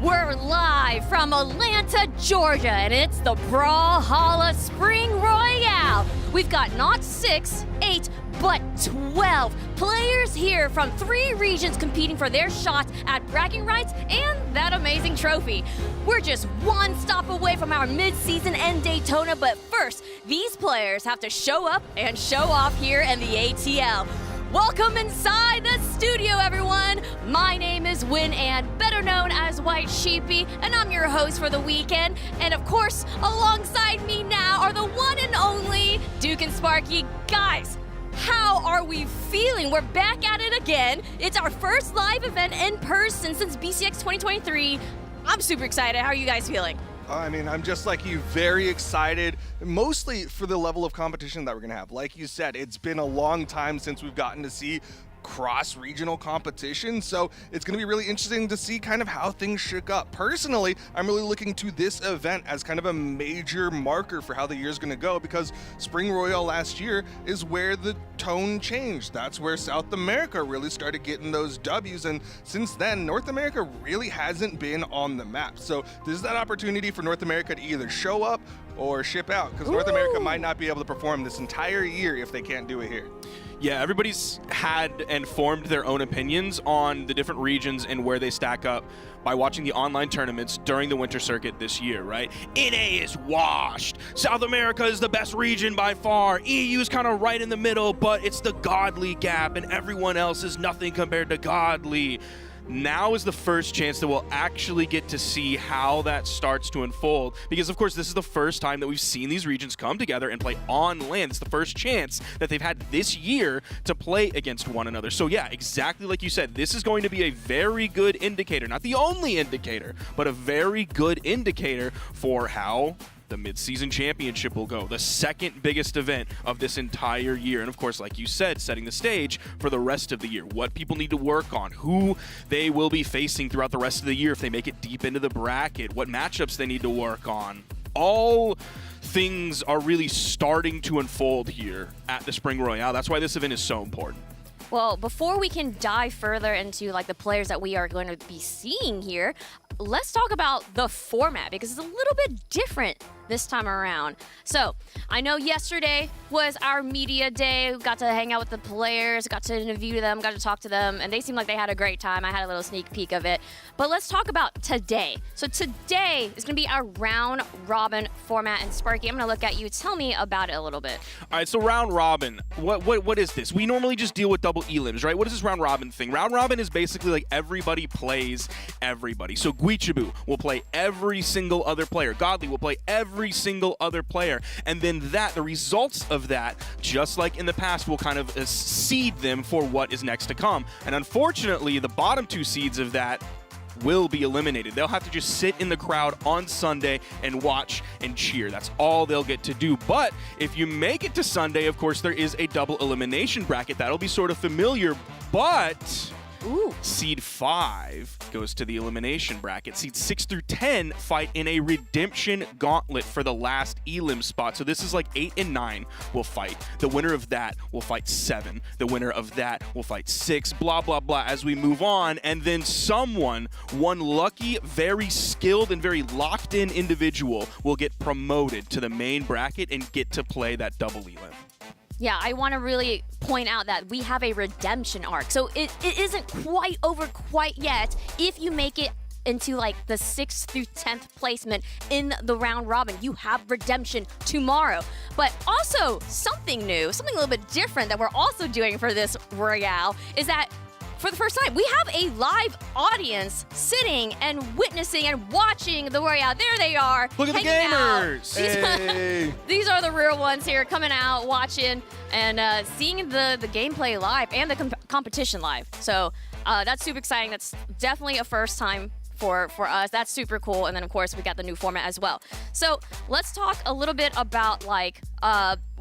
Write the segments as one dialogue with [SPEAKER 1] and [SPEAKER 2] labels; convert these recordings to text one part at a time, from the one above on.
[SPEAKER 1] We're live from Atlanta, Georgia, and it's the Brawlhalla Spring Royale. We've got not 6, 8, but 12 players here from 3 regions competing for their shots at bragging rights and that amazing trophy. We're just one stop away from our mid-season end Daytona, but first, these players have to show up and show off here in the ATL. Welcome inside the studio, everyone. My name is Win Ann, better known as White Sheepy, and I'm your host for the weekend. And of course, alongside me now are the one and only Duke and Sparky. Guys, how are we feeling? We're back at it again. It's our first live event in person since BCX 2023. I'm super excited. How are you guys feeling?
[SPEAKER 2] I mean, I'm just like you, very excited, mostly for the level of competition that we're going to have. Like you said, it's been a long time since we've gotten to see cross-regional competition, so it's going to be really interesting to see kind of how things shook up. Personally, I'm really looking to this event as kind of a major marker for how the year's going to go, because Spring Royale last year is where the tone changed. That's where South America really started getting those W's, and since then, North America really hasn't been on the map. So this is that opportunity for North America to either show up or ship out, because North America might not be able to perform this entire year if they can't do it here.
[SPEAKER 3] Yeah, everybody's had and formed their own opinions on the different regions and where they stack up by watching the online tournaments during the winter circuit this year, right? NA is washed. South America is the best region by far. EU is kind of right in the middle, but it's the godly gap, and everyone else is nothing compared to godly. Now is the first chance that we'll actually get to see how that starts to unfold, because of course this is the first time that we've seen these regions come together and play on land. It's the first chance that they've had this year to play against one another. So yeah, exactly like you said, this is going to be a very good indicator, not the only indicator, but a very good indicator for how the mid-season championship will go, the second biggest event of this entire year. And of course, like you said, setting the stage for the rest of the year, what people need to work on, who they will be facing throughout the rest of the year if they make it deep into the bracket, what matchups they need to work on. All things are really starting to unfold here at the Spring Royale. That's why this event is so important.
[SPEAKER 1] Well, before we can dive further into like the players that we are going to be seeing here, let's talk about the format, because it's a little bit different this time around. So I know yesterday was our media day. We got to hang out with the players, got to interview them, got to talk to them, and they seemed like they had a great time. I had a little sneak peek of it. But let's talk about today. So today is going to be our round robin format, and Sparky, I'm going to look at you. Tell me about it a little bit.
[SPEAKER 3] All right, so round robin, what is this? We normally just deal with double elims, right? What is this round robin thing? Round robin is basically like everybody plays everybody. So Guichibu will play every single other player. Godly will play every single other player. And then the results of that, just like in the past, will kind of seed them for what is next to come. And unfortunately, the bottom 2 seeds of that will be eliminated. They'll have to just sit in the crowd on Sunday and watch and cheer. That's all they'll get to do. But if you make it to Sunday, of course, there is a double elimination bracket. That'll be sort of familiar, but Seed 5 goes to the elimination bracket. Seed 6 through 10 fight in a redemption gauntlet for the last elim spot. So this is like 8 and 9 will fight. The winner of that will fight 7. The winner of that will fight 6, blah, blah, blah, as we move on. And then one lucky, very skilled, and very locked-in individual will get promoted to the main bracket and get to play that double elim.
[SPEAKER 1] Yeah, I want to really point out that we have a redemption arc. So it isn't quite over quite yet if you make it into like the 6th through 10th placement in the round robin. You have redemption tomorrow. But also something new, something a little bit different that we're also doing for this Royale is that for the first time, we have a live audience sitting and witnessing and watching the Royale. There they are.
[SPEAKER 3] Look at the gamers.
[SPEAKER 2] Hey.
[SPEAKER 1] These are the real ones here coming out, watching, and seeing the gameplay live and the competition live. So that's super exciting. That's definitely a first time for us. That's super cool. And then, of course, we got the new format as well. So let's talk a little bit about like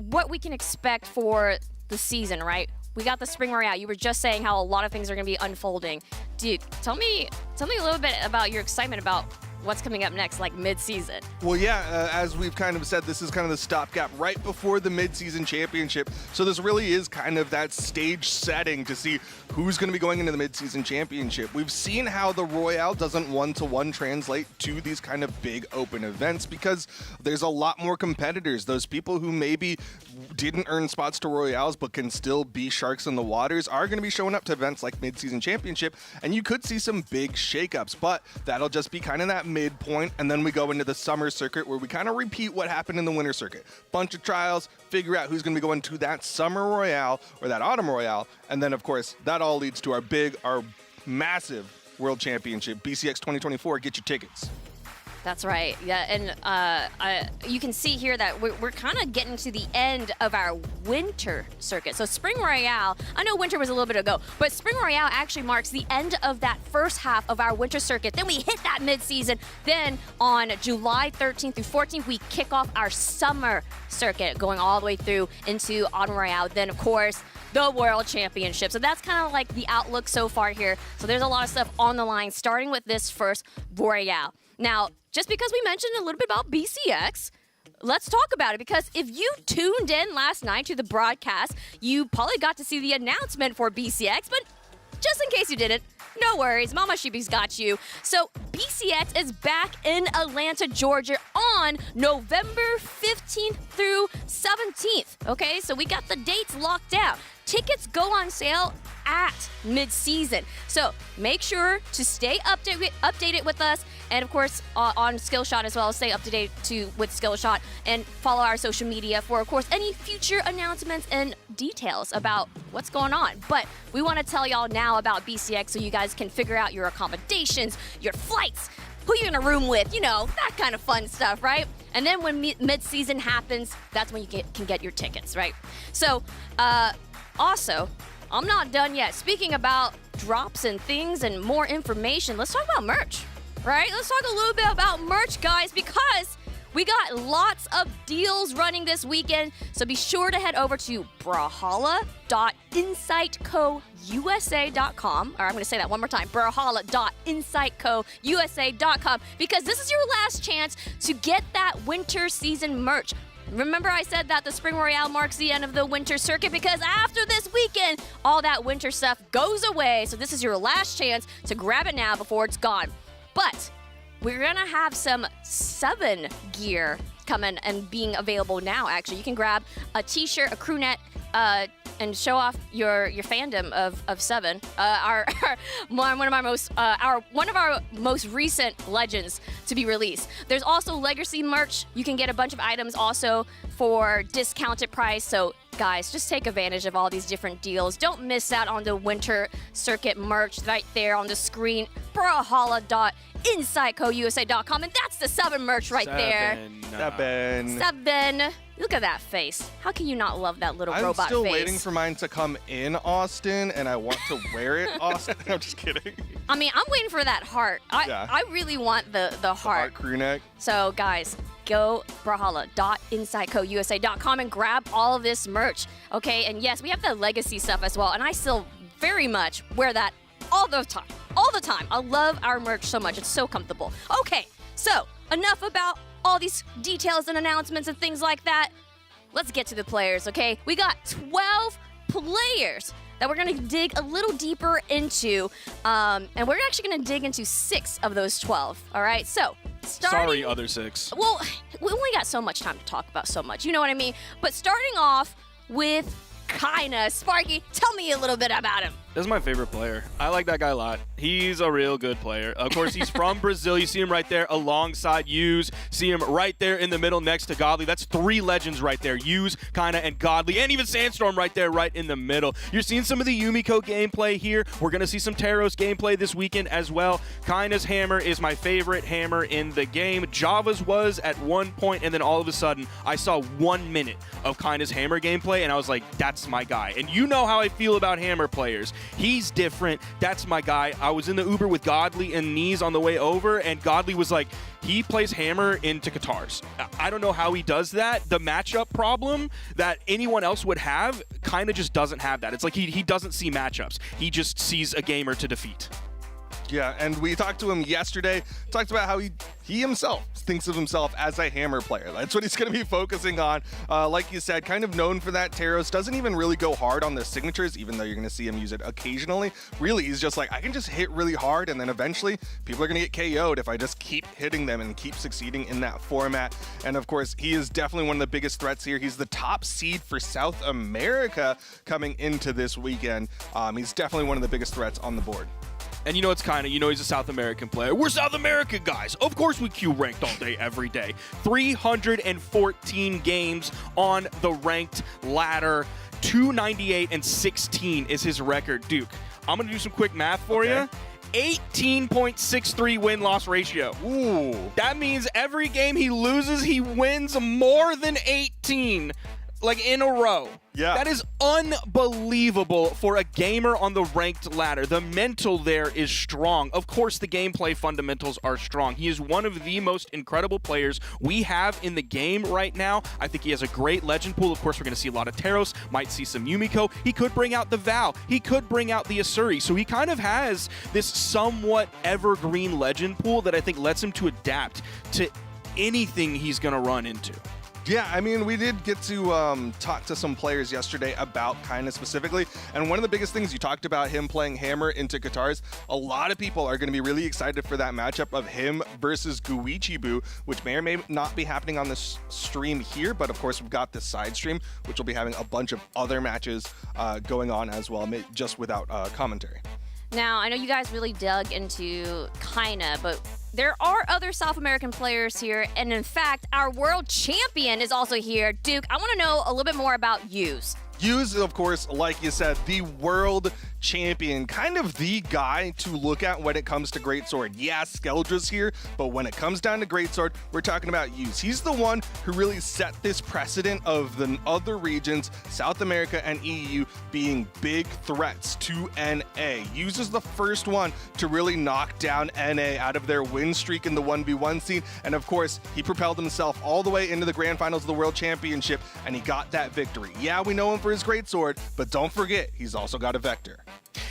[SPEAKER 1] what we can expect for the season, right? We got the Spring Royale. You were just saying how a lot of things are going to be unfolding. Dude, tell me a little bit about your excitement about what's coming up next, like mid-season.
[SPEAKER 2] Well, yeah, as we've kind of said, this is kind of the stopgap right before the mid-season championship. So this really is kind of that stage setting to see who's going to be going into the mid-season championship. We've seen how the Royale doesn't one-to-one translate to these kind of big open events because there's a lot more competitors. Those people who maybe didn't earn spots to Royales but can still be sharks in the waters are going to be showing up to events like mid-season championship, and you could see some big shakeups, but that'll just be kind of that midpoint, and then we go into the summer circuit where we kind of repeat what happened in the winter circuit. Bunch of trials, figure out who's going to be going to that summer Royale or that autumn Royale, and then of course that all leads to our massive World Championship, BCX 2024. Get your tickets.
[SPEAKER 1] That's right. Yeah, and you can see here that we're kind of getting to the end of our winter circuit. So Spring Royale, I know winter was a little bit ago, but Spring Royale actually marks the end of that first half of our winter circuit. Then we hit that mid-season. Then on July 13th through 14th, we kick off our summer circuit, going all the way through into Autumn Royale. Then, of course, the World Championship. So that's kind of like the outlook so far here. So there's a lot of stuff on the line, starting with this first Royale. Now, just because we mentioned a little bit about BCX, let's talk about it, because if you tuned in last night to the broadcast, you probably got to see the announcement for BCX, but just in case you didn't, no worries, Mama Sheepy's got you. So BCX is back in Atlanta, Georgia on November 15th through 17th, okay? So we got the dates locked down. Tickets go on sale at mid-season. So make sure to stay updated with us, and of course on Skillshot as well. Stay up to date with Skillshot and follow our social media for, of course, any future announcements and details about what's going on. But we want to tell y'all now about BCX so you guys can figure out your accommodations, your flights, who you're in a room with, you know, that kind of fun stuff, right? And then when mid-season happens, that's when you can get your tickets, right? So, also, I'm not done yet. Speaking about drops and things and more information, let's talk about merch, right? Let's talk a little bit about merch, guys, because we got lots of deals running this weekend. So be sure to head over to brawlhalla.insightcousa.com. Or I'm going to say that one more time, brawlhalla.insightcousa.com, because this is your last chance to get that winter season merch. Remember I said that the Spring Royale marks the end of the winter circuit, because after this weekend, all that winter stuff goes away. So this is your last chance to grab it now before it's gone. But we're going to have some 7 gear coming and being available now, actually. You can grab a t-shirt, a crew net, and show off your fandom of 7. One of our most recent legends to be released. There's also legacy merch. You can get a bunch of items also for discounted price. So guys, just take advantage of all these different deals. Don't miss out on the winter circuit merch right there on the screen. brawlhalla.insightcousa.com, and that's the 7 merch right there. 7. Look at that face. How can you not love that little robot face?
[SPEAKER 2] I'm still waiting for mine to come in, Austin, and I want to wear it, Austin. I'm just kidding.
[SPEAKER 1] I mean, I'm waiting for that heart. I really want the heart
[SPEAKER 2] crew neck.
[SPEAKER 1] So, guys, go brawlhalla.insightcousa.com and grab all of this merch, okay? And yes, we have the legacy stuff as well, and I still very much wear that all the time. All the time. I love our merch so much. It's so comfortable. Okay, so enough about all these details and announcements and things like that. Let's get to the players, okay? We got 12 players that we're going to dig a little deeper into, and we're actually going to dig into 6 of those 12, all right? So,
[SPEAKER 3] Sorry, other 6.
[SPEAKER 1] Well, we only got so much time to talk about so much, you know what I mean? But starting off with Kinda. Sparky, tell me a little bit about him.
[SPEAKER 3] This is my favorite player. I like that guy a lot. He's a real good player. Of course, he's from Brazil. You see him right there alongside Yuz. See him right there in the middle next to Godly. That's 3 legends right there. Yuz, Kinda, and Godly. And even Sandstorm right there, right in the middle. You're seeing some of the Yumiko gameplay here. We're going to see some Taros gameplay this weekend as well. Kinda's hammer is my favorite hammer in the game. Java's was at one point, and then all of a sudden, I saw 1 minute of Kinda's hammer gameplay, and I was like, that's my guy. And you know how I feel about hammer players. He's different. That's my guy. I was in the Uber with Godly and Knees on the way over, and Godly was like, he plays hammer into guitars. I don't know how he does that. The matchup problem that anyone else would have kind of just doesn't have that. It's like he doesn't see matchups. He just sees a gamer to defeat.
[SPEAKER 2] Yeah, and we talked to him yesterday, talked about how he himself thinks of himself as a hammer player. That's what he's going to be focusing on. Like you said, kind of known for that. Teros doesn't even really go hard on the signatures, even though you're going to see him use it occasionally. Really, he's just like, I can just hit really hard, and then eventually people are going to get KO'd if I just keep hitting them and keep succeeding in that format. And of course, he is definitely one of the biggest threats here. He's the top seed for South America coming into this weekend. He's definitely one of the biggest threats on the board.
[SPEAKER 3] And you know it's kind of, he's a South American player. We're South American guys. Of course we Q ranked all day, every day. 314 games on the ranked ladder. 298 and 16 is his record. Duke, I'm going to do some quick math for you. 18.63 win-loss ratio.
[SPEAKER 2] Ooh.
[SPEAKER 3] That means every game he loses, he wins more than 18. Like in a row.
[SPEAKER 2] Yeah.
[SPEAKER 3] That is unbelievable for a gamer on the ranked ladder. The mental there is strong. Of course, the gameplay fundamentals are strong. He is one of the most incredible players we have in the game right now. I think he has a great legend pool. Of course, we're going to see a lot of Teros, might see some Yumiko. He could bring out the Val. He could bring out the Asuri. So he kind of has this somewhat evergreen legend pool that I think lets him to adapt to anything he's going to run into.
[SPEAKER 2] Yeah, I mean, we did get to talk to some players yesterday about Kaina specifically, and one of the biggest things you talked about him playing Hammer into Katars. A lot of people are going to be really excited for that matchup of him versus Guichibu, which may or may not be happening on this stream here, but of course we've got this side stream, which will be having a bunch of other matches going on as well, just without commentary.
[SPEAKER 1] Now, I know you guys really dug into Kaina, but there are other South American players here, and in fact, our world champion is also here. Duke, I want to know a little bit more about Yuz.
[SPEAKER 2] Yuz, of course, like you said, the world champion, kind of the guy to look at when it comes to Greatsword. Yeah, Skeldra's here, but when it comes down to Greatsword, we're talking about Yuz. He's the one who really set this precedent of the other regions, South America and EU, being big threats to NA. Yuz is the first one to really knock down NA out of their win streak in the 1v1 scene, and of course, he propelled himself all the way into the grand finals of the World Championship, and he got that victory. Yeah, we know him for his Greatsword, but don't forget, he's also got a Vector.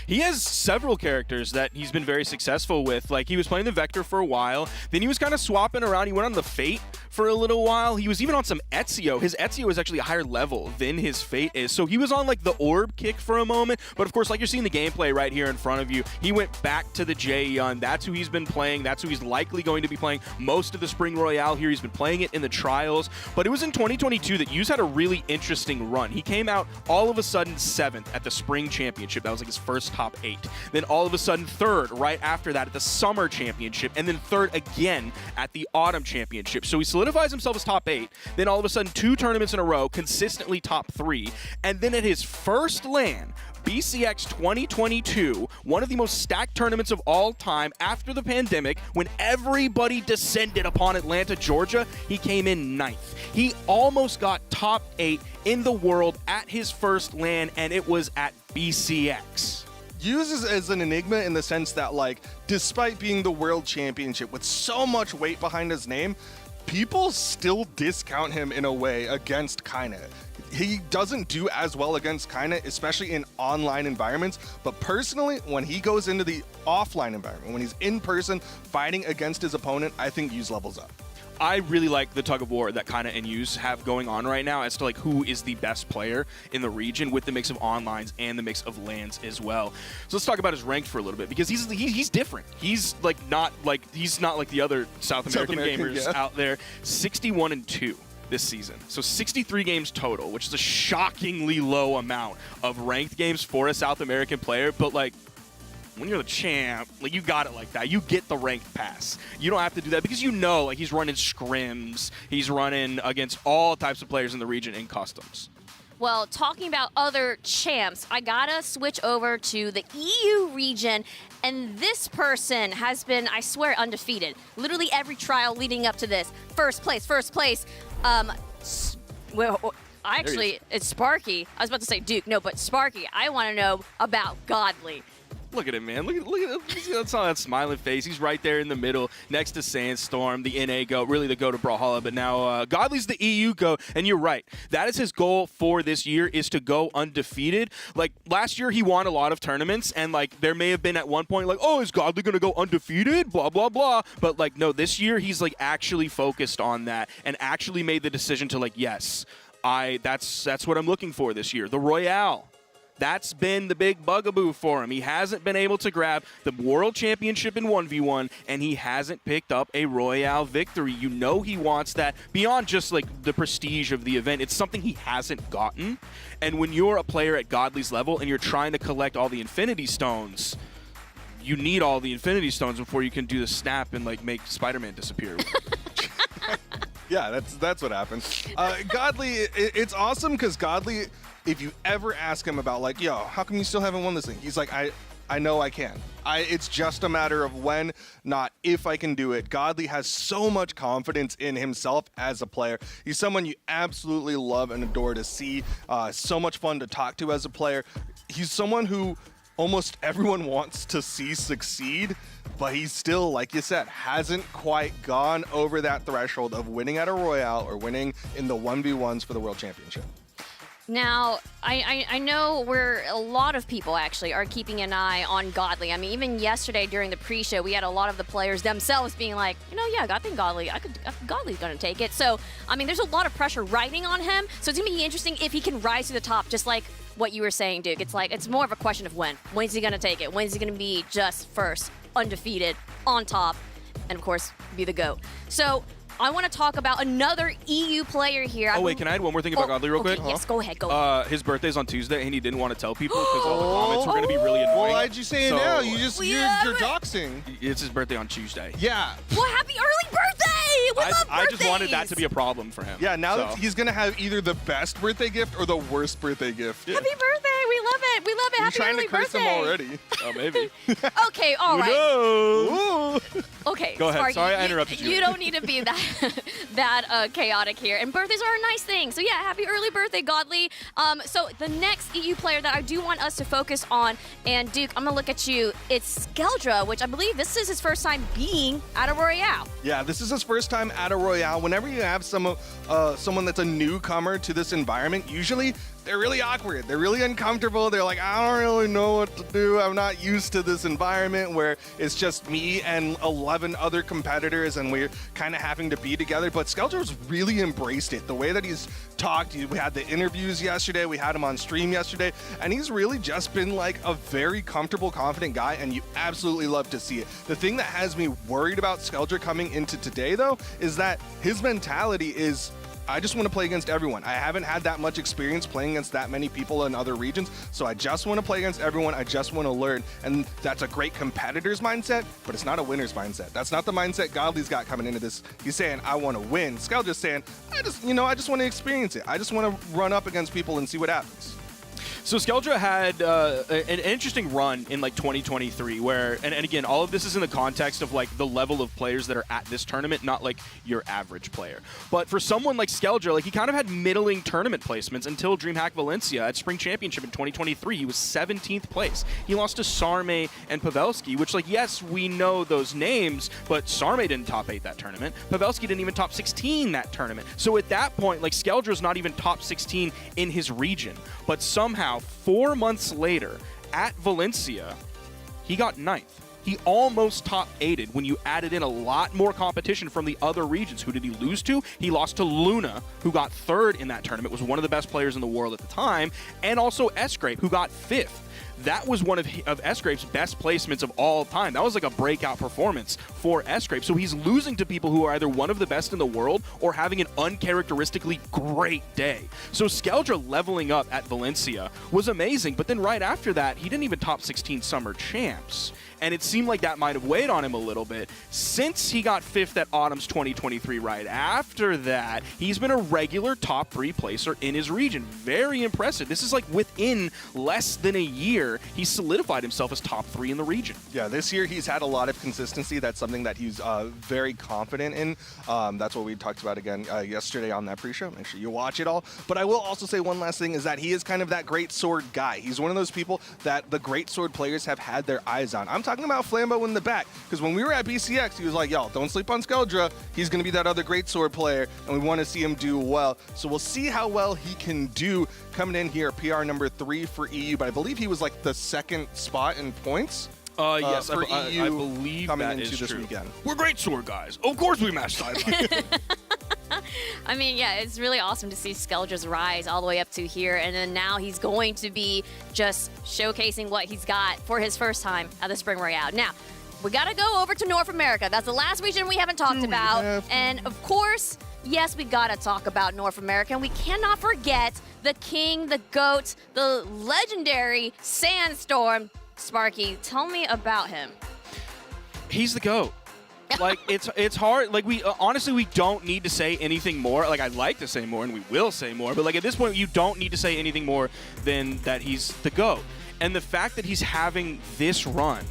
[SPEAKER 3] He has several characters that he's been very successful with. Like, he was playing the Vector for a while, then he was kind of swapping around. He went on the Fate for a little while. He was even on some Ezio. His Ezio is actually a higher level than his Fate is. So he was on like the Orb kick for a moment. But of course, like you're seeing the gameplay right here in front of you, he went back to the Jaehyun. That's who he's been playing. That's who he's likely going to be playing most of the Spring Royale here. He's been playing it in the trials. But it was in 2022 that Yuz had a really interesting run. He came out all of a sudden 7th at the Spring Championship. That was like his first top 8. Then all of a sudden 3rd right after that at the Summer Championship. And then 3rd again at the Autumn Championship. So he solidifies himself as top 8. Then all of a sudden 2 tournaments in a row, consistently top 3. And then at his first LAN, BCX 2022, one of the most stacked tournaments of all time after the pandemic, when everybody descended upon Atlanta, Georgia, he came in 9th. He almost got top 8 in the world at his first LAN, and it was at BCX.
[SPEAKER 2] Yuz is an enigma in the sense that, like, despite being the world championship with so much weight behind his name, people still discount him in a way against Kaina. He doesn't do as well against Kaina, especially in online environments, but personally, when he goes into the offline environment, when he's in person fighting against his opponent, I think Yuz levels up.
[SPEAKER 3] I really like the tug of war that Kaina and Yuz have going on right now as to like who is the best player in the region, with the mix of onlines and the mix of LANs as well. So let's talk about his ranked for a little bit, because he's different. He's not like the other South American gamers out there. 61-2 this season. So 63 games total, which is a shockingly low amount of ranked games for a South American player, but like, when you're the champ, like, you got it like that. You get the ranked pass. You don't have to do that because like, he's running scrims. He's running against all types of players in the region in customs.
[SPEAKER 1] Well, talking about other champs, I gotta switch over to the EU region, and this person has been, I swear, undefeated. Literally every trial leading up to this. First place. Well, actually, it's Sparky. I was about to say Duke. No, but Sparky, I want to know about Godly.
[SPEAKER 3] Look at him, man. Look at that's all that smiling face. He's right there in the middle next to Sandstorm, the NA GOAT, really the GOAT of Brawlhalla, but now Godly's the EU GOAT, and you're right. That is his goal for this year, is to go undefeated. Like, last year he won a lot of tournaments, and, like, there may have been at one point, like, oh, is Godly going to go undefeated? Blah, blah, blah. But, like, no, this year he's, like, actually focused on that and actually made the decision to, like, yes, that's what I'm looking for this year. The Royale. That's been the big bugaboo for him. He hasn't been able to grab the World Championship in 1v1, and he hasn't picked up a Royale victory. You know he wants that beyond just like the prestige of the event. It's something he hasn't gotten. And when you're a player at Godly's level and you're trying to collect all the Infinity Stones, you need all the Infinity Stones before you can do the snap and like make Spider-Man disappear.
[SPEAKER 2] Yeah, that's what happened. Godly, it's awesome because Godly, if you ever ask him about like, yo, how come you still haven't won this thing? He's like, I know I can. It's just a matter of when, not if I can do it. Godly has so much confidence in himself as a player. He's someone you absolutely love and adore to see. So much fun to talk to as a player. He's someone who almost everyone wants to see succeed, but he's still, like you said, hasn't quite gone over that threshold of winning at a Royale or winning in the 1v1s for the World Championship.
[SPEAKER 1] Now, I know a lot of people actually are keeping an eye on Godly. I mean, even yesterday during the pre-show, we had a lot of the players themselves being like, yeah, I think Godly's going to take it. So, I mean, there's a lot of pressure riding on him. So it's going to be interesting if he can rise to the top, just like what you were saying, Duke. It's like, it's more of a question of when. When's he going to take it? When's he going to be just first, undefeated, on top, and of course, be the GOAT? So, I want to talk about another EU player here.
[SPEAKER 3] Oh, wait, can I add one more thing about Godly real quick?
[SPEAKER 1] Yes, go ahead.
[SPEAKER 3] His birthday's on Tuesday, and he didn't want to tell people because all the comments were going to be really annoying.
[SPEAKER 2] Well, why'd you say it now? You're doxing.
[SPEAKER 3] It's his birthday on Tuesday.
[SPEAKER 2] Yeah.
[SPEAKER 1] Well, happy early birthday! We love
[SPEAKER 3] I just wanted
[SPEAKER 1] birthdays!
[SPEAKER 3] that to be a problem for him.
[SPEAKER 2] Yeah, now he's going to have either the best birthday gift or the worst birthday gift.
[SPEAKER 1] Happy birthday! We love it! We love it! Happy
[SPEAKER 2] You're trying
[SPEAKER 1] early
[SPEAKER 2] to curse
[SPEAKER 1] birthday!
[SPEAKER 2] him already.
[SPEAKER 3] Oh, maybe.
[SPEAKER 1] Okay, all right.
[SPEAKER 3] No.
[SPEAKER 1] Okay,
[SPEAKER 3] Go ahead.
[SPEAKER 1] Sparky,
[SPEAKER 3] Sorry, I interrupted you.
[SPEAKER 1] You don't need to be that chaotic here. And birthdays are a nice thing. So yeah, happy early birthday, Godly. So the next EU player that I do want us to focus on, and Duke, I'm gonna look at you. It's Skeldra, which I believe this is his first time being at a Royale.
[SPEAKER 2] Yeah, this is his first time at a Royale. Whenever you have someone that's a newcomer to this environment, usually they're really awkward. They're really uncomfortable. They're like, I don't really know what to do. I'm not used to this environment where it's just me and 11 other competitors and we're kind of having to be together. But Skeldra's really embraced it. The way that he's talked, we had the interviews yesterday, we had him on stream yesterday, and he's really just been like a very comfortable, confident guy, and you absolutely love to see it. The thing that has me worried about Skeldra coming into today, though, is that his mentality is, I just want to play against everyone. I haven't had that much experience playing against that many people in other regions, so I just want to play against everyone. I just want to learn, and that's a great competitor's mindset, but it's not a winner's mindset. That's not the mindset Godly's got coming into this. He's saying, I want to win. Skeldra's saying, I just want to experience it. I just want to run up against people and see what happens.
[SPEAKER 3] So Skeldra had an interesting run in like 2023 where, and again, all of this is in the context of like the level of players that are at this tournament, not like your average player. But for someone like Skeldra, like he kind of had middling tournament placements until DreamHack Valencia at Spring Championship in 2023. He was 17th place. He lost to Sarme and Pavelski, which like, yes, we know those names, but Sarme didn't top 8 that tournament. Pavelski didn't even top 16 that tournament. So at that point, like Skeldra's not even top 16 in his region. But somehow, 4 months later, at Valencia, he got 9th. He almost top 8'd when you added in a lot more competition from the other regions. Who did he lose to? He lost to Luna, who got 3rd in that tournament, was one of the best players in the world at the time, and also S-Grape, who got 5th. That was one of S-Grape's best placements of all time. That was like a breakout performance for S-Grape. So he's losing to people who are either one of the best in the world or having an uncharacteristically great day. So Skeldra leveling up at Valencia was amazing, but then right after that, he didn't even top 16 Summer Champs. and it seemed like that might have weighed on him a little bit. Since he got 5th at Autumn's 2023 right after that, he's been a regular top 3 placer in his region. Very impressive. This is like within less than a year, he's solidified himself as top 3 in the region.
[SPEAKER 2] Yeah, this year he's had a lot of consistency. That's something that he's very confident in. That's what we talked about again yesterday on that pre-show. Make sure you watch it all. But I will also say one last thing is that he is kind of that great sword guy. He's one of those people that the great sword players have had their eyes on. I'm talking about Flambeau in the back, because when we were at BCX, he was like, yo, don't sleep on Skeldra. He's going to be that other great sword player, and we want to see him do well. So we'll see how well he can do coming in here. PR number 3 for EU, but I believe he was like the 2nd spot in points.
[SPEAKER 3] Yes,
[SPEAKER 2] for
[SPEAKER 3] I
[SPEAKER 2] EU
[SPEAKER 3] believe
[SPEAKER 2] coming
[SPEAKER 3] that
[SPEAKER 2] into
[SPEAKER 3] is
[SPEAKER 2] this
[SPEAKER 3] true.
[SPEAKER 2] weekend.
[SPEAKER 3] We're great sword guys. Of course we match style.
[SPEAKER 1] I mean, yeah, it's really awesome to see Skeldra's rise all the way up to here, and then now he's going to be just showcasing what he's got for his first time at the Spring Royale. Now, we got to go over to North America. That's the last region we haven't talked about. And, of course, yes, we got to talk about North America, and we cannot forget the king, the GOAT, the legendary Sandstorm. Sparky, tell me about him.
[SPEAKER 3] He's the GOAT. Like, it's hard. Like, we honestly, we don't need to say anything more. Like, I'd like to say more, and we will say more. But, like, at this point, you don't need to say anything more than that he's the GOAT. And the fact that he's having this run,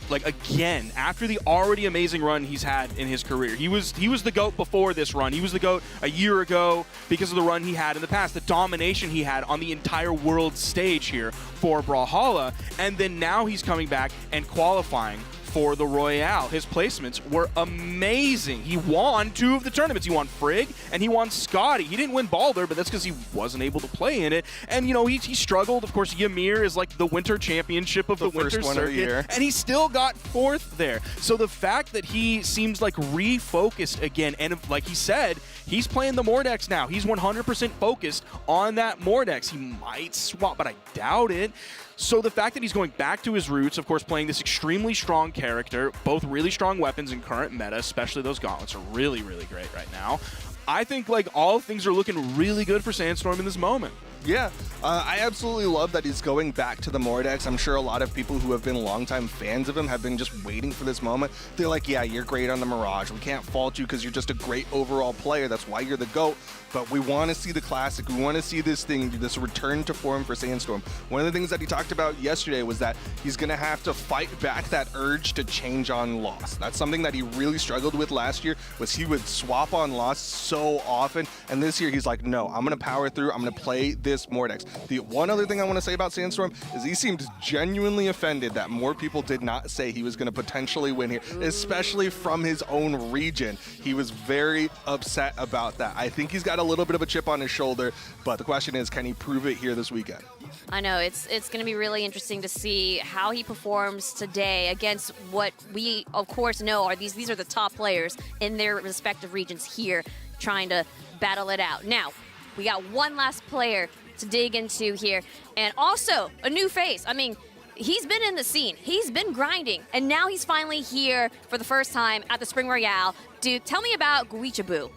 [SPEAKER 3] like, again, after the already amazing run he's had in his career. He was the GOAT before this run. He was the GOAT a year ago because of the run he had in the past, the domination he had on the entire world stage here for Brawlhalla. And then now he's coming back and qualifying for the Royale. His placements were amazing. He won 2 of the tournaments. He won Frigg and he won Scotty. He didn't win Baldur, but that's because he wasn't able to play in it. And, you know, he struggled. Of course, Ymir is like the winter championship of the winter circuit, and he still got 4th there. So the fact that he seems like refocused again, and like he said, he's playing the Mordex now. He's 100% focused on that Mordex. He might swap, but I doubt it. So the fact that he's going back to his roots, of course, playing this extremely strong character, both really strong weapons in current meta, especially those gauntlets are really, really great right now. I think, like, all things are looking really good for Sandstorm in this moment.
[SPEAKER 2] Yeah, I absolutely love that he's going back to the Mordex. I'm sure a lot of people who have been longtime fans of him have been just waiting for this moment. They're like, yeah, you're great on the Mirage. We can't fault you because you're just a great overall player. That's why you're the GOAT. But we want to see the Classic. We want to see this thing, this return to form for Sandstorm. One of the things that he talked about yesterday was that he's going to have to fight back that urge to change on Lost. That's something that he really struggled with last year, was he would swap on Lost so often. And this year he's like, no, I'm going to power through. I'm going to play this Mordex. The one other thing I want to say about Sandstorm is he seemed genuinely offended that more people did not say he was going to potentially win here, especially from his own region. He was very upset about that. I think he's got a little bit of a chip on his shoulder, but the question is, can he prove it here this weekend?
[SPEAKER 1] I know, it's going to be really interesting to see how he performs today against what we, of course, know are these are the top players in their respective regions here trying to battle it out. Now, we got one last player to dig into here, and also a new face. I mean, he's been in the scene, he's been grinding, and now he's finally here for the first time at the Spring Royale. Dude, tell me about Guichibu.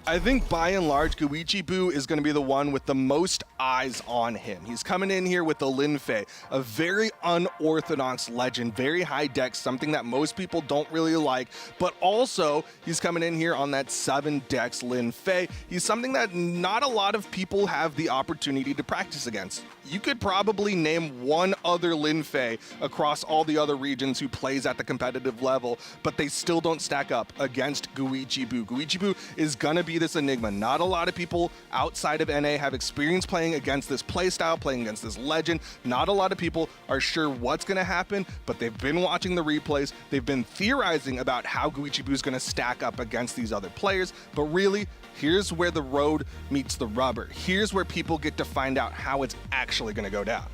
[SPEAKER 2] I think by and large, Guichibu is going to be the one with the most eyes on him. He's coming in here with the Lin Fei, a very unorthodox legend, very high dex, something that most people don't really like, but also he's coming in here on that 7 dex Lin Fei. He's something that not a lot of people have the opportunity to practice against. You could probably name one other Lin Fei across all the other regions who plays at the competitive level, but they still don't stack up against Guichibu. Guichibu is going to be this enigma. Not a lot of people outside of NA have experience playing against this playstyle, playing against this legend. Not a lot of people are sure what's going to happen, but they've been watching the replays. They've been theorizing about how Guichibu is going to stack up against these other players, but really, here's where the road meets the rubber. Here's where people get to find out how it's actually going to go down.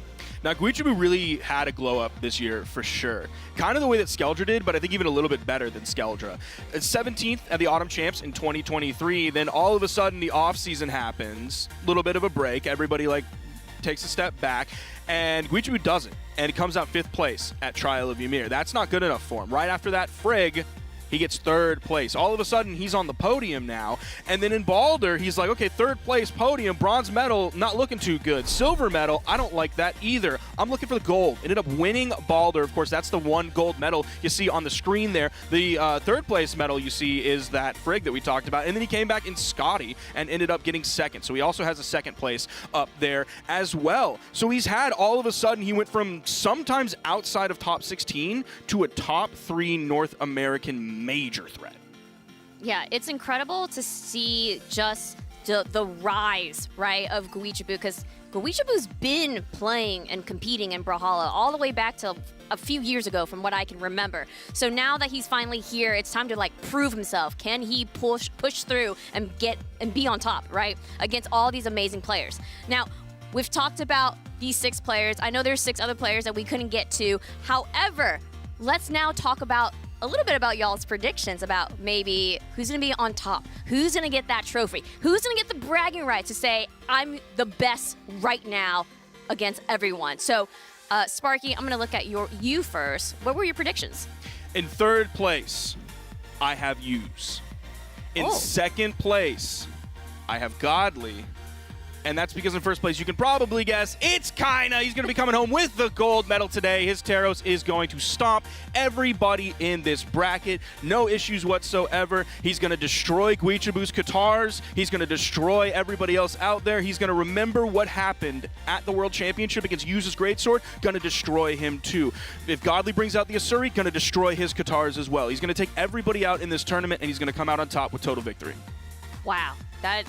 [SPEAKER 3] Now, Guichibu really had a glow up this year for sure. Kind of the way that Skeldra did, but I think even a little bit better than Skeldra. 17th at the Autumn Champs in 2023, then all of a sudden the off-season happens, a little bit of a break, everybody like takes a step back, and Guichibu doesn't, and he comes out 5th place at Trial of Ymir. That's not good enough for him. Right after that, Frigg, He gets 3rd place. All of a sudden, he's on the podium now. And then in Balder, he's like, okay, 3rd place, podium, bronze medal, not looking too good. Silver medal, I don't like that either. I'm looking for the gold. Ended up winning Balder. Of course, that's the one gold medal you see on the screen there. The 3rd place medal you see is that Frigg that we talked about. And then he came back in Scotty and ended up getting 2nd. So he also has a 2nd place up there as well. So he's had, all of a sudden, he went from sometimes outside of top 16 to a top 3 North American major threat.
[SPEAKER 1] Yeah, it's incredible to see just the rise, right, of Guichabu, because Guichabu's been playing and competing in Brawlhalla all the way back to a few years ago from what I can remember. So now that he's finally here, it's time to like prove himself. Can he push through and be on top, right, against all these amazing players? Now, we've talked about these 6 players. I know there's 6 other players that we couldn't get to. However, let's now talk about a little bit about y'all's predictions about maybe who's going to be on top, who's going to get that trophy, who's going to get the bragging right to say, I'm the best right now against everyone. So, Sparky, I'm going to look at you first. What were your predictions?
[SPEAKER 3] In 3rd place, I have Use. In 2nd place, I have Godly. And that's because in 1st place, you can probably guess, it's Kaina. He's going to be coming home with the gold medal today. His Teros is going to stomp everybody in this bracket. No issues whatsoever. He's going to destroy Guichabu's Katars. He's going to destroy everybody else out there. He's going to remember what happened at the World Championship against Yuze's Greatsword. Going to destroy him too. If Godly brings out the Asuri, going to destroy his Katars as well. He's going to take everybody out in this tournament, and he's going to come out on top with total victory.
[SPEAKER 1] Wow, that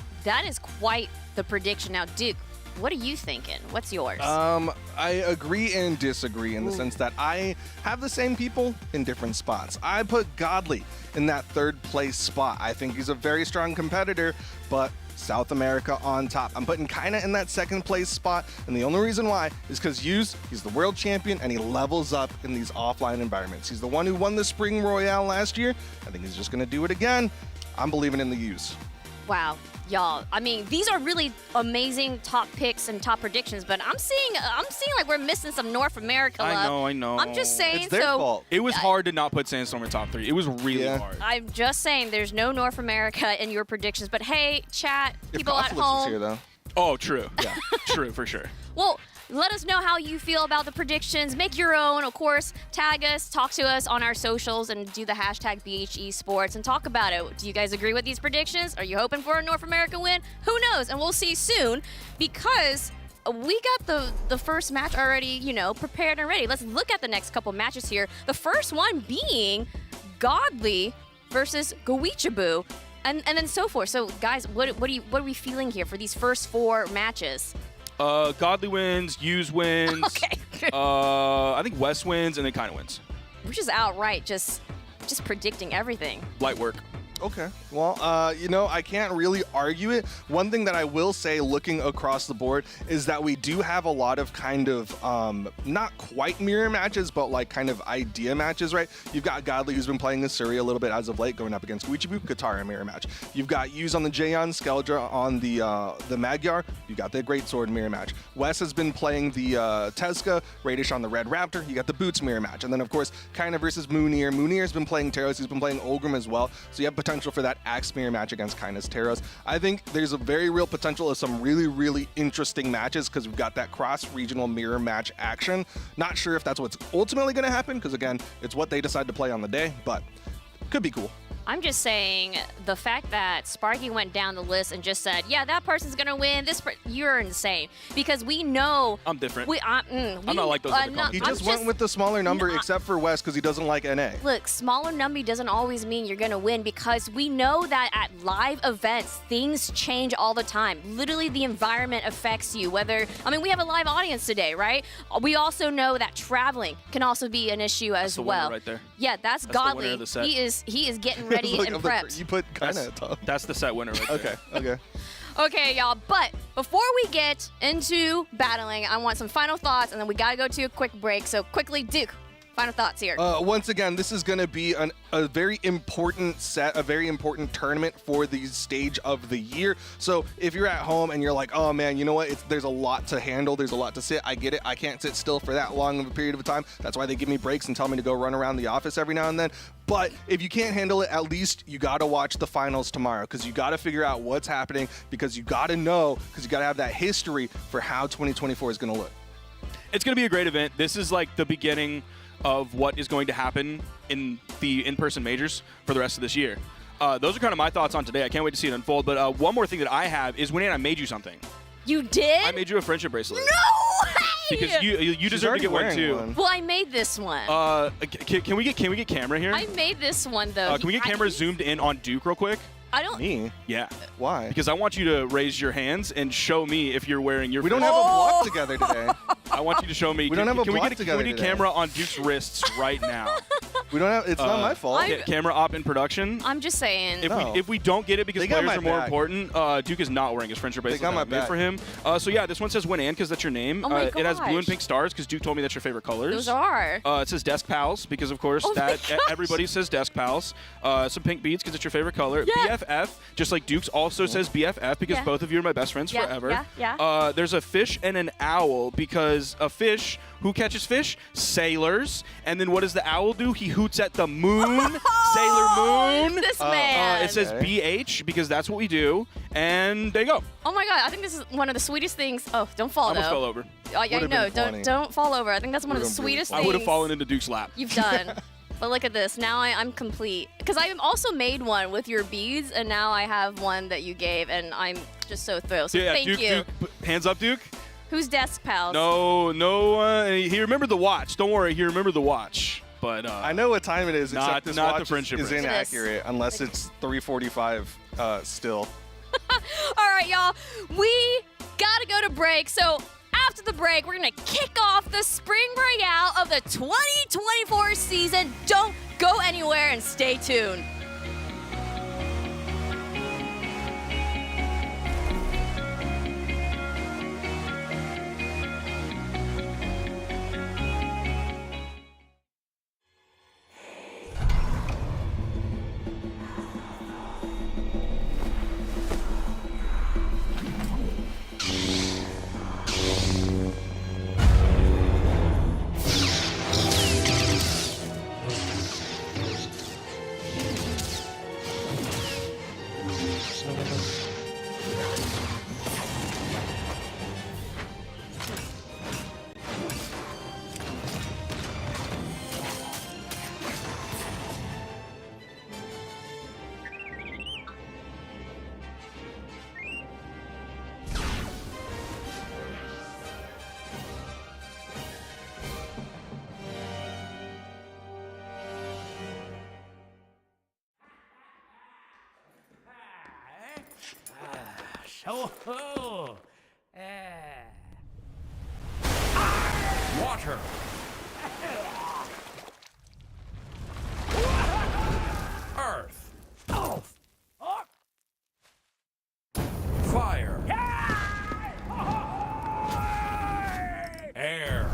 [SPEAKER 1] is quite the prediction. Now, Duke, what are you thinking? What's yours?
[SPEAKER 2] I agree and disagree in the sense that I have the same people in different spots. I put Godly in that 3rd place spot. I think he's a very strong competitor, but South America on top. I'm putting Kaina in that 2nd place spot, and the only reason why is because he's the world champion, and he levels up in these offline environments. He's the one who won the Spring Royale last year. I think he's just going to do it again. I'm believing in the Use.
[SPEAKER 1] Wow, y'all. I mean, these are really amazing top picks and top predictions, but I'm seeing like we're missing some North America love.
[SPEAKER 3] I know.
[SPEAKER 1] I'm just saying.
[SPEAKER 2] It's their fault.
[SPEAKER 3] It was hard to not put Sandstorm in top 3. It was really hard.
[SPEAKER 1] I'm just saying there's no North America in your predictions, but hey, chat, people at
[SPEAKER 2] If
[SPEAKER 1] home.
[SPEAKER 2] is here, though.
[SPEAKER 3] Oh, true. Yeah, true, for sure.
[SPEAKER 1] Well, let us know how you feel about the predictions. Make your own, of course. Tag us, talk to us on our socials, and do the hashtag BHE Sports and talk about it. Do you guys agree with these predictions? Are you hoping for a North America win? Who knows? And we'll see soon, because we got the first match already, prepared and ready. Let's look at the next couple matches here. The first one being Godly versus Guichabu, and then so forth. So, guys, what are we feeling here for these first 4 matches?
[SPEAKER 3] Godly wins, Use wins.
[SPEAKER 1] Okay.
[SPEAKER 3] I think West wins, and then Kaina wins.
[SPEAKER 1] We're just outright just predicting everything.
[SPEAKER 3] Light work.
[SPEAKER 2] Okay. Well, I can't really argue it. One thing that I will say, looking across the board, is that we do have a lot of kind of not quite mirror matches, but like kind of idea matches, right? You've got Godly, who's been playing the Suri a little bit as of late, going up against Guichabu, Katara mirror match. You've got Use on the Jaeon, Skeldra on the Magyar. You've got the Greatsword mirror match. Wes has been playing the Teska, Radish on the Red Raptor. You got the Boots mirror match. And then, of course, Kaina versus Moonir. Moonir's been playing Teros. He's been playing Olgrim as well. So you have potential for that Axe mirror match against Kaina's Teros. I think there's a very real potential of some really, really interesting matches because we've got that cross-regional mirror match action. Not sure if that's what's ultimately going to happen because, again, it's what they decide to play on the day, but could be cool.
[SPEAKER 1] I'm just saying the fact that Sparky went down the list and just said, yeah, that person's going to win. You're insane. Because we know...
[SPEAKER 3] I'm different.
[SPEAKER 1] I'm
[SPEAKER 3] not like those other commentators.
[SPEAKER 2] He just went with the smaller number except for West because he doesn't like NA.
[SPEAKER 1] Look, smaller number doesn't always mean you're going to win because we know that at live events, things change all the time. Literally, the environment affects you. We have a live audience today, right? We also know that traveling can also be an issue as well.
[SPEAKER 3] Right there.
[SPEAKER 1] Yeah, that's Godly. He is getting ready and prepped.
[SPEAKER 2] You put Kaina at top.
[SPEAKER 3] That's the set winner right there.
[SPEAKER 2] Okay.
[SPEAKER 1] Okay, y'all, but before we get into battling, I want some final thoughts, and then we gotta go to a quick break. So quickly, Duke, Final thoughts here.
[SPEAKER 2] Once again, this is going to be a very important set, a very important tournament for the stage of the year. So if you're at home and you're like, oh man, you know what? There's a lot to handle. There's a lot to sit. I get it. I can't sit still for that long of a period of time. That's why they give me breaks and tell me to go run around the office every now and then. But if you can't handle it, at least you got to watch the finals tomorrow, because you got to figure out what's happening, because you got to know, because you got to have that history for how 2024 is going to look.
[SPEAKER 3] It's going to be a great event. This is like the beginning of what is going to happen in the in-person majors for the rest of this year. Those are kind of my thoughts on today. I can't wait to see it unfold. But one more thing that I have is, Winnie, I made you something.
[SPEAKER 1] You did?
[SPEAKER 3] I made you a friendship bracelet.
[SPEAKER 1] No way!
[SPEAKER 3] Because you deserve to get one too.
[SPEAKER 1] Well, I made this one.
[SPEAKER 3] Can we get camera here?
[SPEAKER 1] I made this one though.
[SPEAKER 3] Can we get camera zoomed in on Duke real quick?
[SPEAKER 1] I don't.
[SPEAKER 2] Me?
[SPEAKER 3] Yeah.
[SPEAKER 2] Why?
[SPEAKER 3] Because I want you to raise your hands and show me if you're wearing your.
[SPEAKER 2] We don't have a block together today.
[SPEAKER 3] I want you to show me.
[SPEAKER 2] We don't have a block together
[SPEAKER 3] Can we get
[SPEAKER 2] today.
[SPEAKER 3] camera on Duke's wrists right now?
[SPEAKER 2] We don't have. It's not my fault.
[SPEAKER 3] Camera op in production.
[SPEAKER 1] I'm just saying.
[SPEAKER 3] If we don't get it because
[SPEAKER 2] They got
[SPEAKER 3] players
[SPEAKER 2] my
[SPEAKER 3] are more
[SPEAKER 2] back.
[SPEAKER 3] important, Duke is not wearing his friendship bracelet.
[SPEAKER 2] got
[SPEAKER 3] that
[SPEAKER 2] my
[SPEAKER 3] I made
[SPEAKER 2] back.
[SPEAKER 3] for him. So yeah, this one says Win Ann because that's your name.
[SPEAKER 1] Oh my
[SPEAKER 3] It has blue and
[SPEAKER 1] gosh.
[SPEAKER 3] pink stars because Duke told me that's your favorite colors.
[SPEAKER 1] Those are.
[SPEAKER 3] It says Desk Pals because of course
[SPEAKER 1] Oh my
[SPEAKER 3] that
[SPEAKER 1] gosh.
[SPEAKER 3] everybody says Desk Pals. Some pink beads because it's your favorite color.
[SPEAKER 1] Yeah.
[SPEAKER 3] BFF, just like Duke's also says BFF because
[SPEAKER 1] Yeah.
[SPEAKER 3] both of you are my best friends
[SPEAKER 1] Yeah,
[SPEAKER 3] forever.
[SPEAKER 1] yeah.
[SPEAKER 3] There's a fish and an owl because a fish, who catches fish? Sailors. And then what does the owl do? He hoots at the moon. Sailor Moon.
[SPEAKER 1] This man.
[SPEAKER 3] It says BH because that's what we do. And there you go.
[SPEAKER 1] Oh my god! I think this is one of the sweetest things. Oh, don't fall
[SPEAKER 3] Almost
[SPEAKER 1] though.
[SPEAKER 3] fell over.
[SPEAKER 1] Oh, yeah, I
[SPEAKER 2] Would've
[SPEAKER 1] know.
[SPEAKER 2] been funny.
[SPEAKER 1] Don't fall over. I think that's one of the
[SPEAKER 2] Would've been really
[SPEAKER 1] sweetest
[SPEAKER 2] funny.
[SPEAKER 3] I
[SPEAKER 1] things
[SPEAKER 3] would have fallen into Duke's lap.
[SPEAKER 1] you've done. But look at this. Now I'm complete. Because I also made one with your beads, and now I have one that you gave, and I'm just so thrilled. So
[SPEAKER 3] Yeah,
[SPEAKER 1] thank
[SPEAKER 3] Duke,
[SPEAKER 1] you.
[SPEAKER 3] Duke, hands up, Duke.
[SPEAKER 1] Who's Desk Pals?
[SPEAKER 3] No. He remembered the watch. Don't worry, he remembered the watch. But
[SPEAKER 2] I know what time it is,
[SPEAKER 3] Not-
[SPEAKER 2] except this
[SPEAKER 3] not the
[SPEAKER 2] watch
[SPEAKER 3] friendship
[SPEAKER 2] is
[SPEAKER 3] bracelet.
[SPEAKER 2] inaccurate unless it's 3:45 still.
[SPEAKER 1] All right, y'all. We gotta go to break. So after the break, we're gonna kick off the Spring Royale of the 2024 season. Don't go anywhere and stay tuned.
[SPEAKER 4] Oh, water. Earth. Fire. Air.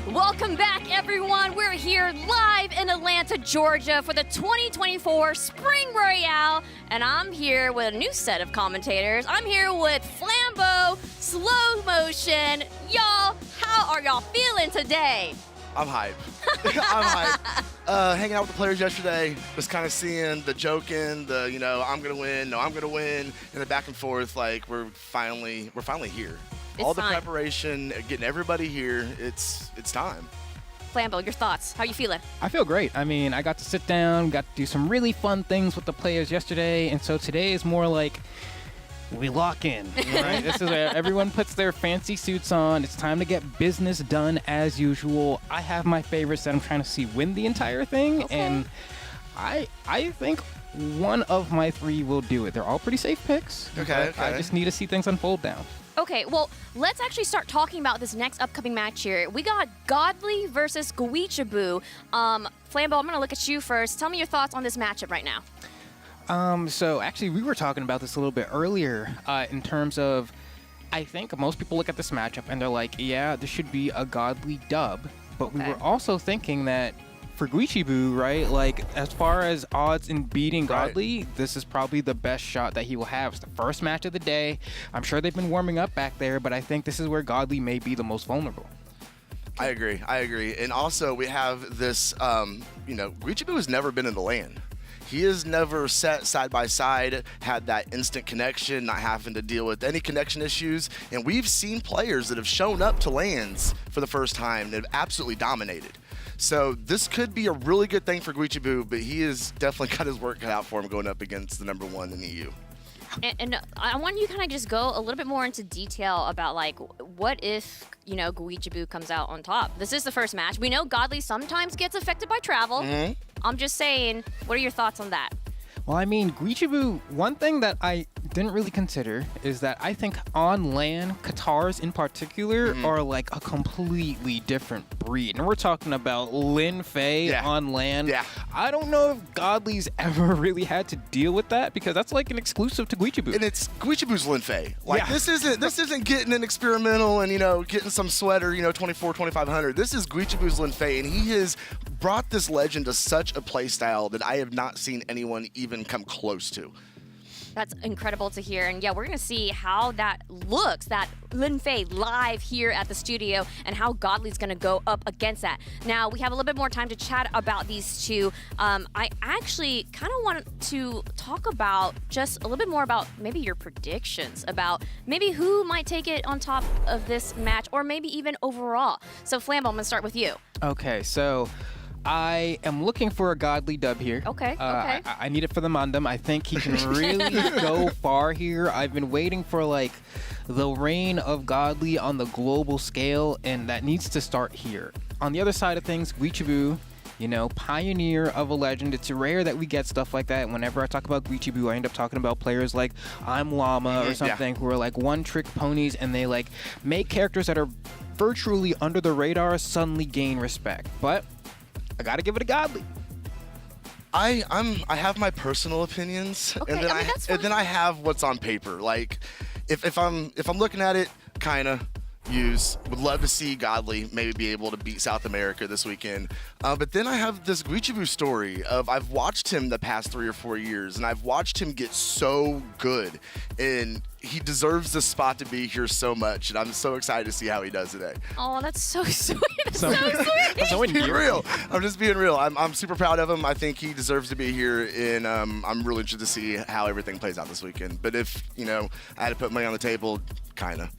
[SPEAKER 1] Welcome back, everyone. We're here live in Atlanta, Georgia for the 2024 Spring Royale, and I'm here with a new set of commentators. I'm here with Flambeau, Slow Motion. Y'all, how are y'all feeling today?
[SPEAKER 5] I'm hype. I'm hype. Hanging out with the players yesterday, just kind of seeing the joking, the I'm gonna win, no I'm gonna win, and the back and forth. Like we're finally here. All the preparation, getting everybody here. It's time.
[SPEAKER 1] Flambeau, your thoughts? How you feeling?
[SPEAKER 6] I feel great. I mean, I got to sit down, got to do some really fun things with the players yesterday, and so today is more like we lock in, right? This is where everyone puts their fancy suits on. It's time to get business done as usual. I have my favorites that I'm trying to see win the entire thing, and I think one of my three will do it. They're all pretty safe picks.
[SPEAKER 5] Okay.
[SPEAKER 6] I just need to see things unfold now.
[SPEAKER 1] Okay, well, let's actually start talking about this next upcoming match here. We got Godly versus Guichibu. Flambeau, I'm going to look at you first. Tell me your thoughts on this matchup right now.
[SPEAKER 6] So actually, we were talking about this a little bit earlier in terms of, I think most people look at this matchup and they're like, yeah, this should be a Godly dub. But we were also thinking that for Guichibu, right, like as far as odds in beating Godly, this is probably the best shot that he will have. It's the first match of the day. I'm sure they've been warming up back there, but I think this is where Godly may be the most vulnerable.
[SPEAKER 5] I agree. And also we have this, Guichibu has never been in the LAN. He has never sat side by side, had that instant connection, not having to deal with any connection issues. And we've seen players that have shown up to LANs for the first time that have absolutely dominated. So this could be a really good thing for Guichibu, but he has definitely got his work cut out for him going up against the #1 in the EU.
[SPEAKER 1] And I want you to kind of just go a little bit more into detail about, like, what if, Guichibu comes out on top? This is the first match. We know Godly sometimes gets affected by travel. I'm just saying, what are your thoughts on that?
[SPEAKER 6] Well, I mean, Guichibu, one thing that I didn't really consider is that I think on LAN, Qatars in particular are like a completely different breed. And we're talking about Lin Fei on LAN.
[SPEAKER 5] Yeah.
[SPEAKER 6] I don't know if Godly's ever really had to deal with that because that's like an exclusive to Guichibu.
[SPEAKER 5] And it's Guichibu's Lin Fei. Like this isn't getting an experimental and getting some sweater, 24, 2500. This is Guichibu's Lin Fei, and he has brought this legend to such a play style that I have not seen anyone even come close to.
[SPEAKER 1] That's incredible to hear. And yeah, we're going to see how that looks, that Lin Fei live here at the studio, and how Godly's going to go up against that. Now, we have a little bit more time to chat about these two. I actually kind of want to talk about just a little bit more about maybe your predictions about maybe who might take it on top of this match, or maybe even overall. So, Flambeau, I'm going to start with you.
[SPEAKER 6] Okay, so I am looking for a Godly dub here.
[SPEAKER 1] Okay.
[SPEAKER 6] I need it for the Mandem. I think he can really go far here. I've been waiting for like the reign of Godly on the global scale, and that needs to start here. On the other side of things, Guichibu, pioneer of a legend. It's rare that we get stuff like that. Whenever I talk about Guichibu, I end up talking about players like I'm Llama or something who are like one-trick ponies, and they like make characters that are virtually under the radar suddenly gain respect. But I gotta give it a Godly.
[SPEAKER 5] I have my personal opinions, and then I have what's on paper. Like, if I'm looking at it, would love to see Godly maybe be able to beat South America this weekend. But then I have this Guichibu story of I've watched him the past 3 or 4 years, and I've watched him get so good, and he deserves this spot to be here so much, and I'm so excited to see how he does today.
[SPEAKER 1] Oh, that's so sweet. That's
[SPEAKER 6] So-
[SPEAKER 1] so sweet.
[SPEAKER 6] So
[SPEAKER 5] I'm being real. I'm just being real. I'm super proud of him. I think he deserves to be here, and I'm really interested to see how everything plays out this weekend. But if, I had to put money on the table, kinda.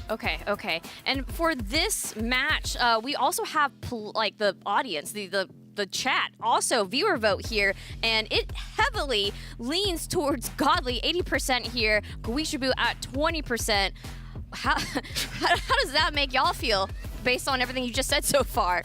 [SPEAKER 1] Okay. And for this match, we also have the audience, the chat, also viewer vote here, and it heavily leans towards Godly, 80% here, Guichibu at 20%. How does that make y'all feel based on everything you just said so far?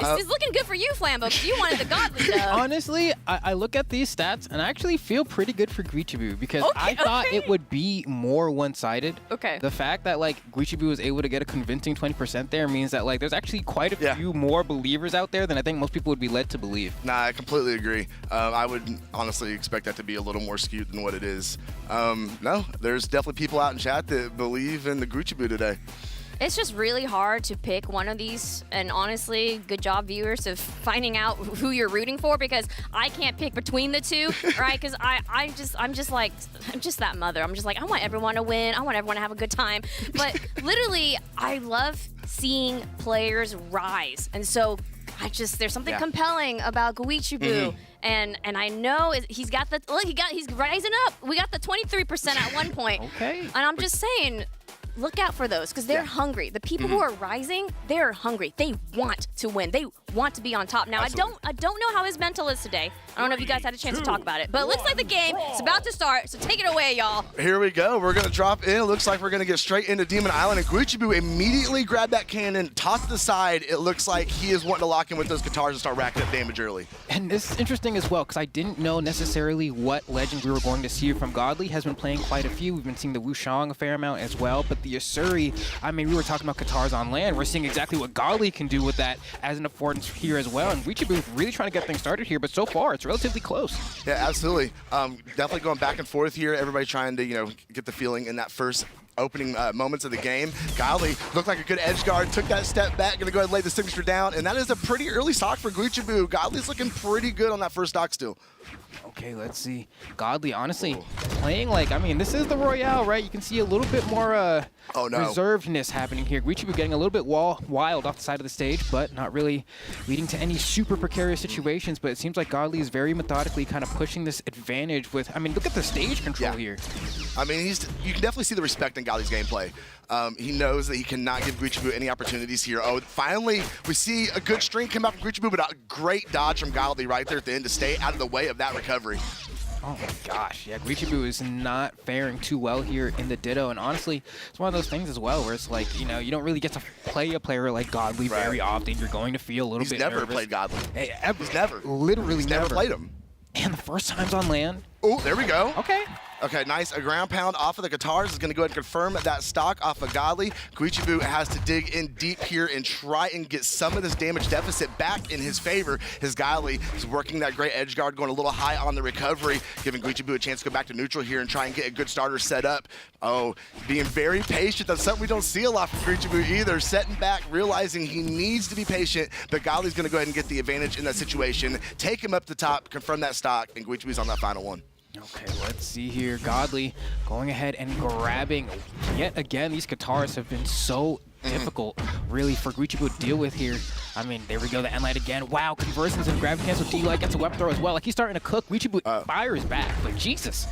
[SPEAKER 1] It's looking good for you, Flambeau, because you wanted the Godly dub.
[SPEAKER 6] Honestly, I look at these stats and I actually feel pretty good for Guichibu because I thought it would be more one-sided.
[SPEAKER 1] Okay.
[SPEAKER 6] The fact that Guichibu was able to get a convincing 20% there means that there's actually quite a few more believers out there than I think most people would be led to believe.
[SPEAKER 5] Nah, I completely agree. I would honestly expect that to be a little more skewed than what it is. No, there's definitely people out in chat that believe in the Guichibu today.
[SPEAKER 1] It's just really hard to pick one of these, and honestly, good job, viewers, of finding out who you're rooting for, because I can't pick between the two, right? Because I'm just that mother. I'm just like, I want everyone to win. I want everyone to have a good time. But literally, I love seeing players rise, and so there's something compelling about Guichibu. And I know he's rising up. We got the 23% at one point.
[SPEAKER 6] Okay.
[SPEAKER 1] And I'm just saying, look out for those, because they're hungry. The people who are rising, they're hungry. They want to win. They want to be on top. Now,
[SPEAKER 5] Absolutely.
[SPEAKER 1] I don't know how his mental is today. I don't know if you guys had a chance to talk about it, but it looks like the game is about to start, so take it away, y'all.
[SPEAKER 5] Here we go. We're going to drop in. It looks like we're going to get straight into Demon Island, and Guichibu immediately grabbed that cannon, tossed it aside. It looks like he is wanting to lock in with those guitars and start racking up damage early.
[SPEAKER 6] And this is interesting as well, because I didn't know necessarily what legend we were going to see from Godly. Has been playing quite a few. We've been seeing the Wushang a fair amount as well, but the Yasuri, I mean, we were talking about guitars on land. We're seeing exactly what Godly can do with that as an affordance here as well. And Guichibu really trying to get things started here, but so far it's relatively close.
[SPEAKER 5] Yeah, absolutely. Definitely going back and forth here. Everybody trying to, get the feeling in that first opening moments of the game. Godly looked like a good edge guard, took that step back, going to go ahead and lay the signature down, and that is a pretty early stock for Guichibu. Godly's looking pretty good on that first stock still.
[SPEAKER 6] Okay, let's see. Godly, honestly, playing like, I mean, this is the Royale, right? You can see a little bit more reservedness happening here. Guichibu getting a little bit wild off the side of the stage, but not really leading to any super precarious situations. But it seems like Godly is very methodically kind of pushing this advantage with, I mean, look at the stage control here.
[SPEAKER 5] I mean, you can definitely see the respect in Godly's gameplay. He knows that he cannot give Guichibu any opportunities here. Oh, finally, we see a good string come out from Guichibu, but a great dodge from Godly right there at the end to stay out of the way of that recovery.
[SPEAKER 6] Oh my gosh, yeah, Guichibu is not faring too well here in the Ditto, and honestly, it's one of those things as well where it's like, you don't really get to play a player like Godly very often. You're going to feel a little bit nervous.
[SPEAKER 5] He's never played Godly.
[SPEAKER 6] He's
[SPEAKER 5] never.
[SPEAKER 6] Literally
[SPEAKER 5] never played him.
[SPEAKER 6] And the first time's on land.
[SPEAKER 5] Oh, there we go.
[SPEAKER 6] Okay,
[SPEAKER 5] nice. A ground pound off of the guitars is going to go ahead and confirm that stock off of Godly. Guichibu has to dig in deep here and try and get some of this damage deficit back in his favor. His Godly is working that great edge guard, going a little high on the recovery, giving Guichibu a chance to go back to neutral here and try and get a good starter set up. Oh, being very patient. That's something we don't see a lot from Guichibu either. Setting back, realizing he needs to be patient, but Godly's going to go ahead and get the advantage in that situation. Take him up the top, confirm that stock, and Guichibu's on that final one.
[SPEAKER 6] Okay, let's see here. Godly going ahead and grabbing. Yet again, these guitars have been so difficult, really, for Guichibu to deal with here. I mean, there we go, the N-Light again. Wow, conversions and gravity cancel. D-Light gets a weapon throw as well. Like, he's starting to cook. Guichibu fires back, but Jesus.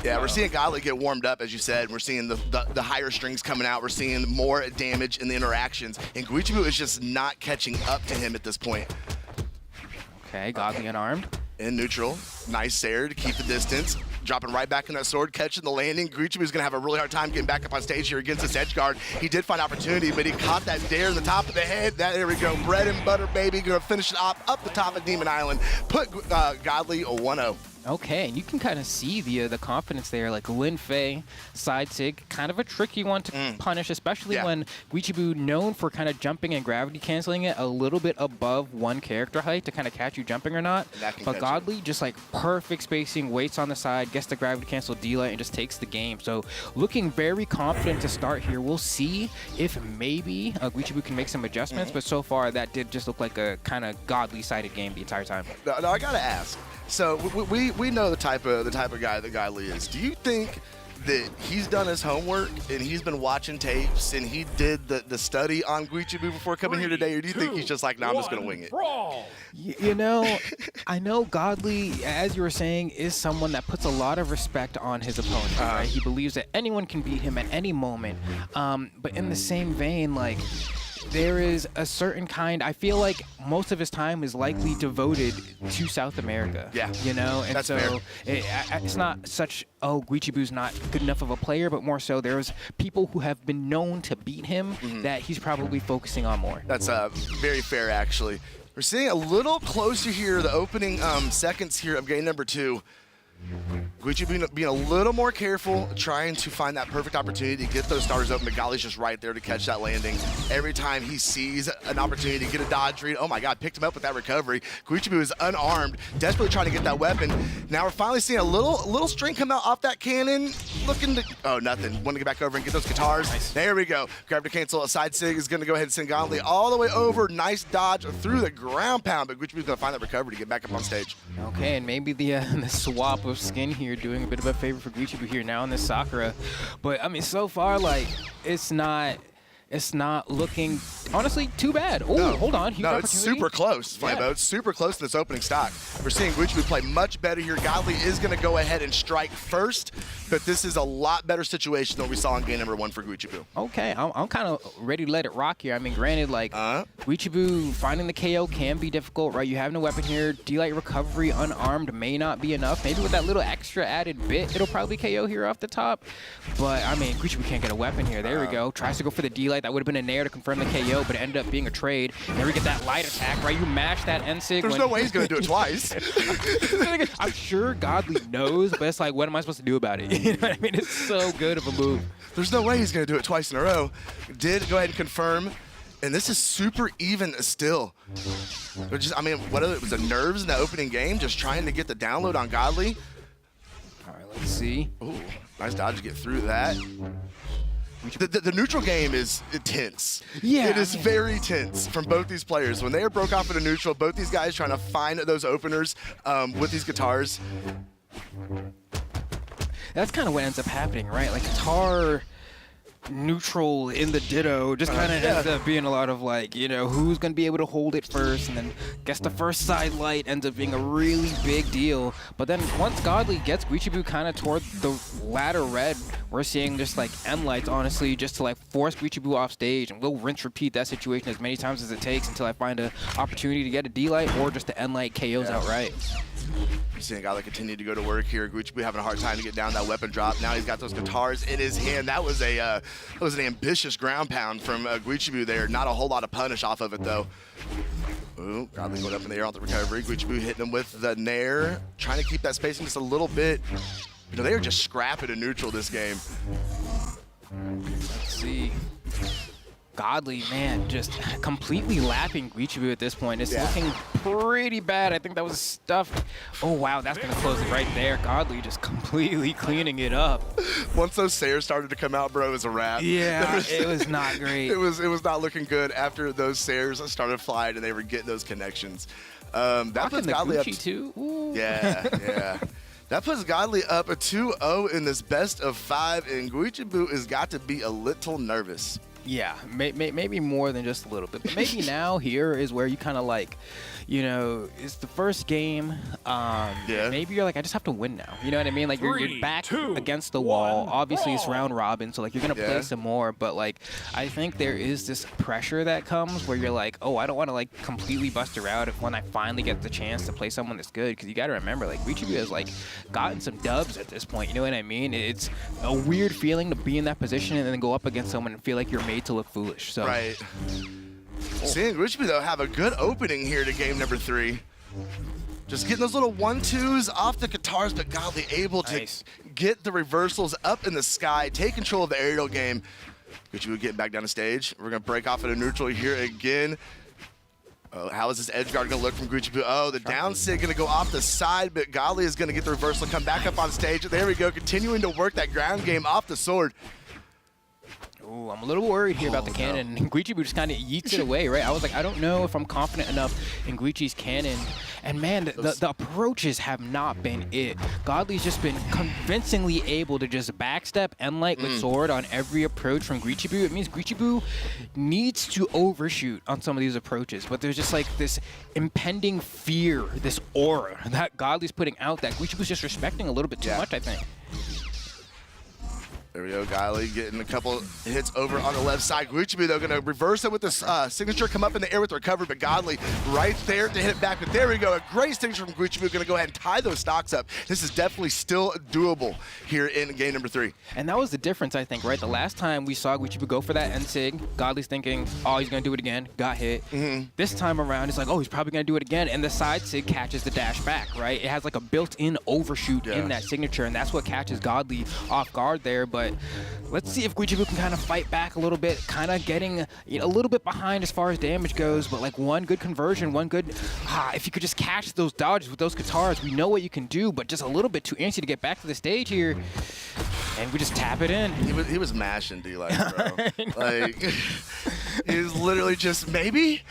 [SPEAKER 5] Yeah, we're seeing Godly get warmed up, as you said. We're seeing the higher strings coming out. We're seeing more damage in the interactions. And Guichibu is just not catching up to him at this point.
[SPEAKER 6] Okay, Godly unarmed.
[SPEAKER 5] In neutral. Nice Sair to keep the distance. Dropping right back in that sword, catching the landing. Guichibu is going to have a really hard time getting back up on stage here against this edge guard. He did find opportunity, but he caught that dare in the top of the head. There we go. Bread and butter, baby. Going to finish it up the top of Demon Island. Put Godly a 1-0.
[SPEAKER 6] Okay, and you can kind of see the confidence there. Like Lin Fei, side sig, kind of a tricky one to punish, especially when Guichibu, known for kind of jumping and gravity canceling it a little bit above one character height to kind of catch you jumping or not. But Godly, just like perfect spacing, waits on the side, gets the gravity cancel D-Light, and just takes the game. So looking very confident to start here. We'll see if maybe Guichibu can make some adjustments, but so far that did just look like a kind of Godly-sided game the entire time.
[SPEAKER 5] Now I gotta ask. So we know the type of guy that Godly is. Do you think that he's done his homework and he's been watching tapes and he did the study on Guichibu before coming here today, or do you think he's just like, nah, I'm just gonna wing it?
[SPEAKER 6] I know Godly, as you were saying, is someone that puts a lot of respect on his opponent, right? He believes that anyone can beat him at any moment. But in the same vein, like, there is a certain kind, I feel like most of his time is likely devoted to South America.
[SPEAKER 5] Yeah.
[SPEAKER 6] And
[SPEAKER 5] that's
[SPEAKER 6] so it's not such, Guichibu's not good enough of a player, but more so there's people who have been known to beat him that he's probably focusing on more.
[SPEAKER 5] That's very fair, actually. We're seeing a little closer here, the opening seconds here of game number 2. Gucci being a little more careful, trying to find that perfect opportunity to get those starters open. Golly's just right there to catch that landing. Every time he sees an opportunity to get a dodge read, oh my God, picked him up with that recovery. Gucci is unarmed, desperately trying to get that weapon. Now we're finally seeing a little string come out off that cannon, looking to, oh, nothing. Want to get back over and get those guitars. Nice. There we go. Grab to cancel. A side sig is going to go ahead and send Godly all the way over. Nice dodge through the ground pound, but Gucci is going to find that recovery to get back up on stage.
[SPEAKER 6] Okay, and maybe the swap of skin here doing a bit of a favor for Gucci here now in this Sakura. But I mean, so far, like, it's not looking, honestly, too bad. Oh, no, hold on. Huge
[SPEAKER 5] no, it's super close, Flambo.
[SPEAKER 6] Yeah.
[SPEAKER 5] It's super close to this opening stock. We're seeing Gucci play much better here. Godly is going to go ahead and strike first, but this is a lot better situation than we saw in game number 1 for Gucci.
[SPEAKER 6] Okay, I'm kind of ready to let it rock here. I mean, granted, like, Gucci finding the KO can be difficult, right? You have no weapon here. D-Light recovery unarmed may not be enough. Maybe with that little extra added bit, it'll probably KO here off the top. But, I mean, Gucci can't get a weapon here. There we go. Tries to go for the D-Light. That would have been a nair to confirm the KO, but it ended up being a trade. There we get that light attack, right? You mash that N-Sig.
[SPEAKER 5] There's no way he's going to do it twice.
[SPEAKER 6] I'm sure Godly knows, but it's like, what am I supposed to do about it? You know what I mean? It's so good of a move.
[SPEAKER 5] There's no way he's going to do it twice in a row. Did go ahead and confirm. And this is super even still. I mean, whether it was the nerves in the opening game, just trying to get the download on Godly.
[SPEAKER 6] All right, let's see.
[SPEAKER 5] Ooh, nice dodge to get through that. The neutral game is tense.
[SPEAKER 6] Yeah.
[SPEAKER 5] It is very tense from both these players. When they are broke off in a neutral, both these guys trying to find those openers with these guitars.
[SPEAKER 6] That's kind of what ends up happening, right? Like, guitar neutral in the ditto just kind of ends up being a lot of, like, you know, who's going to be able to hold it first, and then guess the first side light ends up being a really big deal. But then once Godly gets Guichibu kind of toward the ladder red, we're seeing just like M lights, honestly, just to like force Guichibu off stage, and we'll rinse repeat that situation as many times as it takes until I find an opportunity to get a D light or just the N light KOs outright.
[SPEAKER 5] You're seeing Godly continue to go to work here. Guichibu having a hard time to get down that weapon drop. Now he's got those guitars in his hand. That was an ambitious ground pound from Guichibu there. Not a whole lot of punish off of it though. Ooh, Godly going up in the air on the recovery. Guichibu hitting him with the nair, trying to keep that spacing just a little bit. You know, they are just scrapping in neutral this game.
[SPEAKER 6] Let's see. Godly, man, just completely lapping Guichibu at this point. It's looking pretty bad. I think that was stuffed. Oh, wow, that's going to close it right there. Godly just completely cleaning it up.
[SPEAKER 5] Once those Sayers started to come out, bro, it was a wrap.
[SPEAKER 6] Yeah, it was not great.
[SPEAKER 5] It was not looking good after those Sayers started flying and they were getting those connections. That puts Godly up
[SPEAKER 6] too. Ooh.
[SPEAKER 5] Yeah. That puts Godly up a 2-0 in this best of 5, and Guichibu has got to be a little nervous.
[SPEAKER 6] Yeah, maybe more than just a little bit. But maybe now here is where you kind of like, you know, it's the first game. Maybe you're like, I just have to win now. You know what I mean? Like, you're back against the wall. Obviously, it's round robin, so like you're going to play some more. But like, I think there is this pressure that comes where you're like, oh, I don't want to like completely bust her out if when I finally get the chance to play someone that's good. Because you got to remember, like, Guichibu has like gotten some dubs at this point. You know what I mean? It's a weird feeling to be in that position and then go up against someone and feel like you're made to look foolish. So.
[SPEAKER 5] Right. Seeing Guichibu, though, have a good opening here to game number 3. Just getting those little 1-2s off the guitars, but Godly able to get the reversals up in the sky, take control of the aerial game. Guichibu getting back down the stage. We're going to break off at a neutral here again. Oh, how is this edge guard going to look from Guichibu? Oh, the down sig going to go off the side, but Godly is going to get the reversal, come back up on stage. There we go, continuing to work that ground game off the sword.
[SPEAKER 6] Ooh, I'm a little worried here about the cannon. No. Guichibu just kind of yeets it away, right? I was like, I don't know if I'm confident enough in Guichi's cannon. And man, the approaches have not been it. Godly's just been convincingly able to just backstep N-Light with sword on every approach from Guichibu. It means Guichibu needs to overshoot on some of these approaches, but there's just like this impending fear, this aura that Godly's putting out that Guichibu's just respecting a little bit too much, I think.
[SPEAKER 5] There we go, Godly getting a couple hits over on the left side. Guichibu, though, going to reverse it with this signature, come up in the air with recovery, but Godly right there to hit it back. But there we go, a great signature from Guichibu, going to go ahead and tie those stocks up. This is definitely still doable here in game number 3.
[SPEAKER 6] And that was the difference, I think, right? The last time we saw Guichibu go for that end sig, Godly's thinking, oh, he's going to do it again, got hit. This time around, it's like, oh, he's probably going to do it again, and the side sig catches the dash back, right? It has like a built-in overshoot in that signature, and that's what catches Godly off guard there, but let's see if Guichibu can kind of fight back a little bit, kind of getting a little bit behind as far as damage goes, but like one good conversion, one good, if you could just catch those dodges with those guitars, we know what you can do, but just a little bit too antsy to get back to the stage here, and we just tap it in.
[SPEAKER 5] He was mashing D-Light, bro. Like, he was literally just, maybe?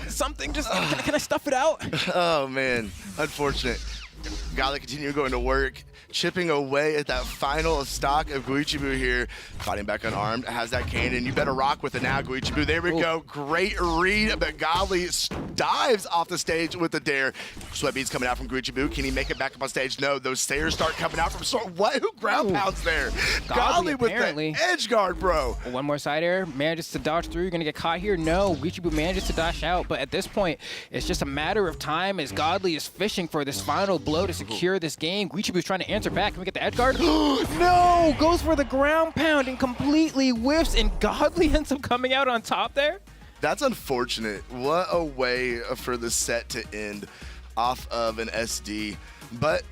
[SPEAKER 6] Something, just, can I stuff it out?
[SPEAKER 5] Oh, man, unfortunate. Godly continue going to work, chipping away at that final stock of Guichibu here. Fighting back unarmed, has that cannon. You better rock with it now, Guichibu. There we go. Great read, but Godly dives off the stage with the dare. Sweat beads coming out from Guichibu. Can he make it back up on stage? No, those stairs start coming out from what? Who ground pounds there? Godly with the edge guard, bro.
[SPEAKER 6] One more side air, manages to dodge through. You're gonna get caught here. No, Guichibu manages to dash out, but at this point, it's just a matter of time as Godly is fishing for this final blow to secure this game. Guichibu's trying to answer back. Can we get the edge guard? No! Goes for the ground pound and completely whiffs, and Godly ends up coming out on top there.
[SPEAKER 5] That's unfortunate. What a way for the set to end off of an SD. But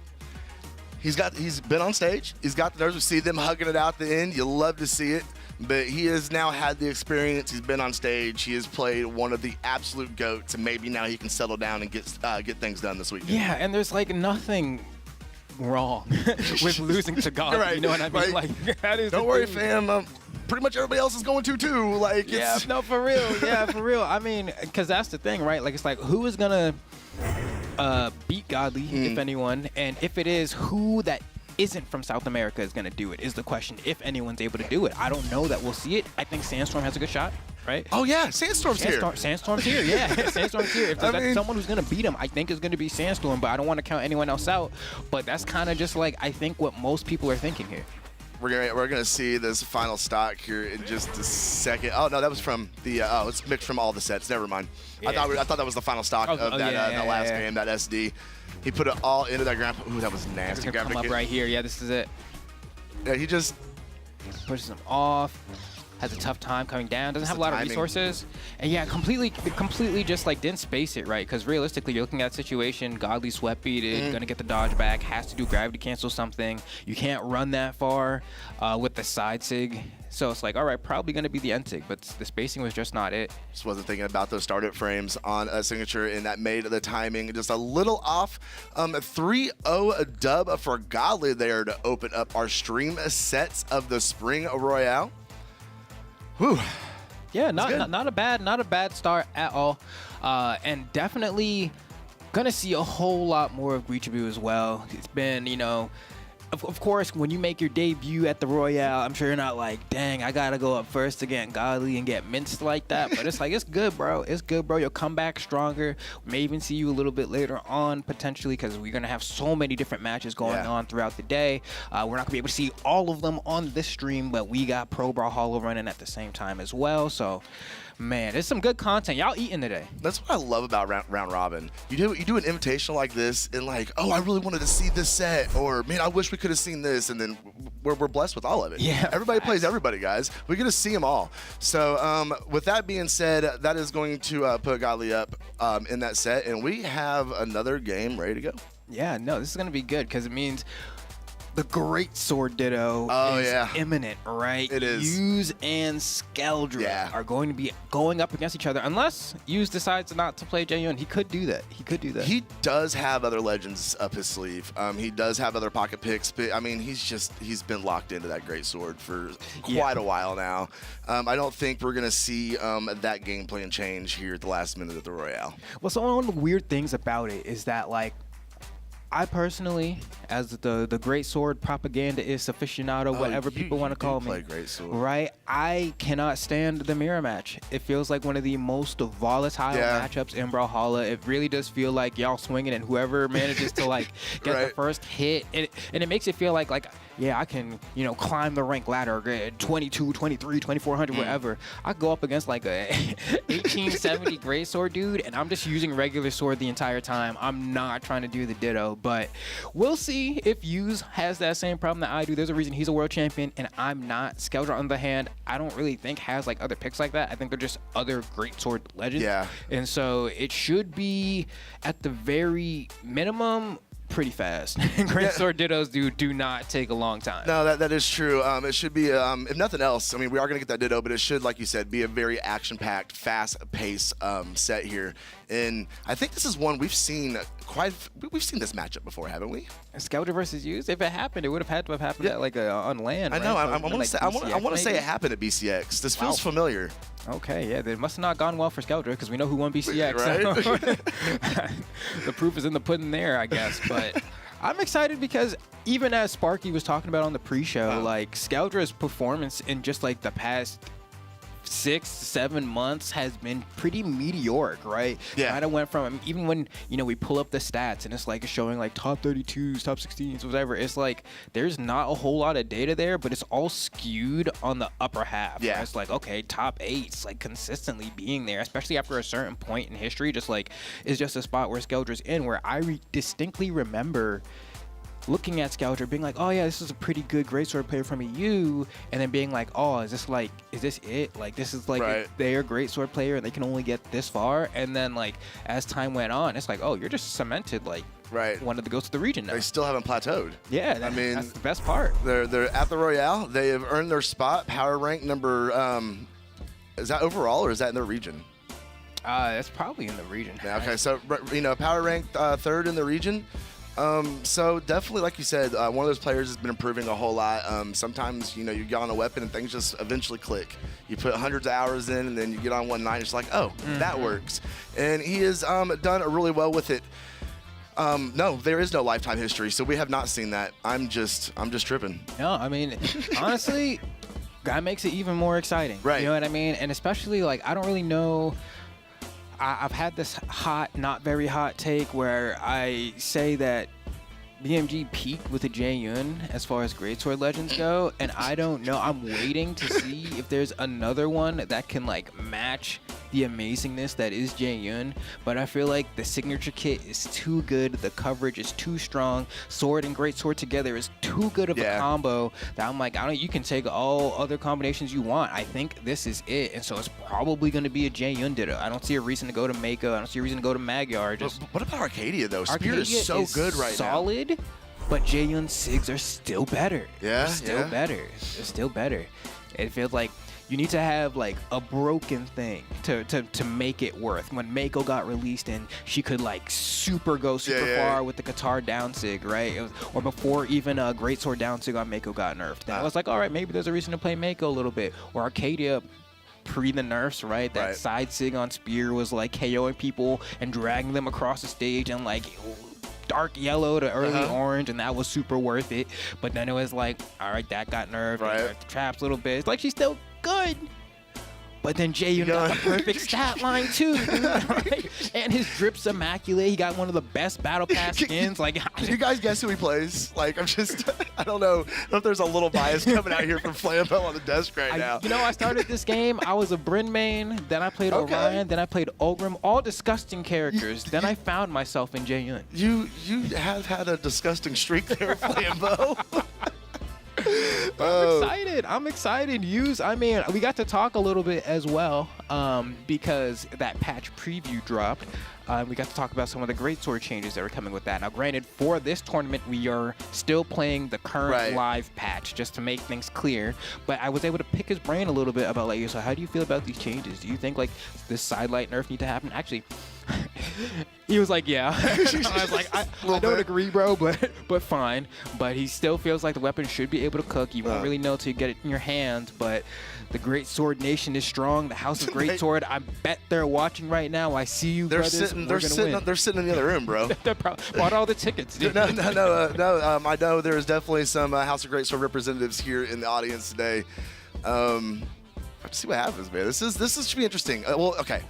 [SPEAKER 5] he's been on stage. He's got the nerves. We see them hugging it out at the end. You love to see it. But he has now had the experience. He's been on stage. He has played one of the absolute GOATs, and maybe now he can settle down and get things done this weekend.
[SPEAKER 6] Yeah, and there's like nothing wrong with losing to God.
[SPEAKER 5] Right.
[SPEAKER 6] You know what I mean? Like that is.
[SPEAKER 5] Don't worry, fam. Pretty much everybody else is going to too. Like,
[SPEAKER 6] yeah, no, for real. Yeah, for real. I mean, because that's the thing, right? Like, it's like who is gonna beat Godly, if anyone, and if it is, who that isn't from South America is gonna do it is the question. If anyone's able to do it, I don't know that we'll see it. I think Sandstorm has a good shot. Right?
[SPEAKER 5] Oh yeah, Sandstorm's here.
[SPEAKER 6] Sandstorm's here, yeah. Sandstorm's here. If there's someone who's gonna beat him, I think it's gonna be Sandstorm, but I don't want to count anyone else out. But that's kind of just like I think what most people are thinking here.
[SPEAKER 5] We're gonna see this final stock here in just a second. Oh no, that was from the it's mixed from all the sets. Never mind.
[SPEAKER 6] Yeah.
[SPEAKER 5] I thought that was the final stock of that last game, that SD. He put it all into that ground. Ooh, that was nasty.
[SPEAKER 6] It's gonna come up right here. Yeah, this is it.
[SPEAKER 5] Yeah, he just
[SPEAKER 6] pushes him off. Has a tough time coming down. Doesn't have a lot of resources. And yeah, completely just like didn't space it right. Because realistically, you're looking at that situation. Godly sweat beaded, gonna get the dodge back. Has to do gravity cancel something. You can't run that far with the side sig. So it's like, all right, probably gonna be the end sig, but the spacing was just not it.
[SPEAKER 5] Just wasn't thinking about those startup frames on a signature, and that made the timing just a little off. 3-0 dub for Godly there to open up our stream sets of the Spring Royale. Whew.
[SPEAKER 6] Yeah, not a bad start at all, and definitely gonna see a whole lot more of Guichibu as well. It's been, you know, of course, when you make your debut at the Royale, I'm sure you're not like, dang, I gotta go up first against Godly and get minced like that. But it's like, it's good, bro. It's good, bro. You'll come back stronger. We may even see you a little bit later on, potentially, because we're gonna have so many different matches going on throughout the day. We're not gonna be able to see all of them on this stream, but we got Pro Brawlhalla running at the same time as well. So, man, there's some good content. Y'all eating today.
[SPEAKER 5] That's what I love about round robin. You do an invitational like this, and like, oh, I really wanted to see this set, or man, I wish we could have seen this, and then we're blessed with all of it.
[SPEAKER 6] Yeah,
[SPEAKER 5] everybody plays everybody, guys. We get to see them all. So with that being said, that is going to put Godly up in that set, and we have another game ready to go.
[SPEAKER 6] Yeah, no, this is gonna be good because it means the Great Sword Ditto is imminent, right?
[SPEAKER 5] It is.
[SPEAKER 6] Use and Skeldra are going to be going up against each other unless Use decides not to play Jaehyun. He could do that.
[SPEAKER 5] He does have other legends up his sleeve. He does have other pocket picks, but I mean, he's been locked into that Great Sword for quite a while now. I don't think we're gonna see that game plan change here at the last minute of the Royale.
[SPEAKER 6] Well, so one of the weird things about it is that like I personally, as the great sword propagandist aficionado, whatever people want to call me,
[SPEAKER 5] play great sword.
[SPEAKER 6] right? I cannot stand the mirror match. It feels like one of the most volatile matchups in Brawlhalla. It really does feel like y'all swinging, and whoever manages to like get the first hit, and it makes it feel like yeah, I can, climb the rank ladder, 22, 23, 2400, whatever. I go up against like a 1870 greatsword dude, and I'm just using regular sword the entire time. I'm not trying to do the ditto, but we'll see if Hughes has that same problem that I do. There's a reason he's a world champion, and I'm not. Skelter, on the other hand, I don't really think has like other picks like that. I think they're just other greatsword legends. Yeah. And so it should be, at the very minimum, pretty fast. Greatsword dittos do not take a long time.
[SPEAKER 5] No, that is true. It should be, if nothing else, I mean, we are going to get that ditto, but it should, like you said, be a very action-packed, fast-paced set here. And I think this is one we've seen this matchup before, haven't we?
[SPEAKER 6] Skelter versus Hughes. If it happened, it would have had to have happened at like on land.
[SPEAKER 5] I know.
[SPEAKER 6] Right?
[SPEAKER 5] I want to say it happened at BCX. This feels familiar.
[SPEAKER 6] Okay, yeah, it must have not gone well for Skelter because we know who won BCX.
[SPEAKER 5] Right?
[SPEAKER 6] So the proof is in the pudding there, I guess. But I'm excited because even as Sparky was talking about on the pre-show, like Skelter's performance in just like the past 6 to 7 months has been pretty meteoric, right?
[SPEAKER 5] Yeah.
[SPEAKER 6] Kind of went from, even when, we pull up the stats and it's like showing like top 32s, top 16s, whatever, it's like there's not a whole lot of data there, but it's all skewed on the upper half.
[SPEAKER 5] Yeah.
[SPEAKER 6] It's like, okay, top 8's like consistently being there, especially after a certain point in history, just like is just a spot where Skelter's in, where I distinctly remember looking at Skelter, being like, oh yeah, this is a pretty good greatsword player from EU, and then being like, oh, is this it? Like, this is like they're a greatsword player and they can only get this far. And then like as time went on, it's like, oh, you're just cemented like one of the ghosts of the region now.
[SPEAKER 5] They still haven't plateaued.
[SPEAKER 6] Yeah, I mean, that's the best part.
[SPEAKER 5] They're at the Royale. They have earned their spot, power rank number. Is that overall or is that in their region?
[SPEAKER 6] It's probably in the region.
[SPEAKER 5] Yeah, okay, so power ranked 3rd in the region. So definitely, like you said, one of those players has been improving a whole lot. Sometimes, you get on a weapon and things just eventually click. You put hundreds of hours in and then you get on one night, it's like, oh, that works. And he has done really well with it. No, there is no lifetime history, so we have not seen that. I'm just tripping.
[SPEAKER 6] No, I mean, honestly, that makes it even more exciting.
[SPEAKER 5] Right.
[SPEAKER 6] You know what I mean? And especially, like, I don't really know. I've had this hot, not very hot take where I say that BMG peaked with a Jae-Yun as far as greatsword legends go, and I don't know. I'm waiting to see if there's another one that can like match the amazingness that is Jae-Yun, but I feel like the signature kit is too good, the coverage is too strong, sword and greatsword together is too good of a combo that I'm like, you can take all other combinations you want. I think this is it, and so it's probably going to be a Jae-Yun ditto. I don't see a reason to go to Mako. I don't see a reason to go to Magyar.
[SPEAKER 5] What about Arcadia though? Spear is so good right now.
[SPEAKER 6] Solid, but Jae-Yun Sigs are still better.
[SPEAKER 5] Yeah,
[SPEAKER 6] They're still better. They're still better. It feels like you need to have like a broken thing to make it worth. When Mako got released and she could like super far with the Qatar down sig, right? Or before even a greatsword down sig on Mako got nerfed. Then I was like, all right, maybe there's a reason to play Mako a little bit. Or Arcadia pre the nerfs, right? That side sig on Spear was like KOing people and dragging them across the stage and like dark yellow to early orange, and that was super worth it. But then it was like, all right, that got nerfed. Right. The traps a little bit. It's like she's still good. But then Jae-Yun got the perfect stat line too, dude, right? And his drip's immaculate. He got one of the best battle pass skins. Like,
[SPEAKER 5] can you guys guess who he plays? Like, I don't know if there's a little bias coming out here from Flambeau on the desk right now.
[SPEAKER 6] I started this game. I was a Bryn main. Then I played Orion. Then I played Ogrim. All disgusting characters. Then I found myself in Jae-Yun.
[SPEAKER 5] You have had a disgusting streak there, Flambeau.
[SPEAKER 6] I'm excited. We got to talk a little bit as well because that patch preview dropped. We got to talk about some of the greatsword changes that are coming with that. Now, granted, for this tournament, we are still playing the current live patch, just to make things clear. But I was able to pick his brain a little bit about, like, so how do you feel about these changes? Do you think, like, this sidelight nerf need to happen? Actually, He was like, yeah. I was like, I don't agree, bro, but fine. But he still feels like the weapon should be able to cook. You won't really know till you get it in your hand. But the Great Sword Nation is strong. The House of Great Sword, I bet they're watching right now. I see you,
[SPEAKER 5] They're
[SPEAKER 6] brothers.
[SPEAKER 5] they're sitting in the other room, bro.
[SPEAKER 6] They bought all the tickets, dude.
[SPEAKER 5] No. I know there's definitely some House of Great Sword representatives here in the audience today. Let's see what happens, man. This should be interesting. Well, okay.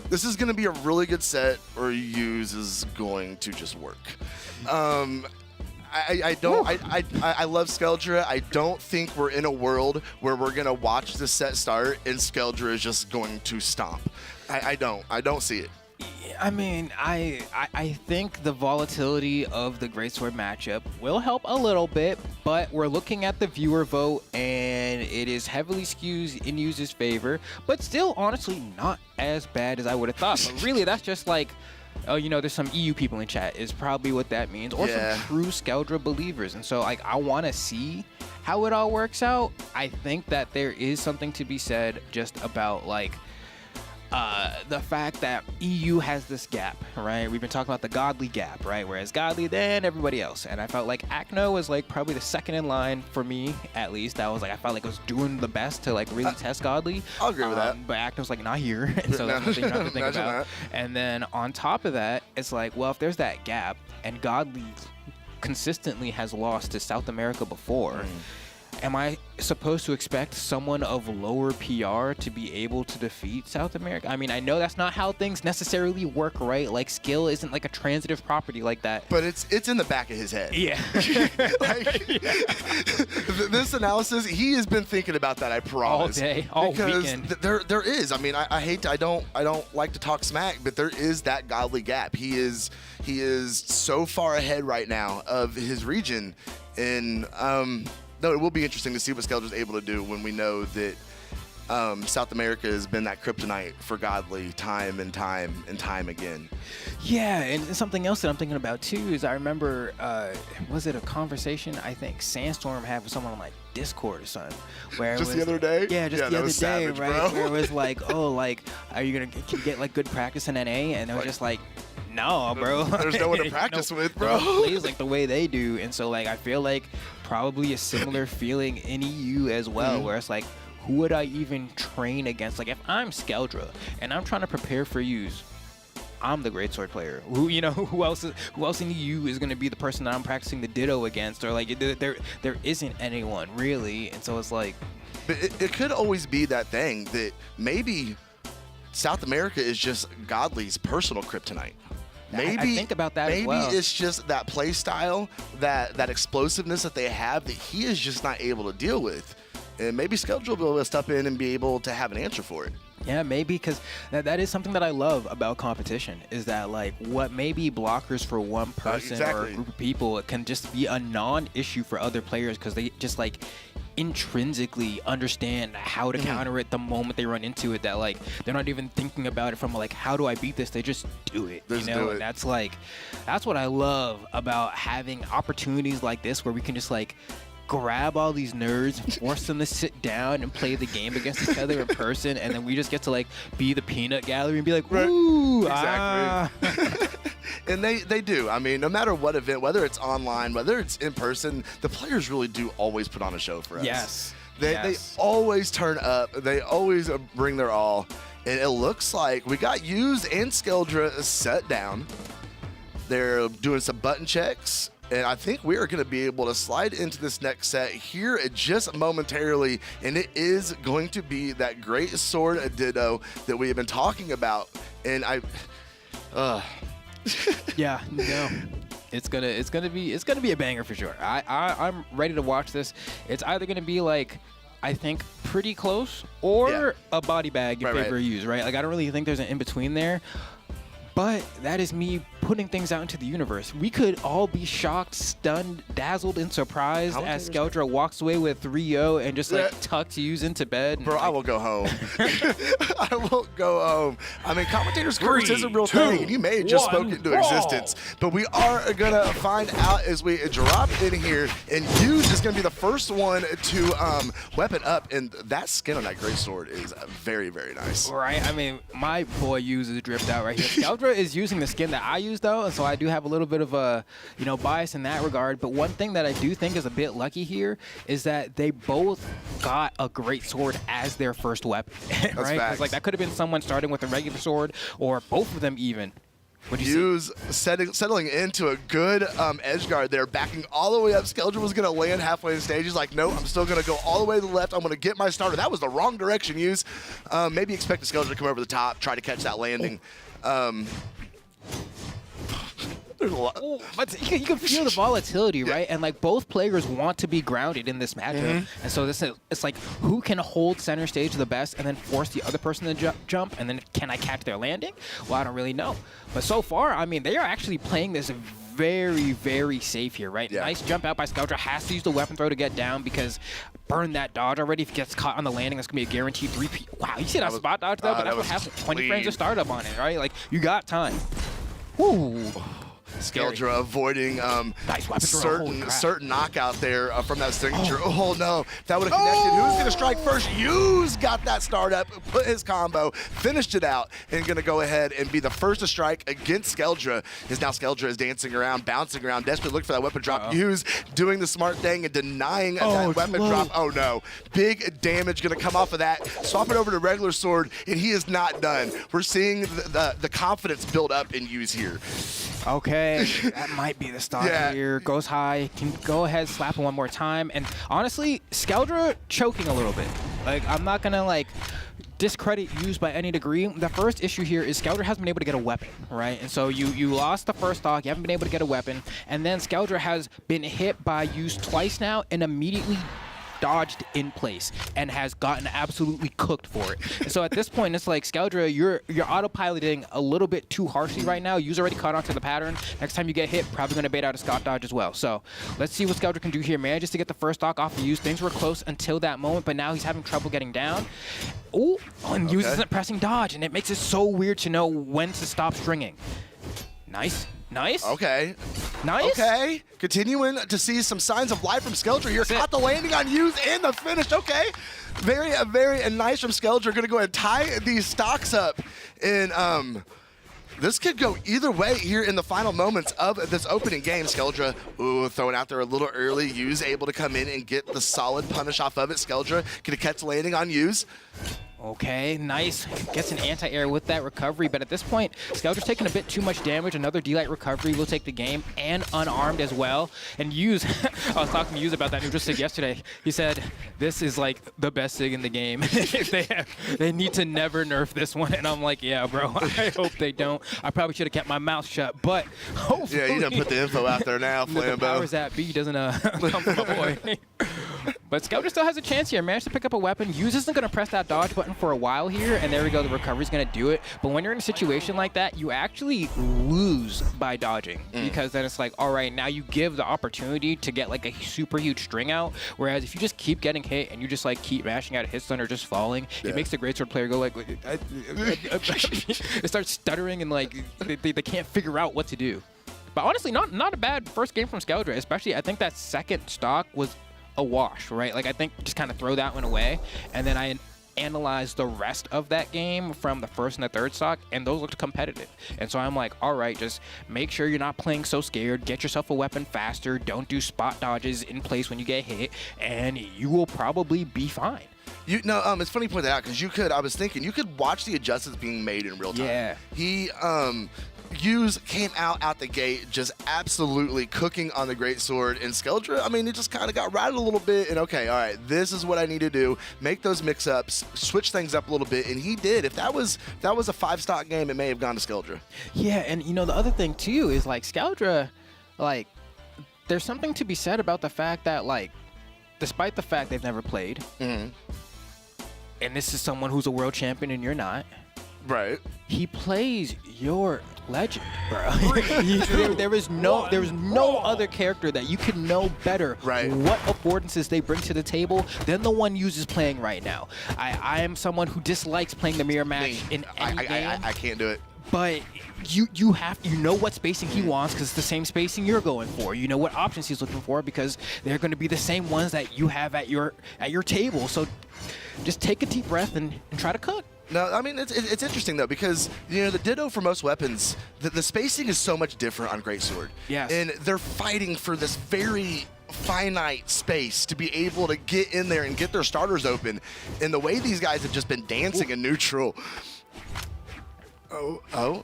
[SPEAKER 5] This is going to be a really good set, or use is going to just work. I love Skeldra. I don't think we're in a world where we're going to watch the set start and Skeldra is just going to stomp. I don't see it.
[SPEAKER 6] I mean, I think the volatility of the Greatsword matchup will help a little bit, but we're looking at the viewer vote, and it is heavily skewed in users' favor, but still, honestly, not as bad as I would have thought. But really, that's just like, oh, you know, there's some EU people in chat is probably what that means, or some true Skeldra believers. And so, like, I want to see how it all works out. I think that there is something to be said just about, like, the fact that EU has this gap, right? We've been talking about the Godly gap, right? Whereas Godly, then everybody else. And I felt like Acno was like probably the second in line for me, at least. I felt like it was doing the best to like really test Godly.
[SPEAKER 5] I'll agree with that.
[SPEAKER 6] But Acno's like not here. And so that's something you have to think about. And then on top of that, it's like, well, if there's that gap and Godly consistently has lost to South America before, am I supposed to expect someone of lower PR to be able to defeat South America? I mean, I know that's not how things necessarily work, right? Like, skill isn't like a transitive property like that.
[SPEAKER 5] But it's in the back of his head.
[SPEAKER 6] Yeah.
[SPEAKER 5] This analysis, he has been thinking about that, I promise.
[SPEAKER 6] All day, all weekend.
[SPEAKER 5] There is. I mean, I don't like to talk smack, but there is that Godly gap. He is so far ahead right now of his region, and no, it will be interesting to see what Skeldra's able to do when we know that South America has been that kryptonite for Godly time and time and time again.
[SPEAKER 6] Yeah, and something else that I'm thinking about too is I remember, was it a conversation I think Sandstorm had with someone on like Discord or something? Where
[SPEAKER 5] just the other day?
[SPEAKER 6] Yeah, just the other day,
[SPEAKER 5] savage,
[SPEAKER 6] right?
[SPEAKER 5] Bro.
[SPEAKER 6] Where it was like, oh, like, can you get like good practice in NA? And they were just like, no, bro.
[SPEAKER 5] There's no one to practice with, bro.
[SPEAKER 6] No plays like the way they do. And so, like, I feel like probably a similar feeling in EU as well, where it's like, who would I even train against? Like, if I'm Skeldra and I'm trying to prepare for use, I'm the Greatsword player. Who else in EU is going to be the person that I'm practicing the Ditto against? Or, like, there isn't anyone, really. And so it's like...
[SPEAKER 5] But it could always be that thing that maybe South America is just Godly's personal kryptonite. Maybe
[SPEAKER 6] I think about that as well.
[SPEAKER 5] Maybe it's just that play style, that explosiveness that they have that he is just not able to deal with. And maybe Skeldra will be able to step in and be able to have an answer for it.
[SPEAKER 6] Yeah, maybe, because that is something that I love about competition, is that, like, what may be blockers for one person or a group of people, it can just be a non-issue for other players because they just, like, intrinsically understand how to counter it the moment they run into it, that like they're not even thinking about it from like, how do I beat this? They just do it.
[SPEAKER 5] Just
[SPEAKER 6] you know,
[SPEAKER 5] do it.
[SPEAKER 6] And that's what I love about having opportunities like this where we can just like grab all these nerds and force them to sit down and play the game against each other in person, and then we just get to like be the peanut gallery and be like, woo!
[SPEAKER 5] Exactly. And they do. I mean, no matter what event, whether it's online, whether it's in person, the players really do always put on a show for us.
[SPEAKER 6] Yes.
[SPEAKER 5] They always turn up. They always bring their all. And it looks like we got Yuz and Skeldra set down. They're doing some button checks. And I think we are going to be able to slide into this next set here just momentarily. And it is going to be that Great Sword Ditto that we have been talking about. And
[SPEAKER 6] yeah, no, it's gonna be a banger for sure. I'm ready to watch this. It's either gonna be like, I think pretty close, or a body bag in favor of Use, right? Like I don't really think there's an in between there. But that is me putting things out into the universe. We could all be shocked, stunned, dazzled, and surprised as Skeldra walks away with 3-0 and just like tucks Hughes into bed.
[SPEAKER 5] Bro, I will go home. I will go home. I mean, commentator's curse is a real thing, and you may have just spoken into existence. But we are going to find out as we drop in here, and Hughes is going to be the first one to weapon up, and that skin on that great sword is very, very nice.
[SPEAKER 6] Right? I mean, my boy Hughes is dripped out right here. Skeldra is using the skin that I use, though, and so I do have a little bit of a, bias in that regard. But one thing that I do think is a bit lucky here is that they both got a great sword as their first weapon, right? Because like that could have been someone starting with a regular sword, or both of them even.
[SPEAKER 5] Hughes settling into a good edge guard there, backing all the way up. Skeldra was going to land halfway in stage. He's like, no, I'm still going to go all the way to the left. I'm going to get my starter. That was the wrong direction, Hughes. Maybe expect Skeldra to come over the top, try to catch that landing. There's a lot.
[SPEAKER 6] But you can feel the volatility, right? And like both players want to be grounded in this matchup, and so it's like who can hold center stage the best, and then force the other person to jump, and then can I catch their landing? Well, I don't really know. But so far, I mean, they are actually playing this very, very safe here, right? Yeah. Nice jump out by Skeldra. Has to use the weapon throw to get down because burn that dodge already. If he gets caught on the landing, that's going to be a guaranteed 3P. Wow, you see that spot dodge though? But that's what happens. 20 frames of startup on it, right? Like, you got time. Woo.
[SPEAKER 5] Skeldra avoiding certain knockout there from that signature. Oh no, that would have connected. Who's going to strike first? Hughes got that start up, put his combo, finished it out, and going to go ahead and be the first to strike against Skeldra. Now Skeldra is dancing around, bouncing around, desperately looking for that weapon drop. Hughes doing the smart thing and denying that weapon drop. Oh no, big damage going to come off of that. Swap it over to regular sword, and he is not done. We're seeing the confidence build up in Hughes here.
[SPEAKER 6] Okay, that might be the start here. Goes high. Can go ahead, slap him one more time. And honestly, Skeldra choking a little bit. Like, I'm not going to, like, discredit Hughes by any degree. The first issue here is Skeldra hasn't been able to get a weapon, right? And so you lost the first stock, you haven't been able to get a weapon, and then Skeldra has been hit by Hughes twice now and immediately dodged in place and has gotten absolutely cooked for it. And so at this point, it's like, Skeldra, you're autopiloting a little bit too harshly right now. You've already caught on to the pattern. Next time you get hit, probably going to bait out a Scott dodge as well. So let's see what Skeldra can do here. Manages to get the first stock off of Hughes. Things were close until that moment, but now he's having trouble getting down. Oh, and Hughes isn't pressing dodge, and it makes it so weird to know when to stop stringing. Nice. Nice.
[SPEAKER 5] Okay.
[SPEAKER 6] Nice.
[SPEAKER 5] Okay. Continuing to see some signs of life from Skeldra here. Caught the landing on Hughes and the finish. Okay. Very nice from Skeldra. Going to go ahead and tie these stocks up. And this could go either way here in the final moments of this opening game. Skeldra, throwing out there a little early. Hughes able to come in and get the solid punish off of it. Skeldra going to catch landing on Hughes.
[SPEAKER 6] Okay, nice. Gets an anti-air with that recovery, but at this point, Skeldra's taking a bit too much damage. Another D-Light recovery will take the game, and unarmed as well. And Hughes, I was talking to Hughes about that neutral sig yesterday. He said, this is like the best sig in the game. They need to never nerf this one. And I'm like, yeah, bro, I hope they don't. I probably should have kept my mouth shut, but hopefully.
[SPEAKER 5] Yeah, you done put the info out there now, Flambeau.
[SPEAKER 6] The powers that be doesn't come from a boy. But Skeldra still has a chance here. Managed to pick up a weapon. Hughes isn't going to press that dodge button for a while here, and there we go. The recovery's going to do it. But when you're in a situation like that, you actually lose by dodging because then it's like, all right, now you give the opportunity to get like a super huge string out. Whereas if you just keep getting hit and you just like keep mashing out hit stun or just falling, it makes the greatsword player go like, it starts stuttering and like they can't figure out what to do. But honestly, not a bad first game from Skeldra, especially I think that second stock was a wash, right? Like I think just kind of throw that one away, and then I analyzed the rest of that game from the first and the third stock, and those looked competitive. And so I'm like, all right, just make sure you're not playing so scared, get yourself a weapon faster, don't do spot dodges in place when you get hit, and you will probably be fine.
[SPEAKER 5] It's funny you point that out because I was thinking you could watch the adjustments being made in real time.
[SPEAKER 6] Yeah.
[SPEAKER 5] Hughes came out the gate just absolutely cooking on the greatsword, and Skeldra, I mean, it just kind of got rattled a little bit, and okay, all right, this is what I need to do, make those mix-ups, switch things up a little bit, and he did. If that was a 5-stock game, it may have gone to Skeldra.
[SPEAKER 6] Yeah, and the other thing too is like Skeldra, like there's something to be said about the fact that like, despite the fact they've never played, and this is someone who's a world champion and you're not,
[SPEAKER 5] Right.
[SPEAKER 6] He plays your legend, bro. there is no other character that you can know better
[SPEAKER 5] Right.
[SPEAKER 6] what affordances they bring to the table than the one Yu's is playing right now. I am someone who dislikes playing the mirror match in any game.
[SPEAKER 5] I can't do it.
[SPEAKER 6] But you know what spacing he wants because it's the same spacing you're going for. You know what options he's looking for because they're going to be the same ones that you have at your table. So just take a deep breath and try to cook.
[SPEAKER 5] No, I mean, it's interesting, though, because, you know, the ditto for most weapons, the spacing is so much different on Greatsword.
[SPEAKER 6] Yes.
[SPEAKER 5] And they're fighting for this very finite space to be able to get in there and get their starters open. And the way these guys have just been dancing in neutral. Oh.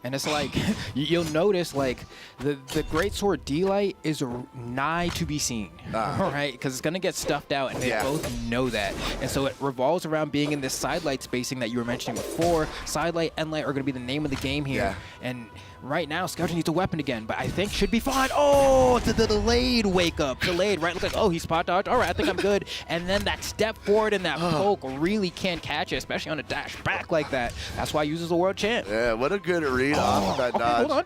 [SPEAKER 6] And it's like, you'll notice, like, the Greatsword D-Light is nigh to be seen, right? Because it's going to get stuffed out, and they both know that. And so it revolves around being in this side light spacing that you were mentioning before. Side light, end light are going to be the name of the game here.
[SPEAKER 5] Yeah.
[SPEAKER 6] And right now, Skelter needs a weapon again, but I think should be fine. Oh, the delayed wake up. Delayed, right? Look like, oh, he spot dodged. All right, I think I'm good. And then that step forward and that poke really can't catch it, especially on a dash back like that. That's why he uses the world champ.
[SPEAKER 5] Yeah, what a good read off of that dodge.
[SPEAKER 6] Hold on.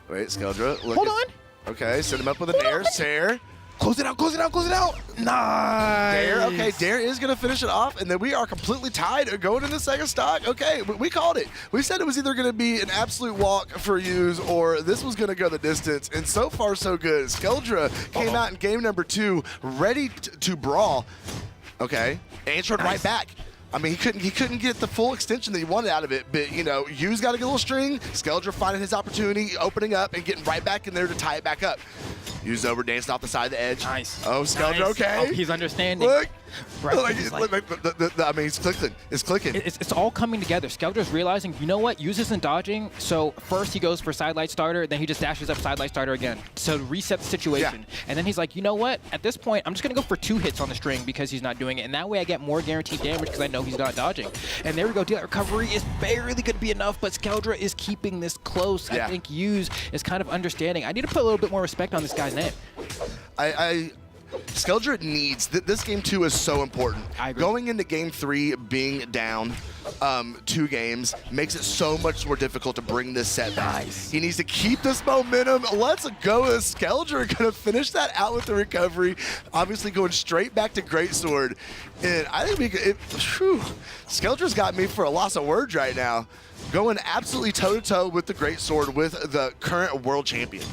[SPEAKER 5] Wait, Skeldra.
[SPEAKER 6] Hold on.
[SPEAKER 5] Okay, set him up with a Dare. Sair.
[SPEAKER 6] Close it out, close it out, close it out. Nice.
[SPEAKER 5] Dare. Okay, Dare is going to finish it off, and then we are completely tied going into second stock. Okay, we called it. We said it was either going to be an absolute walk for Hughes or this was going to go the distance, and so far so good. Skeldra came out in game number 2 ready to brawl. Okay, answered right back. I mean, he couldn't get the full extension that he wanted out of it, but, you know, Hughes got a little string. Skeldra finding his opportunity, opening up, and getting right back in there to tie it back up. Hughes over, dancing off the side of the edge.
[SPEAKER 6] Nice.
[SPEAKER 5] Oh, Skeldra,
[SPEAKER 6] Nice.
[SPEAKER 5] okay.
[SPEAKER 6] Oh, he's understanding.
[SPEAKER 5] Look.
[SPEAKER 6] Right,
[SPEAKER 5] Like,
[SPEAKER 6] he's
[SPEAKER 5] I mean, it's clicking. It's clicking.
[SPEAKER 6] It's all coming together. Skeldra's realizing, you know what, Hughes isn't dodging, so first he goes for side light starter, then he just dashes up side light starter again to reset the situation. Yeah. And then he's like, you know what, at this point, I'm just going to go for 2 hits on the string because he's not doing it, and that way I get more guaranteed damage because I know he's not dodging. And there we go, deal recovery is barely going to be enough, but Skeldra is keeping this close. Yeah. I think Hughes is kind of understanding. I need to put a little bit more respect on this guy's name.
[SPEAKER 5] Skeldra needs this game 2 is so important.
[SPEAKER 6] I agree.
[SPEAKER 5] Going into game 3 being down 2 games makes it so much more difficult to bring this set back.
[SPEAKER 6] Nice.
[SPEAKER 5] He needs to keep this momentum. Let's go. Skeldra gonna finish that out with the recovery. Obviously going straight back to Greatsword. And I think Skeldra's got me for a loss of words right now. Going absolutely toe-to-toe with the Greatsword with the current world champion.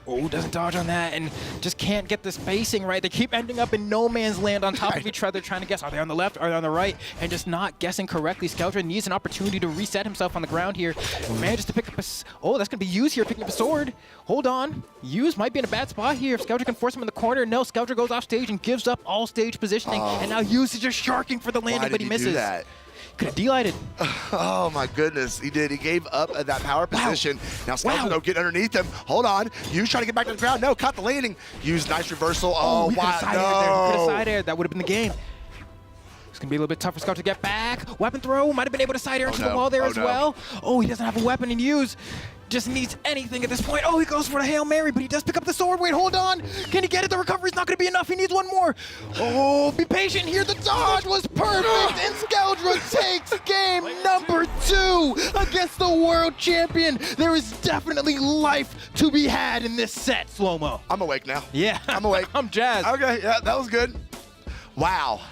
[SPEAKER 6] Oh, doesn't dodge on that and just can't get the spacing right. They keep ending up in no man's land on top of each other trying to guess, are they on the left, are they on the right, and just not guessing correctly. Skeldra needs an opportunity to reset himself on the ground here. Manages to pick up a... Oh, that's going to be Hughes here picking up a sword. Hold on. Hughes might be in a bad spot here. If Skeldra can force him in the corner, no, Skeldra goes off stage and gives up all stage positioning, and now Hughes is just sharking for the landing, but he misses.
[SPEAKER 5] Do that?
[SPEAKER 6] Could have D-lighted.
[SPEAKER 5] Oh my goodness, he did. He gave up that power position. Now Skeldra go get underneath him. Hold on. Hughes trying to get back to the ground. No, caught the landing. Hughes, nice reversal. Oh,
[SPEAKER 6] we
[SPEAKER 5] wow.
[SPEAKER 6] Could have side aired. That would have been the game. It's going to be a little bit tough for Scout to get back. Weapon throw. Might have been able to side air into the wall there as well. Oh, he doesn't have a weapon to use. Just needs anything at this point. Oh, he goes for the Hail Mary, but he does pick up the sword. Wait, hold on. Can he get it? The recovery's not going to be enough. He needs one more. Oh, be patient here. The dodge was perfect, and Skeldra takes game number 2 against the world champion. There is definitely life to be had in this set, Slow-Mo.
[SPEAKER 5] I'm awake now.
[SPEAKER 6] Yeah.
[SPEAKER 5] I'm awake.
[SPEAKER 6] I'm jazzed.
[SPEAKER 5] Okay, yeah, that was good. Wow.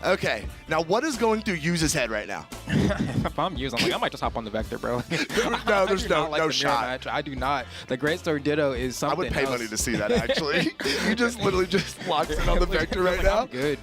[SPEAKER 5] Okay, now what is going through Hughes' head right now?
[SPEAKER 6] If I'm Hughes, I'm like, I might just hop on the Vector, bro.
[SPEAKER 5] No, there's no shot.
[SPEAKER 6] Match. I do not. The Greatsword Ditto is something
[SPEAKER 5] I would pay
[SPEAKER 6] else.
[SPEAKER 5] money to see that, actually. You just literally just locked in on the Vector right now.
[SPEAKER 6] I'm good,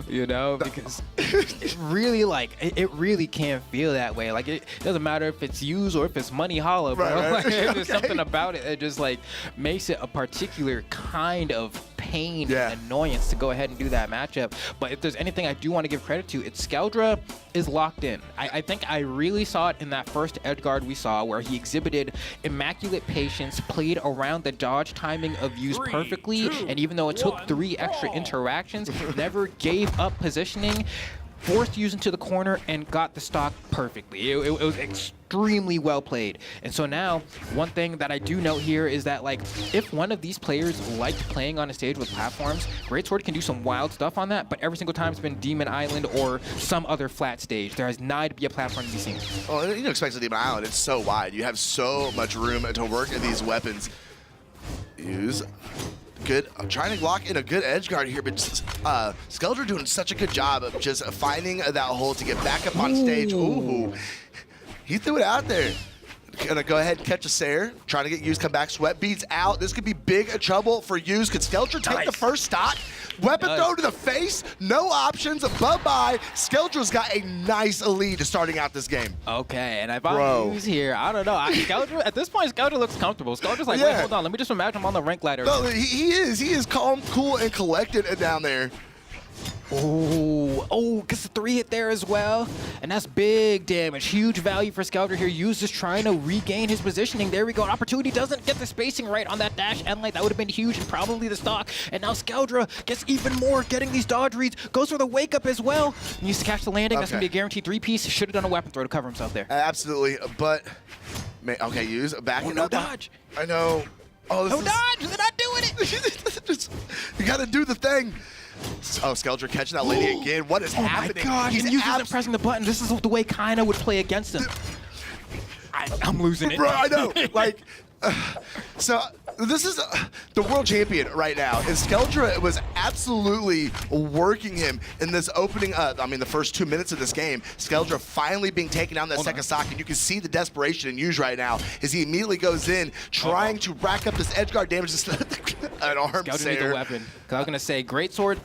[SPEAKER 6] you know, because it really, like, it really can feel that way. Like, it doesn't matter if it's Hughes or if it's Moneyhalla, bro.
[SPEAKER 5] Right.
[SPEAKER 6] Like, there's something about it that just, like, makes it a particular kind of pain and annoyance to go ahead and do that matchup. But if there's anything I do want to give credit to, it's Skeldra is locked in. I think I really saw it in that first edge guard we saw where he exhibited immaculate patience, played around the dodge timing of Hughes perfectly, and even though it took 3 extra interactions, never gave up positioning. forced Use into the corner and got the stock perfectly. It was extremely well played. And so now, one thing that I do note here is that, like, if one of these players liked playing on a stage with platforms, Greatsword can do some wild stuff on that, but every single time it's been Demon Island or some other flat stage. There has not to be a platform to be seen.
[SPEAKER 5] Well, you know, especially Demon Island, it's so wide. You have so much room to work in these weapons. Use good, trying to lock in a good edge guard here, but Skeldra doing such a good job of just finding that hole to get back up on stage. Ooh, he threw it out there. Gonna go ahead and catch a Sayer. Trying to get Use come back. Sweat beads out. This could be big trouble for Use. Could Skeldra take the first stock? Weapon throw to the face. No options. Bye-bye. Skeldra's got a nice lead starting out this game.
[SPEAKER 6] Okay, and if I'm Use here, I don't know. Skeldra, at this point, Skeldra looks comfortable. Skeldra's like, wait, hold on. Let me just imagine I'm on the rank ladder.
[SPEAKER 5] No, he is. He is calm, cool, and collected down there.
[SPEAKER 6] Oh, gets the 3 hit there as well. And that's big damage. Huge value for Skeldra here. Use just trying to regain his positioning. There we go. Opportunity doesn't get the spacing right on that dash end light. That would have been huge and probably the stock. And now Skeldra gets even more, getting these dodge reads. Goes for the wake up as well. Needs to catch the landing. That's going to be a guaranteed 3-piece. Should have done a weapon throw to cover himself there.
[SPEAKER 5] Absolutely. But, okay, Use backing up.
[SPEAKER 6] Dodge.
[SPEAKER 5] I know. Oh,
[SPEAKER 6] no dodge. They're not doing it.
[SPEAKER 5] You got to do the thing. Oh, Skeldra catching that lady again. What is happening?
[SPEAKER 6] Oh my God, Use isn't pressing the button. This is the way Kaina would play against him. I'm losing it.
[SPEAKER 5] Bro, I know. Like, so this is the world champion right now. And Skeldra was absolutely working him in this opening, the first 2 minutes of this game. Skeldra finally being taken down that second stock, and you can see the desperation in Use right now as he immediately goes in, trying to rack up this edge guard damage. An arm
[SPEAKER 6] Skeldra needs a weapon. Because I was going to say, Greatsword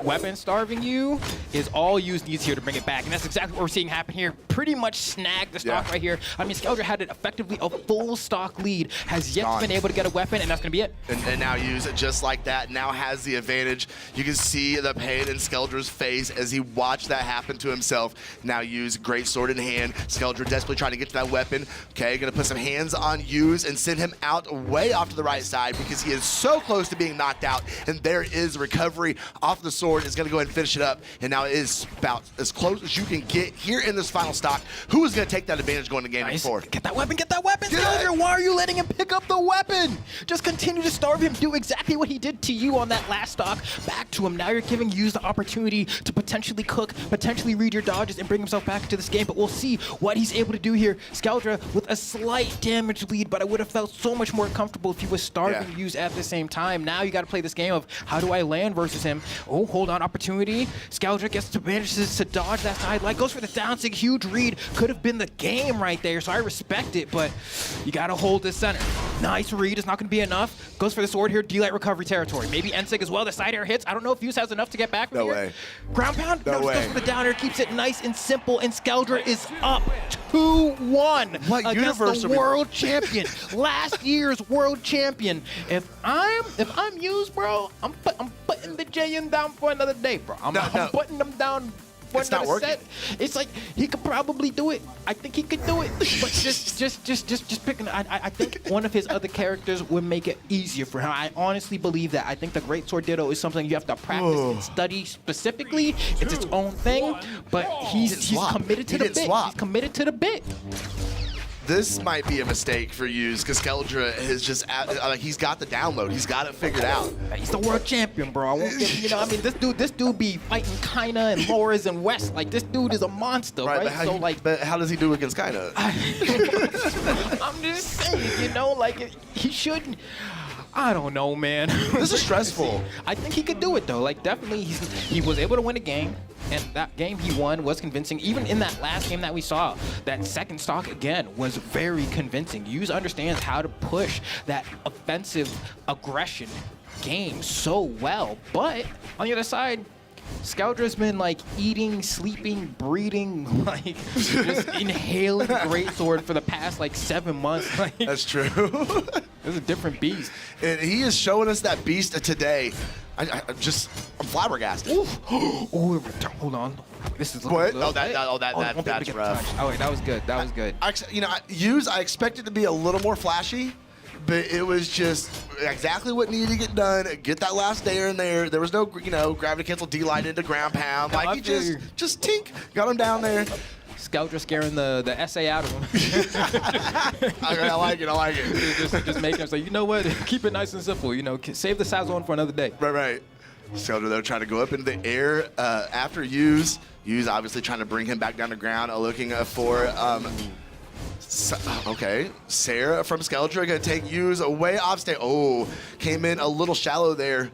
[SPEAKER 6] weapon starving you is all Use needs here to bring it back. And that's exactly what we're seeing happen here. Pretty much snagged the stock right here. I mean, Skeldra had it effectively a full stock lead, has yet been able to get a weapon, and that's going to be it.
[SPEAKER 5] And now Use it just like that, now has the advantage. You can see the pain in Skeldra's face as he watched that happen to himself. Now Use, Greatsword in hand. Skeldra desperately trying to get to that weapon. Okay, going to put some hands on Use and send him out way off to the right side because he is so close to being knocked out. And there is recovery off the sword. Is going to go ahead and finish it up. And now it is about as close as you can get here in this final stock. Who is going to take that advantage going to game 4?
[SPEAKER 6] Get that weapon, Skeldra. Why are you letting him pick up the weapon? Just continue to starve him. Do exactly what he did to you on that last stock. Back to him. Now you're giving Use the opportunity to potentially cook, potentially read your dodges, and bring himself back into this game. But we'll see what he's able to do here. Skeldra with a slight damage lead, but I would have felt so much more comfortable if he was starving Use at the same time. Now you got to play this game of how do I land versus him. Oh, hold on. Opportunity. Skeldra gets to manages to dodge that side light. Goes for the down sig. Huge read. Could have been the game right there, so I respect it, but you got to hold this center. Nice read. It's not going to be enough. Goes for the sword here. D-light recovery territory. Maybe N-sig as well. The side air hits. I don't know if Use has enough to get back from here.
[SPEAKER 5] Way.
[SPEAKER 6] Ground pound? No, just goes for the down air. Keeps it nice and simple, and Skeldra is up 2-1 against the world champion. Last year's world champion. If I'm Use, bro, I'm putting the J in down for another day, bro. I'm putting them down for another set. It's like he could probably do it. I think he could do it. But just picking. I think one of his other characters would make it easier for him. I honestly believe that. I think the Greatsword Ditto is something you have to practice and study specifically. It's its own thing. But he's committed to the bit. He's committed to the bit.
[SPEAKER 5] This might be a mistake for Use because Skeldra is just he's got the download. He's got it figured out.
[SPEAKER 6] He's the world champion, bro. I won't give, you know, I mean, this dude be fighting Kaina and Loras and West. Like, this dude is a monster, right?
[SPEAKER 5] But how does he do against Kaina?
[SPEAKER 6] I'm just saying, you know, like, he shouldn't. I don't know, man.
[SPEAKER 5] This is stressful.
[SPEAKER 6] I think he could do it, though. Like, definitely, he was able to win a game. And that game he won was convincing. Even in that last game that we saw, that second stock, again, was very convincing. Use understands how to push that offensive aggression game so well. But on the other side, Skeldra's been like eating, sleeping, breathing, like just inhaling Greatsword for the past like 7 months. Like,
[SPEAKER 5] that's true.
[SPEAKER 6] It's a different beast.
[SPEAKER 5] And he is showing us that beast today. I'm flabbergasted.
[SPEAKER 6] Oh, hold on. This is
[SPEAKER 5] what? That's rough.
[SPEAKER 6] Oh wait, that was good. That was good.
[SPEAKER 5] Use, I expect it to be a little more flashy. but it was just exactly what needed to get done. Get that last dare in there. There was no, gravity cancel D-line into ground pound. Like, he just tink, got him down there.
[SPEAKER 6] Skeldra scaring the SA out of him.
[SPEAKER 5] I like it.
[SPEAKER 6] Just making him say, you know what? Keep it nice and simple. Save the Sazone for another day.
[SPEAKER 5] Right. Skeldra, though, trying to go up into the air after Use. Use obviously trying to bring him back down to ground, looking for okay, Sarah from Skeldra gonna take Use away off stage. Oh, came in a little shallow there.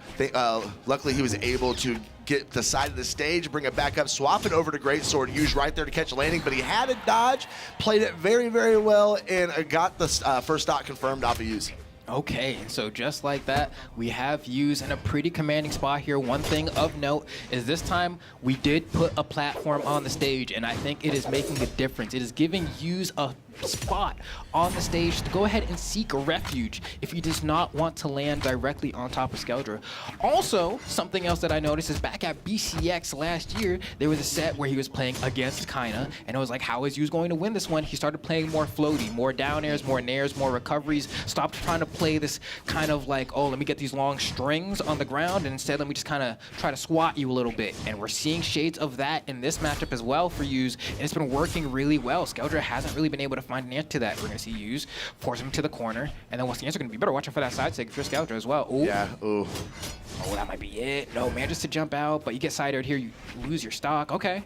[SPEAKER 5] Luckily, he was able to get the side of the stage, bring it back up, swap it over to Greatsword. Use right there to catch a landing, but he had a dodge, played it very, very well, and got the first stock confirmed off of Use.
[SPEAKER 6] Okay, so just like that, we have Use in a pretty commanding spot here. One thing of note is this time we did put a platform on the stage, and I think it is making a difference. It is giving Use a spot on the stage to go ahead and seek a refuge if he does not want to land directly on top of Skeldra. Also, something else that I noticed is back at BCX last year, there was a set where he was playing against Kaina, and it was like, how is Use going to win this one? He started playing more floaty, more down airs, more nairs, more recoveries, stopped trying to play this kind of like, oh, let me get these long strings on the ground, and instead let me just kind of try to swat you a little bit. And we're seeing shades of that in this matchup as well for Use, and it's been working really well. Skeldra hasn't really been able to find an answer to that. We're going to see Use force him to the corner, and then what's the answer going to be? Better watch out for that side stick if you're Skeldra as well. Ooh.
[SPEAKER 5] Yeah, ooh.
[SPEAKER 6] Oh, that might be it. No, manages to jump out, but you get side aired here, you lose your stock. Okay.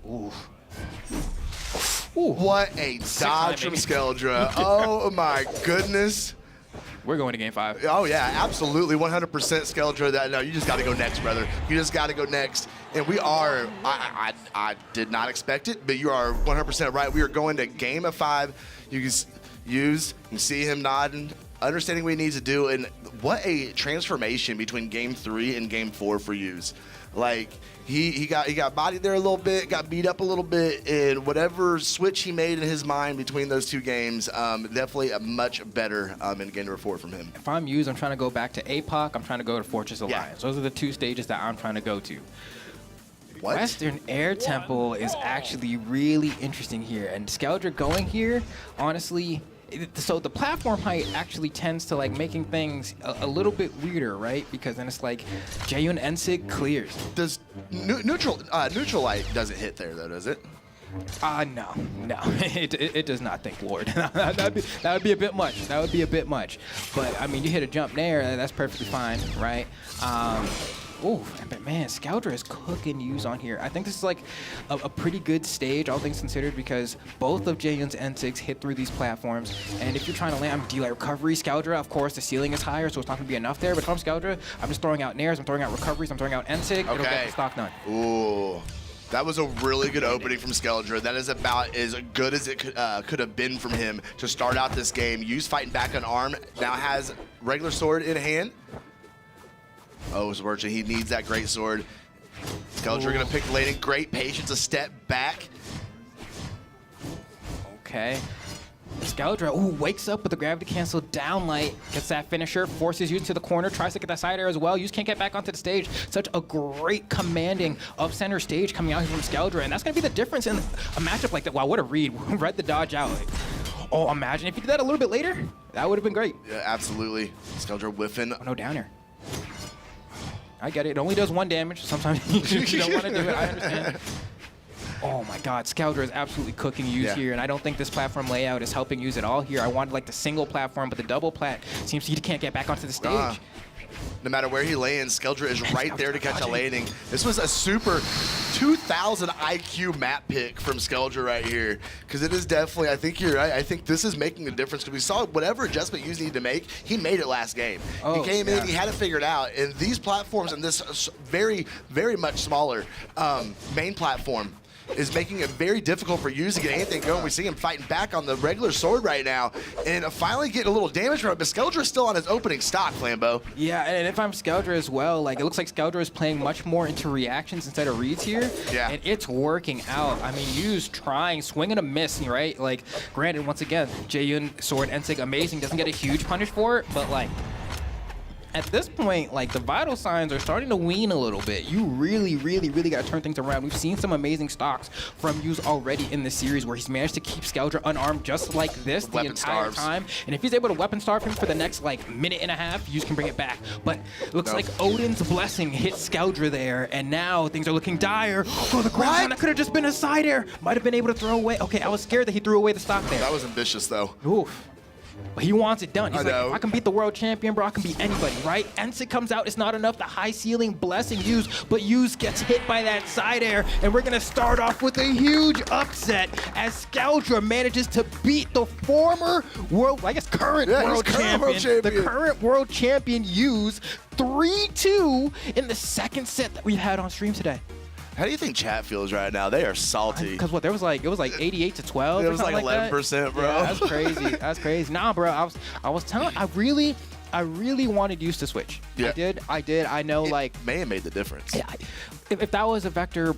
[SPEAKER 6] Ooh. Ooh.
[SPEAKER 5] What a dodge from Skeldra. Oh my goodness.
[SPEAKER 6] We're going to game 5.
[SPEAKER 5] Oh yeah, absolutely, 100% Skeldra. No, you just got to go next, brother. You just got to go next. And we are, I did not expect it, but you are 100% right. We are going to game of 5. You can Use, you see him nodding, understanding what he needs to do, and what a transformation between game 3 and game 4 for Use. Like, he got bodied there a little bit, got beat up a little bit, and whatever switch he made in his mind between those 2 games, definitely a much better in game number 4 from him.
[SPEAKER 6] If I'm Use, I'm trying to go back to APOC, I'm trying to go to Fortress Alliance. Those are the 2 stages that I'm trying to go to.
[SPEAKER 5] What?
[SPEAKER 6] Western Air Temple is actually really interesting here, and Skeldra going here, honestly, so the platform height actually tends to like making things a little bit weirder, right? Because then it's like Jayun Ensig clears.
[SPEAKER 5] Does neutral light doesn't hit there though, does it?
[SPEAKER 6] No, it does not, thank Lord. that would be a bit much. That would be a bit much. But I mean, you hit a jump there, that's perfectly fine, right? Oh, but man, Skeldra is cooking Use on here. I think this is like a pretty good stage, all things considered, because both of Jayun's N6 hit through these platforms. And if you're trying to land delay recovery, Skeldra, of course, the ceiling is higher, so it's not going to be enough there. But if I'm Skeldra, I'm just throwing out nairs, I'm throwing out recoveries, I'm throwing out N6. It'll get the stock done.
[SPEAKER 5] Ooh. That was a really good opening from Skeldra. That is about as good as it could have been from him to start out this game. Use fighting back on arm, now has regular sword in hand. Oh, Zwerch, he needs that great sword. Skeldra gonna pick the lane. Great patience, a step back.
[SPEAKER 6] Okay. Skeldra, wakes up with the gravity cancel down light, gets that finisher, forces Use to the corner, tries to get that side air as well. Use can't get back onto the stage. Such a great commanding of center stage coming out here from Skeldra, and that's gonna be the difference in a matchup like that. Wow, what a read. Read the dodge out. Oh, imagine if you did that a little bit later. That would have been great.
[SPEAKER 5] Yeah, absolutely. Skeldra whiffing.
[SPEAKER 6] Oh, no down air. I get it. It only does 1 damage. Sometimes you don't want to do it. I understand. Oh my God, Skeldra is absolutely cooking Use here, and I don't think this platform layout is helping Use at all here. I wanted like the single platform, but the double plat seems he can't get back onto the stage.
[SPEAKER 5] No matter where he lands, Skeldra is right there to catch a landing. This was a super 2,000 IQ map pick from Skeldra right here, because it is definitely, I think you're right, I think this is making a difference, because we saw whatever adjustment Use needed to make, he made it last game. He came in, he had it figured out, and these platforms and this very, very much smaller main platform is making it very difficult for Use to get anything going. We see him fighting back on the regular sword right now, and finally getting a little damage from it, but Skeldra is still on his opening stock, Flambeau.
[SPEAKER 6] Yeah, and if I'm Skeldra as well, like it looks like Skeldra is playing much more into reactions instead of reads here, and it's working out. I mean, Use trying, swing and a miss, right? Like, granted, once again, Jayun sword Ensig amazing, doesn't get a huge punish for it, but like, at this point, like, the vital signs are starting to wean a little bit. You really, really, really got to turn things around. We've seen some amazing stocks from Yu's already in the series where he's managed to keep Skeldra unarmed just like this the entire time. And if he's able to weapon starve him for the next, like, minute and a half, Yu can bring it back. But looks like Odin's blessing hit Skeldra there, and now things are looking dire. Oh, the ground that could have just been a side air. Might have been able to throw away. Okay, I was scared that he threw away the stock there.
[SPEAKER 5] That was ambitious, though.
[SPEAKER 6] Oof. But he wants it done. He's like,
[SPEAKER 5] know.
[SPEAKER 6] if I can beat the world champion, bro, I can beat anybody, right? Ensic comes out. It's not enough. The high ceiling blessing Yuz, but Yuz gets hit by that side air. And we're going to start off with a huge upset as Skeldra manages to beat the former world, I guess current world champion. The current world champion Yuz 3-2 in the second set that we had on stream today.
[SPEAKER 5] How do you think chat feels right now? They are salty.
[SPEAKER 6] Because what, there was like, it was like 88 to 12.
[SPEAKER 5] It was like 11%, bro.
[SPEAKER 6] Yeah, that's crazy. That's crazy. Nah, bro, I was telling, I really wanted Yus to switch.
[SPEAKER 5] Yeah.
[SPEAKER 6] I did. I know, like,
[SPEAKER 5] may have made the difference.
[SPEAKER 6] Yeah, if that was a Vector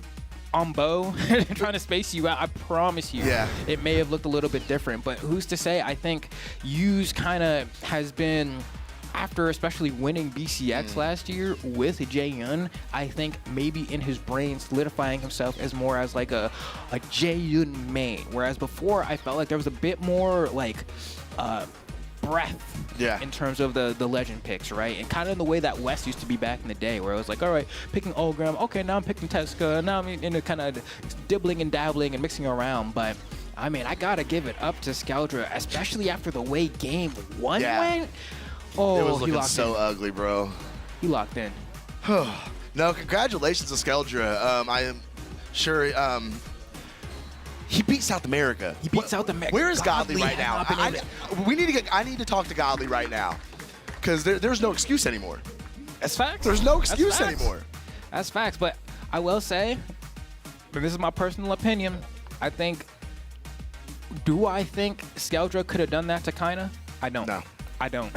[SPEAKER 6] on bow trying to space you out, I promise you, it may have looked a little bit different. But who's to say? I think Yus kind of has been, after especially winning BCX last year with Jae-Yun, I think maybe in his brain solidifying himself as more as like a Jae-Yun main. Whereas before, I felt like there was a bit more like breath in terms of the legend picks, right? And kind of in the way that West used to be back in the day, where it was like, all right, picking Olgram, okay, now I'm picking Teska, now I'm in kind of dibbling and dabbling and mixing around. But I mean, I gotta give it up to Skeldra, especially after the way game one went. Oh,
[SPEAKER 5] it was looking so ugly, bro.
[SPEAKER 6] He locked in.
[SPEAKER 5] No, congratulations to Skeldra. I am sure he beat South America.
[SPEAKER 6] He beat South America.
[SPEAKER 5] Where is Godly right now? I need to talk to Godly right now, because there's no excuse anymore.
[SPEAKER 6] That's facts.
[SPEAKER 5] There's no excuse anymore.
[SPEAKER 6] That's facts. But I will say, and this is my personal opinion, I think Skeldra could have done that to Kaina? I don't.
[SPEAKER 5] No.
[SPEAKER 6] I don't.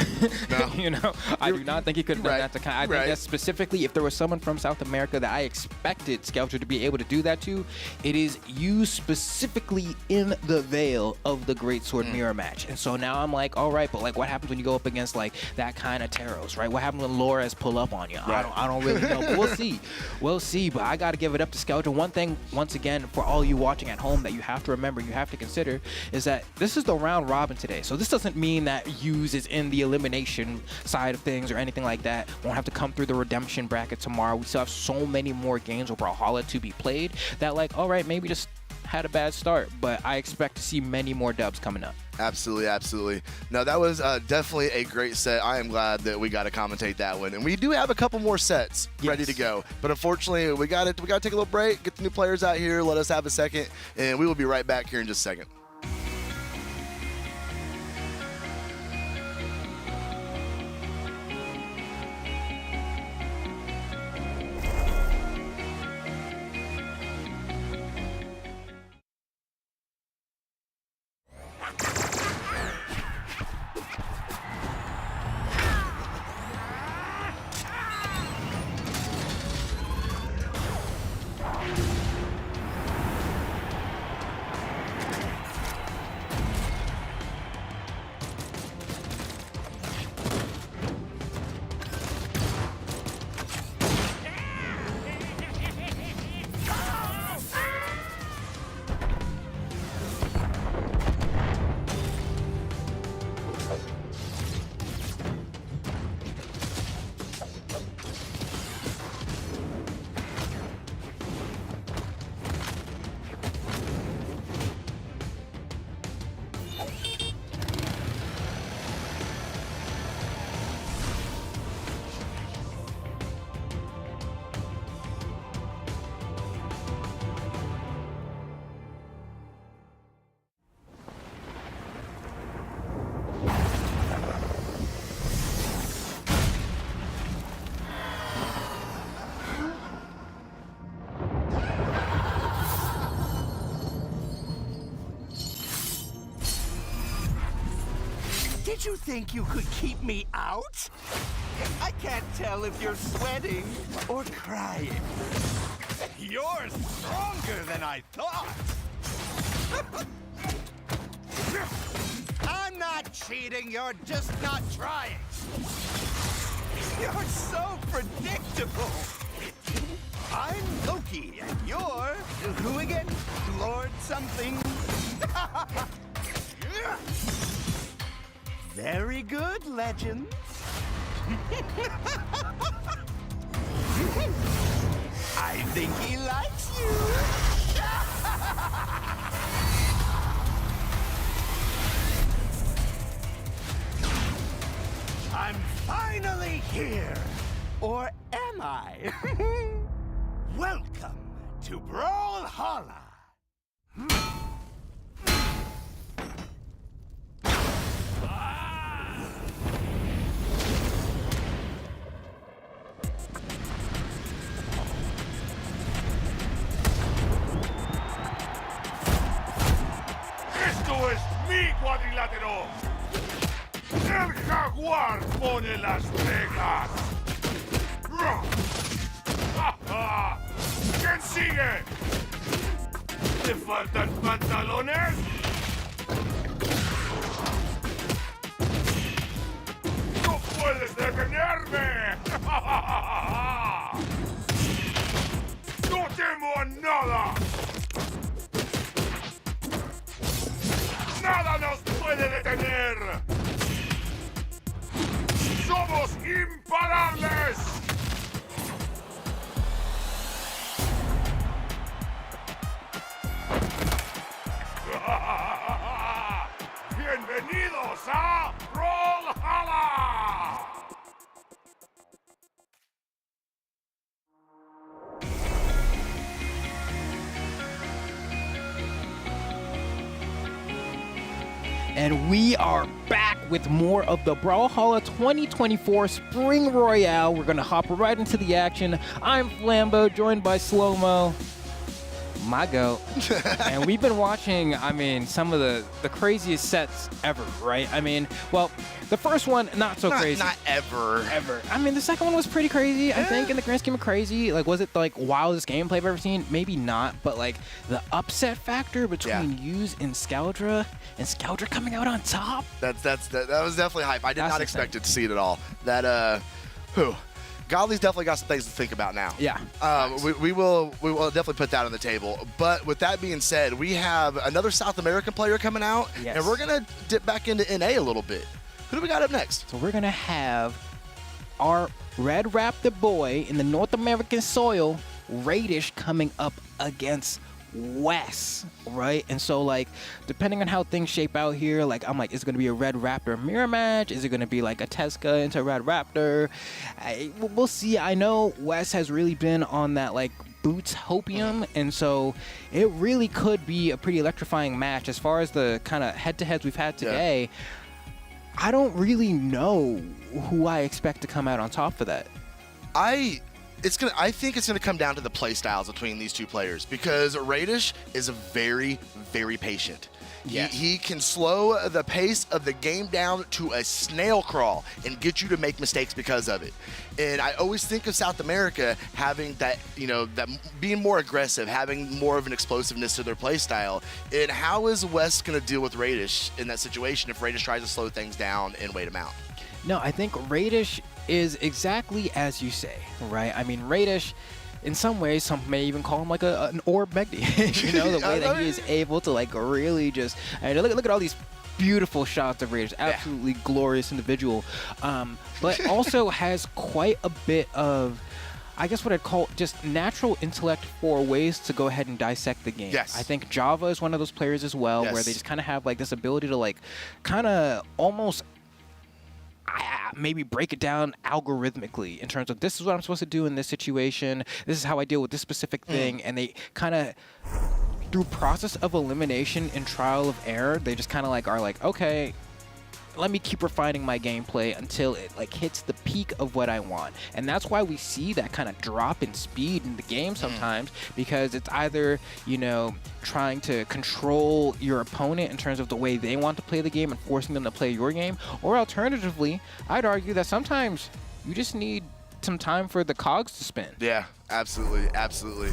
[SPEAKER 5] No.
[SPEAKER 6] You know, I do not think he could have done that to Kaina. I think that specifically, if there was someone from South America that I expected Skeldra to be able to do that to, it is you specifically in the veil of the Great Sword Mirror match. And so now I'm like, all right, but like, what happens when you go up against like that kind of Taros, right? What happens when Lores pull up on you?
[SPEAKER 5] Right.
[SPEAKER 6] I don't really know, but we'll see. We'll see, but I got to give it up to Skeldra. One thing, once again, for all you watching at home that you have to remember, you have to consider, is that this is the round robin today. So this doesn't mean that Yuz is in the elimination side of things or anything like that. Won't have to come through the redemption bracket tomorrow. We still have so many more games of Brawlhalla to be played that, like, all right, maybe just had a bad start, but I expect to see many more dubs coming up.
[SPEAKER 5] Absolutely, absolutely. No, that was definitely a great set. I am glad that we got to commentate that one, and we do have a couple more sets ready to go. But unfortunately, we got to take a little break, get the new players out here, let us have a second, and we will be right back here in just a second.
[SPEAKER 7] Did you think you could keep me out? I can't tell if you're sweating or crying. You're stronger than I thought. I'm not cheating, you're just not trying. You're so predictable. I'm Loki, and you're who again? Lord something. Very good, legend. I think he likes you. I'm finally here. Or am I? Welcome to Brawlhalla.
[SPEAKER 8] ¡Esto es mi cuadrilátero! ¡El jaguar pone las reglas! ¿Quién sigue? ¿Te faltan pantalones? ¡No puedes detenerme! ¡No temo a nada! ¡Nada nos puede detener! ¡Somos imparables! ¡Bienvenidos a Brawlhalla!
[SPEAKER 6] And we are back with more of the Brawlhalla 2024 Spring Royale. We're going to hop right into the action. I'm Flambo, joined by Slow-Mo, my goat. And we've been watching, I mean, some of the craziest sets ever, right? I mean, well, the first one, not so crazy.
[SPEAKER 5] Not ever.
[SPEAKER 6] Ever. I mean, the second one was pretty crazy, I think, in the grand scheme of crazy. Like, was it, like, wildest gameplay I've ever seen? Maybe not, but, like, the upset factor between Use and Skeldra coming out on top?
[SPEAKER 5] That was definitely hype. I did not expect it to see it at all. Godly's definitely got some things to think about now.
[SPEAKER 6] Yeah.
[SPEAKER 5] We will definitely put that on the table. But with that being said, we have another South American player coming out, and we're going to dip back into NA a little bit. Who do we got up next?
[SPEAKER 6] So we're going to have our Red Raptor boy in the North American soil, Radish, coming up against Wes, right? And so, like, depending on how things shape out here, like, I'm like, is it going to be a Red Raptor mirror match? Is it going to be like a Tesca into Red Raptor? We'll see. I know Wes has really been on that, like, Boots Hopium, and so it really could be a pretty electrifying match. As far as the kind of head-to-heads we've had today, I don't really know who I expect to come out on top for that.
[SPEAKER 5] I think it's gonna come down to the play styles between these two players, because Radish is very, very patient.
[SPEAKER 6] Yes.
[SPEAKER 5] He can slow the pace of the game down to a snail crawl and get you to make mistakes because of it. And I always think of South America having that, that being more aggressive, having more of an explosiveness to their play style. And how is West gonna deal with Radish in that situation if Radish tries to slow things down and wait him out?
[SPEAKER 6] No, I think Radish is exactly as you say, right? I mean, Radish, in some ways, some may even call him like an Orb Megdi. The way that he is able to, like, really just, look at all these beautiful shots of Radish. Absolutely glorious individual. But also has quite a bit of, I guess what I'd call just natural intellect for ways to go ahead and dissect the game.
[SPEAKER 5] Yes.
[SPEAKER 6] I think Java is one of those players as well, where they just kind of have, like, this ability to, like, kind of almost maybe break it down algorithmically in terms of, this is what I'm supposed to do in this situation, this is how I deal with this specific thing, and they kind of, through process of elimination and trial of error, they just kind of, like, are like, okay, let me keep refining my gameplay until it, like, hits the peak of what I want. And that's why we see that kind of drop in speed in the game sometimes, because it's either, trying to control your opponent in terms of the way they want to play the game and forcing them to play your game, or alternatively, I'd argue that sometimes you just need some time for the cogs to spin.
[SPEAKER 5] Yeah, absolutely, absolutely.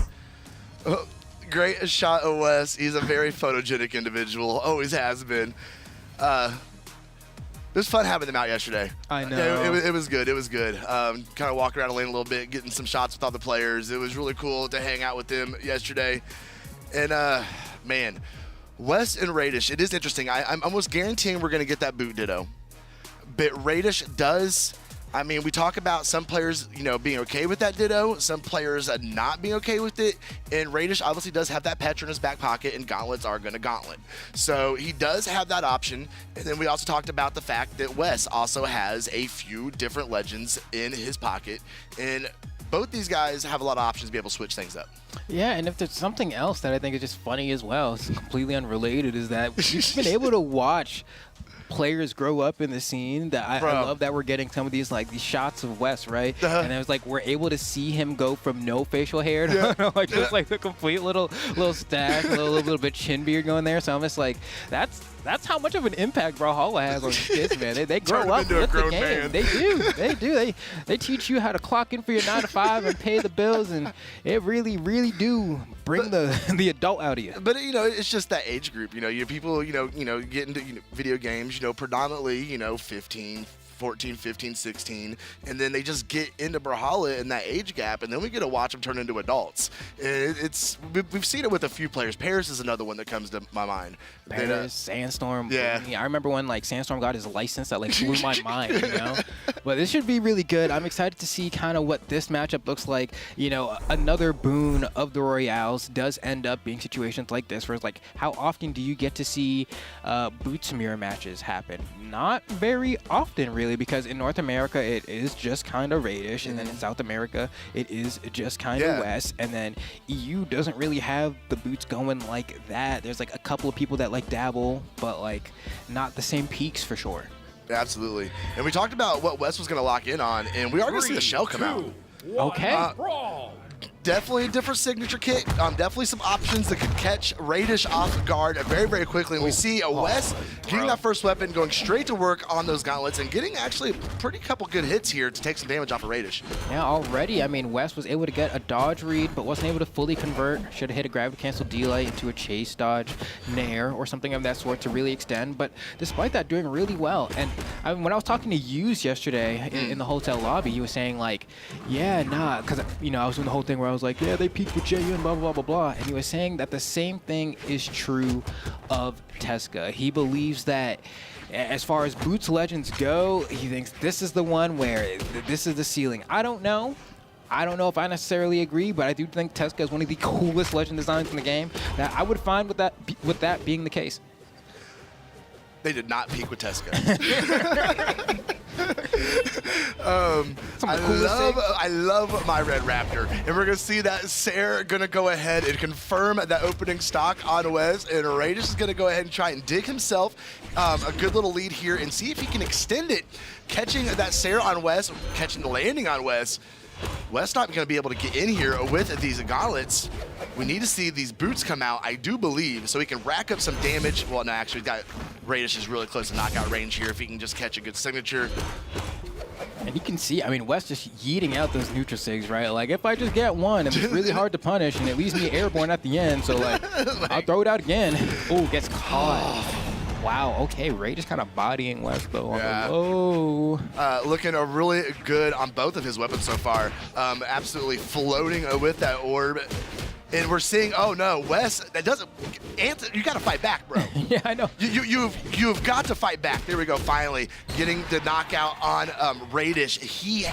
[SPEAKER 5] Oh, great shot of Wes. He's a very photogenic individual, always has been. was fun having them out yesterday.
[SPEAKER 6] I know.
[SPEAKER 5] Yeah, it was good. It was good. Kind of walking around the lane a little bit, getting some shots with all the players. It was really cool to hang out with them yesterday. And, man, Wes and Radish, it is interesting. I'm almost guaranteeing we're going to get that boot ditto. But Radish does... I mean, we talk about some players, you know, being okay with that ditto, some players not being okay with it, and Radish obviously does have that Petra in his back pocket, and gauntlets are going to gauntlet. So he does have that option, and then we also talked about the fact that Wes also has a few different legends in his pocket, and both these guys have a lot of options to be able to switch things up.
[SPEAKER 6] Yeah, and if there's something else that I think is just funny as well, it's completely unrelated, is that we've been able to watch players grow up in the scene. That I love that we're getting some of these these shots of Wes, right? And it was like we're able to see him go from no facial hair to like just like the complete little stash, a little bit chin beard going there. So I'm just like, that's how much of an impact Brawlhalla has on kids, man. They grow up with the game. Man. They do. They teach you how to clock in for your 9 to 5 and pay the bills, and it really do bring the adult out of you.
[SPEAKER 5] But you know, it's just that age group. You know, people get into video games. You know, predominantly 14, 15, 16, and then they just get into Brawlhalla in that age gap, and then we get to watch them turn into adults. We've seen it with a few players. Paris is another one that comes to my mind.
[SPEAKER 6] Paris, Sandstorm.
[SPEAKER 5] Yeah.
[SPEAKER 6] I remember when Sandstorm got his license, that blew my mind, you know? But this should be really good. I'm excited to see kind of what this matchup looks like. You know, another boon of the Royales does end up being situations like this, where it's like, how often do you get to see boots mirror matches happen? Not very often, really, because in North America, it is just kind of Radish, and then in South America, it is just kind of Wes, and then EU doesn't really have the boots going like that. There's a couple of people that dabble, but not the same peaks for sure.
[SPEAKER 5] Absolutely. And we talked about what Wes was going to lock in on, and we are going to see the shell come out.
[SPEAKER 6] Okay.
[SPEAKER 4] Brawl.
[SPEAKER 5] Definitely a different signature kit. Definitely some options that could catch Radish off guard very, very quickly. And we see Wes getting that first weapon, going straight to work on those gauntlets, and getting actually a pretty couple good hits here to take some damage off of Radish.
[SPEAKER 6] Yeah, already. I mean, Wes was able to get a dodge read, but wasn't able to fully convert. Should have hit a gravity cancel delay into a chase dodge, nair, or something of that sort to really extend. But despite that, doing really well. And when I was talking to Hughes yesterday in the hotel lobby, he was saying yeah, nah, because I was doing the whole thing where I was like, yeah, they peaked with JU, blah, blah, blah, blah. And he was saying that the same thing is true of Tesca. He believes that as far as Boots Legends go, he thinks this is the one where this is the ceiling. I don't know. I don't know if I necessarily agree, but I do think Tesca is one of the coolest legend designs in the game. That I would find with that being the case.
[SPEAKER 5] They did not peak with Tesca. I love my Red Raptor, and we're gonna see that Sarah gonna go ahead and confirm that opening stock on Wes, and Radish is gonna go ahead and try and dig himself a good little lead here and see if he can extend it, catching that Sarah on Wes, catching the landing on Wes. Wes not going to be able to get in here with these gauntlets. We need to see these boots come out, I do believe, so he can rack up some damage. Well, no, actually, Radish is really close to knockout range here if he can just catch a good signature.
[SPEAKER 6] And you can see, I mean, Wes just yeeting out those neutral sigs, right? If I just get one, and it's really hard to punish, and it leaves me airborne at the end, so I'll throw it out again. Oh, gets caught. Wow, okay, Ray just kind of bodying Wes, though, on the low.
[SPEAKER 5] Looking really good on both of his weapons so far. Absolutely floating with that orb. And we're seeing, oh no, Wes, that doesn't, you gotta fight back, bro.
[SPEAKER 6] Yeah, I know.
[SPEAKER 5] You've got to fight back. There we go, finally. Getting the knockout on Radish. He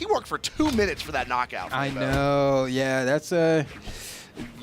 [SPEAKER 5] worked for 2 minutes for that knockout.
[SPEAKER 6] I know, yeah, that's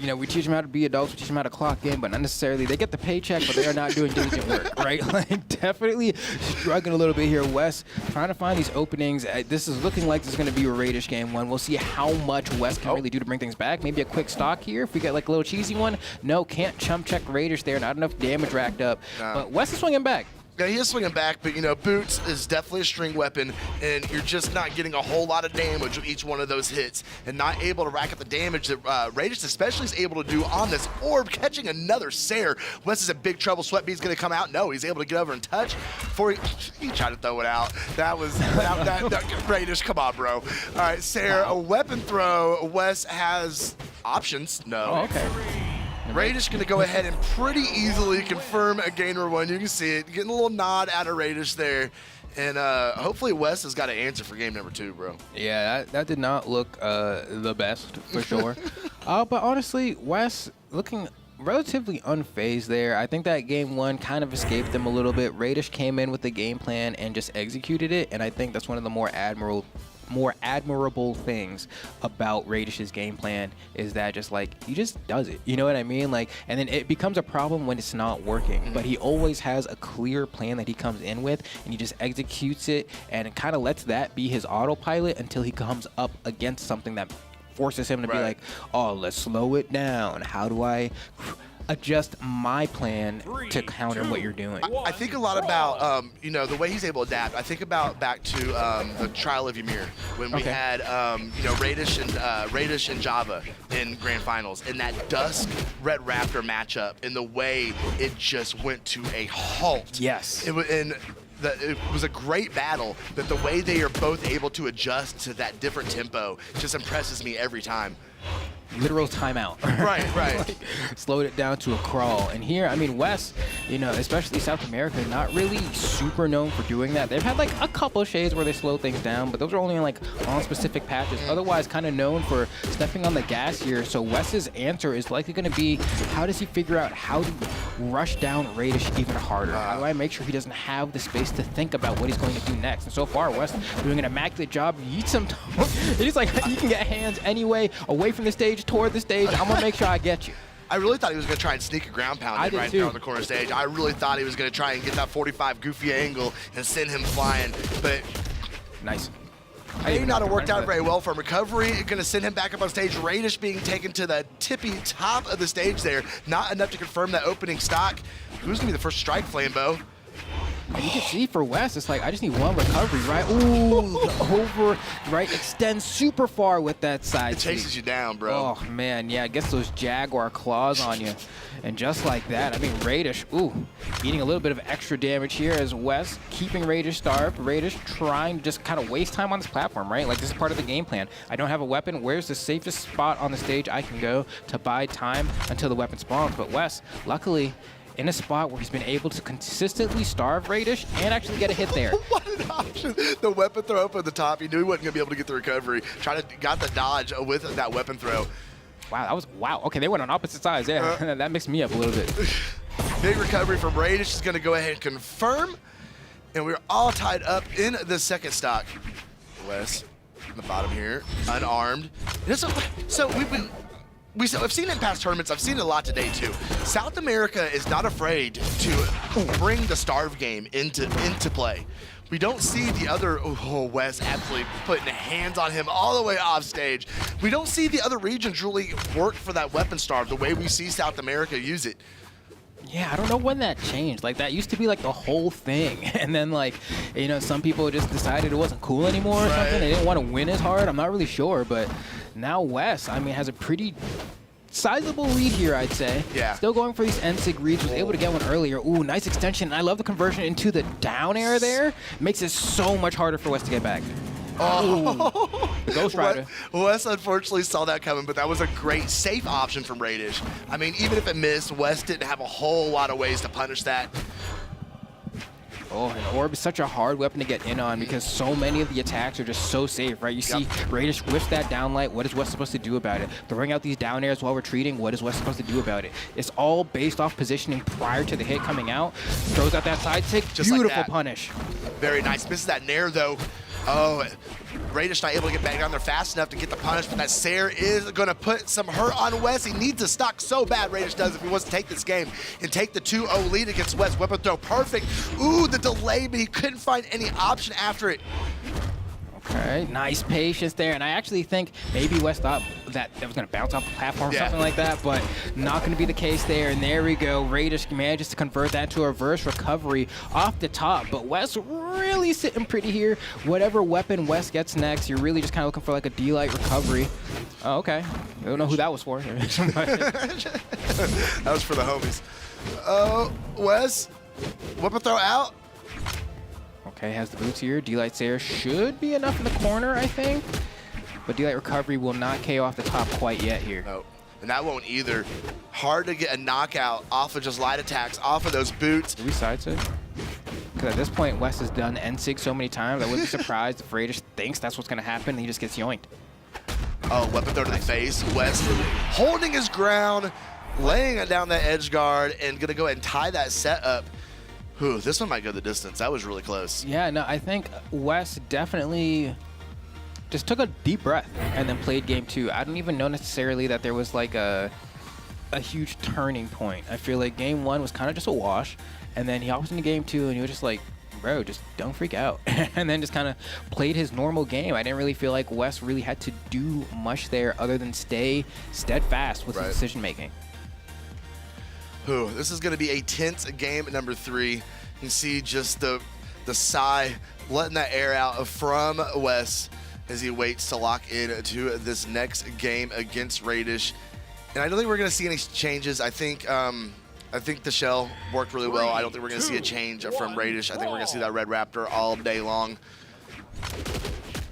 [SPEAKER 6] we teach them how to be adults, we teach them how to clock in, but not necessarily. They get the paycheck, but they are not doing diligent work, right? Definitely struggling a little bit here. Wes trying to find these openings. This is looking like this is going to be a Radish game one. We'll see how much Wes can really do to bring things back. Maybe a quick stock here if we get a little cheesy one. No, can't chump check Radish there. Not enough damage racked up. But Wes is swinging back.
[SPEAKER 5] Yeah, he is swinging back, but Boots is definitely a string weapon, and you're just not getting a whole lot of damage with each one of those hits, and not able to rack up the damage that Radish especially is able to do on this orb, catching another Sair. Wes is in big trouble. Sweatbeat's going to come out. No, he's able to get over and touch before he tried to throw it out. That was Radish. Come on, bro. All right, Sair, a weapon throw. Wes has options. No.
[SPEAKER 6] Oh, okay.
[SPEAKER 5] Radish going to go ahead and pretty easily confirm a game number 1. You can see it. Getting a little nod out of Radish there. And hopefully Wes has got an answer for game number 2, bro.
[SPEAKER 6] Yeah, that did not look the best, for sure. But honestly, Wes looking relatively unfazed there. I think that game 1 kind of escaped them a little bit. Radish came in with the game plan and just executed it, and I think that's one of the more admirable things about Radish's game plan is that just like he just does it, you know what I mean? Like, and then it becomes a problem when it's not working, but he always has a clear plan that he comes in with and he just executes it and kind of lets that be his autopilot until he comes up against something that forces him to be like, oh, let's slow it down. How do I adjust my plan to counter what you're doing?
[SPEAKER 5] I think a lot about, you know, the way he's able to adapt. I think about back to the Trial of Ymir when we had, you know, Radish and Java in Grand Finals, and that Dusk Red Raptor matchup, and the way it just went to a halt.
[SPEAKER 6] Yes.
[SPEAKER 5] It was a great battle, but the way they are both able to adjust to that different tempo just impresses me every time.
[SPEAKER 6] Literal timeout.
[SPEAKER 5] Right.
[SPEAKER 6] Like, slowed it down to a crawl. And here, I mean, Wes, you know, especially South America, not really super known for doing that. They've had like a couple shades where they slow things down, but those are only in like on specific patches. Otherwise, kind of known for stepping on the gas here. So Wes's answer is likely going to be, how does he figure out how to rush down Radish even harder? How do I make sure he doesn't have the space to think about what he's going to do next? And so far, Wes doing an immaculate job. He's like, you can get hands anyway, away from the stage, toward the stage. I'm gonna make sure I get you.
[SPEAKER 5] I really thought he was going to try and sneak a ground pound in right there on the corner stage. I really thought he was going to try and get that 45 goofy angle and send him flying, but
[SPEAKER 6] nice.
[SPEAKER 5] May not have worked out very well for him. Recovery going to send him back up on stage. Radish being taken to the tippy top of the stage there. Not enough to confirm that opening stock. Who's going to be the first strike, Flambeau?
[SPEAKER 6] And you can see for Wes, it's like, I just need one recovery, right? Ooh, over, right? Extends super far with that side.
[SPEAKER 5] It chases you down, bro.
[SPEAKER 6] Oh, man, yeah, it gets those Jaguar claws on you. And just like that, I mean, Radish, ooh, eating a little bit of extra damage here as Wes keeping Radish starved. Radish trying to just kind of waste time on this platform, right? Like, this is part of the game plan. I don't have a weapon. Where's the safest spot on the stage I can go to buy time until the weapon spawns? But Wes, luckily, in a spot where he's been able to consistently starve Radish and actually get a hit there.
[SPEAKER 5] What an option. The weapon throw up at the top. He knew he wasn't going to be able to get the recovery. Got the dodge with that weapon throw.
[SPEAKER 6] Wow, wow. Okay, they went on opposite sides. Yeah, that mixed me up a little bit.
[SPEAKER 5] Big recovery from Radish. Is going to go ahead and confirm. And we're all tied up in the second stock. Wes on the bottom here, unarmed. So I've seen it in past tournaments. I've seen it a lot today too. South America is not afraid to bring the starve game into play. We don't see the other, Wes absolutely putting hands on him all the way off stage. We don't see the other regions really work for that weapon starve the way we see South America use it.
[SPEAKER 6] Yeah, I don't know when that changed. Like, that used to be like the whole thing. And then, like, you know, some people just decided it wasn't cool anymore or something. They didn't want to win as hard. I'm not really sure. But now Wes, I mean, has a pretty sizable lead here, I'd say.
[SPEAKER 5] Yeah.
[SPEAKER 6] Still going for these NSIG reads. Was able to get one earlier. Ooh, nice extension. I love the conversion into the down air there. Makes it so much harder for Wes to get back. Oh, Ghost Rider.
[SPEAKER 5] Wes unfortunately saw that coming, but that was a great safe option from Radish. I mean, even if it missed, Wes didn't have a whole lot of ways to punish that.
[SPEAKER 6] Oh, and Orb is such a hard weapon to get in on because so many of the attacks are just so safe, right? You see Radish whiffs that downlight. What is Wes supposed to do about it? Throwing out these down airs while retreating. What is Wes supposed to do about it? It's all based off positioning prior to the hit coming out. Throws out that side tick.
[SPEAKER 5] Just
[SPEAKER 6] beautiful
[SPEAKER 5] like that.
[SPEAKER 6] Punish.
[SPEAKER 5] Very nice. Misses that nair though. Oh, Radish not able to get back down there fast enough to get the punish, but that Sair is going to put some hurt on Wes. He needs to stock so bad, Radish does, if he wants to take this game and take the 2-0 lead against Wes. Weapon throw, perfect. Ooh, the delay, but he couldn't find any option after it.
[SPEAKER 6] Okay, nice patience there, and I actually think maybe Wes thought that was going to bounce off the platform or something like that, but not going to be the case there, and there we go. Radish manages to convert that to a reverse recovery off the top, but Wes really sitting pretty here. Whatever weapon Wes gets next, you're really just kind of looking for like a D-Light recovery. Oh, okay. I don't know who that was for.
[SPEAKER 5] That was for the homies. Oh, Wes, weapon throw out.
[SPEAKER 6] Okay, has the boots here. D-Light Sair should be enough in the corner, I think. But D-Light recovery will not KO off the top quite yet here.
[SPEAKER 5] No. and that won't either. Hard to get a knockout off of just light attacks, off of those boots.
[SPEAKER 6] Do we side sig? Because at this point, Wes has done N-Sig so many times, I wouldn't be surprised if Radish thinks that's what's going to happen and he just gets yoinked.
[SPEAKER 5] Oh, weapon throw to the face. Wes holding his ground, laying it down that edge guard, and going to go ahead and tie that set up. Whew, this one might go the distance. That was really close.
[SPEAKER 6] Yeah, no, I think Wes definitely just took a deep breath and then played game 2. I don't even know necessarily that there was like a huge turning point. I feel like game 1 was kind of just a wash, and then he hopped into game 2 and he was just like, bro, just don't freak out. And then just kind of played his normal game. I didn't really feel like Wes really had to do much there other than stay steadfast with his decision making.
[SPEAKER 5] This is going to be a tense game at number 3. You can see just the sigh, letting that air out from Wes as he waits to lock in to this next game against Radish. And I don't think we're going to see any changes. I think the shell worked really well. I don't think we're going to see a change from Radish. I think we're going to see that Red Raptor all day long.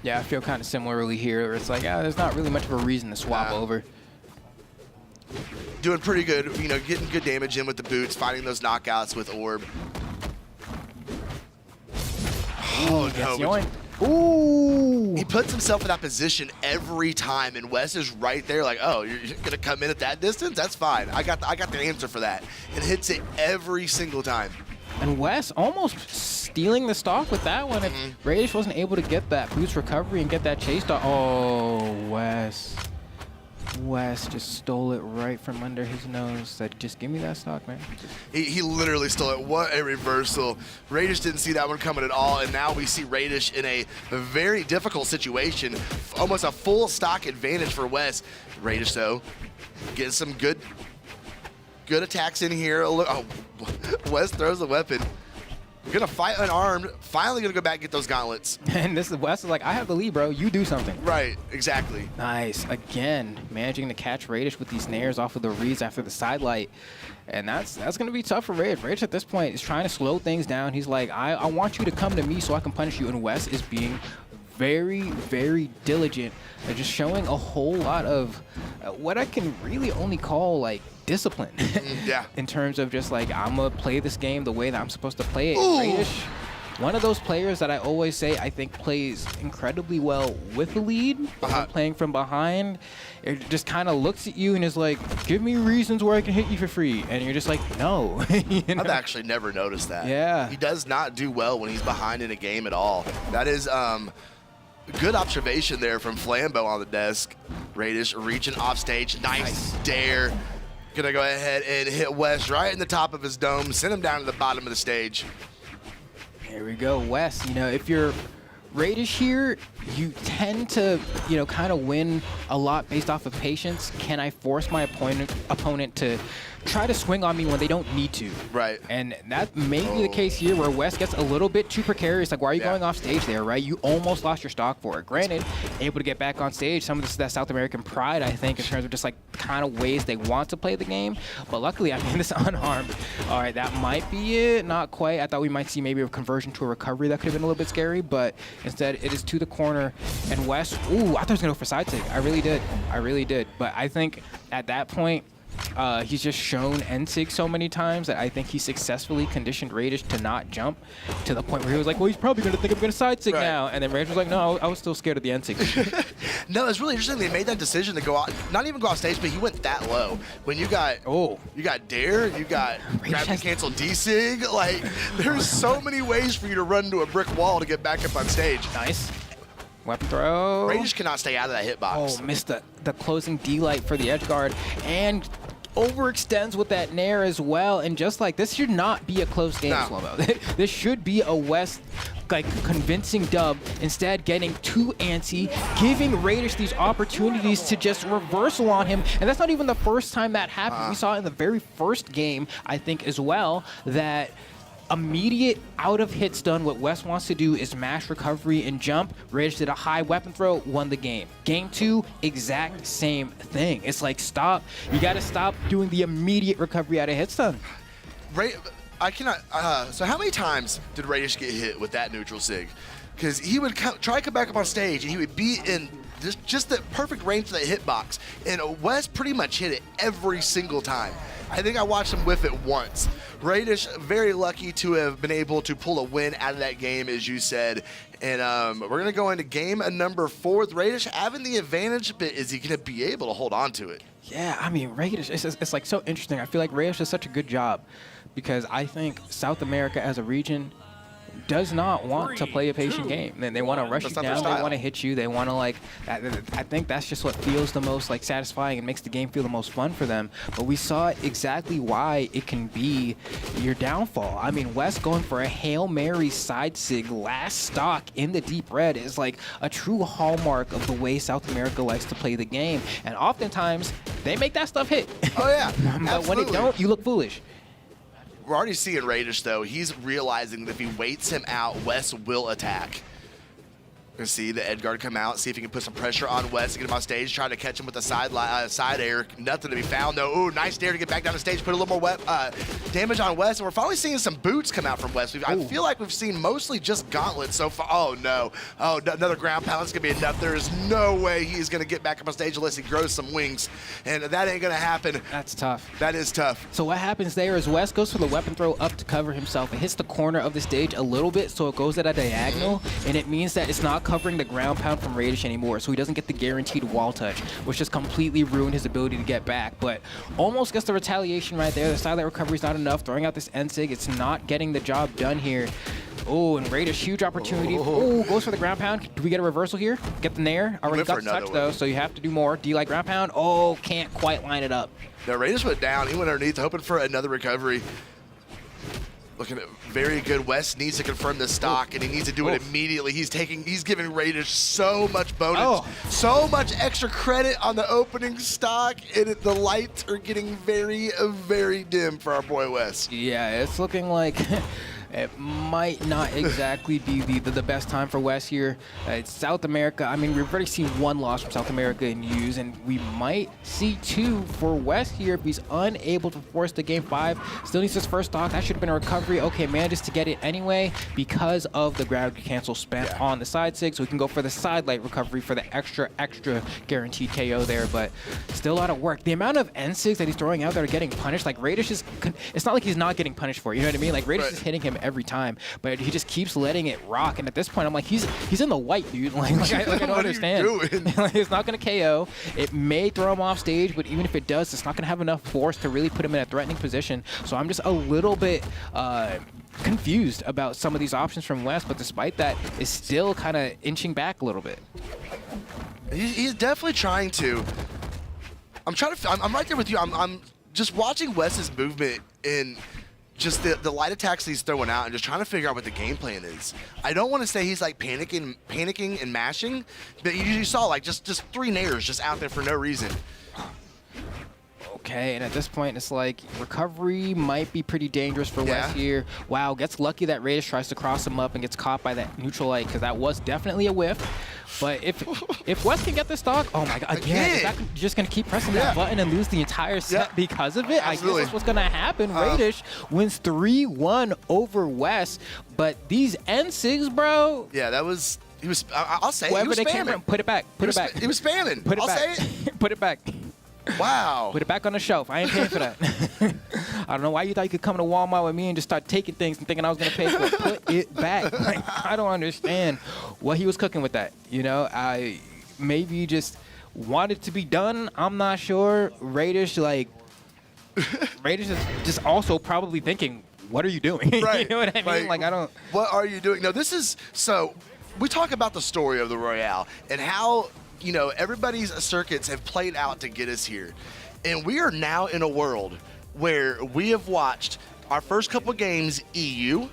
[SPEAKER 6] Yeah, I feel kind of similarly here, where it's like, there's not really much of a reason to swap over.
[SPEAKER 5] Doing pretty good, you know, getting good damage in with the boots, finding those knockouts with Orb. Oh, no.
[SPEAKER 6] Ooh!
[SPEAKER 5] He puts himself in that position every time, and Wes is right there like, oh, you're going to come in at that distance? That's fine. I got the answer for that. And hits it every single time.
[SPEAKER 6] And Wes almost stealing the stock with that one. If Radish wasn't able to get that boost recovery and get that chase dog. Oh, Wes just stole it right from under his nose. Said, just give me that stock, man.
[SPEAKER 5] He literally stole it. What a reversal. Radish didn't see that one coming at all, and now we see Radish in a very difficult situation. Almost a full stock advantage for Wes. Radish, though, getting some good attacks in here. Oh, Wes throws the weapon. We're going to fight unarmed. Finally going to go back and get those gauntlets.
[SPEAKER 6] And this is Wes is like, I have the lead, bro. You do something.
[SPEAKER 5] Right, exactly.
[SPEAKER 6] Nice. Again, managing to catch Radish with these snares off of the reads after the sidelight. And that's going to be tough for Radish. Radish at this point is trying to slow things down. He's like, I want you to come to me so I can punish you. And Wes is being very, very diligent. They're just showing a whole lot of what I can really only call like discipline.
[SPEAKER 5] Yeah.
[SPEAKER 6] In terms of just like, I'm going to play this game the way that I'm supposed to play it. Radish, one of those players that I always say I think plays incredibly well with the lead, but when playing from behind, it just kind of looks at you and is like, give me reasons where I can hit you for free. And you're just like, no. You know?
[SPEAKER 5] I've actually never noticed that.
[SPEAKER 6] Yeah.
[SPEAKER 5] He does not do well when he's behind in a game at all. That is good observation there from Flambeau on the desk. Radish reaching off stage. Nice dare. Gonna go ahead and hit Wes right in the top of his dome, send him down to the bottom of the stage.
[SPEAKER 6] Here we go, Wes. You know, if you're Radish here, you tend to, you know, kind of win a lot based off of patience. Can I force my opponent to try to swing on me when they don't need to?
[SPEAKER 5] Right.
[SPEAKER 6] And that may be the case here where Wes gets a little bit too precarious. Like, why are you going off stage there, right? You almost lost your stock for it. Granted, able to get back on stage. Some of this is that South American pride, I think, in terms of just like kind of ways they want to play the game. But luckily, I mean, this unharmed. All right, that might be it. Not quite. I thought we might see maybe a conversion to a recovery that could have been a little bit scary, but instead it is to the corner. And Wes, ooh, I thought he was going to go for side take. I really did. I really did. But I think at that point, he's just shown N-Sig so many times that I think he successfully conditioned Radish to not jump to the point where he was like, well, he's probably going to think I'm going to side sig now. And then Radish was like, no, I was still scared of the N-Sig.
[SPEAKER 5] No, it's really interesting. They made that decision to go out, not even go off stage, but he went that low. When you got, you got dare, you got grab and cancel D-Sig. Like, there's so many ways for you to run into a brick wall to get back up on stage.
[SPEAKER 6] Nice. Weapon throw.
[SPEAKER 5] Radish cannot stay out of that hitbox.
[SPEAKER 6] Oh, missed the closing D-light for the edge guard. And overextends with that nair as well. And just like, this should not be a close game, Slow-Mo. This should be a West like convincing dub. Instead, getting too antsy, giving Radish these opportunities to just reversal on him. And that's not even the first time that happened. We saw it in the very first game, I think, as well, that immediate out of hit stun. What Wes wants to do is mash recovery and jump. Radish did a high weapon throw, won the game. Game 2, exact same thing. It's like, stop. You got to stop doing the immediate recovery out of hit stun.
[SPEAKER 5] I cannot. So how many times did Radish get hit with that neutral sig? Because he would try to come back up on stage and he would be in just the perfect range for that hitbox. And Wes pretty much hit it every single time. I think I watched him whiff it once. Radish, very lucky to have been able to pull a win out of that game, as you said. And we're going to go into game number 4 with Radish having the advantage, but is he going to be able to hold on to it?
[SPEAKER 6] Yeah, I mean, Radish, it's like so interesting. I feel like Radish does such a good job because I think South America as a region does not want to play a patient game. They want to rush you down. They want to hit you. They want to like. I think that's just what feels the most like satisfying and makes the game feel the most fun for them. But we saw exactly why it can be your downfall. I mean, West going for a Hail Mary side sig last stock in the deep red is like a true hallmark of the way South America likes to play the game. And oftentimes they make that stuff hit.
[SPEAKER 5] Oh yeah,
[SPEAKER 6] but when it don't, you look foolish.
[SPEAKER 5] We're already seeing Radish, though. He's realizing that if he waits him out, Wes will attack. You can see the Edguard come out, see if he can put some pressure on Wes to get him on stage, try to catch him with the side air. Nothing to be found, though. Ooh, nice dare to get back down the stage, put a little more damage on Wes. And we're finally seeing some boots come out from Wes. I feel like we've seen mostly just gauntlets so far. Oh, no. Oh, another ground pound. It's going to be enough. There is no way he's going to get back up on stage unless he grows some wings. And that ain't going to happen.
[SPEAKER 6] That's tough.
[SPEAKER 5] That is tough.
[SPEAKER 6] So what happens there is Wes goes for the weapon throw up to cover himself. It hits the corner of the stage a little bit, so it goes at a diagonal, and it means that it's not covering the ground pound from Radish anymore, so he doesn't get the guaranteed wall touch, which just completely ruined his ability to get back. But almost gets the retaliation right there. The silent recovery is not enough. Throwing out this N-Sig, it's not getting the job done here. Oh, and Radish, huge opportunity. Oh, goes for the ground pound. Do we get a reversal here? Get the nair. Already got the touch, though, so you have to do more. Do you like ground pound? Oh, can't quite line it up.
[SPEAKER 5] Now, Radish went down. He went underneath, hoping for another recovery. Looking at very good. West needs to confirm the stock, and he needs to do it immediately. He's giving Radish so much bonus, so much extra credit on the opening stock, and the lights are getting very, very dim for our boy West.
[SPEAKER 6] Yeah, it's looking like it might not exactly be the best time for West here. It's South America. I mean, we've already seen 1 loss from South America in U's, and we might see 2 for West here if he's unable to force the game 5. Still needs his first stock. That should have been a recovery. Okay, manages to get it anyway because of the gravity cancel spent on the side sig, so we can go for the side light recovery for the extra guaranteed KO there, but still a lot of work. The amount of N-Sigs that he's throwing out that are getting punished, like Radish is, it's not like he's not getting punished for it, you know what I mean? Like Radish is hitting him every time, but he just keeps letting it rock. And at this point, I'm like, he's in the white, dude. Like I don't understand. Like, it's not going to KO. It may throw him off stage, but even if it does, it's not going to have enough force to really put him in a threatening position. So I'm just a little bit confused about some of these options from West, but despite that, is still kind of inching back a little bit.
[SPEAKER 5] He's definitely trying to. I'm right there with you. I'm just watching Wes's movement in just the light attacks he's throwing out and just trying to figure out what the game plan is. I don't want to say he's like panicking and mashing, but you saw like just 3 nairs just out there for no reason.
[SPEAKER 6] Okay, and at this point, it's like recovery might be pretty dangerous for West here. Wow, gets lucky that Radish tries to cross him up and gets caught by that neutral light, because that was definitely a whiff. But if West can get this stock, oh my god, again, is that just going to keep pressing that button and lose the entire set because of it?
[SPEAKER 5] Absolutely.
[SPEAKER 6] I guess that's what's going to happen. Radish wins 3-1 over West, but these N-Sigs, bro.
[SPEAKER 5] Yeah, that was, I'll say
[SPEAKER 6] Whoever
[SPEAKER 5] he was
[SPEAKER 6] they
[SPEAKER 5] spamming.
[SPEAKER 6] Can't, put it back, put it back.
[SPEAKER 5] He was spamming.
[SPEAKER 6] Put it
[SPEAKER 5] I'll
[SPEAKER 6] back.
[SPEAKER 5] say it.
[SPEAKER 6] Put it back.
[SPEAKER 5] Wow.
[SPEAKER 6] Put it back on the shelf. I ain't paying for that. I don't know why you thought you could come to Walmart with me and just start taking things and thinking I was going to pay for it. Put it back. Like, I don't understand what he was cooking with that. You know, I maybe just wanted to be done. I'm not sure. Radish is just also probably thinking, what are you doing?
[SPEAKER 5] Right.
[SPEAKER 6] You know what I mean? Like I don't.
[SPEAKER 5] What are you doing? No, this is, so we talk about the story of the Royale and how, you know, everybody's circuits have played out to get us here. And we are now in a world where we have watched our first couple games, EU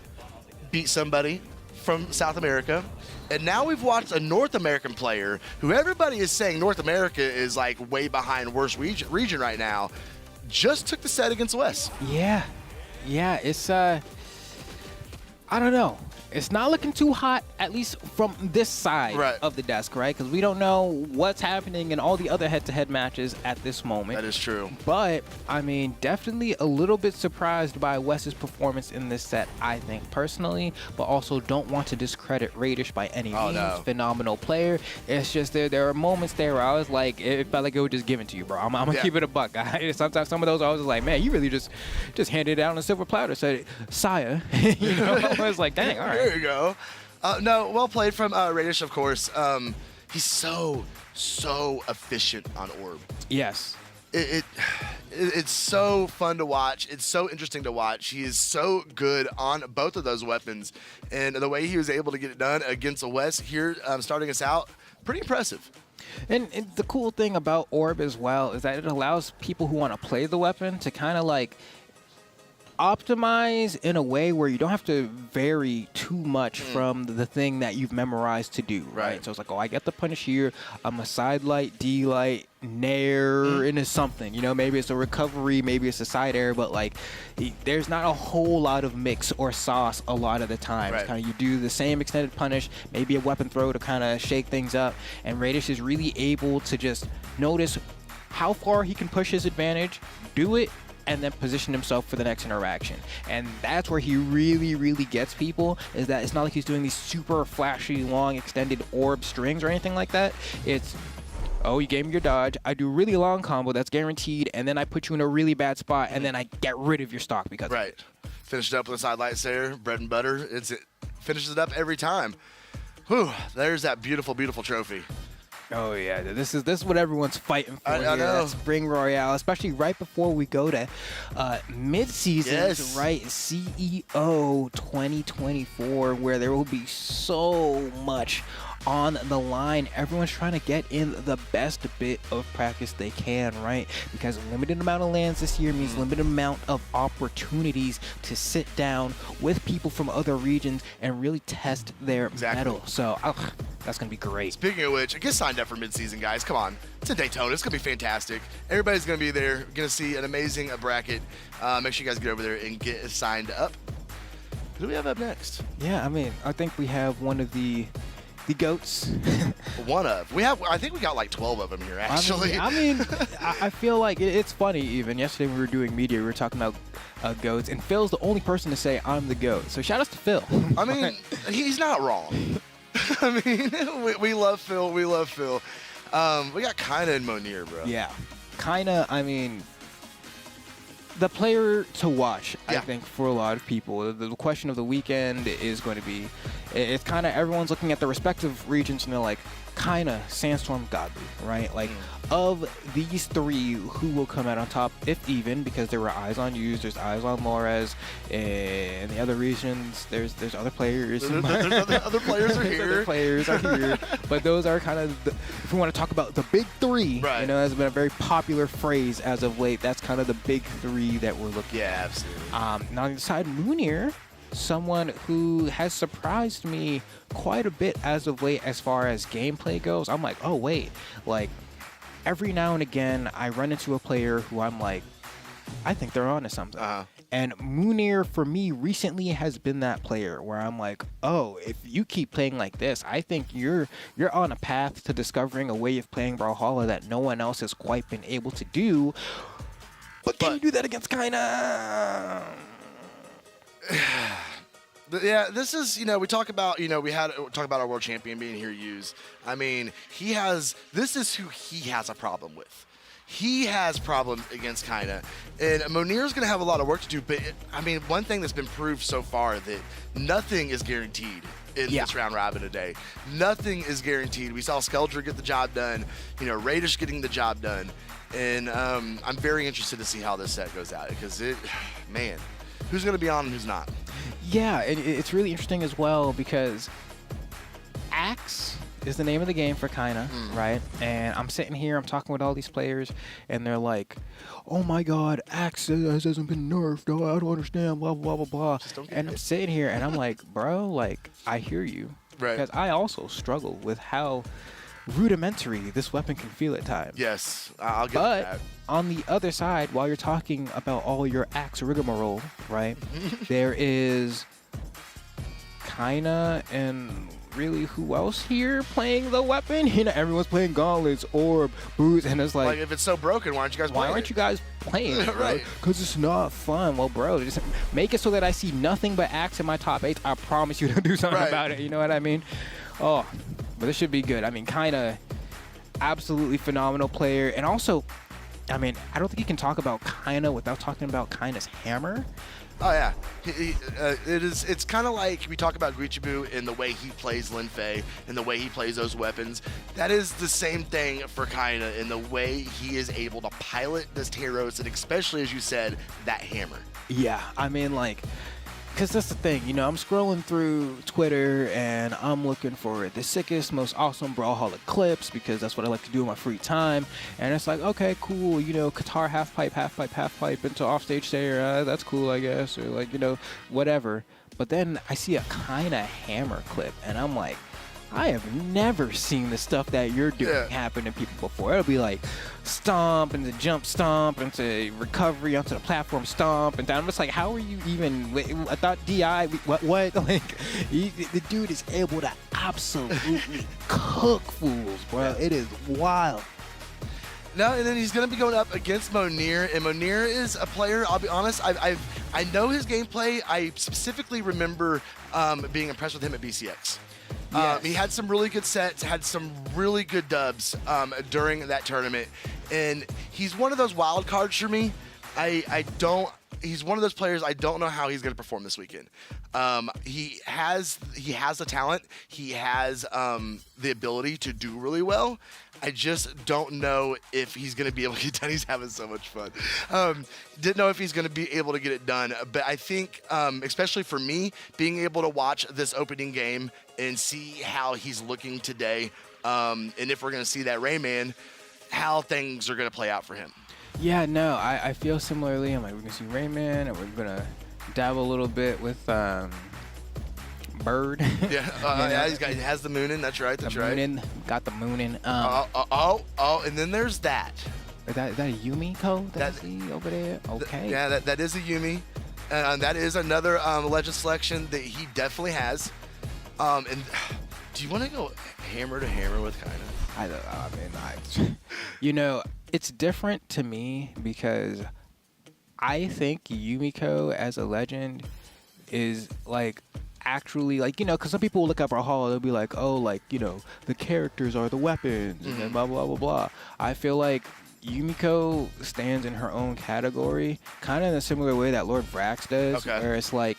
[SPEAKER 5] beat somebody from South America. And now we've watched a North American player who everybody is saying North America is like way behind worst region right now, just took the set against West.
[SPEAKER 6] Yeah. Yeah, it's, I don't know. it's not looking too hot, at least from this side of the desk, right? Because we don't know what's happening in all the other head-to-head matches at this moment.
[SPEAKER 5] That is true.
[SPEAKER 6] But, I mean, definitely a little bit surprised by Wes's performance in this set, I think, personally, but also don't want to discredit Radish by any means.
[SPEAKER 5] No.
[SPEAKER 6] Phenomenal player. It's just there are moments there where I was like, it felt like it was just given to you, bro. I'm going to keep it a buck. Sometimes some of those I was like, man, you really just handed it out on a silver platter. Said, Saya. You know, I was like, dang, all right.
[SPEAKER 5] There you go. No, well played from Radish, of course. He's so efficient on Orb.
[SPEAKER 6] Yes.
[SPEAKER 5] It's so fun to watch. It's so interesting to watch. He is so good on both of those weapons. And the way he was able to get it done against a West here, starting us out, pretty impressive.
[SPEAKER 6] And the cool thing about Orb as well is that it allows people who want to play the weapon to kind of like optimize in a way where you don't have to vary too much from the thing that you've memorized to do, right? So it's like, oh, I get the punish here. I'm a side light, D light, nair into something. You know, maybe it's a recovery, maybe it's a side air, but like there's not a whole lot of mix or sauce a lot of the time. It's kind of you do the same extended punish, maybe a weapon throw to kind of shake things up, and Radish is really able to just notice how far he can push his advantage, do it, and then position himself for the next interaction. And that's where he really, really gets people, is that it's not like he's doing these super flashy, long, extended orb strings or anything like that. It's, oh, you gave me your dodge, I do a really long combo that's guaranteed, and then I put you in a really bad spot, and then I get rid of your stock because of it.
[SPEAKER 5] Finished it up with a side light there, bread and butter. It finishes it up every time. Whew, there's that beautiful, beautiful trophy.
[SPEAKER 6] Oh yeah, this is what everyone's fighting for here.
[SPEAKER 5] I know.
[SPEAKER 6] That Spring Royale, especially right before we go to mid-season, right? CEO 2024, where there will be so much on the line. Everyone's trying to get in the best bit of practice they can, right? Because limited amount of lands this year means limited amount of opportunities to sit down with people from other regions and really test their mettle. So that's going to be great.
[SPEAKER 5] Speaking of which, get signed up for midseason, guys. Come on. It's in Daytona. It's going to be fantastic. Everybody's going to be there. Going to see an amazing bracket. Make sure you guys get over there and get signed up. Who do we have up next?
[SPEAKER 6] Yeah, I mean, I think we have one of the goats.
[SPEAKER 5] One of. I think we got like 12 of them here, actually.
[SPEAKER 6] I feel like it's funny even. Yesterday when we were doing media, we were talking about goats, and Phil's the only person to say, I'm the goat. So shout out to Phil.
[SPEAKER 5] I mean, he's not wrong. I mean, we love Phil. We love Phil. We got Kaina and Monir, bro.
[SPEAKER 6] Yeah. Kaina, I mean, the player to watch, I think, for a lot of people. The question of the weekend is going to be, it's kind of everyone's looking at the respective regions and they're like, Kaina, Sandstorm, Godly, right? Like, of these three, who will come out on top, if even, because there were eyes on Yuz, there's eyes on Lores, and the other regions, there's other players.
[SPEAKER 5] Other players are here.
[SPEAKER 6] Other players are here. But those are kind of, if we want to talk about the big three, you know, has been a very popular phrase as of late. That's kind of the big three that we're looking at.
[SPEAKER 5] Yeah, absolutely.
[SPEAKER 6] Now on the side, Munir, someone who has surprised me quite a bit as of late as far as gameplay goes. I'm like, oh wait, like every now and again I run into a player who I'm like, I think they're onto something. And Munir for me recently has been that player where I'm like, oh, if you keep playing like this, I think you're on a path to discovering a way of playing Brawlhalla that no one else has quite been able to do. But can you do that against Kaina?
[SPEAKER 5] Yeah, this is, you know, we talk about, you know, talk about our world champion being here, Yuz. I mean, this is who he has a problem with. He has problems against Kaina. And Monir's going to have a lot of work to do, but, I mean, one thing that's been proved so far that nothing is guaranteed in this round robin today. Nothing is guaranteed. We saw Skeldra get the job done, you know, Radish getting the job done. And I'm very interested to see how this set goes out because man, who's going to be on and who's not?
[SPEAKER 6] Yeah, it's really interesting as well because Axe is the name of the game for Kaina, right? And I'm sitting here, I'm talking with all these players, and they're like, oh my god, Axe hasn't been nerfed, oh, I don't understand, blah, blah, blah, blah. And I'm sitting here, and I'm like, bro, like, I hear you.
[SPEAKER 5] Right.
[SPEAKER 6] Because I also struggle with how rudimentary this weapon can feel at times.
[SPEAKER 5] Yes, I'll get
[SPEAKER 6] but
[SPEAKER 5] that.
[SPEAKER 6] On the other side, while you're talking about all your Axe rigmarole, right, there is Kaina and really who else here playing the weapon? You know, everyone's playing gauntlets, orb, boots, and it's like
[SPEAKER 5] if it's so broken, why aren't you guys playing?
[SPEAKER 6] Why aren't you guys playing it,
[SPEAKER 5] Right.
[SPEAKER 6] Because it's not fun. Well, bro, just make it so that I see nothing but axe in my top 8. I promise you to do something
[SPEAKER 5] Right.
[SPEAKER 6] about it. You know what I mean? Oh, but this should be good. I mean, Kaina, absolutely phenomenal player. And also, I mean, I don't think you can talk about Kaina without talking about Kaina's hammer.
[SPEAKER 5] Oh yeah, it's kind of like we talk about Guichibu in the way he plays Lin Fei and the way he plays those weapons. That is the same thing for Kaina in the way he is able to pilot this heroes, and especially as you said, that hammer.
[SPEAKER 6] Yeah, I mean, like, because that's the thing, you know, I'm scrolling through Twitter and I'm looking for the sickest, most awesome Brawlhalla clips because that's what I like to do in my free time. And it's like, okay, cool, you know, Qatar half pipe into offstage Sarah, that's cool, I guess, or like, you know, whatever. But then I see a Kaina hammer clip and I'm like, I have never seen the stuff that you're doing happen to people before. It'll be like stomp and the jump stomp into recovery onto the platform stomp and down. I'm just like, how are you even? I thought DI. What? Like, the dude is able to absolutely cook fools, bro. It is wild.
[SPEAKER 5] No, and then he's going to be going up against Monir, and Monir is a player, I'll be honest, I know his gameplay. I specifically remember being impressed with him at BCX.
[SPEAKER 6] Yes.
[SPEAKER 5] He had some really good sets, had some really good dubs during that tournament, and he's one of those wild cards for me. He's one of those players I don't know how he's going to perform this weekend. He has the talent. He has the ability to do really well. I just don't know if he's going to be able to get done. He's having so much fun. Didn't know if he's going to be able to get it done. But I think, especially for me, being able to watch this opening game and see how he's looking today, and if we're going to see that Rayman, how things are going to play out for him.
[SPEAKER 6] Yeah, no, I feel similarly. I'm like, we're going to see Rayman, and we're going to dabble a little bit with Bird.
[SPEAKER 5] Yeah, he has the Moonin. That's right. That's right.
[SPEAKER 6] Moonin, got the Moonin.
[SPEAKER 5] And then there's that.
[SPEAKER 6] Is that a Yumiko that I see over there? Okay.
[SPEAKER 5] That is a Yumi. That is another legend selection that he definitely has. And do you want to go hammer to hammer with Kaina?
[SPEAKER 6] You know, it's different to me because I think Yumiko as a legend is like actually like, you know, because some people will look at Brawlhalla, they'll be like, oh, like, you know, the characters are the weapons and then blah blah blah blah. I feel like Yumiko stands in her own category, kind of in a similar way that Lord Brax does, where it's like,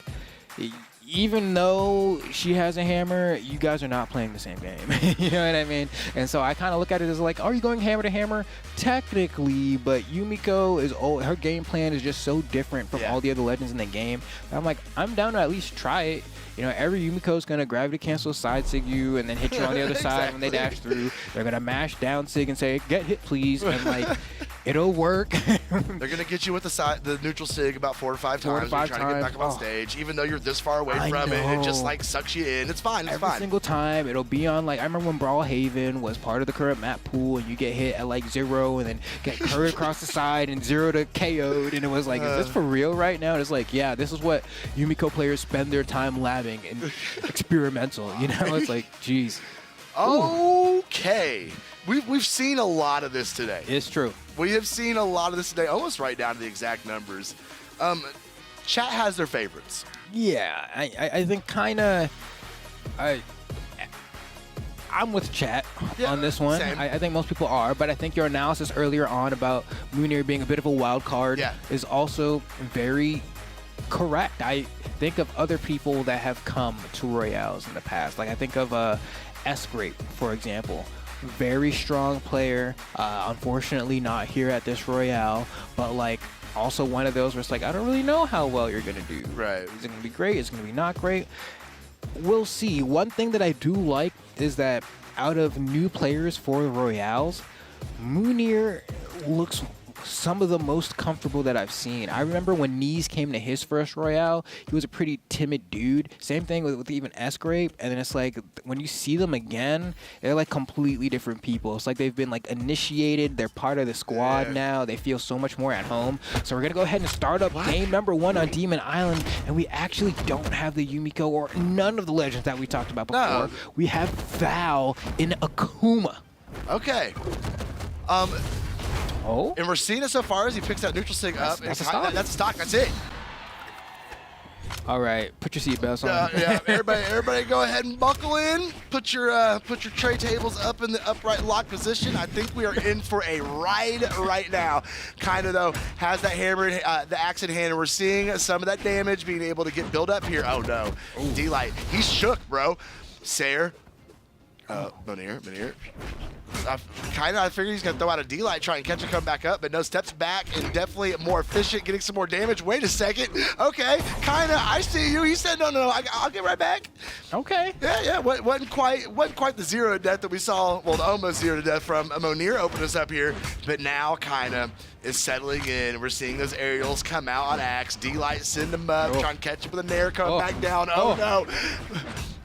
[SPEAKER 6] even though she has a hammer, you guys are not playing the same game. You know what I mean? And so I kind of look at it as like, are you going hammer to hammer? Technically, but Yumiko is her game plan is just so different from all the other legends in the game. I'm like, I'm down to at least try it. You know, every Yumiko is going to gravity cancel side sig you and then hit you on the other side when they dash through. They're going to mash down sig and say, get hit, please. And, like, it'll work.
[SPEAKER 5] They're going to get you with the neutral sig about 4 or 5 times. You're trying to get back up on stage. Even though you're this far away from it, it just, like, sucks you in. It's fine. It's fine.
[SPEAKER 6] Every single time, it'll be on, like, I remember when Brawlhaven was part of the current map pool and you get hit at, like, 0 and then get curved across the side and 0 to KO'd. And it was like, is this for real right now? And it's like, yeah, this is what Yumiko players spend their time labbing and experimental, you know? It's like, geez.
[SPEAKER 5] Okay. We've seen a lot of this today.
[SPEAKER 6] It's true.
[SPEAKER 5] We have seen a lot of this today, almost right down to the exact numbers. Chat has their favorites.
[SPEAKER 6] Yeah, I think kind of... I'm with chat on this one. I think most people are, but I think your analysis earlier on about Munir being a bit of a wild card is also very correct. I think of other people that have come to Royales in the past. Like I think of S-Grape, for example. Very strong player. Unfortunately not here at this Royale, but like also one of those where it's like, I don't really know how well you're going to do.
[SPEAKER 5] Right.
[SPEAKER 6] Is it going to be great? Is it going to be not great? We'll see. One thing that I do like is that out of new players for the Royales, Munir looks some of the most comfortable that I've seen. I remember when Knees came to his first Royale, he was a pretty timid dude. Same thing with even S-Grape. And then it's like, when you see them again, they're like completely different people. It's like they've been like initiated. They're part of the squad now. They feel so much more at home. So we're going to go ahead and start up game number 1 on Demon Island. And we actually don't have the Yumiko or none of the legends that we talked about before.
[SPEAKER 5] No.
[SPEAKER 6] We have Val in Akuma.
[SPEAKER 5] Okay.
[SPEAKER 6] Oh?
[SPEAKER 5] And we're seeing it so far as he picks that neutral sig up.
[SPEAKER 6] That's a stock.
[SPEAKER 5] That's a stock. That's it.
[SPEAKER 6] All right, put your seatbelts on.
[SPEAKER 5] Yeah, everybody, go ahead and buckle in. Put your tray tables up in the upright lock position. I think we are in for a ride right now. Kind of though has that hammer, the axe in hand, and we're seeing some of that damage being able to get built up here. Oh no, D-Light, he's shook, bro. Sayer, Monir. I figured he's going to throw out a D-Light, try and catch him, come back up, but no, steps back and definitely more efficient, getting some more damage. Wait a second. Okay, I see you. He said, no, I'll get right back.
[SPEAKER 6] Okay.
[SPEAKER 5] Yeah, wasn't quite the 0 to death that we saw, well, the almost 0 to death from Monir open us up here, but now kind of is settling in. We're seeing those aerials come out on Axe. D-Light send them up, try and catch him with a nair, come back down. Oh no.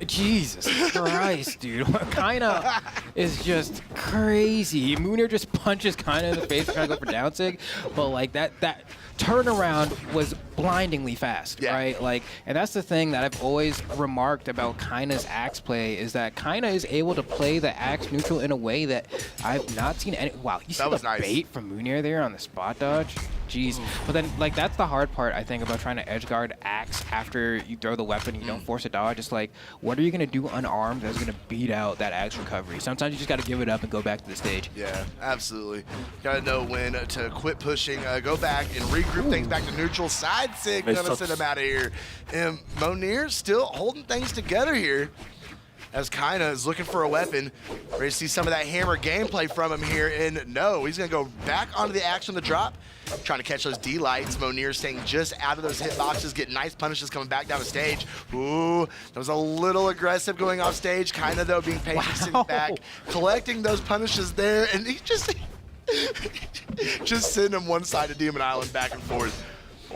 [SPEAKER 6] Jesus Christ, dude. Kaina is just crazy. Munir just punches Kaina in the face trying to go for down sig, but like that turnaround was blindingly fast, right? Like, and that's the thing that I've always remarked about Kaina's axe play is that Kaina is able to play the axe neutral in a way that I've not seen any. Wow, you see the bait from Munir there on the spot dodge? Jeez. But then, like, that's the hard part, I think, about trying to edge guard axe after you throw the weapon and you don't force a dodge. It's like, what are you going to do unarmed that's going to beat out that axe recovery? Sometimes you just got to give it up and go back to the stage.
[SPEAKER 5] Yeah, absolutely. Got to know when to quit pushing, go back and regroup things back to neutral. Side sig, gonna send him out of here. And Monir still holding things together here, as Kaina is looking for a weapon. Ready to see some of that hammer gameplay from him here, and no, he's gonna go back onto the action the drop, trying to catch those D-Lights. Monir staying just out of those hitboxes, getting nice punishes coming back down the stage. Ooh, that was a little aggressive going off stage. Kaina though being patient, sitting back, collecting those punishes there, and he just sending him one side of Demon Island back and forth.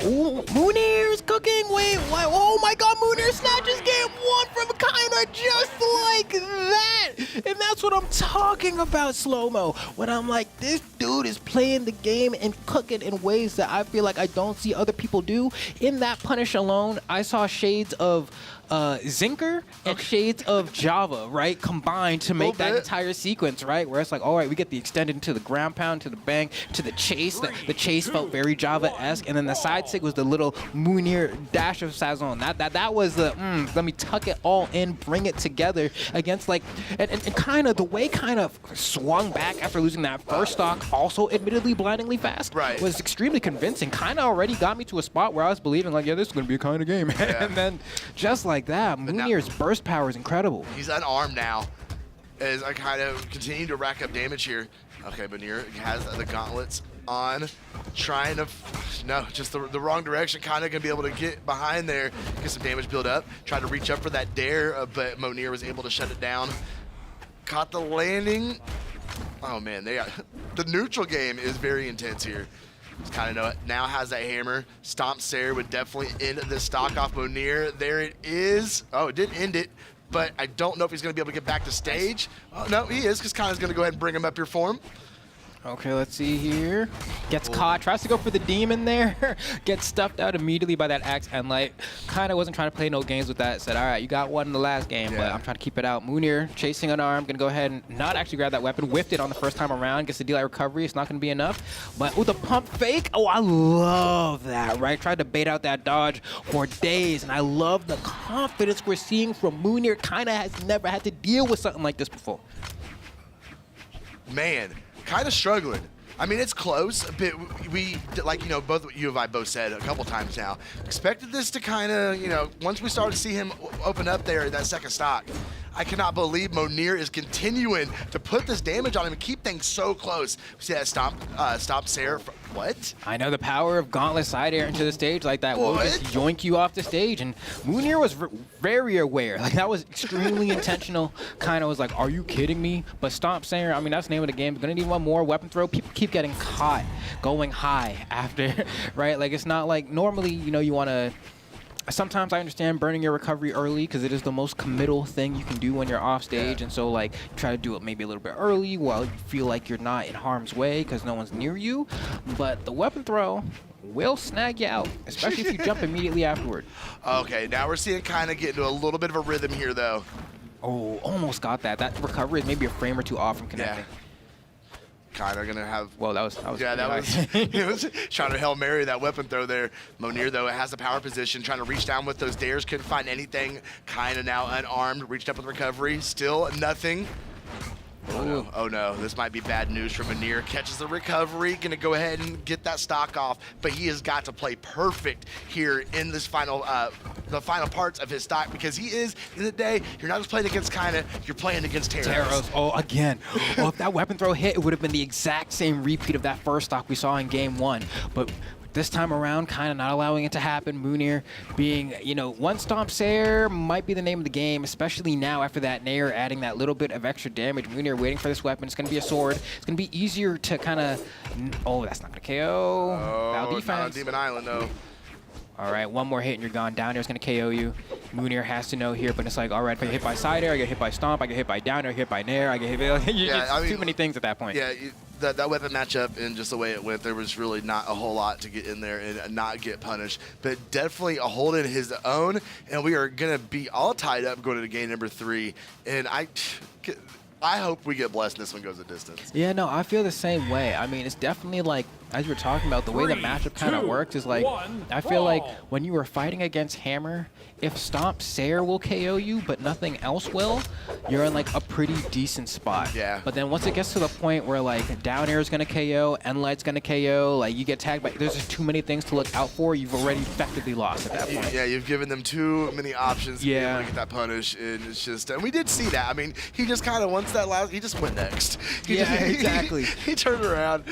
[SPEAKER 6] Oh, Munir's cooking. Wait, what? Oh my God, Munir snatches game 1 from Kaina just like that. And that's what I'm talking about, slow-mo. When I'm like, this dude is playing the game and cooking in ways that I feel like I don't see other people do. In that punish alone, I saw shades of Zinker and shades of Java, right, combined to make that entire sequence, right, where it's like, all right, we get the extended to the ground pound, to the bang, to the chase. The chase felt very Java-esque, and then the side sig was the little Munir dash of Sazon. That was the let me tuck it all in, bring it together against like, and kind of the way kind of swung back after losing that first stock, also admittedly blindingly fast, was extremely convincing. Kind of already got me to a spot where I was believing like, yeah, this is gonna be a kind of game, and then just like that, Munir's burst power is incredible.
[SPEAKER 5] He's unarmed now, as I kind of continue to rack up damage here. Okay, Munir has the gauntlets on, trying to, no, just the wrong direction. Kind of gonna be able to get behind there, get some damage build up, try to reach up for that dare, but Munir was able to shut it down. Caught the landing. Oh man, the neutral game is very intense here. Just kind of know it. Now has that hammer. Stomp Sayer would definitely end the stock off Monir. There it is. Oh, it did end it, but I don't know if he's going to be able to get back to stage. Oh, no, he is, because Kai's going to go ahead and bring him up here for him.
[SPEAKER 6] Okay, let's see here. Gets caught, tries to go for the demon there. Gets stuffed out immediately by that axe, and like, kind of wasn't trying to play no games with that. Said, all right, you got one in the last game, but I'm trying to keep it out. Munir chasing an arm, gonna go ahead and not actually grab that weapon. Whiffed it on the first time around, gets the D-Light recovery. It's not gonna be enough. But with the pump fake, oh, I love that, right? Tried to bait out that dodge for days, and I love the confidence we're seeing from Munir. Kind of has never had to deal with something like this before.
[SPEAKER 5] Man. Kind of struggling. I mean, it's close, but we, like, you know, both you and I both said a couple times now, expected this to kind of, you know, once we started to see him open up there in that second stock, I cannot believe Monir is continuing to put this damage on him and keep things so close. We see that stomp Sarah. What?
[SPEAKER 6] I know the power of Gauntlet side air into the stage like that will
[SPEAKER 5] What?
[SPEAKER 6] just yoink you off the stage. And Munir was very aware. Like, that was extremely intentional. Kind of was like, are you kidding me? But Stomp Sayer, I mean, that's the name of the game. Gonna need one more weapon throw. People keep getting caught going high after, right? Like, it's not like normally, you know, you want to. Sometimes I understand burning your recovery early because it is the most committal thing you can do when you're off stage. And so, like, try to do it maybe a little bit early while you feel like you're not in harm's way because no one's near you. But the weapon throw will snag you out, especially if you jump immediately afterward.
[SPEAKER 5] Okay, now we're seeing kind of get into a little bit of a rhythm here, though.
[SPEAKER 6] Oh, almost got that. That recovery is maybe a frame or two off from connecting.
[SPEAKER 5] Yeah. Kind of gonna have.
[SPEAKER 6] Well, that was
[SPEAKER 5] Yeah, that was. It was trying to Hail Mary that weapon throw there. Monir, though, has the power position, trying to reach down with those dares. Couldn't find anything. Kind of now unarmed. Reached up with recovery. Still nothing. Oh no, oh no, this might be bad news for Monir. Catches the recovery, gonna go ahead and get that stock off, but he has got to play perfect here in this final, the final parts of his stock, because he is, in the day, you're not just playing against Kinda, you're playing against Taros.
[SPEAKER 6] Oh, again. Oh, if that weapon throw hit, it would have been the exact same repeat of that first stock we saw in game one. But this time around, kind of not allowing it to happen. Munir being, you know, one Stomp Sayer might be the name of the game, especially now after that Nair adding that little bit of extra damage. Munir waiting for this weapon. It's going to be a sword. It's going to be easier to kind of... Oh, that's not going to KO. Foul defense.
[SPEAKER 5] Not on Demon Island, though.
[SPEAKER 6] All right, one more hit and you're gone. Down air's going to KO you. Munir has to know here, but it's like, all right, if I get hit by side air, I get hit by stomp, I get hit by down air, hit by nair, I get hit by... I mean, too many things at that point.
[SPEAKER 5] Yeah, that weapon matchup and just the way it went, there was really not a whole lot to get in there and not get punished. But definitely holding his own, and we are going to be all tied up going into game number 3. And I hope we get blessed and this one goes a distance.
[SPEAKER 6] Yeah, no, I feel the same way. I mean, it's definitely like, as you were talking about, the way the matchup kind of works is like, I feel like when you were fighting against Hammer, if Stomp Sayer will KO you, but nothing else will, you're in like a pretty decent spot.
[SPEAKER 5] Yeah.
[SPEAKER 6] But then once it gets to the point where like down air is going to KO, end light's going to KO, like you get tagged by, there's just too many things to look out for, you've already effectively lost at that point.
[SPEAKER 5] Yeah, you've given them too many options to be able to get that punish, and it's just, and we did see that. I mean, he just kind of, once that last, he just went next.
[SPEAKER 6] Exactly.
[SPEAKER 5] He turned around.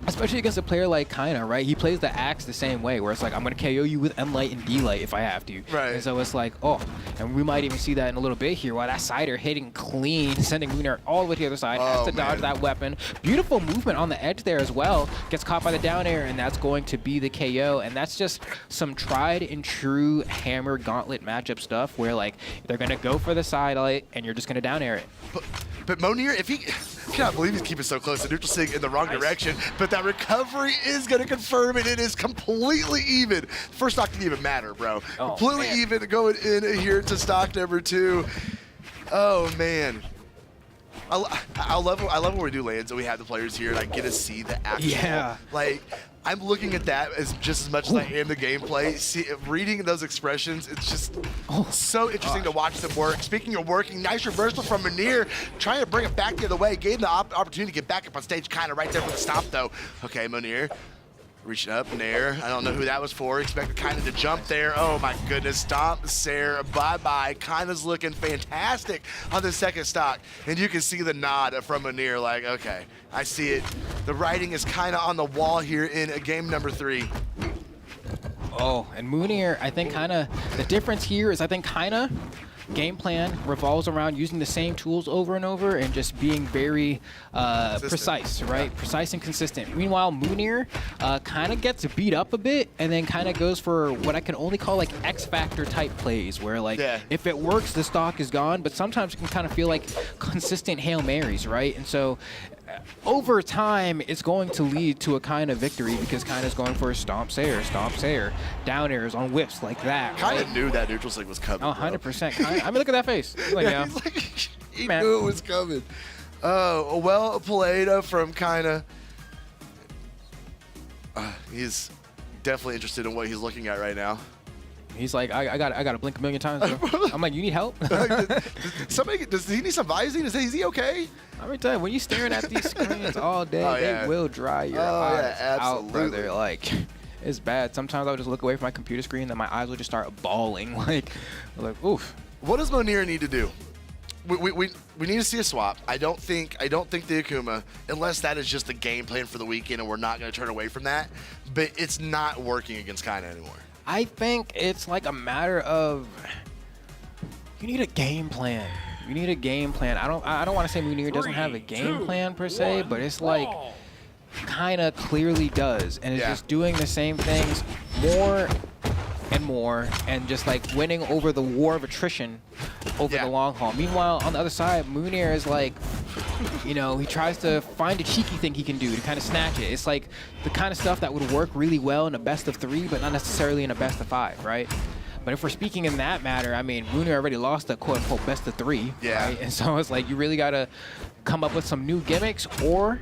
[SPEAKER 6] Especially against a player like Kinda, right? He plays the axe the same way, where it's like, I'm going to KO you with M-Light and D-Light if I have to.
[SPEAKER 5] Right.
[SPEAKER 6] And so it's like, oh, and we might even see that in a little bit here, while that sider hitting clean, sending Lunar all the way to the other side, has to dodge that weapon. Beautiful movement on the edge there as well. Gets caught by the down air, and that's going to be the KO. And that's just some tried and true Hammer Gauntlet matchup stuff, where like, they're going to go for the side light, and you're just going to down air it.
[SPEAKER 5] But Monir, if he... I cannot believe he's keeping so close to neutral sig in the wrong direction, but that recovery is going to confirm it. It is completely even. First stock didn't even matter, bro.
[SPEAKER 6] Oh,
[SPEAKER 5] completely
[SPEAKER 6] man.
[SPEAKER 5] even going in here to stock number 2. Oh, man. I love when we do lands and we have the players here and I get to see the actual, like, I'm looking at that as just as much as I am the gameplay. Reading those expressions, it's just so interesting to watch them work. Speaking of working, nice reversal from Munir, trying to bring it back the other way. Gave him the opportunity to get back up on stage, kind of right there for the stomp, though. Okay, Munir. Reaching up, Nair. I don't know who that was for. Expected Kinda to jump there. Oh my goodness. Stomp, Sarah, bye-bye. Kinda's looking fantastic on the second stock. And you can see the nod from Munir like, okay, I see it. The writing is kind of on the wall here in game number 3.
[SPEAKER 6] Oh, and Munir, I think the difference here is I think game plan revolves around using the same tools over and over and just being very precise, right? Yeah. Precise and consistent. Meanwhile, Munir kind of gets beat up a bit and then kind of goes for what I can only call like X Factor type plays where like if it works, the stock is gone, but sometimes it can kind of feel like consistent Hail Marys, right? And so over time, it's going to lead to a kind of victory because Kinda's going for a Stomp Sayer, down airs on whips like that.
[SPEAKER 5] Kinda knew that neutral sig was coming.
[SPEAKER 6] Oh, 100%. I mean, look at that face. He's like, yeah.
[SPEAKER 5] He knew it was coming. Oh, well played from Kinda. He's definitely interested in what he's looking at right now.
[SPEAKER 6] He's like, I got to blink a million times, bro. I'm like, you need help?
[SPEAKER 5] Does he need some Visine? Is he okay?
[SPEAKER 6] I'm going to tell you, when you're staring at these screens all day, they will dry your eyes out, brother. Like, it's bad. Sometimes I'll just look away from my computer screen and my eyes will just start bawling. Like oof.
[SPEAKER 5] What does Monir need to do? we need to see a swap. I don't think the Akuma, unless that is just the game plan for the weekend and we're not going to turn away from that. But it's not working against Kaina anymore.
[SPEAKER 6] I think it's like a matter of you need a game plan. You need a game plan. I don't want to say Munir doesn't have a game plan per se, but it's like Kaina clearly does, and it's just doing the same things more and more, and just like winning over the war of attrition over the long haul. Meanwhile, on the other side, Munir is like, you know, he tries to find a cheeky thing he can do to kind of snatch it. It's like the kind of stuff that would work really well in a best of 3, but not necessarily in a best of 5, right? But if we're speaking in that matter, I mean, Munir already lost the quote-unquote best of 3, right? And so it's like you really got to come up with some new gimmicks, or...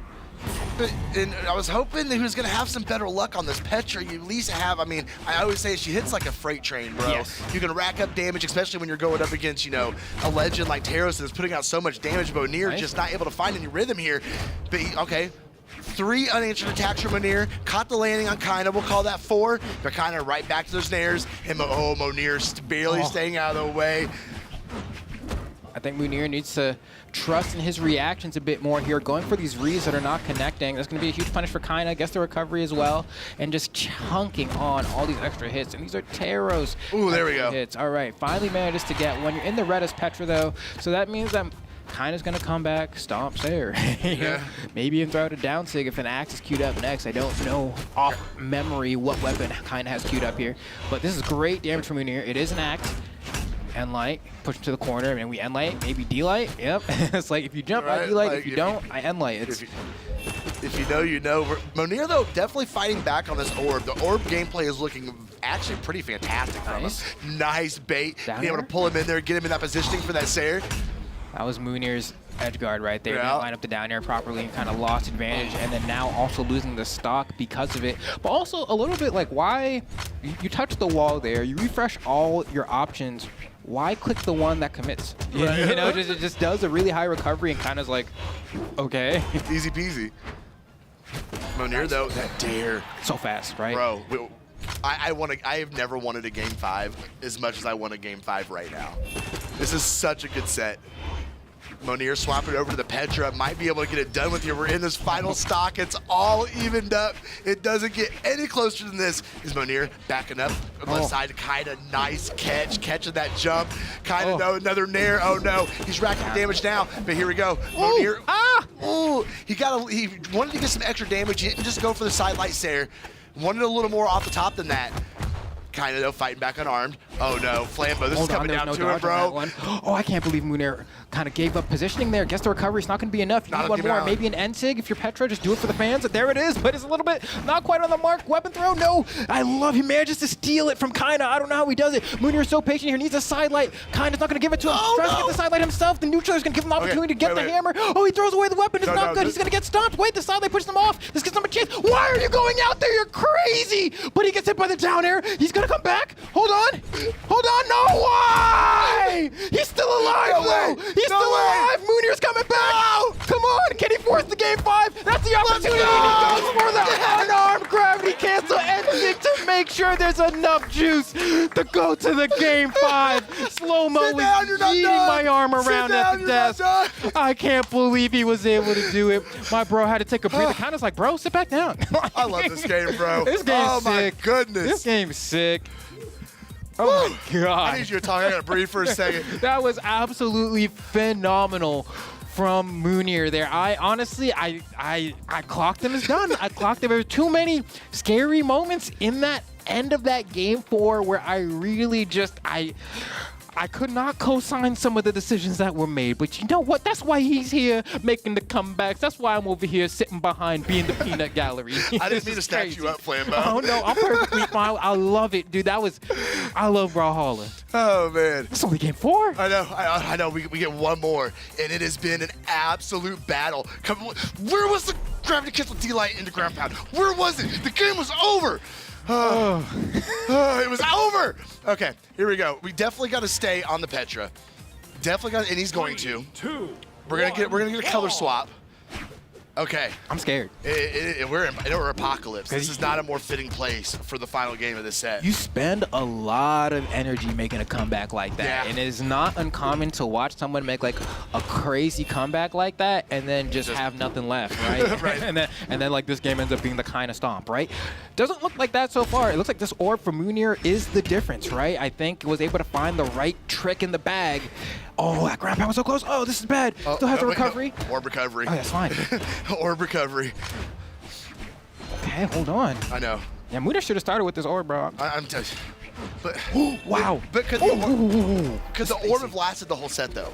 [SPEAKER 5] And I was hoping that he was going to have some better luck on this Petra. You at least have, I mean, I always say she hits like a freight train, bro.
[SPEAKER 6] Yes.
[SPEAKER 5] You can rack up damage, especially when you're going up against, you know, a legend like Taros that's putting out so much damage. Munir just not able to find any rhythm here. But, okay. 3 unanswered attacks from Munir. Caught the landing on Kaina. We'll call that 4. But Kaina right back to those snares. And Munir barely staying out of the way.
[SPEAKER 6] I think Munir needs to trust in his reactions a bit more here, going for these reads that are not connecting. That's going to be a huge punish for Kaina. Gets the recovery as well, and just chunking on all these extra hits. And these are Taros.
[SPEAKER 5] Ooh, there we go.
[SPEAKER 6] Hits. All right, finally manages to get one. You're in the red as Petra, though, so that means that Kaina's going to come back, stomp Sayer. Maybe even throw out a down sig if an axe is queued up next. I don't know off memory what weapon Kaina has queued up here, but this is great damage from Munir. It is an axe. End light, push him to the corner, and we end light, maybe D light. Yep. It's like if you jump, I D light. Like if you don't, I end light. It's
[SPEAKER 5] if you know, you know. Munir, though, definitely fighting back on this orb. The orb gameplay is looking actually pretty fantastic from him. Nice bait. Being able to pull him in there, get him in that positioning for that Sayer.
[SPEAKER 6] That was Munir's edge guard right there. Didn't line up the down air properly and kind of lost advantage, and then now also losing the stock because of it. But also a little bit like why you touch the wall there, you refresh all your options. Why click the one that commits? You know, it just does a really high recovery and kind of like, okay.
[SPEAKER 5] Easy peasy. Munir, though, that dare.
[SPEAKER 6] So fast, right?
[SPEAKER 5] Bro, I have never wanted a game 5 as much as I want a game 5 right now. This is such a good set. Munir swapping it over to the Petra. Might be able to get it done with here. We're in this final stock. It's all evened up. It doesn't get any closer than this. Is Munir backing up on the left side? Kind of nice catch. Catching that jump. Kind of another nair. Oh no. He's racking damage now. But here we go. Munir. Ooh. He wanted to get some extra damage. He didn't just go for the side light Sayer. Wanted a little more off the top than that. Kind of, though, fighting back unarmed. Oh, no. Flambo, this is coming down to it, bro.
[SPEAKER 6] Oh, I can't believe Munir kind of gave up positioning there. Guess the recovery's not going to be enough. You need one more. Maybe an end sig. If you're Petra, just do it for the fans. There it is, but it's a little bit not quite on the mark. Weapon throw, no. I love he manages to steal it from Kaina. I don't know how he does it. Munir's so patient here. Needs a side light. Kaina's not going to give it to him. Tries to get the side light himself. The neutraler's going to give him an opportunity to get the hammer. Oh, he throws away the weapon. It's not good. He's going to get stopped. Wait, the side light pushes him off. This gives him a chance. Why are you going out there? You're crazy. But he gets hit by the down air. He's going to come back. Hold on. No, why? He's still alive, though. He's still alive. Munir's coming back. No. Come on. Can he force the game 5? That's the opportunity. He goes for the unarmed gravity cancel ending to make sure there's enough juice to go to the game 5. Slow-mo was eating my arm around at the desk. I can't believe he was able to do it. My bro had to take a breather. Kind of like, bro, sit back down.
[SPEAKER 5] I love this game, bro.
[SPEAKER 6] This game's sick.
[SPEAKER 5] My goodness.
[SPEAKER 6] This game's sick. Oh my God.
[SPEAKER 5] I need you to talk. I gotta breathe for a second.
[SPEAKER 6] That was absolutely phenomenal from Munir there. I honestly, I clocked him as done. I clocked him. There were too many scary moments in that end of that game 4 where I really just, I could not co-sign some of the decisions that were made, but you know what? That's why he's here making the comebacks. That's why I'm over here sitting behind being the peanut gallery.
[SPEAKER 5] I didn't mean to snatch you up, Flambo.
[SPEAKER 6] Oh no, I'm perfectly fine. I love it, dude. I love Brawlhalla.
[SPEAKER 5] Oh man,
[SPEAKER 6] it's only game 4.
[SPEAKER 5] I know. We get one more, and it has been an absolute battle. Where was the gravity cancel D-light into ground pound? Where was it? The game was over. It was over. Okay, here we go. We definitely got to stay on the Petra. Definitely got, and he's going to. We're gonna get a color swap. Okay.
[SPEAKER 6] I'm scared.
[SPEAKER 5] We're in an apocalypse. This is not a more fitting place for the final game of this set.
[SPEAKER 6] You spend a lot of energy making a comeback like that.
[SPEAKER 5] Yeah.
[SPEAKER 6] And it's not uncommon to watch someone make like a crazy comeback like that and then just have nothing left, right?
[SPEAKER 5] Right.
[SPEAKER 6] and then like this game ends up being the kind of stomp, right? Doesn't look like that so far. It looks like this orb from Munir is the difference, right? I think was able to find the right trick in the bag. Oh, that ground pound was so close. Oh, this is bad. Still has a recovery.
[SPEAKER 5] No. Orb recovery.
[SPEAKER 6] Oh, that's fine.
[SPEAKER 5] Orb recovery.
[SPEAKER 6] Okay, hold on.
[SPEAKER 5] I know.
[SPEAKER 6] Yeah, Munir should have started with this orb, bro.
[SPEAKER 5] I'm telling you. But
[SPEAKER 6] Wow.
[SPEAKER 5] But could the orb have lasted the whole set though?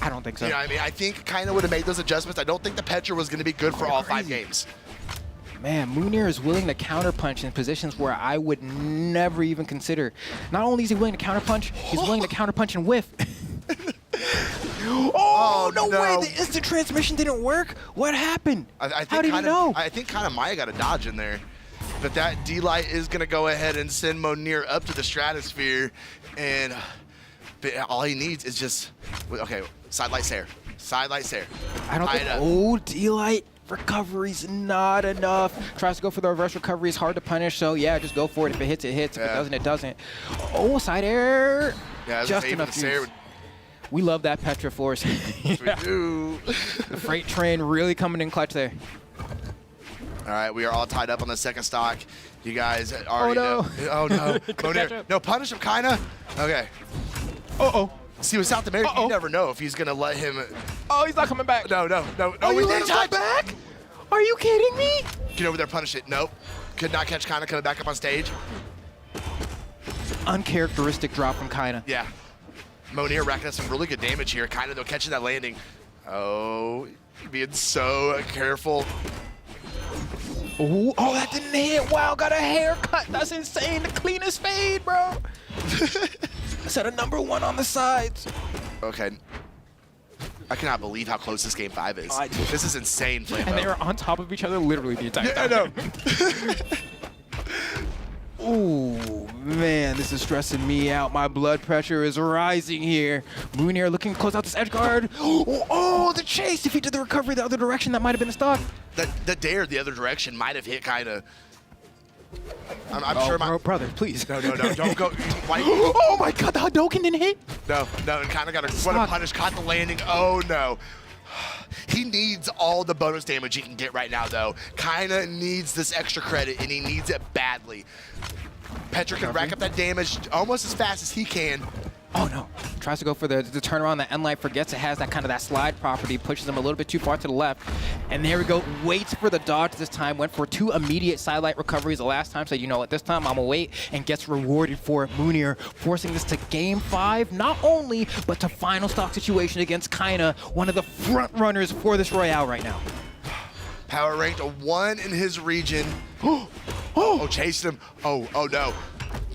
[SPEAKER 6] I don't think so.
[SPEAKER 5] You know what I mean? I think kind of would have made those adjustments. I don't think the Petra was going to be good for all 5
[SPEAKER 6] crazy.
[SPEAKER 5] games.
[SPEAKER 6] Man, Munir is willing to counterpunch in positions where I would never even consider. Not only is he willing to counterpunch, he's willing to counterpunch and whiff. Oh, no way! The instant transmission didn't work. What happened?
[SPEAKER 5] I think
[SPEAKER 6] How did he know?
[SPEAKER 5] I think kind of Maya got a dodge in there. But that D-Light is going to go ahead and send Monir up to the stratosphere. And all he needs is just, okay, side light Sair. Side light Sair.
[SPEAKER 6] I don't think. Oh, D-Light recovery's not enough. Tries to go for the reverse recovery. It's hard to punish. So yeah, just go for it. If it hits, it hits. If it doesn't, it doesn't. Oh, side air.
[SPEAKER 5] Yeah,
[SPEAKER 6] just enough. We love that Petra Force.
[SPEAKER 5] We do.
[SPEAKER 6] The freight train really coming in clutch there.
[SPEAKER 5] All right, we are all tied up on the second stock. You guys already know. Oh, no. Monir. No, punish him, kinda. Okay.
[SPEAKER 6] Uh-oh.
[SPEAKER 5] See, with South America, you never know if he's going to let him.
[SPEAKER 6] Oh, he's not coming back.
[SPEAKER 5] No.
[SPEAKER 6] Oh, you let him come back? Are you kidding me?
[SPEAKER 5] Get over there, punish it. Nope. Could not catch Kinda coming back up on stage.
[SPEAKER 6] Uncharacteristic drop from Kinda.
[SPEAKER 5] Yeah. Monir racking up some really good damage here. Kinda, though, catching that landing. Oh, being so careful.
[SPEAKER 6] Ooh, oh, that didn't hit. Wow, got a haircut. That's insane. The cleanest fade, bro. Set a #1 on the sides.
[SPEAKER 5] Okay. I cannot believe how close this game 5 is. This is insane, Flambo.
[SPEAKER 6] And they were on top of each other literally the entire time.
[SPEAKER 5] I know.
[SPEAKER 6] Ooh, man, this is stressing me out. My blood pressure is rising here. Munir looking to close out this edge guard. Oh, the chase. If he did the recovery the other direction, that might have been a stock.
[SPEAKER 5] The dare the other direction might have hit Kinda. I'm sure my
[SPEAKER 6] brother, please.
[SPEAKER 5] No, don't go. Why?
[SPEAKER 6] Oh my God, the Hadouken didn't hit.
[SPEAKER 5] No, and Kinda got a punish, caught the landing. Oh no. He needs all the bonus damage he can get right now, though. Kinda needs this extra credit, and he needs it badly. Petra can rack up that damage almost as fast as he can.
[SPEAKER 6] Oh no. Tries to go for the turnaround. The N-Light forgets it has that slide property, pushes him a little bit too far to the left. And there we go. Waits for the dodge this time. Went for 2 immediate sidelight recoveries the last time. So you know what, this time I'm gonna wait, and gets rewarded for it. Munir forcing this to game 5, not only, but to final stock situation against Kinda, one of the front runners for this Royale right now.
[SPEAKER 5] Power ranked a 1 in his region. Oh, chased him. Oh no.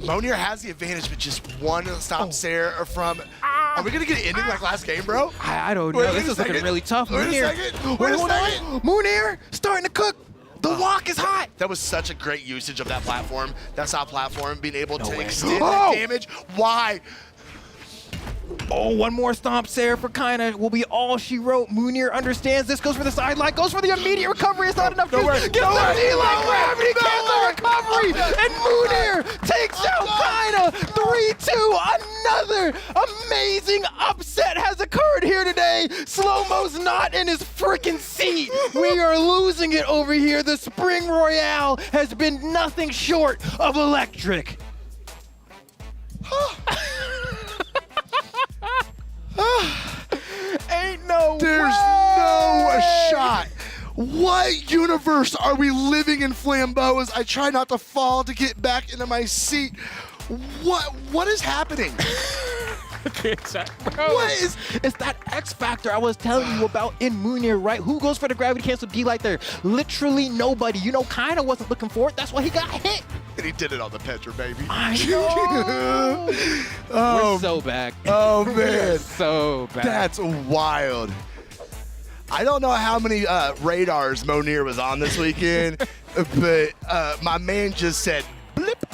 [SPEAKER 5] Monir has the advantage, but just one stop Sair from. Are we gonna get an ending like last game, bro?
[SPEAKER 6] I don't know. This is looking really tough.
[SPEAKER 5] Wait a second. Wait a second.
[SPEAKER 6] Munir starting to cook. The walk is hot.
[SPEAKER 5] That was such a great usage of that platform. That stop platform, being able to
[SPEAKER 6] way.
[SPEAKER 5] extend that damage. Why?
[SPEAKER 6] Oh, one more stomp Sair for Kinda will be all she wrote. Munir understands this, goes for the sideline, goes for the immediate recovery. It's not enough. Get the D-Light gravity, cancel recovery, and Munir takes out Kinda. 3-2. Another amazing upset has occurred here today. Slow-mo's not in his freaking seat. We are losing it over here. The Spring Royale has been nothing short of electric. Ain't no
[SPEAKER 5] There's no shot. What universe are we living in, Flambeau, as I try not to fall to get back into my seat? What is happening?
[SPEAKER 6] What is? It's that X factor I was telling you about in Munir, right? Who goes for the gravity cancel D-Light there? Literally nobody. You know, Kinda wasn't looking for it. That's why he got hit.
[SPEAKER 5] And he did it on the Petra, baby.
[SPEAKER 6] I know. We're so back.
[SPEAKER 5] Oh, man.
[SPEAKER 6] So bad.
[SPEAKER 5] That's wild. I don't know how many radars Monir was on this weekend, but my man just said blip.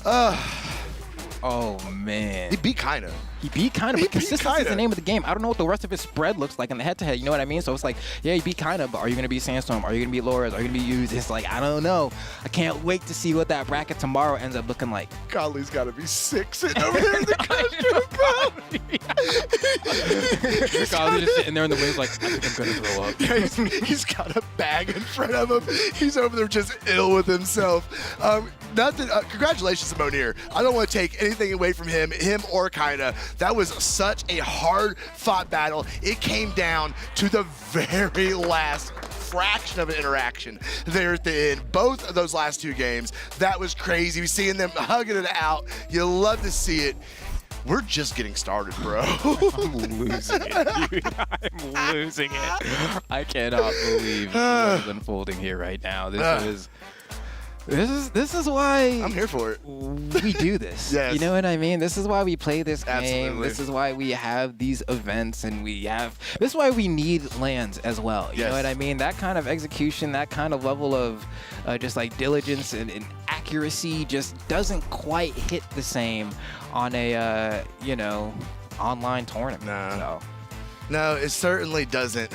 [SPEAKER 6] Oh, man.
[SPEAKER 5] He beat Kinda.
[SPEAKER 6] He beat kind of,
[SPEAKER 5] He
[SPEAKER 6] but
[SPEAKER 5] beat
[SPEAKER 6] consistency is the
[SPEAKER 5] Kinda.
[SPEAKER 6] name of the game. I don't know what the rest of his spread looks like in the head-to-head. You know what I mean? So it's like, yeah, you beat kind of, but are you going to be Sandstorm? Are you going to be Loras? Are you going to be Used? It's like, I don't know. I can't wait to see what that bracket tomorrow ends up looking like.
[SPEAKER 5] Godly's got to be sick sitting over there in the costume, bro.
[SPEAKER 6] Godly's just sitting there in the wings like, I think I'm going to throw up.
[SPEAKER 5] Yeah, he's got a bag in front of him. He's over there just ill with himself. Congratulations to Monir. I don't want to take anything away from him or Kaina. That was such a hard-fought battle. It came down to the very last fraction of an interaction there at the end. Both of those last two games, that was crazy. We're seeing them hugging it out. You love to see it. We're just getting started, bro.
[SPEAKER 6] I'm losing it, dude. I'm losing it. I cannot believe what is unfolding here right now. This is why
[SPEAKER 5] I'm here for it.
[SPEAKER 6] we do this.
[SPEAKER 5] Yes.
[SPEAKER 6] You know what I mean? This is why we play this game.
[SPEAKER 5] Absolutely.
[SPEAKER 6] This is why we have these events, and this is why we need lands as well. You
[SPEAKER 5] Yes.
[SPEAKER 6] know what I mean? That kind of execution, that kind of level of just like diligence and accuracy just doesn't quite hit the same on a online tournament.
[SPEAKER 5] No.
[SPEAKER 6] So.
[SPEAKER 5] No, it certainly doesn't.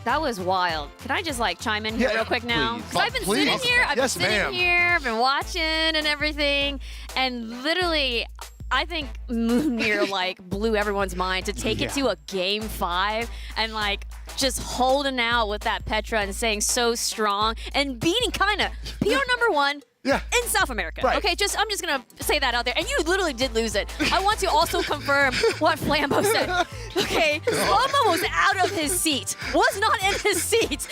[SPEAKER 1] That was wild. Can I just like chime in here
[SPEAKER 5] Yeah,
[SPEAKER 1] real quick now?
[SPEAKER 6] please.
[SPEAKER 1] Because I've been
[SPEAKER 5] Please.
[SPEAKER 1] sitting here, I've
[SPEAKER 5] Yes,
[SPEAKER 1] been sitting
[SPEAKER 5] ma'am.
[SPEAKER 1] here, I've been watching and everything, and literally, I think Moonir like blew everyone's mind to take it to a game 5 and like just holding out with that Petra and saying so strong and beating kinda PR number 1.
[SPEAKER 5] Yeah.
[SPEAKER 1] In South America.
[SPEAKER 5] Right.
[SPEAKER 1] Okay, I'm just gonna say that out there. And you literally did lose it. I want to also confirm what Flambo said. Okay, Flambo was out of his seat. Was not in his seat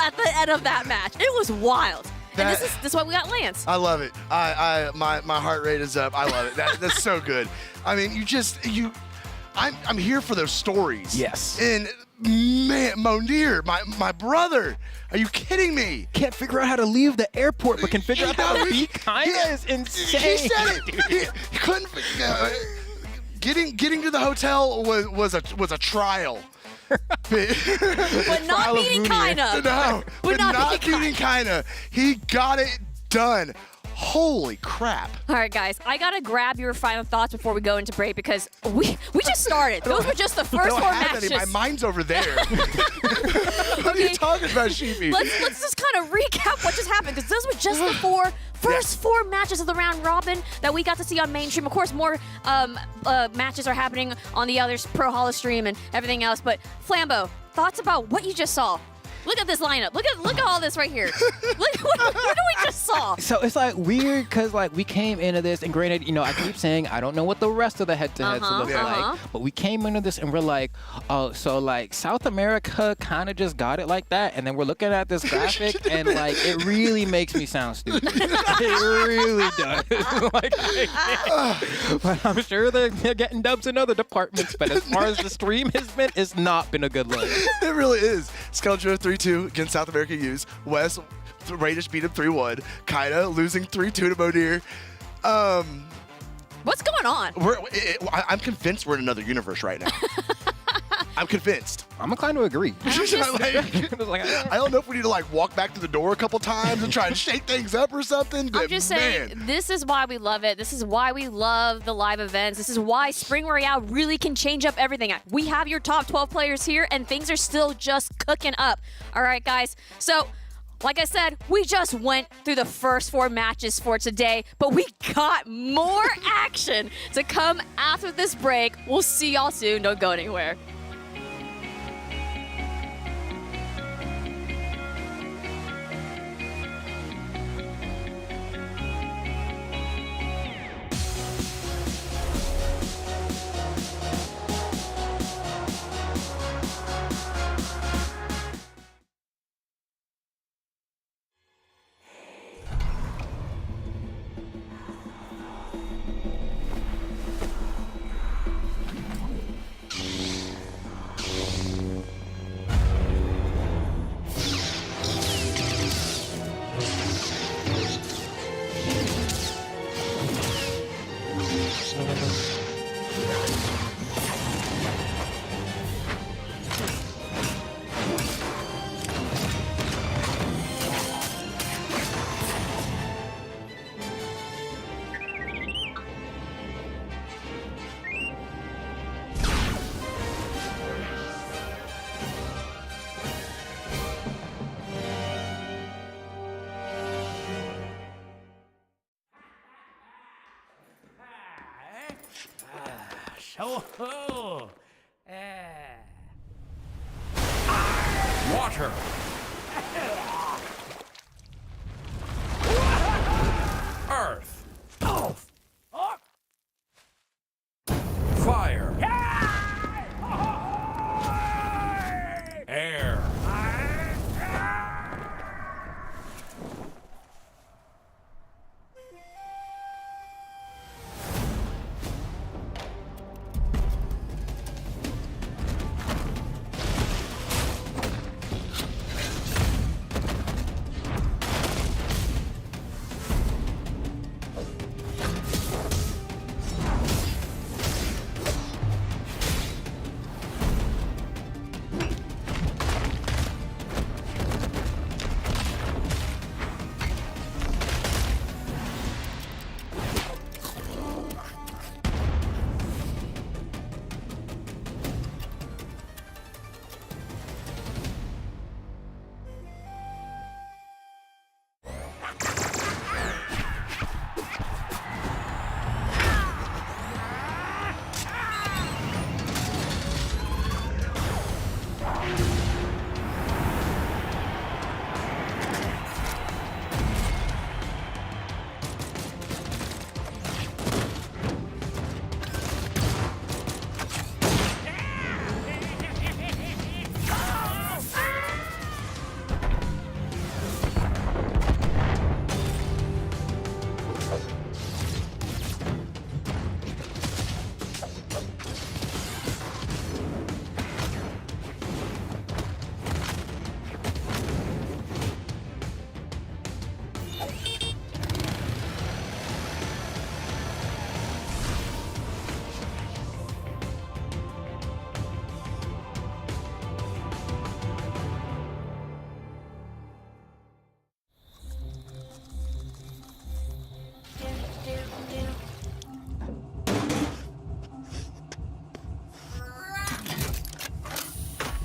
[SPEAKER 1] at the end of that match. It was wild. And this is why we got Lance.
[SPEAKER 5] I love it. My heart rate is up. I love it. That's so good. I mean, I'm here for those stories.
[SPEAKER 6] Yes.
[SPEAKER 5] And man, Monir, my brother. Are you kidding me?
[SPEAKER 6] Can't figure out how to leave the airport, but can figure out how to beat Kinda is insane.
[SPEAKER 5] He said it. He couldn't. Getting to the hotel was a trial.
[SPEAKER 1] But not
[SPEAKER 6] Trial of
[SPEAKER 1] beating
[SPEAKER 6] Moonir.
[SPEAKER 1] Kinda.
[SPEAKER 5] No,
[SPEAKER 1] But not beating
[SPEAKER 5] Kinda. He got it done. Holy crap.
[SPEAKER 1] All right, guys, I gotta grab your final thoughts before we go into break because we just started. Those were just the
[SPEAKER 5] I
[SPEAKER 1] first
[SPEAKER 5] don't
[SPEAKER 1] 4
[SPEAKER 5] have
[SPEAKER 1] matches.
[SPEAKER 5] any. My mind's over there. What are you
[SPEAKER 1] Okay.
[SPEAKER 5] talking about, Sheepy?
[SPEAKER 1] Let's just kind of recap what just happened because those were just the first 4 matches of the round robin that we got to see on mainstream. Of course, more matches are happening on the other Brawlhalla stream and everything else. But Flambo, thoughts about what you just saw? Look at this lineup. Look at all this right here. Look what we just saw.
[SPEAKER 6] So it's like weird because like we came into this, and granted, I keep saying I don't know what the rest of the head-to-heads look like, but we came into this and we're like, oh, so like South America kind of just got it like that, and then we're looking at this graphic and like it really makes me sound stupid. It really does. But I'm sure they're getting dubs in other departments, but as far as the stream has been, it's not been a good look.
[SPEAKER 5] It really is. Skeljo 3-2 against South America Use. Wes, Raiders beat him 3-1. Kaida losing 3-2 to Monir.
[SPEAKER 1] What's going on?
[SPEAKER 5] I'm convinced we're in another universe right now. I'm convinced.
[SPEAKER 6] I'm inclined to agree.
[SPEAKER 5] I don't know if we need to like walk back to the door a couple times and try and shake things up or something. But
[SPEAKER 1] I'm just saying, this is why we love it. This is why we love the live events. This is why Spring Royale really can change up everything. We have your top 12 players here, and things are still just cooking up. All right, guys. So, like I said, we just went through the first 4 matches for today, but we got more action to come after this break. We'll see y'all soon. Don't go anywhere.
[SPEAKER 4] Water. Earth. Fire. Air.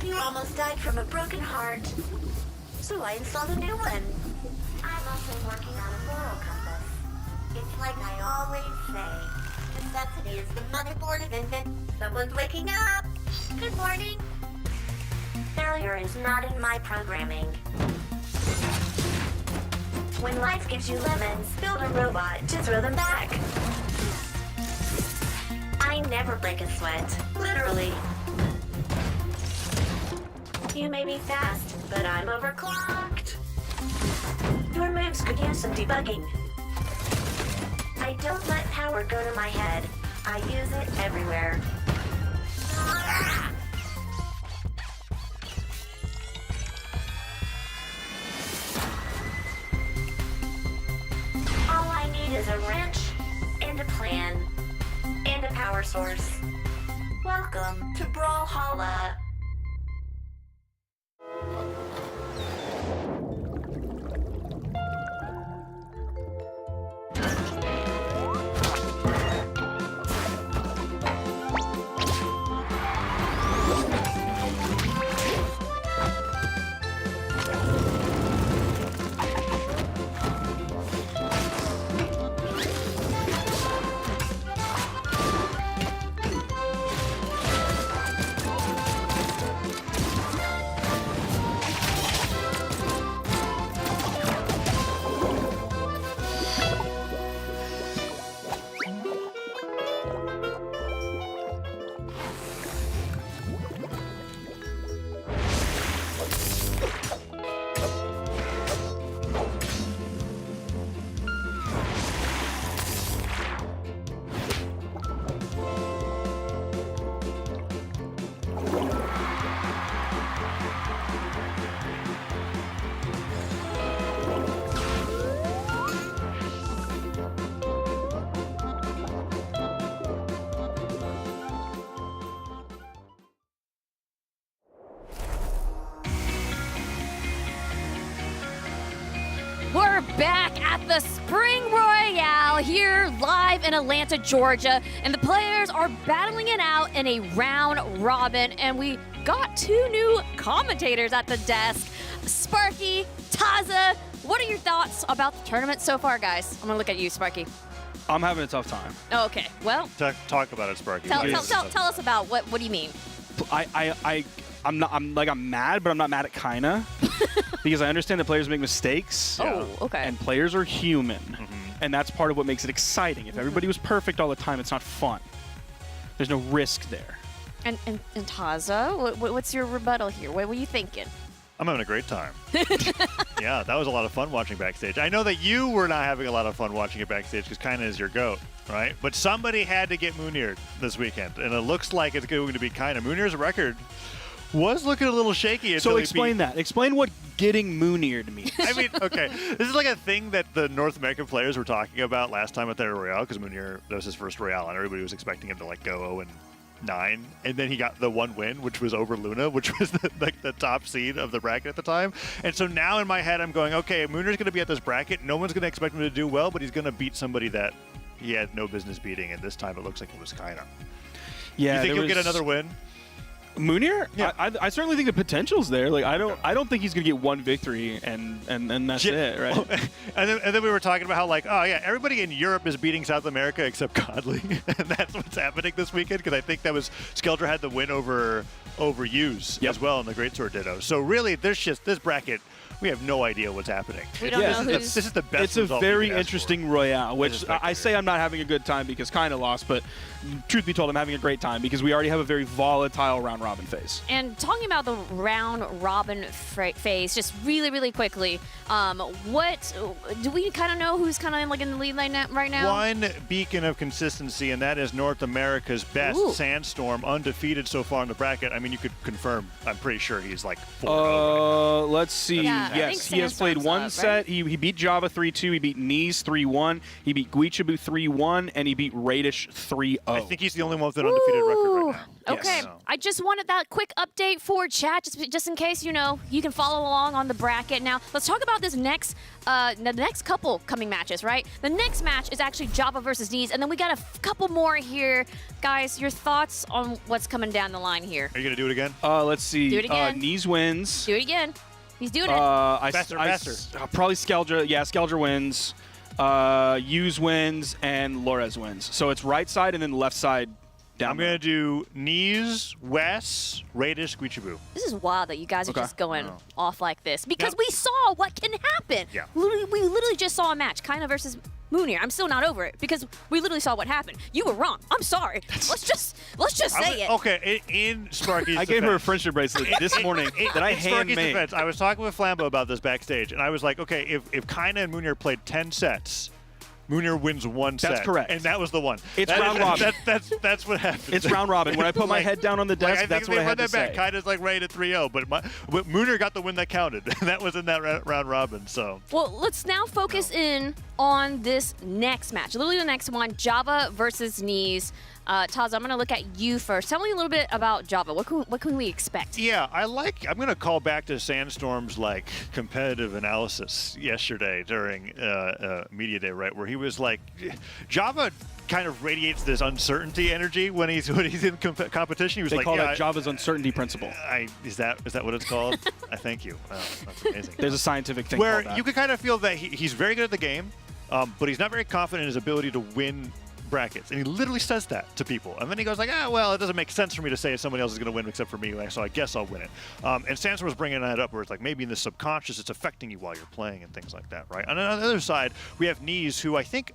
[SPEAKER 9] You almost died from a broken heart, so I installed a new one. I'm also working on a moral compass. It's like I always say, necessity is the motherboard of invention. Someone's waking up. Good morning. Failure is not in my programming. When life gives you lemons, build a robot to throw them back. I never break a sweat, literally. You may be fast, but I'm overclocked. Your moves could use some debugging. I don't let power go to my head. I use it everywhere. All I need is a wrench, and a plan, and a power source. Welcome to Brawlhalla.
[SPEAKER 1] We're back at the Spring Royale here live in Atlanta, Georgia, and the players are battling it out in a round robin, and we got two new commentators at the desk. Sparky, Taza, what are your thoughts about the tournament so far, guys? I'm gonna look at you, Sparky.
[SPEAKER 10] I'm having a tough time.
[SPEAKER 1] Oh, okay, well,
[SPEAKER 8] Talk about it, Sparky.
[SPEAKER 1] tell us about what do you mean?
[SPEAKER 10] I'm mad, but I'm not mad at kinda because I understand that players make mistakes.
[SPEAKER 1] Oh, okay.
[SPEAKER 10] And players are human, and that's part of what makes it exciting. If everybody was perfect all the time, it's not fun. There's no risk there.
[SPEAKER 1] And Taza, what's your rebuttal here? What were you thinking?
[SPEAKER 11] I'm having a great time. Yeah, that was a lot of fun watching backstage. I know that you were not having a lot of fun watching it backstage because Kaina is your GOAT, right? But somebody had to get Moonir this weekend, and it looks like it's going to be Kaina. Moonir's record was looking a little shaky.
[SPEAKER 10] So explain that. Explain what getting Moonir means.
[SPEAKER 11] I mean, okay, this is like a thing that the North American players were talking about last time at their Royale, because Moonir, that was his first Royale, and everybody was expecting him to like go 0-9, and then he got the one win, which was over Luna, which was the top seed of the bracket at the time. And so now in my head, I'm going, okay, Moonir's going to be at this bracket. No one's going to expect him to do well, but he's going to beat somebody that he had no business beating, and this time it looks like it was Kaina.
[SPEAKER 10] Yeah,
[SPEAKER 11] you think he'll get another win?
[SPEAKER 10] Moonir?
[SPEAKER 11] Yeah.
[SPEAKER 10] I certainly think the potential's there. Like I don't think he's gonna get one victory and that's it, right?
[SPEAKER 11] and then we were talking about how like, oh yeah, everybody in Europe is beating South America except Godly, and that's what's happening this weekend, because I think that was Skeldra had the win over Hughes as well in the Greatsword Ditto. So really, there's just this bracket. We have no idea what's happening.
[SPEAKER 1] We don't know who's...
[SPEAKER 11] This is the best.
[SPEAKER 10] It's a very interesting Royale, which I say I'm not having a good time because Kaina lost, but truth be told, I'm having a great time because we already have a very volatile round-robin phase.
[SPEAKER 1] And talking about the round-robin phase, just really quickly, what do we kind of know who's kind of in the lead line right now?
[SPEAKER 11] One beacon of consistency, and that is North America's best, Sandstorm, undefeated so far in the bracket. I mean, you could confirm. I'm pretty sure he's like 4-0.
[SPEAKER 10] Let's see.
[SPEAKER 1] Yeah,
[SPEAKER 10] yes, he has played one set.
[SPEAKER 1] Right?
[SPEAKER 10] He beat Java 3-2. He beat Knees 3-1. He beat Guichabu 3-1, and he beat Radish 3-0.
[SPEAKER 11] I think he's the only one with an undefeated record right now.
[SPEAKER 1] Okay,
[SPEAKER 11] Yes.
[SPEAKER 1] I just wanted that quick update for chat, just in case you can follow along on the bracket. Now, let's talk about this next, the next couple coming matches, right? The next match is actually Java versus Knees, and then we got a couple more here. Guys, your thoughts on what's coming down the line here?
[SPEAKER 11] Are you gonna do it again?
[SPEAKER 10] Let's see.
[SPEAKER 1] Do it again.
[SPEAKER 10] Knees wins.
[SPEAKER 1] Do it again. He's doing it.
[SPEAKER 11] Faster.
[SPEAKER 10] Probably Skeldra. Yeah, Skeldra wins. Hughes wins, and Lorez wins. So it's right side and then left side down.
[SPEAKER 11] I'm going to do Knees, Wes, Radish, Guichabu.
[SPEAKER 1] This is wild that you guys are just going off like this because
[SPEAKER 11] Yep.
[SPEAKER 1] we saw what can happen.
[SPEAKER 11] Yeah.
[SPEAKER 1] We literally just saw a match, Kaina versus Moonir. I'm still not over it because we literally saw what happened. You were wrong. I'm sorry. Let's just say it.
[SPEAKER 11] Okay, in Sparky's
[SPEAKER 10] I gave her a
[SPEAKER 11] defense-
[SPEAKER 10] friendship bracelet this morning that I
[SPEAKER 11] in Sparky's
[SPEAKER 10] handmade.
[SPEAKER 11] defense, I was talking with Flambo about this backstage, and I was like, okay, if Kaina and Moonir played 10 sets, Moonir wins one set.
[SPEAKER 10] That's correct.
[SPEAKER 11] And that was the one.
[SPEAKER 10] It's
[SPEAKER 11] That
[SPEAKER 10] round
[SPEAKER 11] is-
[SPEAKER 10] robin.
[SPEAKER 11] That's what happened.
[SPEAKER 10] It's round robin. When I put my head down on the desk,
[SPEAKER 11] I
[SPEAKER 10] that's
[SPEAKER 11] think
[SPEAKER 10] what I
[SPEAKER 11] they
[SPEAKER 10] had to
[SPEAKER 11] run that
[SPEAKER 10] say.
[SPEAKER 11] back. Kaina's like right at 3-0, but Moonir got the win that counted. That was in that round robin. So
[SPEAKER 1] Well, let's now focus in on this next match. Literally the next one, Java versus Knees. Taz, I'm going to look at you first. Tell me a little bit about Java. What can we expect?
[SPEAKER 11] yeah, I'm going to call back to Sandstorm's like competitive analysis yesterday during media day, right, where he was like, Java kind of radiates this uncertainty energy when he's in competition. He was
[SPEAKER 10] They
[SPEAKER 11] like,
[SPEAKER 10] call
[SPEAKER 11] yeah,
[SPEAKER 10] that Java's uncertainty principle.
[SPEAKER 11] Is that what it's called? I thank you. Wow, that's amazing.
[SPEAKER 10] There's a scientific thing
[SPEAKER 11] where
[SPEAKER 10] called that.
[SPEAKER 11] you can kind of feel that he's very good at the game, but he's not very confident in his ability to win brackets, and he literally says that to people, and then he goes like, well, it doesn't make sense for me to say if somebody else is going to win except for me, so I guess I'll win it. And Sandstorm was bringing that up where it's like maybe in the subconscious it's affecting you while you're playing and things like that, right? And on the other side, we have Knees, who I think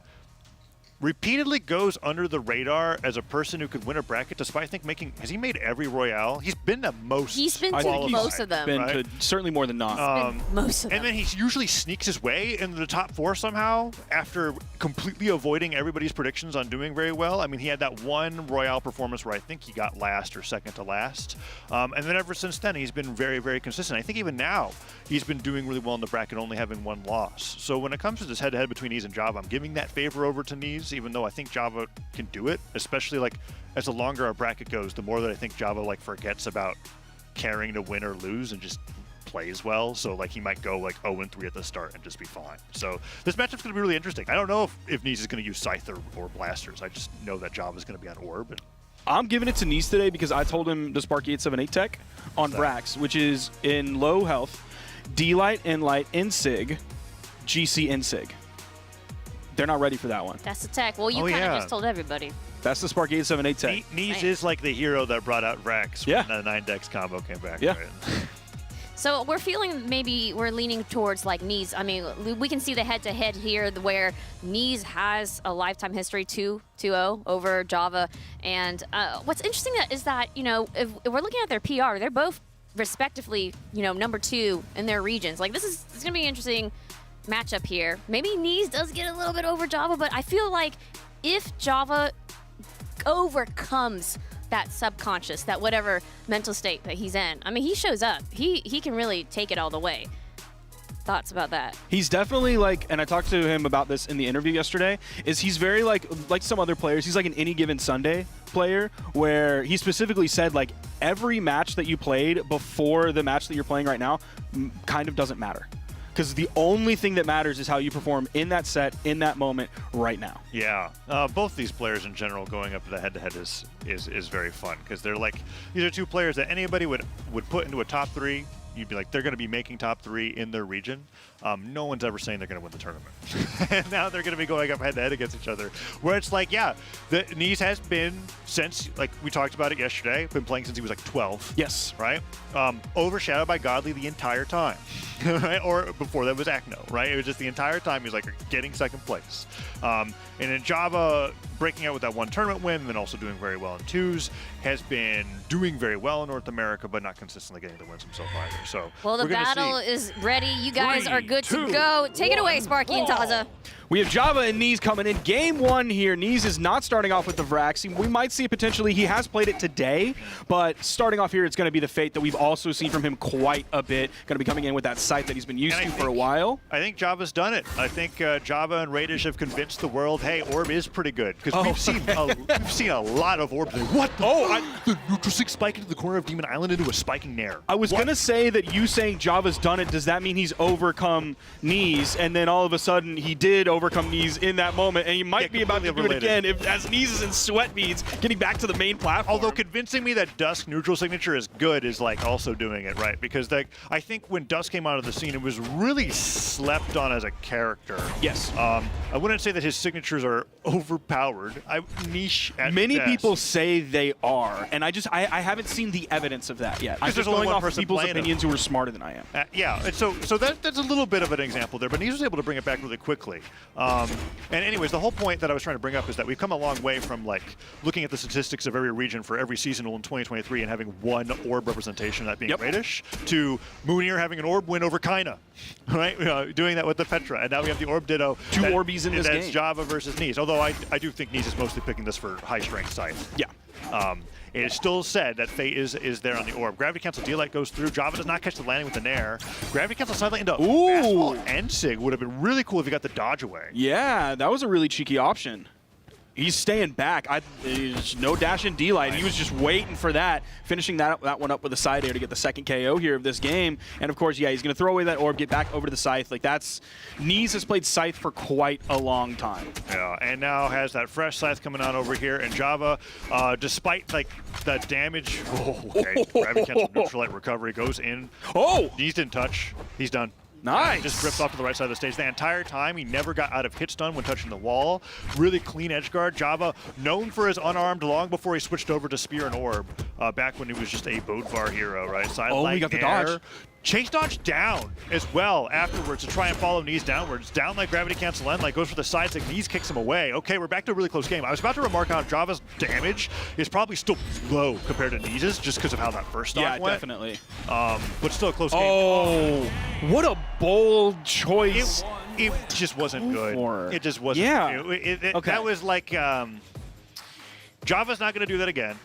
[SPEAKER 11] repeatedly goes under the radar as a person who could win a bracket, despite I think has he made every Royale? He's been to most.
[SPEAKER 1] He's been to
[SPEAKER 11] qualified,
[SPEAKER 1] most of them.
[SPEAKER 10] Been
[SPEAKER 11] right?
[SPEAKER 10] to certainly more than not.
[SPEAKER 1] Most of them.
[SPEAKER 11] And then he usually sneaks his way into the top 4 somehow after completely avoiding everybody's predictions on doing very well. I mean, he had that one Royale performance where I think he got last or second to last. And then ever since then, he's been very, very consistent. I think even now, he's been doing really well in the bracket, only having one loss. So when it comes to this head-to-head between Knees and Java, I'm giving that favor over to Knees, even though I think Java can do it, especially like as the longer our bracket goes, the more that I think Java like forgets about caring to win or lose and just plays well. So like he might go like 0-3 at the start and just be fine. So this matchup's going to be really interesting. I don't know if Knees is going to use Scythe or Blasters. I just know that Java's going to be on Orb. And
[SPEAKER 10] I'm giving it to Knees today because I told him the Sparky 878 tech on Brax, which is in low health, D-Light, N-Light, N-Sig, GC, N-Sig. They're not ready for that one.
[SPEAKER 1] That's the tech. Well, you kind of just told everybody.
[SPEAKER 10] That's the Spark 878 tech.
[SPEAKER 11] Knees is like the hero that brought out Rex
[SPEAKER 10] Yeah.
[SPEAKER 11] when the 9-dex combo came back.
[SPEAKER 10] Yeah.
[SPEAKER 11] Right?
[SPEAKER 1] So we're feeling maybe we're leaning towards like Knees. I mean, we can see the head-to-head here where Knees has a lifetime history 2-0 over Java. And what's interesting is that, you know, if we're looking at their PR, they're both respectively, you know, number 2 in their regions. Like, this is going to be an interesting matchup here. Maybe Knees does get a little bit over Java, but I feel like if Java overcomes that subconscious, that whatever mental state that he's in, I mean, he shows up. He can really take it all the way. Thoughts about that?
[SPEAKER 10] He's definitely like, and I talked to him about this in the interview yesterday, is he's very like some other players, he's like an any given Sunday player, where he specifically said like every match that you played before the match that you're playing right now kind of doesn't matter. Because the only thing that matters is how you perform in that set, in that moment, right now.
[SPEAKER 11] Yeah, both these players in general going up to the head-to-head is very fun because they're like, these are 2 players that anybody would put into a top 3. You'd be like, they're going to be making top 3 in their region. No one's ever saying they're going to win the tournament. And now they're going to be going up head-to-head against each other. Where it's like, yeah, the Knees has been since, like we talked about it yesterday, been playing since he was like 12.
[SPEAKER 10] Yes.
[SPEAKER 11] Right? Overshadowed by Godly the entire time. Right? Or before that was Acno, right? It was just the entire time he was like getting second place. And in Java, breaking out with that 1 tournament win, and then also doing very well in 2s, has been doing very well in North America, but not consistently getting the wins himself either. So,
[SPEAKER 1] well, the battle is ready. You guys are good to go. Take it away, Sparky and Taza.
[SPEAKER 10] We have Java and Knees coming in. Game 1 here. Knees is not starting off with the Vrax. We might see potentially, he has played it today, but starting off here, it's going to be the Fate that we've also seen from him quite a bit. Going to be coming in with that sight that he's been used to for a while.
[SPEAKER 11] I think Java's done it. I think Java and Radish have convinced the world, hey, Orb is pretty good. Because we've seen a lot of Orb. What? The neutral sig spike into the corner of Demon Island into a spiking Nair.
[SPEAKER 10] I was going to say that you saying Java's done it, does that mean he's overcome Knees? And then all of a sudden, he did overcome Knees in that moment, and he might be about to do it again as Knees is in sweat beads, getting back to the main platform.
[SPEAKER 11] Although convincing me that Dusk neutral signature is good is like also doing it right, because like I think when Dusk came onto the scene, it was really slept on as a character.
[SPEAKER 10] Yes.
[SPEAKER 11] I wouldn't say that his signatures are overpowered. Niche at
[SPEAKER 10] Many
[SPEAKER 11] best.
[SPEAKER 10] people say they are, and I haven't seen the evidence of that yet. I'm just going off people's opinions who are smarter than I am.
[SPEAKER 11] Yeah, and so that's a little bit of an example there, but Knees was able to bring it back really quickly. And anyways, the whole point that I was trying to bring up is that we've come a long way from like looking at the statistics of every region for every seasonal in 2023 and having 1 Orb representation, that being Radish, to Moonir having an Orb win over Kaina, right? Doing that with the Petra, and now we have the Orb Ditto.
[SPEAKER 10] 2 Orbies in this game.
[SPEAKER 11] That's Java versus Knees, although I do think Knees is mostly picking this for high-strength Scythe.
[SPEAKER 10] Yeah.
[SPEAKER 11] It is still said that Fate is there on the Orb. Gravity Cancel D-Light goes through. Java does not catch the landing with the Nair. Gravity Cancel Sidelight into Fastball and Sig would have been really cool if he got the dodge away.
[SPEAKER 10] Yeah, that was a really cheeky option. He's staying back. No dash in D-Light. He was just waiting for that, finishing that one up with a side air to get the second KO here of this game. And of course, yeah, he's going to throw away that orb, get back over to the Scythe. Like that's, Knees has played Scythe for quite a long time.
[SPEAKER 11] Yeah, and now has that fresh Scythe coming on over here. And Java, despite like the damage, okay, Gravity Cancel Neutral Light recovery goes in. Knees didn't touch. He's done.
[SPEAKER 10] Nice.
[SPEAKER 11] Just ripped off to the right side of the stage. The entire time, he never got out of hit stun when touching the wall. Really clean edge guard. Java, known for his unarmed long before he switched over to Spear and Orb, back when he was just a Bodvar hero, right?
[SPEAKER 10] We got the dodge.
[SPEAKER 11] Chase dodge down as well afterwards to try and follow Knees downwards. Down like Gravity Cancel End, like goes for the sides, like Knees kicks him away. Okay, we're back to a really close game. I was about to remark on Java's damage is probably still low compared to Knees' just because of how that first stock went.
[SPEAKER 10] Yeah, definitely.
[SPEAKER 11] But still a close game.
[SPEAKER 10] Oh, what a bold choice.
[SPEAKER 11] It just wasn't good. It just wasn't.
[SPEAKER 10] Yeah.
[SPEAKER 11] Okay. That was like, Java's not going to do that again.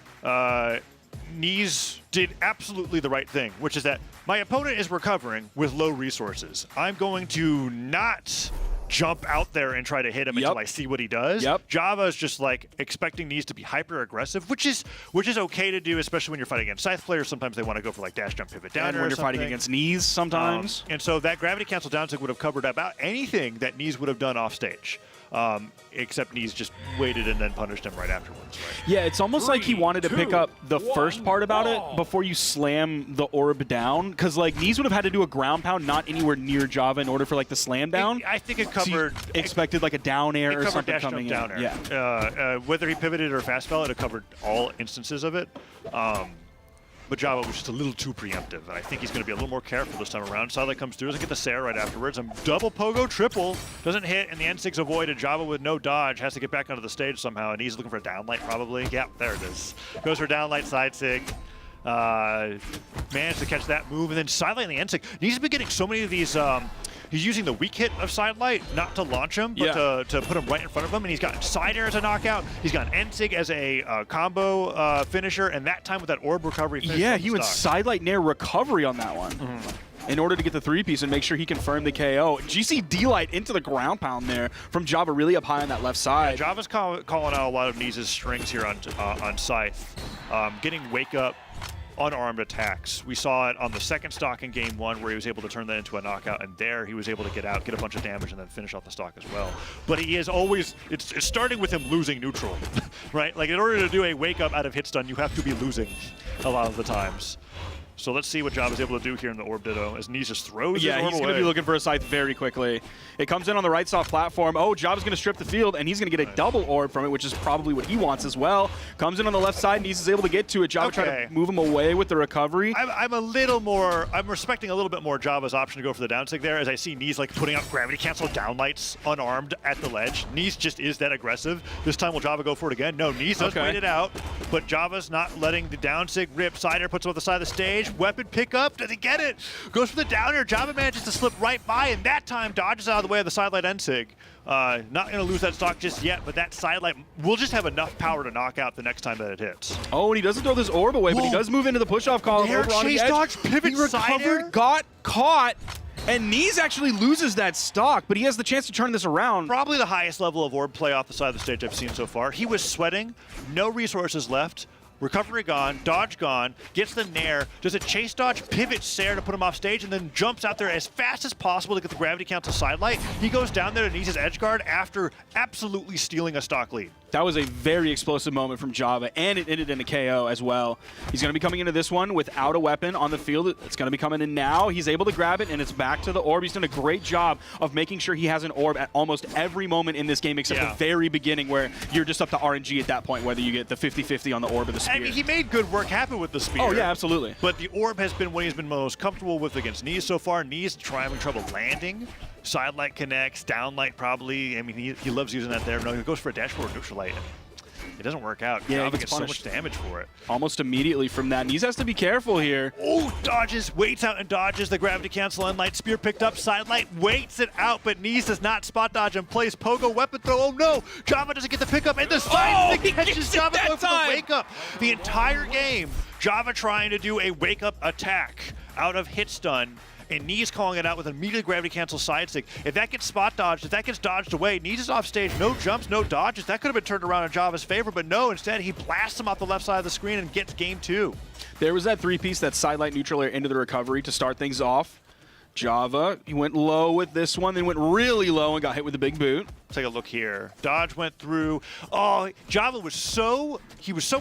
[SPEAKER 11] Knees did absolutely the right thing, which is that my opponent is recovering with low resources. I'm going to not jump out there and try to hit him until I see what he does. Java is just like expecting Knees to be hyper aggressive, which is okay to do, especially when you're fighting against Scythe players. Sometimes they want to go for like dash jump pivot down.
[SPEAKER 10] And when you're fighting against Knees sometimes.
[SPEAKER 11] And so that Gravity Cancel down tick would have covered about anything that Knees would have done off stage. except Knees just waited and then punished him right afterwards. Right?
[SPEAKER 10] Yeah, it's almost like he wanted to pick up the first part about it before you slam the orb down, because like Knees would have had to do a ground pound not anywhere near Java in order for like the slam down.
[SPEAKER 11] I think it covered.
[SPEAKER 10] So expected like a down air or something
[SPEAKER 11] dash
[SPEAKER 10] coming
[SPEAKER 11] jump
[SPEAKER 10] in.
[SPEAKER 11] down air.
[SPEAKER 10] Yeah.
[SPEAKER 11] Whether he pivoted or fast fell, it covered all instances of it. But Java was just a little too preemptive, and I think he's going to be a little more careful this time around. Sidelight comes through, doesn't get the Sarah right afterwards, and double pogo triple, doesn't hit, and the N6 avoided. Java with no dodge, has to get back onto the stage somehow, and he's looking for a downlight probably. Yep, there it is. Goes for downlight side sig. Managed to catch that move, and then Sidelight and the N6. He's been getting so many of these. He's using the weak hit of Sidelight, not to launch him, but to put him right in front of him. And he's got side air as a knockout. He's got N-Sig as a combo finisher, and that time with that orb recovery finish.
[SPEAKER 10] Yeah, he went Sidelight Nair recovery on that one. In order to get the 3-piece and make sure he confirmed the KO. GC D-Light into the ground pound there from Java, really up high on that left side.
[SPEAKER 11] Yeah, Java's calling out a lot of Knees' strings here on Scythe. Getting wake up unarmed attacks. We saw it on the second stock in game 1 where he was able to turn that into a knockout, and there he was able to get out, get a bunch of damage, and then finish off the stock as well. But he is always, it's starting with him losing neutral, right? Like in order to do a wake up out of hit stun, you have to be losing a lot of the times. So let's see what Java's able to do here in the Orb Ditto as Knees just throws his orb
[SPEAKER 10] he's
[SPEAKER 11] away.
[SPEAKER 10] going to be looking for a Scythe very quickly. It comes in on the right soft platform. Oh, Java's going to strip the field, and he's going to get a double orb from it, which is probably what he wants as well. Comes in on the left side, Knees is able to get to it. Java trying to move him away with the recovery.
[SPEAKER 11] I'm respecting a little bit more Java's option to go for the down sig there, as I see Knees like putting out gravity cancel downlights unarmed at the ledge. Knees just is that aggressive. This time will Java go for it again? No, Knees does wait it out, but Java's not letting the down sig rip. Side air puts him on the side of the stage. Weapon pickup. Does he get it? Goes for the down air. Java manages to slip right by, and that time dodges out of the way of the sidelight N-Sig. Not going to lose that stock just yet, but that sidelight will just have enough power to knock out the next time that it hits.
[SPEAKER 10] Oh, and he doesn't throw this orb away, but he does move into the push-off column.
[SPEAKER 11] Air chase dodge, pivot,
[SPEAKER 10] he recovered, got caught, and Knees actually loses that stock, but he has the chance to turn this around.
[SPEAKER 11] Probably the highest level of orb play off the side of the stage I've seen so far. He was sweating, no resources left. Recovery gone, dodge gone, gets the nair, does a chase dodge, pivot Sarah to put him off stage, and then jumps out there as fast as possible to get the gravity cancel sidelight. He goes down there to Knees' edge guard after absolutely stealing a stock lead.
[SPEAKER 10] That was a very explosive moment from Java, and it ended in a KO as well. He's going to be coming into this one without a weapon on the field. It's going to be coming in now. He's able to grab it, and it's back to the orb. He's done a great job of making sure he has an orb at almost every moment in this game, except the very beginning, where you're just up to RNG at that point, whether you get the 50-50 on the orb or the spear.
[SPEAKER 11] I mean, he made good work happen with the spear.
[SPEAKER 10] Oh, yeah, absolutely.
[SPEAKER 11] But the orb has been what he's been most comfortable with against Knees so far. Knees having trouble landing. Sidelight connects, downlight probably. I mean, he loves using that there. No, he goes for a dash forward neutral light. It doesn't work out.
[SPEAKER 10] Yeah,
[SPEAKER 11] he gets so much damage for it.
[SPEAKER 10] Almost immediately from that. Knees has to be careful here.
[SPEAKER 11] Oh, dodges, waits out and dodges the gravity cancel and light. Spear picked up, sidelight waits it out, but Knees does not spot dodge in place. Pogo weapon throw. Oh no! Java doesn't get the pickup, and the side catches Java going for the wake up. The entire game, Java trying to do a wake up attack out of hit stun. And Knees calling it out with an immediate gravity cancel side stick. If that gets spot dodged, if that gets dodged away, Knees is off stage, no jumps, no dodges. That could have been turned around in Java's favor, but no, instead he blasts him off the left side of the screen and gets game 2.
[SPEAKER 10] There was that 3-piece, that sidelight neutral air into the recovery to start things off. Java, he went low with this one, then went really low and got hit with the big boot.
[SPEAKER 11] Take a look here. Dodge went through. Oh, Java was so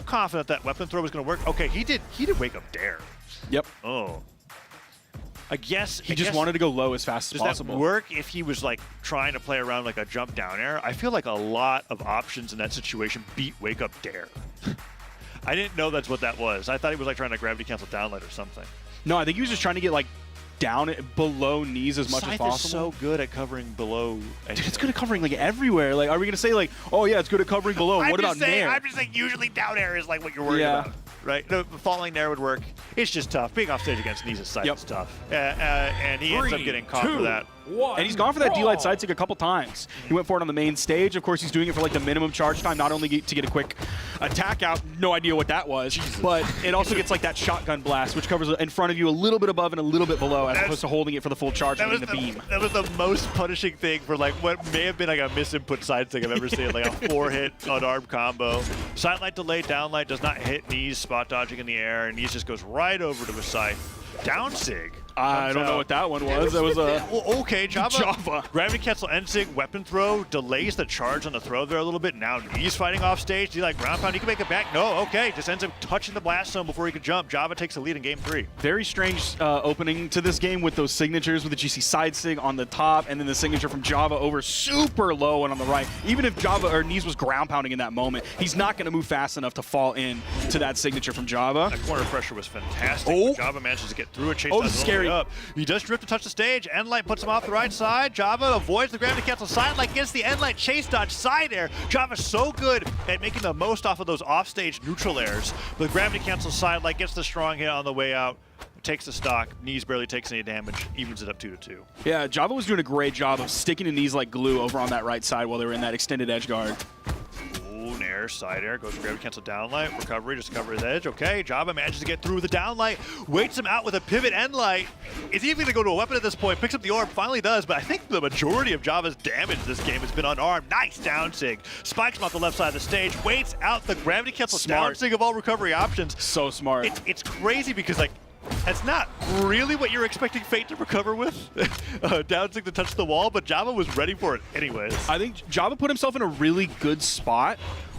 [SPEAKER 11] confident that weapon throw was going to work. Okay, he did wake up dare.
[SPEAKER 10] Yep.
[SPEAKER 11] Oh. I guess
[SPEAKER 10] he just wanted to go low as fast as possible.
[SPEAKER 11] Does that work if he was like trying to play around like a jump down air? I feel like a lot of options in that situation beat wake up dare. I didn't know that's what that was. I thought he was like trying to gravity cancel downlight or something.
[SPEAKER 10] No, I think he was just trying to get like down below Knees as much as possible.
[SPEAKER 11] Scythe is so good at covering below.
[SPEAKER 10] Dude, it's good at covering like everywhere. Like, are we gonna say like, oh yeah, it's good at covering below? What about nair?
[SPEAKER 11] I'm just saying usually down air is like what you're worried about. Right? No, falling nair would work. It's just tough. Being off stage against Knees' side is tough. And he ends up getting caught for that.
[SPEAKER 10] And he's gone for that D-Light side stick a couple times. He went for it on the main stage. Of course, he's doing it for like the minimum charge time, not only to get a quick attack out, no idea what that was, but it also gets like that shotgun blast, which covers in front of you a little bit above and a little bit below, as opposed to holding it for the full charge and the beam.
[SPEAKER 11] That was the most punishing thing for like what may have been like a misinput side stick I've ever seen, like a 4-hit unarmed combo. Sidelight delay, downlight does not hit Knees, spot dodging in the air, and Knees just goes right over to his side. Down sig.
[SPEAKER 10] I don't know what that one was. That was a
[SPEAKER 11] okay, Java. Gravity cancel Enzig, weapon throw, delays the charge on the throw there a little bit. Now he's fighting off stage. Do you like ground pound? He can make it back. No, okay. Just ends up touching the blast zone before he could jump. Java takes the lead in game 3.
[SPEAKER 10] Very strange opening to this game with those signatures with the GC side sig on the top and then the signature from Java over super low and on the right. Even if Java or Knees was ground pounding in that moment, he's not going to move fast enough to fall in to that signature from Java.
[SPEAKER 11] That corner pressure was fantastic. Java manages to get through it. Chase
[SPEAKER 10] scary.
[SPEAKER 11] Up. He does drift to touch the stage. Endlight puts him off the right side. Java avoids the gravity cancel side light, gets the Endlight chase dodge side air. Java's so good at making the most off of those offstage neutral airs. The gravity cancel side light gets the strong hit on the way out. Takes the stock. Knees barely takes any damage. Evens it up 2-2.
[SPEAKER 10] Yeah, Java was doing a great job of sticking to Knees like glue over on that right side while they were in that extended edge guard.
[SPEAKER 11] Nair, side air, goes for gravity cancel downlight, recovery, just cover his edge. Okay, Java manages to get through the downlight, waits him out with a pivot end light. Is he even gonna go to a weapon at this point? Picks up the orb, finally does, but I think the majority of Java's damage this game has been unarmed. Nice down sig. Spikes him off the left side of the stage, waits out the gravity cancel down sig of all recovery options.
[SPEAKER 10] So smart.
[SPEAKER 11] It's crazy because like, that's not really what you're expecting Fate to recover with. Downsig to touch the wall, but Java was ready for it anyways.
[SPEAKER 10] I think Java put himself in a really good spot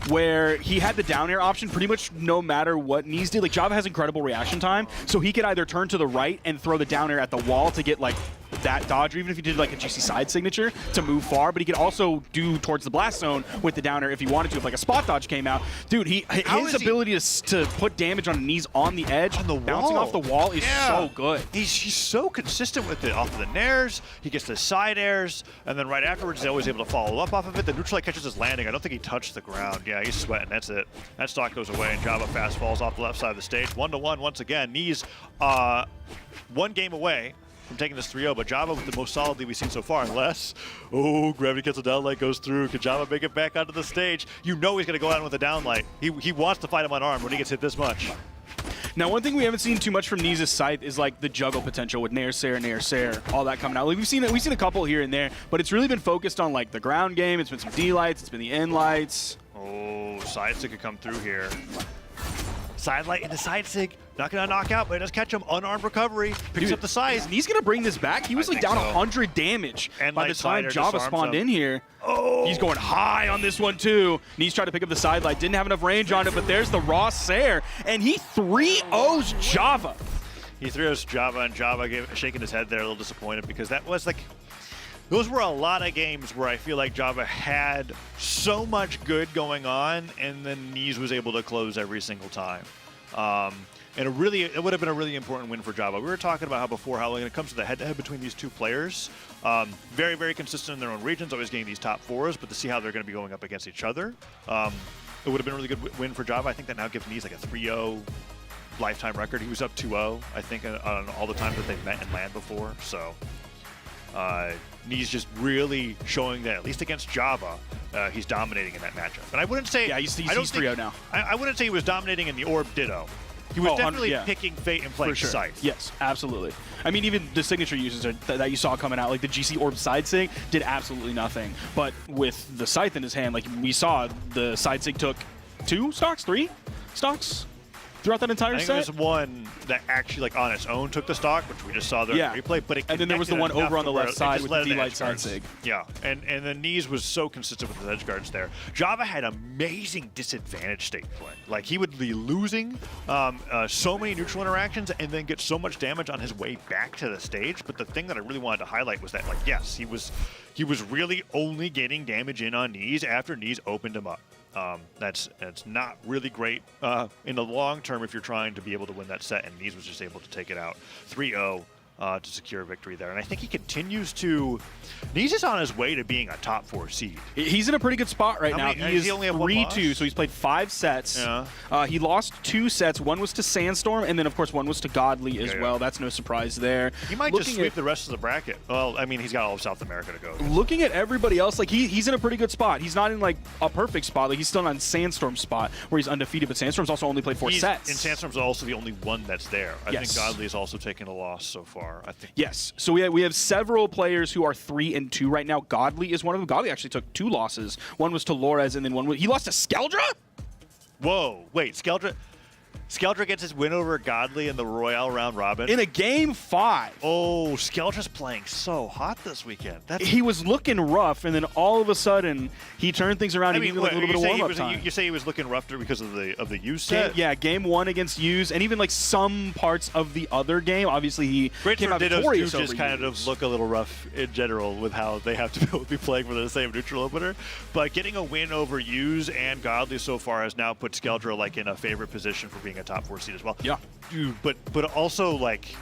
[SPEAKER 10] where he had the down air option pretty much no matter what Knees did. Like, Java has incredible reaction time, so he could either turn to the right and throw the down air at the wall to get like that dodge, or even if he did like a GC side signature to move far, but he could also do towards the blast zone with the down air if he wanted to, if like a spot dodge came out. Dude, his ability to put damage on Knees on the edge, on the bouncing off the wall is so good.
[SPEAKER 11] He's so consistent with it. Off of the nairs, he gets the side airs, and then right afterwards he's always able to follow up off of it. The neutral light catches his landing. I don't think he touched the ground. Yeah, he's sweating. That's it. That stock goes away, and Java fast falls off the left side of the stage. 1-1 once again. Knees one game away from taking this 3-0, but Java with the most solid lead we've seen so far, unless, gravity cancel downlight goes through. Can Java make it back onto the stage? You know he's going to go out with a downlight. He wants to fight him unarmed when he gets hit this much.
[SPEAKER 10] Now, one thing we haven't seen too much from Knees' Scythe is like the juggle potential with Nair Sair, all that coming out. Like we've seen a couple here and there, but it's really been focused on like the ground game. It's been some D-lights, it's been the end lights.
[SPEAKER 11] Side sig could come through here. Side light into side sig. Not going to knock out, but it does catch him. Unarmed recovery. Picks up the size.
[SPEAKER 10] He's going to bring this back. He was like down 100 damage by the time Java spawned in here. He's going high on this one too. Knees tried to pick up the side light. Didn't have enough range on it, but there's the raw Sair. And he 3-0s Java.
[SPEAKER 11] He 3-0s Java, and Java shaking his head there, a little disappointed, because that was like... Those were a lot of games where I feel like Java had so much good going on, and then Knees was able to close every single time. And it would have been a really important win for Java. We were talking about how before, how when it comes to the head-to-head between these two players, very, very consistent in their own regions, always getting these top fours, but to see how they're going to be going up against each other, it would have been a really good win for Java. I think that now gives Knees like a 3-0 lifetime record. He was up 2-0, I think, on all the times that they've met in LAN before. So Knees just really showing that, at least against Java, he's dominating in that matchup. And I wouldn't say...
[SPEAKER 10] Yeah, he's 3-0 now.
[SPEAKER 11] I wouldn't say he was dominating in the Orb Ditto. He was definitely picking Fate and playing Scythe.
[SPEAKER 10] Yes, absolutely. I mean, even the signature uses that you saw coming out, like the GC Orb side sig, did absolutely nothing. But with the Scythe in his hand, like we saw, the side sig took 3 stocks throughout that entire set.
[SPEAKER 11] I think there's one that actually, like on its own, took the stock, which we just saw there in the replay. But
[SPEAKER 10] and then there was the one over on the left side with the D-Light side sig.
[SPEAKER 11] Yeah, and the Knees was so consistent with his edge guards there. Java had amazing disadvantage state play. Like he would be losing so many neutral interactions and then get so much damage on his way back to the stage. But the thing that I really wanted to highlight was that, like, yes, he was really only getting damage in on Knees after Knees opened him up. That's not really great in the long term if you're trying to be able to win that set, and Knees was just able to take it out 3-0 to secure a victory there. And I think he continues to... Knees is on his way to being a top 4 seed.
[SPEAKER 10] He's in a pretty good spot right now. He is 3-2, so he's played 5 sets. Yeah. He lost 2 sets. One was to Sandstorm, and then, of course, one was to Godly as well. That's no surprise there.
[SPEAKER 11] He might just sweep the rest of the bracket. Well, I mean, he's got all of South America to go.
[SPEAKER 10] Looking at everybody else, like he's in a pretty good spot. He's not in, like, a perfect spot. Like, he's still on Sandstorm's spot, where he's undefeated, but Sandstorm's also only played 4 sets.
[SPEAKER 11] And Sandstorm's also the only one that's there. I think Godly has also taken a loss so far. I think.
[SPEAKER 10] Yes. So we have several players who are 3-2 right now. Godly is one of them. Godly actually took 2 losses. One was to Lores, and then he lost to Skeldra?
[SPEAKER 11] Whoa, wait, Skeldra Skeldra gets his win over Godly in the Royale round robin.
[SPEAKER 10] In a game 5.
[SPEAKER 11] Oh, Skeldra's playing so hot this weekend.
[SPEAKER 10] He was looking rough, and then all of a sudden, he turned things around. He needed like a little bit of warm-up time.
[SPEAKER 11] You say he was looking rougher because of the Use set?
[SPEAKER 10] Game 1 against Use, and even like some parts of the other game. Obviously, he came out
[SPEAKER 11] Dittos
[SPEAKER 10] victorious
[SPEAKER 11] do
[SPEAKER 10] over
[SPEAKER 11] just kind
[SPEAKER 10] Use.
[SPEAKER 11] of look a little rough in general with how they have to be playing for the same neutral opener. But getting a win over Use and Godly so far has now put Skeldra like in a favorite position for being a top 4 seed as well.
[SPEAKER 10] Yeah.
[SPEAKER 11] Dude, but also like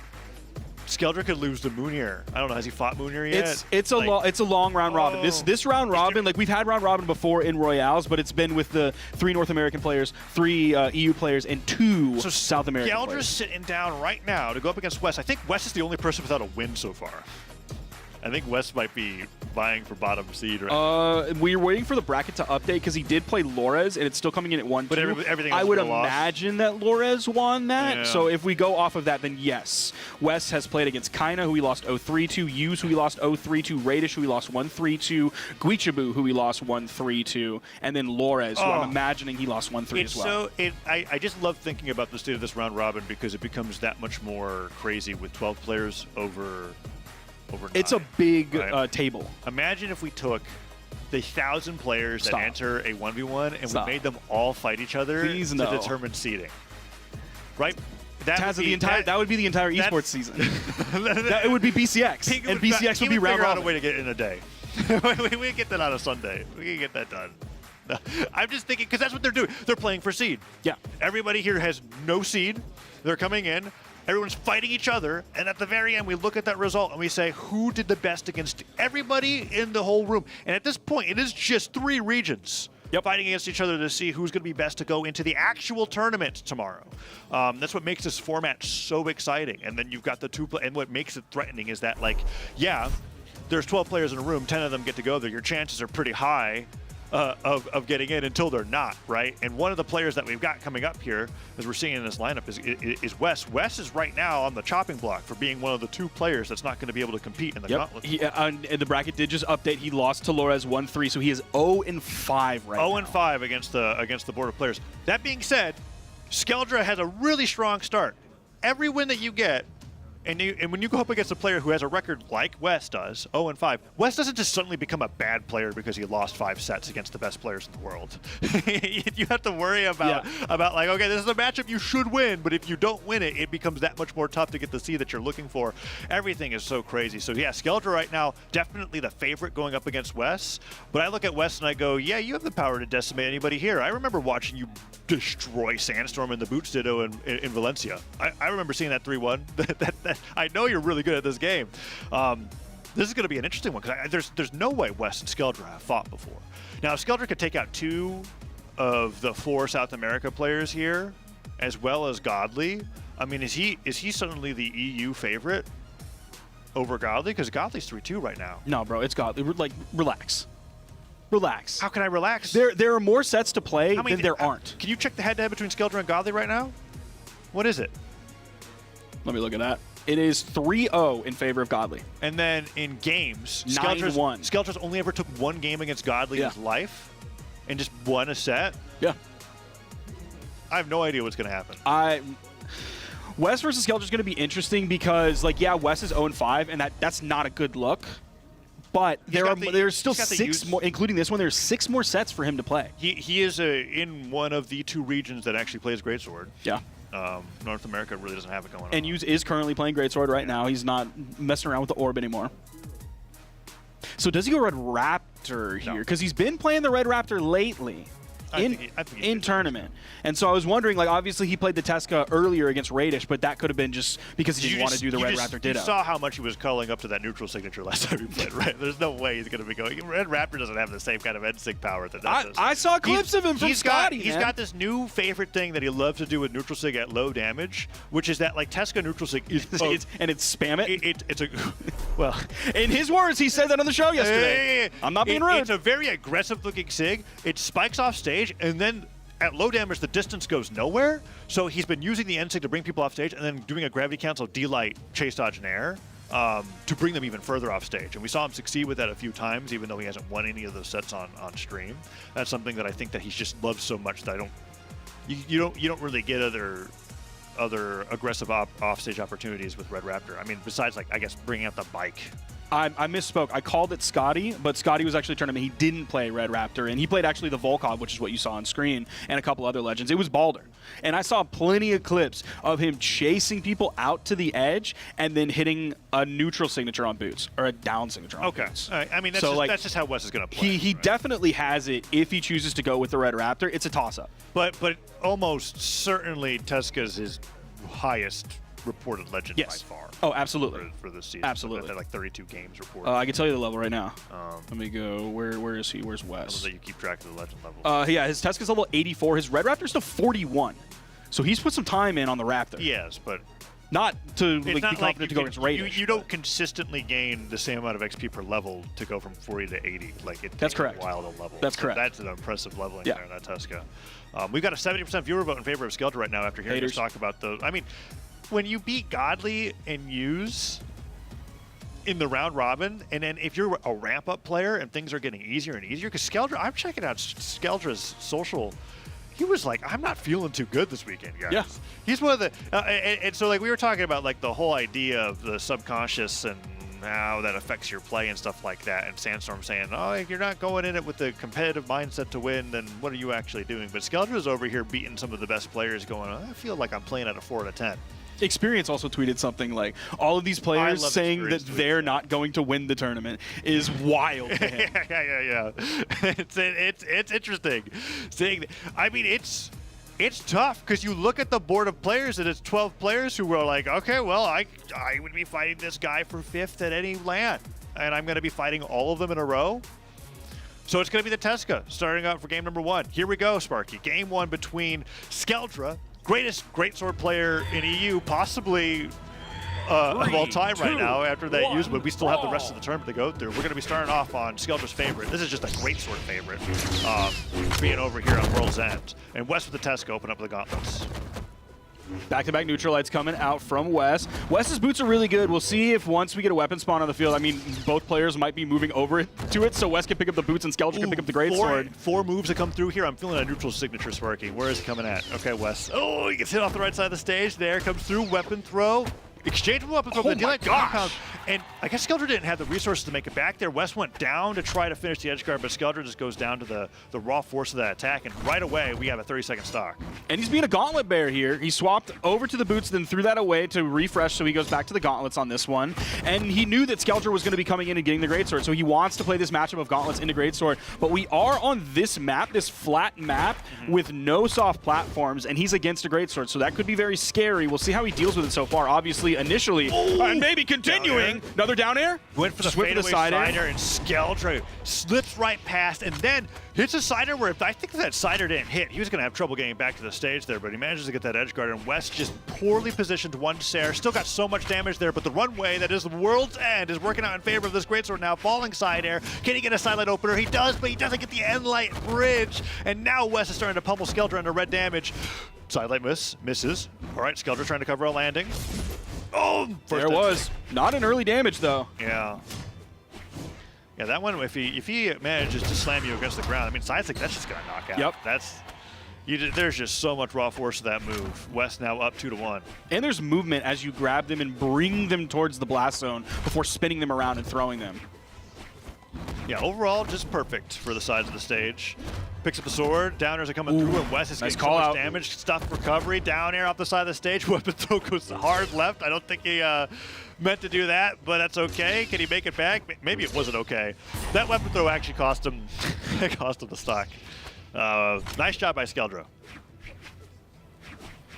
[SPEAKER 11] Skeldra could lose to Moonier. I don't know. Has he fought Moonier yet?
[SPEAKER 10] It's a long round robin. This round robin, like we've had round robin before in Royales, but it's been with the 3 North American players, 3 EU players, and 2 South American
[SPEAKER 11] Skeldra's
[SPEAKER 10] players.
[SPEAKER 11] sitting down right now to go up against West. I think West is the only person without a win so far. I think West might be vying for bottom seed right
[SPEAKER 10] We're waiting for the bracket to update because he did play Lores, and it's still coming in at 1-2.
[SPEAKER 11] But everything
[SPEAKER 10] I
[SPEAKER 11] else
[SPEAKER 10] would
[SPEAKER 11] is a loss.
[SPEAKER 10] imagine that Lores won that.
[SPEAKER 11] Yeah.
[SPEAKER 10] So if we go off of that, then yes. West has played against Kaina, who he lost 0-3 to, Use, who he lost 0-3 to, Radish, who he lost 1-3 to, Guichabu, who he lost 1-3 to, and then Lores, who I'm imagining he lost 1-3 as well.
[SPEAKER 11] I just love thinking about the state of this round robin because it becomes that much more crazy with 12 players over 9.
[SPEAKER 10] It's a big
[SPEAKER 11] right?
[SPEAKER 10] table.
[SPEAKER 11] Imagine if we took the 1,000 players that enter a 1v1 and we made them all fight each other
[SPEAKER 10] Please
[SPEAKER 11] to
[SPEAKER 10] no.
[SPEAKER 11] determine seeding. Right?
[SPEAKER 10] That would be the entire esports season. It would be BCX, and BCX would be round
[SPEAKER 11] robin. Out
[SPEAKER 10] robin.
[SPEAKER 11] a way to get it in a day. we can get that on a Sunday. We can get that done. No, I'm just thinking because that's what they're doing. They're playing for seed.
[SPEAKER 10] Yeah.
[SPEAKER 11] Everybody here has no seed. They're coming in. Everyone's fighting each other, and at the very end, we look at that result and we say, who did the best against everybody in the whole room? And at this point, it is just 3 regions fighting against each other to see who's going to be best to go into the actual tournament tomorrow. That's what makes this format so exciting. And then you've got the 2 and what makes it threatening is that, like, yeah, there's 12 players in a room, 10 of them get to go there. Your chances are pretty high of getting in until they're not, right? And one of the players that we've got coming up here, as we're seeing in this lineup, is Wes. Wes is right now on the chopping block for being one of the 2 players that's not going to be able to compete in the gauntlet.
[SPEAKER 10] And the bracket did just update. He lost to Lores 1-3, so he is 0-5 right now.
[SPEAKER 11] 0-5 against the board of players. That being said, Skeldra has a really strong start. Every win that you get, and when you go up against a player who has a record like Wes does, 0-5, Wes doesn't just suddenly become a bad player because he lost 5 sets against the best players in the world. You have to worry about like, okay, this is a matchup you should win, but if you don't win it, it becomes that much more tough to get the seed that you're looking for. Everything is so crazy. So yeah, Skeldra right now, definitely the favorite going up against Wes, but I look at Wes and I go, yeah, you have the power to decimate anybody here. I remember watching you destroy Sandstorm in the Boots Ditto in Valencia. I remember seeing that 3-1. I know you're really good at this game. This is going to be an interesting one because there's no way Wes and Skeldra have fought before. Now, if Skeldra could take out 2 of the 4 South America players here, as well as Godly, I mean, is he suddenly the EU favorite over Godly? Because Godly's 3-2 right now.
[SPEAKER 10] No, bro, it's Godly. Like, relax. Relax.
[SPEAKER 11] How can I relax?
[SPEAKER 10] There are more sets to play than there aren't.
[SPEAKER 11] Can you check the head-to-head between Skeldra and Godly right now? What is it?
[SPEAKER 10] Let me look at that. It is 3-0 in favor of Godly.
[SPEAKER 11] And then in games,
[SPEAKER 10] 9-1.
[SPEAKER 11] Skeldra's only ever took 1 game against Godly in his life and just won a set.
[SPEAKER 10] Yeah.
[SPEAKER 11] I have no idea what's going to happen.
[SPEAKER 10] Wes versus Skeldra is going to be interesting because, like, yeah, Wes is 0-5, and that's not a good look. But there's still 6 more, including this one. There's 6 more sets for him to play.
[SPEAKER 11] He is in one of the 2 regions that actually plays Greatsword.
[SPEAKER 10] Yeah.
[SPEAKER 11] North America really doesn't have it going on.
[SPEAKER 10] And Use is currently playing Greatsword right now. He's not messing around with the orb anymore. So does he go Red Raptor here? Because he's been playing the Red Raptor lately. In tournament. And so I was wondering, like, obviously he played the Tesca earlier against Radish, but that could have been just because he didn't want to do the Red Raptor Ditto.
[SPEAKER 11] You saw how much he was culling up to that neutral signature last time he played, right? There's no way he's going to be going. Red Raptor doesn't have the same kind of end-sync power that that does.
[SPEAKER 10] I saw clips of him from Scotty,
[SPEAKER 11] He's got this new favorite thing that he loves to do with neutral sig at low damage, which is that, like, Tesca neutral sig is...
[SPEAKER 10] and it's spam it?
[SPEAKER 11] It's a... Well...
[SPEAKER 10] In his words, he said that on the show yesterday. I'm not being rude.
[SPEAKER 11] It's a very aggressive-looking sig. It spikes off stage, and then... At low damage, the distance goes nowhere, so he's been using the N-Sig to bring people off stage and then doing a gravity cancel, D-Light, chase, dodge, and air to bring them even further off stage. And we saw him succeed with that a few times, even though he hasn't won any of those sets on stream. That's something that I think that he's just loved so much that you don't really get other aggressive offstage opportunities with Red Raptor. I mean, besides like I guess bringing out the bike.
[SPEAKER 10] I misspoke. I called it Scotty, but Scotty was actually tournament. He didn't play Red Raptor, and he played actually the Volkov, which is what you saw on screen, and a couple other legends. It was Balder. And I saw plenty of clips of him chasing people out to the edge and then hitting a neutral signature on boots, or a down signature on boots.
[SPEAKER 11] All right. I mean, that's just how Wes is going to play.
[SPEAKER 10] He
[SPEAKER 11] right?
[SPEAKER 10] definitely has it if he chooses to go with the Red Raptor. It's a toss-up.
[SPEAKER 11] But almost certainly Teska's his highest reported legend by far.
[SPEAKER 10] Oh, absolutely.
[SPEAKER 11] For this season.
[SPEAKER 10] Absolutely.
[SPEAKER 11] Had like 32 games reported.
[SPEAKER 10] I can tell you the level right now. Let me go. Where is he? Where's Wes?
[SPEAKER 11] You keep track of the legend level.
[SPEAKER 10] Yeah, his Teska's level 84. His Red Raptor's to 41. So he's put some time in on the Raptor.
[SPEAKER 11] Yes, but
[SPEAKER 10] not to
[SPEAKER 11] it's
[SPEAKER 10] be
[SPEAKER 11] not
[SPEAKER 10] confident to go against Raiders.
[SPEAKER 11] You don't consistently gain the same amount of XP per level to go from 40 to 80. Like it
[SPEAKER 10] That's
[SPEAKER 11] takes
[SPEAKER 10] correct.
[SPEAKER 11] a while to level.
[SPEAKER 10] That's
[SPEAKER 11] so
[SPEAKER 10] correct.
[SPEAKER 11] That's an impressive leveling there in that Teska. We've got a 70% viewer vote in favor of Skeldra right now after hearing us talk about those. I mean, when you beat Godly and Use in the round robin, and then if you're a ramp-up player and things are getting easier and easier, because Skeldra, I'm checking out Skeldra's social. He was like, I'm not feeling too good this weekend, guys.
[SPEAKER 10] Yeah.
[SPEAKER 11] He's one of the, and so like we were talking about like the whole idea of the subconscious and how that affects your play and stuff like that. And Sandstorm saying, oh, if you're not going in it with the competitive mindset to win, then what are you actually doing? But Skeldra's over here beating some of the best players going, I feel like I'm playing at a 4 out of 10.
[SPEAKER 10] Experience also tweeted something like, all of these players saying that they're not going to win the tournament is wild to him.
[SPEAKER 11] yeah. It's interesting. Saying, I mean, it's tough because you look at the board of players and it's 12 players who were like, okay, well, I would be fighting this guy for 5th at any LAN, and I'm going to be fighting all of them in a row. So it's going to be the Teska starting out for game number 1. Here we go, Sparky. Game 1 between Skeldra, greatest greatsword player in EU, possibly of all time right now after that use, but we still have the rest of the tournament to go through. We're going to be starting off on Skeldra's favorite. This is just a greatsword favorite, being over here on World's End. And West with the Teska open up the gauntlets.
[SPEAKER 10] Back-to-back neutralites coming out from Wes. Wes's boots are really good. We'll see if once we get a weapon spawn on the field, I mean, both players might be moving over to it, so Wes can pick up the boots and Skeldra can pick up the greatsword.
[SPEAKER 11] Four moves that come through here. I'm feeling a neutral signature, Sparky. Where is it coming at? Okay, Wes. Oh, he gets hit off the right side of the stage. There comes through. Weapon throw. Exchangeable weapon throw.
[SPEAKER 10] Oh my gosh.
[SPEAKER 11] And I guess Skeldra didn't have the resources to make it back there. Wes went down to try to finish the edge guard, but Skeldra just goes down to the raw force of that attack, and right away we have a 30-second stock.
[SPEAKER 10] And he's being a gauntlet bear here. He swapped over to the boots, then threw that away to refresh, so he goes back to the gauntlets on this one. And he knew that Skeldra was going to be coming in and getting the greatsword, so he wants to play this matchup of gauntlets into greatsword. But we are on this map, this flat map, with no soft platforms, and he's against a greatsword, so that could be very scary. We'll see how he deals with it so far. Obviously, initially, and maybe continuing.
[SPEAKER 11] Down
[SPEAKER 10] another down air.
[SPEAKER 11] Went for the fadeaway side air, and Skeldra slips right past, and then hits a side air where if I think if that side air didn't hit, he was going to have trouble getting back to the stage there, but he manages to get that edge guard, and West just poorly positioned one Sair. Still got so much damage there, but the runway that is the World's End is working out in favor of this greatsword now. Falling side air. Can he get a sidelight opener? He does, but he doesn't get the end light bridge, and now West is starting to pummel Skeldra under red damage. Sidelight misses. All right, Skeldra trying to cover a landing. Oh,
[SPEAKER 10] there was not an early damage though.
[SPEAKER 11] Yeah, that one, if he manages to slam you against the ground, I mean, Sidestick, that's just gonna knock out.
[SPEAKER 10] Yep.
[SPEAKER 11] There's just so much raw force to that move. West now up 2-1.
[SPEAKER 10] And there's movement as you grab them and bring them towards the blast zone before spinning them around and throwing them.
[SPEAKER 11] Yeah, overall, just perfect for the sides of the stage. Picks up the sword, downers are coming through, and West is getting so much damage. Stuff recovery, down air off the side of the stage. Weapon throw goes hard left. I don't think he meant to do that, but that's okay. Can he make it back? Maybe it wasn't okay. That weapon throw actually cost him, the stock. Nice job by Skeldra.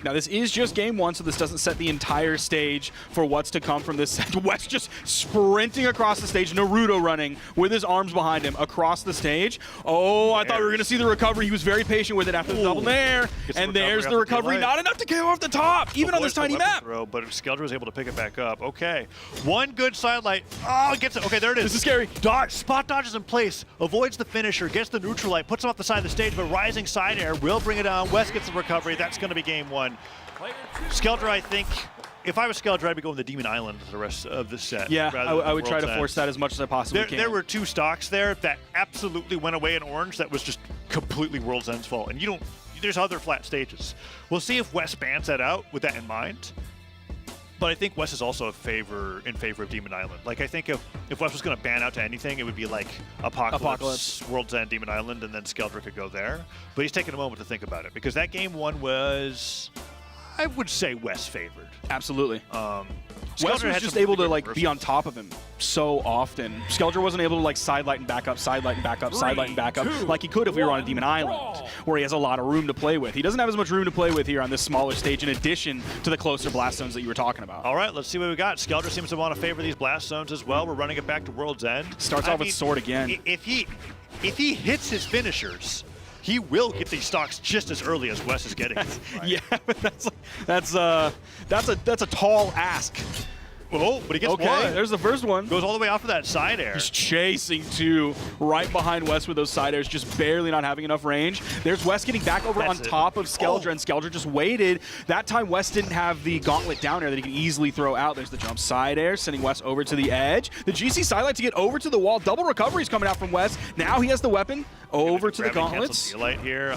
[SPEAKER 10] Now, this is just game 1, so this doesn't set the entire stage for what's to come from this set. West just sprinting across the stage, Naruto running with his arms behind him across the stage. Oh, I thought we were going to see the recovery. He was very patient with it after the double nair. And there's the recovery. Not enough to KO off the top, even on this tiny map.
[SPEAKER 11] But Skeldra was able to pick it back up. Okay, one good sidelight. Oh, gets it. Okay, there it is.
[SPEAKER 10] This is scary.
[SPEAKER 11] Spot dodges in place, avoids the finisher, gets the neutral light, puts him off the side of the stage, but rising side air will bring it down. West gets the recovery. That's going to be game 1. Skeldra, I think, if I was Skeldra, I'd be going to Demon Island for the rest of the set.
[SPEAKER 10] Yeah, I would try to force that as much as I possibly can.
[SPEAKER 11] There were 2 stocks there that absolutely went away in orange that was just completely World's End's fault. And there's other flat stages. We'll see if West bans that out with that in mind. But I think West is also in favor of Demon Island. Like, I think if West was going to ban out to anything, it would be like Apocalypse, World's End, Demon Island, and then Skeldra could go there. But he's taking a moment to think about it, because that game one was, I would say, West favored.
[SPEAKER 10] Absolutely. West
[SPEAKER 11] Skeldra
[SPEAKER 10] was
[SPEAKER 11] had
[SPEAKER 10] just
[SPEAKER 11] some
[SPEAKER 10] able to
[SPEAKER 11] really
[SPEAKER 10] like
[SPEAKER 11] good
[SPEAKER 10] be on top of him so often. Skeldra wasn't able to like sidelight and back up, sidelight and back up, sidelight and back up like he could if we were on a Demon Island, where he has a lot of room to play with. He doesn't have as much room to play with here on this smaller stage, in addition to the closer blast zones that you were talking about.
[SPEAKER 11] All right, let's see what we got. Skeldra seems to want to favor these blast zones as well. We're running it back to World's End.
[SPEAKER 10] Starts off with Sword again.
[SPEAKER 11] If he hits his finishers, he will get these stocks just as early as Wes is getting them, right?
[SPEAKER 10] Yeah, but that's a tall ask.
[SPEAKER 11] Oh, but he gets
[SPEAKER 10] okay,
[SPEAKER 11] one.
[SPEAKER 10] There's the first one.
[SPEAKER 11] Goes all the way off to that side air.
[SPEAKER 10] He's chasing two right behind West with those side airs, just barely not having enough range. There's West getting back over on top of Skeldra, and Skeldra just waited. That time West didn't have the gauntlet down air that he can easily throw out. There's the jump side air, sending West over to the edge. The GC sidelight to get over to the wall. Double recoveries coming out from West. Now he has the weapon over to the gauntlets.
[SPEAKER 11] Light here.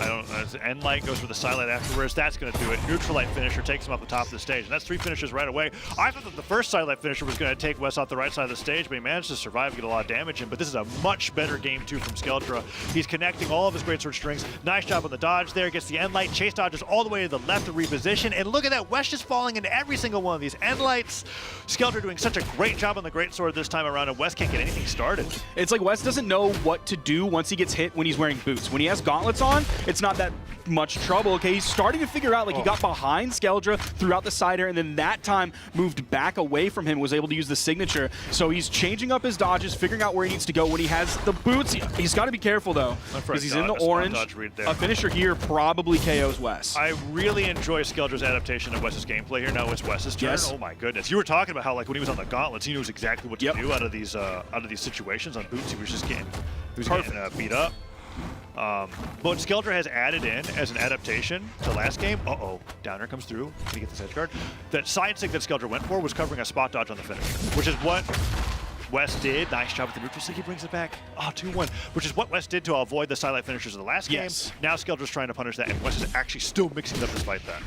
[SPEAKER 11] End light goes for the sidelight afterwards. That's going to do it. Neutral light finisher takes him off the top of the stage, and that's 3 finishes right away. I thought that the first sidelight finisher was going to take West off the right side of the stage, but he managed to survive and get a lot of damage in. But this is a much better game 2 from Skeldra. He's connecting all of his greatsword strings. Nice job on the dodge there. Gets the end light. Chase dodges all the way to the left to reposition. And look at that. West just falling into every single one of these end lights. Skeldra doing such a great job on the greatsword this time around, and West can't get anything started.
[SPEAKER 10] It's like West doesn't know what to do once he gets hit when he's wearing boots. When he has gauntlets on, it's not that much trouble. Okay, he's starting to figure out, like, he got behind Skeldra throughout the side air, and then that time moved back away from him, was able to use the signature. So he's changing up his dodges, figuring out where he needs to go when he has the boots. He's got to be careful, though, because he's in the orange. A finisher here probably KOs West.
[SPEAKER 11] I really enjoy Skeldra's adaptation of Wes's gameplay here. Now it's Wes's turn.
[SPEAKER 10] Yes.
[SPEAKER 11] Oh my goodness. You were talking about how, like, when he was on the gauntlets, he knows exactly what to do out of these situations. On boots, he was just getting beat up. But Skeldra has added in as an adaptation to last game. Downer comes through. Can he get this edge guard? That side sig that Skeldra went for was covering a spot dodge on the finisher, which is what West did. Nice job with the neutral sig. He brings it back. 2-1, which is what West did to avoid the sidelight finishers of the last game. Now Skeldra's trying to punish that, and West is actually still mixing it up despite that.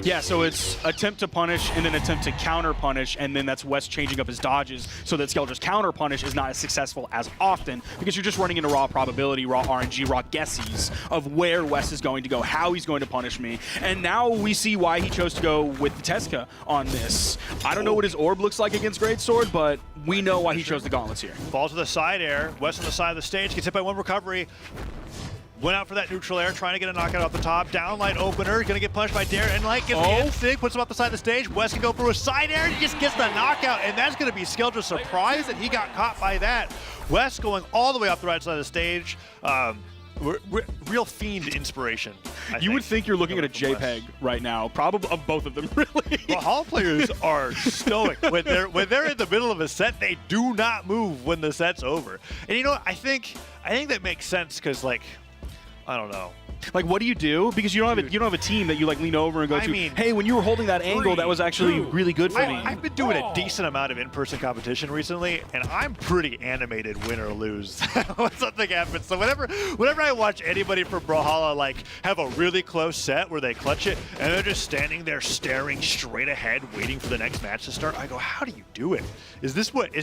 [SPEAKER 10] Yeah, so it's attempt to punish and then attempt to counter punish, and then that's West changing up his dodges so that Skeldra's counter punish is not as successful as often, because you're just running into raw probability, raw RNG, raw guesses of where West is going to go, how he's going to punish me. And now we see why he chose to go with the Teska on this. I don't know what his orb looks like against Greatsword, but we know why he chose the gauntlets here.
[SPEAKER 11] Falls to the side air. West on the side of the stage, gets hit by one recovery. Went out for that neutral air, trying to get a knockout off the top. Downlight opener, gonna get punched by Dare, and Light gets the end sig, puts him off the side of the stage. West can go for a side air, and he just gets the knockout, and that's gonna be Skeldra's surprise that he got caught by that. West going all the way off the right side of the stage. Real Fiend inspiration.
[SPEAKER 10] You would think you're looking at a JPEG right now, probably of both of them, really.
[SPEAKER 11] Brawlhalla players are stoic. When they're in the middle of a set, they do not move when the set's over. And you know what? I think that makes sense, because, like, I don't know.
[SPEAKER 10] Like, what do you do? Because you don't have a team that you like lean over and go to. Hey, when you were holding that angle, that was actually really good for me.
[SPEAKER 11] I've been doing a decent amount of in-person competition recently, and I'm pretty animated, win or lose, when something happens. So whenever I watch anybody from Brawlhalla like have a really close set where they clutch it, and they're just standing there staring straight ahead, waiting for the next match to start, I go, how do you do it? Is this what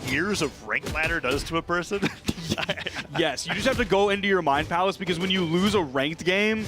[SPEAKER 11] years of rank ladder does to a person?
[SPEAKER 10] Yes, you just have to go into your mind palace, because when you lose a ranked game,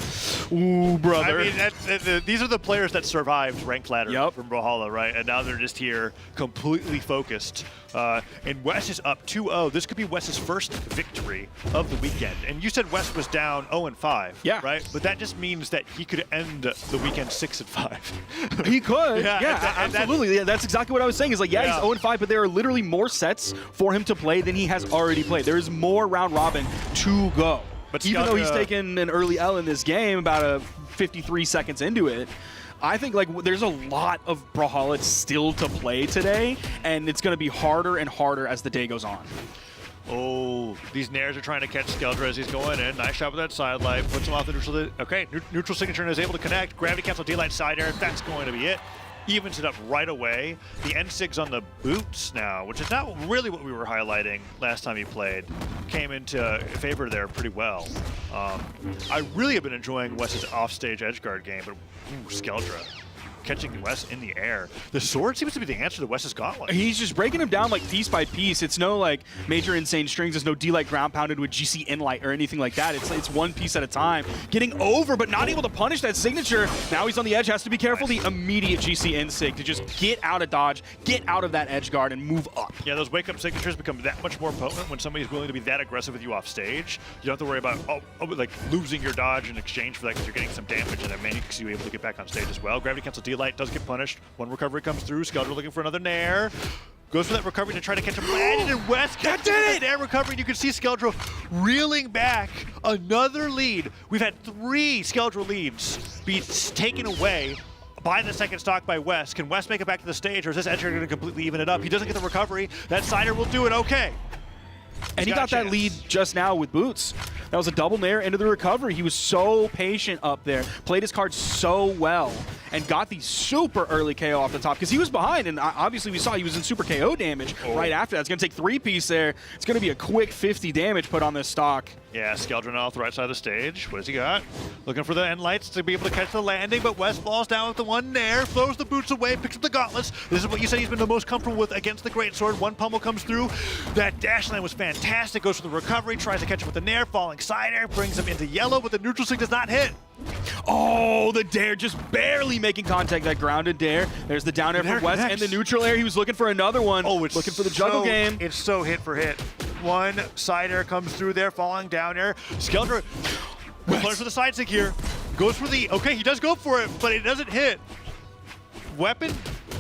[SPEAKER 10] ooh, brother.
[SPEAKER 11] I mean, these are the players that survived ranked ladder from Brawlhalla, right? And now they're just here completely focused. And West is up 2-0. This could be West's first victory of the weekend. And you said West was down 0-5, right? But that just means that he could end the weekend 6-5.
[SPEAKER 10] He could, absolutely. That's exactly what I was saying. Is like, he's 0-5, but there are literally more sets for him to play than he has already played. There is more round robin to go. But even though he's taken an early L in this game, about 53 seconds into it, I think like there's a lot of Brawlhalla still to play today, and it's going to be harder and harder as the day goes on.
[SPEAKER 11] Oh, these Nairs are trying to catch Skeldra as he's going in. Nice shot with that sidelight. Puts him off the neutral. Okay, neutral signature and is able to connect. Gravity cancel D-light side air. That's going to be it. evens it up right away. The N6 on the boots now, which is not really what we were highlighting last time he played, came into favor there pretty well. I really have been enjoying Wes's offstage edgeguard game, but Skeldra catching Wes in the air. The sword seems to be the answer to Wes's gauntlet.
[SPEAKER 10] He's just breaking him down like piece by piece. It's no like major insane strings. There's no D-Light ground pounded with GC Inlight or anything like that. It's one piece at a time. Getting over, but not able to punish that signature. Now he's on the edge, has to be careful. The immediate GC Insig to just get out of dodge, get out of that edge guard, and move up.
[SPEAKER 11] Yeah, those wake-up signatures become that much more potent when somebody's willing to be that aggressive with you off stage. You don't have to worry about like losing your dodge in exchange for that because you're getting some damage, and that makes you able to get back on stage as well. Gravity cancel D-Light does get punished. One recovery comes through. Skeldra looking for another nair. Goes for that recovery to try to catch him. Landed in West. That did it! Nair recovery. You can see Skeldra reeling back another lead. We've had 3 Skeldra leads be taken away by the second stock by West. Can West make it back to the stage, or is this edger going to completely even it up? He doesn't get the recovery. That Cider will do it. Okay.
[SPEAKER 10] And he got that lead just now with boots. That was a double nair into the recovery. He was so patient up there, played his cards so well, and got the super early KO off the top because he was behind, and obviously we saw he was in super KO damage right after that. It's going to take 3-piece there. It's going to be a quick 50 damage put on this stock.
[SPEAKER 11] Yeah, Skeldra now off the right side of the stage. What has he got? Looking for the end lights to be able to catch the landing, but West falls down with the one nair, throws the boots away, picks up the gauntlets. This is what you said he's been the most comfortable with against the greatsword. One pummel comes through. That dash line was fantastic. Goes for the recovery, tries to catch him with the nair, falling side air, brings him into yellow, but the neutral sig does not hit.
[SPEAKER 10] Oh, the dare just barely making contact. That grounded dare. There's the down air from West and the neutral air. He was looking for another one.
[SPEAKER 11] Oh, it's
[SPEAKER 10] looking for the juggle game.
[SPEAKER 11] It's so hit for hit. One side air comes through there, falling down air. Skeldra plays for the side stick here. Goes for the, okay, he does go for it, but it doesn't hit. Weapon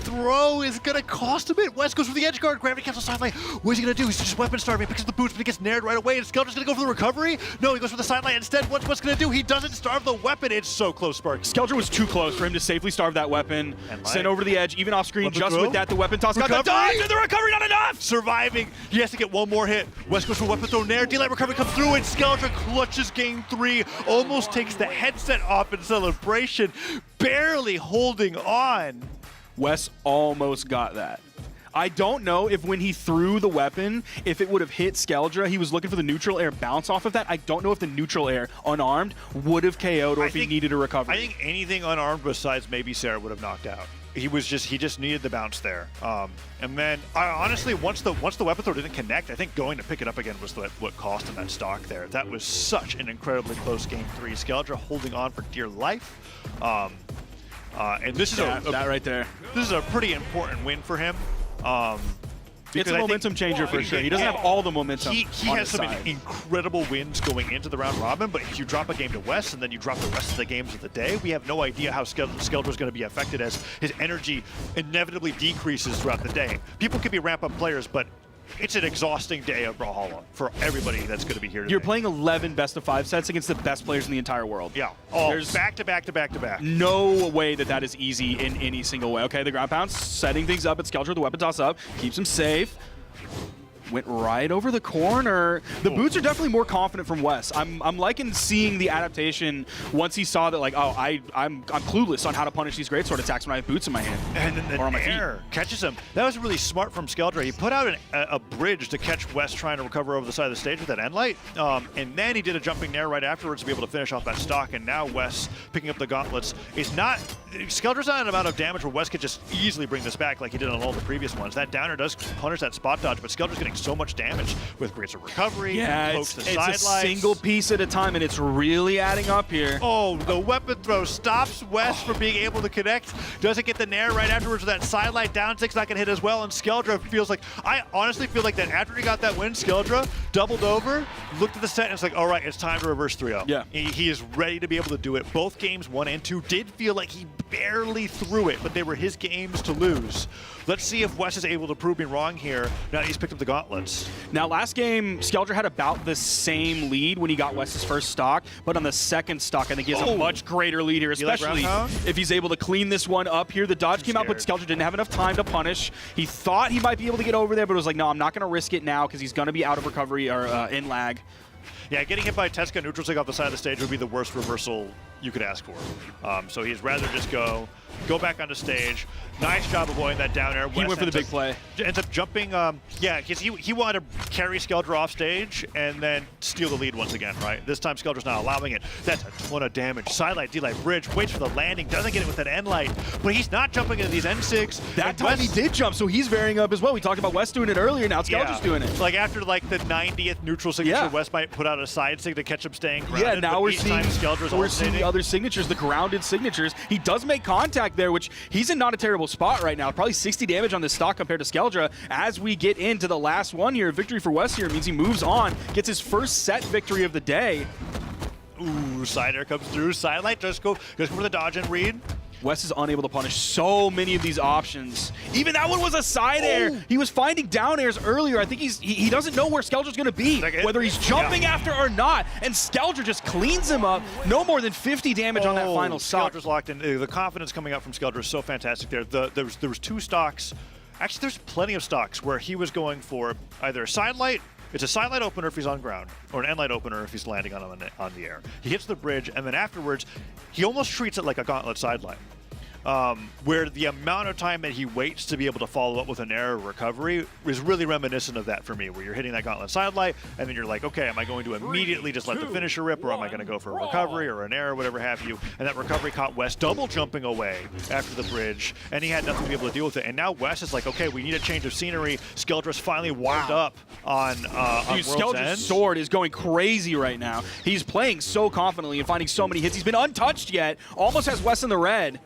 [SPEAKER 11] throw is going to cost a bit. West goes for the edge guard. Gravity cancel side lane. What is he going to do? He's just weapon starving. Picks up the boots, but he gets nared right away. And Skeldra's going to go for the recovery? No, he goes for the side lane instead. What's going to do? He doesn't starve the weapon. It's so close, Sparky.
[SPEAKER 10] Skeldra was too close for him to safely starve that weapon. Sent over the edge, even off screen.
[SPEAKER 11] Weapon
[SPEAKER 10] just
[SPEAKER 11] throw?
[SPEAKER 10] with that, the weapon toss got the dodge, and the recovery not enough!
[SPEAKER 11] Surviving. He has to get one more hit. West goes for weapon throw nair. D-Light recovery comes through, and Skeldra clutches game 3. Almost takes the headset off in celebration. Barely holding on.
[SPEAKER 10] Wes almost got that. I don't know if when he threw the weapon, if it would have hit Skeldra. He was looking for the neutral air bounce off of that. I don't know if the neutral air, unarmed, would have KO'd or if he needed a recovery.
[SPEAKER 11] I think anything unarmed besides maybe Sarah would have knocked out. He just needed the bounce there. And then, honestly, once the weapon throw didn't connect, I think going to pick it up again was what cost him that stock there. That was such an incredibly close game 3. Skeldra holding on for dear life. And this is
[SPEAKER 10] that right there.
[SPEAKER 11] This is a pretty important win for him.
[SPEAKER 10] It's a momentum changer for sure. He doesn't have all the momentum.
[SPEAKER 11] He has some incredible wins going into the round robin, but if you drop a game to West and then you drop the rest of the games of the day, we have no idea how Skeldra is going to be affected as his energy inevitably decreases throughout the day. People can be ramp-up players, but it's an exhausting day of Brawlhalla for everybody that's going to be here today.
[SPEAKER 10] You're playing 11 best-of-5 sets against the best players in the entire world.
[SPEAKER 11] Yeah. Oh, there's back to back to back to back.
[SPEAKER 10] No way that is easy in any single way. Okay, the ground pound setting things up at Skeldra, the weapon toss up, keeps him safe. Went right over the corner. The boots are definitely more confident from Wes. I'm liking seeing the adaptation once he saw that, like, oh, I'm clueless on how to punish these greatsword attacks when I have boots in my hand.
[SPEAKER 11] And then the nair catches him. That was really smart from Skeldra. He put out a bridge to catch Wes trying to recover over the side of the stage with that end light. And then he did a jumping nair right afterwards to be able to finish off that stock. And now Wes picking up the gauntlets is not... Skeldra's not an amount of damage where Wes could just easily bring this back like he did on all the previous ones. That downer does punish that spot dodge, but Skeldra's getting so much damage with greatsword recovery.
[SPEAKER 10] Yeah,
[SPEAKER 11] it's
[SPEAKER 10] a single piece at a time, and it's really adding up here.
[SPEAKER 11] Oh, the weapon throw stops Wes from being able to connect. Doesn't get the nair right afterwards with that sidelight down 6, not gonna hit as well, and Skeldra feels like, I honestly feel like that after he got that win, Skeldra doubled over, looked at the set, and it's like, all right, it's time to reverse 3-0.
[SPEAKER 10] Yeah.
[SPEAKER 11] He is ready to be able to do it. Both games 1 and 2 did feel like he barely threw it, but they were his games to lose. Let's see if Wes is able to prove me wrong here now that he's picked up the gauntlets.
[SPEAKER 10] Now, last game, Skeldra had about the same lead when he got Wes's first stock, but on the second stock, I think he has a much greater lead here, especially if he's able to clean this one up here. The dodge came out, but Skeldra didn't have enough time to punish. He thought he might be able to get over there, but was like, no, I'm not going to risk it now because he's going to be out of recovery or in lag.
[SPEAKER 11] Yeah, getting hit by Teska neutral sig off the side of the stage would be the worst reversal you could ask for. So he'd rather just go go back onto stage. Nice job avoiding that down air.
[SPEAKER 3] He went for the big play.
[SPEAKER 11] Ends up jumping, yeah, because he wanted to carry Skeldra off stage and then steal the lead once again, right? This time Skeldra's not allowing it. That's a ton of damage. Sidelight, D-Light bridge, waits for the landing, doesn't get it with an N-Light, but he's not jumping into these N6.
[SPEAKER 3] That time he did jump, so he's varying up as well. We talked about West doing it earlier, now Skeldra's doing it.
[SPEAKER 11] Like after like the 90th neutral signature, West might put out a side sig to catch him staying grounded.
[SPEAKER 3] Yeah, now we're seeing
[SPEAKER 11] the
[SPEAKER 3] other signatures, the grounded signatures. He does make contact there, which he's in not a terrible spot right now. Probably 60 damage on this stock compared to Skeldra. As we get into the last one here, victory for West here means he moves on, gets his first set victory of the day.
[SPEAKER 11] Ooh, side air comes through. Sidelight just go for the dodge and read.
[SPEAKER 3] West is unable to punish so many of these options. Even that one was a side air. He was finding down airs earlier. I think he doesn't know where Skeldra's going to be, whether he's jumping after or not. And Skeldra just cleans him up. No more than 50 damage on that final stock.
[SPEAKER 11] Skeldra's locked in. The confidence coming out from Skeldra is so fantastic there. There was 2 stocks. Actually, there's plenty of stocks where he was going for either a sidelight. It's a sidelight opener if he's on ground, or an N-light opener if he's landing on the air. He hits the bridge, and then afterwards, he almost treats it like a gauntlet sidelight. Where the amount of time that he waits to be able to follow up with an air recovery is really reminiscent of that for me, where you're hitting that gauntlet sidelight, and then you're like, okay, am I going to immediately just let the finisher rip, or am I going to go for a recovery or an air or whatever have you? And that recovery caught West double jumping away after the bridge, and he had nothing to be able to deal with it. And now West is like, okay, we need a change of scenery. Skeldra's finally wound up on World's
[SPEAKER 3] Skeldra's
[SPEAKER 11] End.
[SPEAKER 3] sword is going crazy right now. He's playing so confidently and finding so many hits. He's been untouched yet. Almost has West in the red.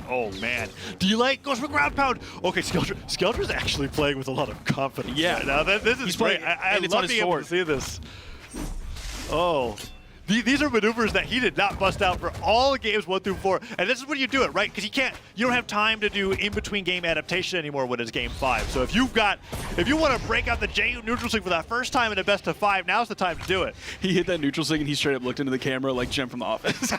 [SPEAKER 11] Oh man, D-Light goes for ground pound. Okay, Skeldra's actually playing with a lot of confidence.
[SPEAKER 3] Yeah,
[SPEAKER 11] right now this is great. I love being able to see this. Oh, these are maneuvers that he did not bust out for all games 1 through 4, and this is when you do it, right? Because you don't have time to do in-between game adaptation anymore when it's game 5. So if you want to break out the JU neutral sig for that first time in a best of 5, now's the time to do it.
[SPEAKER 3] He hit that neutral sig and he straight up looked into the camera like Jim from The Office.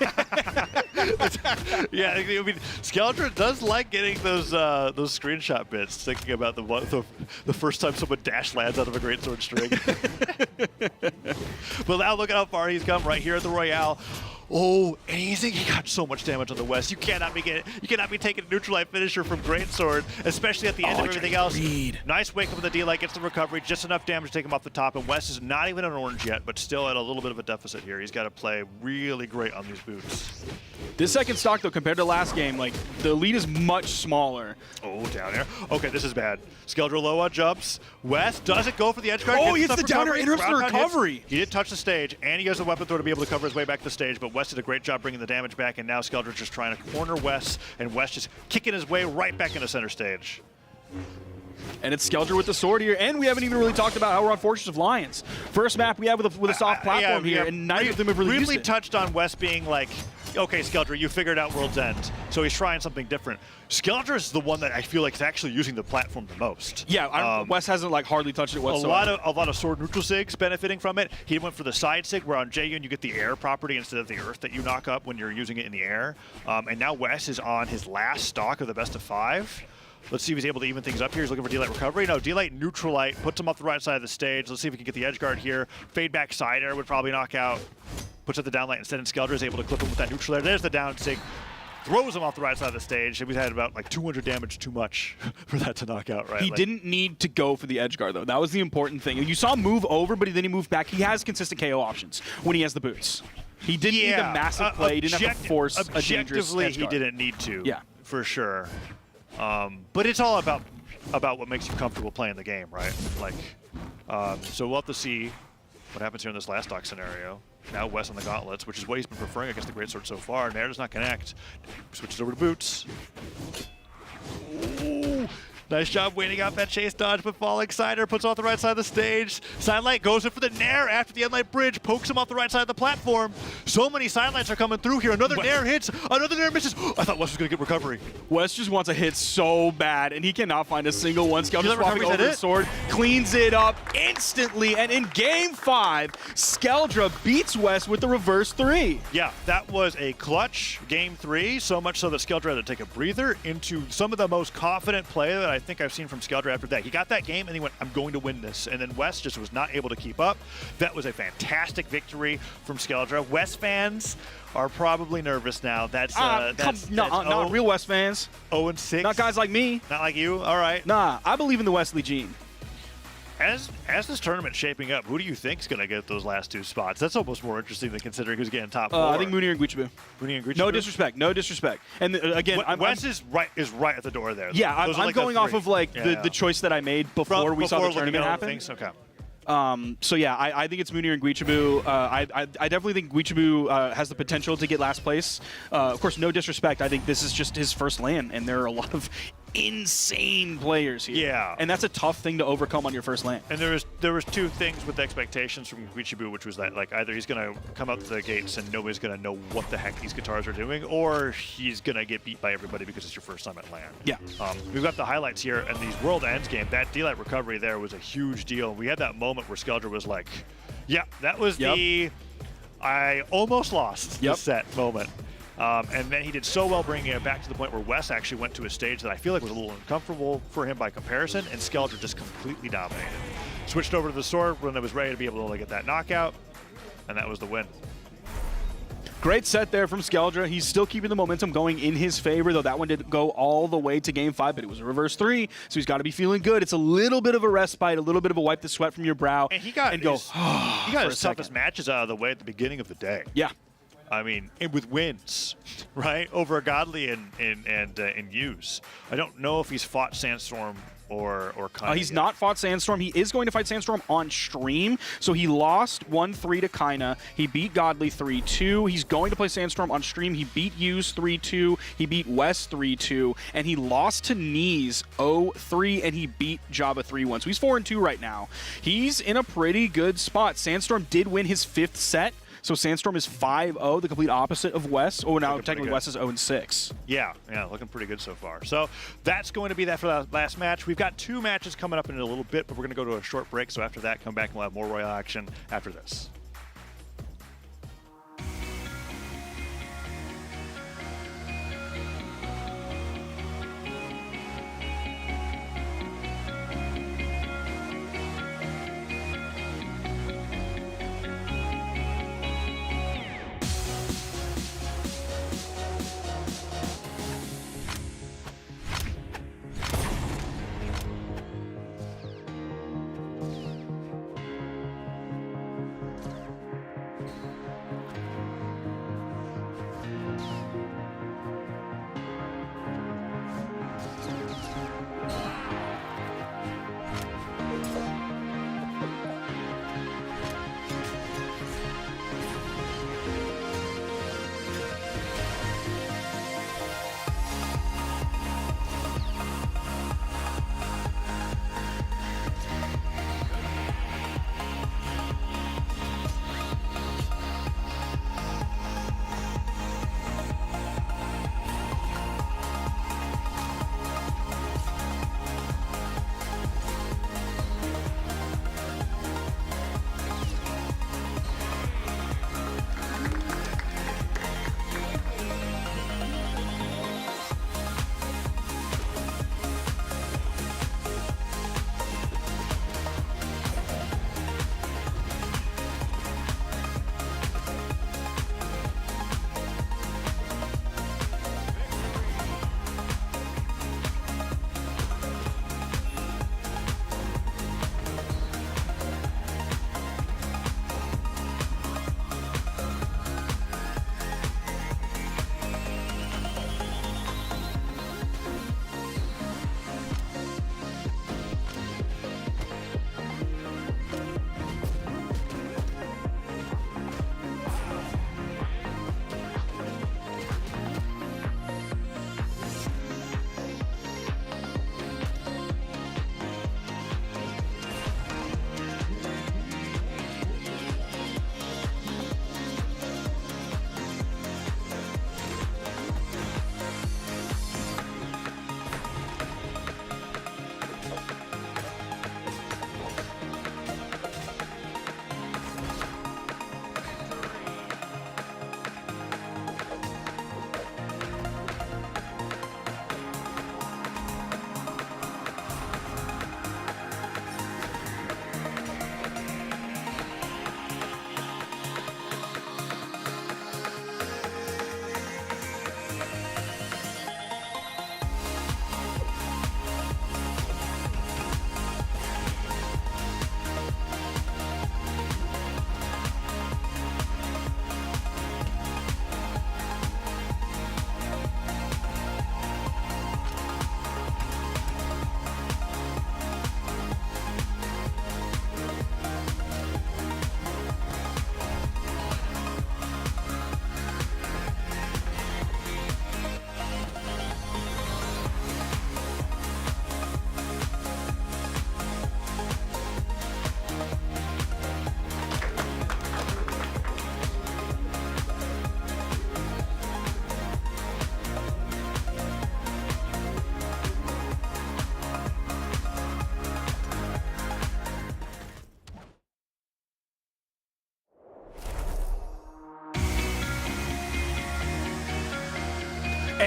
[SPEAKER 11] Yeah, I mean, Skeldra does like getting those screenshot bits, thinking about the first time someone dash lands out of a greatsword string. But now look at how far he's come right here at the Royale. Oh, and he got so much damage on the West. You cannot be taking a neutral light finisher from Greatsword, especially at the end of everything else. Nice wake up with the D-Light, gets the recovery, just enough damage to take him off the top, and West is not even an orange yet, but still at a little bit of a deficit here. He's got to play really great on these boots.
[SPEAKER 3] This second stock, though, compared to last game, like, the lead is much smaller.
[SPEAKER 11] Oh, down air. Okay, this is bad. Skeldra low on jumps. West doesn't go for the edge guard.
[SPEAKER 3] Oh, he hits the down air, interrupts the recovery.
[SPEAKER 11] He did touch the stage, and he has a weapon throw to be able to cover his way back to the stage, but West did a great job bringing the damage back, and now Skeldra's just trying to corner West, and West just kicking his way right back into center stage.
[SPEAKER 3] And it's Skeldra with the sword here, and we haven't even really talked about how we're on Fortress of Lions. First map we have with a soft platform here, and neither of them have really used it.
[SPEAKER 11] Touched on West being like, okay, Skeldra, you figured out World's End, so he's trying something different. Skeldra is the one that I feel like is actually using the platform the most.
[SPEAKER 3] Yeah, West hasn't like hardly touched it whatsoever.
[SPEAKER 11] A lot of sword neutral sigs benefiting from it. He went for the side sig, where on Jaeyun you get the air property instead of the earth that you knock up when you're using it in the air. And now West is on his last stock of the best of 5. Let's see if he's able to even things up here. He's looking for D-Light recovery. No, D-Light neutral light puts him off the right side of the stage. Let's see if we can get the edge guard here. Fade back side air would probably knock out. Puts up the down light instead, and Skeldra is able to clip him with that neutral air. There's the down sig. Throws him off the right side of the stage, and we had about like 200 damage too much for that to knock out, right?
[SPEAKER 3] He didn't need to go for the edge guard, though. That was the important thing. You saw him move over, but then he moved back. He has consistent KO options when he has the boots. He didn't need a massive play. He didn't have to force a dangerous edge guard.
[SPEAKER 11] Objectively, he didn't need to.
[SPEAKER 3] Yeah.
[SPEAKER 11] For sure. But it's all about what makes you comfortable playing the game, right? Like, so we'll have to see what happens here in this last stock scenario. Now West on the gauntlets, which is what he's been preferring against the greatsword so far. Nair does not connect. Switches over to boots. Ooh. Nice job waiting out that chase dodge, but falling sider puts off the right side of the stage. Sidelight goes in for the Nair after the N-Light bridge, pokes him off the right side of the platform. So many sidelights are coming through here. Another Nair hits, another Nair misses. I thought West was going to get recovery.
[SPEAKER 3] West just wants a hit so bad, and he cannot find a single one. Skeldra swapping over the sword, cleans it up instantly, and in game 5, Skeldra beats West with the reverse 3.
[SPEAKER 11] Yeah, that was a clutch game 3, so much so that Skeldra had to take a breather into some of the most confident play that I think I've seen from Skeldra after that. He got that game and he went, I'm going to win this. And then West just was not able to keep up. That was a fantastic victory from Skeldra. West fans are probably nervous now.
[SPEAKER 10] Not real West fans.
[SPEAKER 11] 0-6.
[SPEAKER 10] Not guys like me.
[SPEAKER 11] Not like you. All right.
[SPEAKER 10] Nah, I believe in the Wesley gene.
[SPEAKER 11] As this tournament's shaping up, who do you think's going to get those last 2 spots? That's almost more interesting than considering who's getting top 4.
[SPEAKER 10] I think Mooney and Guichabu.
[SPEAKER 11] Mooney and Guichabu?
[SPEAKER 10] No disrespect. And again,
[SPEAKER 11] West is right at the door there.
[SPEAKER 10] Yeah, I'm
[SPEAKER 11] like
[SPEAKER 10] going off of like
[SPEAKER 11] yeah.
[SPEAKER 10] the choice that I made before we saw the tournament happen.
[SPEAKER 11] Things? Okay.
[SPEAKER 10] So yeah, I think it's Munir and Guichabu. I definitely think Guichabu has the potential to get last place. Of course, no disrespect. I think this is just his first LAN, and there are a lot of insane players here.
[SPEAKER 11] Yeah.
[SPEAKER 10] And that's a tough thing to overcome on your first LAN.
[SPEAKER 11] And there was 2 things with expectations from Guichabu, which was that like either he's going to come out the gates and nobody's going to know what the heck these guitars are doing, or he's going to get beat by everybody because it's your first time at LAN.
[SPEAKER 10] Yeah.
[SPEAKER 11] We've got the highlights here, and these World Ends game, that D-Light recovery there was a huge deal. We had that moment where Skeldra was like, yeah, that was the I almost lost the set moment. And then he did so well bringing it back to the point where Wes actually went to a stage that I feel like was a little uncomfortable for him by comparison, and Skeldra just completely dominated. Switched over to the sword when it was ready to be able to get that knockout, and that was the win.
[SPEAKER 10] Great set there from Skeldra. He's still keeping the momentum going in his favor, though that one didn't go all the way to Game 5, but it was a reverse 3, so he's got to be feeling good. It's a little bit of a respite, a little bit of a wipe the sweat from your brow.
[SPEAKER 11] And he got his toughest matches out of the way at the beginning of the day.
[SPEAKER 10] Yeah.
[SPEAKER 11] I mean, and with wins, right? Over Godly and Hughes. I don't know if he's fought Sandstorm or Kaina.
[SPEAKER 10] He's not fought Sandstorm. He is going to fight Sandstorm on stream. So he lost 1-3 to Kaina. He beat Godly 3-2. He's going to play Sandstorm on stream. He beat Hughes 3-2. He beat West 3-2. And he lost to Knees 0-3. And he beat Jabba 3-1. So he's 4-2 right now. He's in a pretty good spot. Sandstorm did win his 5th set. So Sandstorm is 5-0, the complete opposite of West. Oh, now technically West is 0-6.
[SPEAKER 11] Yeah, looking pretty good so far. So that's going to be that for that last match. We've got 2 matches coming up in a little bit, but we're going to go to a short break. So after that, come back and we'll have more Royale action after this.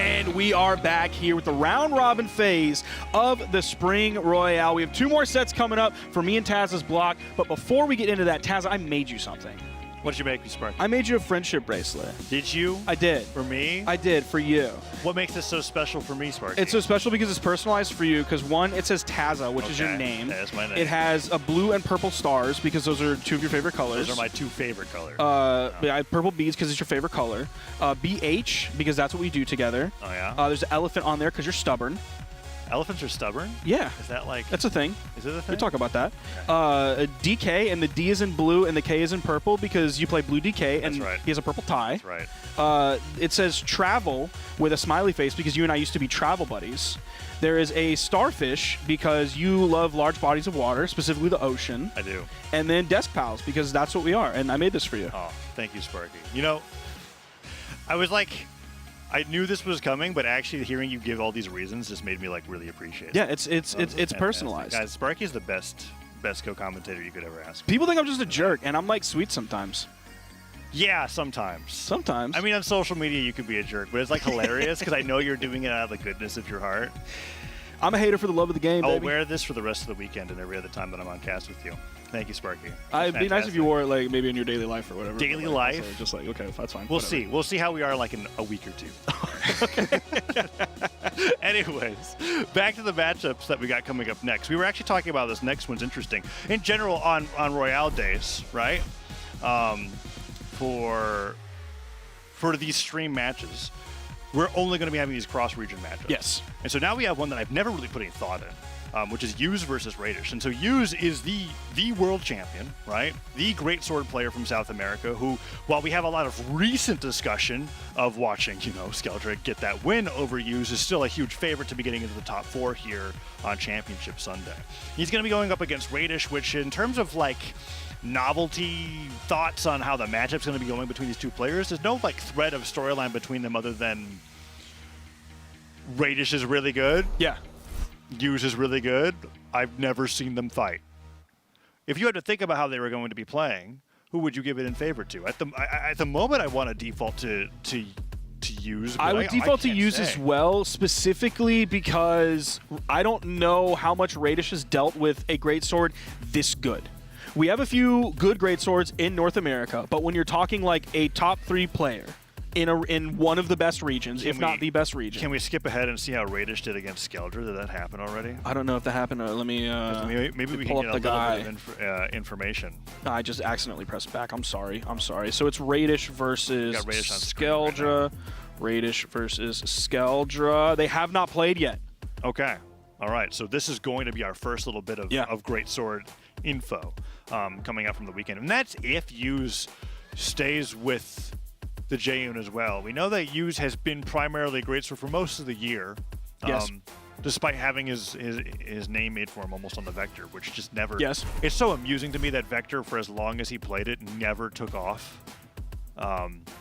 [SPEAKER 10] And we are back here with the round robin phase of the Spring Royale. We have 2 more sets coming up for me and Taz's block. But before we get into that, Taz, I made you something.
[SPEAKER 11] What did you make me, Sparky?
[SPEAKER 10] I made you a friendship bracelet.
[SPEAKER 11] Did you?
[SPEAKER 10] I did.
[SPEAKER 11] For me?
[SPEAKER 10] I did, for you.
[SPEAKER 11] What makes this so special for me, Sparky?
[SPEAKER 10] It's so special because it's personalized for you because, one, it says Taza, which is your name.
[SPEAKER 11] That is my name.
[SPEAKER 10] It has a blue and purple stars because those are 2 of your favorite colors.
[SPEAKER 11] Those are my 2 favorite colors.
[SPEAKER 10] Yeah, purple beads because it's your favorite color. BH because that's what we do together.
[SPEAKER 11] Oh, yeah?
[SPEAKER 10] There's an elephant on there because you're stubborn.
[SPEAKER 11] Elephants are stubborn?
[SPEAKER 10] Yeah.
[SPEAKER 11] Is that like...
[SPEAKER 10] That's a thing.
[SPEAKER 11] Is it a thing?
[SPEAKER 10] We talk about that.
[SPEAKER 11] Okay.
[SPEAKER 10] DK, and the D is in blue and the K is in purple because you play blue DK and
[SPEAKER 11] right.
[SPEAKER 10] he has a purple tie.
[SPEAKER 11] That's right.
[SPEAKER 10] It says travel with a smiley face because you and I used to be travel buddies. There is a starfish because you love large bodies of water, specifically the ocean.
[SPEAKER 11] I do.
[SPEAKER 10] And then desk pals because that's what we are, and I made this for you.
[SPEAKER 11] Oh, thank you, Sparky. You know, I was like... I knew this was coming, but actually hearing you give all these reasons just made me like really appreciate it.
[SPEAKER 10] Yeah, it's
[SPEAKER 11] fantastic.
[SPEAKER 10] personalized.
[SPEAKER 11] Guys, Sparky's the best co-commentator you could ever ask.
[SPEAKER 10] People think I'm just a jerk, and I'm like sweet sometimes.
[SPEAKER 11] Yeah, sometimes.
[SPEAKER 10] Sometimes.
[SPEAKER 11] I mean, on social media you could be a jerk, but it's like hilarious because I know you're doing it out of the goodness of your heart.
[SPEAKER 10] I'm a hater for the love of the game,
[SPEAKER 11] I'll
[SPEAKER 10] baby.
[SPEAKER 11] wear this for the rest of the weekend and every other time that I'm on cast with you. Thank you, Sparky.
[SPEAKER 10] It'd be nice if you wore it like maybe in your daily life or whatever.
[SPEAKER 11] Daily
[SPEAKER 10] like,
[SPEAKER 11] life?
[SPEAKER 10] So just like, okay, that's fine.
[SPEAKER 11] We'll
[SPEAKER 10] whatever.
[SPEAKER 11] see. We'll see how we are like in a week or 2. Anyways, back to the matchups that we got coming up next. We were actually talking about this next one's interesting. In general, on Royale days, right? For these stream matches, we're only going to be having these cross-region matchups.
[SPEAKER 10] Yes.
[SPEAKER 11] And so now we have one that I've never really put any thought in, which is Use versus Radish. And so Use is the world champion, right? The great sword player from South America who, while we have a lot of recent discussion of watching, Skeldra get that win over Use, is still a huge favorite to be getting into the top 4 here on Championship Sunday. He's going to be going up against Radish, which in terms of like novelty thoughts on how the matchup's going to be going between these 2 players, there's no like thread of storyline between them other than Radish is really good.
[SPEAKER 10] Yeah.
[SPEAKER 11] Use is really good. I've never seen them fight. If you had to think about how they were going to be playing, who would you give it in favor to? At the moment, I want to default to Use.
[SPEAKER 10] I would default to Use as well, specifically because I don't know how much Radish has dealt with a greatsword this good. We have a few good greatswords in North America, but when you're talking like a top 3 player in one of the best regions, if not the best region.
[SPEAKER 11] Can we skip ahead and see how Radish did against Skeldra? Did that happen already?
[SPEAKER 10] I don't know if that happened. Let me
[SPEAKER 11] maybe we
[SPEAKER 10] pull
[SPEAKER 11] can
[SPEAKER 10] up
[SPEAKER 11] get
[SPEAKER 10] the
[SPEAKER 11] a
[SPEAKER 10] guy.
[SPEAKER 11] little bit of information.
[SPEAKER 10] I just accidentally pressed back. I'm sorry. So it's Radish versus
[SPEAKER 11] Radish on screen right
[SPEAKER 10] Skeldra. Radish versus Skeldra. They have not played yet.
[SPEAKER 11] Okay. All right. So this is going to be our first little bit of greatsword info coming out from the weekend. And that's if Use stays with the Jeyun as well. We know that Use has been primarily greatsword for most of the year.
[SPEAKER 10] Yes.
[SPEAKER 11] Despite having his name made for him almost on the Vector, which just never...
[SPEAKER 10] Yes.
[SPEAKER 11] It's so amusing to me that Vector, for as long as he played it, never took off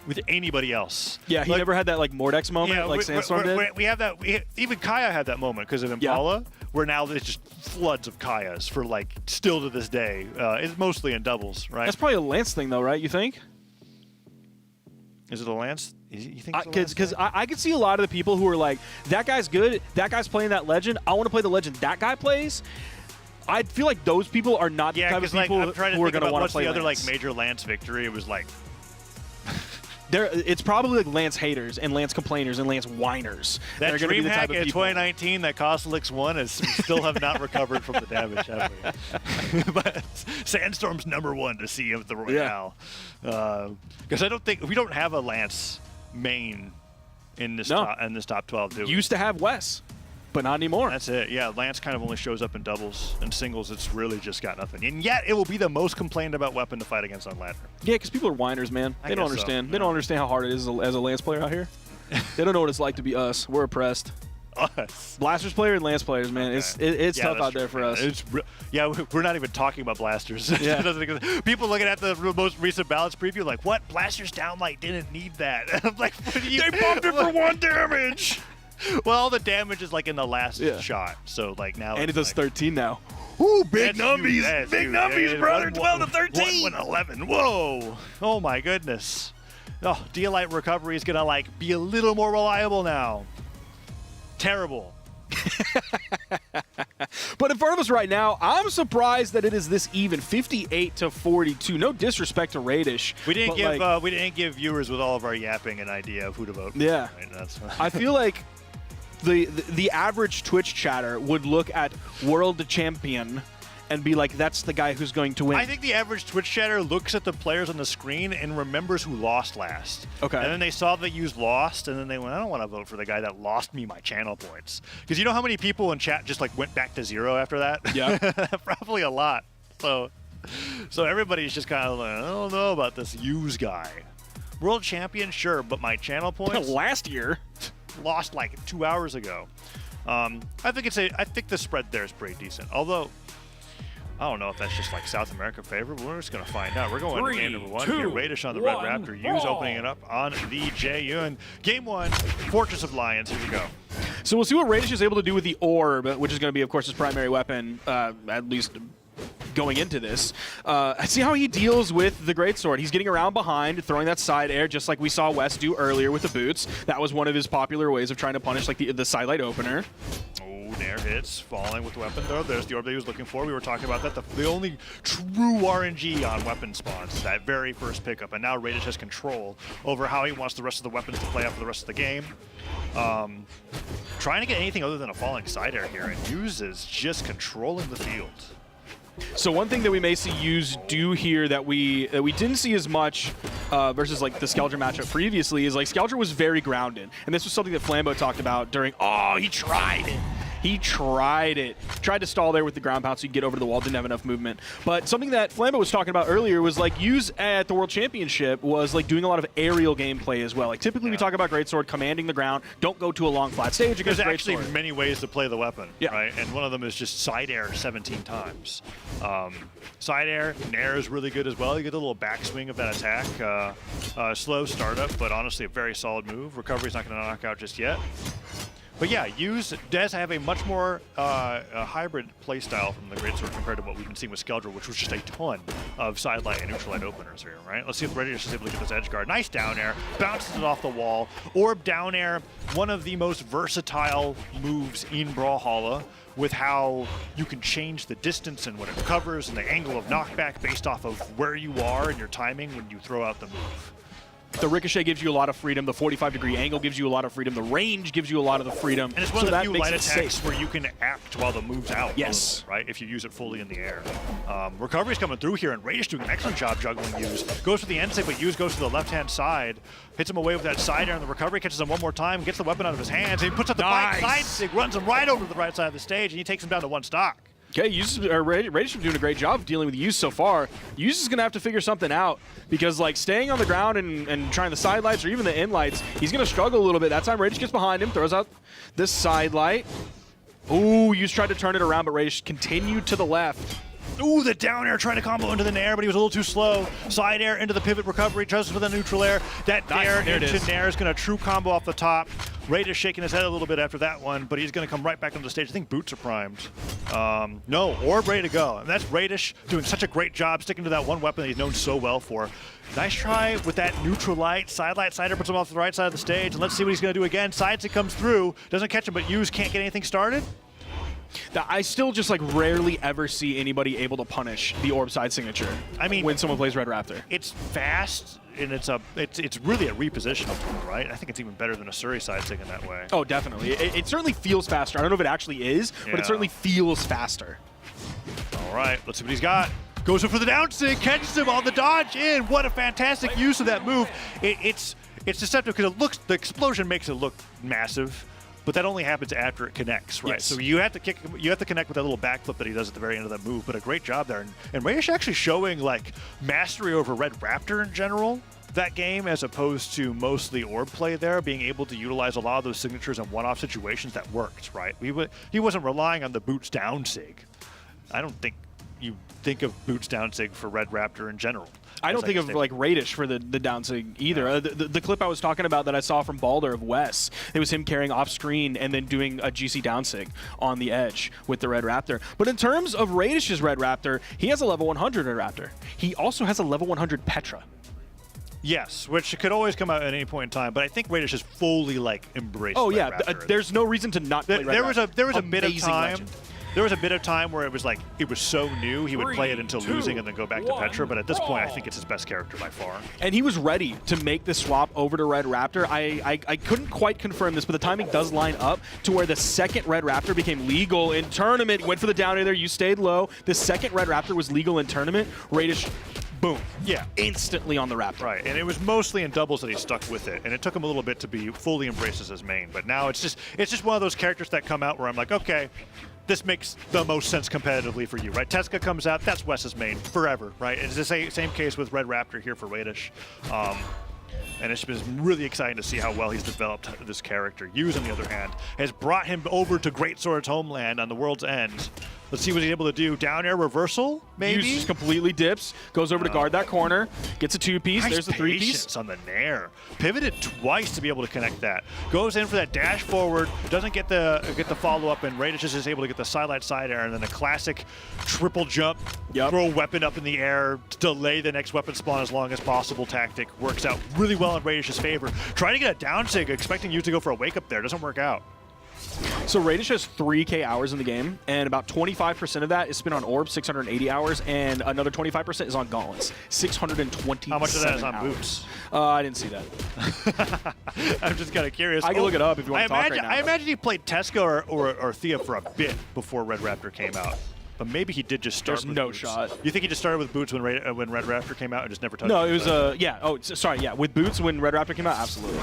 [SPEAKER 11] with anybody else.
[SPEAKER 10] Yeah, he never had that like Mordex moment like Sandstorm did.
[SPEAKER 11] We have that... even Kaya had that moment because of Impala, where now there's just floods of Kayas for like still to this day. It's mostly in doubles, right?
[SPEAKER 10] That's probably a Lance thing though, right? You think?
[SPEAKER 11] Is it a Lance? You think
[SPEAKER 10] Because I could see a lot of the people who are like, that guy's good, that guy's playing that legend, I want to play the legend that guy plays. I feel like those people are not the type of people
[SPEAKER 11] I'm trying to
[SPEAKER 10] who are
[SPEAKER 11] think
[SPEAKER 10] going to
[SPEAKER 11] about
[SPEAKER 10] want to
[SPEAKER 11] what's
[SPEAKER 10] play
[SPEAKER 11] the other
[SPEAKER 10] Lance.
[SPEAKER 11] like major Lance victory. It was like
[SPEAKER 10] it's probably like Lance haters and Lance complainers and Lance whiners.
[SPEAKER 11] that
[SPEAKER 10] are gonna be
[SPEAKER 11] dream
[SPEAKER 10] the type
[SPEAKER 11] hack
[SPEAKER 10] of
[SPEAKER 11] in
[SPEAKER 10] people.
[SPEAKER 11] 2019 that cost Lix 1 is we still have not recovered from the damage, have we? But Sandstorm's #1 to see of the Royale. Because I don't think we don't have a Lance main in this top 12, do we?
[SPEAKER 10] Used to have Wes, but not anymore.
[SPEAKER 11] That's it. Yeah, Lance kind of only shows up in doubles and singles. It's really just got nothing. And yet, it will be the most complained about weapon to fight against on ladder.
[SPEAKER 10] Yeah, because people are whiners, man. They don't understand.
[SPEAKER 11] So,
[SPEAKER 10] They don't understand how hard it is as a Lance player out here. They don't know what it's like to be us. We're oppressed.
[SPEAKER 11] Us.
[SPEAKER 10] Blasters player and Lance players, man.
[SPEAKER 11] Okay.
[SPEAKER 10] It's tough
[SPEAKER 11] that's
[SPEAKER 10] out there
[SPEAKER 11] true,
[SPEAKER 10] for
[SPEAKER 11] man.
[SPEAKER 10] us.
[SPEAKER 11] We're not even talking about Blasters.
[SPEAKER 10] Yeah.
[SPEAKER 11] People looking at the most recent balance preview like, what? Blasters downlight didn't need that. I'm like, what do you...
[SPEAKER 10] They bumped it for 1 damage.
[SPEAKER 11] Well, all the damage is like in the last shot. So like now...
[SPEAKER 10] And it does 13 now.
[SPEAKER 11] Ooh,
[SPEAKER 10] big
[SPEAKER 11] numbies.
[SPEAKER 10] Big numbies, brother. 12 to 13.
[SPEAKER 11] 11. Whoa. Oh, my goodness. Oh, Deolite recovery is going to like be a little more reliable now. Terrible.
[SPEAKER 10] But in front of us right now, I'm surprised that it is this even, 58-42. No disrespect to Radish.
[SPEAKER 11] We didn't give viewers with all of our yapping an idea of who to vote for.
[SPEAKER 10] Yeah.
[SPEAKER 11] Right? That's
[SPEAKER 10] I feel like the average Twitch chatter would look at World Champion and be like, that's the guy who's going to win.
[SPEAKER 11] I think the average Twitch chatter looks at the players on the screen and remembers who lost last.
[SPEAKER 10] Okay.
[SPEAKER 11] And then they saw that you lost, and then they went, I don't want to vote for the guy that lost me my channel points. Because you know how many people in chat just like went back to 0 after that?
[SPEAKER 10] Yeah.
[SPEAKER 11] Probably a lot. So everybody's just kind of like, I don't know about this use guy. World champion, sure, but my channel points
[SPEAKER 10] last year
[SPEAKER 11] lost like 2 hours ago. I think the spread there is pretty decent. Although I don't know if that's just like South America favor, but we're just going to find out. We're going to game number 1 here. Radish on the Red Raptor. Use opening it up on the J-Yun. Game 1, Fortress of Lions. Here we go.
[SPEAKER 10] So we'll see what Radish is able to do with the orb, which is going to be, of course, his primary weapon, at least going into this. See how he deals with the Greatsword. He's getting around behind, throwing that side air, just like we saw Wes do earlier with the boots. That was one of his popular ways of trying to punish like the sidelight opener.
[SPEAKER 11] Nair hits, falling with the weapon though. There's the orb that he was looking for. We were talking about that. The only true RNG on weapon spawns, that very first pickup. And now Radish has control over how he wants the rest of the weapons to play out for the rest of the game. Trying to get anything other than a falling side air here, and uses just controlling the field.
[SPEAKER 10] So one thing that we may see Use do here that we didn't see as much versus like the Skeldra matchup previously is like Skeldra was very grounded, and this was something that Flambeau talked about during. Oh, he tried it. He tried it. Tried to stall there with the ground pound so he could get over the wall, didn't have enough movement. But something that Flambeau was talking about earlier was like Use at the World Championship was like doing a lot of aerial gameplay as well. Like typically we talk about Greatsword commanding the ground, don't go to a long flat stage against
[SPEAKER 11] There's actually
[SPEAKER 10] Greatsword.
[SPEAKER 11] many ways to play the weapon, right? And one of them is just side air 17 times. Side air, Nair is really good as well. You get a little backswing of that attack. Slow startup, but honestly a very solid move. Recovery's not going to knock out just yet. But yeah, Use does have a much more hybrid playstyle from the Greatsword compared to what we've been seeing with Skeldra, which was just a ton of side light and neutral light openers here, right? Let's see if Radish is able to get this edge guard. Nice down air, bounces it off the wall. Orb down air, one of the most versatile moves in Brawlhalla, with how you can change the distance and what it covers and the angle of knockback based off of where you are and your timing when you throw out the move.
[SPEAKER 10] The ricochet gives you a lot of freedom. The 45-degree angle gives you a lot of freedom. The range gives you a lot of the freedom.
[SPEAKER 11] And it's one of the few light attacks where you can act while the move's out.
[SPEAKER 10] Yes.
[SPEAKER 11] Right? If you use it fully in the air. Recovery's coming through here, and Radish doing an excellent job juggling Use. Goes for the end save, but Use goes to the left-hand side. Hits him away with that side air, and the recovery catches him one more time, gets the weapon out of his hands, and he puts up the bike side stick, runs him right over to the right side of the stage, and he takes him down to 1 stock.
[SPEAKER 10] Okay, Radish is doing a great job of dealing with Use so far. Use is going to have to figure something out because, like, staying on the ground and trying the side lights or even the in lights, he's going to struggle a little bit. That time, Radish gets behind him, throws out this side light. Ooh, Use tried to turn it around, but Radish continued to the left.
[SPEAKER 11] Ooh, the down air trying to combo into the Nair, but he was a little too slow. Side air into the pivot recovery, tries with a neutral air. That Nair into Nair is going to true combo off the top. Radish shaking his head a little bit after that one, but he's going to come right back onto the stage. I think boots are primed. No, orb ready to go. And that's Radish doing such a great job sticking to that one weapon that he's known so well for. Nice try with that neutral light. Side light, side air puts him off the right side of the stage. And let's see what he's going to do again. Side stick comes through. Doesn't catch him, but Use can't get anything started.
[SPEAKER 10] I still just like rarely ever see anybody able to punish the orb side signature.
[SPEAKER 11] I mean,
[SPEAKER 10] when someone plays Red Raptor,
[SPEAKER 11] it's fast and it's really a repositional tool, right? I think it's even better than a Suri side sig in that way.
[SPEAKER 10] Oh, definitely. It certainly feels faster. I don't know if it actually is, but it certainly feels faster.
[SPEAKER 11] All right, let's see what he's got. Goes in for the down sig, catches him on the dodge in. What a fantastic use of that move. It's deceptive because the explosion makes it look massive. But that only happens after it connects, right?
[SPEAKER 10] Yes.
[SPEAKER 11] So you have to connect with that little backflip that he does at the very end of that move. But a great job there, and Radish actually showing like mastery over Red Raptor in general that game, as opposed to mostly orb play there, being able to utilize a lot of those signatures in one-off situations that worked, right? He wasn't relying on the boots down sig. I don't think you think of boots down sig for Red Raptor in general.
[SPEAKER 10] I don't think of like Radish for the down sig either. Yeah. The clip I was talking about that I saw from Balder of Wes, it was him carrying off screen and then doing a GC down sig on the edge with the Red Raptor. But in terms of Radish's Red Raptor, he has a level 100 Red Raptor. He also has a level 100 Petra.
[SPEAKER 11] Yes, which could always come out at any point in time, but I think Radish has fully like embraced.
[SPEAKER 10] Oh
[SPEAKER 11] Red
[SPEAKER 10] yeah,
[SPEAKER 11] Raptor.
[SPEAKER 10] there's no reason to not play Red
[SPEAKER 11] There was a
[SPEAKER 10] Raptor.
[SPEAKER 11] bit of
[SPEAKER 10] Amazing
[SPEAKER 11] time.
[SPEAKER 10] legend.
[SPEAKER 11] There was a bit of time where it was like it was so new he would play it until losing and then go back to Petra. But at this point, I think it's his best character by far.
[SPEAKER 10] And he was ready to make the swap over to Red Raptor. I couldn't quite confirm this, but the timing does line up to where the second Red Raptor became legal in tournament. Went for the down air there. You stayed low. The second Red Raptor was legal in tournament. Radish, boom.
[SPEAKER 11] Yeah.
[SPEAKER 10] Instantly on the Raptor.
[SPEAKER 11] Right, and it was mostly in doubles that he stuck with it, and it took him a little bit to be fully embraced as his main. But now it's just one of those characters that come out where I'm like, okay, this makes the most sense competitively for you, right? Teska comes out, that's Wes's main forever, right? It's the same case with Red Raptor here for Radish. And it's been really exciting to see how well he's developed this character. Yuz, on the other hand, has brought him over to Greatsword's homeland on the world's end. Let's see what he's able to do. Down air reversal, maybe?
[SPEAKER 10] Yuz just completely dips, goes over to guard that corner, gets a 2-piece,
[SPEAKER 11] Nice
[SPEAKER 10] there's the 3-piece.
[SPEAKER 11] patience on the nair. Pivoted twice to be able to connect that. Goes in for that dash forward, doesn't get the follow-up, and Radish is just able to get the sidelight side air, and then a classic triple jump, throw a weapon up in the air, delay the next weapon spawn as long as possible tactic. Works out really well in Radish's favor. Trying to get a down sig, expecting you to go for a wake-up there. Doesn't work out.
[SPEAKER 10] So Radish has 3K hours in the game, and about 25% of that is spent on orbs, 680 hours, and another 25% is on gauntlets, 620.
[SPEAKER 11] How much of that is on boots?
[SPEAKER 10] I didn't see that.
[SPEAKER 11] I'm just kind of curious.
[SPEAKER 10] I can look it up if you want to talk right now.
[SPEAKER 11] I imagine he played Teska or Thea for a bit before Red Raptor came out. But maybe he did just start
[SPEAKER 10] There's
[SPEAKER 11] with
[SPEAKER 10] no
[SPEAKER 11] boots.
[SPEAKER 10] shot.
[SPEAKER 11] You think he just started with boots when Red Raptor came out and just never touched
[SPEAKER 10] No,
[SPEAKER 11] it?
[SPEAKER 10] it was, yeah. Oh, sorry, yeah. With boots when Red Raptor came out, absolutely.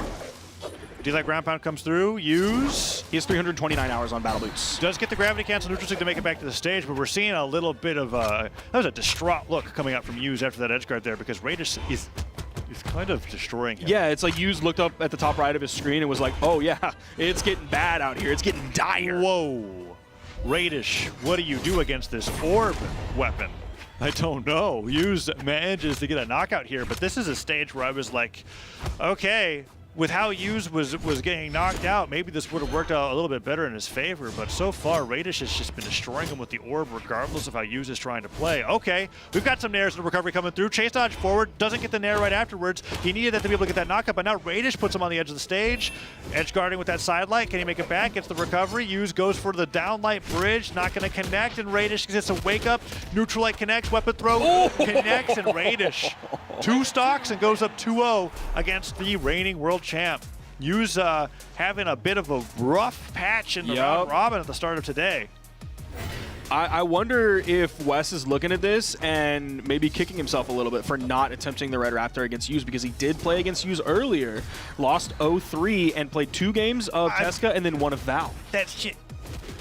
[SPEAKER 11] Do you like ground pound comes through? Yuz.
[SPEAKER 10] He has 329 hours on battle boots.
[SPEAKER 11] Does get the gravity cancel neutral stick to make it back to the stage, but we're seeing a little bit of that was a distraught look coming out from Yuz after that edge guard there because Radish is kind of destroying him.
[SPEAKER 10] Yeah, it's like Yuz looked up at the top right of his screen and was like, oh yeah, it's getting bad out here. It's getting dire.
[SPEAKER 11] Whoa. Radish, what do you do against this orb weapon? I don't know. Yuz manages to get a knockout here, but this is a stage where I was like, okay, with how Yuz was getting knocked out, maybe this would have worked out a little bit better in his favor, but so far, Radish has just been destroying him with the orb regardless of how Yuz is trying to play. Okay, we've got some nairs in the recovery coming through. Chase dodge forward, doesn't get the nair right afterwards. He needed that to be able to get that knockup, but now Radish puts him on the edge of the stage. Edge guarding with that side light. Can he make it back? Gets the recovery. Yuz goes for the downlight bridge, not going to connect, and Radish gets a wake up. Neutral light connects, weapon throw, connects, and Radish 2 stocks and goes up 2-0 against the reigning world champ. Yuz having a bit of a rough patch in the round robin at the start of today.
[SPEAKER 10] I wonder if Wes is looking at this and maybe kicking himself a little bit for not attempting the Red Raptor against Yuz because he did play against Yuz earlier, lost 0-3 and played 2 games of Teska and then 1 of Val.
[SPEAKER 11] That shit.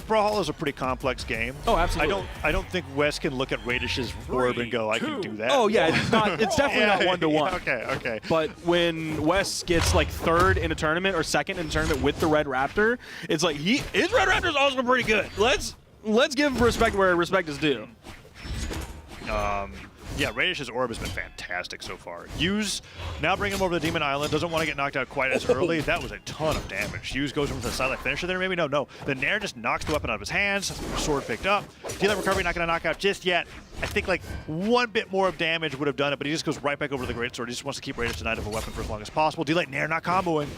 [SPEAKER 11] Brawlhalla is a pretty complex game.
[SPEAKER 10] Oh, absolutely.
[SPEAKER 11] I don't think Wes can look at Radish's orb and go, I can do that.
[SPEAKER 10] Oh yeah, it's definitely not 1-to-1.
[SPEAKER 11] Okay.
[SPEAKER 10] But when Wes gets like 3rd in a tournament or 2nd in a tournament with the Red Raptor, it's like his Red Raptor's also pretty good. Let's give respect where respect is due.
[SPEAKER 11] Yeah, Radish's orb has been fantastic so far. Yuz now bring him over to the Demon Island. Doesn't want to get knocked out quite as early. That was a ton of damage. Yuz goes into the sidelight finisher there, maybe? No. The Nair just knocks the weapon out of his hands. Sword picked up. Dealer recovery not going to knock out just yet. I think like 1 bit more of damage would have done it, but he just goes right back over to the Greatsword. He just wants to keep Radish denied of a weapon for as long as possible. Delight Nair not comboing.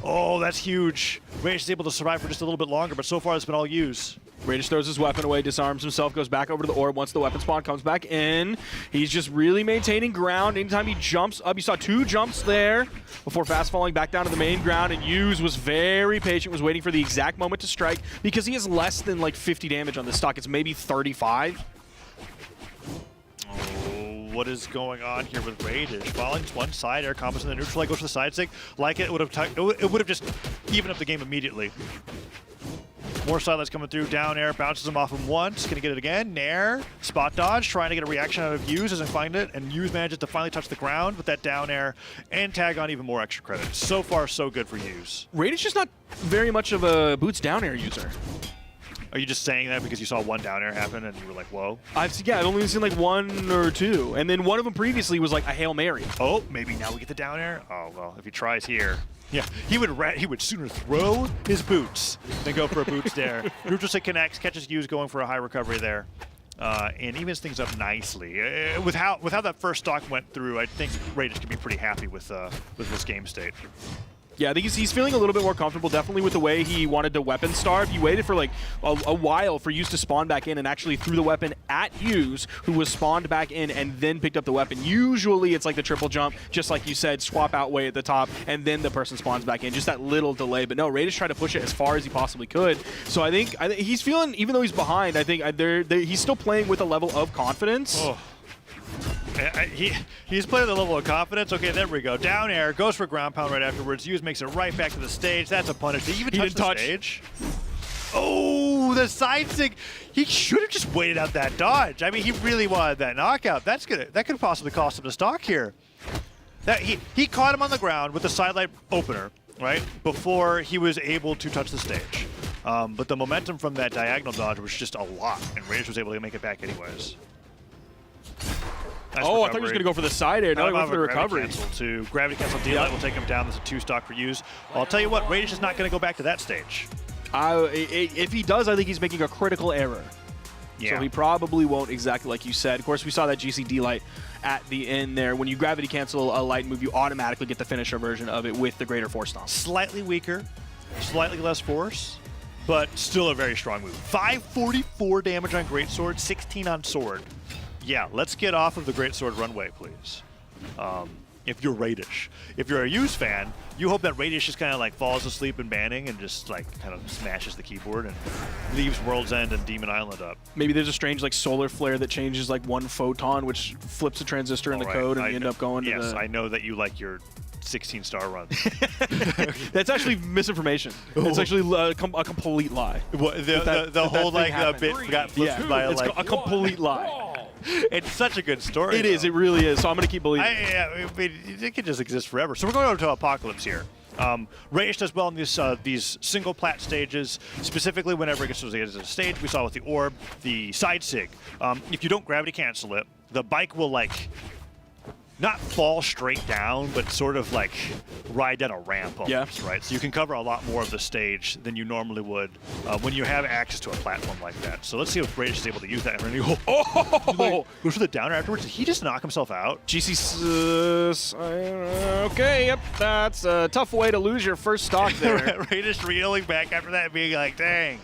[SPEAKER 11] Oh, that's huge. Radish is able to survive for just a little bit longer, but so far it's been all Yuz.
[SPEAKER 10] Radish throws his weapon away, disarms himself, goes back over to the orb. Once the weapon spawn comes back in, he's just really maintaining ground. Anytime he jumps up, you saw 2 jumps there before fast falling back down to the main ground, and Yuz was very patient, was waiting for the exact moment to strike because he has less than like 50 damage on this stock. It's maybe 35.
[SPEAKER 11] What is going on here with Radish? Falling to one side, air combos in the neutral, goes for the side stick. Like it would have just evened up the game immediately. More sidelights coming through, down air, bounces him off him once, gonna get it again. Nair, spot dodge, trying to get a reaction out of Yuz, doesn't find it, and Yuz manages to finally touch the ground with that down air and tag on even more extra credit. So far, so good for Yuz.
[SPEAKER 10] Radish is not very much of a boots down air user.
[SPEAKER 11] Are you just saying that because you saw 1 down air happen and you were like, whoa?
[SPEAKER 10] I've only seen like 1 or 2, and then one of them previously was like a Hail Mary.
[SPEAKER 11] Oh, maybe now we get the down air? Oh, well, if he tries here. Yeah, he would sooner throw his boots than go for a boots dare. Neutral stick connects, catches Yuz going for a high recovery there. and evens things up nicely. With how that first stock went through, I think Radish can be pretty happy with this game state.
[SPEAKER 10] Yeah, I think he's feeling a little bit more comfortable, definitely with the way he wanted to weapon starve. He waited for like a while for Hughes to spawn back in and actually threw the weapon at Hughes, who was spawned back in and then picked up the weapon. Usually it's like the triple jump, just like you said, swap out way at the top, and then the person spawns back in. Just that little delay. But no, Radish tried to push it as far as he possibly could. So I think he's feeling, even though he's behind, I think he's still playing with a level of confidence.
[SPEAKER 11] Oh. He's playing the level of confidence. Okay, there we go. Down air, goes for ground pound right afterwards. Hughes makes it right back to the stage. That's a punish. Did he even touch the stage? Oh, the side sig. He should have just waited out that dodge. I mean, he really wanted that knockout. That could possibly cost him the stock here. He caught him on the ground with the sidelight opener, right, before he was able to touch the stage. But the momentum from that diagonal dodge was just a lot, and Radish was able to make it back anyways. Nice
[SPEAKER 10] oh,
[SPEAKER 11] recovery.
[SPEAKER 10] I thought he was going to go for the side air. No, he went for the recovery.
[SPEAKER 11] Gravity cancel D-Light will take him down. That's a 2 stock for Hughes. I'll tell you what, Radish is not going to go back to that stage.
[SPEAKER 10] If he does, I think he's making a critical error.
[SPEAKER 11] Yeah.
[SPEAKER 10] So he probably won't, exactly like you said. Of course, we saw that GC D-Light at the end there. When you gravity cancel a light move, you automatically get the finisher version of it with the greater force stomp.
[SPEAKER 11] Slightly weaker, slightly less force, but still a very strong move. 544 damage on Greatsword, 16 on Sword. Yeah, let's get off of the Greatsword runway, please. If you're Radish. If you're a Hughes fan, you hope that Radish just kind of like falls asleep in Banning and just like kind of smashes the keyboard and leaves World's End and Demon Island up.
[SPEAKER 10] Maybe there's a strange like solar flare that changes like one photon, which flips a transistor in the code, and you end up going to the...
[SPEAKER 11] Yes, I know that you like your 16-star runs.
[SPEAKER 10] That's actually misinformation. It's actually a complete lie.
[SPEAKER 11] The whole like bit got flipped by
[SPEAKER 10] it's
[SPEAKER 11] like
[SPEAKER 10] a complete lie.
[SPEAKER 11] It's such a good story.
[SPEAKER 10] It is. It really is. So I'm going to keep believing.
[SPEAKER 11] It could just exist forever. So we're going over to Apocalypse here. Radish does well in these single plat stages, specifically whenever it gets to the stage. We saw with the orb, the side sig. If you don't gravity cancel it, the bike will like not fall straight down, but sort of like ride down a ramp almost, right? So you can cover a lot more of the stage than you normally would when you have access to a platform like that. So let's see if Radish is able to use that. And goes for the downer afterwards. Did he just knock himself out?
[SPEAKER 10] GC, okay, yep, that's a tough way to lose your first stock there.
[SPEAKER 11] Radish reeling back after that, being like, dang.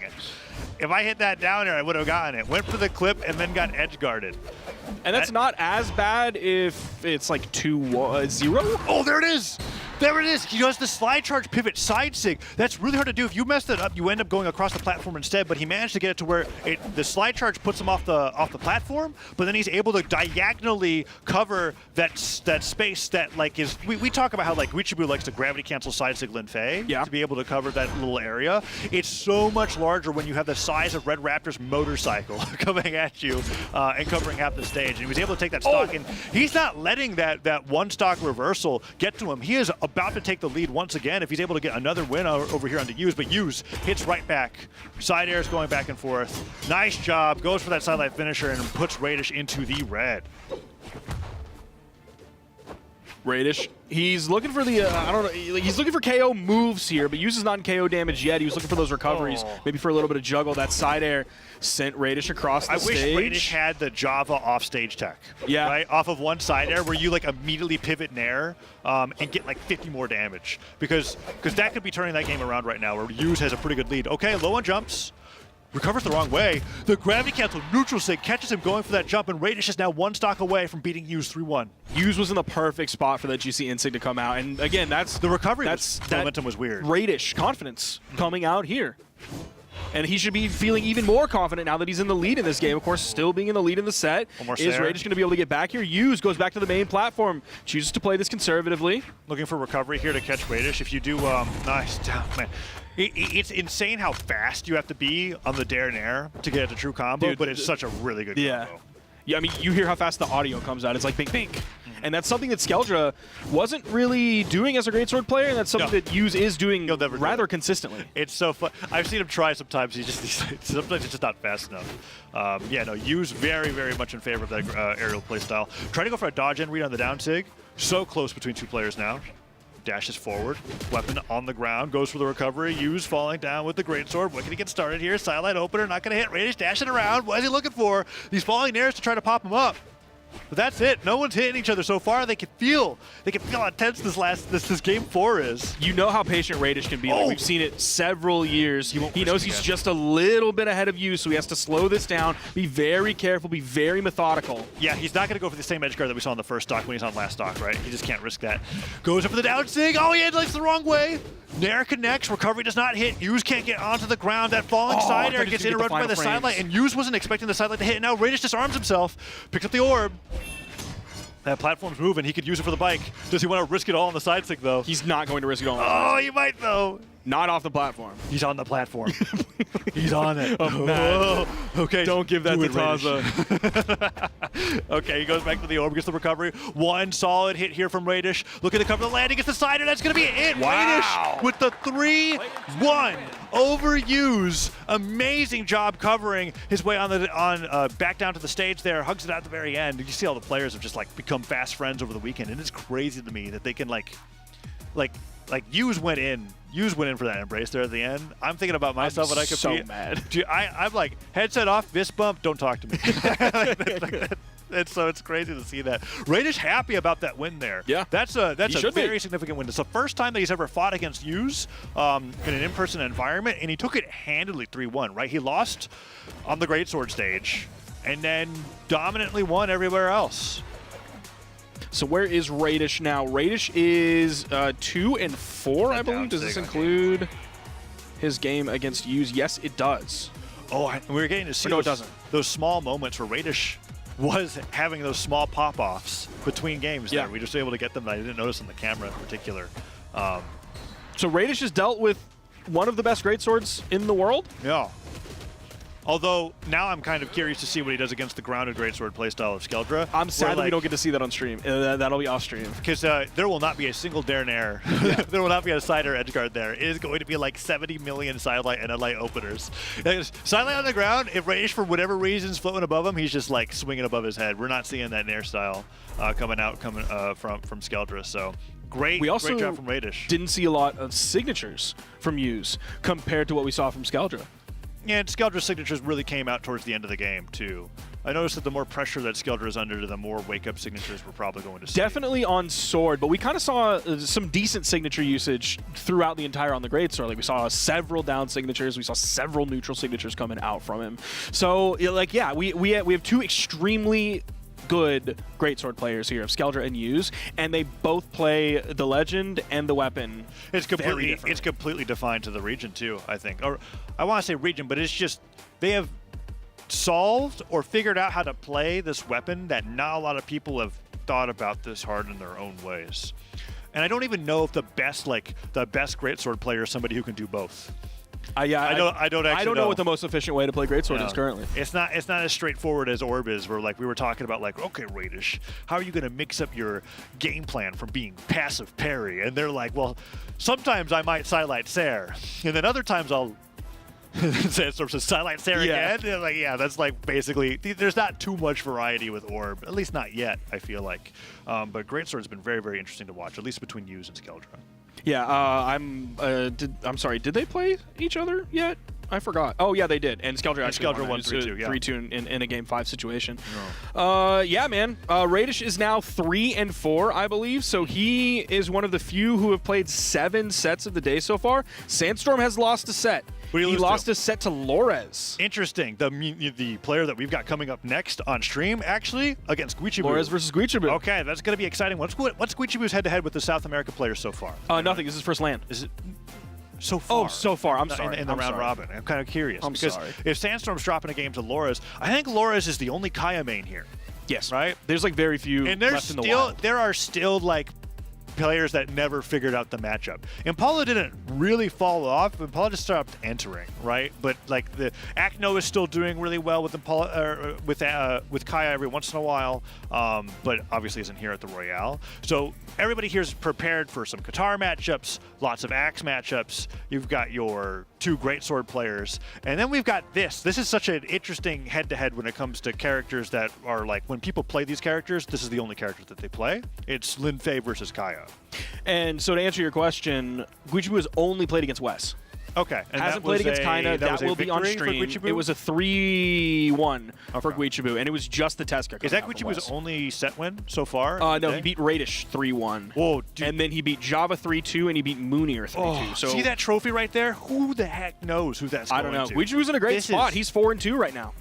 [SPEAKER 11] If I hit that downer, I would have gotten it. Went for the clip and then got edge guarded.
[SPEAKER 10] And that's not as bad if it's like 2-0.
[SPEAKER 11] Oh, there it is. There it is. He does the slide charge pivot side sig. That's really hard to do. If you mess that up, you end up going across the platform instead. But he managed to get it to where the slide charge puts him off the platform. But then he's able to diagonally cover that space that like is. We talk about how like Richibu likes to gravity cancel side sig Lin Fei to be able to cover that little area. It's so much larger when you have the size of Red Raptor's motorcycle coming at you and covering half the stage. And he was able to take that stock, and he's not letting that one stock reversal get to him. He is about to take the lead once again if he's able to get another win over here on the Hughes, but Hughes hits right back. Side airs going back and forth. Nice job. Goes for that sidelight finisher and puts Radish into the red.
[SPEAKER 10] Radish, he's looking for the, I don't know, he's looking for KO moves here, but Hughes is not in KO damage yet. He was looking for those recoveries, maybe for a little bit of juggle. That side air sent Radish across the stage.
[SPEAKER 11] I wish Radish had the Java offstage tech.
[SPEAKER 10] Yeah.
[SPEAKER 11] Right? Off of one side air where you like immediately pivot in air and get like 50 more damage. Because that could be turning that game around right now where Hughes has a pretty good lead. Okay, low on jumps. Recovers the wrong way. The gravity cancel neutral sig catches him going for that jump, and Radish is now one stock away from beating Hughes 3-1.
[SPEAKER 10] Hughes was in the perfect spot for that GC Insig to come out, and again, that's
[SPEAKER 11] the recovery. The momentum was weird.
[SPEAKER 10] Radish confidence coming out here. And he should be feeling even more confident now that he's in the lead in this game. Of course, still being in the lead in the set. Is Radish going to be able to get back here? Hughes goes back to the main platform, chooses to play this conservatively.
[SPEAKER 11] Looking for recovery here to catch Radish. If you do, nice down, man. It's insane how fast you have to be on the Dare and Air to get a true combo, but it's such a really good combo.
[SPEAKER 10] Yeah, I mean, you hear how fast the audio comes out. It's like bink, bink. And that's something that Skeldra wasn't really doing as a greatsword player, and that's something that Hughes is doing rather consistently.
[SPEAKER 11] It's so fun. I've seen him try sometimes. Sometimes it's just not fast enough. Yeah, no, Hughes very, very much in favor of that aerial playstyle. Trying to go for a dodge and read on the down sig. So close between two players now. dashes forward, weapon on the ground, goes for the recovery, Hughes falling down with the greatsword. What can he get started here? Sidelight opener, not going to hit. Radish dashing around. What is he looking for? He's falling nairs to try to pop him up. But that's it. No one's hitting each other so far. They can feel how intense this game 4 is.
[SPEAKER 3] You know how patient Radish can be. Like, we've seen it several years. He knows he's just a little bit ahead of you, so he has to slow this down, be very careful, be very methodical.
[SPEAKER 11] Yeah, he's not going to go for the same edge guard that we saw in the first stock when he's on last stock, right? He just can't risk that. Goes up for the down sig. Oh, he headlights the wrong way. Nair connects. Recovery does not hit. Hughes can't get onto the ground. That falling side air gets interrupted by the sidelight, and Hughes wasn't expecting the sidelight to hit. And now Radish disarms himself, picks up the orb. That platform's moving. He could use it for the bike. Does he want to risk it all on the side stick, though?
[SPEAKER 3] He's not going to risk it all.
[SPEAKER 11] Oh, he might, though.
[SPEAKER 3] Not off the platform.
[SPEAKER 11] He's on the platform. He's on it.
[SPEAKER 3] Oh, okay. Don't give that to Taza.
[SPEAKER 11] Okay, he goes back to the orb, gets the recovery. One solid hit here from Radish. Looking to cover the landing, gets the sider. That's going to be it.
[SPEAKER 3] Wow.
[SPEAKER 11] Radish with the 3-1 over Hughes. Amazing job covering his way back down to the stage there. Hugs it out at the very end. You see all the players have just become fast friends over the weekend, and it's crazy to me that they can like Hughes went in. Hughes went in for that embrace there at the end. I'm thinking about myself when I could
[SPEAKER 3] so mad.
[SPEAKER 11] Dude, I'm like, headset off, fist bump, don't talk to me. And so it's crazy to see that. Radish happy about that win there.
[SPEAKER 3] Yeah.
[SPEAKER 11] That's a very significant win. It's the first time that he's ever fought against Hughes in an in-person environment, and he took it handily 3-1, right? He lost on the Greatsword stage and then dominantly won everywhere else.
[SPEAKER 3] So where is Radish now? Radish is 2-4, I believe. Does this include his game against Hughes? Yes, it does.
[SPEAKER 11] Oh, and we're getting to see
[SPEAKER 3] no, it doesn't.
[SPEAKER 11] Those small moments where Radish was having those small pop-offs between games there. We just were able to get them that I didn't notice on the camera in particular.
[SPEAKER 3] So Radish has dealt with one of the best greatswords in the world?
[SPEAKER 11] Yeah. Although, now I'm kind of curious to see what he does against the grounded greatsword playstyle of Skeldra.
[SPEAKER 3] I'm sad that we don't get to see that on stream. That'll be off stream.
[SPEAKER 11] Because there will not be a single Dare Nair. There will not be a side or edgeguard there. It is going to be like 70 million sidelight and headlight openers. Sidelight on the ground, if Radish, for whatever reason, is floating above him, he's just like swinging above his head. We're not seeing that Nair style coming from Skeldra. So great job from Radish.
[SPEAKER 3] Didn't see a lot of signatures from Hughes compared to what we saw from Skeldra.
[SPEAKER 11] Yeah, and Skeldra's signatures really came out towards the end of the game, too. I noticed that the more pressure that Skeldra is under, the more wake-up signatures we're probably going to see.
[SPEAKER 3] Definitely on Sword, but we kind of saw some decent signature usage throughout the entire on the Greatsword. Like, we saw several down signatures. We saw several neutral signatures coming out from him. So, we have two extremely good greatsword players here of Skeldra and Hughes, and they both play the legend and the weapon.
[SPEAKER 11] It's completely defined to the region too, I think. Or I want to say region, but it's just they have solved or figured out how to play this weapon that not a lot of people have thought about this hard in their own ways. And I don't even know if the best greatsword player is somebody who can do both.
[SPEAKER 3] I don't know what the most efficient way to play greatsword is currently.
[SPEAKER 11] It's not as straightforward as Orb is, where we were talking about okay, Radish, how are you going to mix up your game plan from being passive parry? And they're like, well, sometimes I might sidelight Sair, and then other times I'll sidelight Sair again. And like, yeah, that's basically there's not too much variety with Orb, at least not yet. I feel like, but greatsword's been very, very interesting to watch, at least between Hughes and Skeldra.
[SPEAKER 3] Yeah, I'm sorry. Did they play each other yet? I forgot. Oh yeah, they did. And Skeldra
[SPEAKER 11] won 3-2. Yeah.
[SPEAKER 3] 3-2 in a game 5 situation. Yeah, man. Radish is now 3-4, I believe. So he is one of the few who have played 7 sets of the day so far. Sandstorm has lost a set. He lost a set to Lores.
[SPEAKER 11] Interesting. The player that we've got coming up next on stream, actually, against Guichibu.
[SPEAKER 3] Lores versus Guichibu.
[SPEAKER 11] Okay, that's going to be exciting. What's Guichibu's head-to-head with the South America players so far?
[SPEAKER 3] Nothing. This is his first land.
[SPEAKER 11] Is it so far?
[SPEAKER 3] Oh, so far. I'm sorry.
[SPEAKER 11] In the round robin. I'm kind of curious.
[SPEAKER 3] I'm sorry.
[SPEAKER 11] If Sandstorm's dropping a game to Lores, I think Lores is the only Kaya main here.
[SPEAKER 3] Yes.
[SPEAKER 11] Right?
[SPEAKER 3] There's very few
[SPEAKER 11] and
[SPEAKER 3] left in the wild.
[SPEAKER 11] There are still players that never figured out the matchup. Impala didn't really fall off. Impala just stopped entering, right? But the Acno is still doing really well with Impala, with Kaya every once in a while, but obviously isn't here at the Royale. So everybody here is prepared for some Qatar matchups, lots of Axe matchups. You've got your 2 greatsword players, and then we've got this. This is such an interesting head-to-head when it comes to characters that are when people play these characters, this is the only character that they play. It's Lin Fei versus Kaya. that.
[SPEAKER 10] And so to answer your question, Guichibu has only played against Wes.
[SPEAKER 11] Okay. And
[SPEAKER 10] hasn't played against Kaina. That will be on stream. It was a 3-1 for Guichibu, and it was just the test card.
[SPEAKER 11] Is that Guichibu's only set win so far?
[SPEAKER 10] No, he beat Radish 3-1.
[SPEAKER 11] Whoa, dude.
[SPEAKER 10] And then he beat Java 3-2, and he beat Moonir 3-2. So
[SPEAKER 11] see that trophy right there? Who the heck knows who that's
[SPEAKER 10] I don't know.
[SPEAKER 11] to?
[SPEAKER 10] Guichibu's in a great spot. He's 4-2 right now.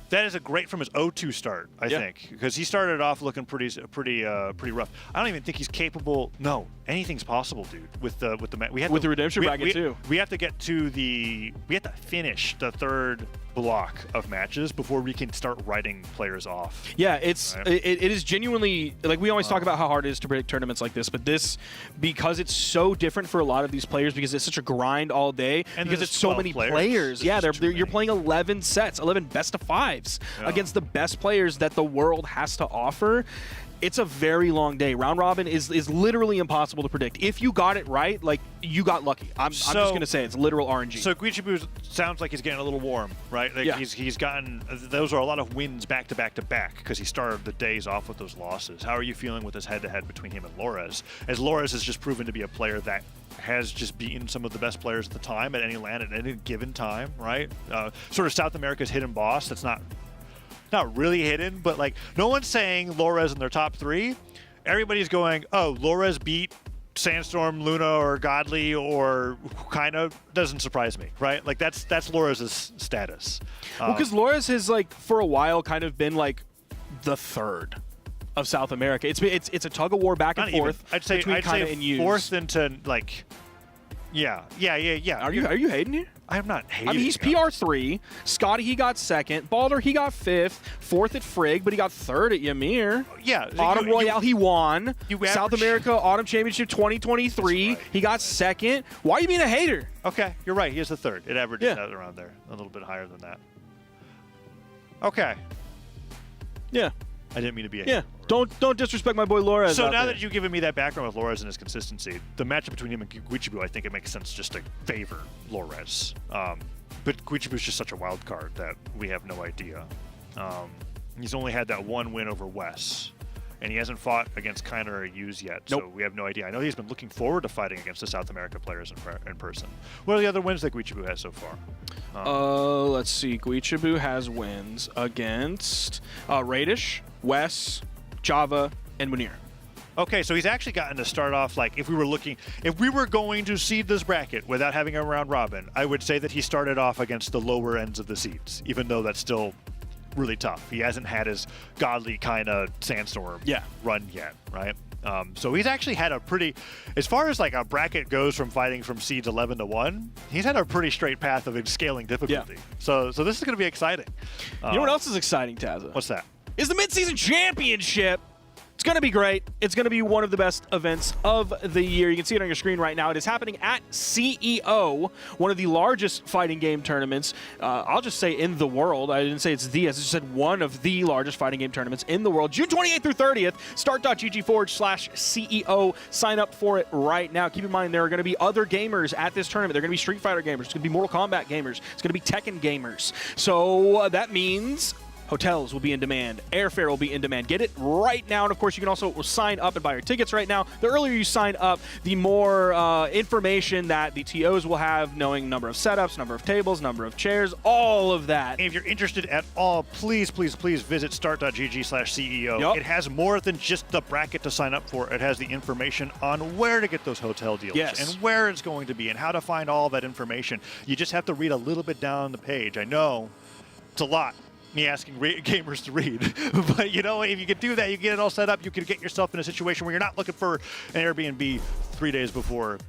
[SPEAKER 11] That is a great from his 0-2 start, I think, because he started off looking pretty rough. I don't even think he's capable. No, anything's possible, dude. With the
[SPEAKER 10] redemption bracket too.
[SPEAKER 11] We have to get to we have to finish the third block of matches before we can start writing players off.
[SPEAKER 10] Yeah, it is genuinely, like, we always talk about how hard it is to predict tournaments like this, but this, because it's so different for a lot of these players, because it's such a grind all day, and because it's so many players. Yeah, you're playing 11 sets, 11 best of fives against the best players that the world has to offer. It's a very long day. Round robin is literally impossible to predict. If you got it right, like, you got lucky. I'm just going to say it's literal RNG.
[SPEAKER 11] So Guichibu sounds like he's getting a little warm, right? Like he's gotten, those are a lot of wins back to back to back because he started the days off with those losses. How are you feeling with this head-to-head between him and Lores? As Lores has just proven to be a player that has just beaten some of the best players at the time at any LAN at any given time, right? Sort of South America's hidden boss that's not really hidden, but like no one's saying Lores in their top 3. Everybody's going, oh, Lores beat Sandstorm, Luna, or Godly, or kind of doesn't surprise me, right? Like that's Lores' status.
[SPEAKER 10] Well, because Lores has, like, for a while kind of been like the third of South America. It's a tug of war back and forth.
[SPEAKER 11] I'd say
[SPEAKER 10] and Use.
[SPEAKER 11] Fourth into like, yeah.
[SPEAKER 10] Are you hating here?
[SPEAKER 11] I'm not hating.
[SPEAKER 10] I mean, he's PR3. Scotty, he got second. Balder, he got 5th. 4th at Frigg, but he got 3rd at Ymir.
[SPEAKER 11] Yeah.
[SPEAKER 10] Autumn Royale, he won. South America Autumn Championship 2023. Right. He got 2nd. Why are you being a hater?
[SPEAKER 11] Okay, you're right. He is the 3rd. It averages out around there. A little bit higher than that. Okay.
[SPEAKER 10] Yeah.
[SPEAKER 11] I didn't mean to be a hater.
[SPEAKER 10] Don't disrespect my boy Lores.
[SPEAKER 11] So now that you've given me that background with Lores and his consistency, the matchup between him and Guichibu, I think it makes sense just to favor Lores. But Guichibu is just such a wild card that we have no idea. He's only had that one win over Wes, and he hasn't fought against Kaina or Use yet, so we have no idea. I know he's been looking forward to fighting against the South America players in person. What are the other wins that Guichibu has so far?
[SPEAKER 10] Let's see. Guichibu has wins against Radish, Wes, Java, and Munir.
[SPEAKER 11] Okay, so he's actually gotten to start off, like, if we were going to seed this bracket without having a round robin, I would say that he started off against the lower ends of the seeds, even though that's still really tough. He hasn't had his Godly kind of Sandstorm run yet, right? So he's actually had a pretty, as far as like a bracket goes from fighting from seeds 11 to 1, he's had a pretty straight path of scaling difficulty. Yeah. So this is going to be exciting.
[SPEAKER 10] You know what else is exciting, Tazza?
[SPEAKER 11] What's that?
[SPEAKER 10] Is the midseason championship. It's going to be great. It's going to be one of the best events of the year. You can see it on your screen right now. It is happening at CEO, one of the largest fighting game tournaments. I'll just say in the world. I didn't say it's the, I just said one of the largest fighting game tournaments in the world. June 28th through 30th. Start.gg/CEO. Sign up for it right now. Keep in mind there are going to be other gamers at this tournament. They're going to be Street Fighter gamers. It's going to be Mortal Kombat gamers. It's going to be Tekken gamers. So that means hotels will be in demand. Airfare will be in demand. Get it right now. And, of course, you can also sign up and buy your tickets right now. The earlier you sign up, the more information that the TOs will have, knowing number of setups, number of tables, number of chairs, all of that.
[SPEAKER 11] And if you're interested at all, please visit start.gg/CEO.
[SPEAKER 10] Yep.
[SPEAKER 11] It has more than just the bracket to sign up for. It has the information on where to get those hotel deals and where it's going to be and how to find all that information. You just have to read a little bit down the page. I know it's a lot, me asking gamers to read. But, you know, if you could do that, you get it all set up, you could get yourself in a situation where you're not looking for an Airbnb 3 days before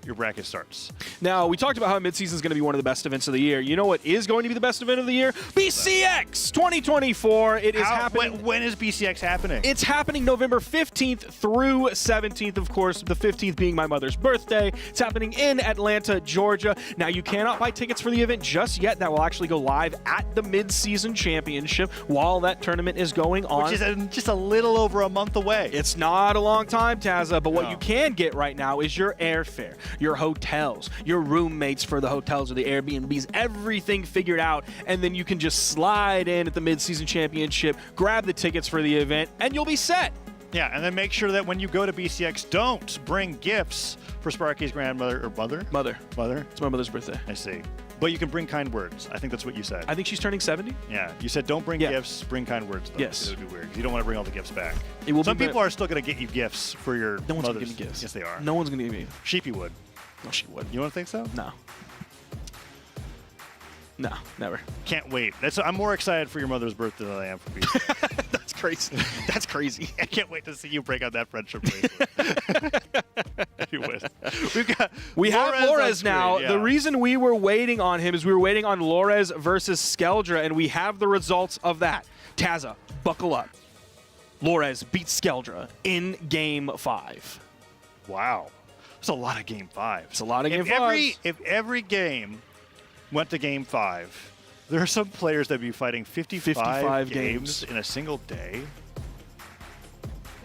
[SPEAKER 11] your bracket starts.
[SPEAKER 10] Now, we talked about how midseason is going to be one of the best events of the year. You know what is going to be the best event of the year? BCX 2024. It is happening.
[SPEAKER 11] When is BCX happening?
[SPEAKER 10] It's happening November 15th through 17th, of course, the 15th being my mother's birthday. It's happening in Atlanta, Georgia. Now, you cannot buy tickets for the event just yet. That will actually go live at the midseason championship while that tournament is going on.
[SPEAKER 11] Which is just a little over a month away.
[SPEAKER 10] It's not a long time, Tazza, but what you can get right now is your airfare, your hotels, your roommates for the hotels or the Airbnbs, everything figured out, and then you can just slide in at the mid-season championship, grab the tickets for the event, and you'll be set.
[SPEAKER 11] Yeah, and then make sure that when you go to BCX, don't bring gifts for Sparky's grandmother or mother. Mother.
[SPEAKER 10] It's my mother's birthday.
[SPEAKER 11] I see. But you can bring kind words. I think that's what you said.
[SPEAKER 10] I think she's turning 70.
[SPEAKER 11] Yeah, you said don't bring gifts, bring kind words, though.
[SPEAKER 10] Yes.
[SPEAKER 11] It would be weird. You don't want to bring all the gifts back.
[SPEAKER 10] It will
[SPEAKER 11] Some
[SPEAKER 10] be
[SPEAKER 11] people are still going to get you gifts for your
[SPEAKER 10] No one's
[SPEAKER 11] mother's.
[SPEAKER 10] going to give me gifts.
[SPEAKER 11] Yes, they are.
[SPEAKER 10] No one's going to give me.
[SPEAKER 11] Sheepy would.
[SPEAKER 10] No, she would.
[SPEAKER 11] You don't think so?
[SPEAKER 10] No. No, never.
[SPEAKER 11] Can't wait. I'm more excited for your mother's birthday than I am for BCX.
[SPEAKER 10] That's crazy. That's crazy.
[SPEAKER 11] I can't wait to see you break out that friendship bracelet. You would.
[SPEAKER 10] We have Lores
[SPEAKER 11] on
[SPEAKER 10] now.
[SPEAKER 11] screen,
[SPEAKER 10] The
[SPEAKER 11] yeah.
[SPEAKER 10] reason we were waiting on him is we were waiting on Lores versus Skeldra, and we have the results of that. Tazza, buckle up. Lores beats Skeldra in Game 5.
[SPEAKER 11] Wow. That's a lot of Game 5s.
[SPEAKER 10] It's a lot of Game 5s.
[SPEAKER 11] If every game went to Game 5, there are some players that would be fighting 55 games in a single day.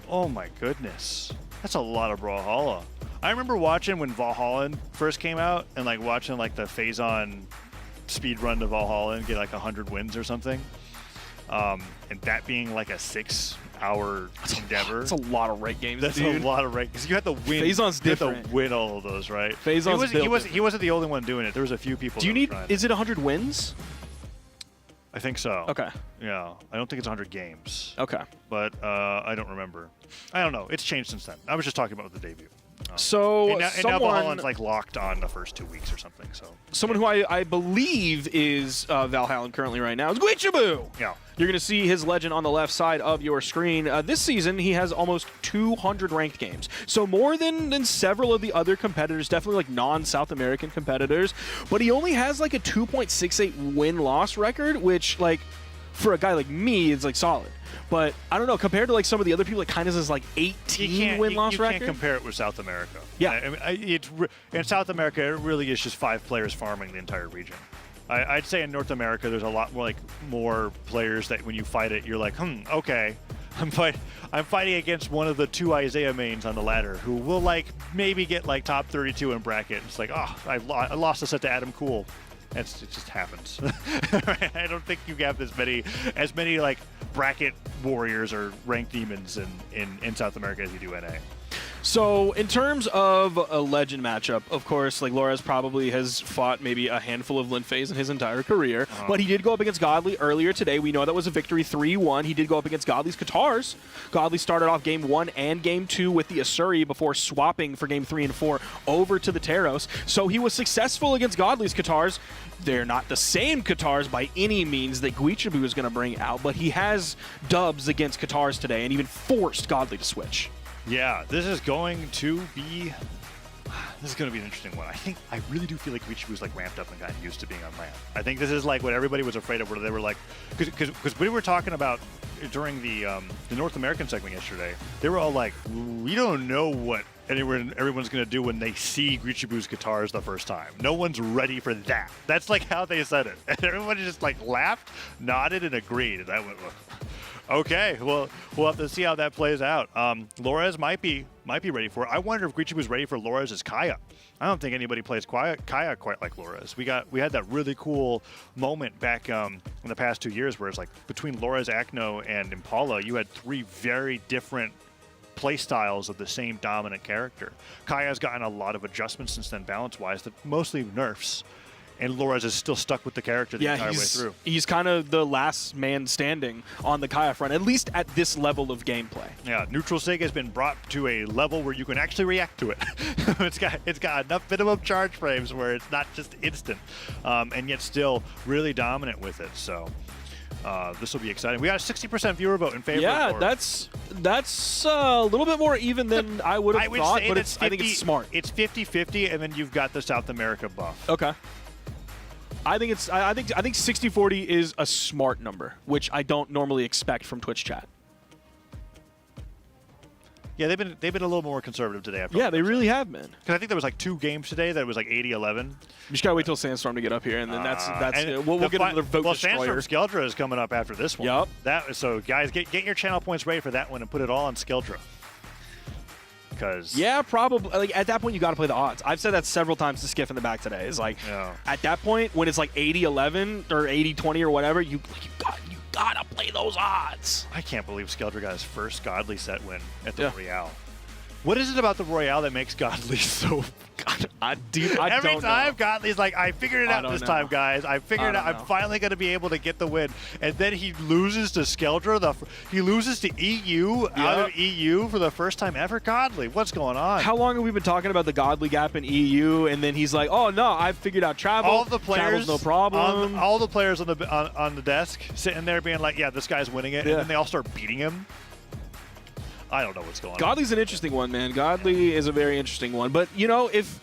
[SPEAKER 11] Oh my goodness. That's a lot of Brawlhalla. I remember watching when Valhalla first came out and like watching like the phase-on speed run to Valhalla and get like 100 wins or something. And that being like a 6-hour endeavor.
[SPEAKER 10] That's a lot of ranked games,
[SPEAKER 11] That's
[SPEAKER 10] dude.
[SPEAKER 11] a lot of rank because you have to win.
[SPEAKER 10] Phase-on's
[SPEAKER 11] you have
[SPEAKER 10] different.
[SPEAKER 11] to win all of those, right?
[SPEAKER 10] Phase-on's
[SPEAKER 11] he wasn't the only one doing it. There was a few people.
[SPEAKER 10] Do you
[SPEAKER 11] that were
[SPEAKER 10] need?
[SPEAKER 11] trying
[SPEAKER 10] Is it 100 wins?
[SPEAKER 11] I think so.
[SPEAKER 10] Okay.
[SPEAKER 11] Yeah, I don't think it's 100 games.
[SPEAKER 10] Okay.
[SPEAKER 11] But I don't remember. I don't know. It's changed since then. I was just talking about with the debut.
[SPEAKER 10] So
[SPEAKER 11] and now
[SPEAKER 10] someone,
[SPEAKER 11] Valhalla's like locked on the first 2 weeks or something. So
[SPEAKER 10] someone who I believe is Valhalla currently right now is Guichabu.
[SPEAKER 11] Yeah.
[SPEAKER 10] You're going to see his legend on the left side of your screen. This season, he has almost 200 ranked games. So more than several of the other competitors, definitely like non-South American competitors. But he only has like a 2.68 win-loss record, which like for a guy like me, is like solid. But I don't know, compared to like some of the other people, it kind of is like 18 win-loss record.
[SPEAKER 11] You can't compare it with South America.
[SPEAKER 10] Yeah.
[SPEAKER 11] I mean, in South America, it really is just 5 players farming the entire region. I'd say in North America, there's a lot more players that when you fight it, you're like, okay, I'm fighting against one of the 2 Isaiah mains on the ladder who will like maybe get like top 32 in bracket. It's like, oh, I lost a set to Adam Cool. It just happens. I don't think you have as many like bracket warriors or ranked demons in South America as you do NA.
[SPEAKER 10] So in terms of a legend matchup, of course, like Lores probably has fought maybe a handful of Linfays in his entire career, but he did go up against Godly earlier today. We know that was a victory 3-1. He did go up against Godly's Katars. Godly started off Game 1 and Game 2 with the Asuri before swapping for Game 3 and 4 over to the Taros. So he was successful against Godly's Katars. They're not the same Katars by any means that Guichabu is going to bring out, but he has dubs against Katars today and even forced Godly to switch.
[SPEAKER 11] Yeah, this is going to be an interesting one. I really do feel like Guichabu was like ramped up and gotten used to being on land. I think this is like what everybody was afraid of, where they were like, because we were talking about during the North American segment yesterday, they were all like, we don't know what everyone's going to do when they see Guichabu's Katars the first time. No one's ready for that. That's like how they said it. And everyone just like laughed, nodded, and agreed. And I went, okay, well, we'll have to see how that plays out. Lores might be ready for it. I wonder if Guichabu's ready for Lores' Kaya. I don't think anybody plays Kaya quite like Lores. We had that really cool moment back in the past 2 years where it's like between Lores, Acno, and Impala, you had 3 very different play styles of the same dominant character. Kaya's gotten a lot of adjustments since then, balance-wise, that mostly nerfs. And Lores is still stuck with the character the entire way through.
[SPEAKER 10] He's kind of the last man standing on the Kaya front, at least at this level of gameplay.
[SPEAKER 11] Yeah, Neutral Sig has been brought to a level where you can actually react to it. It's got enough minimum charge frames where it's not just instant, and yet still really dominant with it. So this will be exciting. We got a 60% viewer vote in favor.
[SPEAKER 10] Yeah, that's a little bit more even than I would have thought, but I think it's smart.
[SPEAKER 11] It's 50-50, and then you've got the South America buff.
[SPEAKER 10] Okay. I think 60-40 is a smart number, which I don't normally expect from Twitch chat.
[SPEAKER 11] Yeah, they've been a little more conservative today.
[SPEAKER 10] Yeah, they really have been.
[SPEAKER 11] Because I think there was like 2 games today that it was like 80-11.
[SPEAKER 10] You just gotta wait till Sandstorm to get up here, and then we'll get another vote
[SPEAKER 11] well,
[SPEAKER 10] destroyer.
[SPEAKER 11] Sandstorm Skeldra is coming up after this one.
[SPEAKER 10] Yep.
[SPEAKER 11] So guys, get your channel points ready for that one and put it all on Skeldra.
[SPEAKER 10] Yeah, probably. Like at that point, you got to play the odds. I've said that several times to Skiff in the back today. It's like at that point when it's like 80-11 or 80-20 or whatever, you gotta
[SPEAKER 3] lay those odds.
[SPEAKER 11] I can't believe Skeldra got his first Godly set win at the Royale. What is it about the Royale that makes Godly so... Every time Godly's like, I figured it out this time, guys. I figured it out. I'm finally going to be able to get the win. And then he loses to Skeldra. He loses to EU out of EU for the first time ever. Godly, what's going on?
[SPEAKER 10] How long have we been talking about the Godly gap in EU? And then he's like, oh, no, I've figured out travel.
[SPEAKER 11] All the players,
[SPEAKER 10] Travel's no problem.
[SPEAKER 11] all the players on the desk sitting there being like, yeah, this guy's winning it. And then they all start beating him. I don't know what's going on.
[SPEAKER 10] Godly's an interesting one, man. Godly is a very interesting one. But, you know, if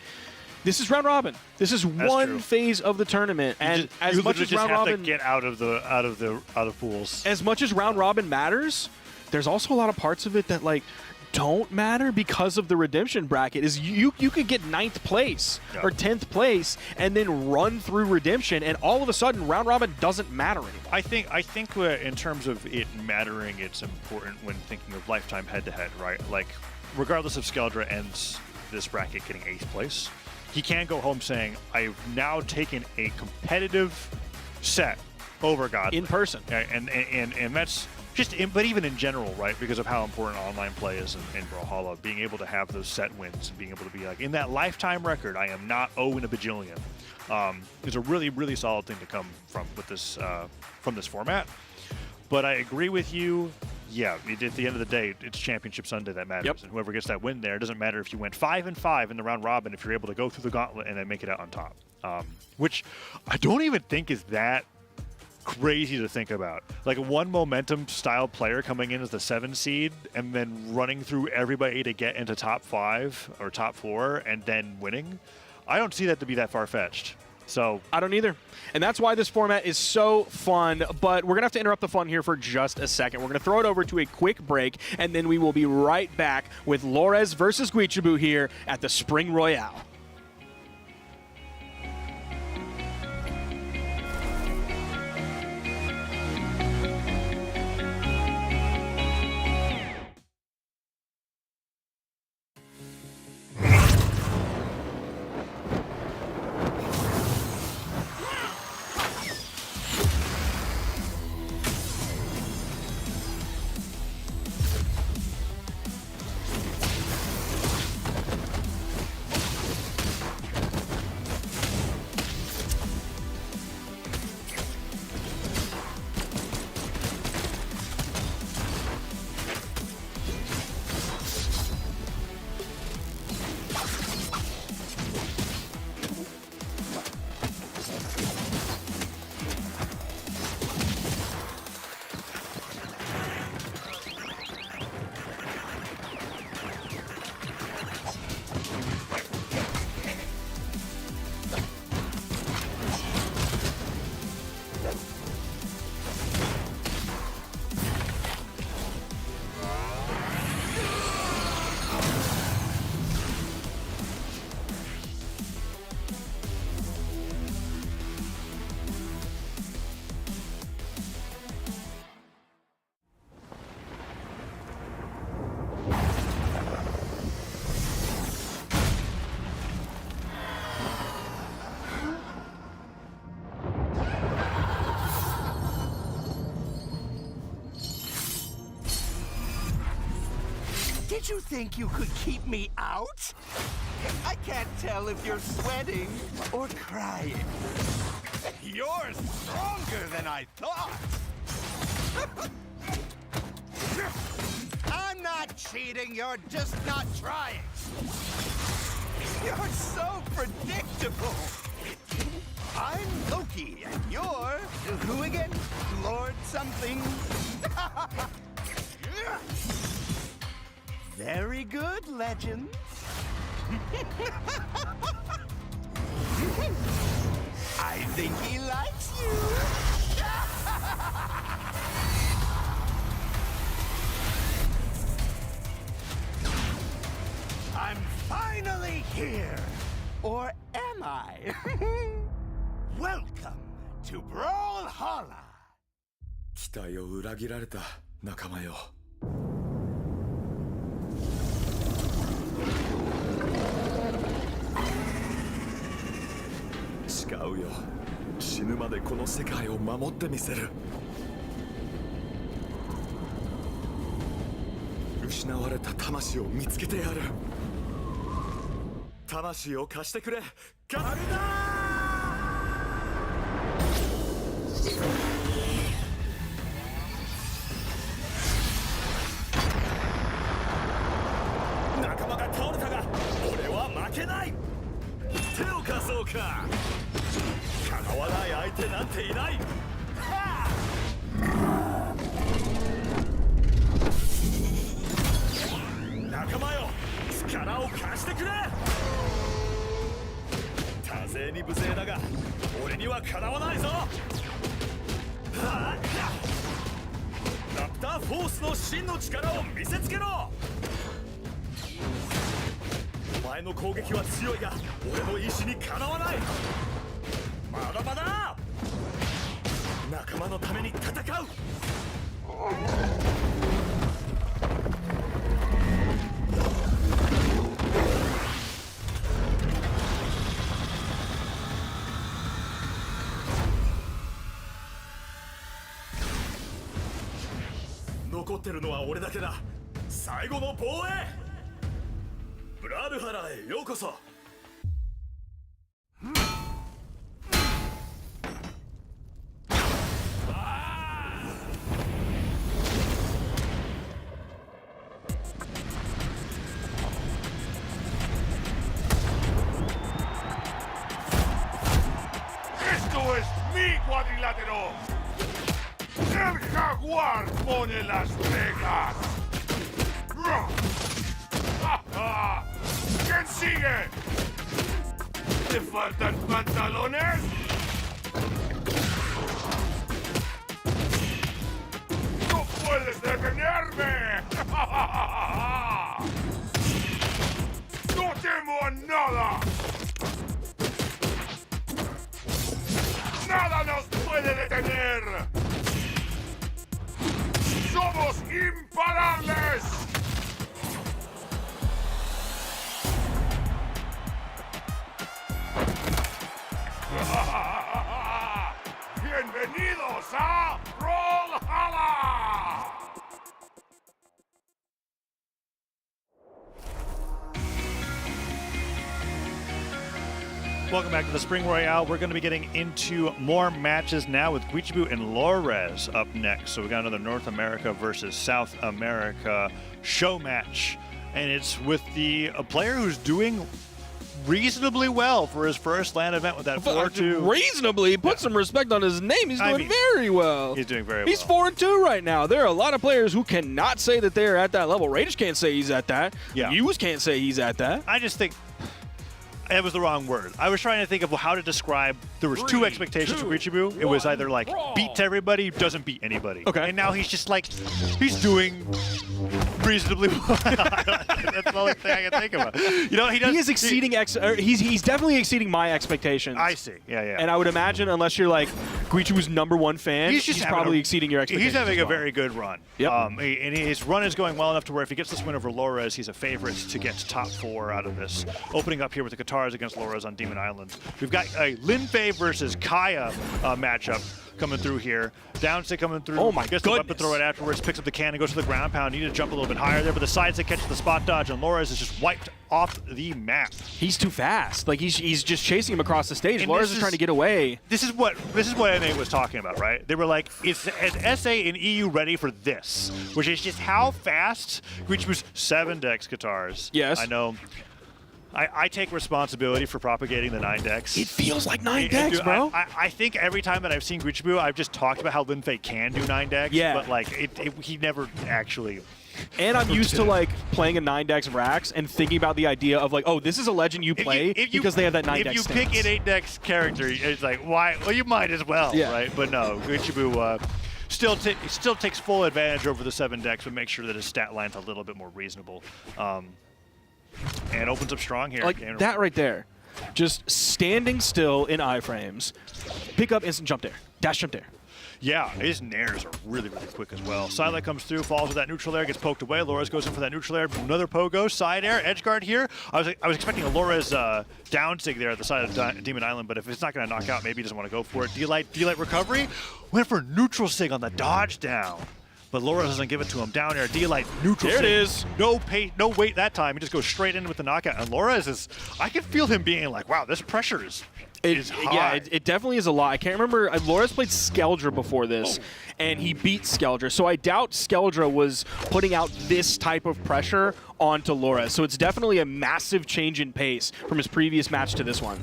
[SPEAKER 10] this is round robin. This is one phase of the tournament. And as much as round robin,
[SPEAKER 11] to get out of pools.
[SPEAKER 10] As much as round robin matters, there's also a lot of parts of it that, like, don't matter because of the redemption bracket. Is you could get 9th place or 10th place and then run through redemption, and all of a sudden round robin doesn't matter anymore.
[SPEAKER 11] I think in terms of it mattering, it's important when thinking of lifetime head-to-head, right? Like, regardless of Skeldra ends this bracket getting 8th place, he can go home saying, I've now taken a competitive set over Godly
[SPEAKER 10] in person,
[SPEAKER 11] and that's just, but even in general, right? Because of how important online play is in Brawlhalla, being able to have those set wins and being able to be like, in that lifetime record, I am not 0 in a bajillion, is a really, really solid thing to come from this format. But I agree with you. Yeah, at the end of the day, it's Championship Sunday that matters, and whoever gets that win there, it doesn't matter if you went 5-5 in the round robin if you're able to go through the gauntlet and then make it out on top, which I don't even think is that crazy to think about. Like, one momentum style player coming in as the 7 seed and then running through everybody to get into top 5 or top 4 and then winning. I don't see that to be that far-fetched. So
[SPEAKER 10] I don't either. And that's why this format is so fun. But we're going to have to interrupt the fun here for just a second. We're going to throw it over to a quick break, and then we will be right back with Lores versus Guichabu here at the Spring Royale.
[SPEAKER 7] Did you think you could keep me out? I can't tell if you're sweating or crying. You're stronger than I thought. I'm not cheating, you're just not trying. You're so predictable. I'm Loki, and you're who again? Lord something? Very good, legend. I think he likes you. I'm finally here. Or am I? Welcome to Brawlhalla.
[SPEAKER 4] 期待を裏切られた仲間よ。誓うよ。死ぬまでこの世界を守ってみせる。失われた魂を見つけてやる。魂を貸してくれ。カルダー。仲間が倒れたが俺は負けない。手を貸そうか。かなわない相手なんていない。仲間よ、力を貸してくれ。多勢に無勢だが俺にはかなわないぞ。ラプターフォースの真の力を見せつけろ。お前の攻撃は強いが俺の意志にかなわない。まだまだ仲間のために戦う。残ってるのは俺だけだ。最後の防衛。ブラルハラへようこそ。
[SPEAKER 8] Esto es mi cuadrilátero. El jaguar pone las reglas. ¿Quién sigue? ¿Te faltan pantalones? ¡No puedes detenerme! ¡No temo a nada! ¡Nada nos puede detener! ¡Somos imparables! ¡Bienvenidos a Brawlhalla!
[SPEAKER 11] Welcome back to the Spring Royale. We're going to be getting into more matches now with Guichibu and Lores up next. So we got another North America versus South America show match. And it's with a player who's doing reasonably well for his first LAN event with that 4-2.
[SPEAKER 3] Reasonably? Put some respect on his name. He's doing very well.
[SPEAKER 11] He's doing very well.
[SPEAKER 3] He's 4-2 right now. There are a lot of players who cannot say that they're at that level. Rage can't say he's at that.
[SPEAKER 11] Yeah.
[SPEAKER 3] Hughes can't say he's at that.
[SPEAKER 11] I just think that was the wrong word. I was trying to think of how to describe. There was two expectations for Guichibu. It was either like beats everybody, doesn't beat anybody.
[SPEAKER 3] Okay.
[SPEAKER 11] And now he's just like, he's doing reasonably well. That's the only thing I can think about. You know, he is exceeding.
[SPEAKER 3] He's definitely exceeding my expectations.
[SPEAKER 11] I see. Yeah.
[SPEAKER 3] And I would imagine, unless you're like Guichibu's #1 fan, he's probably exceeding your expectations.
[SPEAKER 11] He's having a very good run.
[SPEAKER 3] Yep.
[SPEAKER 11] And his run is going well enough to where if he gets this win over Lores, he's a favorite to get to top 4 out of this. Opening up here with the guitars against Lores on Demon Island. We've got a Linfei versus Kaya matchup coming through here. Downstick coming through.
[SPEAKER 3] Oh my
[SPEAKER 11] goodness. The weapon throw it afterwards, picks up the cannon, goes to the ground pound. Need to jump a little bit higher there, but the side stick catches the spot dodge, and Lores is just wiped off the map.
[SPEAKER 3] He's too fast. Like he's just chasing him across the stage. Lores is trying to get away.
[SPEAKER 11] This is what NA was talking about, right? They were like, is SA and EU ready for this? Which is just how fast Guichibu's 7 decks guitars.
[SPEAKER 3] Yes.
[SPEAKER 11] I know. I take responsibility for propagating the 9 decks.
[SPEAKER 3] It feels like 9 decks, bro.
[SPEAKER 11] I think every time that I've seen Guichibu, I've just talked about how Linfei can do 9 decks.
[SPEAKER 3] Yeah.
[SPEAKER 11] But like, he never actually.
[SPEAKER 3] And I'm used to like playing a 9 decks Rax and thinking about the idea of like, oh, this is a legend you play because they have that 9 decks.
[SPEAKER 11] If you pick an 8 decks character, it's like, why? Well, you might as well, right? But no, Guichibu still takes full advantage over the 7 decks, but make sure that his stat line's a little bit more reasonable. And opens up strong here.
[SPEAKER 3] Like that right there. Just standing still in iframes. Pick up instant jump there. Dash jump there.
[SPEAKER 11] Yeah, his nairs are really, really quick as well. Silent comes through, falls with that neutral air, gets poked away. Lores goes in for that neutral air. Another pogo, side air, edge guard here. I was expecting a Lores down sig there at the side of Demon Island, but if it's not going to knock out, maybe he doesn't want to go for it. D-Light recovery. Went for neutral sig on the dodge down. but Laura doesn't give it to him. Down air, D-Light, neutral.
[SPEAKER 3] There it is.
[SPEAKER 11] No wait that time. He just goes straight in with the knockout. And Laura is, I can feel him being like, wow, this pressure is high.
[SPEAKER 3] Yeah, it definitely is a lot. I can't remember. Lora's played Skeldra before this, and he beat Skeldra. So I doubt Skeldra was putting out this type of pressure onto Laura. So it's definitely a massive change in pace from his previous match to this one.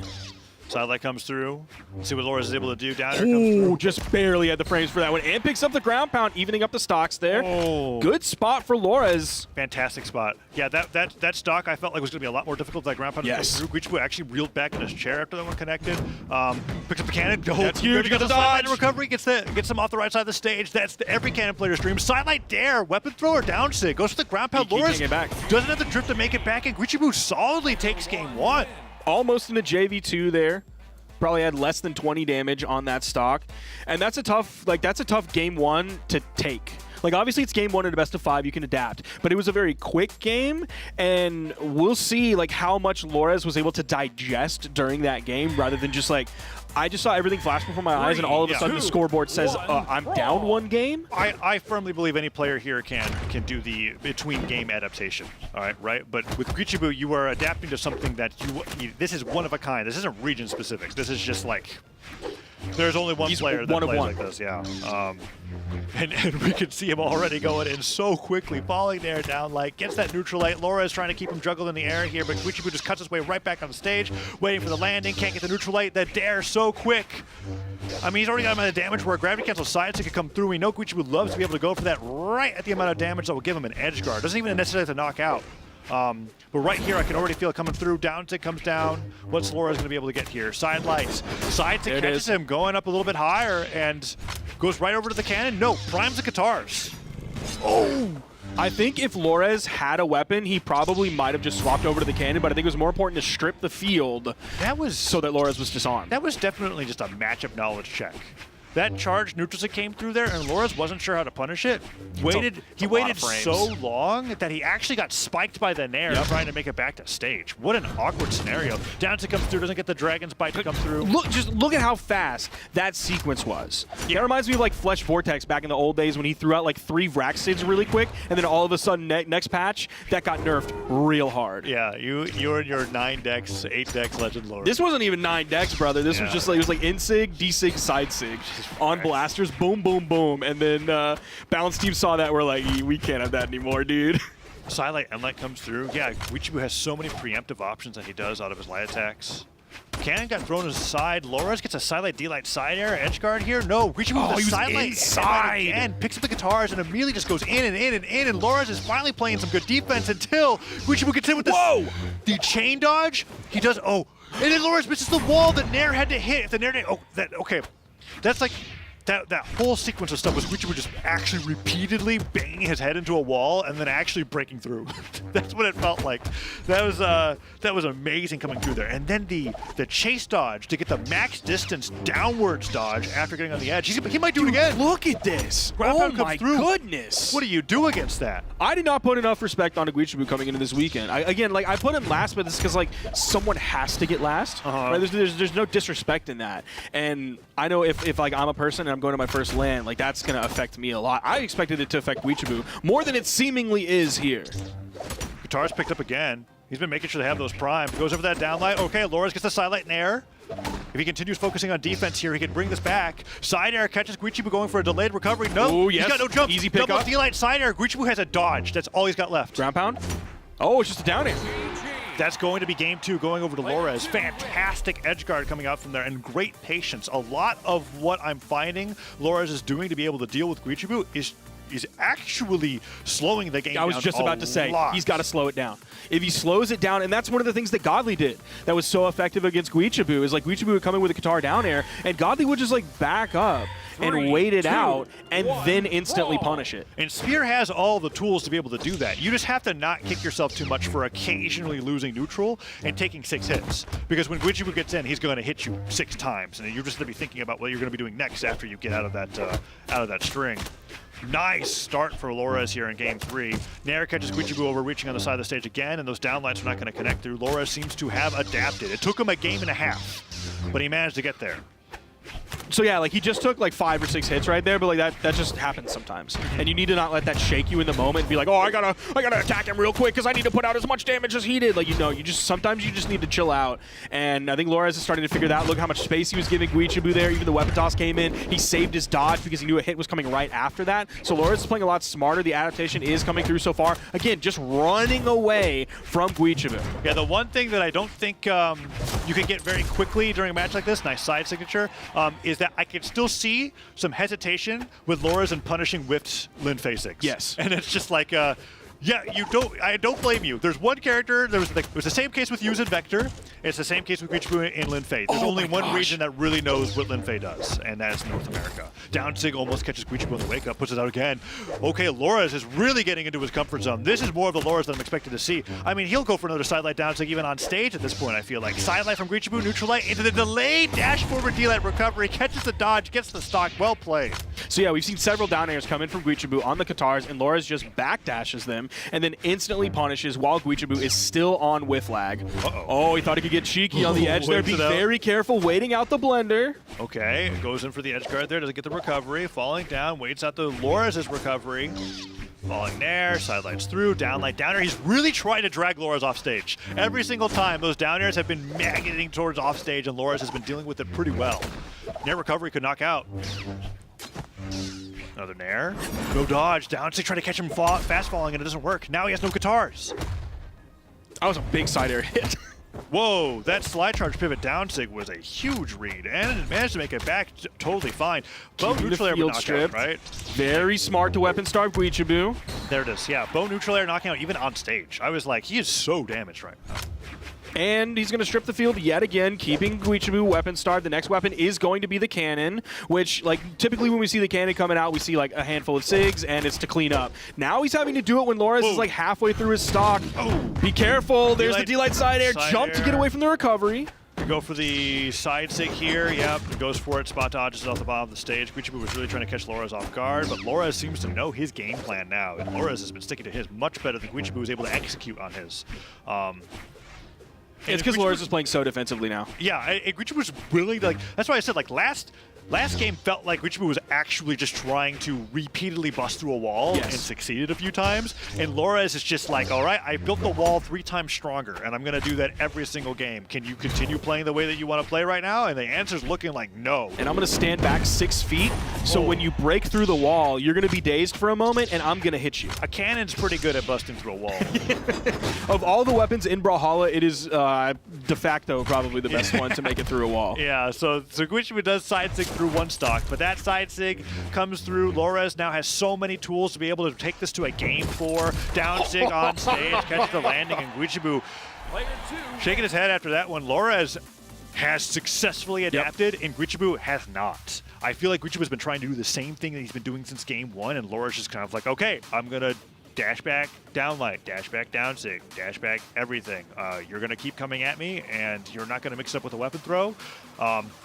[SPEAKER 11] Sidelight comes through. See what Laura's able to do. Down here comes
[SPEAKER 3] Ooh,
[SPEAKER 11] through.
[SPEAKER 3] just barely had the frames for that one. And picks up the ground pound, evening up the stocks there.
[SPEAKER 11] Oh.
[SPEAKER 3] Good spot for Loras.
[SPEAKER 11] Fantastic spot. Yeah, that stock I felt like was going to be a lot more difficult with that ground pound.
[SPEAKER 3] Yes.
[SPEAKER 11] Guichibu actually reeled back in his chair after that one connected. Picks up the cannon.
[SPEAKER 3] That's huge.
[SPEAKER 11] Got the
[SPEAKER 3] Dodge.
[SPEAKER 11] sidelight recovery. Gets him off the right side of the stage. That's every cannon player's dream. Sidelight dare. Weapon thrower down sig. Goes for the ground pound.
[SPEAKER 3] He
[SPEAKER 11] Loras
[SPEAKER 3] can't get back.
[SPEAKER 11] doesn't have the drift to make it back. And Guichibu solidly takes game 1.
[SPEAKER 3] Almost in a JV2 there. Probably had less than 20 damage on that stock. And that's a tough game 1 to take. Like, obviously, it's game 1 at a best of 5. You can adapt. But it was a very quick game, and we'll see, like, how much Loras was able to digest during that game rather than just, like, I just saw everything flash before my eyes, and all of a sudden the scoreboard says, I'm down 1 game.
[SPEAKER 11] I firmly believe any player here can do the between-game adaptation, all right? But with Guichibu, you are adapting to something that this is one of a kind. This isn't region-specific. This is just, like, there's only one player that plays like this, yeah. And we can see him already going in so quickly, falling there down light, gets that neutral light. Laura is trying to keep him juggled in the air here, but Guichibu just cuts his way right back on the stage, waiting for the landing, can't get the neutral light. That dare so quick. I mean, he's already got a amount of damage where a gravity cancel side stick could come through. We know Guichibu loves to be able to go for that right at the amount of damage that will give him an edge guard. Doesn't even necessarily have to knock out. But right here, I can already feel it coming through. Down tick comes down. What's Laura's going to be able to get here? Side lights. Side tick catches him, going up a little bit higher, and goes right over to the cannon. No, primes the guitars.
[SPEAKER 3] Oh! I think if Loras had a weapon, he probably might have just swapped over to the cannon, but I think it was more important to strip the field so that Loras was disarmed.
[SPEAKER 11] That was definitely just a matchup knowledge check. That charge neutral came through there, and Loras wasn't sure how to punish it. He waited so long that he actually got spiked by the Nair trying to make it back to stage. What an awkward scenario. Down to come through, doesn't get the Dragon's Bite to come through.
[SPEAKER 3] Look at how fast that sequence was. Yeah. That reminds me of like Flesh Vortex back in the old days when he threw out like 3 rack stages really quick, and then all of a sudden next patch, that got nerfed real hard.
[SPEAKER 11] Yeah, you're in your 9 decks, 8 decks Legend Lord.
[SPEAKER 3] This wasn't even 9 decks, brother. This was just like, it was like in-sig, D-sig, side-sig. On blasters, boom, boom, boom. And then Balance Team saw that, we're like, we can't have that anymore, dude.
[SPEAKER 11] Sidelight and light comes through. Yeah, Guichibu has so many preemptive options that he does out of his light attacks. Cannon got thrown aside. Loras gets a sidelight, D-light side air, edge guard here. No, Guichibu with a sidelight inside and picks up the guitars and immediately just goes in and in and in. And Loras is finally playing some good defense until Guichibu gets in with the chain dodge. He does, and then Loras misses the wall that Nair had to hit. If the Nair didn't, okay. That's like, that whole sequence of stuff was Guichibu just actually repeatedly banging his head into a wall and then actually breaking through. That's what it felt like. That was amazing coming through there. And then the chase dodge to get the max distance downwards dodge after getting on the edge. He might do it again.
[SPEAKER 3] Look at this.
[SPEAKER 11] Oh my
[SPEAKER 3] goodness.
[SPEAKER 11] What do you do against that?
[SPEAKER 3] I did not put enough respect onto Guichibu coming into this weekend. I put him last, but it's because like someone has to get last. Right? There's no disrespect in that. And I know if like I'm a person and I'm going to my first LAN, like that's going to affect me a lot. I expected it to affect Guichibu more than it seemingly is here.
[SPEAKER 11] Guitar's picked up again. He's been making sure they have those prime. Goes over that downlight. Okay, Loras gets the sidelight in air. If he continues focusing on defense here, he can bring this back. Side air catches Guichibu going for a delayed recovery. No, he's got no jump.
[SPEAKER 3] Easy pick
[SPEAKER 11] Double
[SPEAKER 3] up.
[SPEAKER 11] D-light side air. Guichibu has a dodge. That's all he's got left.
[SPEAKER 3] Ground pound. Oh, it's just a down air.
[SPEAKER 11] That's going to be game 2 going over to Loras. Fantastic edge guard coming out from there and great patience. A lot of what I'm finding Loras is doing to be able to deal with Guichibu is actually slowing the game down.
[SPEAKER 3] I was just about to say, he's got to slow it down. If he slows it down, and that's one of the things that Godly did that was so effective against Guichibu, is like Guichibu would come in with a guitar down air, and Godly would just like back up and wait it out, and then instantly punish it.
[SPEAKER 11] And Spear has all the tools to be able to do that. You just have to not kick yourself too much for occasionally losing neutral and taking 6 hits. Because when Guichibu gets in, he's going to hit you 6 times, and you're just going to be thinking about what you're going to be doing next after you get out of that string. Nice start for Loras here in game 3. Nair catches Guichibu overreaching on the side of the stage again, and those downlights are not going to connect through. Loras seems to have adapted. It took him a game and a half, but he managed to get there.
[SPEAKER 10] So yeah, like he just took like 5 or 6 hits right there, but like that just happens sometimes. And you need to not let that shake you in the moment and be like, oh, I gotta attack him real quick because I need to put out as much damage as he did. Like, sometimes you just need to chill out. And I think Lores is starting to figure that out. Look how much space he was giving Guichibu there. Even the weapon toss came in. He saved his dodge because he knew a hit was coming right after that. So Lores is playing a lot smarter. The adaptation is coming through so far. Again, just running away from Guichibu.
[SPEAKER 11] Yeah, the one thing that I don't think you can get very quickly during a match like this, nice side signature, is that I can still see some hesitation with Lores and punishing whiffed Lin Fei 6.
[SPEAKER 10] Yes.
[SPEAKER 11] And it's just like, yeah, I don't blame you. There's one character, it was the same case with Yuz and Vector. It's the same case with Guichibu and Lin Fei. There's only one region that really knows what Lin Fei does, and that is North America. Downsig almost catches Guichibu on the wake up, puts it out again. Okay, Lores is really getting into his comfort zone. This is more of the Lores that I'm expected to see. I mean, he'll go for another sidelight Downsig even on stage at this point, I feel like. Sidelight from Guichibu, neutral light into the delayed dash forward D-light recovery, catches the dodge, gets the stock, well played.
[SPEAKER 10] So yeah, we've seen several down airs come in from Guichibu on the Katars, and Lores just backdashes them, and then instantly punishes while Guichibu is still on whiff lag. Oh, he thought he could get cheeky on the edge there. Be very careful, waiting out the blender.
[SPEAKER 11] Okay, goes in for the edge guard there, doesn't get the recovery. Falling down, waits out the Lores' recovery. Falling there, sidelights through, downlight, downer. He's really trying to drag Lores off stage. Every single time, those down airs have been magneting towards off stage, and Lores has been dealing with it pretty well. Nair recovery could knock out. Another Nair. No dodge. Downsig trying to catch him fast falling, and it doesn't work. Now he has no guitars.
[SPEAKER 10] That was a big side air hit.
[SPEAKER 11] Whoa, that slide charge pivot Downsig was a huge read, and it managed to make it back totally fine. Bow neutral air but knockout, right?
[SPEAKER 10] Very smart to weapon starve Guichibu.
[SPEAKER 11] There it is, yeah. Bow neutral air knocking out even on stage. I was like, he is so damaged right now.
[SPEAKER 10] And he's going to strip the field yet again, keeping Guichibu weapon starved. The next weapon is going to be the cannon, which, like, typically when we see the cannon coming out, we see, like, a handful of SIGs, and it's to clean up. Now he's having to do it when Lores is, like, halfway through his stock. Be careful. There's the D-Light side air. Jump to get away from the recovery.
[SPEAKER 11] Go for the side sig here. Yep, goes for it. Spot dodges off the bottom of the stage. Guichibu was really trying to catch Lores off guard, but Lores seems to know his game plan now, and Lores has been sticking to his much better than Guichibu was able to execute on his.
[SPEAKER 10] It's because Lores is playing so defensively now.
[SPEAKER 11] Yeah, Guichibu was willing to, like, that's why I said, like, last game felt like Guichibu was actually just trying to repeatedly bust through a wall and succeeded a few times. And Lores is just like, all right, I built the wall 3 times stronger, and I'm going to do that every single game. Can you continue playing the way that you want to play right now? And the answer's looking like no.
[SPEAKER 10] And I'm going to stand back 6 feet, so when you break through the wall, you're going to be dazed for a moment, and I'm going to hit you.
[SPEAKER 11] A cannon's pretty good at busting through a wall.
[SPEAKER 10] Of all the weapons in Brawlhalla, it is de facto probably the best one to make it through a wall.
[SPEAKER 11] Yeah, so Guichibu does side sig through one stock, but that side sig comes through. Lores now has so many tools to be able to take this to a game 4. Down sig on stage, catch the landing, and Guichibu shaking his head after that one. Lores has successfully adapted, and Guichibu has not. I feel like Guichibu's been trying to do the same thing that he's been doing since game 1, and Lores is kind of like, okay, I'm going to dash back, down light, dash back, down sig, dash back, everything. You're going to keep coming at me, and you're not going to mix it up with a weapon throw.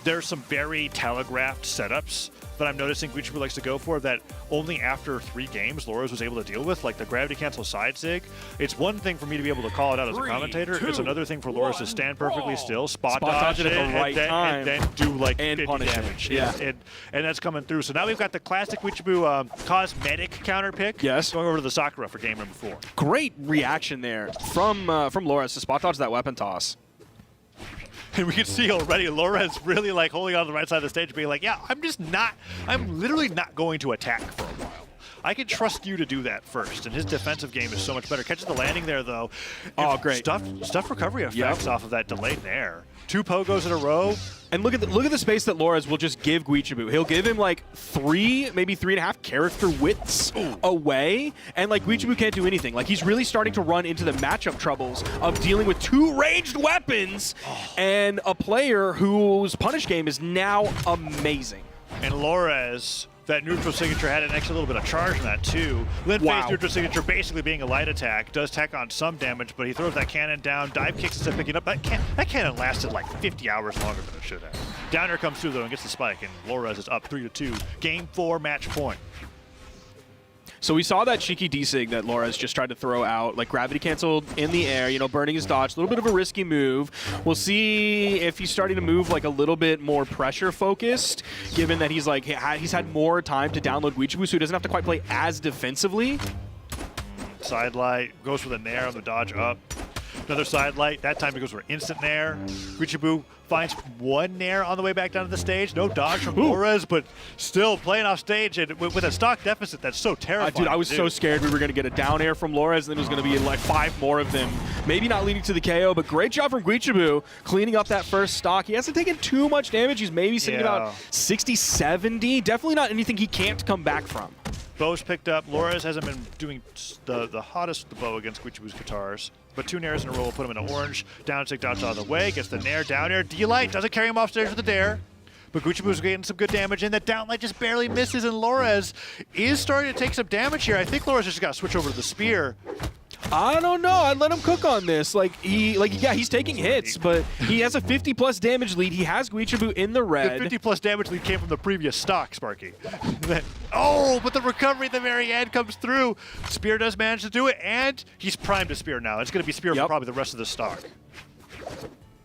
[SPEAKER 11] There's some very telegraphed setups that I'm noticing Guichibu likes to go for that only after 3 games Lores was able to deal with, like the gravity cancel side sig. It's one thing for me to be able to call it out as a commentator. It's another thing for Lores to stand perfectly still, spot dodge it
[SPEAKER 10] at the right time,
[SPEAKER 11] and then do like
[SPEAKER 10] and
[SPEAKER 11] 50
[SPEAKER 10] punish
[SPEAKER 11] damage.
[SPEAKER 10] Yeah.
[SPEAKER 11] And that's coming through. So now we've got the classic Guichibu cosmetic counter pick.
[SPEAKER 10] Yes.
[SPEAKER 11] Going over to the Sakura for game number 4.
[SPEAKER 10] Great reaction there from Lores to spot dodge that weapon toss.
[SPEAKER 11] And we can see already Lores really like holding on to the right side of the stage, being like, yeah, I'm literally not going to attack for a while. I can trust you to do that first, and his defensive game is so much better. Catches the landing there, though.
[SPEAKER 10] Oh, great.
[SPEAKER 11] Stuff recovery effects off of that delayed Nair. 2 pogos in a row.
[SPEAKER 10] And look at the space that Lores will just give Guichibu. He'll give him like 3, maybe 3.5 character widths away, and like Guichibu can't do anything. Like he's really starting to run into the matchup troubles of dealing with 2 ranged weapons and a player whose punish game is now amazing.
[SPEAKER 11] And Lores, that neutral signature had an extra little bit of charge in that too. Lin Fei's neutral signature basically being a light attack, does tack on some damage, but he throws that cannon down, dive kicks instead of picking up. That cannon lasted like 50 hours longer than it should have. Downer comes through though and gets the spike, and Lores is up 3-2. Game 4, match point.
[SPEAKER 3] So we saw that cheeky D-Sig that Laura's just tried to throw out, like gravity canceled in the air, you know, burning his dodge. A little bit of a risky move. We'll see if he's starting to move like a little bit more pressure focused, given that he's like he's had more time to download Guichibu, so he doesn't have to quite play as defensively.
[SPEAKER 11] Side light, goes for the nair on the dodge up. Another side light. That time he goes for instant nair. Guichibu finds one nair on the way back down to the stage. No dodge from Flores, but still playing off stage and with a stock deficit that's so terrifying.
[SPEAKER 3] Dude, I was so scared we were going to get a down air from Flores, and then it was going to be like 5 more of them. Maybe not leading to the KO, but great job from Guichibu cleaning up that first stock. He hasn't taken too much damage. He's maybe sitting about 60, 70. Definitely not anything he can't come back from.
[SPEAKER 11] Bow's picked up. Flores hasn't been doing the hottest with the bow against Guichibu's guitars. But 2 nairs in a row will put him in an orange. Down stick dodge out of the way. Gets the nair, down air. D-Light doesn't carry him off stage with the dare. But Guichibu's getting some good damage in. That down light just barely misses, and Flores is starting to take some damage here. I think Flores just got to switch over to the spear.
[SPEAKER 3] I don't know. I'd let him cook on this. Yeah, he's taking hits, but he has a 50+ damage lead. He has Guichibu in the red.
[SPEAKER 11] The 50+ damage lead came from the previous stock, Sparky. Oh, but the recovery at the very end comes through. Spear does manage to do it, and he's primed to spear now. It's going to be spear for probably the rest of the stock.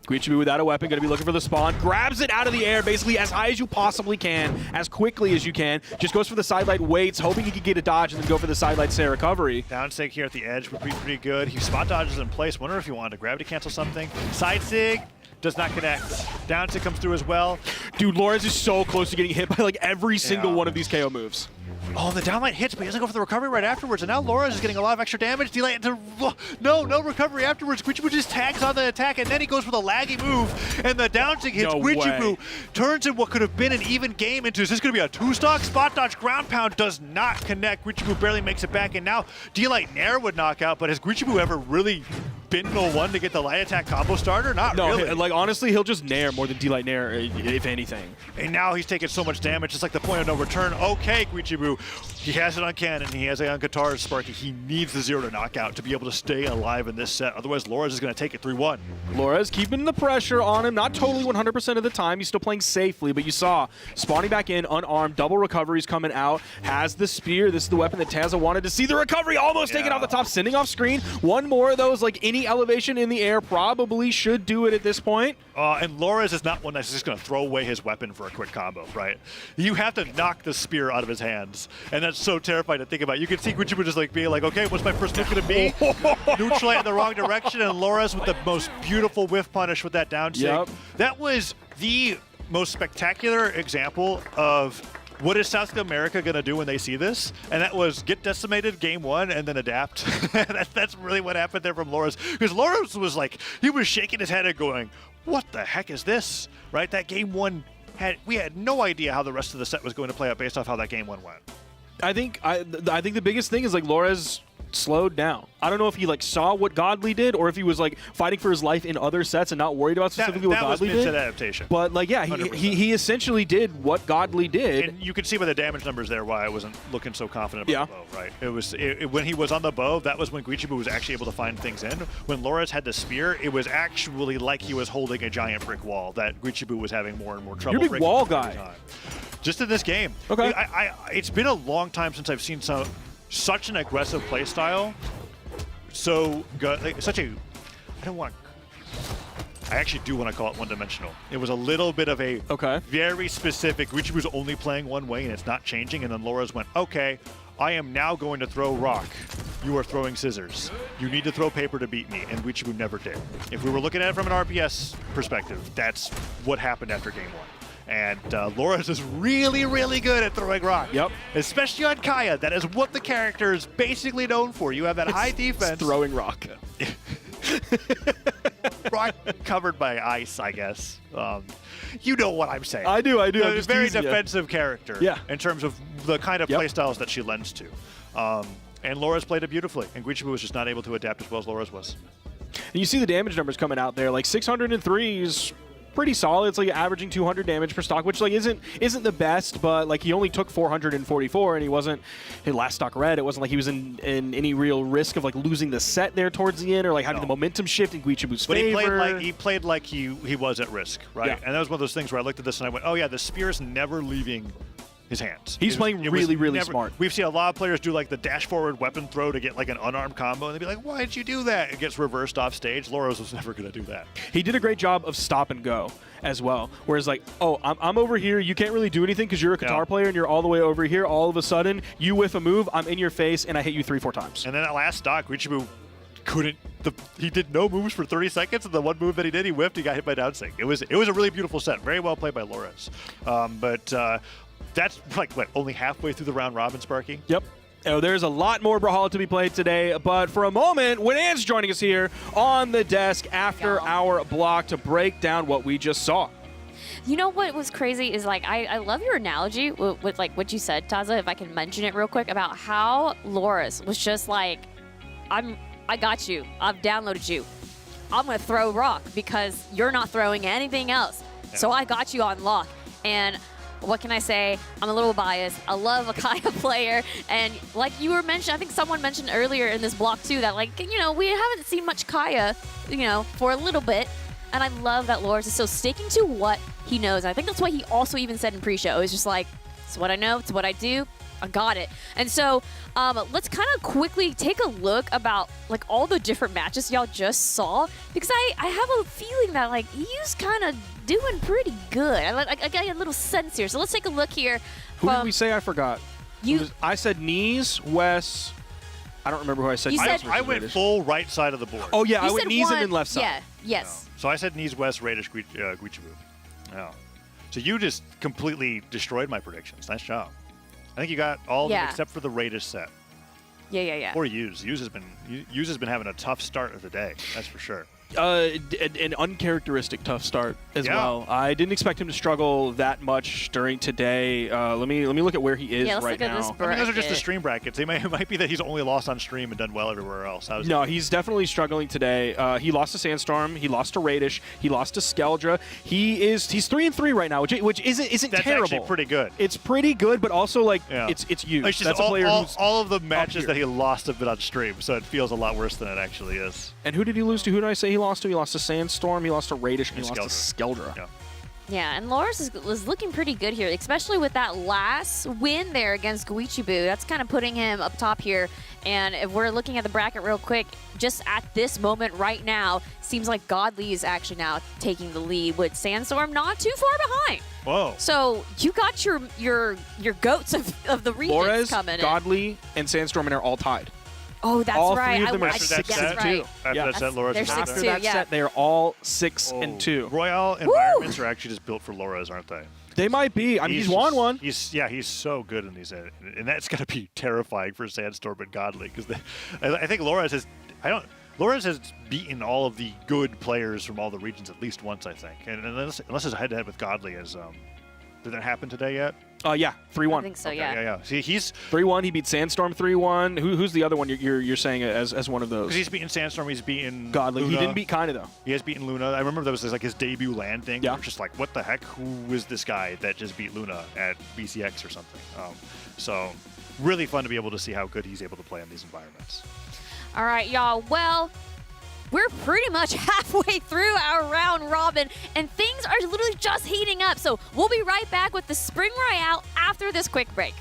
[SPEAKER 3] Guichibu without a weapon, going to be looking for the spawn. Grabs it out of the air, basically as high as you possibly can, as quickly as you can. Just goes for the side light, waits, hoping he could get a dodge, and then go for the side light say recovery.
[SPEAKER 11] Down sig here at the edge would be pretty good. He spot dodges in place. Wonder if he wanted to gravity cancel something. Side sig does not connect. Down sig comes through as well.
[SPEAKER 3] Dude, Flores is so close to getting hit by like every single one of these KO moves.
[SPEAKER 11] Oh, the downlight hits, but he doesn't go for the recovery right afterwards. And now Flores is getting a lot of extra damage. D-Light into no recovery afterwards. Guichibu just tags on the attack, and then he goes for the laggy move. And the downsig hits Guichibu. Turns in what could have been an even game into, is this going to be a 2-stock? Spot dodge, ground pound does not connect. Guichibu barely makes it back, and now D-Light nair would knock out, but has Guichibu ever really been no one to get the light attack combo starter? Not really.
[SPEAKER 3] No, like honestly, he'll just nair more than D-Light nair, if anything.
[SPEAKER 11] And now he's taking so much damage, it's like the point of no return. Okay, Guichibu, he has it on cannon, he has it on guitars, Sparky. He needs the 0 to knockout to be able to stay alive in this set. Otherwise, Flores is going to take it 3-1.
[SPEAKER 3] Flores keeping the pressure on him, not totally 100% of the time. He's still playing safely, but you saw spawning back in, unarmed, double recoveries coming out, has the spear. This is the weapon that Tazza wanted to see. The recovery almost taken off the top, sending off screen. One more of those, like any elevation in the air probably should do it at this point.
[SPEAKER 11] And Flores is not one that's just going to throw away his weapon for a quick combo, right? You have to knock the spear out of his hands, and that's so terrifying to think about. You can see Guichibu just like being like, okay, what's my first move going to be? Neutral in the wrong direction, and Flores with the most beautiful whiff punish with that down sig. That was the most spectacular example of what is South America going to do when they see this? And that was get decimated game 1 and then adapt. That's really what happened there from Flores. Because Flores was like, he was shaking his head and going, what the heck is this? Right? That game 1, we had no idea how the rest of the set was going to play out based off how that game 1 went.
[SPEAKER 3] I think the biggest thing is like Flores slowed down. I don't know if he like saw what Godly did or if he was like fighting for his life in other sets and not worried about specifically what Godly did.
[SPEAKER 11] That was adaptation.
[SPEAKER 3] But like, yeah, he essentially did what Godly did.
[SPEAKER 11] And you can see by the damage numbers there why I wasn't looking so confident about the bow, right? It was when he was on the bow, that was when Guichibu was actually able to find things in. When Flores had the spear, it was actually like he was holding a giant brick wall that Guichibu was having more and more trouble.
[SPEAKER 3] You're a big wall guy.
[SPEAKER 11] Just in this game.
[SPEAKER 3] Okay.
[SPEAKER 11] It's been a long time since I've seen such an aggressive play style. So good. Like, I actually do want to call it one-dimensional. It was a little bit of a very specific, Guichibu was only playing one way and it's not changing, and then Flores went, okay, I am now going to throw rock. You are throwing scissors. You need to throw paper to beat me, and Guichibu never did. If we were looking at it from an RPS perspective, that's what happened after game 1. And Flores is really, really good at throwing rock.
[SPEAKER 3] Yep.
[SPEAKER 11] Especially on Kaya. That is what the character is basically known for. You have that high defense.
[SPEAKER 3] It's throwing rock.
[SPEAKER 11] Rock covered by ice, I guess. You know what I'm saying.
[SPEAKER 3] I do.
[SPEAKER 11] A very defensive character in terms of the kind of play styles that she lends to. And Flores played it beautifully. And Guichibu was just not able to adapt as well as Flores was.
[SPEAKER 3] And you see the damage numbers coming out there. Like 603 is pretty solid. It's like averaging 200 damage per stock, which like isn't the best, but like he only took 444 and he wasn't his last stock red. It wasn't like he was in any real risk of like losing the set there towards the end or like having the momentum shift in Guichibu's favor.
[SPEAKER 11] But he played like he was at risk, right?
[SPEAKER 3] Yeah.
[SPEAKER 11] And that was one of those things where I looked at this and I went, oh yeah, the spear is never leaving his hands.
[SPEAKER 3] He's playing really smart.
[SPEAKER 11] We've seen a lot of players do like the dash forward weapon throw to get like an unarmed combo, and they'd be like, "Why did you do that?" It gets reversed off stage. Loras was never going to do that.
[SPEAKER 3] He did a great job of stop and go as well. Whereas like, oh, I'm over here. You can't really do anything because you're a guitar player and you're all the way over here. All of a sudden, you whiff a move, I'm in your face, and I hit you 3-4 times.
[SPEAKER 11] And then that last stock, Guichibu couldn't. He did no moves for 30 seconds, and the one move that he did, he whiffed. He got hit by down sync. It was a really beautiful set. Very well played by Loras. That's like what, only halfway through the round robin, Sparky?
[SPEAKER 3] Yep. Oh, there's a lot more Brawlhalla to be played today, but for a moment, Winan's joining us here on the desk after our block to break down what we just saw.
[SPEAKER 1] You know what was crazy is like I love your analogy with like what you said, Taza, if I can mention it real quick, about how Loras was just like, I got you. I've downloaded you. I'm going to throw rock because you're not throwing anything else. Yeah. So I got you on lock. And what can I say? I'm a little biased. I love a Kaya player. And like you were mentioning, I think someone mentioned earlier in this block too that like, you know, we haven't seen much Kaya, you know, for a little bit. And I love that Loras is still sticking to what he knows. And I think that's what he also even said in pre-show. It's just like, it's what I know. It's what I do. I got it. And so let's kind of quickly take a look about like all the different matches y'all just saw, because I have a feeling that like he's kind of doing pretty good. I got a little sense here. So let's take a look here.
[SPEAKER 3] Who did we say? I forgot. I said knees, Wes. I don't remember who I said.
[SPEAKER 11] I went full right side of the board.
[SPEAKER 3] Oh yeah, I went knees and then left side.
[SPEAKER 1] Yeah. Yes.
[SPEAKER 11] No. So I said knees, West, Radish, Guichibu. No. So you just completely destroyed my predictions. Nice job. I think you got all of them except for the Radish set.
[SPEAKER 1] Yeah.
[SPEAKER 11] Or Yuz. Yuz has been having a tough start of the day. That's for sure.
[SPEAKER 3] An uncharacteristic tough start as well. I didn't expect him to struggle that much during today. Let me look at where he is right now.
[SPEAKER 11] I mean, those are just the stream brackets. It might be that he's only lost on stream and done well everywhere else.
[SPEAKER 3] No, he's definitely struggling today. He lost to Sandstorm. He lost to Radish. He lost to Skeldra. He's 3-3 right now, which isn't
[SPEAKER 11] That's
[SPEAKER 3] terrible.
[SPEAKER 11] Actually pretty good.
[SPEAKER 3] It's pretty good, but also like it's you.
[SPEAKER 11] It's just
[SPEAKER 3] That's a player who's
[SPEAKER 11] all of the matches that he lost have been on stream, so it feels a lot worse than it actually is.
[SPEAKER 3] And who did he lose to? Who did I say he lost to? He lost to Sandstorm, he lost to Radish, and he lost to Skeldra.
[SPEAKER 1] Yeah, and Loras was looking pretty good here, especially with that last win there against Guichibu. That's kind of putting him up top here. And if we're looking at the bracket real quick, just at this moment right now, seems like Godly is actually now taking the lead with Sandstorm not too far behind.
[SPEAKER 11] Whoa.
[SPEAKER 1] So you got your goats of the regions coming in.
[SPEAKER 3] Godly, and Sandstorm are all tied.
[SPEAKER 1] Oh, that's
[SPEAKER 3] all
[SPEAKER 1] right.
[SPEAKER 3] Three of them are
[SPEAKER 11] After
[SPEAKER 3] 6-2.
[SPEAKER 11] After that set, Loras
[SPEAKER 1] they're
[SPEAKER 11] is
[SPEAKER 1] 6-2,
[SPEAKER 3] After that set, they are all 6-2.
[SPEAKER 11] Royale environments are actually just built for Loras, aren't they?
[SPEAKER 3] They might be. I mean, he's won one.
[SPEAKER 11] He's so good in these, and that's gonna be terrifying for Sandstorm and Godly because I think Loras has beaten all of the good players from all the regions at least once, I think, and unless his head-to-head with Godly is. Did that happen today yet?
[SPEAKER 3] Yeah, 3-1.
[SPEAKER 1] I think so,
[SPEAKER 11] okay,
[SPEAKER 1] yeah.
[SPEAKER 11] Yeah. See, he's
[SPEAKER 3] 3-1. He beat Sandstorm 3-1. Who's the other one you're saying as one of those?
[SPEAKER 11] Because he's beaten Sandstorm, he's beaten
[SPEAKER 3] Godly.
[SPEAKER 11] Luna.
[SPEAKER 3] He didn't beat Kinda though.
[SPEAKER 11] He has beaten Luna. I remember that was like his debut land thing.
[SPEAKER 3] Yeah.
[SPEAKER 11] It was just like, what the heck? Who is this guy that just beat Luna at BCX or something? So really fun to be able to see how good he's able to play in these environments.
[SPEAKER 1] All right, y'all. Well, we're pretty much halfway through our round robin, and things are literally just heating up. So we'll be right back with the Spring Royale after this quick break.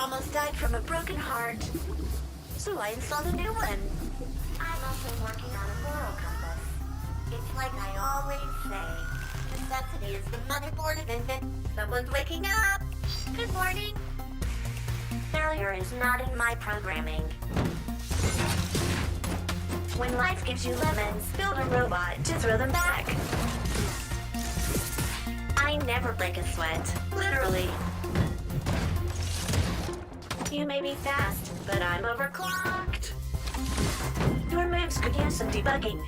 [SPEAKER 9] almost died from a broken heart, so I installed a new one. I'm also working on a moral compass. It's like I always say, necessity is the motherboard of invention. Someone's waking up. Good morning. Failure is not in my programming. When life gives you lemons, build a robot to throw them back. I never break a sweat, literally. You may be fast, but I'm overclocked. Your moves could use some debugging.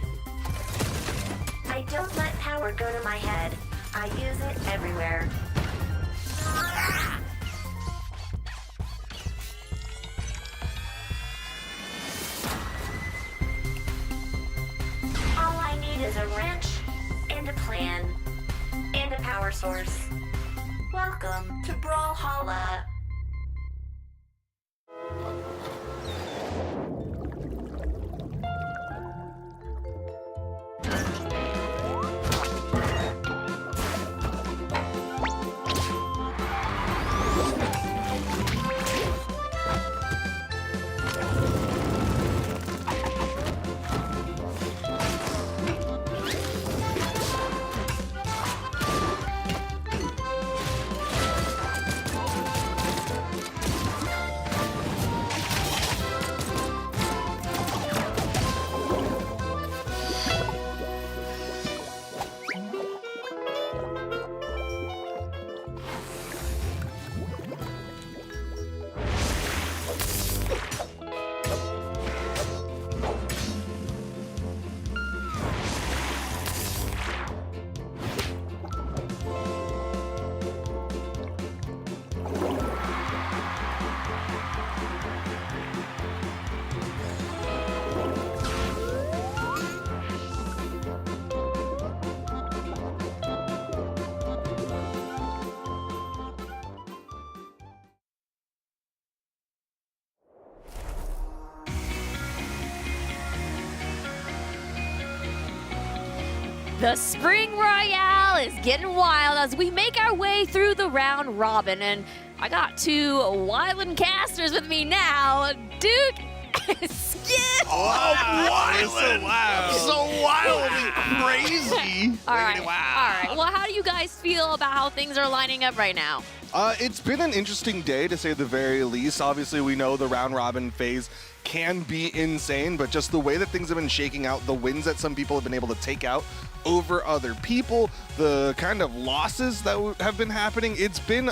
[SPEAKER 9] I don't let power go to my head. I use it everywhere. All I need is a wrench and a plan and a power source. Welcome to Brawlhalla.
[SPEAKER 1] The Spring Royale is getting wild as we make our way through the round robin, and I got two wildin' casters with me now, Duke and Skip.
[SPEAKER 5] So wild and crazy.
[SPEAKER 1] All right. Well, how do you guys feel about how things are lining up right now?
[SPEAKER 2] It's been an interesting day, to say the very least. Obviously, we know the round robin phase can be insane, but just the way that things have been shaking out, the wins that some people have been able to take out over other people, the kind of losses that have been happening, it's been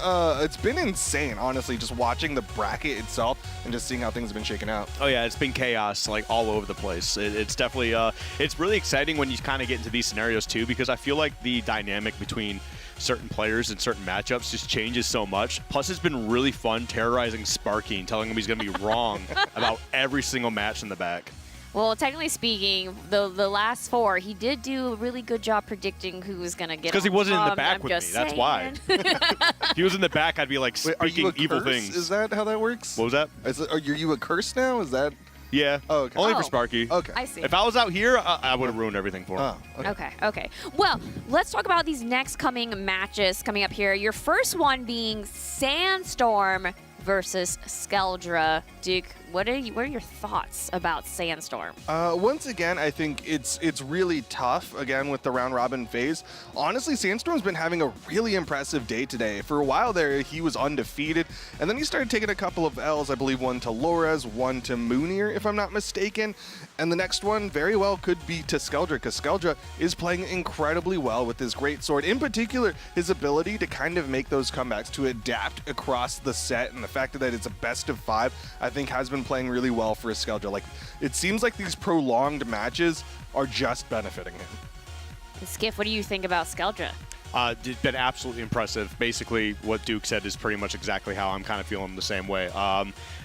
[SPEAKER 2] insane, honestly, just watching the bracket itself and just seeing how things have been shaken out.
[SPEAKER 12] Oh yeah, it's been chaos like all over the place. It's definitely it's really exciting when you kind of get into these scenarios too, because I feel like the dynamic between certain players and certain matchups just changes so much. Plus, it's been really fun terrorizing Sparky and telling him he's going to be wrong about every single match in the back.
[SPEAKER 1] Well, technically speaking, the last four, he did do a really good job predicting who was going to get
[SPEAKER 12] Because he wasn't in the back
[SPEAKER 1] I'm
[SPEAKER 12] with me.
[SPEAKER 1] just
[SPEAKER 12] That's why. If he was in the back, I'd be like speaking evil things.
[SPEAKER 2] Is that how that works?
[SPEAKER 12] What was that?
[SPEAKER 2] Are you a curse now? Is that?
[SPEAKER 12] Yeah.
[SPEAKER 2] Oh, okay.
[SPEAKER 12] Only for Sparky.
[SPEAKER 2] Okay.
[SPEAKER 1] I see.
[SPEAKER 12] If I was out here, I would have ruined everything for him.
[SPEAKER 2] Oh, okay.
[SPEAKER 1] Okay. Well, let's talk about these next coming matches coming up here. Your first one being Sandstorm versus Skeldra. Duke, what are your thoughts about Sandstorm?
[SPEAKER 2] Once again, I think it's really tough, again, with the round robin phase. Honestly, Sandstorm's been having a really impressive day today. For a while there, he was undefeated, and then he started taking a couple of L's, I believe one to Loras, one to Moonir, if I'm not mistaken. And the next one very well could be to Skeldra, because Skeldra is playing incredibly well with his great sword. In particular, his ability to kind of make those comebacks, to adapt across the set, and the fact that it's a best of 5, I think has been playing really well for Skeldra. Like, it seems like these prolonged matches are just benefiting him.
[SPEAKER 1] Skip, what do you think about Skeldra?
[SPEAKER 12] It's been absolutely impressive. Basically, what Duke said is pretty much exactly how I'm kind of feeling the same way.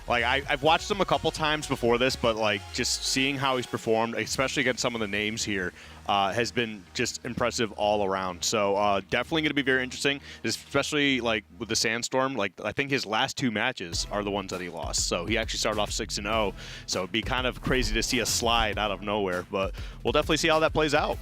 [SPEAKER 12] Like, I've watched him a couple times before this, but like just seeing how he's performed, especially against some of the names here, has been just impressive all around. So definitely going to be very interesting, especially like with the Sandstorm. Like, I think his last 2 matches are the ones that he lost. So he actually started off 6-0. So it'd be kind of crazy to see a slide out of nowhere, but we'll definitely see how that plays out.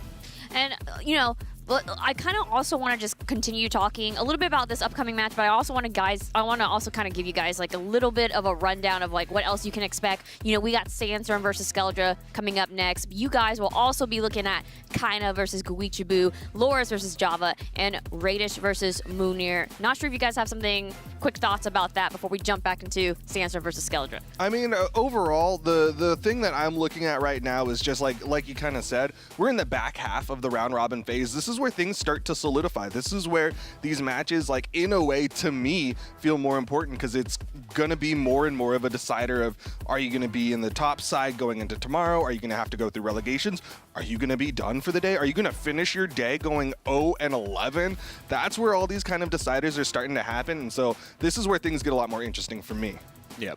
[SPEAKER 1] And, you know, Well, I kind of also want to just continue talking a little bit about this upcoming match, but I also want to also kind of give you guys like a little bit of a rundown of like what else you can expect. You know, we got Sandstorm versus Skeldra coming up next. You guys will also be looking at Kaina versus Guichibu, Loris versus Java, and Radish versus Munir. Not sure if you guys have something, quick thoughts about that before we jump back into Sandstorm versus Skeldra.
[SPEAKER 2] I mean, overall, the thing that I'm looking at right now is just like you kind of said, we're in the back half of the round robin phase. This is where things start to solidify. This is where these matches, like in a way, to me, feel more important because it's gonna be more and more of a decider of, are you gonna be in the top side going into tomorrow? Are you gonna have to go through relegations? Are you gonna be done for the day? Are you gonna finish your day going 0-11? That's where all these kind of deciders are starting to happen, and so this is where things get a lot more interesting for me.
[SPEAKER 12] Yeah,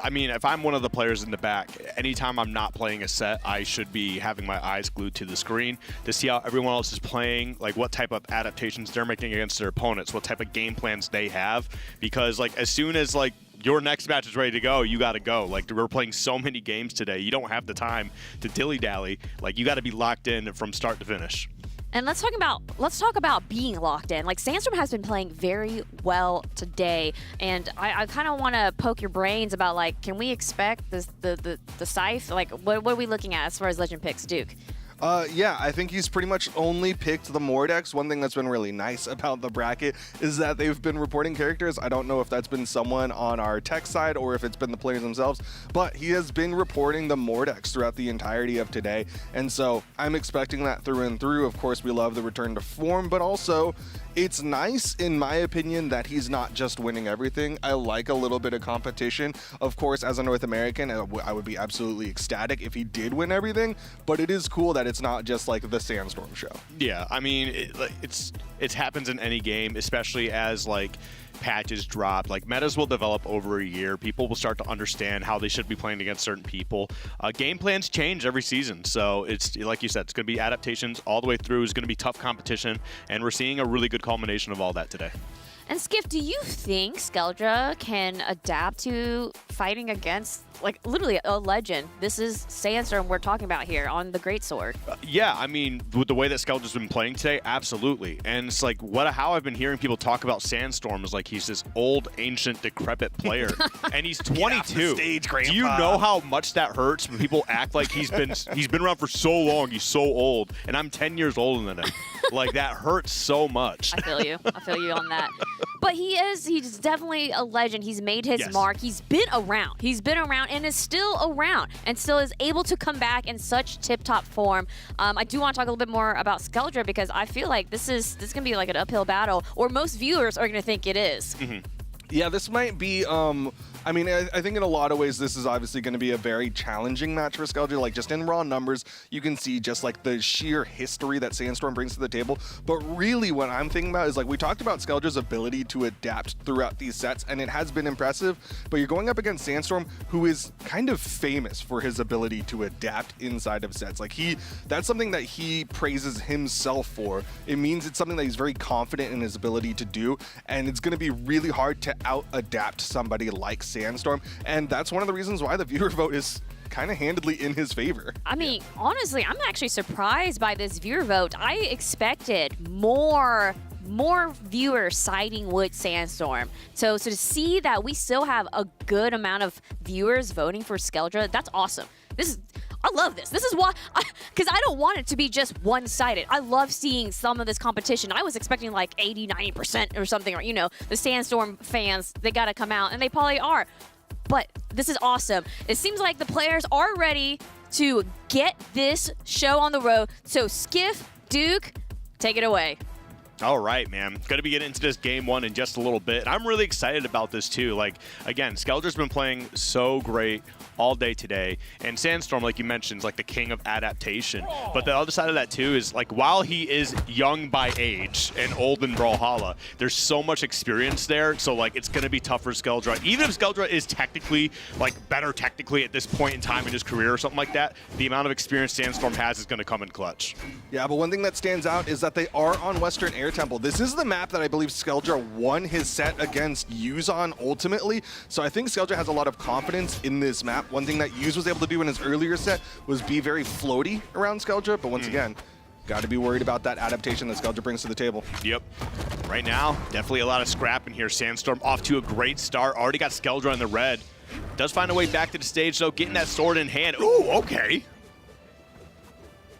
[SPEAKER 12] I mean, if I'm one of the players in the back, anytime I'm not playing a set, I should be having my eyes glued to the screen to see how everyone else is playing, like what type of adaptations they're making against their opponents, what type of game plans they have, because like as soon as like your next match is ready to go, you got to go. Like we're playing so many games today, you don't have the time to dilly-dally. Like you got to be locked in from start to finish.
[SPEAKER 1] And let's talk about being locked in. Like Sandstorm has been playing very well today, and I kind of want to poke your brains about like, can we expect the Scythe? Like, what are we looking at as far as legend picks, Duke?
[SPEAKER 2] Yeah, I think he's pretty much only picked the Mordex. One thing that's been really nice about the bracket is that they've been reporting characters. I don't know if that's been someone on our tech side or if it's been the players themselves, but he has been reporting the Mordex throughout the entirety of today. And so I'm expecting that through and through. Of course, we love the return to form, but also it's nice, in my opinion, that he's not just winning everything. I like a little bit of competition. Of course, as a North American, I would be absolutely ecstatic if he did win everything, but it is cool that it's not just like the Sandstorm show.
[SPEAKER 12] Yeah, I mean, it happens in any game, especially as like patches drop. Like metas will develop over a year. People will start to understand how they should be playing against certain people. Game plans change every season, so it's like you said, it's going to be adaptations all the way through. It's going to be tough competition, and we're seeing a really good culmination of all that today.
[SPEAKER 1] And Skiff, do you think Skeldra can adapt to fighting against, like, literally a legend? This is Sandstorm we're talking about here on the Greatsword.
[SPEAKER 12] Yeah, I mean, with the way that Skeldra's been playing today, absolutely. And it's like, how I've been hearing people talk about Sandstorm is like he's this old, ancient, decrepit player. And he's 22.
[SPEAKER 2] Stage,
[SPEAKER 12] do you know how much that hurts when people act like he's been around for so long, he's so old, and I'm 10 years older than him? Like, that hurts so much.
[SPEAKER 1] I feel you. I feel you on that. But he's definitely a legend. He's made his mark. He's been around. He's been around and is still around and still is able to come back in such tip-top form. I do want to talk a little bit more about Skeldra because I feel like this is going to be like an uphill battle, or most viewers are going to think it is.
[SPEAKER 12] Mm-hmm.
[SPEAKER 2] Yeah, this might be, I mean, I think in a lot of ways this is obviously going to be a very challenging match for Skeldra. Like, just in raw numbers, you can see just like the sheer history that Sandstorm brings to the table. But really what I'm thinking about is, like, we talked about Skeldra's ability to adapt throughout these sets, and it has been impressive. But you're going up against Sandstorm, who is kind of famous for his ability to adapt inside of sets. Like, that's something that he praises himself for. It means it's something that he's very confident in his ability to do, and it's going to be really hard to out-adapt somebody like Sandstorm, and that's one of the reasons why the viewer vote is kind of handedly in his favor.
[SPEAKER 1] I mean, honestly, I'm actually surprised by this viewer vote. I expected more viewers siding with Sandstorm. So to see that we still have a good amount of viewers voting for Skeldra, that's awesome. I love this. This is why, because I don't want it to be just one-sided. I love seeing some of this competition. I was expecting like 80, 90% or something, or, you know, the Sandstorm fans, they got to come out, and they probably are. But this is awesome. It seems like the players are ready to get this show on the road. So Skiff, Duke, take it away.
[SPEAKER 12] All right, man. Going to be getting into this game one in just a little bit. And I'm really excited about this, too. Like, again, Skeldra's been playing so great all day today. And Sandstorm, like you mentioned, is like the king of adaptation. But the other side of that, too, is like while he is young by age and old in Brawlhalla, there's so much experience there. So, like, it's going to be tough for Skeldra. Even if Skeldra is technically, like, better technically at this point in time in his career or something like that, the amount of experience Sandstorm has is going to come in clutch.
[SPEAKER 2] Yeah, but one thing that stands out is that they are on Western Air Temple. This is the map that I believe Skeldra won his set against Yuz on ultimately. So I think Skeldra has a lot of confidence in this map. One thing that Yuz was able to do in his earlier set was be very floaty around Skeldra, but once again, Got to be worried about that adaptation that Skeldra brings to the table.
[SPEAKER 12] Yep. Right now, definitely a lot of scrap in here. Sandstorm off to a great start. Already got Skeldra in the red. Does find a way back to the stage, though, getting that sword in hand. Ooh, okay.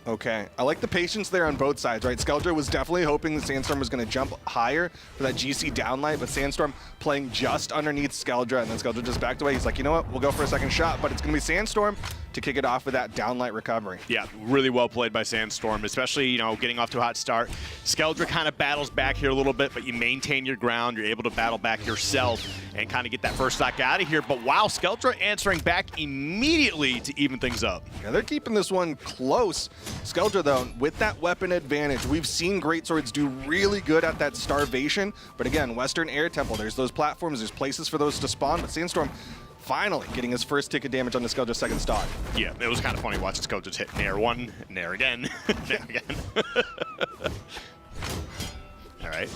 [SPEAKER 2] Okay, I like the patience there on both sides, right? Skeldra was definitely hoping the Sandstorm was going to jump higher for that GC downlight, but Sandstorm playing just underneath Skeldra, and then Skeldra just backed away. He's like, you know what, we'll go for a second shot, but it's going to be Sandstorm to kick it off with that downlight recovery.
[SPEAKER 12] Yeah, really well played by Sandstorm, especially, you know, getting off to a hot start. Skeldra kind of battles back here a little bit, but you maintain your ground. You're able to battle back yourself and kind of get that first stock out of here. But wow, Skeldra answering back immediately to even things up.
[SPEAKER 2] Yeah, they're keeping this one close. Skeldra, though, with that weapon advantage, we've seen greatswords do really good at that starvation. But again, Western Air Temple, there's those platforms, there's places for those to spawn, but Sandstorm finally getting his first tick of damage on the Skeldra's second stock.
[SPEAKER 12] Yeah, it was kind of funny watching Skeldra just hit Nair one, Nair again, Nair again. All right,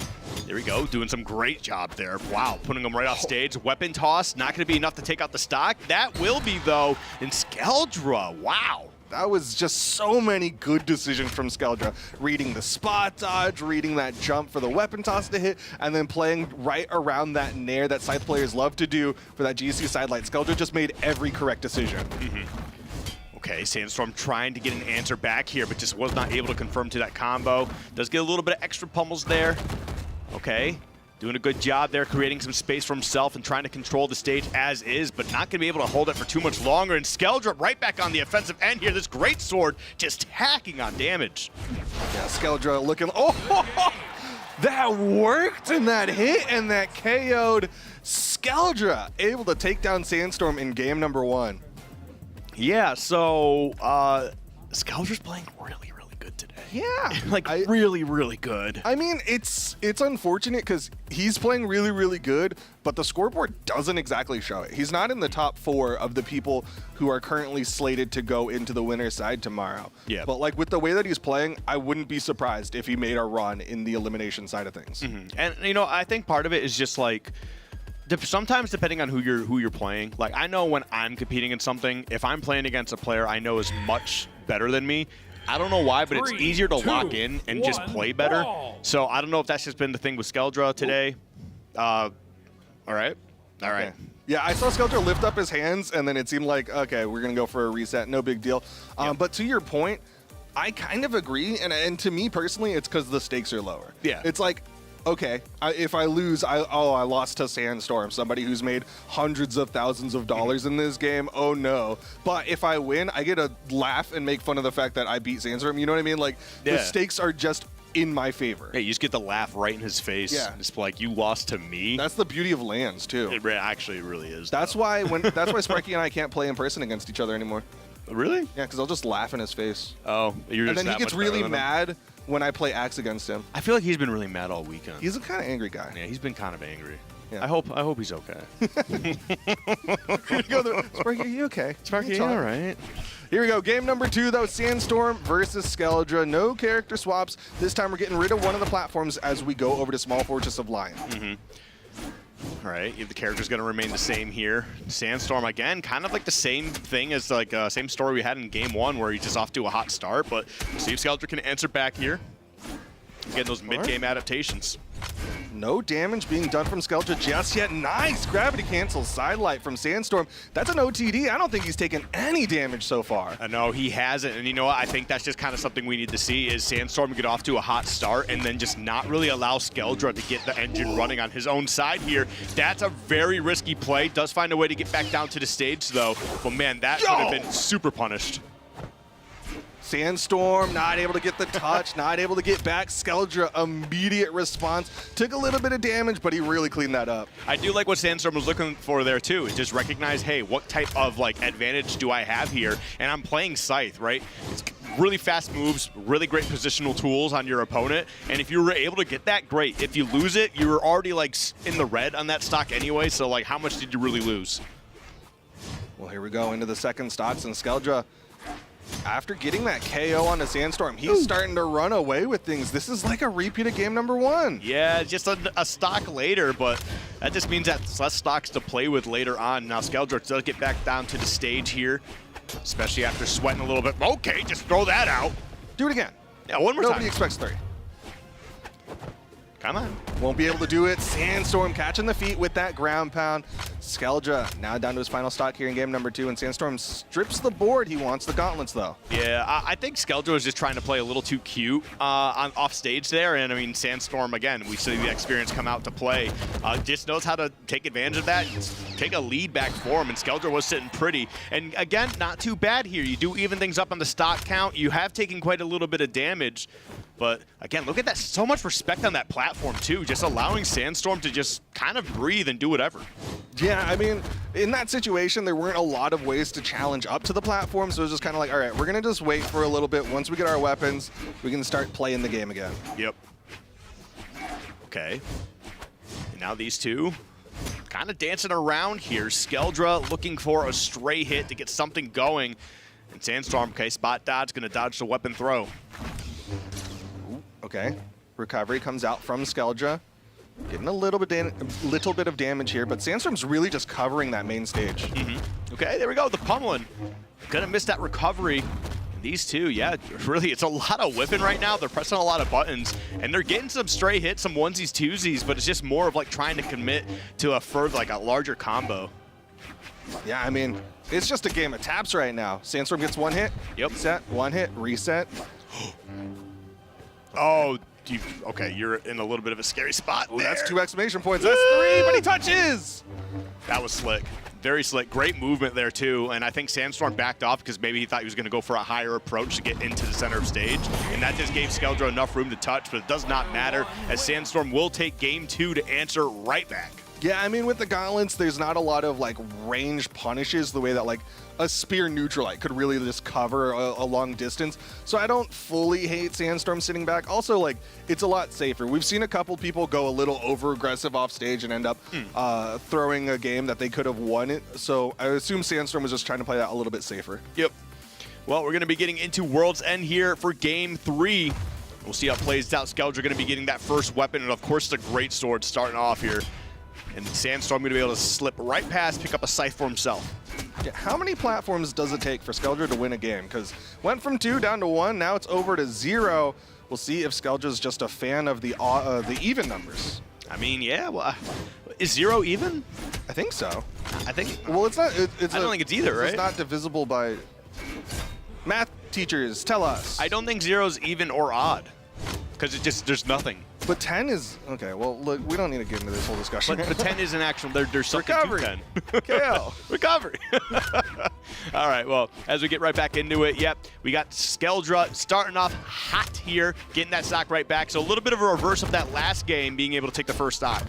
[SPEAKER 12] there we go, doing some great job there. Wow, putting him right off stage. Weapon toss, not going to be enough to take out the stock. That will be, though, in Skeldra. Wow.
[SPEAKER 2] That was just so many good decisions from Skeldra. Reading the spot dodge, reading that jump for the weapon toss to hit, and then playing right around that nair that Scythe players love to do for that GC sidelight. Skeldra just made every correct decision.
[SPEAKER 12] Okay, Sandstorm trying to get an answer back here, but just was not able to confirm to that combo. Does get a little bit of extra pummels there. Okay. Doing a good job there, creating some space for himself and trying to control the stage as is, but not going to be able to hold it for too much longer. And Skeldra right back on the offensive end here. This great sword just hacking on damage.
[SPEAKER 2] Yeah, Skeldra looking... Oh, that worked in that hit and that KO'd Skeldra. Able to take down Sandstorm in game number 1.
[SPEAKER 12] Yeah, so Skeldra's playing really good today.
[SPEAKER 2] Yeah.
[SPEAKER 12] Like, really good.
[SPEAKER 2] I mean, it's unfortunate because he's playing really good, but the scoreboard doesn't exactly show it. He's not in the top 4 of the people who are currently slated to go into the winner's side tomorrow.
[SPEAKER 12] Yeah.
[SPEAKER 2] But like with the way that he's playing, I wouldn't be surprised if he made a run in the elimination side of things.
[SPEAKER 12] And, you know, I think part of it is just like, sometimes depending on who you're playing, like I know when I'm competing in something, if I'm playing against a player I know is much better than me, I don't know why, but it's easier to lock in and just play better. So I don't know if that's just been the thing with Skeldra today. All right.
[SPEAKER 2] Yeah, I saw Skeldra lift up his hands, and then it seemed like, okay, we're going to go for a reset. No big deal. But to your point, I kind of agree, and to me personally, it's because the stakes are lower.
[SPEAKER 12] Yeah.
[SPEAKER 2] It's like, okay, if I lose, I lost to Sandstorm, somebody who's made hundreds of thousands of dollars in this game. Oh no. But if I win, I get to laugh and make fun of the fact that I beat Sandstorm. You know what I mean? Like, the stakes are just in my favor.
[SPEAKER 12] Hey, you just get the laugh right in his face.
[SPEAKER 2] Yeah.
[SPEAKER 12] It's like, you lost to me.
[SPEAKER 2] That's the beauty of LANs, too.
[SPEAKER 12] It actually really is.
[SPEAKER 2] That's why Sparky and I can't play in person against each other anymore.
[SPEAKER 12] Really?
[SPEAKER 2] Yeah, because I'll just laugh in his face.
[SPEAKER 12] Oh, you're just
[SPEAKER 2] and then he gets really mad when I play Axe against him.
[SPEAKER 12] I feel like he's been really mad all weekend.
[SPEAKER 2] He's a kind of angry guy.
[SPEAKER 12] Yeah, he's been kind of angry.
[SPEAKER 2] Yeah.
[SPEAKER 12] I hope he's okay.
[SPEAKER 2] Sparky, are you okay?
[SPEAKER 12] Sparky, all right.
[SPEAKER 2] Here we go. Game number 2, though. Sandstorm versus Skeldra. No character swaps. This time we're getting rid of one of the platforms as we go over to Small Fortress of Lion.
[SPEAKER 12] All right, the character's going to remain the same here. Sandstorm, again, kind of like the same thing as like same story we had in game 1 where he's just off to a hot start, but see if Skeldra can answer back here. Getting those mid-game adaptations.
[SPEAKER 2] No damage being done from Skeldra just yet. Nice gravity cancel sidelight from Sandstorm. That's an OTD. I don't think he's taken any damage so far.
[SPEAKER 12] No, he hasn't. And you know what? I think that's just kind of something we need to see is Sandstorm get off to a hot start and then just not really allow Skeldra to get the engine running on his own side here. That's a very risky play. Does find a way to get back down to the stage, though. But man, that could have been super punished.
[SPEAKER 2] Sandstorm not able to get the touch, not able to get back. Skeldra, immediate response. Took a little bit of damage, but he really cleaned that up.
[SPEAKER 12] I do like what Sandstorm was looking for there, too. Is just recognize, hey, what type of like advantage do I have here? And I'm playing Scythe, right? It's really fast moves, really great positional tools on your opponent. And if you were able to get that, great. If you lose it, you were already like in the red on that stock anyway. So like, how much did you really lose?
[SPEAKER 2] Well, here we go into the second stocks, and Skeldra, after getting that KO on the Sandstorm, he's starting to run away with things. This is like a repeat of game number 1.
[SPEAKER 12] Yeah, just a stock later, but that just means that's less stocks to play with later on. Now, Skeldra does get back down to the stage here, especially after sweating a little bit. Okay, just throw that out.
[SPEAKER 2] Do it again.
[SPEAKER 12] Yeah, one more
[SPEAKER 2] Nobody
[SPEAKER 12] time.
[SPEAKER 2] expects 3.
[SPEAKER 12] Come on.
[SPEAKER 2] Won't be able to do it. Sandstorm catching the feet with that ground pound. Skeldra now down to his final stock here in game number 2, and Sandstorm strips the board. He wants the gauntlets, though.
[SPEAKER 12] Yeah, I think Skeldra was just trying to play a little too cute off stage there, and I mean, Sandstorm, again, we see the experience come out to play. Just knows how to take advantage of that, take a lead back for him, and Skeldra was sitting pretty. And again, not too bad here. You do even things up on the stock count. You have taken quite a little bit of damage. But again, look at that. So much respect on that platform, too. Just allowing Sandstorm to just kind of breathe and do whatever.
[SPEAKER 2] Yeah, I mean, in that situation, there weren't a lot of ways to challenge up to the platform. So it was just kind of like, all right, we're going to just wait for a little bit. Once we get our weapons, we can start playing the game again.
[SPEAKER 12] Yep. Okay. And now these two kind of dancing around here. Skeldra looking for a stray hit to get something going. And Sandstorm, okay, spot dodge, going to dodge the weapon throw.
[SPEAKER 2] Okay, recovery comes out from Skeldra. Getting a little bit of damage here, but Sandstorm's really just covering that main stage.
[SPEAKER 12] Okay, there we go, the pummeling. Gonna miss that recovery. And these two, yeah, really, it's a lot of whipping right now. They're pressing a lot of buttons, and they're getting some stray hits, some onesies, twosies, but it's just more of like trying to commit to a further, like a larger combo.
[SPEAKER 2] Yeah, I mean, it's just a game of taps right now. Sandstorm gets 1 hit, reset, 1 hit, reset.
[SPEAKER 12] Oh, okay, you're in a little bit of a scary spot.
[SPEAKER 2] Ooh, that's 2 exclamation points. That's 3, but he touches.
[SPEAKER 12] That was slick. Very slick. Great movement there, too. And I think Sandstorm backed off because maybe he thought he was going to go for a higher approach to get into the center of stage. And that just gave Skeldra enough room to touch, but it does not matter as Sandstorm will take game 2 to answer right back.
[SPEAKER 2] Yeah, I mean, with the gauntlets, there's not a lot of, like, range punishes the way that, like, a spear neutralite could really just cover a long distance. So I don't fully hate Sandstorm sitting back. Also, like, it's a lot safer. We've seen a couple people go a little over-aggressive off stage and end up throwing a game that they could have won it. So I assume Sandstorm was just trying to play that a little bit safer.
[SPEAKER 12] Yep. Well, we're going to be getting into World's End here for game 3. We'll see how it plays out. Skeldra going to be getting that first weapon, and of course the great sword starting off here. And Sandstorm going to be able to slip right past, pick up a scythe for himself.
[SPEAKER 2] Yeah, how many platforms does it take for Skeldra to win a game? Because went from 2 down to 1, now it's over to 0. We'll see if Skeldra's just a fan of the even numbers.
[SPEAKER 12] I mean, yeah, well, is 0 even?
[SPEAKER 2] I think so.
[SPEAKER 12] I think.
[SPEAKER 2] Well, it's not.
[SPEAKER 12] I don't think it's either, right?
[SPEAKER 2] It's not divisible by. Math teachers, tell us.
[SPEAKER 12] I don't think 0 is even or odd, because it just there's nothing.
[SPEAKER 2] But 10 is okay. Well, look, we don't need to get into this whole discussion.
[SPEAKER 12] But 10 is an actual. There's something
[SPEAKER 2] Recovery.
[SPEAKER 12] to 10.
[SPEAKER 2] KO.
[SPEAKER 12] Recovery. All right. Well, as we get right back into it, yep, we got Skeldra starting off hot here, getting that stock right back. So a little bit of a reverse of that last game, being able to take the first stock.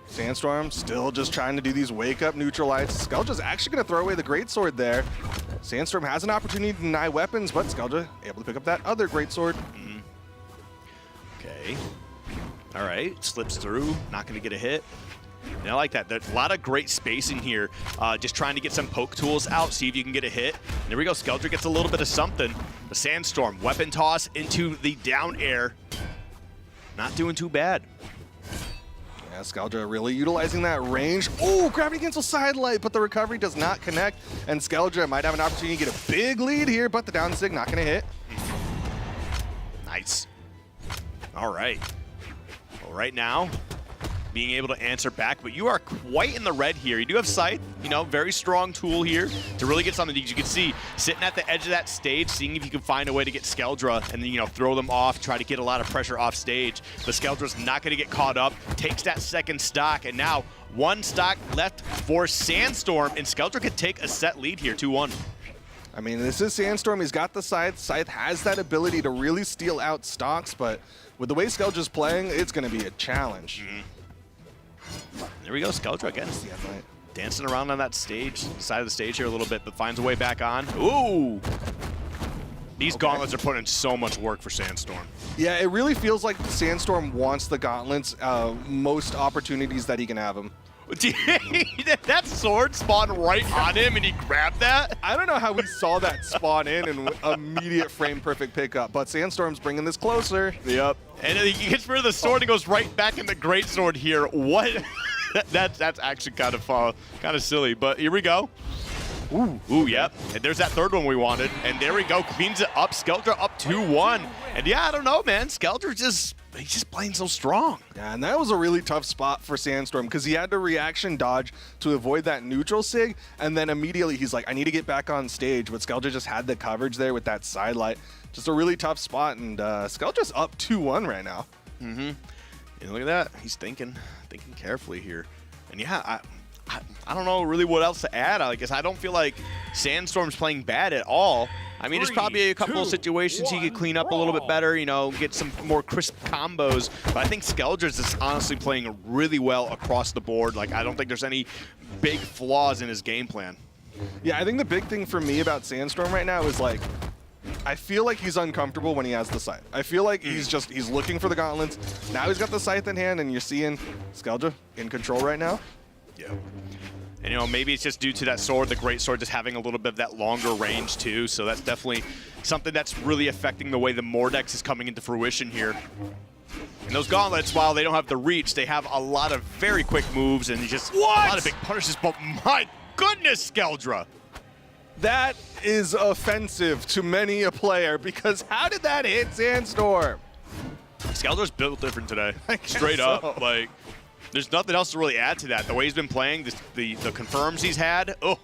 [SPEAKER 2] Sandstorm still just trying to do these wake-up neutralites. Skeldra's actually going to throw away the greatsword there. Sandstorm has an opportunity to deny weapons, but Skeldra able to pick up that other greatsword.
[SPEAKER 12] Okay. All right. Slips through. Not going to get a hit. And I like that. There's a lot of great spacing here. Just trying to get some poke tools out, see if you can get a hit. And there we go. Skeldra gets a little bit of something. The Sandstorm. Weapon toss into the down air. Not doing too bad.
[SPEAKER 2] Yeah, Skeldra really utilizing that range. Oh, gravity cancel sidelight, but the recovery does not connect. And Skeldra might have an opportunity to get a big lead here, but the down sig not going to hit.
[SPEAKER 12] Nice. All right. Well, right now, being able to answer back, but you are quite in the red here. You do have Scythe, you know, very strong tool here to really get something. You can see sitting at the edge of that stage, seeing if you can find a way to get Skeldra and then, you know, throw them off, try to get a lot of pressure off stage. But Skeldra's not going to get caught up, takes that second stock, and now 1 stock left for Sandstorm, and Skeldra could take a set lead here, 2-1.
[SPEAKER 2] I mean, this is Sandstorm. He's got the Scythe. Scythe has that ability to really steal out stocks, but with the way Skeldra's playing, it's going to be a challenge.
[SPEAKER 12] There we go, Skeldra again. Dancing around on that stage, side of the stage here a little bit, but finds a way back on. Ooh! These gauntlets are putting in so much work for Sandstorm.
[SPEAKER 2] Yeah, it really feels like Sandstorm wants the gauntlets most opportunities that he can have them.
[SPEAKER 12] That sword spawned right on him and he grabbed that?
[SPEAKER 2] I don't know how we saw that spawn in and immediate frame perfect pickup, but Sandstorm's bringing this closer.
[SPEAKER 12] Yep. And he gets rid of the sword and goes right back in the greatsword here. What? That's actually kind of silly, but here we go. Ooh, yep. And there's that third one we wanted. And there we go. Cleans it up. Skeldra up 2-1. And yeah, I don't know, man. Skeldra he's just playing so strong.
[SPEAKER 2] Yeah, and that was a really tough spot for Sandstorm because he had to reaction dodge to avoid that neutral sig, and then immediately he's like, I need to get back on stage, but Skeldra just had the coverage there with that side light. Just a really tough spot, and Skeldra's up 2-1 right now.
[SPEAKER 12] Mm-hmm. And look at that. He's thinking carefully here. And yeah, I don't know really what else to add. I guess I don't feel like Sandstorm's playing bad at all. I mean, there's probably a couple of situations he could clean up a little bit better, you know, get some more crisp combos. But I think Skeldra's is honestly playing really well across the board. Like, I don't think there's any big flaws in his game plan.
[SPEAKER 2] Yeah, I think the big thing for me about Sandstorm right now is, like, I feel like he's uncomfortable when he has the scythe. I feel like he's looking for the gauntlets. Now he's got the scythe in hand, and you're seeing Skeldra in control right now.
[SPEAKER 12] Yeah. And, you know, maybe it's just due to that sword, the great sword, just having a little bit of that longer range, too. So that's definitely something that's really affecting the way the Mordex is coming into fruition here. And those gauntlets, while they don't have the reach, they have a lot of very quick moves and just a lot of big punishes. But my goodness, Skeldra!
[SPEAKER 2] That is offensive to many a player, because how did that hit Sandstorm?
[SPEAKER 12] Skeldra's built different today. Straight up. Like, there's nothing else to really add to that. The way he's been playing, the confirms he's had. Oh.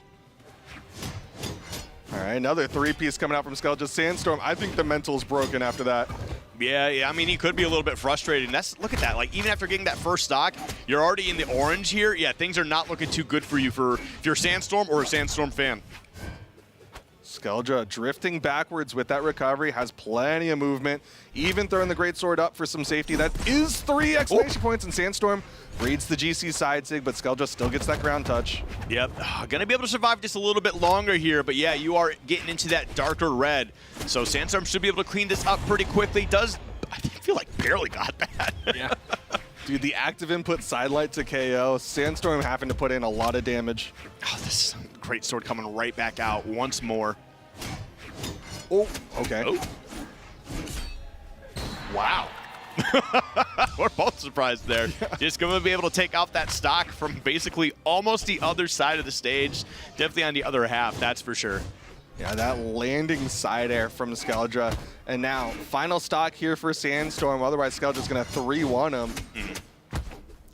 [SPEAKER 2] All right, another three-piece coming out from Skeldra. Sandstorm, I think the mental's broken after that.
[SPEAKER 12] Yeah, I mean, he could be a little bit frustrated. And look at that. Like, even after getting that first stock, you're already in the orange here. Yeah, things are not looking too good for you if you're a Sandstorm or a Sandstorm fan.
[SPEAKER 2] Skeldra drifting backwards with that recovery, has plenty of movement, even throwing the great sword up for some safety. That is 3 exclamation points, and Sandstorm reads the GC side sig, but Skeldra still gets that ground touch.
[SPEAKER 12] Yep, gonna be able to survive just a little bit longer here, but yeah, you are getting into that darker red. So Sandstorm should be able to clean this up pretty quickly. I feel like barely got that.
[SPEAKER 2] Yeah. Dude, the active input sidelight to KO. Sandstorm having to put in a lot of damage.
[SPEAKER 12] Oh, this great sword coming right back out once more.
[SPEAKER 2] Oh, okay.
[SPEAKER 12] Oh. Wow. We're both surprised there. Just going to be able to take off that stock from basically almost the other side of the stage. Definitely on the other half, that's for sure.
[SPEAKER 2] Yeah, that landing side air from Skeldra. And now, final stock here for Sandstorm. Otherwise, Skeldra's going to 3-1 him.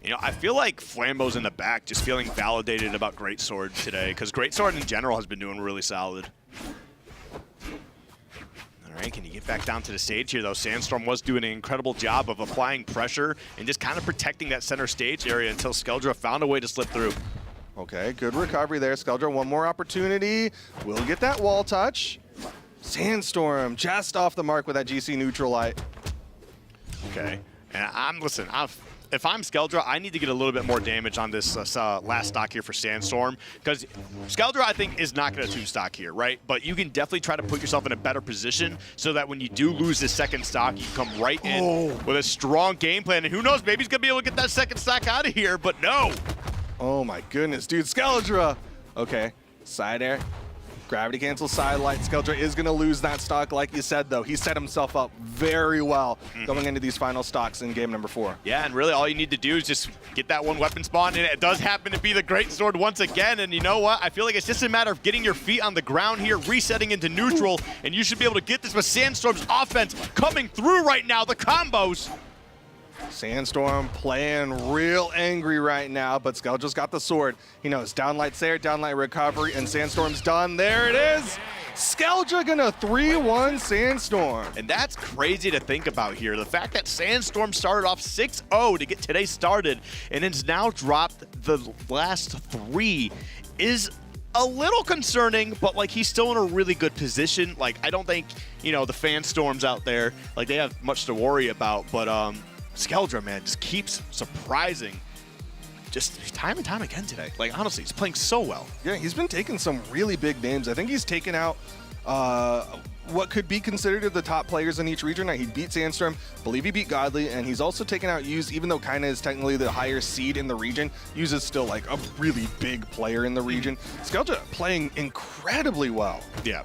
[SPEAKER 12] You know, I feel like Flambeau's in the back just feeling validated about Greatsword today, because Greatsword in general has been doing really solid. All right, can you get back down to the stage here, though? Sandstorm was doing an incredible job of applying pressure and just kind of protecting that center stage area until Skeldra found a way to slip through.
[SPEAKER 2] Okay, good recovery there. Skeldra, one more opportunity. Will get that wall touch. Sandstorm just off the mark with that GC neutral light.
[SPEAKER 12] Okay, and listen, if I'm Skeldra, I need to get a little bit more damage on this last stock here for Sandstorm, because Skeldra, I think, is not going to 2-stock here, right? But you can definitely try to put yourself in a better position so that when you do lose this second stock, you come right in with a strong game plan. And who knows, maybe he's going to be able to get that second stock out of here, but no.
[SPEAKER 2] Oh my goodness, dude, Skeldra. Okay, side air. Gravity cancel side light. Skeldra is going to lose that stock, like you said, though. He set himself up very well going into these final stocks in game number 4.
[SPEAKER 12] Yeah, and really all you need to do is just get that one weapon spawn, and it does happen to be the Greatsword once again. And you know what? I feel like it's just a matter of getting your feet on the ground here, resetting into neutral, and you should be able to get this with Sandstorm's offense coming through right now, the combos.
[SPEAKER 2] Sandstorm playing real angry right now, but Skeldra's got the sword. He knows downlight's there, downlight recovery, and Sandstorm's done. There it is. Skeldra gonna 3-1 Sandstorm.
[SPEAKER 12] And that's crazy to think about here. The fact that Sandstorm started off 6-0 to get today started and has now dropped the last 3 is a little concerning, but like he's still in a really good position. Like I don't think, you know, the Fanstorms out there, like they have much to worry about, but Skeldra, man, just keeps surprising just time and time again today. Like, honestly, he's playing so well.
[SPEAKER 2] Yeah, he's been taking some really big names. I think he's taken out what could be considered the top players in each region. He beat Sandstorm, believe he beat Godly, and he's also taken out Yuze, even though Kaina is technically the higher seed in the region. Yuze is still like a really big player in the region. Skeldra playing incredibly well.
[SPEAKER 12] Yeah.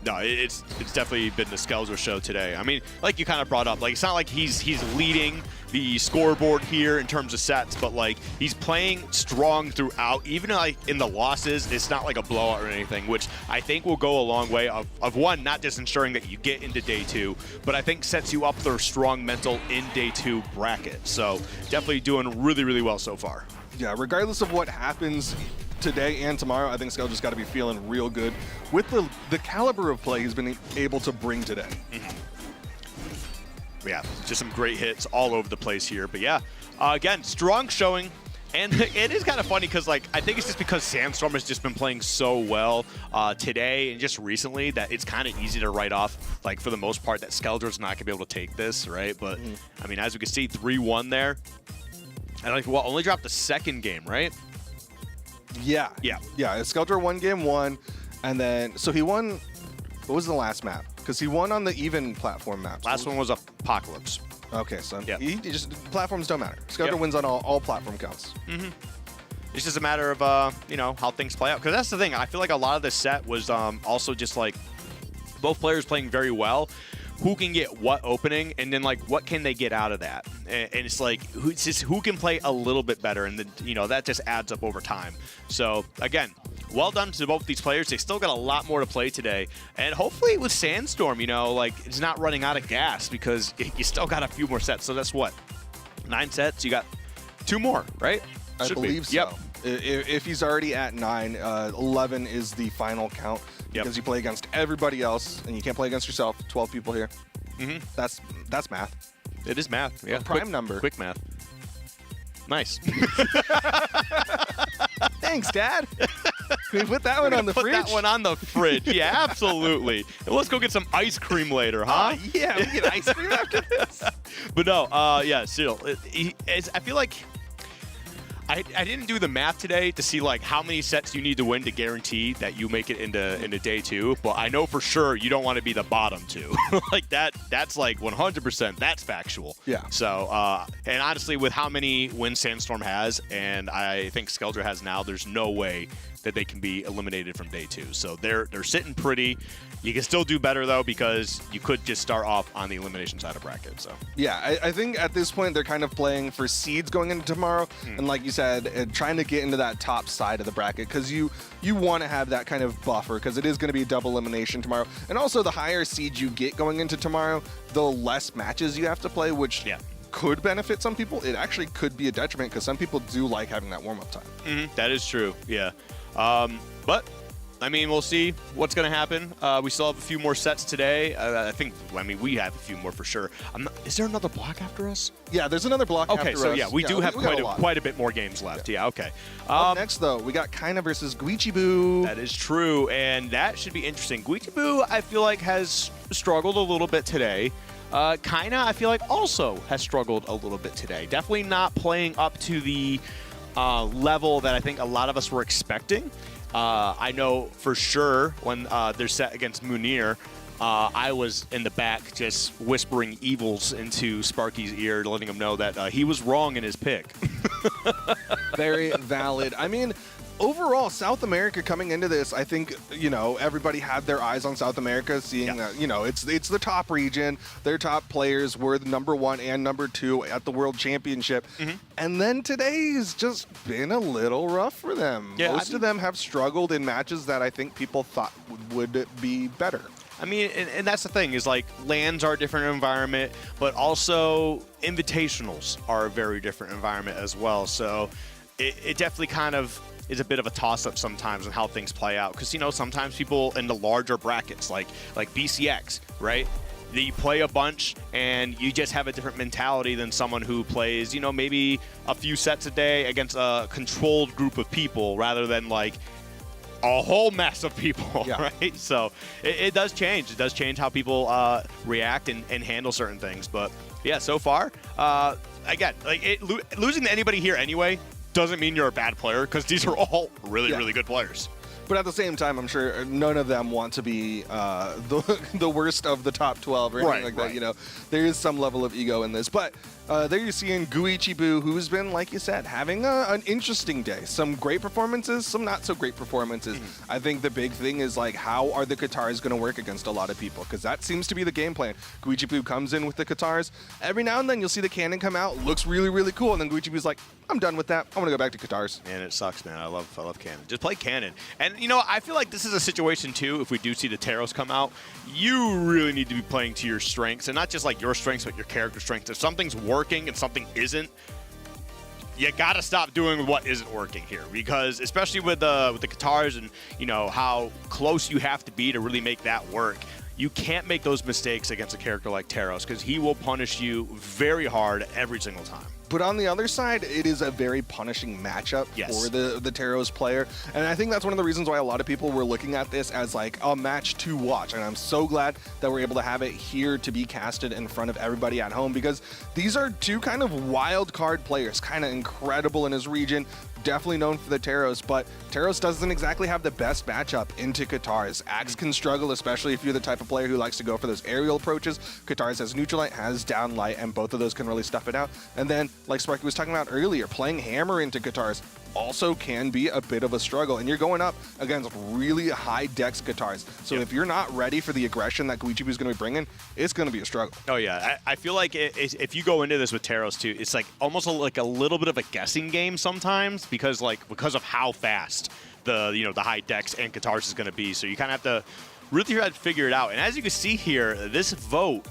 [SPEAKER 12] No, it's definitely been the Skelzer show today. I mean, like you kind of brought up, like it's not like he's leading the scoreboard here in terms of sets, but like he's playing strong throughout. Even like in the losses, it's not like a blowout or anything, which I think will go a long way of one, not just ensuring that you get into day 2, but I think sets you up for a strong mental in day 2 bracket. So definitely doing really, really well so far.
[SPEAKER 2] Yeah, regardless of what happens today and tomorrow, I think Skel's just got to be feeling real good with the caliber of play he's been able to bring today.
[SPEAKER 12] Yeah, just some great hits all over the place here. But yeah, again, strong showing. And it is kind of funny because, like, I think it's just because Sandstorm has just been playing so well today and just recently that it's kind of easy to write off, like, for the most part, that Skeldrick's not going to be able to take this, right? But, I mean, as we can see, 3-1 there. And, like, well, only dropped the second game, right?
[SPEAKER 2] Yeah.
[SPEAKER 12] Yeah.
[SPEAKER 2] Yeah, Skeldrick won game 1, and then, so he won, what was the last map? Because he won on the even platform maps.
[SPEAKER 12] Last one was Apocalypse.
[SPEAKER 2] Okay, so
[SPEAKER 12] yeah.
[SPEAKER 2] he just, platforms don't matter. Skeldrick wins on all platform counts.
[SPEAKER 12] It's just a matter of, you know, how things play out. Because that's the thing. I feel like a lot of this set was also just, like, both players playing very well. Who can get what opening, and then, like, what can they get out of that? And it's like, who can play a little bit better, and then, you know, that just adds up over time. So, again, well done to both these players. They still got a lot more to play today. And hopefully with Sandstorm, you know, like, it's not running out of gas because you still got a few more sets. So that's what? 9 sets? You got 2 more, right?
[SPEAKER 2] I believe so.
[SPEAKER 12] Yep.
[SPEAKER 2] If he's already at 9, 11 is the final count because you play against everybody else and you can't play against yourself. 12 people here. That's math.
[SPEAKER 12] It is math. Yeah.
[SPEAKER 2] A prime number.
[SPEAKER 12] Quick math. Nice.
[SPEAKER 2] Thanks, Dad. Can we put that one on the fridge?
[SPEAKER 12] Put that one on the fridge. Yeah, absolutely. And let's go get some ice cream later, huh?
[SPEAKER 2] Yeah, we get ice cream after this.
[SPEAKER 12] But no, yeah, still, I feel like I didn't do the math today to see like how many sets you need to win to guarantee that you make it into day 2. But I know for sure you don't want to be the bottom 2. Like that's like 100%. That's factual.
[SPEAKER 2] Yeah.
[SPEAKER 12] So and honestly, with how many wins Sandstorm has, and I think Skeldra has now, there's no way that they can be eliminated from day 2. So they're sitting pretty. You can still do better, though, because you could just start off on the elimination side of bracket. So
[SPEAKER 2] yeah, I think at this point they're kind of playing for seeds going into tomorrow. And like you said, trying to get into that top side of the bracket because you want to have that kind of buffer because it is going to be a double elimination tomorrow. And also the higher seed you get going into tomorrow, the less matches you have to play, which could benefit some people. It actually could be a detriment because some people do like having that warm-up time.
[SPEAKER 12] That is true, yeah. But I mean, we'll see what's going to happen. We still have a few more sets today. I mean, we have a few more for sure. Is there another block after us?
[SPEAKER 2] Yeah, there's another block after us.
[SPEAKER 12] Okay, so yeah, we do have quite a bit more games left. Yeah, okay.
[SPEAKER 2] Up next, though, we got Kaina versus Guichiboo.
[SPEAKER 12] That is true, and that should be interesting. Guichiboo, I feel like, has struggled a little bit today. Kaina, I feel like, also has struggled a little bit today. Definitely not playing up to the level that I think a lot of us were expecting. I know for sure when they're set against Munir, I was in the back just whispering evils into Sparky's ear, letting him know that he was wrong in his pick.
[SPEAKER 2] Very valid. I mean, overall, South America coming into this, I think, you know, everybody had their eyes on South America, seeing that, you know, it's the top region. Their top players were the number 1 and number 2 at the World Championship. And then today's just been a little rough for them.
[SPEAKER 12] Yeah,
[SPEAKER 2] Most of them have struggled in matches that I think people thought would be better.
[SPEAKER 12] I mean, and that's the thing, is like LANs are a different environment, but also invitationals are a very different environment as well. So it definitely kind of is a bit of a toss-up sometimes on how things play out. Because, you know, sometimes people in the larger brackets, like BCX, right? You play a bunch and you just have a different mentality than someone who plays, you know, maybe a few sets a day against a controlled group of people rather than like a whole mess of people, right? So it does change. It does change how people react and handle certain things. But yeah, so far, again, like losing to anybody here anyway doesn't mean you're a bad player because these are all really good players.
[SPEAKER 2] But at the same time, I'm sure none of them want to be the worst of the top 12 or anything like that. You know, there is some level of ego in this. But there you're seeing Guichibu, who's been, like you said, having an interesting day. Some great performances, some not so great performances. I think the big thing is, like, how are the Katars going to work against a lot of people? Because that seems to be the game plan. Guichibu comes in with the Katars. Every now and then you'll see the cannon come out, looks really, really cool, and then Guichibu's like, I'm done with that. I'm going to go back to Katars.
[SPEAKER 12] Man, it sucks, man. I love cannon. Just play cannon. And, you know, I feel like this is a situation, too, if we do see the Taros come out, you really need to be playing to your strengths, and not just, like, your strengths, but your character strengths. If something's working and something isn't, you got to stop doing what isn't working here, because especially with the Katars and, you know, how close you have to be to really make that work, you can't make those mistakes against a character like Taros, because he will punish you very hard every single time.
[SPEAKER 2] But on the other side, it is a very punishing matchup for the Taros player. And I think that's one of the reasons why a lot of people were looking at this as like a match to watch. And I'm so glad that we're able to have it here to be casted in front of everybody at home, because these are two kind of wild card players, kind of incredible in his region. Definitely known for the Taros, but Taros doesn't exactly have the best matchup into Katars. Axe can struggle, especially if you're the type of player who likes to go for those aerial approaches. Katars has neutral light, has down light, and both of those can really stuff it out. And then, like Sparky was talking about earlier, playing hammer into Katars also can be a bit of a struggle, and you're going up against really high dex Katars. So if you're not ready for the aggression that Guichibu is going to be bringing, it's going to be a struggle.
[SPEAKER 12] Oh yeah, I feel like if you go into this with Taros too, it's like almost like a little bit of a guessing game sometimes, because of how fast the high dex and Katars is going to be. So you kind of have to really try to figure it out. And as you can see here, this vote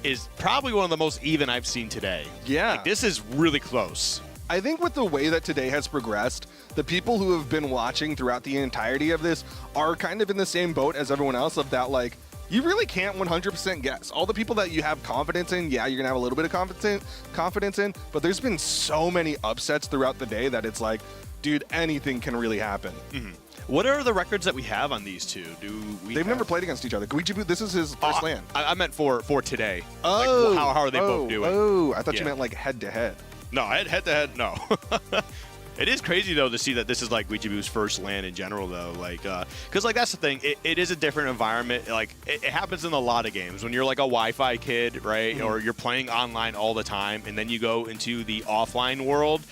[SPEAKER 12] is probably one of the most even I've seen today.
[SPEAKER 2] Yeah,
[SPEAKER 12] like, this is really close.
[SPEAKER 2] I think with the way that today has progressed, the people who have been watching throughout the entirety of this are kind of in the same boat as everyone else, of that, like, you really can't 100% guess. All the people that you have confidence in, yeah, you're going to have a little bit of confidence in, but there's been so many upsets throughout the day that it's like, dude, anything can really happen.
[SPEAKER 12] What are the records that we have on these two?
[SPEAKER 2] They've never played against each other. Guichibu, this is his first land.
[SPEAKER 12] I meant for today.
[SPEAKER 2] Oh.
[SPEAKER 12] Like, how are they both doing?
[SPEAKER 2] Oh, I thought you meant like head-to-head.
[SPEAKER 12] No, head-to-head, no. It is crazy, though, to see that this is, like, Guichibu's first LAN in general, though. Like, because, like, that's the thing. It is a different environment. Like, it happens in a lot of games. When you're, like, a Wi-Fi kid, right, or you're playing online all the time, and then you go into the offline world,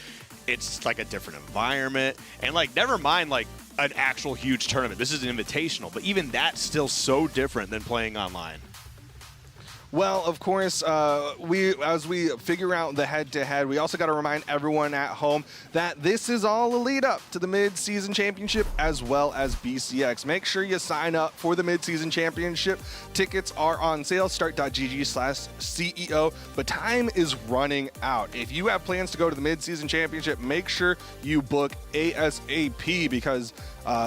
[SPEAKER 12] it's, like, a different environment. And, like, never mind, like, an actual huge tournament. This is an invitational. But even that's still so different than playing online.
[SPEAKER 2] Well, of course, as we figure out the head-to-head, we also got to remind everyone at home that this is all a lead-up to the Mid-Season Championship as well as BCX. Make sure you sign up for the Mid-Season Championship. Tickets are on sale, start.gg/CEO, but time is running out. If you have plans to go to the Mid-Season Championship, make sure you book ASAP, because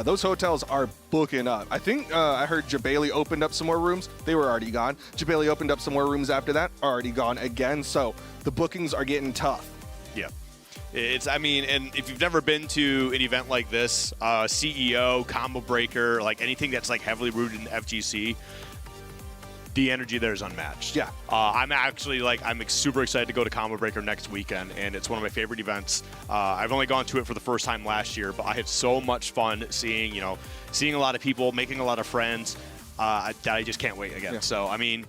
[SPEAKER 2] those hotels are booking up. I think I heard Jabali opened up some more rooms. They were already gone. Jabali opened up some more rooms after that, already gone again. So the bookings are getting tough.
[SPEAKER 12] Yeah. I mean, and if you've never been to an event like this, CEO, Combo Breaker, like anything that's like heavily rooted in the FGC, the energy there is unmatched.
[SPEAKER 2] Yeah.
[SPEAKER 12] I'm actually I'm super excited to go to Combo Breaker next weekend, and it's one of my favorite events. I've only gone to it for the first time last year, but I had so much fun seeing a lot of people, making a lot of friends. That I just can't wait again. Yeah. So, I mean,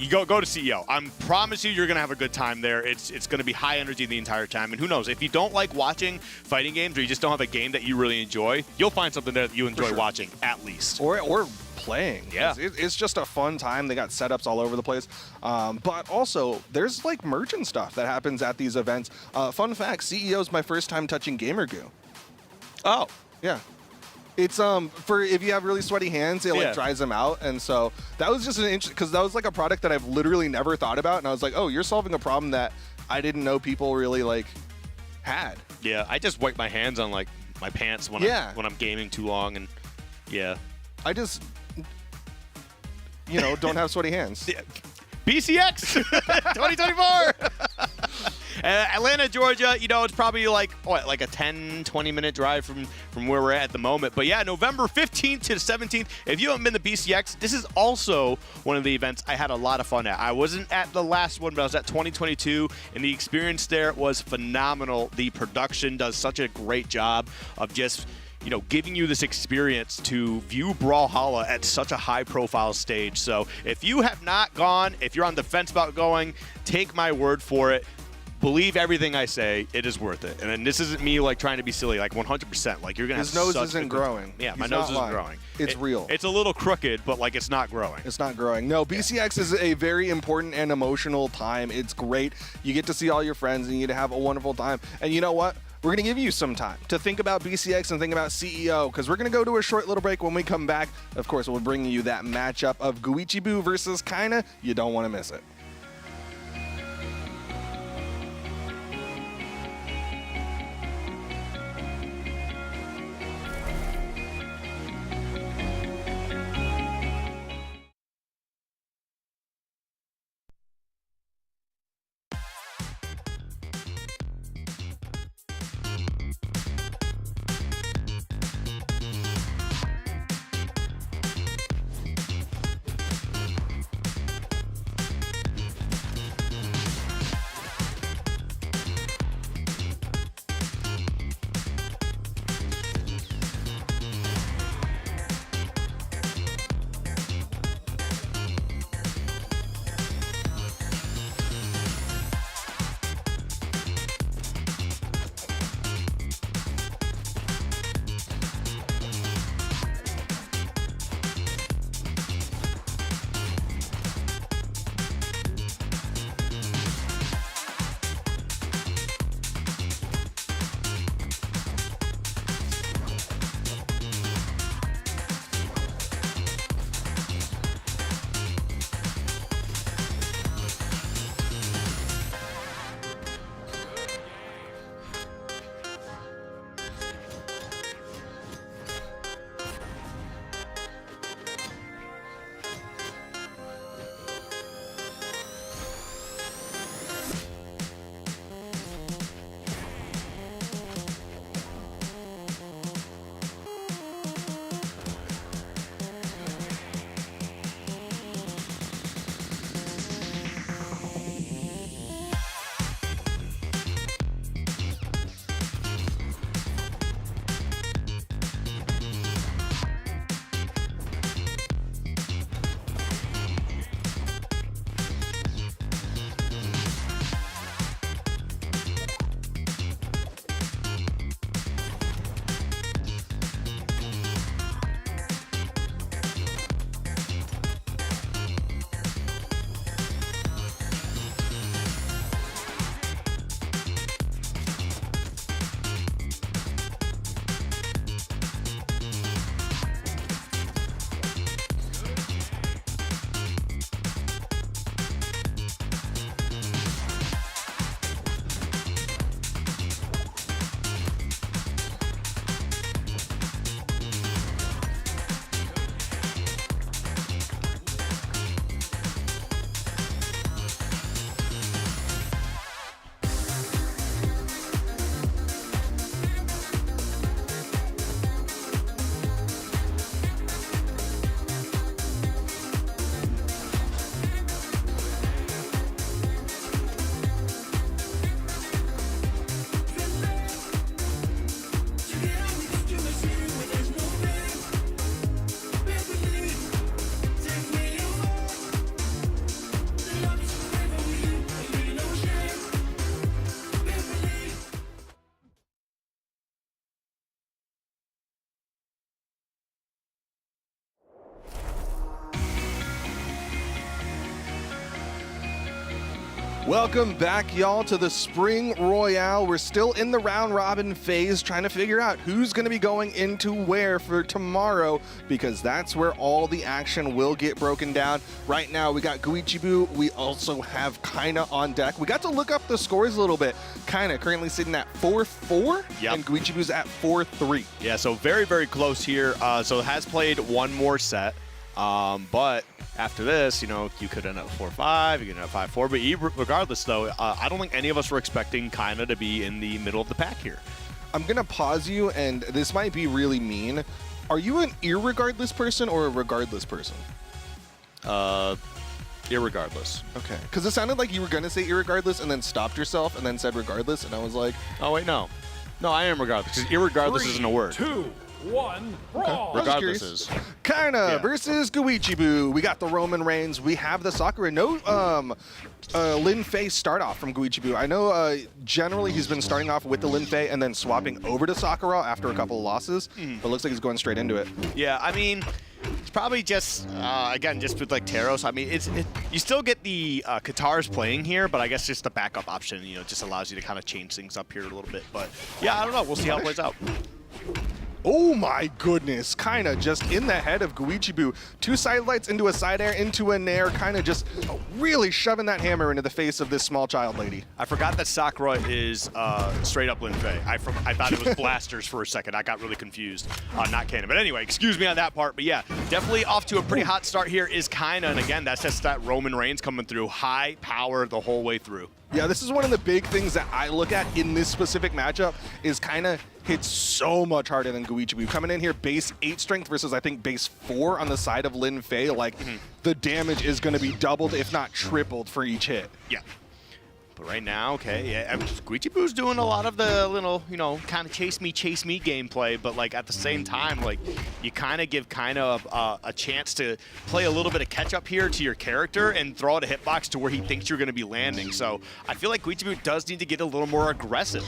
[SPEAKER 12] you go to CEO. I promise you're going to have a good time there. It's going to be high energy the entire time. And who knows, if you don't like watching fighting games, or you just don't have a game that you really enjoy, you'll find something there that you enjoy watching, at least.
[SPEAKER 2] Or playing.
[SPEAKER 12] Yeah.
[SPEAKER 2] It's just a fun time. They got setups all over the place. But also, there's like merch and stuff that happens at these events. Fun fact, CEO is my first time touching Gamer Goo.
[SPEAKER 12] Oh.
[SPEAKER 2] Yeah. It's for if you have really sweaty hands, it like dries them out, and so that was just an interesting, because that was like a product that I've literally never thought about, and I was like, oh, you're solving a problem that I didn't know people really like had.
[SPEAKER 12] Yeah, I just wipe my hands on like my pants when I'm gaming too long, and
[SPEAKER 2] I just don't have sweaty hands.
[SPEAKER 12] BCX 2024. Atlanta, Georgia, it's probably like a 10-20 minute drive from where we're at the moment. But yeah, November 15th to 17th. If you haven't been to BCX, this is also one of the events I had a lot of fun at. I wasn't at the last one, but I was at 2022, and the experience there was phenomenal. The production does such a great job of just you know, giving you this experience to view Brawlhalla at such a high-profile stage. So if you have not gone, if you're on the fence about going, take my word for it. Believe everything I say. It is worth it. And then this isn't me like trying to be silly. Like 100%. Like you're gonna.
[SPEAKER 2] His nose isn't growing.
[SPEAKER 12] Yeah, my
[SPEAKER 2] He's
[SPEAKER 12] nose
[SPEAKER 2] not
[SPEAKER 12] isn't
[SPEAKER 2] lying.
[SPEAKER 12] growing.
[SPEAKER 2] It's real.
[SPEAKER 12] It's a little crooked, but like it's not growing.
[SPEAKER 2] It's not growing. No, BCX is a very important and emotional time. It's great. You get to see all your friends and you get to have a wonderful time. And you know what? We're going to give you some time to think about BCX and think about CEO because we're going to go to a short little break. When we come back, of course, we'll bring you that matchup of Guichibu versus Kaina. You don't want to miss it. Welcome back, y'all, to the Spring Royale. We're still in the round robin phase, trying to figure out who's going to be going into where for tomorrow, because that's where all the action will get broken down. Right now, we got Guichibu. We also have Kaina on deck. We got to look up the scores a little bit. Kaina currently sitting at 4-4,
[SPEAKER 12] yep,
[SPEAKER 2] and Guichibu's at 4-3.
[SPEAKER 12] Yeah, so very, very close here. So has played one more set. But after this, you know, you could end up 4-5, you could end up 5-4. But regardless, though, I don't think any of us were expecting Kaina to be in the middle of the pack here.
[SPEAKER 2] I'm going to pause you, and this might be really mean. Are you an irregardless person or a regardless person?
[SPEAKER 12] Irregardless.
[SPEAKER 2] Okay. Because it sounded like you were going to say irregardless and then stopped yourself and then said regardless, and I was like...
[SPEAKER 12] Oh, wait, no. No, I am regardless, because irregardless isn't a word.
[SPEAKER 4] 2,
[SPEAKER 8] one, brawl.
[SPEAKER 12] Regardless is.
[SPEAKER 2] Kinda versus Guichibu. We got the Roman Reigns. We have the Sakura. No Lin Fei start off from Guichibu. I know generally he's been starting off with the Lin Fei and then swapping over to Sakura after a couple of losses, but it looks like he's going straight into it.
[SPEAKER 12] Yeah, I mean, it's probably just, again, just with like Taros. I mean, you still get the Katars playing here, but I guess just the backup option, you know, just allows you to kind of change things up here a little bit. But yeah, I don't know. We'll see how it plays out.
[SPEAKER 2] Oh my goodness, kinda just in the head of Guichibu. 2 side lights into a side air, into a nair, kinda just really shoving that hammer into the face of this small child lady.
[SPEAKER 12] I forgot that Sakura is straight up Lin Fei. I thought it was blasters for a second. I got really confused. Not canon. But anyway, excuse me on that part. But yeah, definitely off to a pretty hot start here is Kinda. And again, that's just that Roman Reigns coming through. High power the whole way through.
[SPEAKER 2] Yeah, this is one of the big things that I look at in this specific matchup is kinda hits so much harder than Guichibu. Coming in here base 8 strength versus I think base 4 on the side of Lin Fei. Like the damage is gonna be doubled, if not tripled for each hit.
[SPEAKER 12] Yeah. But right now, okay, yeah, Guichibu's doing a lot of the little, you know, kind of chase me gameplay, but like at the same time, like you kind of give a chance to play a little bit of catch up here to your character and throw out a hitbox to where he thinks you're going to be landing. So I feel like Guichibu does need to get a little more aggressive.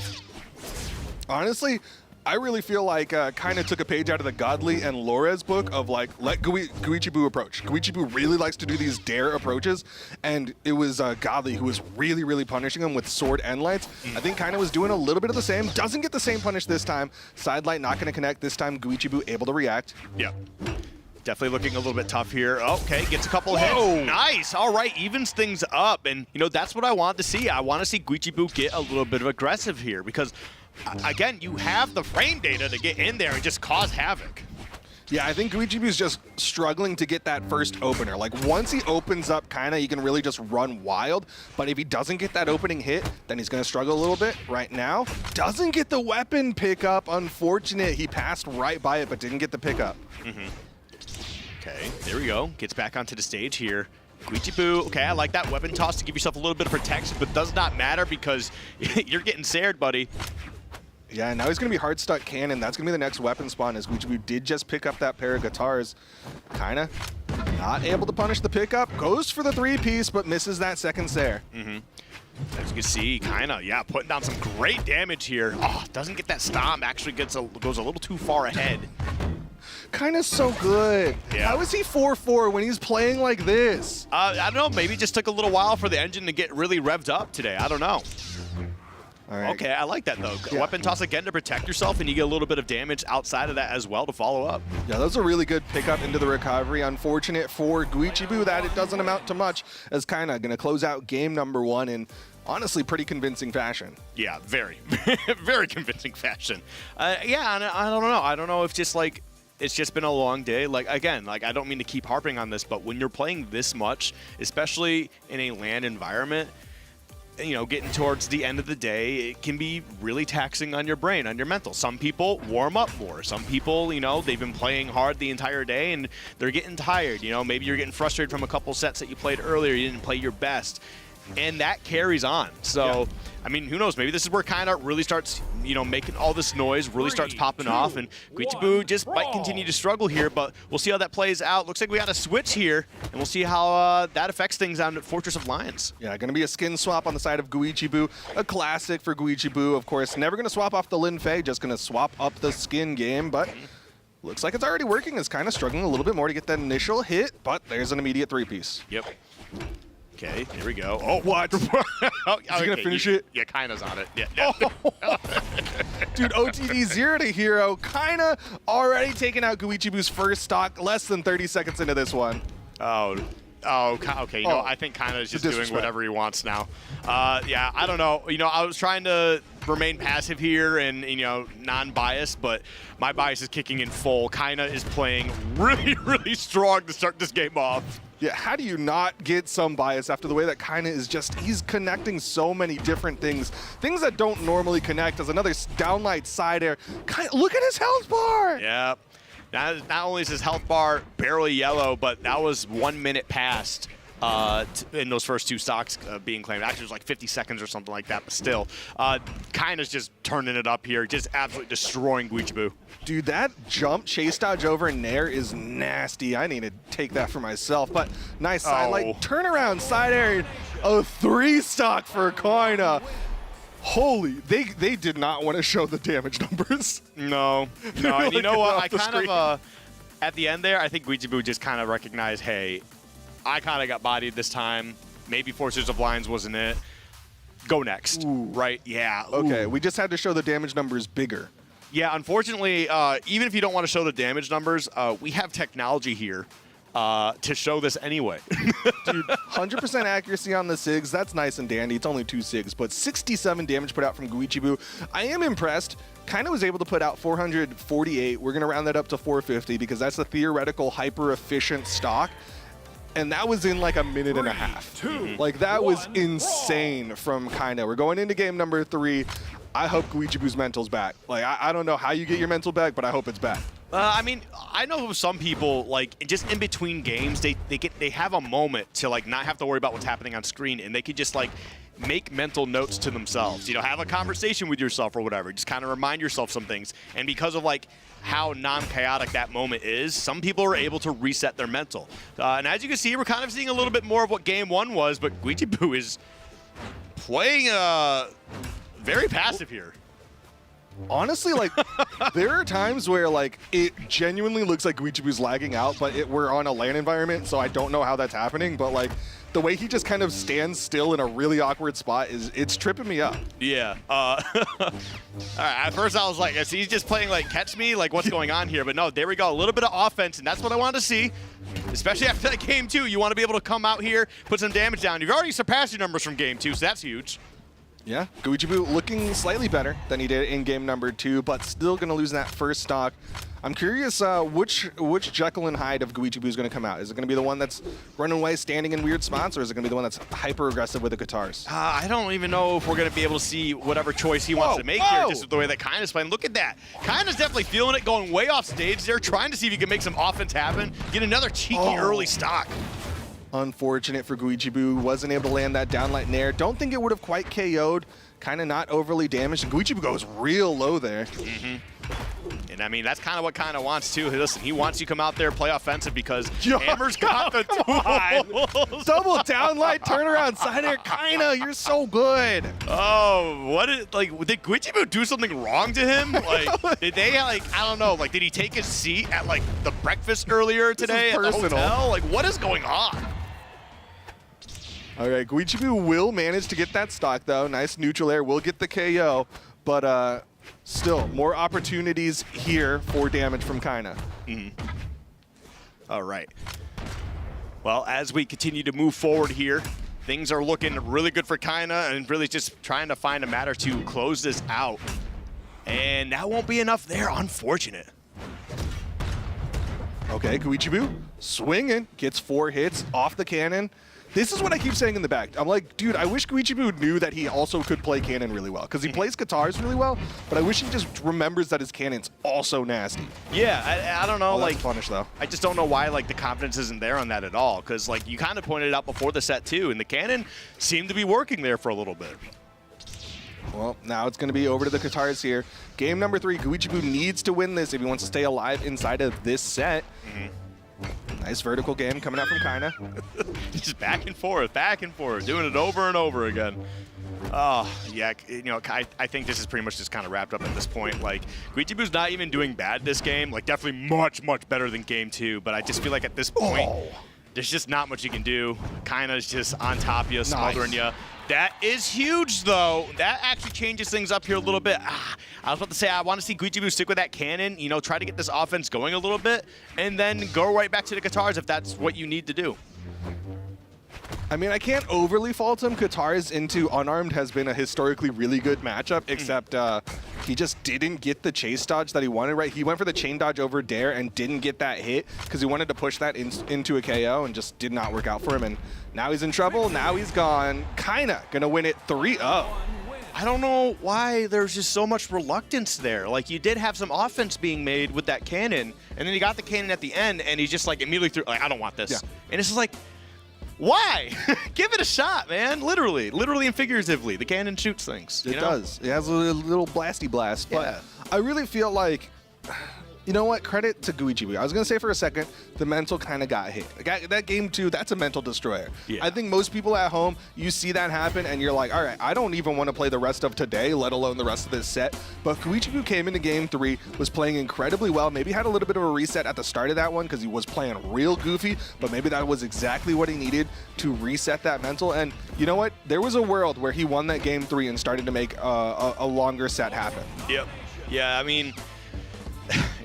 [SPEAKER 2] Honestly, I really feel like kind of took a page out of the Godly and Lores book of like, let Guichibu approach. Guichibu really likes to do these dare approaches, and it was Godly who was really, really punishing him with sword end lights. I think kind of was doing a little bit of the same. Doesn't get the same punish this time. Side light not going to connect this time. Guichibu able to react.
[SPEAKER 12] Yep. Definitely looking a little bit tough here. Okay, gets a couple of hits. Nice. All right, evens things up. And, you know, that's what I want to see. I want to see Guichibu get a little bit of aggressive here because, again, you have the frame data to get in there and just cause havoc.
[SPEAKER 2] Yeah, I think Guichibu's just struggling to get that first opener. Like, once he opens up, kind of, he can really just run wild. But if he doesn't get that opening hit, then he's going to struggle a little bit. Right now, doesn't get the weapon pickup. Unfortunate. He passed right by it, but didn't get the pickup.
[SPEAKER 12] Okay, there we go. Gets back onto the stage here. Guichibu, okay, I like that weapon toss to give yourself a little bit of protection, but does not matter because you're getting sared, buddy.
[SPEAKER 2] Yeah, now he's going to be hard stuck cannon. That's going to be the next weapon spawn as Guichibu did just pick up that pair of guitars. Kind of not able to punish the pickup. Goes for the 3-piece, but misses that second Sair.
[SPEAKER 12] As you can see, kind of, yeah, putting down some great damage here. Oh, doesn't get that stomp, actually goes a little too far ahead.
[SPEAKER 2] Kind of so good.
[SPEAKER 12] Yeah.
[SPEAKER 2] How is he 4-4 when he's playing like this?
[SPEAKER 12] I don't know, maybe it just took a little while for the engine to get really revved up today. I don't know.
[SPEAKER 2] All right.
[SPEAKER 12] Okay, I like that though.
[SPEAKER 2] Yeah.
[SPEAKER 12] Weapon toss again to protect yourself, and you get a little bit of damage outside of that as well to follow up.
[SPEAKER 2] Yeah, that was a really good pickup into the recovery. Unfortunate for Guichibu that it doesn't amount to much, as kind of going to close out game number 1 in honestly pretty convincing fashion.
[SPEAKER 12] Yeah, very, very convincing fashion. Yeah, and I don't know. I don't know if just like it's just been a long day. Like, again, like I don't mean to keep harping on this, but when you're playing this much, especially in a LAN environment, you know, getting towards the end of the day, it can be really taxing on your brain, on your mental. Some people warm up more. Some people, you know, they've been playing hard the entire day and they're getting tired. You know, maybe you're getting frustrated from a couple sets that you played earlier. You didn't play your best. And that carries on. So, I mean, who knows? Maybe this is where kind of really starts, you know, making all this noise, really starts popping off. And Guichibu just might continue to struggle here, but we'll see how that plays out. Looks like we got a switch here, and we'll see how that affects things on Fortress of Lions.
[SPEAKER 2] Yeah, going to be a skin swap on the side of Guichibu. A classic for Guichibu, of course. Never going to swap off the Lin Fei, just going to swap up the skin game, but looks like it's already working. It's kind of struggling a little bit more to get that initial hit, but there's an immediate 3-piece.
[SPEAKER 12] Yep. Okay, here we go. Oh,
[SPEAKER 2] what? Is he going to finish it?
[SPEAKER 12] Yeah, Kinda's on it. Yeah.
[SPEAKER 2] Dude, OTD 0 to hero. Kinda already taking out Guichibu's first stock less than 30 seconds into this one.
[SPEAKER 12] Okay. You know, I think Kinda is just doing whatever he wants now. Yeah, I don't know. You know, I was trying to remain passive here and, you know, non-biased, but my bias is kicking in full. Kinda is playing really, really strong to start this game off.
[SPEAKER 2] Yeah, how do you not get some bias after the way that Kinda is just, he's connecting so many different things. Things that don't normally connect as another downlight side air. Look at his health bar!
[SPEAKER 12] Yeah. Not only is his health bar barely yellow, but that was 1 minute past in those first 2 stocks being claimed. Actually, it was like 50 seconds or something like that, but still. Kaina's just turning it up here, just absolutely destroying Guichibu.
[SPEAKER 2] Dude, that jump chase dodge over Nair is nasty. I need to take that for myself, but nice sidelight. Turnaround side air. A 3 stock for Kaina. Holy, they did not want to show the damage numbers.
[SPEAKER 12] No. And you know what? I kind of, at the end there, I think Guichibu just kind of recognized, hey, I kind of got bodied this time. Maybe Forces of Lines wasn't it. Go next.
[SPEAKER 2] Ooh.
[SPEAKER 12] Right? Yeah.
[SPEAKER 2] Okay, we just had to show the damage numbers bigger.
[SPEAKER 12] Yeah, unfortunately, even if you don't want to show the damage numbers, we have technology here to show this anyway.
[SPEAKER 2] Dude, 100% accuracy on the SIGs. That's nice and dandy. It's only 2 SIGs, but 67 damage put out from Guichibu. I am impressed. Kaina was able to put out 448. We're going to round that up to 450 because that's a theoretical hyper-efficient stock. And that was in like a minute and a half. Like, that was insane from Kaina. We're going into game number 3. I hope Guichibu's mental's back. Like, I don't know how you get your mental back, but I hope it's back.
[SPEAKER 12] I mean, I know some people, like, just in between games, they have a moment to, like, not have to worry about what's happening on screen, and they could just, like, make mental notes to themselves. You know, have a conversation with yourself or whatever. Just kind of remind yourself some things. And because of, like, how non-chaotic that moment is, some people are able to reset their mental. And as you can see, we're kind of seeing a little bit more of what game 1 was, but Guichibu is playing very passive here.
[SPEAKER 2] Honestly, like, there are times where, like, it genuinely looks like Guichibu's lagging out, but we're on a LAN environment, so I don't know how that's happening, but, like, the way he just kind of stands still in a really awkward spot it's tripping me up.
[SPEAKER 12] Yeah. All right, at first I was like, is he just playing, like, catch me? Like, what's going on here? But no, there we go. A little bit of offense, and that's what I wanted to see, especially after that game 2. You want to be able to come out here, put some damage down. You've already surpassed your numbers from game 2, so that's huge.
[SPEAKER 2] Yeah, Guichibu looking slightly better than he did in game number 2, but still going to lose that first stock. I'm curious which Jekyll and Hyde of Guichibu is going to come out. Is it going to be the one that's running away, standing in weird spots, or is it going to be the one that's hyper-aggressive with the guitars?
[SPEAKER 12] I don't even know if we're going to be able to see whatever choice he wants to make here, just with the way that Kaina's playing. Look at that. Kaina's definitely feeling it, going way off stage there, trying to see if he can make some offense happen, get another cheeky early stock.
[SPEAKER 2] Unfortunate for Guichibu, wasn't able to land that downlight Nair. Don't think it would have quite KO'd, kind of not overly damaged. And Guichibu goes real low there.
[SPEAKER 12] And I mean, that's kind of what Kaina wants too. Listen, he wants you to come out there, play offensive because Hammer's got the tools.
[SPEAKER 2] Double downlight, turnaround, side air. Kaina, you're so good.
[SPEAKER 12] Oh, did Guichibu do something wrong to him? Like, did they, like, I don't know, like, did he take his seat at, like, the breakfast earlier today at the hotel? Like, what is going on?
[SPEAKER 2] All right, Guichibu will manage to get that stock, though. Nice neutral air, will get the KO, but still, more opportunities here for damage from Kaina.
[SPEAKER 12] All right. Well, as we continue to move forward here, things are looking really good for Kaina and really just trying to find a matter to close this out. And that won't be enough there, unfortunate.
[SPEAKER 2] Okay, Guichibu swinging, gets 4 hits off the cannon. This is what I keep saying in the back. I'm like, dude, I wish Guichibu knew that he also could play cannon really well, because he plays guitars really well, but I wish he just remembers that his cannon's also nasty.
[SPEAKER 12] Yeah, I don't know, like,
[SPEAKER 2] punish though.
[SPEAKER 12] I just don't know why, like, the confidence isn't there on that at all, because, like, you kind of pointed it out before the set too, and the cannon seemed to be working there for a little bit.
[SPEAKER 2] Well, now it's going to be over to the guitars here. Game number 3, Guichibu needs to win this if he wants to stay alive inside of this set. Nice vertical game coming out from Kaina.
[SPEAKER 12] Just back and forth, doing it over and over again. Oh, yeah, you know, I think this is pretty much just kind of wrapped up at this point. Like, Guichibu's not even doing bad this game. Like, definitely much, much better than game 2, but I just feel like at this point, there's just not much you can do. Kaina's just on top of you, smothering you. That is huge, though. That actually changes things up here a little bit. I was about to say, I want to see Guichibu stick with that cannon, you know, try to get this offense going a little bit, and then go right back to the guitars if that's what you need to do.
[SPEAKER 2] I mean, I can't overly fault him. Guitars into unarmed has been a historically really good matchup, except he just didn't get the chase dodge that he wanted, right? He went for the chain dodge over Dare and didn't get that hit because he wanted to push that into a KO and just did not work out for him. And now he's in trouble. Now he's gone. Kaina gonna win it 3-0.
[SPEAKER 12] I don't know why there's just so much reluctance there. Like, you did have some offense being made with that cannon, and then you got the cannon at the end, and he just, like, immediately threw, like, I don't want this. Yeah. And it's just like, Why? Give it a shot, man. Literally and figuratively. The cannon shoots things.
[SPEAKER 2] It does. It has a little blasty blast. But
[SPEAKER 12] Yeah.
[SPEAKER 2] I really feel like, you know what? Credit to Guichibu. I was going to say for a second, the mental kind of got hit. That game 2, that's a mental destroyer.
[SPEAKER 12] Yeah.
[SPEAKER 2] I think most people at home, you see that happen and you're like, all right, I don't even want to play the rest of today, let alone the rest of this set. But Guichibu came into game 3, was playing incredibly well, maybe had a little bit of a reset at the start of that one because he was playing real goofy, but maybe that was exactly what he needed to reset that mental. And you know what? There was a world where he won that game 3 and started to make a longer set happen.
[SPEAKER 12] Yep. Yeah, I mean,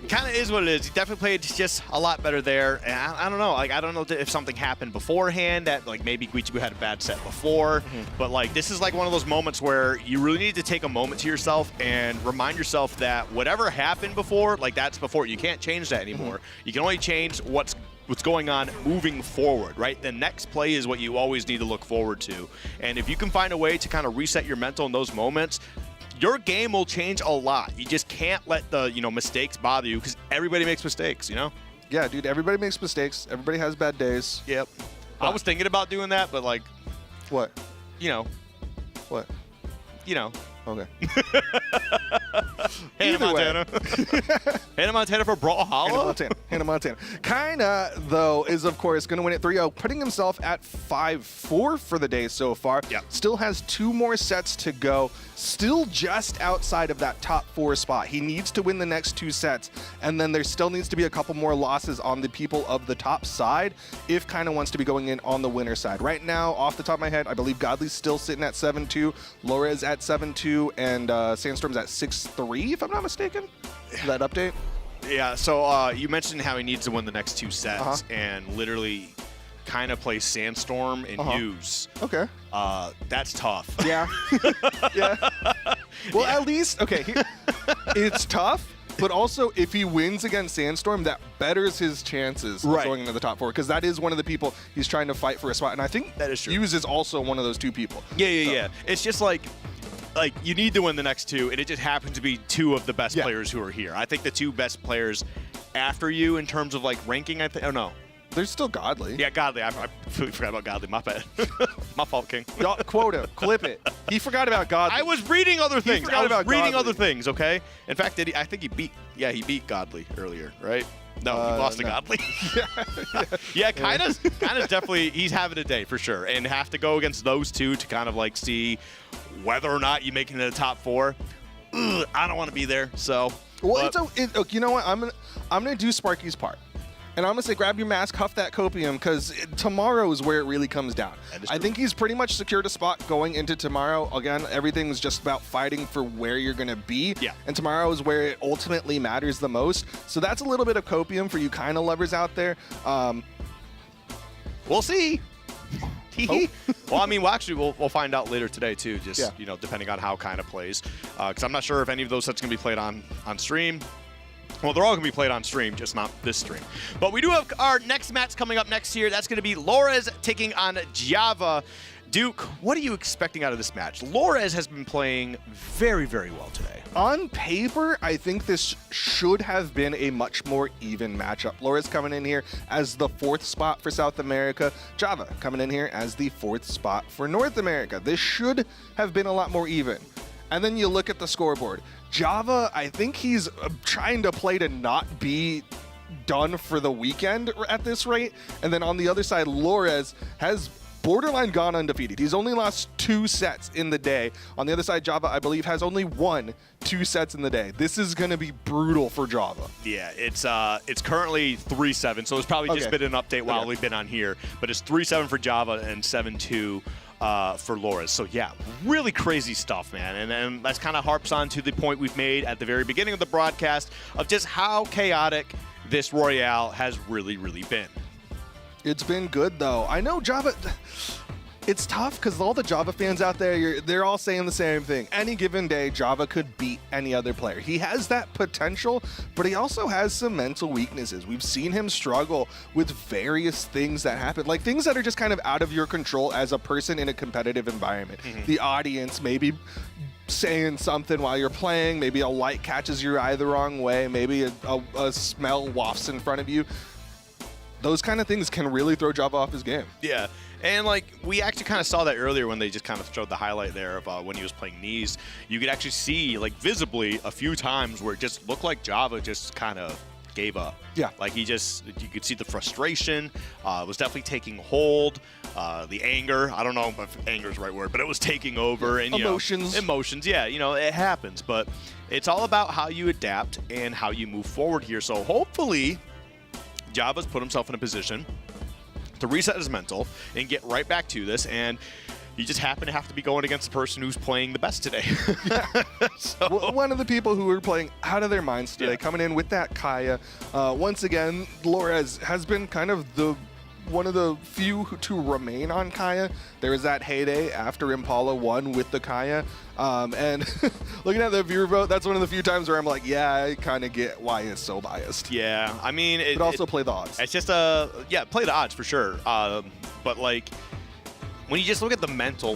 [SPEAKER 12] kind of is what it is. He definitely played just a lot better there. And I don't know. Like, I don't know if something happened beforehand that, like, maybe Guichibu had a bad set before. But, like, this is, like, one of those moments where you really need to take a moment to yourself and remind yourself that whatever happened before, like, that's before. You can't change that anymore. You can only change what's going on moving forward, right? The next play is what you always need to look forward to. And if you can find a way to kind of reset your mental in those moments, your game will change a lot. You just can't let the, mistakes bother you because everybody makes mistakes,
[SPEAKER 2] Yeah, dude, everybody makes mistakes. Everybody has bad days.
[SPEAKER 12] Yep. I was thinking about doing that, but, like,
[SPEAKER 2] What?
[SPEAKER 12] What?
[SPEAKER 2] Okay.
[SPEAKER 12] Hannah
[SPEAKER 2] Either way.
[SPEAKER 12] Montana. Hannah Montana for Brawlhalla?
[SPEAKER 2] Hannah Montana. Kinda, though, is, of course, going to win at 3-0, putting himself at 5-4 for the day so far.
[SPEAKER 12] Yep.
[SPEAKER 2] Still has 2 more sets to go. Still just outside of that top 4 spot. He needs to win the next 2 sets, and then there still needs to be a couple more losses on the people of the top side if Kinda wants to be going in on the winner side. Right now, off the top of my head, I believe Godly's still sitting at 7-2, Laura is at 7-2, and Sandstorm's at 6-3, if I'm not mistaken. That update?
[SPEAKER 12] Yeah, so you mentioned how he needs to win the next 2 sets and literally kind of play Sandstorm and use.
[SPEAKER 2] Okay.
[SPEAKER 12] That's tough.
[SPEAKER 2] Yeah. Yeah. Well, at least, okay, it's tough, but also if he wins against Sandstorm, that betters his chances of going into the top 4, because that is one of the people he's trying to fight for a spot. And I think
[SPEAKER 12] that is true.
[SPEAKER 2] Hughes is also one of those 2 people.
[SPEAKER 12] Yeah. It's just like you need to win the next 2, and it just happens to be 2 of the best players who are here. I think the 2 best players after you in terms of, like, ranking, oh, no.
[SPEAKER 2] There's still Godly.
[SPEAKER 12] Yeah, Godly. I completely forgot about Godly. My bad. My fault, King.
[SPEAKER 2] Quote him. Clip it. He forgot about Godly.
[SPEAKER 12] I was reading other things.
[SPEAKER 2] I was
[SPEAKER 12] reading
[SPEAKER 2] Godly. other
[SPEAKER 12] things, okay? In fact, I think he beat Godly earlier, right? No, he lost to Godly. Yeah, kind of definitely, he's having a day for sure. And have to go against those 2 to kind of, like, see whether or not you make it into the top 4. Ugh, I don't want to be there, so.
[SPEAKER 2] Well, you know what? I'm gonna do Sparky's part. And I'm going to say grab your mask, huff that copium, because tomorrow is where it really comes down. I think he's pretty much secured a spot going into tomorrow. Again, everything's just about fighting for where you're going to be.
[SPEAKER 12] Yeah.
[SPEAKER 2] And tomorrow is where it ultimately matters the most. So that's a little bit of copium for you kind of lovers out there.
[SPEAKER 12] We'll see. Well, I mean, we'll find out later today, too, just, depending on how kind of plays. Because I'm not sure if any of those sets are going to be played on stream. Well, they're all going to be played on stream, just not this stream. But we do have our next match coming up next year. That's going to be Lores taking on Java. Duke, what are you expecting out of this match? Lores has been playing very, very well today.
[SPEAKER 2] On paper, I think this should have been a much more even matchup. Lores coming in here as the 4th spot for South America. Java coming in here as the 4th spot for North America. This should have been a lot more even. And then you look at the scoreboard. Java, I think he's trying to play to not be done for the weekend at this rate. And then on the other side, Lores has borderline gone undefeated. He's only lost 2 sets in the day. On the other side, Java, I believe, has only won 2 sets in the day. This is going to be brutal for Java.
[SPEAKER 12] Yeah, it's currently 3-7, so it's probably just been an update while we've been on here. But it's 3-7 for Java and 7-2 for Lores. So yeah, really crazy stuff, man. And then that's kind of harps on to the point we've made at the very beginning of the broadcast of just how chaotic this Royale has really, really been.
[SPEAKER 2] It's been good, though. I know Java... It's tough because all the Java fans out there, they're all saying the same thing. Any given day, Java could beat any other player. He has that potential, but he also has some mental weaknesses. We've seen him struggle with various things that happen, like things that are just kind of out of your control as a person in a competitive environment. The audience maybe saying something while you're playing, maybe a light catches your eye the wrong way, maybe a smell wafts in front of you. Those kind of things can really throw Java off his game.
[SPEAKER 12] Yeah. And like we actually kind of saw that earlier when they just kind of showed the highlight there of when he was playing knees. You could actually see like visibly a few times where it just looked like Java just kind of gave up.
[SPEAKER 2] Yeah.
[SPEAKER 12] Like you could see the frustration was definitely taking hold. The anger, I don't know if anger is the right word, but it was taking over. And emotions, yeah, it happens. But it's all about how you adapt and how you move forward here. So hopefully Java's put himself in a position to reset his mental and get right back to this. And you just happen to have to be going against the person who's playing the best today.
[SPEAKER 2] So. One of the people who were playing out of their minds today, coming in with that Kaya. Once again, Lores has been kind of one of the few to remain on Kaya. There was that heyday after Impala won with the Kaya. And looking at the viewer vote, that's one of the few times where I'm like, yeah, I kind of get why it's so biased.
[SPEAKER 12] Yeah, I mean...
[SPEAKER 2] But also play the odds.
[SPEAKER 12] It's just play the odds for sure. But like, when you just look at the mental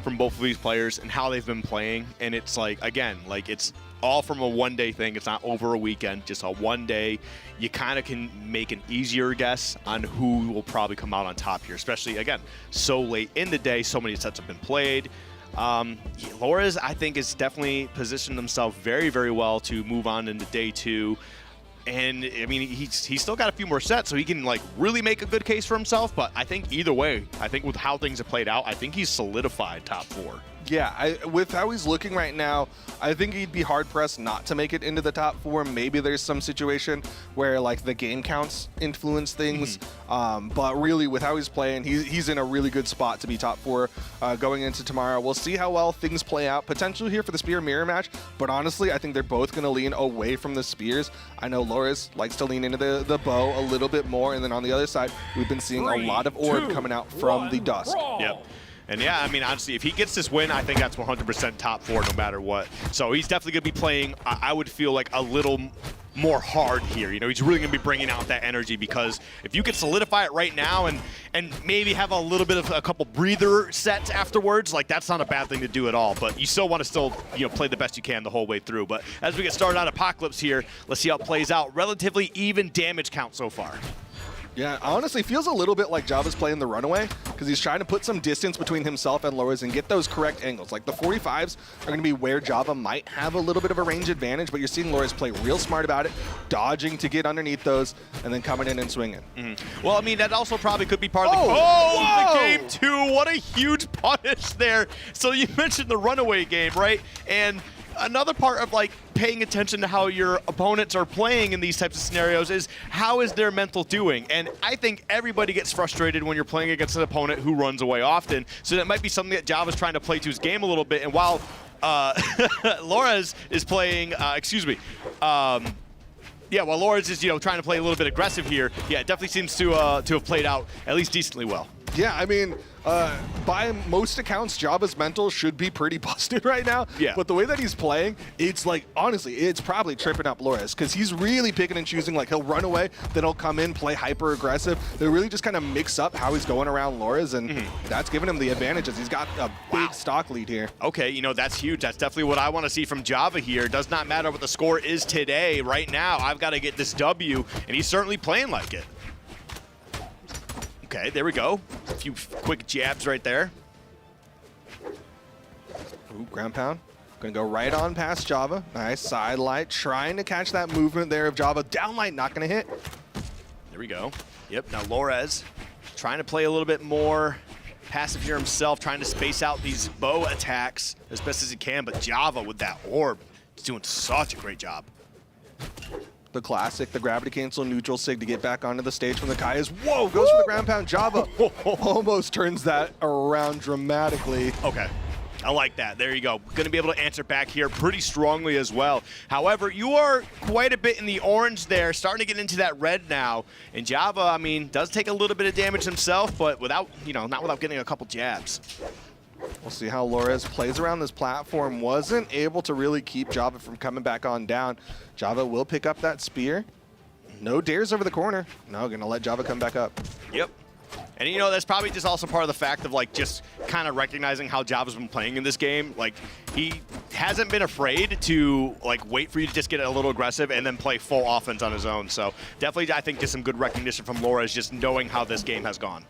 [SPEAKER 12] from both of these players and how they've been playing, and it's like, again, like it's all from a one-day thing. It's not over a weekend, just a one day. You kind of can make an easier guess on who will probably come out on top here, especially, again, so late in the day, so many sets have been played. Lores, I think, has definitely positioned himself very, very well to move on into day 2. And I mean, he's still got a few more sets, so he can like really make a good case for himself. But I think either way, I think with how things have played out, I think he's solidified top 4.
[SPEAKER 2] Yeah, with how he's looking right now, I think he'd be hard-pressed not to make it into the top 4. Maybe there's some situation where, like, the game counts influence things. But really, with how he's playing, he's in a really good spot to be top 4 going into tomorrow. We'll see how well things play out. Potential here for the Spear Mirror match, but honestly, I think they're both going to lean away from the Spears. I know Lores likes to lean into the bow a little bit more, and then on the other side, we've been seeing a lot of orb coming out from the Dusk.
[SPEAKER 12] Yep. And yeah, I mean, honestly, if he gets this win, I think that's 100% top 4 no matter what. So he's definitely going to be playing, I would feel like, a little more hard here. He's really going to be bringing out that energy, because if you can solidify it right now and maybe have a little bit of a couple breather sets afterwards, like that's not a bad thing to do at all. But you still want to play the best you can the whole way through. But as we get started on Apocalypse here, let's see how it plays out. Relatively even damage count so far.
[SPEAKER 2] Yeah, honestly, feels a little bit like Java's playing the runaway, because he's trying to put some distance between himself and Lores and get those correct angles. Like, the 45s are going to be where Java might have a little bit of a range advantage, but you're seeing Lores play real smart about it, dodging to get underneath those, and then coming in and swinging.
[SPEAKER 12] Well, I mean, that also probably could be part of the game, too. What a huge punish there. So you mentioned the runaway game, right? And another part of like paying attention to how your opponents are playing in these types of scenarios is how is their mental doing. And I think everybody gets frustrated when you're playing against an opponent who runs away often. So that might be something that Java's trying to play to his game a little bit. And while Lores is playing, while Lores is trying to play a little bit aggressive here, yeah, it definitely seems to have played out at least decently well.
[SPEAKER 2] Yeah, I mean, by most accounts, Java's mental should be pretty busted right now.
[SPEAKER 12] Yeah.
[SPEAKER 2] But the way that he's playing, it's like, honestly, it's probably tripping up Lores, because he's really picking and choosing. Like, he'll run away, then he'll come in, play hyper aggressive. They really just kind of mix up how he's going around Lores, and that's giving him the advantages. He's got a big stock lead here.
[SPEAKER 12] Okay, that's huge. That's definitely what I want to see from Java here. It does not matter what the score is today. Right now, I've got to get this W, and he's certainly playing like it. Okay, there we go. A few quick jabs right there.
[SPEAKER 2] Ooh, ground pound. Gonna go right on past Java. Nice side light, trying to catch that movement there of Java. Down light, not gonna hit.
[SPEAKER 12] There we go. Yep, now Lores trying to play a little bit more passive here himself, trying to space out these bow attacks as best as he can, but Java with that orb is doing such a great job.
[SPEAKER 2] The classic, the gravity cancel neutral sig to get back onto the stage from the Kayas. Whoa, goes for the ground pound. Java almost turns that around dramatically.
[SPEAKER 12] Okay. I like that. There you go. Going to be able to answer back here pretty strongly as well. However, you are quite a bit in the orange there, starting to get into that red now. And Java, I mean, does take a little bit of damage himself, but without, not without getting a couple jabs.
[SPEAKER 2] We'll see how Lores plays around this platform. Wasn't able to really keep Java from coming back on down. Java will pick up that spear. No dares over the corner. No, gonna let Java come back up.
[SPEAKER 12] Yep. And that's probably just also part of the fact of like just kind of recognizing how Java's been playing in this game. Like he hasn't been afraid to like wait for you to just get a little aggressive and then play full offense on his own. So definitely I think just some good recognition from Lores, just knowing how this game has gone.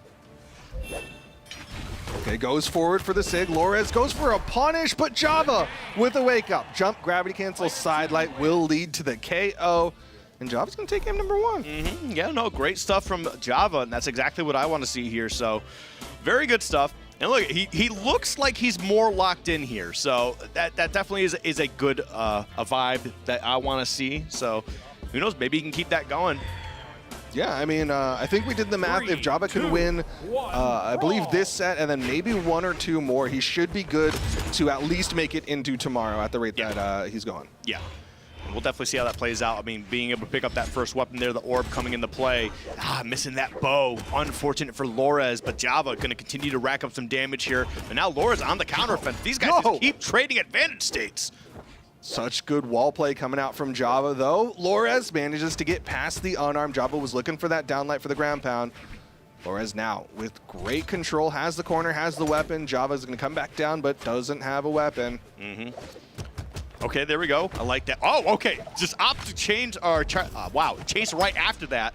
[SPEAKER 2] Okay, goes forward for the Sig. Lores goes for a punish, but Java with a wake up. Jump, gravity cancel, sidelight will lead to the KO. And Java's going to take game number 1.
[SPEAKER 12] Yeah, no, great stuff from Java, and that's exactly what I want to see here. So, very good stuff. And look, he looks like he's more locked in here. So that definitely is a good a vibe that I want to see. So who knows? Maybe he can keep that going.
[SPEAKER 2] Yeah, I mean, I think we did the math. If Java could win, I believe this set and then maybe 1 or 2 more, he should be good to at least make it into tomorrow at the rate that he's going.
[SPEAKER 12] Yeah. We'll definitely see how that plays out. I mean, being able to pick up that first weapon there, the orb coming into play. Missing that bow. Unfortunate for Lores, but Java going to continue to rack up some damage here. But now Lores on the counter offense. These guys just keep trading advantage states.
[SPEAKER 2] Such good wall play coming out from Java, though. Lores manages to get past the unarmed. Java was looking for that downlight for the ground pound. Lores now, with great control, has the corner, has the weapon. Java's going to come back down, but doesn't have a weapon.
[SPEAKER 12] Okay, there we go. I like that. Oh, okay. Just opt to change, or wow, chase right after that.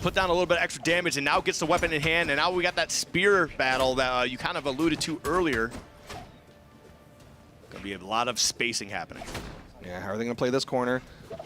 [SPEAKER 12] Put down a little bit of extra damage, and now gets the weapon in hand, and now we got that spear battle that you kind of alluded to earlier. Gonna be a lot of spacing happening.
[SPEAKER 2] Yeah, how are they gonna play this corner?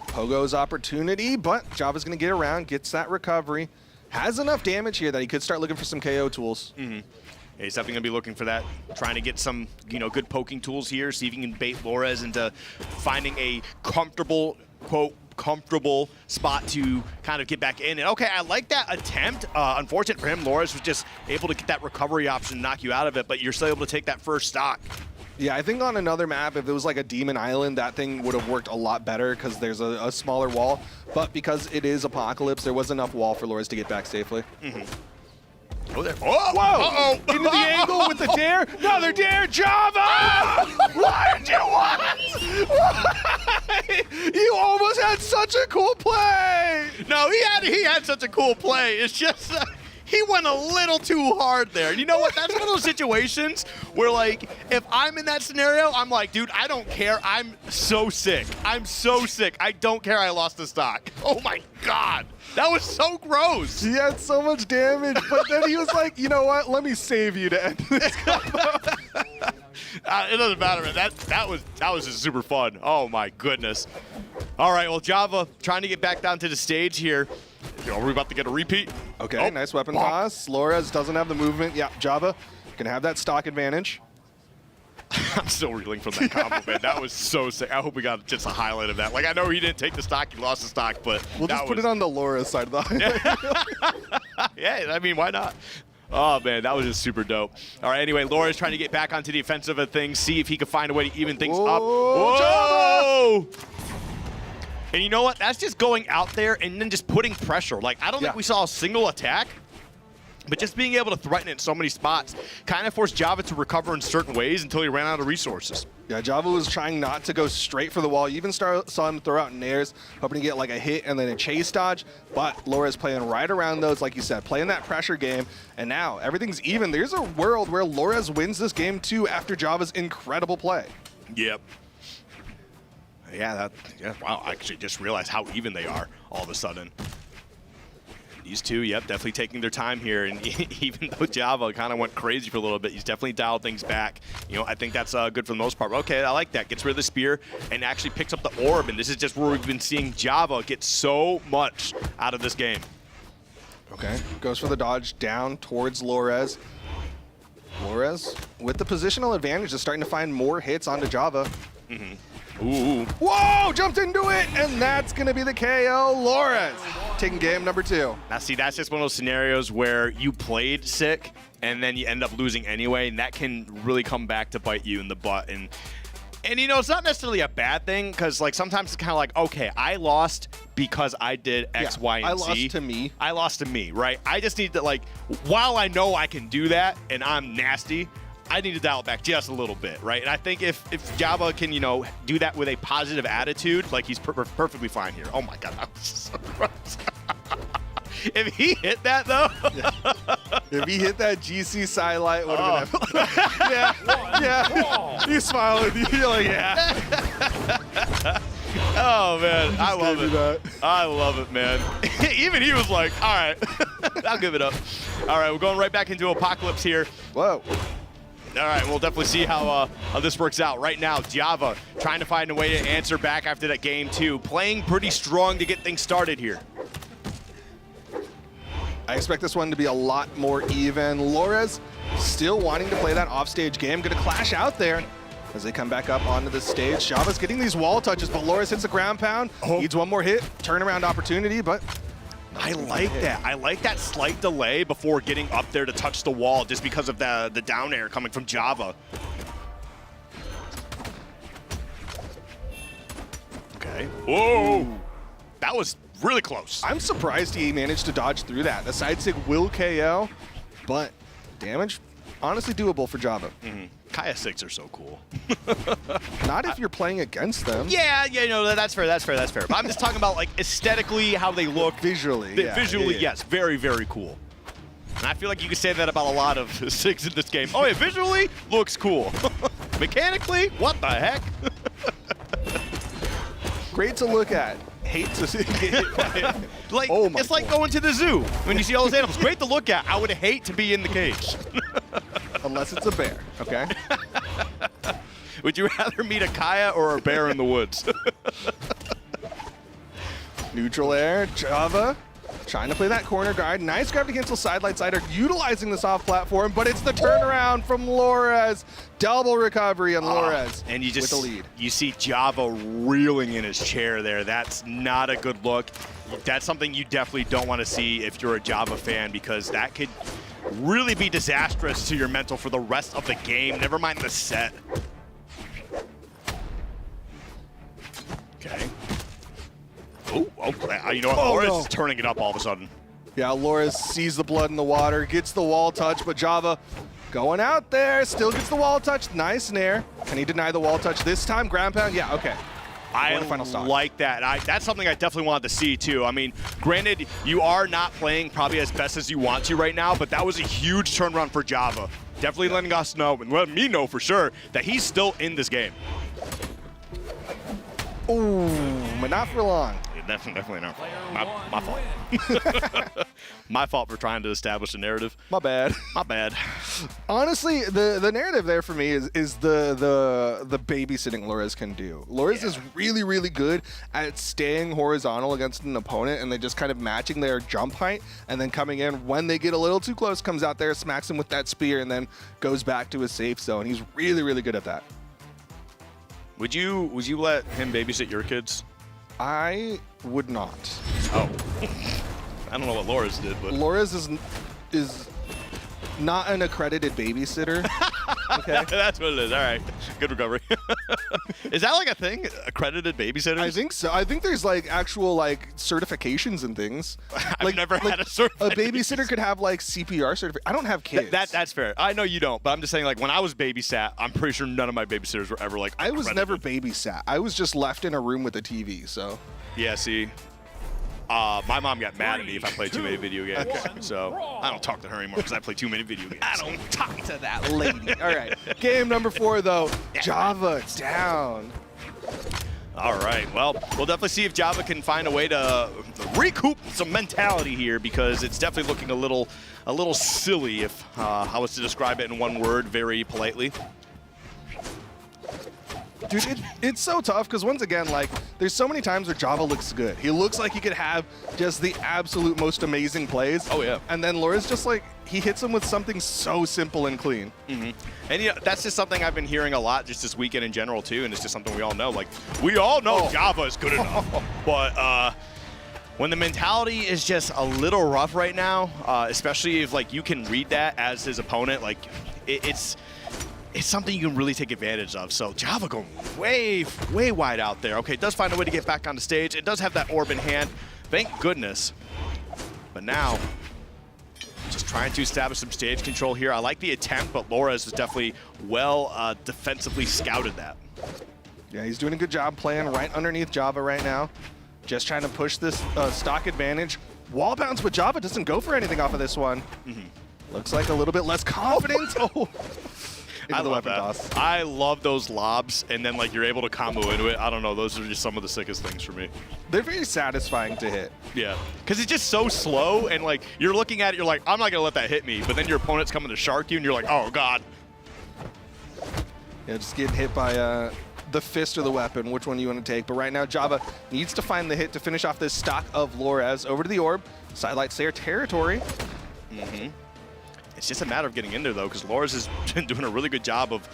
[SPEAKER 2] Pogo's opportunity, but Java's gonna get around, gets that recovery. Has enough damage here that he could start looking for some KO tools.
[SPEAKER 12] Yeah, he's definitely going to be looking for that, trying to get some, good poking tools here, see if he can bait Lores into finding a comfortable, quote, comfortable spot to kind of get back in. And okay, I like that attempt. Unfortunate for him, Lores was just able to get that recovery option, knock you out of it, but you're still able to take that first stock.
[SPEAKER 2] Yeah, I think on another map, if it was like a Demon Island, that thing would have worked a lot better because there's a smaller wall. But because it is Apocalypse, there was enough wall for Lores to get back safely.
[SPEAKER 12] Oh, there. Whoa!
[SPEAKER 2] Whoa! Into the angle with the dare. Another dare, Java! Why did you want? Why? You almost had such a cool play.
[SPEAKER 12] No, he had such a cool play. It's just he went a little too hard there. And you know what? That's one of those situations where, like, if I'm in that scenario, I'm like, dude, I don't care. I'm so sick. I'm so sick. I don't care I lost the stock. Oh, my God. That was so gross.
[SPEAKER 2] He had so much damage, but then he was like, you know what? Let me save you to end this combo.
[SPEAKER 12] It doesn't matter, man. That was just super fun. Oh, my goodness. All right, well, Java trying to get back down to the stage here. Are we about to get a repeat?
[SPEAKER 2] Okay, nice weapon toss. Lores doesn't have the movement. Yeah, Java can have that stock advantage.
[SPEAKER 12] I'm still reeling from that combo, man. That was so sick. I hope we got just a highlight of that. Like, I know he didn't take the stock, he lost the stock, but
[SPEAKER 2] we'll just put it on the Lores side of the highlight.
[SPEAKER 12] Yeah, I mean, why not? Oh, man, that was just super dope. All right, anyway, Lores trying to get back onto the offensive of things, see if he can find a way to even things up. Whoa!
[SPEAKER 2] Java!
[SPEAKER 12] And you know what? That's just going out there and then just putting pressure. Like, I don't think we saw a single attack, but just being able to threaten it in so many spots kind of forced Java to recover in certain ways until he ran out of resources.
[SPEAKER 2] Yeah, Java was trying not to go straight for the wall. You even saw him throw out nairs, hoping to get like a hit and then a chase dodge. But Lores playing right around those, like you said, playing that pressure game. And now everything's even. There's a world where Lores wins this game too after Java's incredible play.
[SPEAKER 12] Yep. Yeah, wow, I actually just realized how even they are all of a sudden. These two, yep, definitely taking their time here. And even though Java kind of went crazy for a little bit, he's definitely dialed things back. I think that's good for the most part. Okay, I like that. Gets rid of the spear and actually picks up the orb. And this is just where we've been seeing Java get so much out of this game.
[SPEAKER 2] Okay, goes for the dodge down towards Lores. Lores, with the positional advantage, is starting to find more hits onto Java.
[SPEAKER 12] Ooh.
[SPEAKER 2] Whoa, jumped into it, and that's going to be the KO. Lores taking game number 2.
[SPEAKER 12] Now, see, that's just one of those scenarios where you played sick, and then you end up losing anyway, and that can really come back to bite you in the butt. And it's not necessarily a bad thing, because, like, sometimes it's kind of like, okay, I lost because I did X, Y, and Z.
[SPEAKER 2] I lost to me.
[SPEAKER 12] I lost to me, right? I just need to, like, while I know I can do that, and I'm nasty, I need to dial it back just a little bit, right? And I think if Java can, do that with a positive attitude, like he's perfectly fine here. Oh my God, that was so gross. If he hit that though,
[SPEAKER 2] if he hit that GC sidelight, would have been yeah. He's smiling. You're like, yeah.
[SPEAKER 12] Oh man, I love it. I love it, man. Even he was like, all right, I'll give it up. All right, we're going right back into Apocalypse here.
[SPEAKER 2] Whoa.
[SPEAKER 12] All right, we'll definitely see how this works out. Right now, Java trying to find a way to answer back after that game 2. Playing pretty strong to get things started here.
[SPEAKER 2] I expect this one to be a lot more even. Lores still wanting to play that offstage game. Going to clash out there as they come back up onto the stage. Java's getting these wall touches, but Lores hits a ground pound. Needs one more hit. Turnaround opportunity, but
[SPEAKER 12] I like that. I like that slight delay before getting up there to touch the wall just because of the down air coming from Java. Okay. Whoa. That was really close.
[SPEAKER 2] I'm surprised he managed to dodge through that. The side stick will KO, but damage, honestly doable for Java.
[SPEAKER 12] Kaya 6 are so cool.
[SPEAKER 2] Not if you're playing against them.
[SPEAKER 12] Yeah, no, that's fair. But I'm just talking about like aesthetically how they look.
[SPEAKER 2] Visually,
[SPEAKER 12] Visually, yes, very, very cool. And I feel like you could say that about a lot of 6 in this game. Oh yeah, visually looks cool. Mechanically, what the heck?
[SPEAKER 2] Great to look at. Hate to see it.
[SPEAKER 12] Like, it's like going to the zoo when you see all those animals. Great to look at. I would hate to be in the cage.
[SPEAKER 2] Unless it's a bear, okay?
[SPEAKER 12] Would you rather meet a Kaya or a bear in the woods?
[SPEAKER 2] Neutral air, Java trying to play that corner guard. Nice grab to cancel sidelight sider, utilizing the soft platform, but it's the turnaround from Lores. Double recovery on Lores
[SPEAKER 12] and you just
[SPEAKER 2] with the lead.
[SPEAKER 12] You see Java reeling in his chair there. That's not a good look. That's something you definitely don't want to see if you're a Java fan, because that could really be disastrous to your mental for the rest of the game, never mind the set. Okay. You know what? Lores is turning it up all of a sudden.
[SPEAKER 2] Yeah, Lores sees the blood in the water, gets the wall touch, but Java going out there, still gets the wall touch. Nice nair. Can he deny the wall touch this time? Ground pound? Yeah, okay.
[SPEAKER 12] I like that. That's something I definitely wanted to see, too. I mean, granted, you are not playing probably as best as you want to right now, but that was a huge turnaround for Java. Definitely letting us know, and letting me know for sure, that he's still in this game.
[SPEAKER 2] Ooh, but not for long.
[SPEAKER 12] Definitely not. My fault. My fault for trying to establish a narrative.
[SPEAKER 2] My bad.
[SPEAKER 12] My bad.
[SPEAKER 2] Honestly, the narrative there for me is the babysitting Lores can do. Lores is really, really good at staying horizontal against an opponent, and they just kind of matching their jump height, and then coming in when they get a little too close, comes out there, smacks him with that spear, and then goes back to his safe zone. He's really, really good at that.
[SPEAKER 12] Would you let him babysit your kids?
[SPEAKER 2] I would not.
[SPEAKER 12] Oh. I don't know what Lores did, but
[SPEAKER 2] Lores is not an accredited babysitter. Okay.
[SPEAKER 12] That's what it is. All right. Good recovery. Is that like a thing? Accredited babysitters?
[SPEAKER 2] I think so. I think there's like actual like certifications and things.
[SPEAKER 12] I've never had a certification.
[SPEAKER 2] A babysitter could have like CPR certificate. I don't have kids.
[SPEAKER 12] That's fair. I know you don't, but I'm just saying, like, when I was babysat, I'm pretty sure none of my babysitters were ever like accredited.
[SPEAKER 2] I was never babysat. I was just left in a room with a TV, so.
[SPEAKER 12] Yeah, see. My mom got mad at me if I played too many video games. Okay. So I don't talk to her anymore because I play too many video games.
[SPEAKER 2] I don't talk to that lady. All right. Game number 4, though. Java down.
[SPEAKER 12] All right. Well, we'll definitely see if Java can find a way to recoup some mentality here, because it's definitely looking a little silly, if I was to describe it in one word very politely.
[SPEAKER 2] Dude, it's so tough because, once again, like, there's so many times where Java looks good. He looks like he could have just the absolute most amazing plays.
[SPEAKER 12] Oh, yeah.
[SPEAKER 2] And then Lores just, like, he hits him with something so simple and clean.
[SPEAKER 12] Mm-hmm. And, you know, that's just something I've been hearing a lot just this weekend in general, too, and it's just something we all know. Like, we all know Java is good enough. But when the mentality is just a little rough right now, especially if, like, you can read that as his opponent, like, it's something you can really take advantage of. So Java going way, way wide out there. Okay, it does find a way to get back on the stage. It does have that orb in hand. Thank goodness. But now, just trying to establish some stage control here. I like the attempt, but Lores has definitely well defensively scouted that.
[SPEAKER 2] Yeah, he's doing a good job playing right underneath Java right now. Just trying to push this stock advantage. Wall bounce, but Java doesn't go for anything off of this one.
[SPEAKER 12] Mm-hmm.
[SPEAKER 2] Looks like a little bit less confident. into the weapon toss.
[SPEAKER 12] I love those lobs, and then like you're able to combo into it. I don't know. Those are just some of the sickest things for me.
[SPEAKER 2] They're very satisfying to hit.
[SPEAKER 12] Yeah, because it's just so slow, and like you're looking at it, you're like, I'm not gonna let that hit me. But then your opponent's coming to shark you, and you're like, oh god.
[SPEAKER 2] Yeah, just getting hit by the fist or the weapon, which one you want to take. But right now, Java needs to find the hit to finish off this stock of Lores. Over to the orb, sidelights their territory.
[SPEAKER 12] It's just a matter of getting in there, though, because Lores has been doing a really good job of,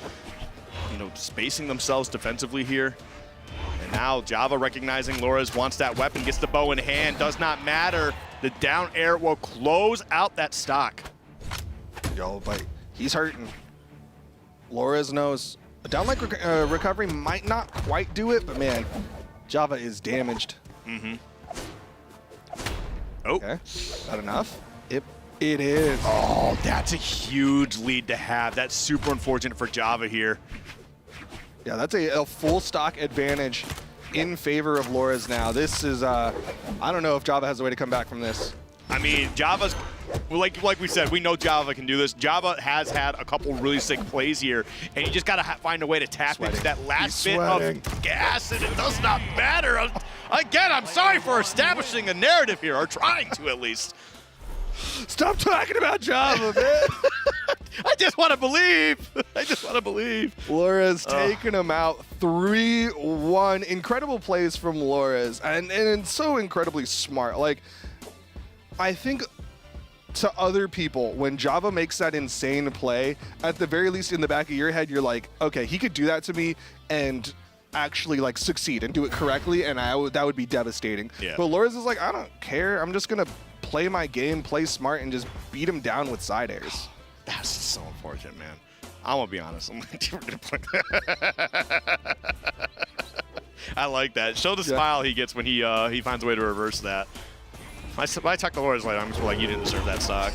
[SPEAKER 12] spacing themselves defensively here. And now Java recognizing Lores wants that weapon, gets the bow in hand, does not matter. The down air will close out that stock.
[SPEAKER 2] Yo, but he's hurting. Lores knows a down like recovery might not quite do it, but man, Java is damaged.
[SPEAKER 12] Oh.
[SPEAKER 2] Okay, not enough. It is.
[SPEAKER 12] Oh, that's a huge lead to have. That's super unfortunate for Java here.
[SPEAKER 2] Yeah, that's a full stock advantage in favor of Lores now. This is, I don't know if Java has a way to come back from this.
[SPEAKER 12] I mean, Java's, like we said, we know Java can do this. Java has had a couple really sick plays here, and you just got to find a way to tap into that last bit of gas, and it does not matter. Again, I'm sorry for establishing a narrative here, or trying to at least.
[SPEAKER 2] Stop talking about Java, man.
[SPEAKER 12] I just want to believe. I just want to believe.
[SPEAKER 2] Lores taking him out 3-1. Incredible plays from Lores, and so incredibly smart. Like, I think to other people, when Java makes that insane play, at the very least in the back of your head, you're like, okay, he could do that to me and actually like succeed and do it correctly, and that would be devastating.
[SPEAKER 12] Yeah.
[SPEAKER 2] But Lores is like, I don't care. I'm just gonna play my game, play smart, and just beat him down with side airs.
[SPEAKER 12] That's so unfortunate, man. I'm gonna be honest. I like that. Show the smile he gets when he finds a way to reverse that. I talk to Lores later, I'm just like, you didn't deserve that stock.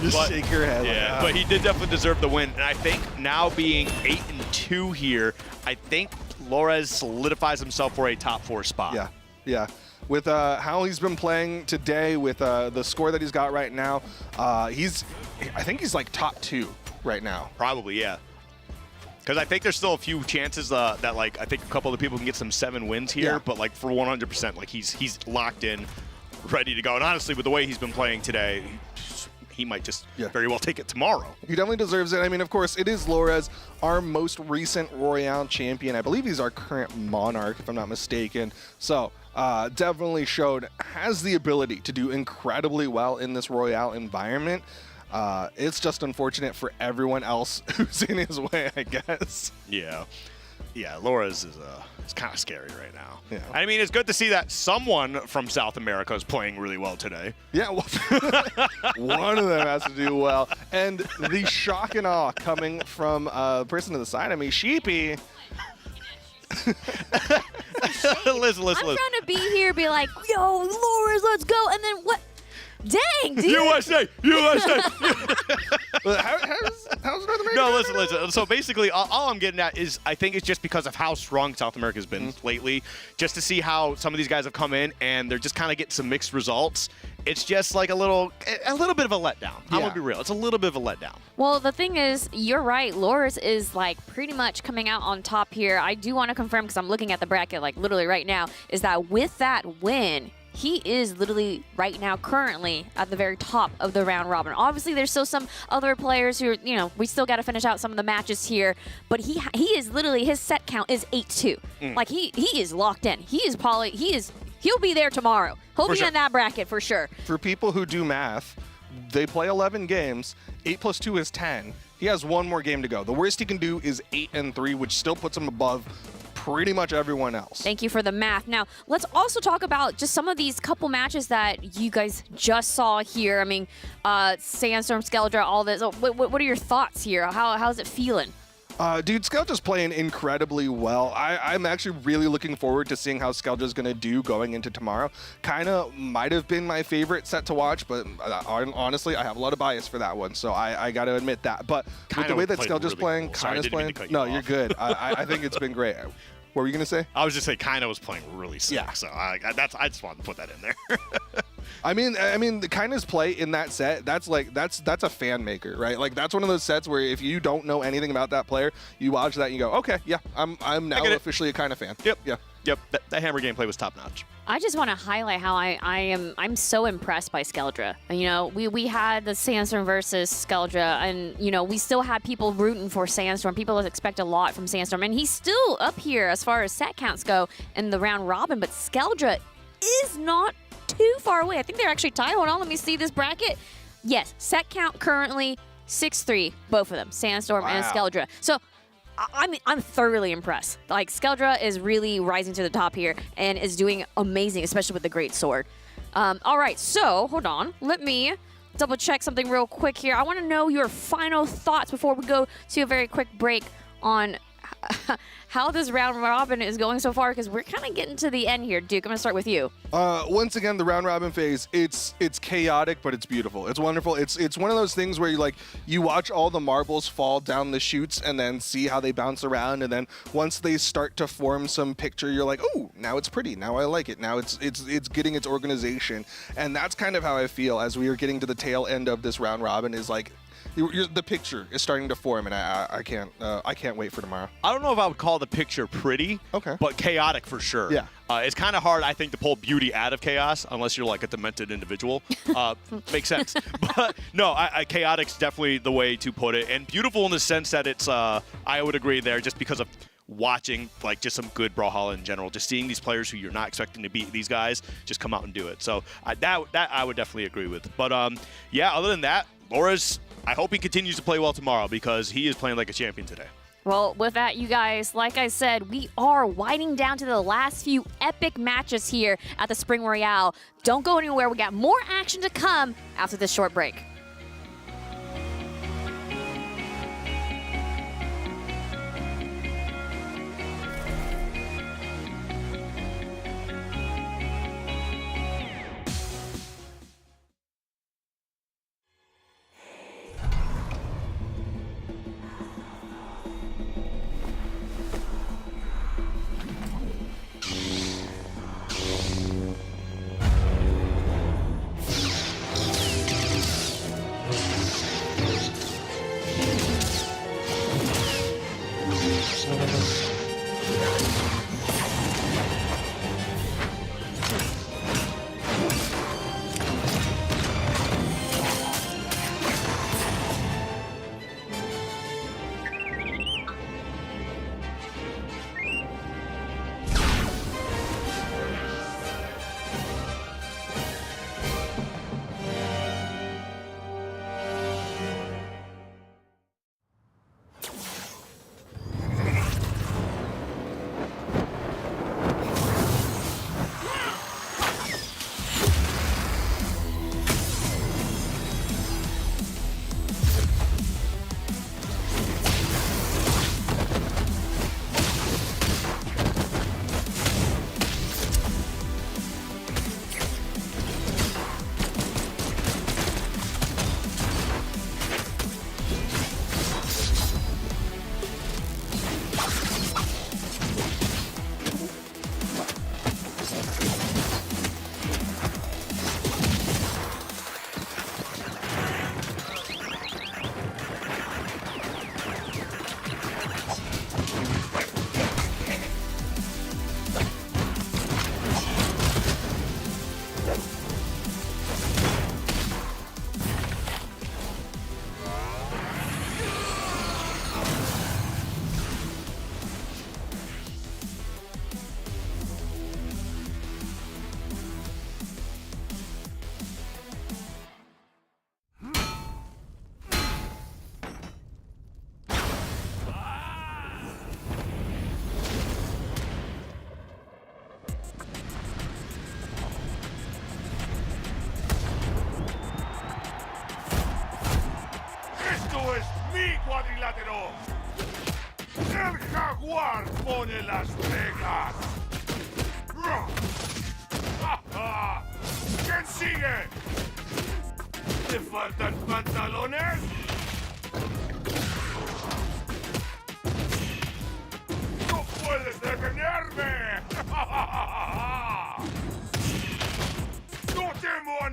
[SPEAKER 2] Just shake your head.
[SPEAKER 12] Yeah, but he did definitely deserve the win. And I think now being 8-2 here, I think Lores solidifies himself for a top 4 spot.
[SPEAKER 2] Yeah. With how he's been playing today, with the score that he's got right now, I think he's like top 2 right now.
[SPEAKER 12] Probably, yeah. Because I think there's still a few chances that, like, I think a couple of people can get some 7 wins here, but, like, for 100%, like, he's locked in, ready to go. And honestly, with the way he's been playing today, he might just very well take it tomorrow.
[SPEAKER 2] He definitely deserves it. I mean, of course, it is Lores, our most recent Royale champion. I believe he's our current monarch, if I'm not mistaken. So, definitely has the ability to do incredibly well in this Royale environment. It's just unfortunate for everyone else who's in his way, I guess.
[SPEAKER 12] Yeah, Lores is it's kind of scary right now.
[SPEAKER 2] Yeah.
[SPEAKER 12] I mean, it's good to see that someone from South America is playing really well today.
[SPEAKER 2] Yeah, well, one of them has to do well. And the shock and awe coming from the person to the side of me, Sheepy.
[SPEAKER 12] Listen.
[SPEAKER 1] I'm trying to be here, be like, yo, Lores, let's go. And then what? Dang, dude.
[SPEAKER 12] USA!
[SPEAKER 2] How's North America?
[SPEAKER 12] No, listen. So basically, all I'm getting at is I think it's just because of how strong South America has been lately. Just to see how some of these guys have come in and they're just kind of getting some mixed results. It's just like a little bit of a letdown. I'm gonna be real. It's a little bit of a letdown.
[SPEAKER 1] Well, the thing is, you're right. Lores is like pretty much coming out on top here. I do want to confirm, because I'm looking at the bracket like literally right now, is that with that win, he is literally right now currently at the very top of the round robin. Obviously, there's still some other players who, we still got to finish out some of the matches here. But he is literally, his set count is 8-2. Like he is locked in. He'll be there tomorrow. He'll be in that bracket for sure.
[SPEAKER 2] For people who do math, they play 11 games. 8 plus 2 is 10. He has one more game to go. The worst he can do is 8-3, which still puts him above pretty much everyone else.
[SPEAKER 1] Thank you for the math. Now, let's also talk about just some of these couple matches that you guys just saw here. I mean, Sandstorm, Skeldra, all this. What are your thoughts here? How's it feeling?
[SPEAKER 2] Dude, Skeldra's playing incredibly well. I'm actually really looking forward to seeing how Skeldra's going to do going into tomorrow. Kind of might have been my favorite set to watch, but honestly, I have a lot of bias for that one, so I got to admit that. But with the way that Skeldra's playing, Kina's playing, no, you're good. I think it's been great. What were you going to say?
[SPEAKER 12] I was just saying Kina was playing really sick, so I just wanted to put that in there.
[SPEAKER 2] I mean, the Kindness play in that set, that's a fan maker, right? Like that's one of those sets where if you don't know anything about that player, you watch that and you go, okay, yeah, I'm now officially a kind of fan.
[SPEAKER 12] Yep.
[SPEAKER 2] Yeah.
[SPEAKER 12] Yep. That hammer gameplay was top notch.
[SPEAKER 1] I just want to highlight how I'm so impressed by Skeldra. You know, we had the Sandstorm versus Skeldra, and you know we still had people rooting for Sandstorm. People expect a lot from Sandstorm, and he's still up here as far as set counts go in the round robin. But Skeldra is not too far away. I think they're actually tied. Hold on, let me see this bracket. Yes, set count currently 6-3, both of them, Sandstorm and Skeldra. So. I'm thoroughly impressed. Like, Skeldra is really rising to the top here and is doing amazing, especially with the Great Sword. All right, so hold on. Let me double check something real quick here. I want to know your final thoughts before we go to a very quick break on how this round robin is going so far, because we're kind of getting to the end here. Duke, I'm going to start with you.
[SPEAKER 2] Once again, the round robin phase, it's chaotic, but it's beautiful. It's wonderful. It's one of those things where you watch all the marbles fall down the chutes and then see how they bounce around, and then once they start to form some picture, you're like, oh, now it's pretty. Now I like it. Now it's getting its organization, and that's kind of how I feel as we are getting to the tail end of this round robin. Is like. The picture is starting to form, and I can't wait for tomorrow.
[SPEAKER 12] I don't know if I would call the picture pretty, but chaotic for sure.
[SPEAKER 2] Yeah.
[SPEAKER 12] It's kind of hard, I think, to pull beauty out of chaos unless you're like a demented individual. Makes sense. But no, chaotic's definitely the way to put it, and beautiful in the sense that it's. I would agree there, just because of watching like just some good Brawlhalla in general, just seeing these players who you're not expecting to beat these guys just come out and do it. So that I would definitely agree with. But yeah, other than that, Laura's. I hope he continues to play well tomorrow because he is playing like a champion today.
[SPEAKER 1] Well, with that, you guys, like I said, we are winding down to the last few epic matches here at the Spring Royale. Don't go anywhere. We got more action to come after this short break.
[SPEAKER 8] El jaguar pone las reglas. ¿Quién sigue? ¿Te faltan pantalones? ¡No puedes detenerme! ¡No temo a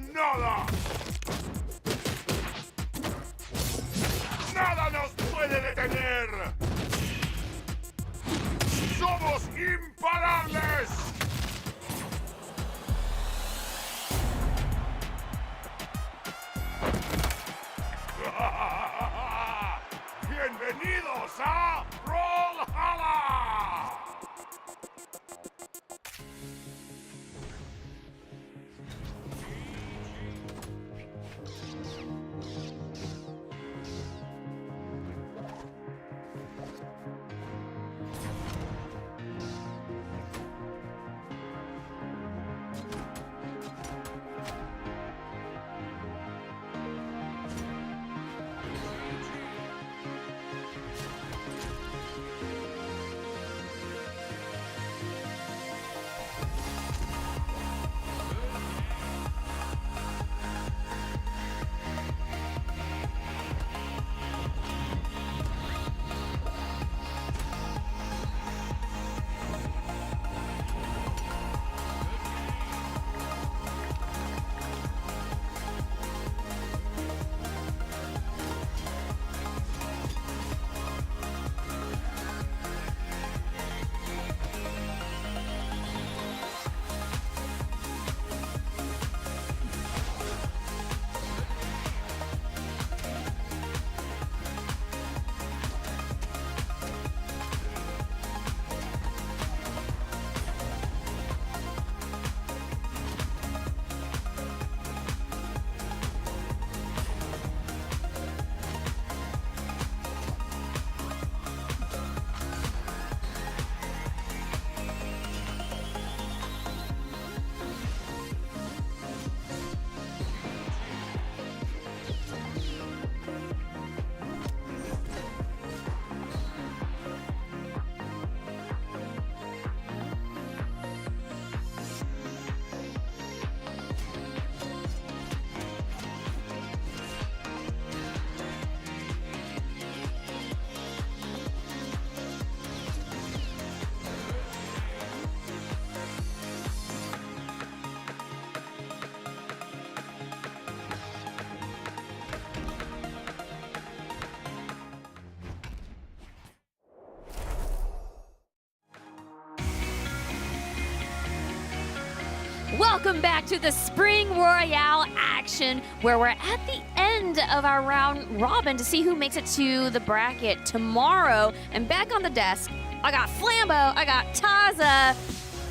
[SPEAKER 1] Welcome back to the Spring Royale action, where we're at the end of our round robin to see who makes it to the bracket tomorrow. And back on the desk, I got Flambo, I got Taza.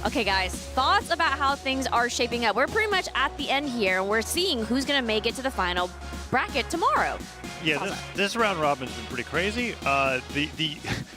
[SPEAKER 1] Okay, guys, thoughts about how things are shaping up? We're pretty much at the end here, and we're seeing who's going to make it to the final bracket tomorrow.
[SPEAKER 11] Yeah, this round robin's been pretty crazy.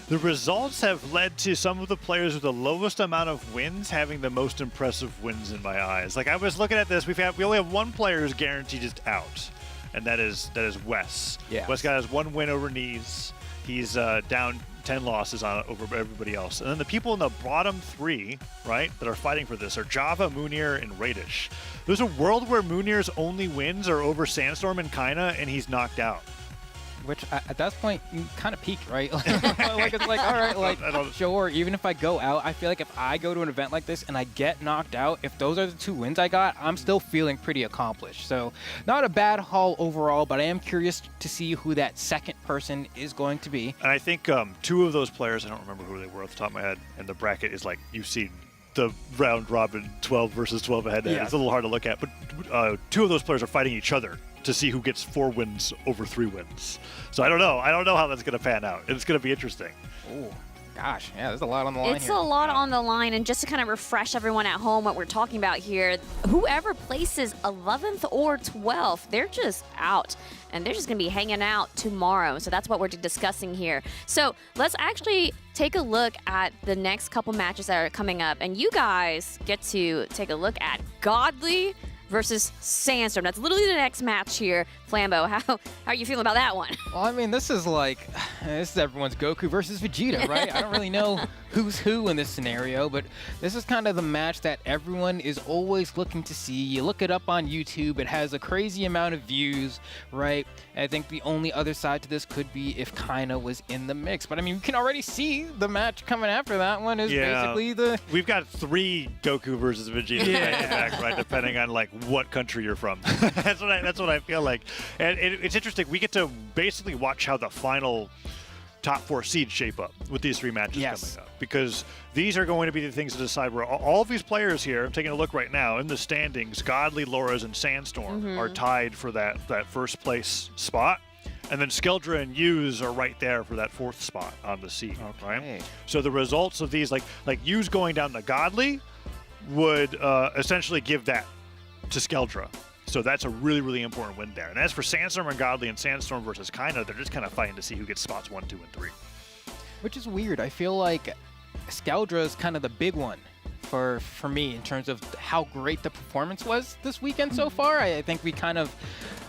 [SPEAKER 11] The results have led to some of the players with the lowest amount of wins having the most impressive wins in my eyes. Like, I was looking at this, we only have one player who's guaranteed just out, and that is Wes.
[SPEAKER 6] Yeah.
[SPEAKER 11] Wes has one win over Knees. He's down 10 losses over everybody else. And then the people in the bottom three, right, that are fighting for this are Java, Munir, and Radish. There's a world where Munir's only wins are over Sandstorm and Kaina, and he's knocked out.
[SPEAKER 6] Which at that point you kind of peaked, right? Like it's like, all right, like sure. Even if I go out, I feel like if I go to an event like this and I get knocked out, if those are the 2 wins I got, I'm still feeling pretty accomplished. So not a bad haul overall, but I am curious to see who that second person is going to be.
[SPEAKER 11] And I think 2 of those players, I don't remember who they were off the top of my head, and the bracket is like you've seen the round robin 12 versus 12 ahead.
[SPEAKER 6] Yeah.
[SPEAKER 11] It's a little hard to look at, but 2 of those players are fighting each other to see who gets 4 wins over 3 wins. So I don't know how that's going to pan out. It's going to be interesting.
[SPEAKER 6] Oh, gosh. Yeah, there's a lot on the line
[SPEAKER 1] It's
[SPEAKER 6] here.
[SPEAKER 1] a lot on the line, and just to kind of refresh everyone at home what we're talking about here, whoever places 11th or 12th, they're just out, and they're just going to be hanging out tomorrow. So that's what we're discussing here. So let's actually take a look at the next couple matches that are coming up, and you guys get to take a look at Godly versus Sandstorm. That's literally the next match here. Flambo, how are you feeling about that one?
[SPEAKER 6] Well, I mean, this is everyone's Goku versus Vegeta, right? I don't really know who's who in this scenario, but this is kind of the match that everyone is always looking to see. You look it up on YouTube, it has a crazy amount of views, right? I think the only other side to this could be if Kaina was in the mix, but I mean, you can already see the match coming after that one is basically the...
[SPEAKER 11] We've got 3 Goku versus Vegeta back, right? Depending on like what country you're from. That's what I feel like. And it's interesting. We get to basically watch how the final top 4 seeds shape up with these 3 matches coming up, because these are going to be the things to decide where all of these players here, I'm taking a look right now in the standings, Godly, Loras, and Sandstorm are tied for that first place spot. And then Skeldra and Yuz are right there for that 4th spot on the seed. Okay. Right? So the results of these, like Yuz going down to Godly would essentially give that to Skeldra. So that's a really, really important win there. And as for Sandstorm and Godly and Sandstorm versus Kaina, they're just kind of fighting to see who gets spots 1, 2, and 3.
[SPEAKER 6] Which is weird. I feel like Skeldra is kind of the big one for me in terms of how great the performance was this weekend so far. I think we kind of,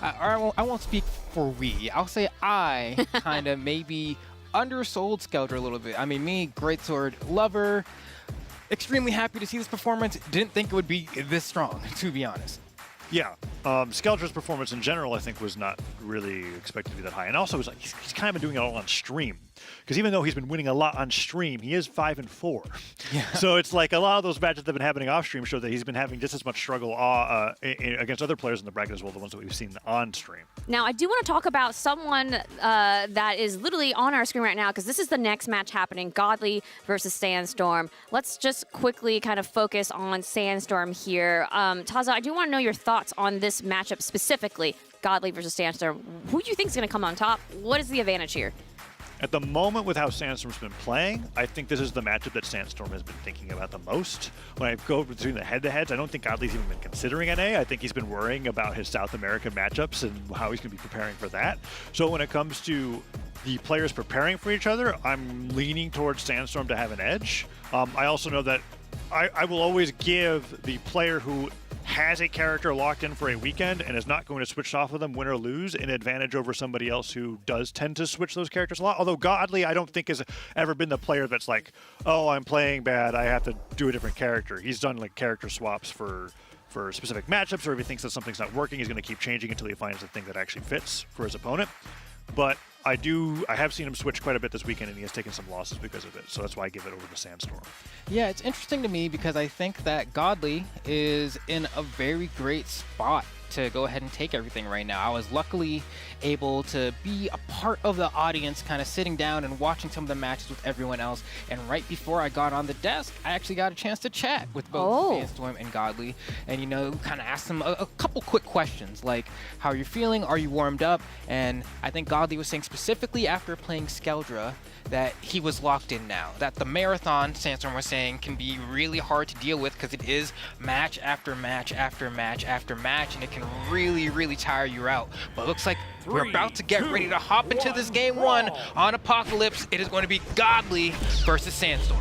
[SPEAKER 6] I won't speak for we. I'll say I kind of maybe undersold Skeldra a little bit. I mean, me, Greatsword lover, extremely happy to see this performance. Didn't think it would be this strong, to be honest.
[SPEAKER 11] Yeah, Skeldra's performance in general, I think, was not really expected to be that high. And also, he's kind of been doing it all on stream. Because even though he's been winning a lot on stream, he is 5-4. Yeah. So it's like a lot of those matches that have been happening off stream show that he's been having just as much struggle against other players in the bracket as well, the ones that we've seen on stream.
[SPEAKER 1] Now, I do want to talk about someone that is literally on our screen right now, because this is the next match happening, Godly versus Sandstorm. Let's just quickly kind of focus on Sandstorm here. Taza, I do want to know your thoughts on this matchup specifically, Godly versus Sandstorm. Who do you think is going to come on top? What is the advantage here?
[SPEAKER 11] At the moment, with how Sandstorm's been playing, I think this is the matchup that Sandstorm has been thinking about the most. When I go between the head-to-heads, I don't think Godly's even been considering NA. I think he's been worrying about his South American matchups and how he's going to be preparing for that. So when it comes to the players preparing for each other, I'm leaning towards Sandstorm to have an edge. I also know that I will always give the player who has a character locked in for a weekend and is not going to switch off of them, win or lose, an advantage over somebody else who does tend to switch those characters a lot. Although Godly, I don't think has ever been the player that's like, oh, I'm playing bad, I have to do a different character. He's done like character swaps for specific matchups, or if he thinks that something's not working, he's going to keep changing until he finds the thing that actually fits for his opponent. But I have seen him switch quite a bit this weekend, and he has taken some losses because of it. So that's why I give it over to Sandstorm.
[SPEAKER 6] Yeah, it's interesting to me because I think that Godly is in a very great spot to go ahead and take everything right now. I was luckily able to be a part of the audience, kind of sitting down and watching some of the matches with everyone else. And right before I got on the desk, I actually got a chance to chat with both Sandstorm and Godly, and kind of ask them a couple quick questions like, how are you feeling? Are you warmed up? And I think Godly was saying specifically after playing Skeldra that he was locked in now. That the marathon, Sandstorm was saying, can be really hard to deal with because it is match after match after match after match, and it can really, really tire you out. But it looks like we're about to get ready to hop into this game 1 on Apocalypse. It is going to be Godly versus Sandstorm.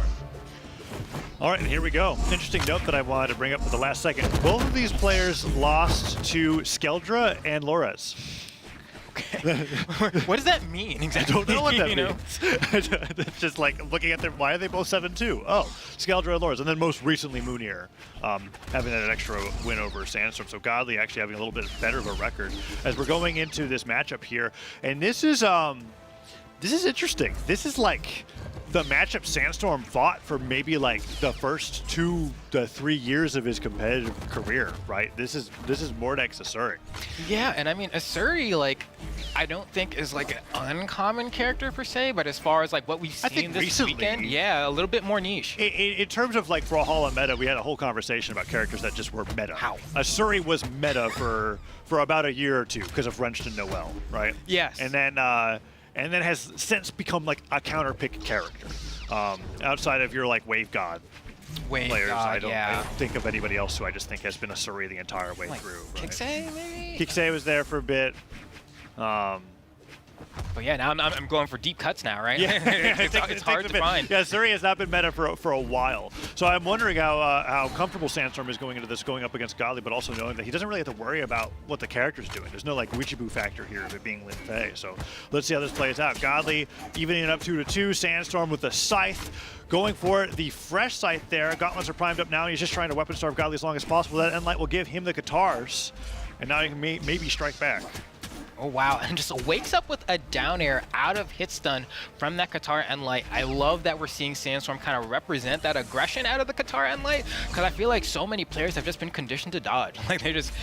[SPEAKER 11] All right, and here we go. Interesting note that I wanted to bring up for the last second. Both of these players lost to Skeldra and Lores.
[SPEAKER 6] Okay. What does that mean exactly?
[SPEAKER 11] I don't know what that means. It's just like looking at them. Why are they both 7-2? Oh, Skeldra and Lores, and then most recently Moonier having that extra win over Sandstorm. So Godly actually having a little bit better of a record as we're going into this matchup here. And this is interesting. This is like the matchup Sandstorm fought for maybe like the first 2 to 3 years of his competitive career, right? This is Mordex Asuri.
[SPEAKER 6] Yeah, and I mean Asuri, like, I don't think is like an uncommon character per se, but as far as like what we've seen this
[SPEAKER 11] recently,
[SPEAKER 6] weekend, yeah, a little bit more niche.
[SPEAKER 11] In terms of like Brawlhalla meta, we had a whole conversation about characters that just were meta. How? Asuri was meta for about a year or two because of Wrenched and Noel, right?
[SPEAKER 6] Yes.
[SPEAKER 11] And then has since become like a counter pick character. Outside of your like Wave God players, I don't think of anybody else who I just think has been Asuri the entire way through. Right?
[SPEAKER 6] Kixei, maybe?
[SPEAKER 11] Kixei was there for a bit.
[SPEAKER 6] But yeah, now I'm going for deep cuts now, right?
[SPEAKER 11] Yeah,
[SPEAKER 6] it's hard to find.
[SPEAKER 11] Yeah, Asuri has not been meta for a while. So I'm wondering how comfortable Sandstorm is going into this, going up against Godly, but also knowing that he doesn't really have to worry about what the character's doing. There's no like Wichiboo factor here of it being Lin Fei. So let's see how this plays out. Godly evening it up 2-2. Sandstorm with the Scythe. Going for the fresh Scythe there. Gauntlets are primed up now. He's just trying to weapon starve Godly as long as possible. That Endlight will give him the guitars. And now he can maybe strike back.
[SPEAKER 6] Oh, wow. And just wakes up with a down air out of hit stun from that Qatar Endlight. I love that we're seeing Sandstorm kind of represent that aggression out of the Qatar Endlight, because I feel like so many players have just been conditioned to dodge. Like they just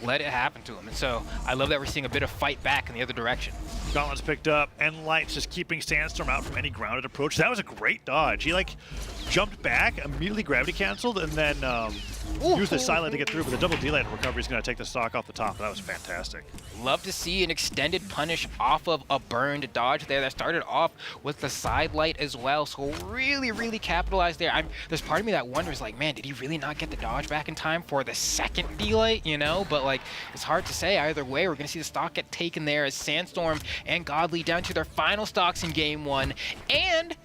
[SPEAKER 6] let it happen to them. And so I love that we're seeing a bit of fight back in the other direction.
[SPEAKER 11] Gauntlets picked up. Endlight's just keeping Sandstorm out from any grounded approach. That was a great dodge. He like jumped back, immediately gravity canceled, and then used the silent to get through. But the double D-Light recovery is going to take the stock off the top. That was fantastic.
[SPEAKER 6] Love to see an extended punish off of a burned dodge there that started off with the side light as well. So really, really capitalized there. There's part of me that wonders, like, man, did he really not get the dodge back in time for the second D-Light, you know? But like, it's hard to say either way. We're going to see the stock get taken there as Sandstorm and Godly down to their final stocks in game 1. And,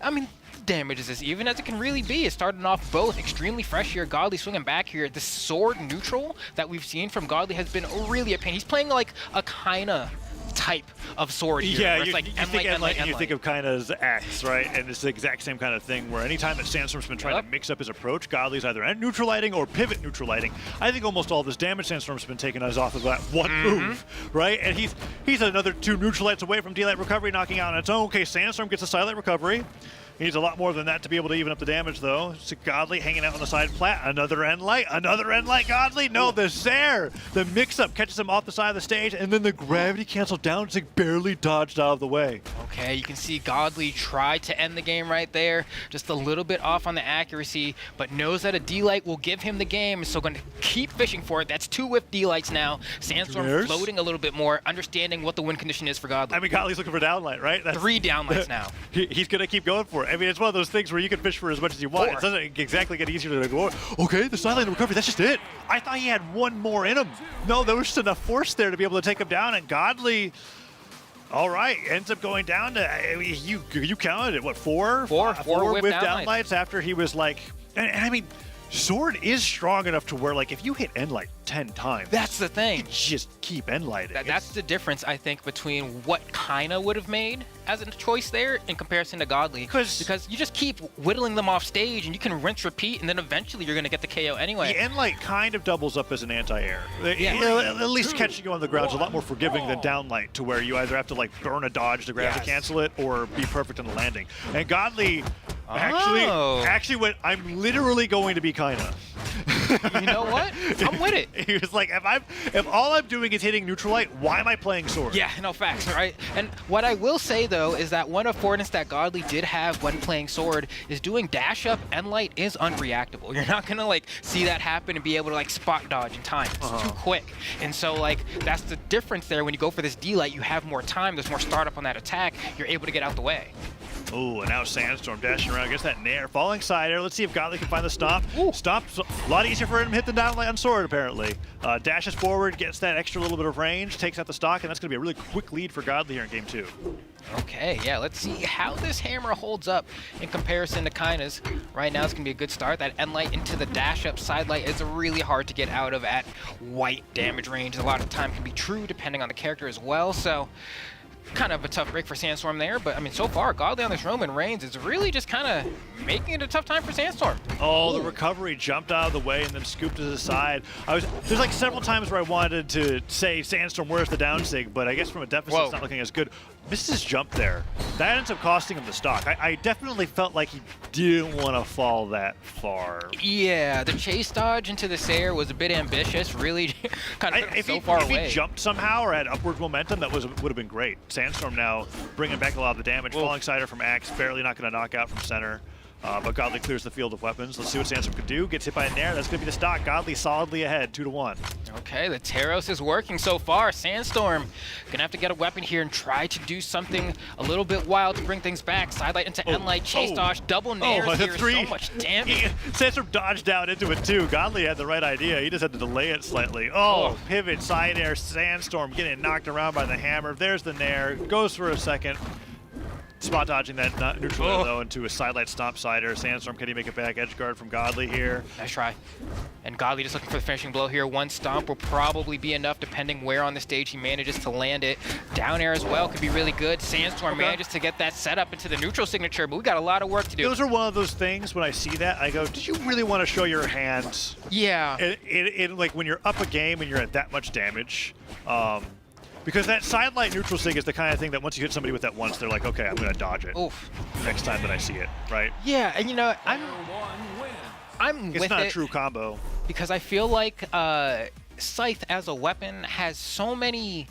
[SPEAKER 6] I mean, damage is as even as it can really be. It started off both extremely fresh here. Godly swinging back here. The sword neutral that we've seen from Godly has been really a pain. He's playing like a Kaina type of sword here.
[SPEAKER 11] Yeah,
[SPEAKER 6] you
[SPEAKER 11] like
[SPEAKER 6] think
[SPEAKER 11] Endlight, and you think of Kaina's axe, right? And it's the exact same kind of thing where anytime that Sandstorm's been trying to mix up his approach, Godly's either end neutral lighting or pivot neutral lighting. I think almost all this damage Sandstorm's been taking us off of that one move, right? And he's another 2 neutral lights away from D-Light recovery, knocking out on its own. Okay, Sandstorm gets a silent recovery. He needs a lot more than that to be able to even up the damage, though. It's Godly hanging out on the side plat. Another Endlight, Godly. No, the Zare. The mix-up catches him off the side of the stage, and then the gravity cancel down. It's like barely dodged out of the way.
[SPEAKER 6] Okay, you can see Godly try to end the game right there. Just a little bit off on the accuracy, but knows that a D-Light will give him the game, so going to keep fishing for it. That's 2 whiff D-Lights now. Sandstorm floating a little bit more, understanding what the win condition is for Godly.
[SPEAKER 11] I mean, Godly's looking for downlight, right?
[SPEAKER 6] That's 3 downlights now.
[SPEAKER 11] He's going to keep going for it. I mean, it's one of those things where you can fish for as much as you want. 4. It doesn't exactly get easier to go, okay, the silent recovery, that's just it. I thought he had 1 more in him. No, there was just enough force there to be able to take him down, and Godly, all right, ends up going down to, you counted it, what, 4? 4 with downlights after he was like, and I mean, Sword is strong enough to where, like, if you hit Endlight 10 times,
[SPEAKER 6] that's the thing.
[SPEAKER 11] You just keep Endlighting.
[SPEAKER 6] That's the difference, I think, between what Kaina would have made as a choice there in comparison to Godly. Because you just keep whittling them off stage, and you can rinse, repeat, and then eventually you're going to get the KO anyway.
[SPEAKER 11] The Endlight kind of doubles up as an anti-air. Yeah. At least catching you on the ground is a lot more forgiving than Downlight, to where you either have to, like, burn a dodge to gravity cancel it or be perfect on the landing. And Godly actually went, I'm literally going to be Kaina.
[SPEAKER 6] You know what? I'm with it.
[SPEAKER 11] He was like, if all I'm doing is hitting neutral light, why am I playing sword?
[SPEAKER 6] Yeah, no facts, right? And what I will say though is that one affordance that Godly did have when playing sword is doing dash up and light is unreactable. You're not gonna like see that happen and be able to like spot dodge in time. It's too quick. And so like that's the difference there. When you go for this D light, you have more time. There's more startup on that attack. You're able to get out the way.
[SPEAKER 11] Oh, and now Sandstorm dashing around against that Nair. Falling side air. Let's see if Godly can find the stomp. Stomp's a lot easier for him to hit the down light on sword, apparently. Dashes forward, gets that extra little bit of range, takes out the stock, and that's going to be a really quick lead for Godly here in game 2.
[SPEAKER 6] Okay, yeah, let's see how this hammer holds up in comparison to Kina's. Right now, it's going to be a good start. That end light into the dash up side light is really hard to get out of at white damage range. A lot of time can be true depending on the character as well, so kind of a tough break for Sandstorm there, but I mean, so far, Godly on this Roman Reigns is really just kind of making it a tough time for Sandstorm.
[SPEAKER 11] Oh, the recovery jumped out of the way and then scooped to the side. There's like several times where I wanted to say, Sandstorm, where's the down sig? But I guess from a deficit, it's not looking as good. Misses his jump there. That ends up costing him the stock. I definitely felt like he didn't want to fall that far.
[SPEAKER 6] Yeah, the chase dodge into the Sayer was a bit ambitious, really kind of far away.
[SPEAKER 11] If he jumped somehow or had upward momentum, that would have been great. Sandstorm now bringing back a lot of the damage. Falling cider from Axe, barely not going to knock out from center. But Godly clears the field of weapons. Let's see what Sandstorm can do. Gets hit by a Nair. That's going to be the stock. Godly solidly ahead, 2-1.
[SPEAKER 6] Okay, the Taros is working so far. Sandstorm gonna have to get a weapon here and try to do something a little bit wild to bring things back. Sidelight into Endlight, chase dodge, double Nairs here, so much damage.
[SPEAKER 11] Sandstorm dodged down into it too. Godly had the right idea. He just had to delay it slightly. Pivot, side air, Sandstorm getting knocked around by the hammer. There's the Nair. Goes for a second. Spot dodging that neutral though into a sidelight stomp sider. Sandstorm, can he make it back? Edge guard from Godly here.
[SPEAKER 6] Nice try. And Godly just looking for the finishing blow here. One stomp will probably be enough depending where on the stage he manages to land it. Down air as well could be really good. Sandstorm manages to get that set up into the neutral signature, but we got a lot of work to do.
[SPEAKER 11] Those are one of those things when I see that, I go, did you really want to show your hands?
[SPEAKER 6] Yeah.
[SPEAKER 11] Like when you're up a game and you're at that much damage, because that sidelight neutral sig is the kind of thing that once you hit somebody with that once, they're like, okay, I'm going to dodge it next time that I see it, right?
[SPEAKER 6] Yeah, and you know, I'm with it.
[SPEAKER 11] It's not a true combo.
[SPEAKER 6] Because I feel like Scythe as a weapon has so many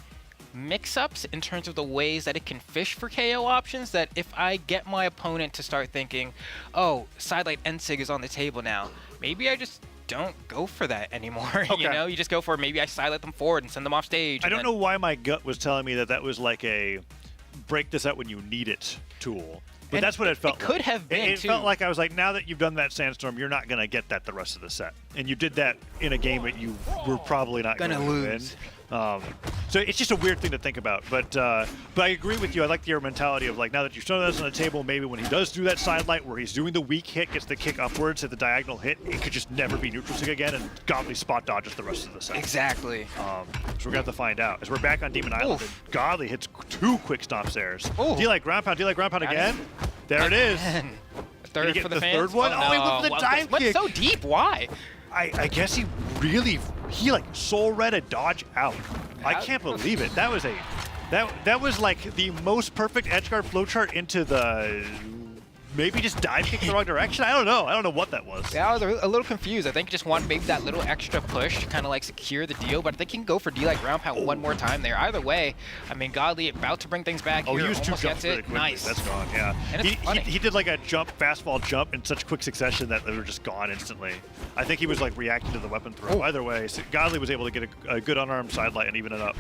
[SPEAKER 6] mix-ups in terms of the ways that it can fish for KO options that if I get my opponent to start thinking, oh, sidelight N-Sig is on the table now, maybe I just don't go for that anymore. You know, you just go for maybe I silent them forward and send them off stage.
[SPEAKER 11] I don't know why my gut was telling me that was like a break this out when you need it tool. But that's what it felt like.
[SPEAKER 6] It could have been,
[SPEAKER 11] It felt like I was like, now that you've done that Sandstorm, you're not going to get that the rest of the set. And you did that in a game that you were probably not going to
[SPEAKER 6] lose.
[SPEAKER 11] So it's just a weird thing to think about. But I agree with you. I like your mentality of like, now that you've shown this on the table, maybe when he does do that sidelight where he's doing the weak hit, gets the kick upwards at the diagonal hit, it could just never be neutral sig again, and Godly spot dodges the rest of the set.
[SPEAKER 6] Exactly.
[SPEAKER 11] So we're going to have to find out. As we're back on Demon Island, and Godly hits 2 quick stomp stairs. D-like ground pound again. There it is.
[SPEAKER 6] Third for the fans.
[SPEAKER 11] Third one?
[SPEAKER 6] Oh,
[SPEAKER 11] no. He went for the dive kick.
[SPEAKER 6] What's so deep? Why?
[SPEAKER 11] I guess he like soul read a dodge out. I can't believe it. That was like the most perfect edgeguard flowchart into the maybe just dive kick the wrong direction. I don't know what that was.
[SPEAKER 6] Yeah, I was a little confused. I think he just wanted maybe that little extra push to kind of like secure the deal, but I think he can go for D-like ground pound one more time there. Either way, I mean, Godly about to bring things back here.
[SPEAKER 11] He used 2
[SPEAKER 6] almost
[SPEAKER 11] jumps
[SPEAKER 6] gets
[SPEAKER 11] really
[SPEAKER 6] it.
[SPEAKER 11] quickly.
[SPEAKER 6] Nice.
[SPEAKER 11] That's gone, yeah.
[SPEAKER 6] And it's funny.
[SPEAKER 11] He did like a fast fall jump in such quick succession that they were just gone instantly. I think he was like reacting to the weapon throw. Either way, Godly was able to get a good unarmed sidelight and even it up.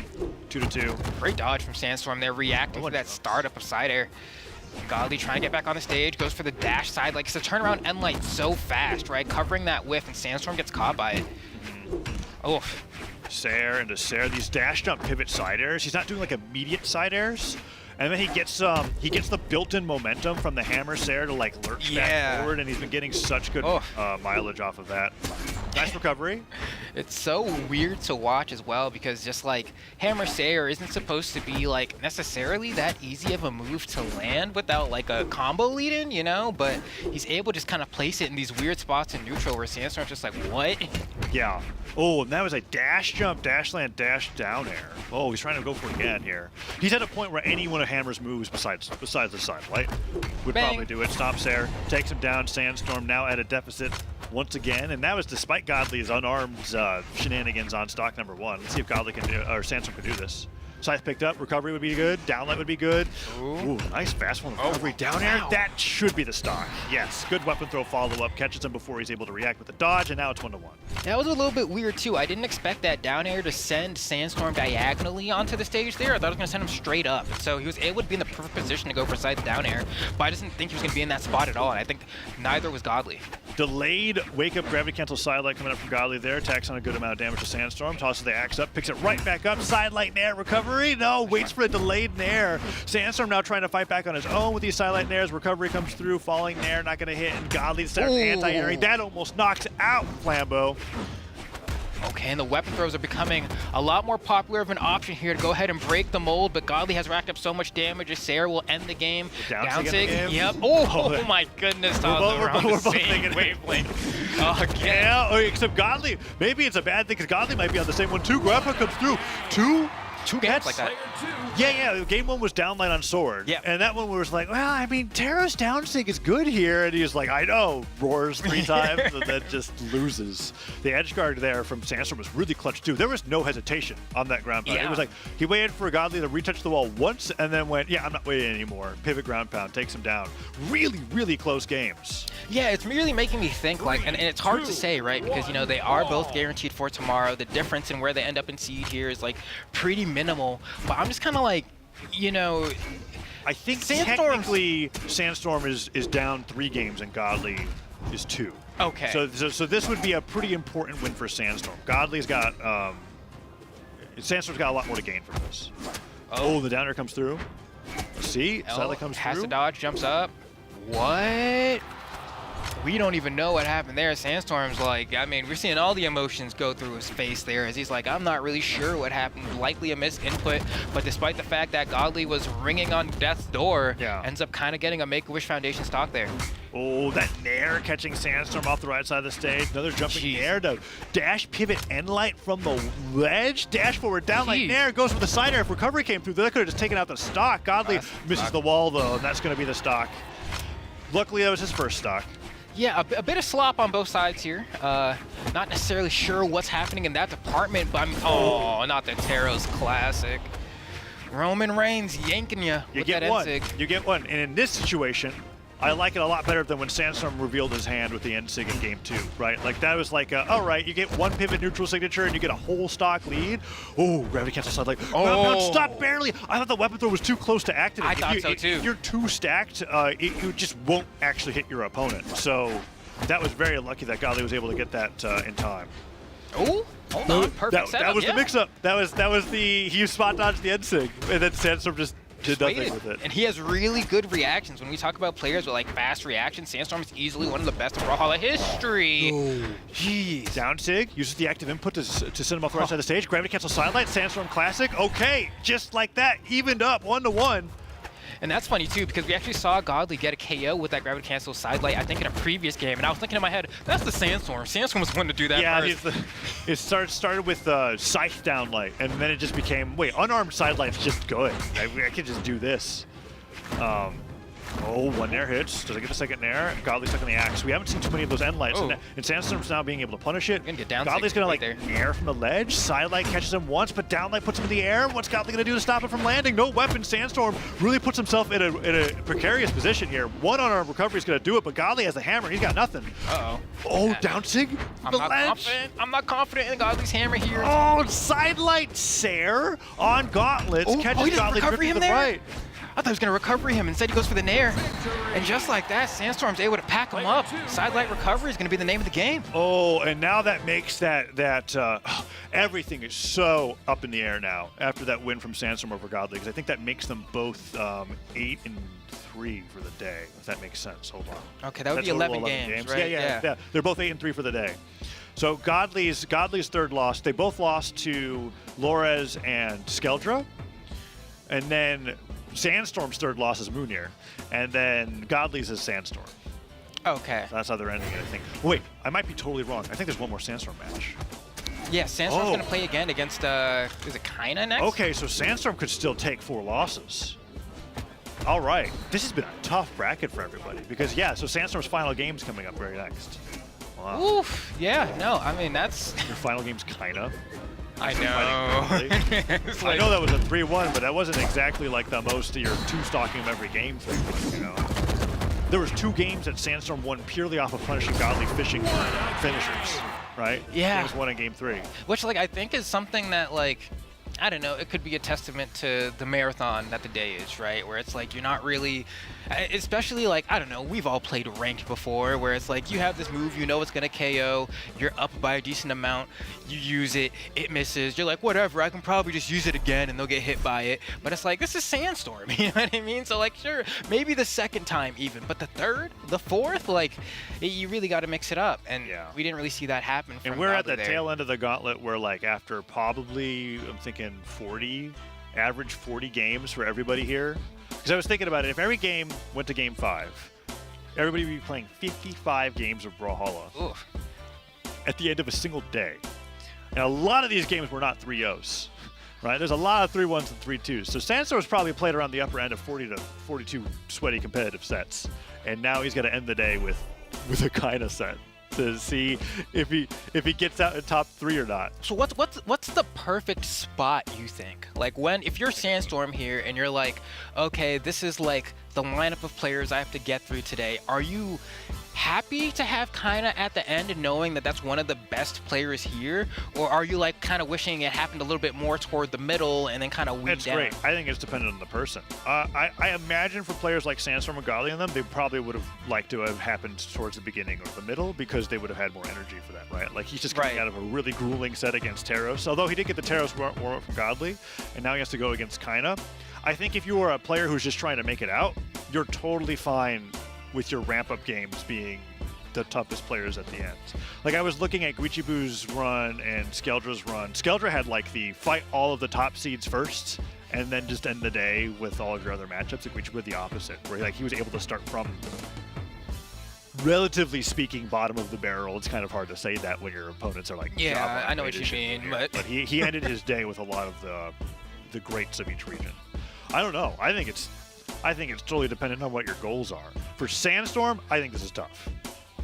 [SPEAKER 11] 2-2.
[SPEAKER 6] Great dodge from Sandstorm there, reacting to that startup of side air. Godly trying to get back on the stage, goes for the dash side. Like, it's a turnaround end light so fast, right? Covering that whiff, and Sandstorm gets caught by it. Oh.
[SPEAKER 11] Sair into Sair. These dash jump pivot side airs. He's not doing like immediate side airs. And then he gets the built-in momentum from the hammer Sair to like lurch back forward, and he's been getting such good mileage off of that. Nice recovery.
[SPEAKER 6] It's so weird to watch as well because just like Hammer Sayer isn't supposed to be like necessarily that easy of a move to land without like a combo lead in, you know, but he's able to just kind of place it in these weird spots in neutral where Sandstorm's just like, what?
[SPEAKER 11] Yeah. Oh, and that was a dash jump, dash land, dash down air. Oh, he's trying to go for it again here. He's at a point where any one of Hammer's moves besides the side, right? Would probably do it. Stops there, takes him down. Sandstorm now at a deficit. once again, and that was despite Godly's unarmed shenanigans on stock number 1. Let's see if Godly can do, or Sandstorm can do this. Scythe picked up, recovery would be good, downlight would be good. Ooh, nice fast one recovery down air. That should be the stock. Yes, good weapon throw follow-up, catches him before he's able to react with the dodge, and now it's 1-1.
[SPEAKER 6] That was a little bit weird too. I didn't expect that down air to send Sandstorm diagonally onto the stage there. I thought it was going to send him straight up. So he was able to be in the perfect position to go for Scythe down air, but I didn't think he was going to be in that spot at all, and I think neither was Godly.
[SPEAKER 11] Delayed wake-up gravity cancel sidelight coming up from Godly there, attacks on a good amount of damage to Sandstorm, tosses the axe up, picks it right back up, sidelight nair, recovery, no, waits for a delayed nair. Sandstorm now trying to fight back on his own with these sidelight nairs, recovery comes through, falling nair, not going to hit, and Godly starts anti-airing, that almost knocks out Flambeau.
[SPEAKER 6] Okay, and the weapon throws are becoming a lot more popular of an option here to go ahead and break the mold, but Godly has racked up so much damage, Sarah will end the game. Down sig, yep. Oh my goodness, we're on the same wavelength. Again.
[SPEAKER 11] Yeah, except Godly, maybe it's a bad thing because Godly might be on the same one too. Grappa comes through, two games
[SPEAKER 6] like that.
[SPEAKER 11] Yeah. Game 1 was downlight on sword.
[SPEAKER 6] Yeah.
[SPEAKER 11] And that one was like, well, I mean, Terra's downsig is good here. And he's like, I know. Roars 3 times and then just loses. The edge guard there from Sandstorm was really clutch too. There was no hesitation on that ground pound.
[SPEAKER 6] Yeah.
[SPEAKER 11] It was like he waited for Godly to retouch the wall once and then went, yeah, I'm not waiting anymore. Pivot ground pound, takes him down. Really, really close games.
[SPEAKER 6] Yeah, it's really making me think, like, and it's hard to say, right? Because, you know, they are both guaranteed for tomorrow. The difference in where they end up in seed here is, like, pretty minimal. But I'm just kind of like, you know,
[SPEAKER 11] I think technically Sandstorm is down 3 games and Godly is 2.
[SPEAKER 6] Okay.
[SPEAKER 11] So this would be a pretty important win for Sandstorm. Godly's got Sandstorm's got a lot more to gain from this. Oh, the downer comes through. Let's see, Sidelight comes
[SPEAKER 6] has
[SPEAKER 11] through.
[SPEAKER 6] to dodge, jumps up. What? We don't even know what happened there. Sandstorm's like, I mean, we're seeing all the emotions go through his face there as he's like, I'm not really sure what happened. Likely a missed input, but despite the fact that Godly was ringing on death's door, ends up kind of getting a Make-A-Wish Foundation stock there.
[SPEAKER 11] Oh, that nair catching Sandstorm off the right side of the stage. Another jumping nair to dash pivot end light from the ledge. Dash forward down light nair, goes for the side air. If recovery came through, that could have just taken out the stock. Godly misses the wall though, and that's going to be the stock. Luckily, that was his first stock.
[SPEAKER 6] Yeah, a bit of slop on both sides here. Not necessarily sure what's happening in that department, but not the Taros classic. Roman Reigns yanking you with that N-Sig.
[SPEAKER 11] You get one. And in this situation, I like it a lot better than when Sandstorm revealed his hand with the N-Sig in Game 2, right? Like, that was like, all right, you get 1 pivot neutral signature and you get a whole stock lead. Oh, gravity cancel side, like, stop barely. I thought the weapon throw was too close to activate.
[SPEAKER 6] I thought so too.
[SPEAKER 11] If you're too stacked, you just won't actually hit your opponent. So that was very lucky that Godly was able to get that in time.
[SPEAKER 6] Oh, hold on, perfect setup.
[SPEAKER 11] That was the mix-up. That was he spot dodged the N-Sig, and then Sandstorm just did nothing with it.
[SPEAKER 6] And he has really good reactions. When we talk about players with like fast reactions, Sandstorm is easily one of the best in Brawlhalla history. Jeez.
[SPEAKER 11] Down sig, uses the active input to send him off the right side of the stage. Gravity cancel sidelight, Sandstorm classic. Okay, just like that, evened up 1-1.
[SPEAKER 6] And that's funny too, because we actually saw Godly get a KO with that gravity cancel sidelight, I think in a previous game, and I was thinking in my head, that's the Sandstorm. Sandstorm was one to do that first.
[SPEAKER 11] Yeah, it started with Scythe downlight, and then it just became, wait, unarmed sidelight's just good. I can just do this. Oh, 1 nair hits. Does it get the second nair? Godly's stuck on the axe. We haven't seen too many of those end lights, and Sandstorm's now being able to punish it. Godly's gonna like nair from the ledge. Sidelight catches him once, but downlight puts him in the air. What's Godly gonna do to stop him from landing? No weapon. Sandstorm really puts himself in a precarious position here. 1 unarmed recovery is gonna do it, but Godly has the hammer. He's got nothing. Oh, down sig.
[SPEAKER 6] I'm not confident in Godly's hammer here.
[SPEAKER 11] Oh, sidelight Sair on gauntlets. Catches Godly drifting to the right.
[SPEAKER 6] I thought he was going to recover him. Instead, he goes for the nair. And just like that, Sandstorm's able to pack him up. Sidelight recovery is going to be the name of the game.
[SPEAKER 11] Oh, and now that makes everything is so up in the air now after that win from Sandstorm over Godly, because I think that makes them both 8-3 for the day, if that makes sense. Hold on.
[SPEAKER 6] Okay, that would be 11 games, right?
[SPEAKER 11] Yeah. They're both 8-3 for the day. So Godly's third loss, they both lost to Lores and Skeldra. And then Sandstorm's third loss is Moonir, and then Godly's is Sandstorm.
[SPEAKER 6] Okay.
[SPEAKER 11] So that's how they're ending it, I think. Wait, I might be totally wrong. I think there's one more Sandstorm match.
[SPEAKER 6] Yeah, Sandstorm's going to play again against, is it Kaina next?
[SPEAKER 11] Okay, so Sandstorm could still take 4 losses. All right. This has been a tough bracket for everybody because, so Sandstorm's final game's coming up very next. Well, huh?
[SPEAKER 6] Oof. Yeah. No. I mean, that's.
[SPEAKER 11] Your final game's kinda.
[SPEAKER 6] I know. It's
[SPEAKER 11] I
[SPEAKER 6] like-
[SPEAKER 11] know that was a 3-1, but that wasn't exactly like the most you're two-stocking them every game thing, you know. There was 2 games that Sandstorm won purely off of punishing godly fishing finishers, right?
[SPEAKER 6] Yeah.
[SPEAKER 11] Games 1 and game 3.
[SPEAKER 6] Which, like, I think is something that, like, I don't know, it could be a testament to the marathon that the day is, right? Where it's like you're not really, especially like, I don't know, we've all played ranked before, where it's like you have this move, you know it's gonna KO, you're up by a decent amount, you use it, it misses, you're like, whatever, I can probably just use it again and they'll get hit by it. But it's like, this is Sandstorm, you know what I mean? So like, sure, maybe the second time even, but the third, the fourth, like, you really got to mix it up. And we didn't really see that happen from
[SPEAKER 11] And we're at
[SPEAKER 6] Godly
[SPEAKER 11] the
[SPEAKER 6] there.
[SPEAKER 11] tail end of the gauntlet where, like, after probably, I'm thinking 40, average 40 games for everybody here. Because I was thinking about it, if every game went to game 5, everybody would be playing 55 games of Brawlhalla at the end of a single day. And a lot of these games were not 3-0s, right? There's a lot of 3-1s and 3-2s. So Sandstorm's probably played around the upper end of 40 to 42 sweaty competitive sets. And now he's got to end the day with a kind of set to see if he gets out in top 3 or not.
[SPEAKER 6] So what's the perfect spot, you think? Like, if you're Sandstorm here and you're like, okay, this is like the lineup of players I have to get through today, are you happy to have Kaina at the end and knowing that that's one of the best players here? Or are you like kind of wishing it happened a little bit more toward the middle and then kind of weed
[SPEAKER 11] It's
[SPEAKER 6] down?
[SPEAKER 11] great. I think it's dependent on the person. I imagine for players like Sandstorm and Godly and them, they probably would have liked to have happened towards the beginning or the middle because they would have had more energy for that, right? Like, he's just coming out of a really grueling set against Taros. Although he did get the Taros war from Godly, and now he has to go against Kaina. I think if you are a player who's just trying to make it out, you're totally fine with your ramp-up games being the toughest players at the end. Like, I was looking at Guichibu's run and Skeldra's run. Skeldra had like the fight all of the top seeds first and then just end the day with all of your other matchups. And Guichibu the opposite, where like he was able to start from, relatively speaking, bottom of the barrel. It's kind of hard to say that when your opponents are like,
[SPEAKER 6] Yeah, I know what you mean, but
[SPEAKER 11] he ended his day with a lot of the greats of each region. I don't know. I think it's totally dependent on what your goals are. For Sandstorm, I think this is tough.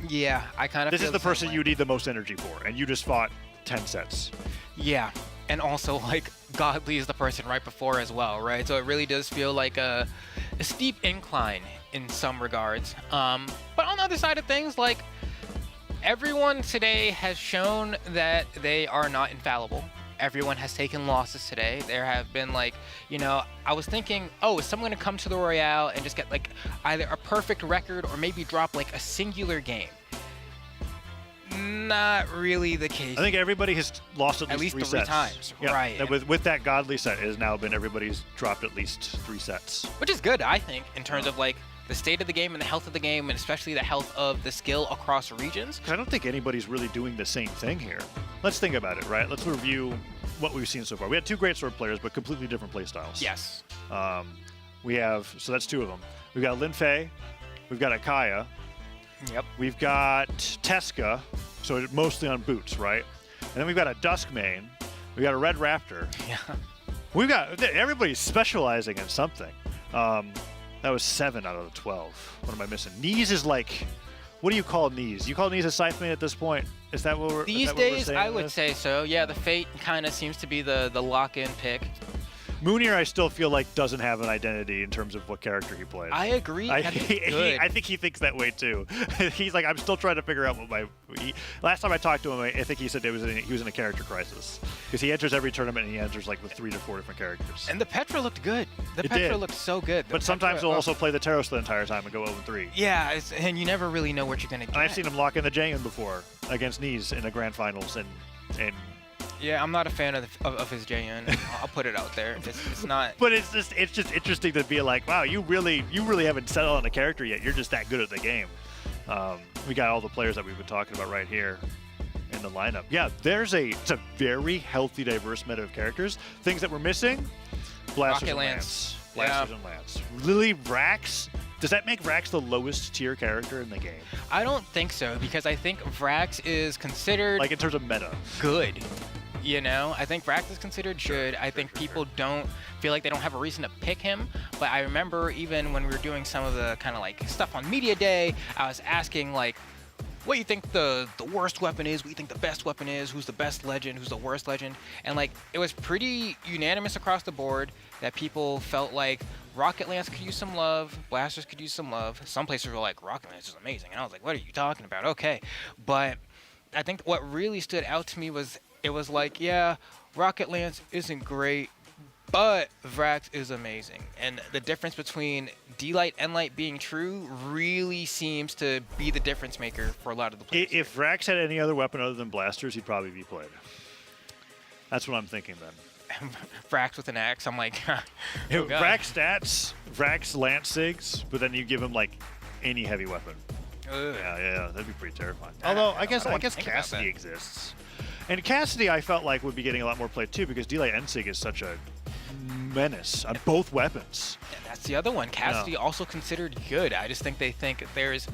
[SPEAKER 6] Yeah, I kind of
[SPEAKER 11] This
[SPEAKER 6] feel
[SPEAKER 11] is the
[SPEAKER 6] same
[SPEAKER 11] person
[SPEAKER 6] way.
[SPEAKER 11] you need the most energy for, and you just fought 10 sets.
[SPEAKER 6] Yeah, and also like Godly is the person right before as well, right? So it really does feel like a steep incline in some regards. But on the other side of things, like, everyone today has shown that they are not infallible. Everyone has taken losses today. There have been, like, you know, I was thinking, oh, is someone going to come to the Royale and just get like either a perfect record or maybe drop like a singular game? Not really the case.
[SPEAKER 11] I think everybody has lost at
[SPEAKER 6] least
[SPEAKER 11] least
[SPEAKER 6] 3
[SPEAKER 11] sets.
[SPEAKER 6] times,
[SPEAKER 11] Yeah,
[SPEAKER 6] right?
[SPEAKER 11] and with that Godly set, it has now been everybody's dropped at least 3 sets.
[SPEAKER 6] Which is good, I think, in terms of like the state of the game and the health of the game, and especially the health of the skill across regions.
[SPEAKER 11] Because I don't think anybody's really doing the same thing here. Let's think about it, right? Let's review what we've seen so far. We had 2 great sword players, but completely different play styles.
[SPEAKER 6] Yes.
[SPEAKER 11] We have, so that's 2 of them. We've got Lin Fei, we've got Akaya,
[SPEAKER 6] Yep.
[SPEAKER 11] we've got Teska, so mostly on boots, right? And then we've got a Duskmane, we've got a Red Raptor.
[SPEAKER 6] Yeah.
[SPEAKER 11] We've got, everybody's specializing in something. That was 7 out of the 12. What am I missing? Knees is like, what do you call Knees? You call Knees a Scythemane at this point? Is that what we're
[SPEAKER 6] These
[SPEAKER 11] is that what we're
[SPEAKER 6] days,
[SPEAKER 11] saying
[SPEAKER 6] I
[SPEAKER 11] on
[SPEAKER 6] would
[SPEAKER 11] this?
[SPEAKER 6] say so. Yeah, the Fate kind of seems to be the lock-in pick.
[SPEAKER 11] Moonir, I still feel like doesn't have an identity in terms of what character he plays.
[SPEAKER 6] I agree. I think it's good.
[SPEAKER 11] I think he thinks that way too. He's like, I'm still trying to figure out what my. Last time I talked to him, I think he said he was in a character crisis because he enters every tournament and he enters like with 3 to 4 different characters.
[SPEAKER 6] And the Petra looked good. The
[SPEAKER 11] It
[SPEAKER 6] Petra
[SPEAKER 11] did.
[SPEAKER 6] looked so good.
[SPEAKER 11] But sometimes he'll also play the Taros the entire time and go 0-3.
[SPEAKER 6] Yeah, and you never really know what you're gonna get.
[SPEAKER 11] And I've seen him lock in the Jayan before against Knees in the grand finals, and
[SPEAKER 6] Yeah, I'm not a fan of his JN. I'll put it out there. It's not.
[SPEAKER 11] But it's just interesting to be like, wow, you really haven't settled on a character yet. You're just that good at the game. We got all the players that we've been talking about right here in the lineup. Yeah, it's a very healthy, diverse meta of characters. Things that we're missing: Blasters
[SPEAKER 6] Rocket
[SPEAKER 11] and
[SPEAKER 6] Lance.
[SPEAKER 11] Blasters and Lance. Lily Vrax. Does that make Vrax the lowest tier character in the game?
[SPEAKER 6] I don't think so, because I think Vrax is considered
[SPEAKER 11] Like in terms of meta.
[SPEAKER 6] good. You know, I think Vrax is considered good. I think people don't feel like they don't have a reason to pick him. But I remember even when we were doing some of the kind of like stuff on Media Day, I was asking like, what you think the worst weapon is, what you think the best weapon is, who's the best legend, who's the worst legend. And like, it was pretty unanimous across the board that people felt like Rocket Lance could use some love, Blasters could use some love. Some places were like, Rocket Lance is amazing. And I was like, what are you talking about? Okay. But I think what really stood out to me was, it was like, yeah, Rocket Lance isn't great, but Vrax is amazing. And the difference between D-Light and Light being true really seems to be the difference maker for a lot of the players.
[SPEAKER 11] If Vrax had any other weapon other than blasters, he'd probably be played. That's what I'm thinking then.
[SPEAKER 6] Vrax with an axe, I'm like, oh
[SPEAKER 11] Vrax stats, Vrax Lance Sigs, but then you give him like any heavy weapon. Yeah, that'd be pretty terrifying. Although I guess Cassidy exists. And Cassidy, I felt like would be getting a lot more play too, because D-Light Ensig is such a menace on both weapons.
[SPEAKER 6] And that's the other one. Cassidy also considered good. I just think they think there's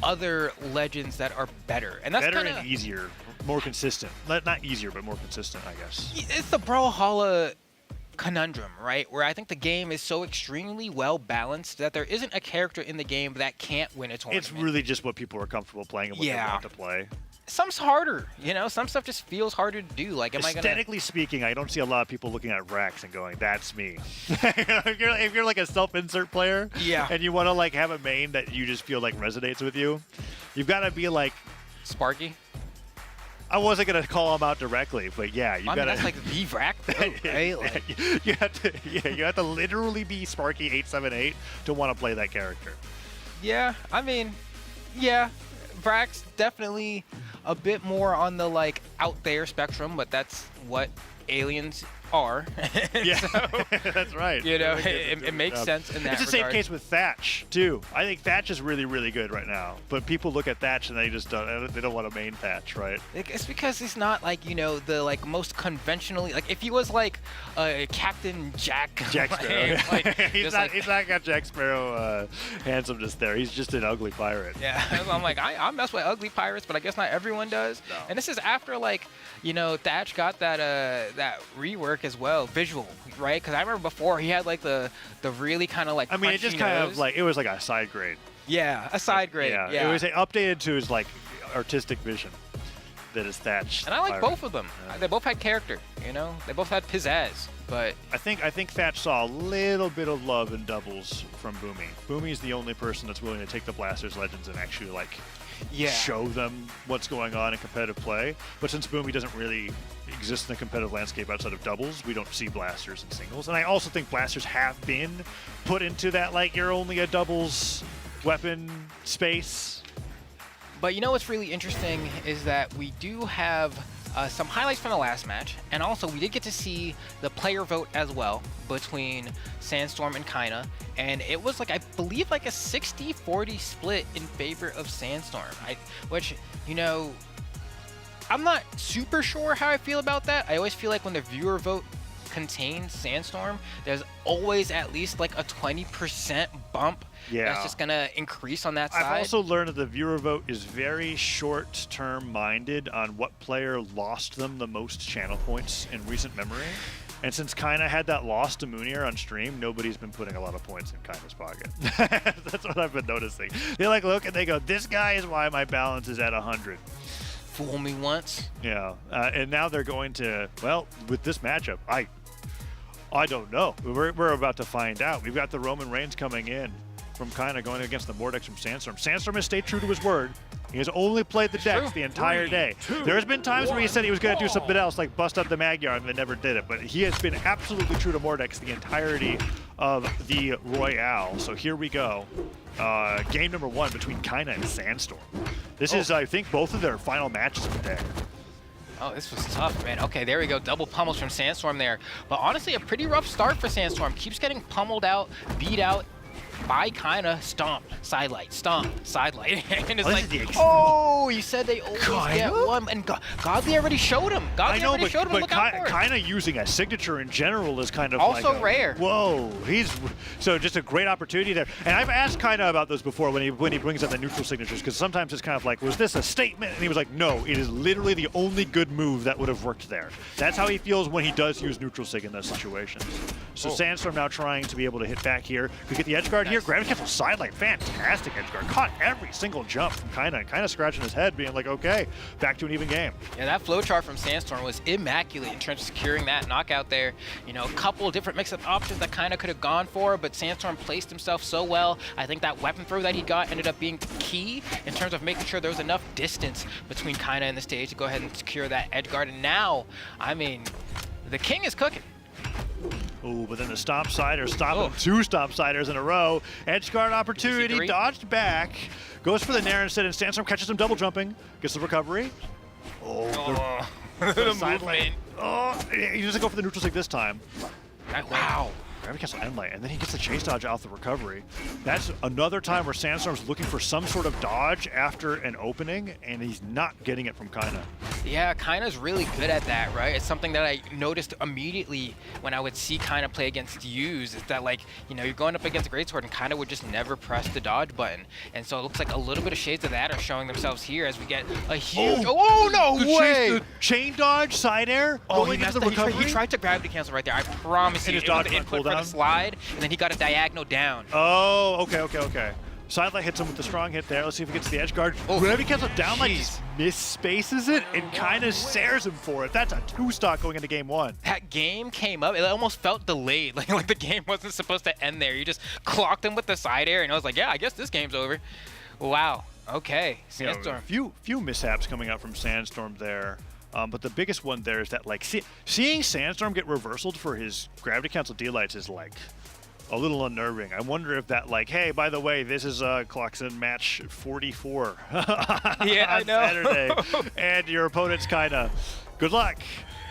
[SPEAKER 6] other legends that are better, and that's
[SPEAKER 11] better
[SPEAKER 6] kinda,
[SPEAKER 11] and easier, more consistent. Not easier, but more consistent, I guess.
[SPEAKER 6] It's the Brawlhalla conundrum, right? Where I think the game is so extremely well balanced that there isn't a character in the game that can't win a tournament.
[SPEAKER 11] It's really just what people are comfortable playing and what they want to play.
[SPEAKER 6] Some's harder, you know? Some stuff just feels harder to do. Like, am I gonna...
[SPEAKER 11] Aesthetically speaking, I don't see a lot of people looking at Vrax and going, that's me. if you're like a self-insert player and you want to like have a main that you just feel like resonates with you, you've got to be like...
[SPEAKER 6] Sparky?
[SPEAKER 11] I wasn't going to call him out directly, but yeah, you got to...
[SPEAKER 6] that's like the Vrax, though, right? Like...
[SPEAKER 11] you have to literally be Sparky 878 to want to play that character.
[SPEAKER 6] Yeah, I mean, yeah, Vrax definitely a bit more on the like out there spectrum, but that's what aliens are.
[SPEAKER 11] Yeah,
[SPEAKER 6] so,
[SPEAKER 11] that's right.
[SPEAKER 6] You know, it makes sense in that
[SPEAKER 11] It's the same
[SPEAKER 6] regard.
[SPEAKER 11] case with Thatch too. I think Thatch is really, really good right now, but people look at Thatch and they just don't want to main Thatch, right?
[SPEAKER 6] It's because he's not like, you know, the like most conventionally, like if he was like Captain Jack
[SPEAKER 11] Sparrow.
[SPEAKER 6] like,
[SPEAKER 11] he's not got Jack Sparrow handsomeness there. He's just an ugly pirate.
[SPEAKER 6] Yeah, I'm like, I mess with ugly pirates, but I guess not everyone does.
[SPEAKER 11] No.
[SPEAKER 6] And this is after like, you know, Thatch got that rework as well, visual, right? Because I remember before he had like the really kind of like.
[SPEAKER 11] I mean, it just kind of like it was like a side grade.
[SPEAKER 6] Yeah, a side grade. Yeah,
[SPEAKER 11] it was updated to his like artistic vision that is Thatch.
[SPEAKER 6] And I like both of them. They both had character, you know. They both had pizzazz. But
[SPEAKER 11] I think Thatch saw a little bit of love in doubles from Boomy. Boomy's the only person that's willing to take the Blasters Legends and actually like show them what's going on in competitive play. But since Boomy doesn't really exist in the competitive landscape outside of doubles, we don't see Blasters in singles. And I also think Blasters have been put into that like you're only a doubles weapon space.
[SPEAKER 6] But you know what's really interesting is that we do have some highlights from the last match, and also we did get to see the player vote as well between Sandstorm and Kaina, and it was like, I believe like a 60-40 split in favor of Sandstorm, which, you know, I'm not super sure how I feel about that. I always feel like when the viewer vote contains Sandstorm, there's always at least like a 20% bump that's just gonna increase on that side.
[SPEAKER 11] I've also learned that the viewer vote is very short-term minded on what player lost them the most channel points in recent memory. And since Kaina had that loss to Moonier on stream, nobody's been putting a lot of points in Kaina's pocket. That's what I've been noticing. They like look and they go, this guy is why my balance is at 100.
[SPEAKER 6] Fool me once.
[SPEAKER 11] Yeah, and now they're going to, well, with this matchup, I don't know. We're about to find out. We've got the Roman Reigns coming in from Kaina going against the Mordex from Sandstorm. Sandstorm has stayed true to his word. He has only played the decks the entire day. There's been times where he said he was going to do something else, like bust up the Magyar, and they never did it. But he has been absolutely true to Mordex the entirety of the Royale. So here we go. Game number 1 between Kaina and Sandstorm. This is, I think, both of their final matches of the day.
[SPEAKER 6] Oh, this was tough, man. Okay, there we go. Double pummels from Sandstorm there. But honestly, a pretty rough start for Sandstorm. Keeps getting pummeled out, beat out by Kaina. Stomp, sidelight, stomp, sidelight. And it's like, oh, you said they always get one. And Godly already showed him. Godly already showed him. Look out for it.
[SPEAKER 11] Kaina using a signature in general is kind of
[SPEAKER 6] also
[SPEAKER 11] like
[SPEAKER 6] rare.
[SPEAKER 11] Whoa, so just a great opportunity there. And I've asked Kaina about this before when he brings up the neutral signatures, because sometimes it's kind of like, was this a statement? And he was like, no, it is literally the only good move that would have worked there. That's how he feels when he does use neutral sig in those situations. So Sandstorm now trying to be able to hit back here. Could get the edge guard. here, gravity cancel sidelight, fantastic edge guard. Caught every single jump from kind of scratching his head, being like, okay, back to an even game.
[SPEAKER 6] Yeah, that flow chart from Sandstorm was immaculate in terms of securing that knockout there. You know, a couple of different mix-up options that kind of could have gone for, but Sandstorm placed himself so well. I think that weapon throw that he got ended up being key in terms of making sure there was enough distance between Kaina and the stage to go ahead and secure that edge guard. And now, I mean, the king is cooking.
[SPEAKER 11] Ooh, but then the stomp sider stopping 2 stomp siders in a row. Edge guard opportunity, dodged back, goes for the nair instead, and Sandstorm catches him double jumping, gets the recovery. Oh, the side lane. Oh, he doesn't go for the neutral stick this time. Wow. Gravity cancel end light, and then he gets the chase dodge out the recovery. That's another time where Sandstorm's looking for some sort of dodge after an opening, and he's not getting it from Kaina.
[SPEAKER 6] Yeah, Kaina's really good at that, right? It's something that I noticed immediately when I would see Kaina play against Yuz, is that, like, you know, you're going up against a Greatsword and Kaina would just never press the dodge button. And so it looks like a little bit of shades of that are showing themselves here as we get a huge... Oh, no way!
[SPEAKER 11] The chain dodge, side air, going into the recovery.
[SPEAKER 6] He tried to gravity cancel right there. I promise you.
[SPEAKER 11] His dodge
[SPEAKER 6] the input for the slide, and then he got a diagonal down.
[SPEAKER 11] Oh, okay. Sidelight hits him with the strong hit there. Let's see if he gets the edge guard. Gravity cancel down, like, just misspaces it and kind of stares him for it. That's a 2-stock going into game 1.
[SPEAKER 6] That game came up. It almost felt delayed. Like the game wasn't supposed to end there. You just clocked him with the side air, and I was like, yeah, I guess this game's over. Wow. Okay. Sandstorm.
[SPEAKER 11] You know, few mishaps coming out from Sandstorm there. But the biggest one there is that, like, seeing Sandstorm get reversaled for his gravity cancel D-lights is, like, a little unnerving. I wonder if that, like, hey, by the way, this is clocks in match 44
[SPEAKER 6] yeah,
[SPEAKER 11] on Saturday, and your opponent's kind of good luck.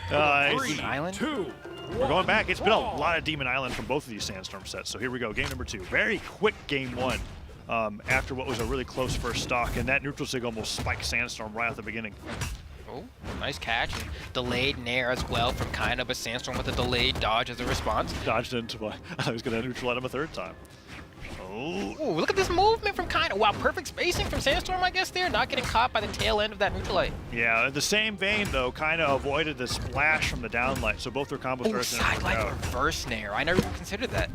[SPEAKER 6] Demon Island?
[SPEAKER 11] We're going back. It's been a lot of Demon Island from both of these Sandstorm sets. So here we go, game number 2. Very quick game 1 after what was a really close first stock, and that neutral sig almost spiked Sandstorm right at the beginning.
[SPEAKER 6] Oh, nice catch. And delayed nair as well from Kaina, but Sandstorm with a delayed dodge as a response.
[SPEAKER 11] Dodged into my... I was going to neutralize him a 3rd time.
[SPEAKER 6] Oh, look at this movement from Kaina. Wow, perfect spacing from Sandstorm, I guess, there. Not getting caught by the tail end of that neutralite.
[SPEAKER 11] Yeah, in the same vein, though, Kaina avoided the splash from the downlight, so both their combo starts to
[SPEAKER 6] side light reverse nair. I never even considered that.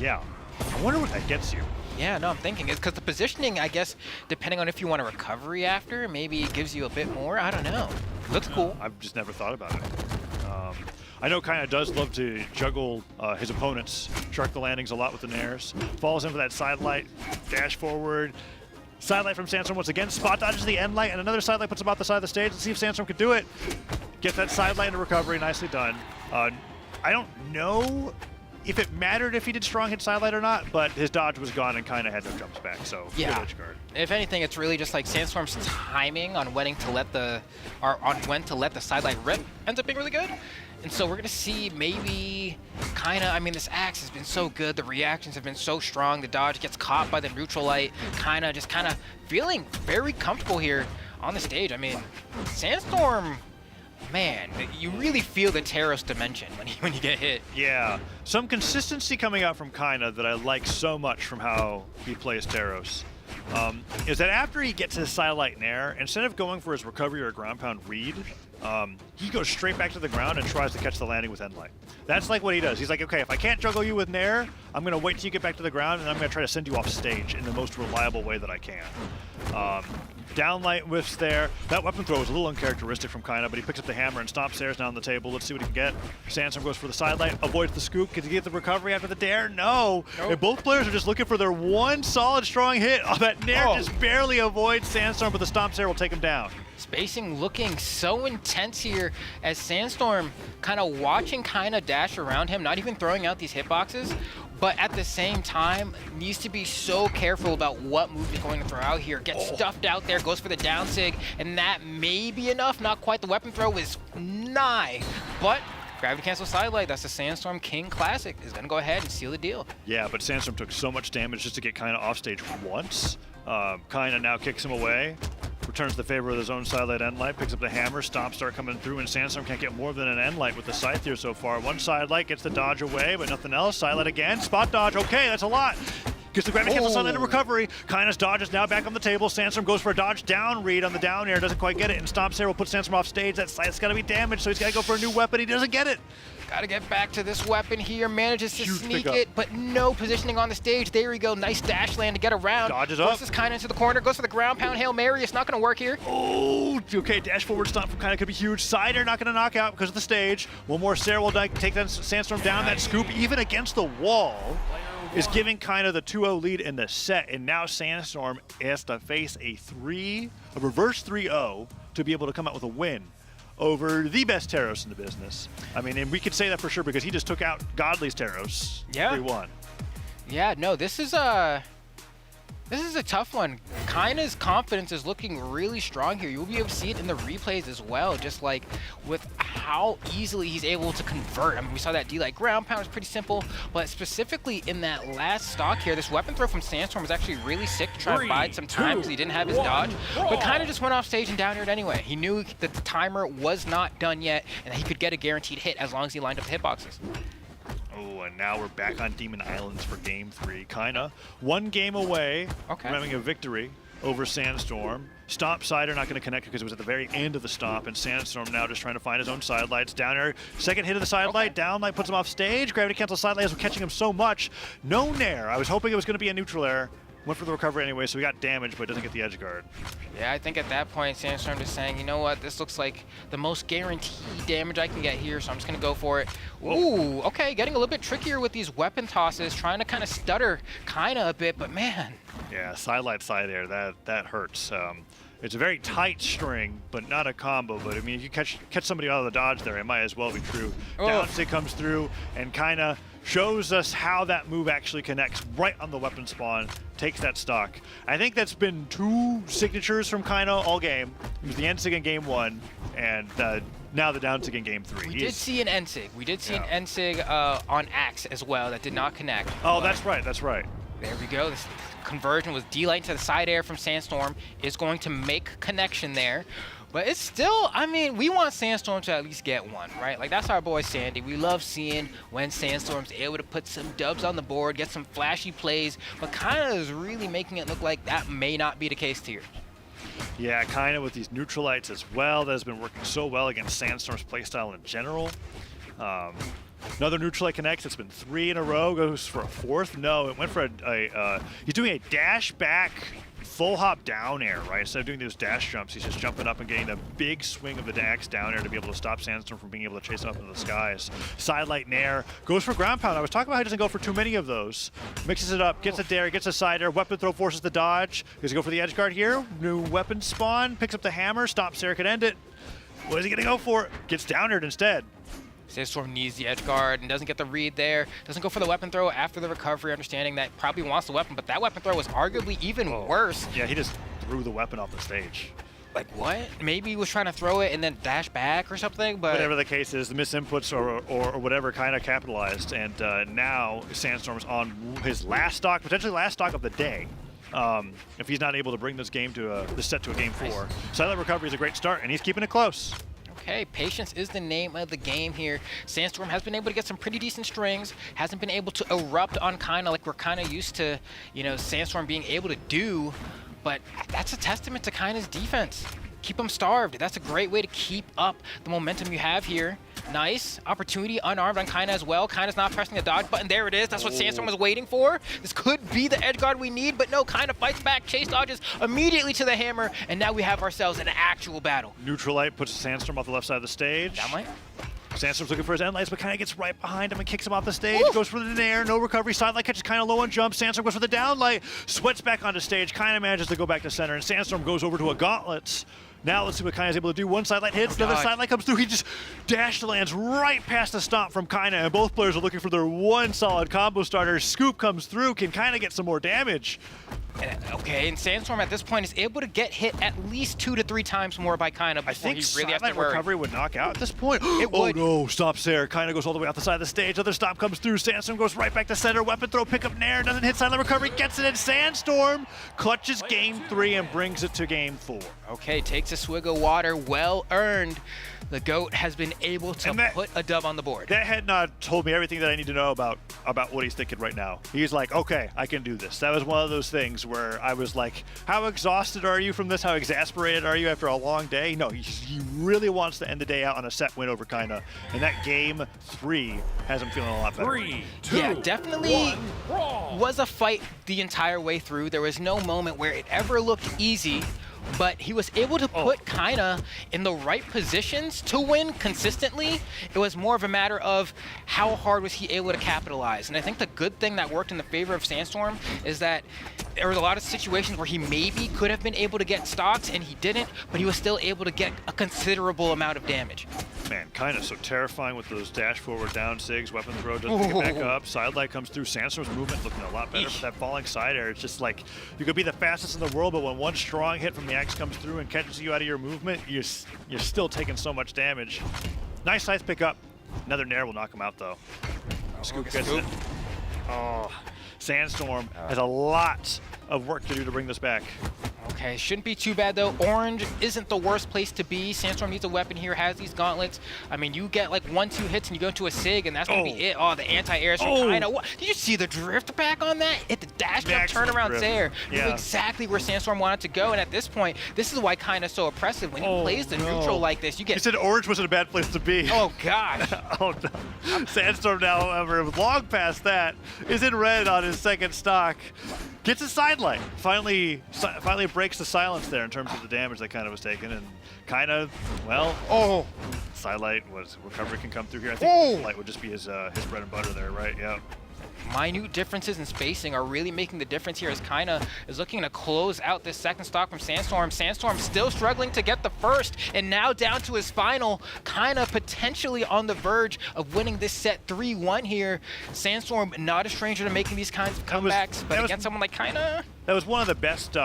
[SPEAKER 11] Yeah. I wonder what that gets you.
[SPEAKER 6] Yeah, no, I'm thinking it's because the positioning, I guess, depending on if you want a recovery after, maybe it gives you a bit more. I don't know. Looks cool.
[SPEAKER 11] I've just never thought about it. I know Kaina does love to juggle his opponents, shark the landings a lot with the nairs. Falls in for that side light, dash forward. Side light from Sandstorm once again. Spot dodges the end light, and another side light puts him off the side of the stage. Let's see if Sandstorm can do it. Get that side light into recovery. Nicely done. I don't know if it mattered if he did strong hit sidelight or not, but his dodge was gone and kind of had no jumps back, so
[SPEAKER 6] yeah.
[SPEAKER 11] Good edge guard.
[SPEAKER 6] If anything, it's really just like Sandstorm's timing on when to let the sidelight rip ends up being really good. And so we're gonna see maybe I mean, this axe has been so good, the reactions have been so strong, the dodge gets caught by the neutral light, kind of feeling very comfortable here on the stage. I mean, Sandstorm, man, you really feel the Taros dimension when you get hit.
[SPEAKER 11] Yeah, some consistency coming out from Kaina that I like so much from how he plays Taros. Is that after he gets his sidelight nair, instead of going for his recovery or ground pound read, he goes straight back to the ground and tries to catch the landing with endlight. That's like what he does. He's like, okay, if I can't juggle you with nair, I'm going to wait till you get back to the ground, and I'm going to try to send you off stage in the most reliable way that I can. Downlight whiffs there. That weapon throw was a little uncharacteristic from Kaina, but he picks up the hammer and stomps stairs down the table. Let's see what he can get. Sandstorm goes for the sidelight, avoids the scoop. Can he get the recovery after the dare? No. Nope. And both players are just looking for their one solid, strong hit. Oh, that nair just barely avoids Sandstorm, but the stomp stair will take him down.
[SPEAKER 6] Spacing looking so intense here as Sandstorm kind of watching Kaina dash around him, not even throwing out these hitboxes, but at the same time needs to be so careful about what move he's going to throw out here. Gets stuffed out there, goes for the down sig, and that may be enough. Not quite. The weapon throw is nigh, but gravity cancel sidelight. That's the Sandstorm King Classic. Is going to go ahead and seal the deal.
[SPEAKER 11] Yeah, but Sandstorm took so much damage just to get Kaina off stage once. Kaina now kicks him away. Returns the favor of his own sidelight endlight, picks up the hammer, stomp start coming through, and Sandstorm can't get more than an endlight with the scythe here so far. One sidelight gets the dodge away, but nothing else. Sidelight again, spot dodge, okay, that's a lot. Gets the gravity cancel silent recovery. Kyna's dodge is now back on the table. Sandstorm goes for a dodge down read on the down air. Doesn't quite get it. And Stomp Sarah will put Sandstorm off stage. That site's got to be damaged, so he's got to go for a new weapon. He doesn't get it.
[SPEAKER 6] Gotta get back to this weapon here. Manages to
[SPEAKER 11] Huge
[SPEAKER 6] sneak
[SPEAKER 11] pickup.
[SPEAKER 6] it, but no positioning on the stage. There we go. Nice dash land to get around.
[SPEAKER 11] Dodges up.
[SPEAKER 6] Forces Kyna into the corner. Goes for the ground pound Hail Mary. It's not going to work here.
[SPEAKER 11] Oh, okay. Dash forward stomp from Kyna could be huge. Side air not going to knock out because of the stage. One more Sarah will take that Sandstorm down. That scoop, even against the wall, is giving Kyna the 2-0 lead in the set. And now Sandstorm has to face a reverse 3-0 to be able to come out with a win over the best Teros in the business. I mean, and we could say that for sure because he just took out Godly's Teros.
[SPEAKER 6] Yeah.
[SPEAKER 11] 3-1.
[SPEAKER 6] Yeah, no, this is a tough one. Kyna's confidence is looking really strong here. You'll be able to see it in the replays as well, just like with how easily he's able to convert. I mean, we saw that D-like ground pound was pretty simple, but specifically in that last stock here, this weapon throw from Sandstorm was actually really sick to try and bide some time because he didn't have his dodge, but Kyna just went off stage and down aired anyway. He knew that the timer was not done yet and that he could get a guaranteed hit as long as he lined up the hitboxes.
[SPEAKER 11] Oh, and now we're back on Demon Islands for Game 3. Kyna one game away from having a victory over Sandstorm. Stomp Sider not going to connect because it was at the very end of the stomp, and Sandstorm now just trying to find his own side lights. Down air, second hit of the side light, down light puts him off stage. Gravity cancel side light is catching him so much. No nair. I was hoping it was going to be a neutral air. Went for the recovery anyway, so he got damaged, but doesn't get the edge guard.
[SPEAKER 6] Yeah, I think at that point, Sandstorm just saying, you know what, this looks like the most guaranteed damage I can get here, so I'm just going to go for it. Ooh, okay, getting a little bit trickier with these weapon tosses, trying to kind of stutter Kyna a bit, but man.
[SPEAKER 11] Yeah, side light, side air, that hurts. It's a very tight string, but not a combo. But I mean, if you catch somebody out of the dodge there, it might as well be true. Down stick comes through, and Kyna shows us how that move actually connects right on the weapon spawn, takes that stock. I think that's been two signatures from Kyna all game. It was the N-sig in game 1, and now the down sig in game 3.
[SPEAKER 6] We did see an N-sig. We did see an N-sig on Axe as well that did not connect.
[SPEAKER 11] Oh, that's right, that's right.
[SPEAKER 6] There we go. This conversion with D-light to the side air from Sandstorm is going to make connection there. But it's still, I mean, we want Sandstorm to at least get one, right? Like, that's our boy Sandy. We love seeing when Sandstorm's able to put some dubs on the board, get some flashy plays, but Kyna is really making it look like that may not be the case here.
[SPEAKER 11] Yeah, Kyna with these neutralites as well. That has been working so well against Sandstorm's playstyle in general. Another neutralite connects. It's been 3 in a row. Goes for a 4th. No, it went for he's doing a dash back full hop down air, right? Instead of doing those dash jumps, he's just jumping up and getting a big swing of the dax down air to be able to stop Sandstorm from being able to chase him up into the skies. Side light nair, goes for ground pound. I was talking about how he doesn't go for too many of those. Mixes it up, gets a dare, gets a side air, weapon throw forces the dodge. Does he go for the edge guard here? New weapon spawn, picks up the hammer, stops Sarah, could end it. What is he gonna go for? Gets down aired instead.
[SPEAKER 6] Sandstorm needs the edge guard and doesn't get the read there. Doesn't go for the weapon throw after the recovery, understanding that probably wants the weapon, but that weapon throw was arguably even worse.
[SPEAKER 11] Yeah, he just threw the weapon off the stage.
[SPEAKER 6] Like, what? Maybe he was trying to throw it and then dash back or something, but...
[SPEAKER 11] Whatever the case is, the misinputs or whatever kind of capitalized, and now Sandstorm's on his last stock, potentially last stock of the day. If he's not able to bring this game to this set to a game 4. Silent recovery is a great start, and he's keeping it close.
[SPEAKER 6] Okay, patience is the name of the game here. Sandstorm has been able to get some pretty decent strings, hasn't been able to erupt on Kyna like we're kind of used to, you know, Sandstorm being able to do, but that's a testament to Kyna's defense. Keep him starved. That's a great way to keep up the momentum you have here. Nice opportunity, unarmed on Kyna as well. Kyna's not pressing the dodge button. There it is. That's what Sandstorm was waiting for. This could be the edge guard we need, but no, Kyna fights back. Chase dodges immediately to the hammer, and now we have ourselves an actual battle.
[SPEAKER 11] Neutralite puts Sandstorm off the left side of the stage.
[SPEAKER 6] Downlight.
[SPEAKER 11] Sandstorm's looking for his end lights, but Kyna gets right behind him and kicks him off the stage. Goes for the nair, no recovery. Side light catches Kyna low on jump. Sandstorm goes for the down light, sweats back onto stage. Kyna manages to go back to center, and Sandstorm goes over to a gauntlet. Now let's see what Kyna's able to do. One side light hits, another side light comes through. He just dash lands right past the stomp from Kyna, and both players are looking for their one solid combo starter. Scoop comes through. Can Kyna get some more damage?
[SPEAKER 6] Okay, and Sandstorm at this point is able to get hit at least 2 to 3 times more by Kyna before he really has to worry.
[SPEAKER 11] Recovery would knock out at this point.
[SPEAKER 6] It would.
[SPEAKER 11] No, stops there. Kyna goes all the way off the side of the stage. Other stop comes through. Sandstorm goes right back to center. Weapon throw, pick up nair, doesn't hit silent recovery, gets it in. Sandstorm clutches game 3 and brings it to game 4.
[SPEAKER 6] Okay, takes a swig of water, well earned. the GOAT has been able to put a dub on the board.
[SPEAKER 11] That head nod told me everything that I need to know about what he's thinking right now. He's like, okay, I can do this. That was one of those things where I was like, how exhausted are you from this? How exasperated are you after a long day? No, he really wants to end the day out on a set win over Kaina. And that game 3 has him feeling a lot better.
[SPEAKER 7] 3, 2,
[SPEAKER 6] Yeah, definitely
[SPEAKER 7] 1, brawl.
[SPEAKER 6] was a fight the entire way through. There was no moment where it ever looked easy, but he was able to put Kaina in the right positions to win consistently. It was more of a matter of how hard was he able to capitalize. And I think the good thing that worked in the favor of Sandstorm is that there was a lot of situations where he maybe could have been able to get stocks and he didn't, but he was still able to get a considerable amount of damage.
[SPEAKER 11] Man, kind of so terrifying with those dash forward down sigs, weapon throw doesn't get back up, side light comes through, Sandstorm's movement looking a lot better for that falling side air. It's just like, you could be the fastest in the world, but when one strong hit from the axe comes through and catches you out of your movement, you're still taking so much damage. Nice size pick up. Another nair will knock him out though. Scoop gets it. Oh, Sandstorm has a lot of work to do to bring this back.
[SPEAKER 6] Okay, shouldn't be too bad though. Orange isn't the worst place to be. Sandstorm needs a weapon here, has these gauntlets. I mean, you get like 1-2 hits and you go into a SIG and that's gonna be it. Oh, the anti-air is kind of. Did you see the drift back on that? Hit the dash jump turnaround there. Knew exactly where Sandstorm wanted to go, and at this point, this is why kind of so oppressive. When he plays the neutral like this, you get.
[SPEAKER 11] You said Orange wasn't a bad place to be.
[SPEAKER 6] Oh gosh.
[SPEAKER 11] Oh no. Sandstorm now, however, long past that, is in red on his second stock. Gets a side light. Finally breaks the silence there in terms of the damage that kind of was taken, and kind of, well, side light was recovery can come through here. I think light would just be his bread and butter there, right? Yeah.
[SPEAKER 6] Minute differences in spacing are really making the difference here as Kaina is looking to close out this second stock from Sandstorm. Sandstorm still struggling to get the first, and now down to his final. Kaina potentially on the verge of winning this set 3-1 here. Sandstorm not a stranger to making these kinds of comebacks, but against someone like Kaina.
[SPEAKER 11] That was one of the best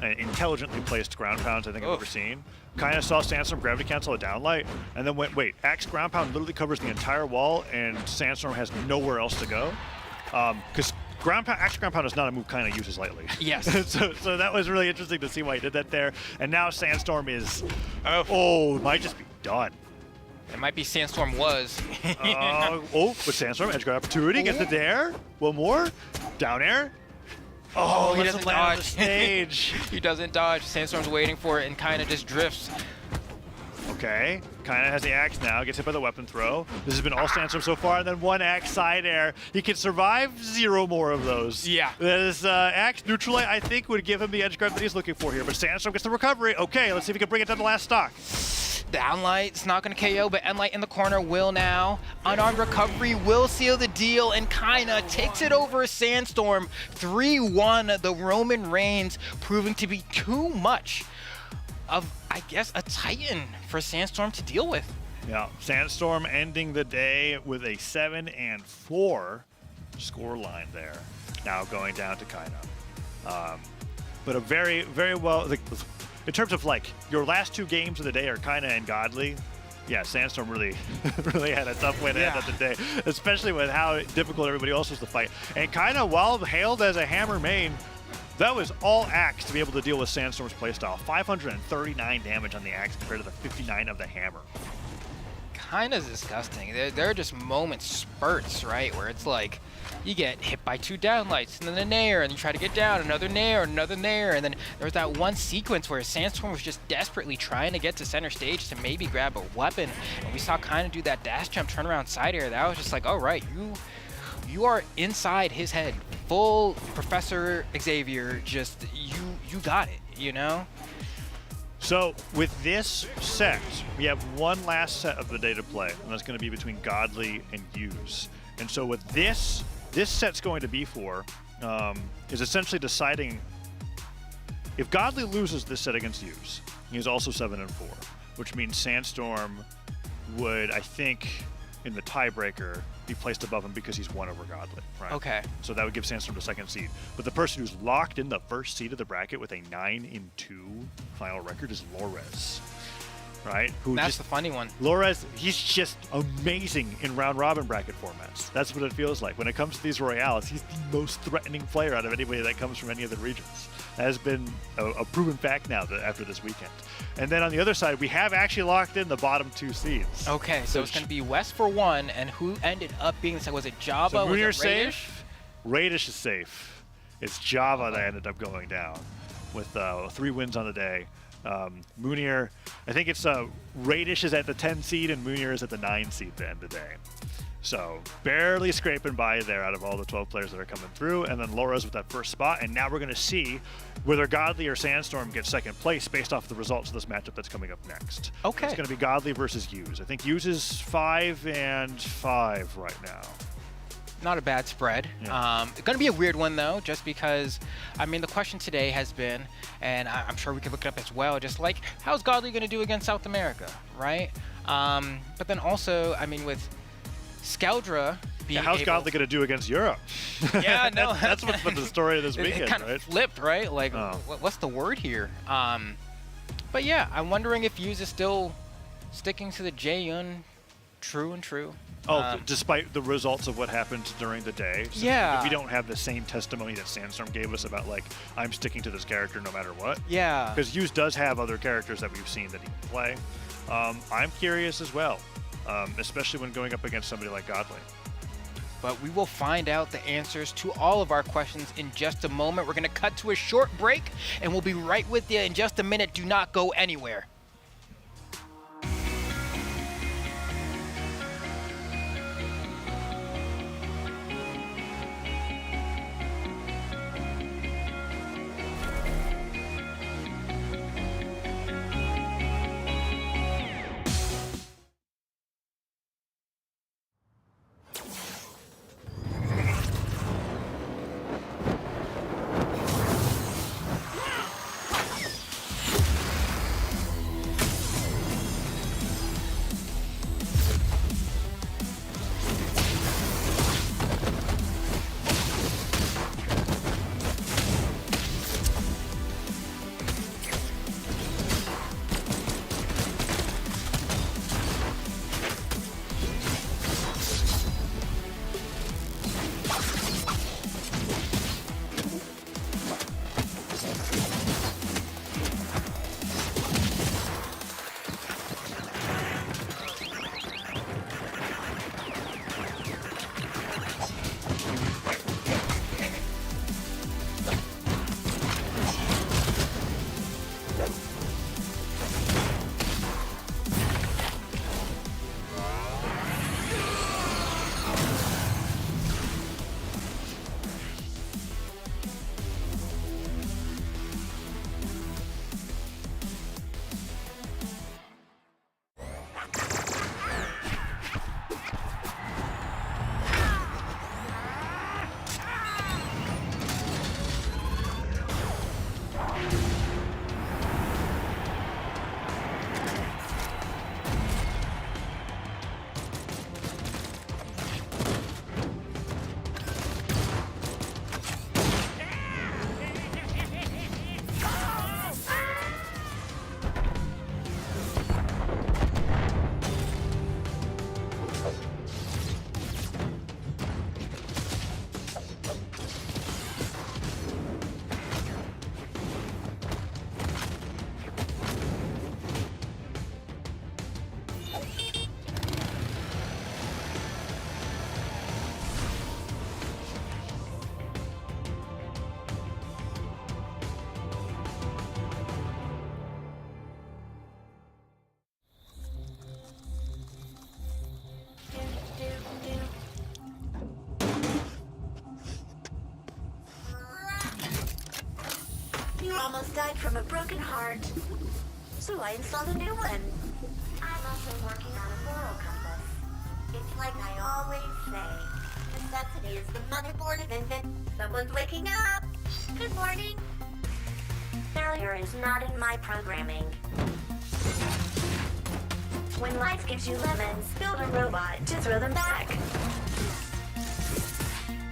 [SPEAKER 11] intelligently placed ground pounds I think I've ever seen. Kind of saw Sandstorm gravity cancel a downlight, and then went, wait, Axe ground pound literally covers the entire wall, and Sandstorm has nowhere else to go. Because Axe ground pound is not a move kind of uses lightly.
[SPEAKER 6] Yes.
[SPEAKER 11] so that was really interesting to see why he did that there. And now Sandstorm is, might just be done.
[SPEAKER 6] It might be Sandstorm was.
[SPEAKER 11] With Sandstorm, edge guard opportunity, gets the dare. One more, down air. Oh,
[SPEAKER 6] he doesn't
[SPEAKER 11] land on
[SPEAKER 6] dodge.
[SPEAKER 11] the stage.
[SPEAKER 6] He doesn't dodge. Sandstorm's waiting for it and kind of just drifts.
[SPEAKER 11] Okay, kind of has the axe now, gets hit by the weapon throw. This has been all Sandstorm so far, and then one axe side air. He can survive 0 more of those.
[SPEAKER 6] Yeah.
[SPEAKER 11] This axe neutral, I think, would give him the edge guard that he's looking for here, but Sandstorm gets the recovery. Okay, let's see if he can bring it down the last stock.
[SPEAKER 6] Downlight's not going to KO, but Enlight in the corner will now. Unarmed recovery will seal the deal, and Kaina takes it over Sandstorm. 3-1, the Roman Reigns proving to be too much of, I guess, a Titan for Sandstorm to deal with.
[SPEAKER 11] Yeah, Sandstorm ending the day with a 7-4 score line there. Now going down to Kaina. But a very, very well, in terms of like your last 2 games of the day are Kaina and Godly. Yeah, Sandstorm really had a tough way to end up the day, especially with how difficult everybody else was to fight. And Kaina, while hailed as a hammer main, that was all axe to be able to deal with Sandstorm's playstyle. 539 damage on the axe compared to the 59 of the hammer.
[SPEAKER 6] Kind of disgusting. There are just moments, spurts, right, where it's like you get hit by 2 downlights and then a nair, and you try to get down, another nair, and then there was that one sequence where Sandstorm was just desperately trying to get to center stage to maybe grab a weapon, and we saw kind of do that dash jump turnaround side air. That was just like, all right, you are inside his head, full Professor Xavier. Just you got it, you know.
[SPEAKER 11] So with this set, we have one last set of the day to play, and that's going to be between Godly and Use. And so with this set's going to be for is essentially deciding if Godly loses this set against Use. He's also 7-4, which means Sandstorm would, I think, in the tiebreaker, be placed above him because he's 1 over Godly, right?
[SPEAKER 6] Okay.
[SPEAKER 11] So that would give Sandstorm the 2nd seed. But the person who's locked in the 1st seed of the bracket with a 9-2 final record is Lores, right?
[SPEAKER 6] That's the funny one.
[SPEAKER 11] Lores, he's just amazing in round-robin bracket formats. That's what it feels like. When it comes to these Royales, he's the most threatening player out of anybody that comes from any of the regions. has been a proven fact now after this weekend. And then on the other side, we have actually locked in the bottom 2 seeds.
[SPEAKER 6] Okay, so it's going to be West for 1, and who ended up being the, was it Java?
[SPEAKER 11] So
[SPEAKER 6] was it
[SPEAKER 11] Munir's
[SPEAKER 6] Radish?
[SPEAKER 11] safe. Radish is safe. It's Java that ended up going down with 3 wins on the day. Munir, I think it's Radish is at the 10 seed and Munir is at the 9 seed at the end of the day. So barely scraping by there out of all the 12 players that are coming through. And then Laura's with that first spot. And now we're going to see whether Godly or Sandstorm gets second place based off the results of this matchup that's coming up next.
[SPEAKER 6] Okay.
[SPEAKER 11] It's going to be Godly versus Use. I think Use is 5-5 right now.
[SPEAKER 6] Not a bad spread.
[SPEAKER 11] Yeah.
[SPEAKER 6] It's going to be a weird one, though, just because, I mean, the question today has been, and I'm sure we could look it up as well, just like, how's Godly going to do against South America, right? But then also, I mean, with Skeldra being
[SPEAKER 11] how's Godly going to do against Europe?
[SPEAKER 6] Yeah, no.
[SPEAKER 11] that's what's been the story of this weekend,
[SPEAKER 6] it kind
[SPEAKER 11] right?
[SPEAKER 6] of flipped, right? Like, what's the word here? But yeah, I'm wondering if Use is still sticking to the Jaehyun true and true.
[SPEAKER 11] Despite the results of what happened during the day. So
[SPEAKER 6] Yeah.
[SPEAKER 11] If we don't have the same testimony that Sandstorm gave us about, like, I'm sticking to this character no matter what.
[SPEAKER 6] Yeah.
[SPEAKER 11] Because Use does have other characters that we've seen that he can play. I'm curious as well, especially when going up against somebody like Godly.
[SPEAKER 6] But we will find out the answers to all of our questions in just a moment. We're going to cut to a short break, and we'll be right with you in just a minute. Do not go anywhere.
[SPEAKER 9] You almost died from a broken heart, so I installed a new one. I'm also working on a moral compass. It's like I always say, necessity is the motherboard of invention. Someone's waking up. Good morning. Failure is not in my programming. When life gives you lemons, build a robot to throw them back.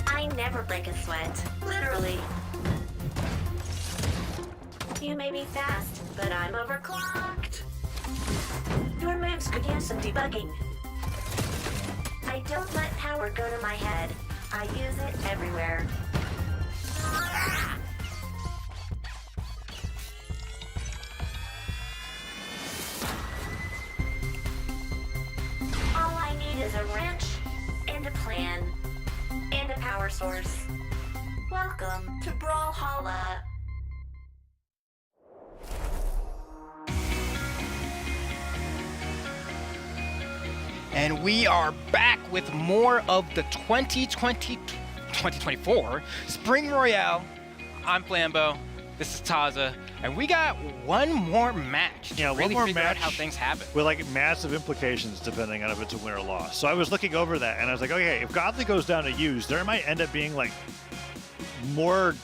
[SPEAKER 9] I never break a sweat, literally. You may be fast, but I'm overclocked. Your moves could use some debugging. I don't let power go to my head. I use it everywhere. is a ranch and a plan and a power source. Welcome to Brawlhalla.
[SPEAKER 6] And we are back with more of the 2024 Spring Royale. I'm Flambeau. This is Taza. And we got one more match to really figure out how things happen.
[SPEAKER 11] With like massive implications depending on if it's a win or loss. So I was looking over that and I was like, okay, if Godly goes down to use, there might end up being like more,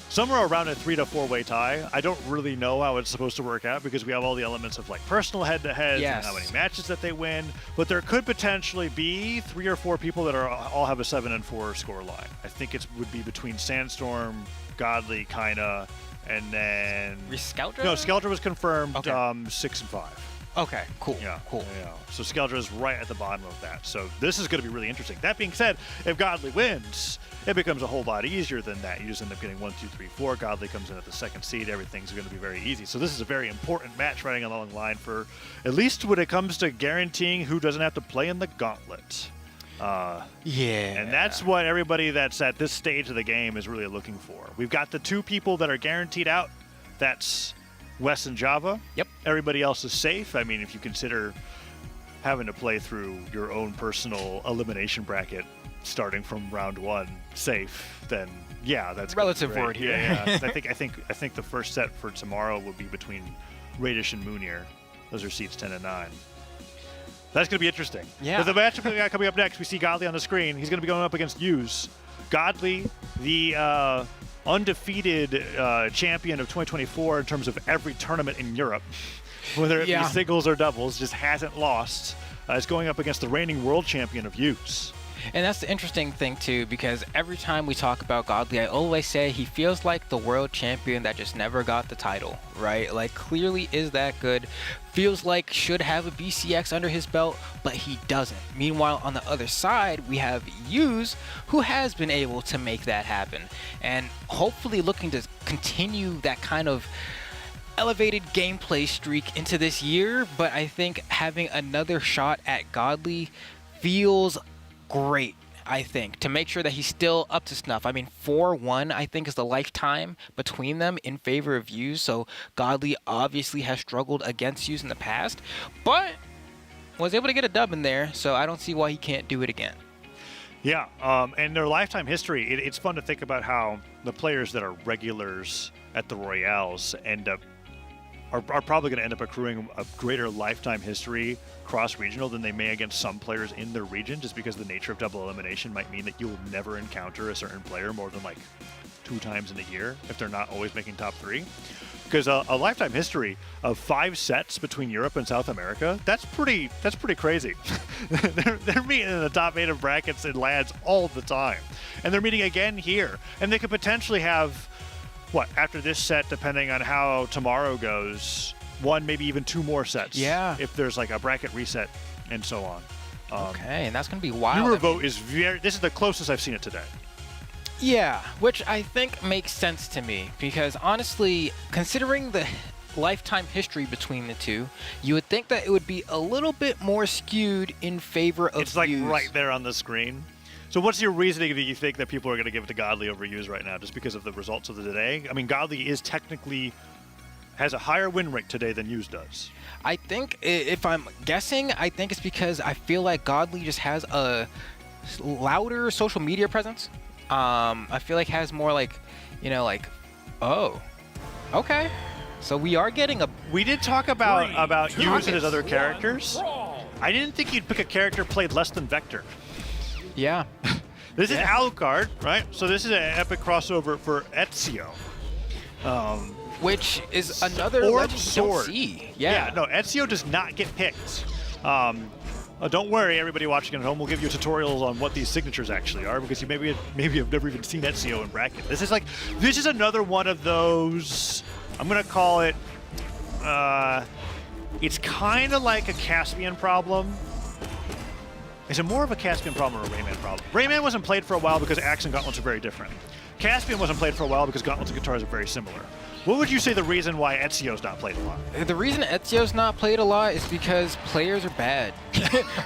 [SPEAKER 11] somewhere around a 3 to 4 way tie. I don't really know how it's supposed to work out because we have all the elements of like personal head-to-heads and how many matches that they win. But there could potentially be 3 or 4 people that all have a 7-4 score line. I think it would be between Sandstorm, Godly, kinda, and then
[SPEAKER 6] Skeldra?
[SPEAKER 11] No, Skeldra was confirmed.
[SPEAKER 6] Okay.
[SPEAKER 11] 6 and 5.
[SPEAKER 6] Okay, cool.
[SPEAKER 11] Yeah,
[SPEAKER 6] cool.
[SPEAKER 11] Yeah. So Skeldra is right at the bottom of that. So this is going to be really interesting. That being said, if Godly wins, it becomes a whole lot easier than that. You just end up getting 1, 2, 3, 4. Godly comes in at the 2nd seed. Everything's going to be very easy. So this is a very important match running along the line for, at least when it comes to guaranteeing who doesn't have to play in the gauntlet.
[SPEAKER 6] Yeah.
[SPEAKER 11] And that's what everybody that's at this stage of the game is really looking for. We've got the 2 people that are guaranteed out. That's Wes and Java.
[SPEAKER 6] Yep.
[SPEAKER 11] Everybody else is safe. I mean, if you consider having to play through your own personal elimination bracket starting from round 1 safe, then yeah, that's
[SPEAKER 6] relative word here.
[SPEAKER 11] Yeah. I think the first set for tomorrow will be between Radish and Moonir. Those are seeds 10 and 9. That's going to be interesting.
[SPEAKER 6] Yeah.
[SPEAKER 11] But the matchup we got coming up next, we see Godly on the screen. He's going to be going up against Hughes. Godly, the undefeated champion of 2024 in terms of every tournament in Europe, whether it be singles or doubles, just hasn't lost. Is going up against the reigning world champion of Hughes.
[SPEAKER 6] And that's the interesting thing, too, because every time we talk about Godly, I always say he feels like the world champion that just never got the title, right? Like, clearly is that good. Feels like should have a BCX under his belt, but he doesn't. Meanwhile, on the other side, we have Hughes, who has been able to make that happen. And hopefully looking to continue that kind of elevated gameplay streak into this year. But I think having another shot at Godly feels great, I think, to make sure that he's still up to snuff. I mean, 4-1, I think, is the lifetime between them in favor of Hughes. So Godly obviously has struggled against Hughes in the past, but was able to get a dub in there, so I don't see why he can't do it again.
[SPEAKER 11] Yeah, and their lifetime history, it's fun to think about how the players that are regulars at the Royales are probably going to end up accruing a greater lifetime history cross-regional than they may against some players in their region, just because the nature of double elimination might mean that you'll never encounter a certain player more than like 2 times in a year if they're not always making top 3. Because a lifetime history of 5 sets between Europe and South America, that's pretty crazy. they're meeting in the top 8 of brackets and lads all the time. And they're meeting again here. And they could potentially have, after this set, depending on how tomorrow goes, 1, maybe even 2 more sets.
[SPEAKER 6] Yeah.
[SPEAKER 11] If there's like a bracket reset and so on.
[SPEAKER 6] Okay, and that's going to be wild.
[SPEAKER 11] Eurovote is this is the closest I've seen it today.
[SPEAKER 6] Yeah, which I think makes sense to me, because honestly, considering the lifetime history between the two, you would think that it would be a little bit more skewed in favor of
[SPEAKER 11] It's like
[SPEAKER 6] Hughes.
[SPEAKER 11] right there on the screen. So what's your reasoning that you think that people are going to give it to Godly over Hughes right now, just because of the results of the today? I mean, Godly is technically has a higher win rate today than Hughes does.
[SPEAKER 6] I think, if I'm guessing, I think it's because I feel like Godly just has a louder social media presence. I feel like has more like, oh, okay. So we are getting a...
[SPEAKER 11] We did talk about Hughes and his other characters. I didn't think you'd pick a character played less than Vector.
[SPEAKER 6] Yeah.
[SPEAKER 11] This is Alucard, right? So this is an epic crossover for Ezio.
[SPEAKER 6] Which is another legend you don't see. Yeah.
[SPEAKER 11] No, Ezio does not get picked. Don't worry, everybody watching at home. We'll give you tutorials on what these signatures actually are, because you maybe have never even seen Ezio in bracket. This is another one of those. I'm gonna call it. It's kind of like a Caspian problem. Is it more of a Caspian problem or a Rayman problem? Rayman wasn't played for a while because Axe and Gauntlets are very different. Caspian wasn't played for a while because Gauntlets and Guitars are very similar. What would you say the reason why Ezio's not played a lot?
[SPEAKER 6] The reason Ezio's not played a lot is because players are bad.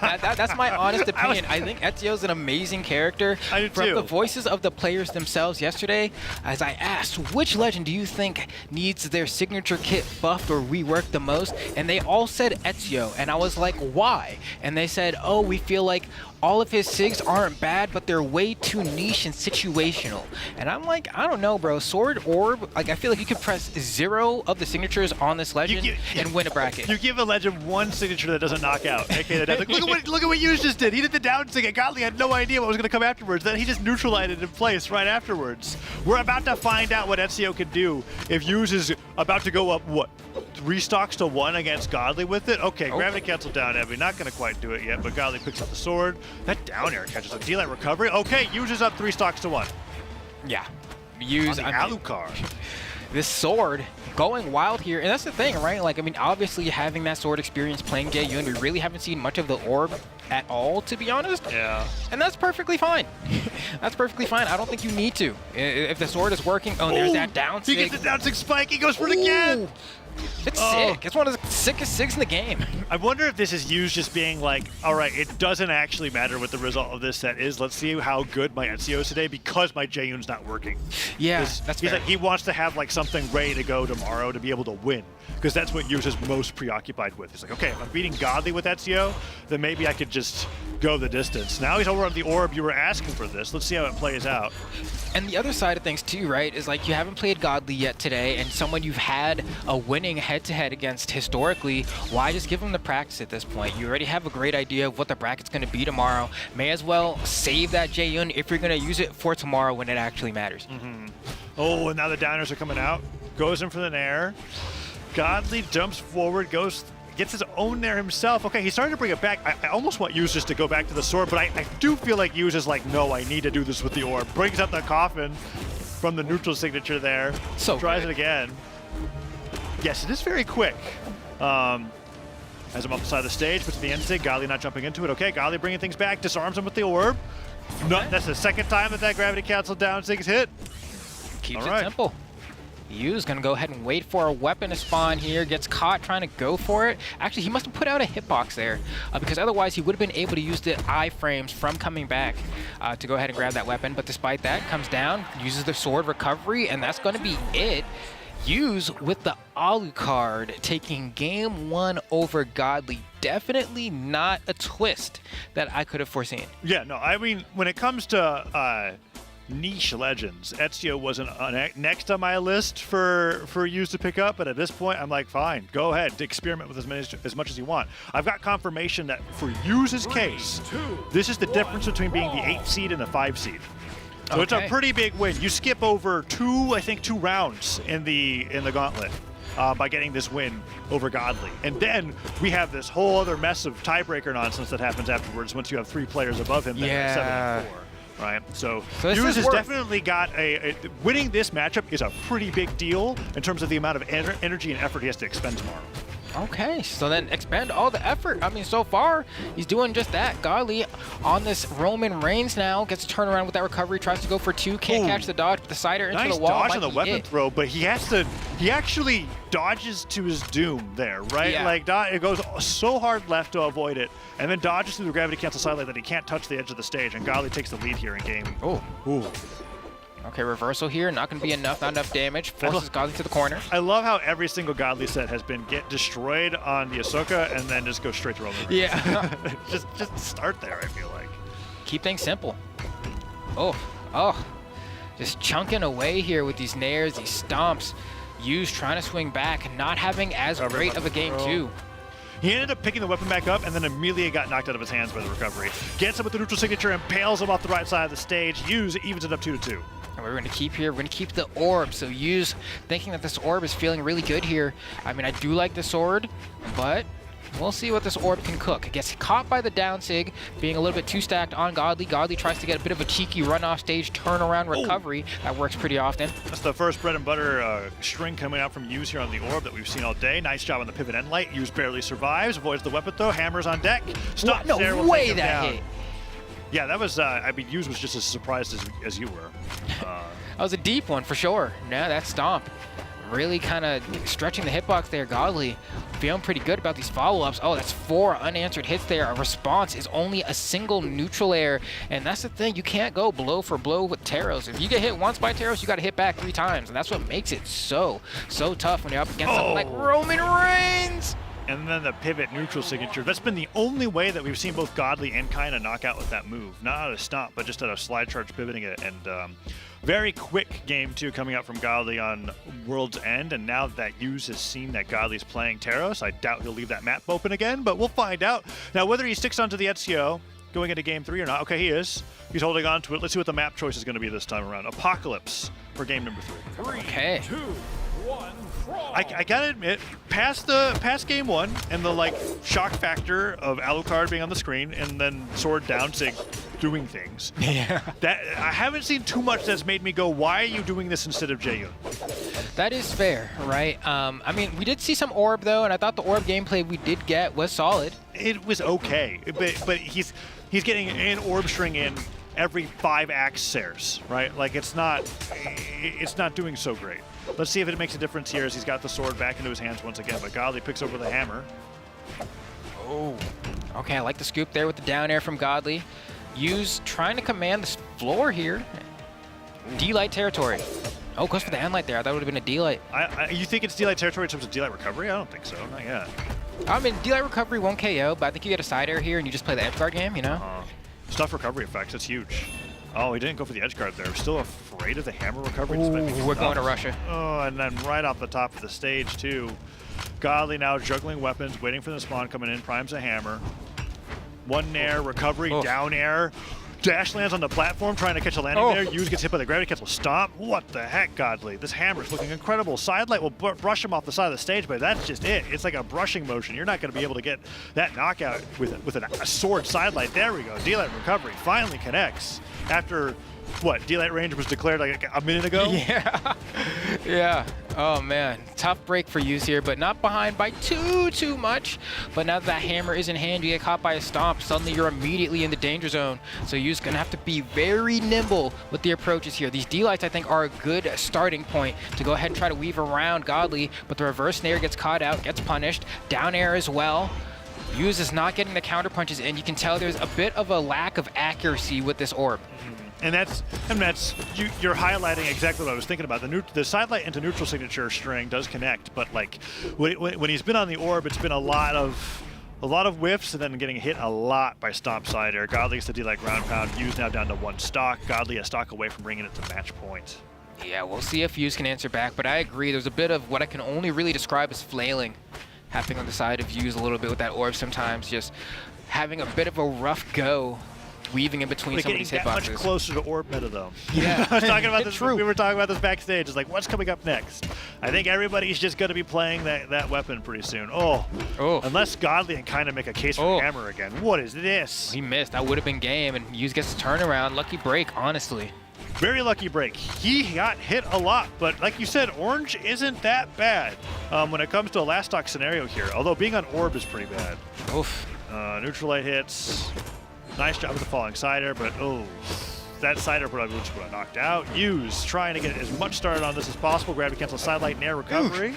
[SPEAKER 6] That's my honest opinion. I think Ezio's an amazing character.
[SPEAKER 11] I do
[SPEAKER 6] From
[SPEAKER 11] too.
[SPEAKER 6] the voices of the players themselves yesterday, as I asked, which legend do you think needs their signature kit buffed or reworked the most? And they all said Ezio. And I was like, why? And they said, oh, we feel like all of his SIGs aren't bad, but they're way too niche and situational. And I'm like, I don't know, bro. Sword Orb, like, I feel like you could press 0 of the signatures on this legend and win a bracket.
[SPEAKER 11] You give a legend one signature that doesn't knock out. Okay, look at what Hughes just did. He did the down sig, and Godly had no idea what was going to come afterwards. Then he just neutralized it in place right afterwards. We're about to find out what Ezio can do if Hughes is about to go up, what, 3 stocks to 1 against Godly with it? Okay, gravity cancel down, Evie. Not going to quite do it yet, but Godly picks up the sword. That down air catches a D-Light recovery. Okay, uses up 3 stocks to 1.
[SPEAKER 6] Yeah. Use
[SPEAKER 11] Alucard.
[SPEAKER 6] This sword going wild here, and that's the thing, right? Like, I mean, obviously having that sword experience playing Jae-Yoon, we really haven't seen much of the orb at all, to be honest.
[SPEAKER 11] Yeah.
[SPEAKER 6] And that's perfectly fine. That's perfectly fine. I don't think you need to. If the sword is working, there's that down sig.
[SPEAKER 11] He gets the down sig spike. He goes for it again.
[SPEAKER 6] It's sick. It's one of the sickest SIGs in the game.
[SPEAKER 11] I wonder if this is used just being like, all right, it doesn't actually matter what the result of this set is. Let's see how good my Ezio is today because my Jae-Yoon's not working.
[SPEAKER 6] Yeah,
[SPEAKER 11] that's fair. Like, he wants to have like something ready to go tomorrow to be able to win because that's what Hughes is most preoccupied with. He's like, okay, if I'm beating Godly with Ezio, then maybe I could just go the distance. Now he's over on the orb. You were asking for this. Let's see how it plays out.
[SPEAKER 6] And the other side of things too, right, is like you haven't played Godly yet today, and someone you've had a winning head-to-head against historically, why just give them the practice at this point? You already have a great idea of what the bracket's going to be tomorrow. May as well save that Jae-Yoon if you're going to use it for tomorrow when it actually matters.
[SPEAKER 11] Oh, and now the downers are coming out. Goes in for the nair. Godly jumps forward, gets his own nair himself. Okay, he's starting to bring it back. I almost want Hughes just to go back to the sword, but I do feel like Hughes is like, no, I need to do this with the orb. Brings up the coffin from the neutral signature there.
[SPEAKER 6] So
[SPEAKER 11] tries it again. Yes, it is very quick. Has him up the side of the stage, puts the end sig. Godly not jumping into it. Okay, Godly bringing things back, disarms him with the orb. No, that's the second time that gravity cancel down sig's hit.
[SPEAKER 6] Keeps it simple. Yu's gonna go ahead and wait for a weapon to spawn here. Gets caught trying to go for it. Actually, he must have put out a hitbox there because otherwise he would have been able to use the iframes from coming back to go ahead and grab that weapon. But despite that, comes down, uses the sword recovery, and that's gonna be it. Yu's with the Alucard taking game 1 over Godly. Definitely not a twist that I could have foreseen.
[SPEAKER 11] Yeah, no, I mean, when it comes to niche legends, Ezio wasn't next on my list for Hughes to pick up, but at this point I'm like, fine, go ahead, experiment with as much as you want. I've got confirmation that for Hughes' case, this is the difference between being the 8th seed and the 5 seed. So it's a pretty big win. You skip over 2 rounds in the gauntlet by getting this win over Godly. And then we have this whole other mess of tiebreaker nonsense that happens afterwards once you have 3 players above him that are 7-4. Right, so Hughes has definitely got winning this matchup is a pretty big deal in terms of the amount of energy and effort he has to expend tomorrow.
[SPEAKER 6] Okay, so then expend all the effort. I mean, so far, he's doing just that. Godly on this Roman Reigns now, gets a turnaround with that recovery, tries to go for 2, can't catch the dodge, but the cider into the wall.
[SPEAKER 11] Nice dodge on the weapon throw, but he actually dodges to his doom there, right?
[SPEAKER 6] Yeah.
[SPEAKER 11] Like, it goes so hard left to avoid it, and then dodges through the gravity cancel sidelight that he can't touch the edge of the stage, and Godly takes the lead here in game.
[SPEAKER 6] Okay, reversal here, not going to be not enough damage. Forces Godly to the corner.
[SPEAKER 11] I love how every single Godly set has been get destroyed on the Ahsoka and then just go straight to Roman Reigns.
[SPEAKER 6] Yeah.
[SPEAKER 11] just start there, I feel like.
[SPEAKER 6] Keep things simple. Just chunking away here with these nairs, these stomps. Hughes trying to swing back, not having as great of a game too.
[SPEAKER 11] He ended up picking the weapon back up and then immediately got knocked out of his hands by the recovery. Gets him with the neutral signature and impales him off the right side of the stage. Hughes evens it up 2-2.
[SPEAKER 6] And we're going to keep here. We're going to keep the orb. So Hughes thinking that this orb is feeling really good here. I mean, I do like the sword, but we'll see what this orb can cook. Gets caught by the down sig, being a little bit too stacked on Godly. Godly tries to get a bit of a cheeky run-off stage turnaround recovery. That works pretty often.
[SPEAKER 11] That's the first bread and butter string coming out from Hughes here on the orb that we've seen all day. Nice job on the pivot end light. Hughes barely survives, avoids the weapon throw, hammers on deck. Stops
[SPEAKER 6] no
[SPEAKER 11] there,
[SPEAKER 6] way that hit.
[SPEAKER 11] Yeah, that was, I mean, Hughes was just as surprised as you were.
[SPEAKER 6] That was a deep one for sure. Yeah, that stomp. really kind of stretching the hitbox there. Godly feeling pretty good about these follow-ups. Oh, that's 4 unanswered hits there. A response is only a single neutral air, and that's the thing. You can't go blow for blow with Taros. If you get hit once by Taros, you got to hit back 3 times, and that's what makes it so tough when you're up against something like Roman Reigns.
[SPEAKER 11] And then the pivot neutral signature. That's been the only way that we've seen both Godly and Kaina knock out with that move. Not out of stomp, but just out of slide charge pivoting it. And very quick game, too, coming out from Godly on World's End. And now that Hughes has seen that Godly's playing Taros, I doubt he'll leave that map open again, but we'll find out. Now, whether he sticks onto the Ezio going into game 3 or not. Okay, he is. He's holding on to it. Let's see what the map choice is going to be this time around. Apocalypse for game number 3.
[SPEAKER 6] Okay.
[SPEAKER 4] 2, 1,
[SPEAKER 11] I gotta admit, past game 1 and the like shock factor of Alucard being on the screen and then Sword down Sig doing things.
[SPEAKER 6] Yeah.
[SPEAKER 11] That I haven't seen too much that's made me go, why are you doing this instead of Jaehyun?
[SPEAKER 6] That is fair, right? I mean, we did see some orb though, and I thought the orb gameplay we did get was solid.
[SPEAKER 11] It was okay, but he's getting an orb string in every 5 axe Sairs, right? Like it's not doing so great. Let's see if it makes a difference here as he's got the sword back into his hands once again. But Godly picks over the hammer.
[SPEAKER 6] Oh, okay. I like the scoop there with the down air from Godly. Hughes trying to command the floor here. D-Light territory. Oh, goes for the N-Light there. I thought it would have been a D-Light.
[SPEAKER 11] You think it's D-Light territory in terms of D-Light recovery? I don't think so. Not yet.
[SPEAKER 6] I mean, D-Light recovery won't KO, but I think you get a side air here and you just play the edge guard game, you know?
[SPEAKER 11] Stuff recovery effects. That's huge. Oh, he didn't go for the edge guard there. Still afraid of the hammer recovery.
[SPEAKER 6] Ooh, we're going to Russia.
[SPEAKER 11] Oh, and then right off the top of the stage, too. Godly now juggling weapons, waiting for the spawn coming in, primes a hammer. 1 nair, recovery, down air. Dash lands on the platform, trying to catch a landing there. Hughes gets hit by the gravity cancel stomp. What the heck, Godly? This hammer's looking incredible. Sidelight will brush him off the side of the stage, but that's just it. It's like a brushing motion. You're not going to be able to get that knockout with a sword sidelight. There we go. D-Light recovery finally connects after, what, D-Light range was declared like a minute ago?
[SPEAKER 6] Yeah. Yeah. Oh, man. Tough break for Hughes here, but not behind by too much. But now that hammer is in hand, you get caught by a stomp. Suddenly, you're immediately in the danger zone. So Hughes going to have to be very nimble with the approaches here. These D-Lights, I think, are a good starting point to go ahead and try to weave around Godly, but the reverse nair gets caught out, gets punished. Down air as well. Hughes is not getting the counter punches in. You can tell there's a bit of a lack of accuracy with this orb.
[SPEAKER 11] And you're highlighting exactly what I was thinking about. The sidelight into neutral signature string does connect, but like when he's been on the orb, it's been a lot of whiffs and then getting hit a lot by stomp side air. Godly gets the D-Light ground pound. Hughes now down to 1 stock. Godly a stock away from bringing it to match point.
[SPEAKER 6] Yeah, we'll see if Hughes can answer back, but I agree. There's a bit of what I can only really describe as flailing happening on the side of Hughes a little bit with that orb sometimes, just having a bit of a rough go. Weaving in between some of these hitboxes.
[SPEAKER 11] Getting that much closer to orb meta, though.
[SPEAKER 6] Yeah,
[SPEAKER 11] I was talking about this.
[SPEAKER 6] True.
[SPEAKER 11] We were talking about this backstage. It's like, what's coming up next? I think everybody's just going to be playing that weapon pretty soon. Oh. Unless Godly and kind of make a case for hammer again. What is this?
[SPEAKER 6] He missed. That would have been game, and Hughes gets to turn around. Lucky break, honestly.
[SPEAKER 11] Very lucky break. He got hit a lot, but like you said, orange isn't that bad when it comes to a last stock scenario here. Although being on orb is pretty bad.
[SPEAKER 6] Oof.
[SPEAKER 11] Neutral light hits. Nice job with the falling side air, but that side air probably would have knocked out. Hughes trying to get as much started on this as possible. Gravity cancel, sidelight, nair recovery.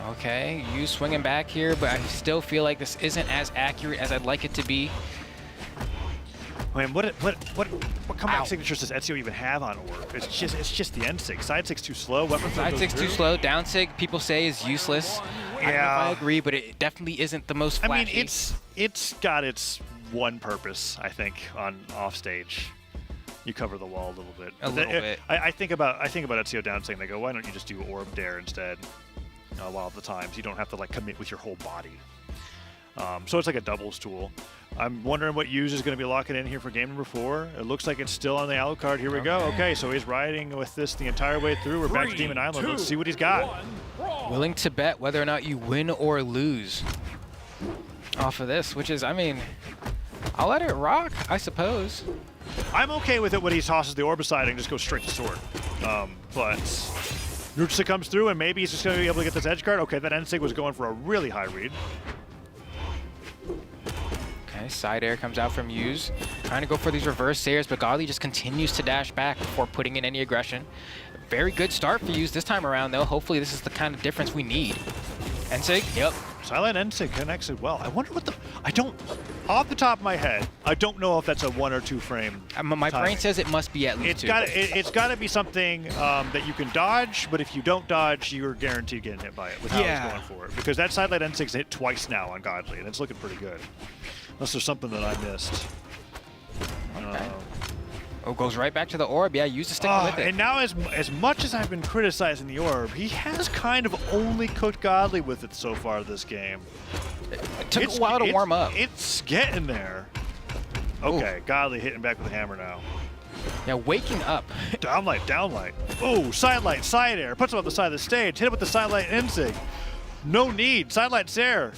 [SPEAKER 6] Okay, Hughes swinging back here, but I still feel like this isn't as accurate as I'd like it to be.
[SPEAKER 11] Man, what comeback signatures does Ezio even have on orb? It's just the end sig. Side sig's too slow. Weapon
[SPEAKER 6] side sig's too slow. Down sig, people say, is useless.
[SPEAKER 11] Yeah,
[SPEAKER 6] I don't know if I agree, but it definitely isn't the most flashy.
[SPEAKER 11] I mean, it's got its one purpose, I think, on offstage. You cover the wall a little bit.
[SPEAKER 6] A little bit.
[SPEAKER 11] I think about Ezio down saying, they go, why don't you just do orb dare instead? A lot of the times you don't have to like commit with your whole body. So it's like a doubles tool. I'm wondering what Hughes is going to be locking in here for game number 4. It looks like it's still on the Alucard. Here we go. Okay, so he's riding with this the entire way through. We're back to Demon Island. Let's see what he's got.
[SPEAKER 6] Willing to bet whether or not you win or lose off of this, which is, I mean, I'll let it rock, I suppose.
[SPEAKER 11] I'm okay with it when he tosses the orb aside and just goes straight to sword. But Nurtsa comes through and maybe he's just going to be able to get this edge guard. Okay, that N-Sig was going for a really high read.
[SPEAKER 6] Okay, side air comes out from Hughes. Trying to go for these reverse airs, but Godly just continues to dash back before putting in any aggression. very good start for Use this time around, though. Hopefully this is the kind of difference we need. Ensig, yep.
[SPEAKER 11] Silent Ensig connects it well. I wonder what the... I don't... Off the top of my head, I don't know if that's a 1 or 2 frame
[SPEAKER 6] My
[SPEAKER 11] timing.
[SPEAKER 6] brain says it must be at least 2.
[SPEAKER 11] It's got to be something that you can dodge, but if you don't dodge, you're guaranteed getting hit by it with how he's going for it. Because that Sidelight N6's hit twice now on Godly, and it's looking pretty good. Unless there's something that I missed.
[SPEAKER 6] Okay. Oh, goes right back to the orb. Yeah, Use to stick with it.
[SPEAKER 11] And now, as much as I've been criticizing the orb, he has kind of only cooked Godly with it so far this game.
[SPEAKER 6] It took a while to warm up.
[SPEAKER 11] It's getting there. Okay, Godly hitting back with a hammer now.
[SPEAKER 6] Yeah, waking up.
[SPEAKER 11] Downlight, downlight. Oh, sidelight, side air. Puts him on the side of the stage. Hit him with the sidelight Ensig. No need. Sidelight's there.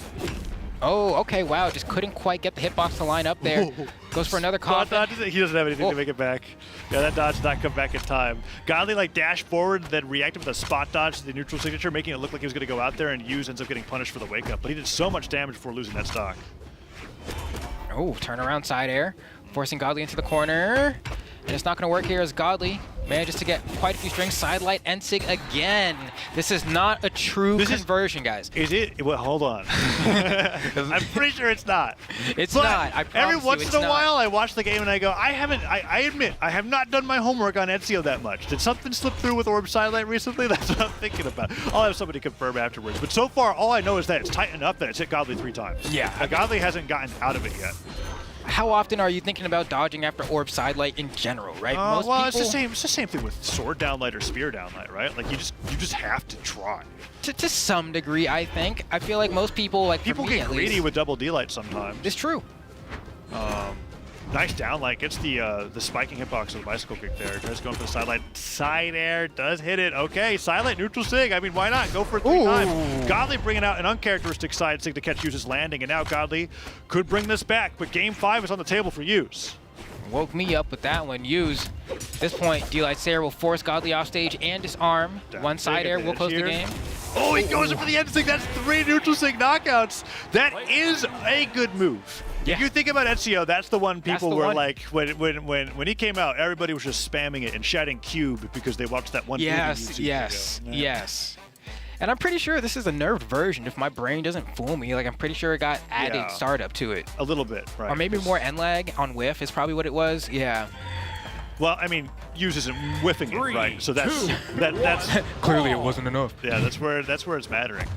[SPEAKER 6] Oh, okay, wow. Just couldn't quite get the hitbox to line up there.
[SPEAKER 11] Whoa.
[SPEAKER 6] Goes for another coffin.
[SPEAKER 11] He doesn't have anything to make it back. Yeah, that dodge did not come back in time. Godly like dash forward, then reacted with a spot dodge to the neutral signature, making it look like he was going to go out there, and Use ends up getting punished for the wake up. But he did so much damage before losing that stock.
[SPEAKER 6] Oh, turnaround side air, forcing Godly into the corner. And it's not going to work here as Godly manages to get quite a few strings. Sidelight Ensig again. This is not a true conversion, guys.
[SPEAKER 11] Is it? Well, hold on. I'm pretty sure it's not.
[SPEAKER 6] It's
[SPEAKER 11] but
[SPEAKER 6] not. I promise
[SPEAKER 11] every once
[SPEAKER 6] you,
[SPEAKER 11] in a while, I watch the game and I go, I admit, I have not done my homework on Ezio that much. Did something slip through with Orb Sidelight recently? That's what I'm thinking about. I'll have somebody confirm afterwards. But so far, all I know is that it's tight enough that it's hit Godly 3 times.
[SPEAKER 6] Yeah.
[SPEAKER 11] Godly hasn't gotten out of it yet.
[SPEAKER 6] How often are you thinking about dodging after Orb Sidelight in general, right?
[SPEAKER 11] Well,
[SPEAKER 6] people...
[SPEAKER 11] it's the same. It's the same thing with Sword Downlight or Spear Downlight, right? Like you just have to try.
[SPEAKER 6] To some degree, I think. I feel like most people, like
[SPEAKER 11] people
[SPEAKER 6] for me,
[SPEAKER 11] get greedy with double D-Light sometimes.
[SPEAKER 6] It's true.
[SPEAKER 11] Nice downlight, gets the spiking hitbox of the bicycle kick there. Tries going for the sidelight. Side air, does hit it. Okay, silent, neutral sig. I mean, why not? Go for it 3 times. Godly bringing out an uncharacteristic side sig to catch Use's landing, and now Godly could bring this back, but game 5 is on the table for Use.
[SPEAKER 6] Woke me up with that one. Use. At this point, D-Light Sayer will force Godly off stage and disarm. One side air will close the game.
[SPEAKER 11] Oh, he goes in for the end sig. That's 3 neutral sig knockouts. That is a good move.
[SPEAKER 6] Yeah.
[SPEAKER 11] If you think about Ezio, that's the one people were like, when he came out, everybody was just spamming it and shouting cube because they watched that one movie.
[SPEAKER 6] Yes. And I'm pretty sure this is a nerfed version if my brain doesn't fool me. Like, I'm pretty sure it got added startup to it.
[SPEAKER 11] A little bit, right.
[SPEAKER 6] Or maybe more N-lag on whiff is probably what it was. Yeah.
[SPEAKER 11] Well, I mean, Use isn't whiffing it, right? So that's
[SPEAKER 6] clearly it wasn't enough.
[SPEAKER 11] Yeah, that's where it's mattering.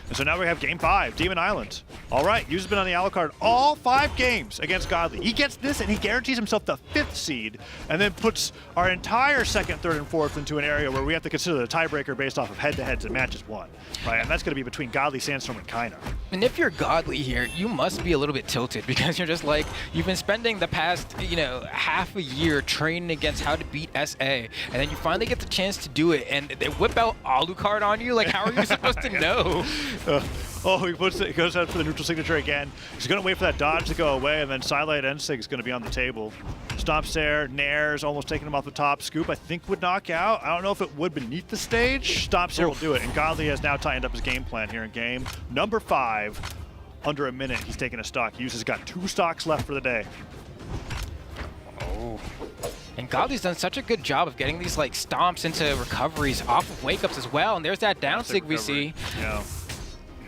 [SPEAKER 11] And so now we have game 5, Demon Island. All right, Use has been on the Alucard all 5 games against Godly. He gets this and he guarantees himself the 5th seed and then puts our entire 2nd, 3rd, and 4th into an area where we have to consider the tiebreaker based off of head-to-heads and matches won. Right, and that's going to be between Godly, Sandstorm, and Kaina.
[SPEAKER 6] And if you're Godly here, you must be a little bit tilted because you're just like, you've been spending the past, half a year training against how to beat SA, and then you finally get the chance to do it, and they whip out Alucard on you? Like, how are you supposed to know?
[SPEAKER 11] He goes out for the neutral signature again. He's going to wait for that dodge to go away, and then Sidelight Ensig is going to be on the table. Stomps there, Nair's almost taking him off the top. Scoop, I think, would knock out. I don't know if it would beneath the stage. Stomps there will do it, and Godly has now tightened up his game plan here in game number 5. Under a minute, he's taking a stock. Use has got 2 stocks left for the day.
[SPEAKER 6] Oh. And Godly's done such a good job of getting these, like, stomps into recoveries off of wake-ups as well, and there's that down sig we see.
[SPEAKER 11] Yeah.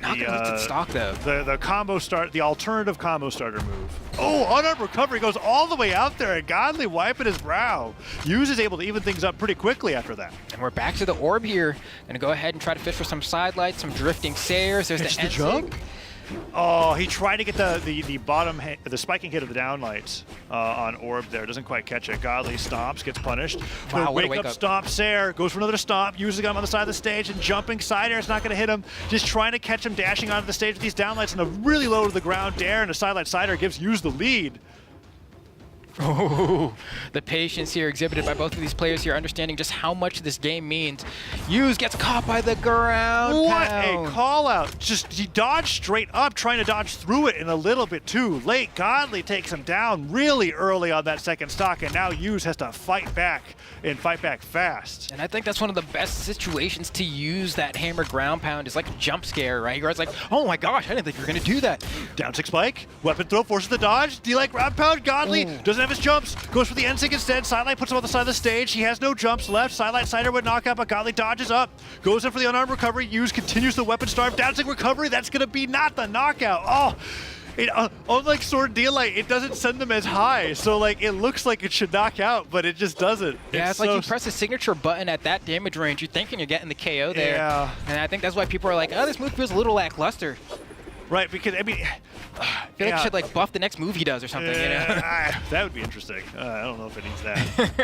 [SPEAKER 6] Not gonna get to the stock though.
[SPEAKER 11] The combo start, the alternative combo starter move. Oh, unarmed recovery goes all the way out there, and Godly wiping his brow. Use is able to even things up pretty quickly after that.
[SPEAKER 6] And we're back to the orb here. Gonna go ahead and try to fish for some sidelights, some drifting Sayers. There's the jump.
[SPEAKER 11] Oh, he tried to get the bottom the spiking hit of the downlights on Orb there. Doesn't quite catch it. Godly stomps, gets punished.
[SPEAKER 6] Wow,
[SPEAKER 11] wake up stomp, Sayer goes for another stomp, uses him on the side of the stage, and jumping side air is not going to hit him. Just trying to catch him dashing onto the stage with these downlights and a really low to the ground dare, and a sidelight side air gives Use the lead.
[SPEAKER 6] Oh, the patience here exhibited by both of these players here, understanding just how much this game means. Use gets caught by the ground.
[SPEAKER 11] What a call out. Just he dodged straight up, trying to dodge through it and a little bit too late. Godly takes him down really early on that 2nd stock, and now Use has to fight back and fight back fast.
[SPEAKER 6] And I think that's one of the best situations to use that hammer ground pound. Is like a jump scare, right? Where it's like, oh my gosh, I didn't think you were going to do that.
[SPEAKER 11] Down 6 spike, weapon throw forces the dodge. D-like ground pound, Godly doesn't have have his jumps. Goes for the N-Sync instead. Sidelight puts him on the side of the stage. He has no jumps left. Sidelight Cider would knock out, but Godly dodges up. Goes in for the unarmed recovery. Use continues the weapon starve. Down sync recovery. That's going to be not the knockout. Oh. Unlike Sword Dealite, it doesn't send them as high, so like it looks like it should knock out, but it just doesn't.
[SPEAKER 6] Yeah, it's like you press the signature button at that damage range, you're thinking you're getting the KO there.
[SPEAKER 11] Yeah.
[SPEAKER 6] And I think that's why people are like, oh, this move feels a little lackluster.
[SPEAKER 11] Right, because I mean,
[SPEAKER 6] I feel like it should like buff the next move he does or something. You know?
[SPEAKER 11] That would be interesting. I don't know if it needs that.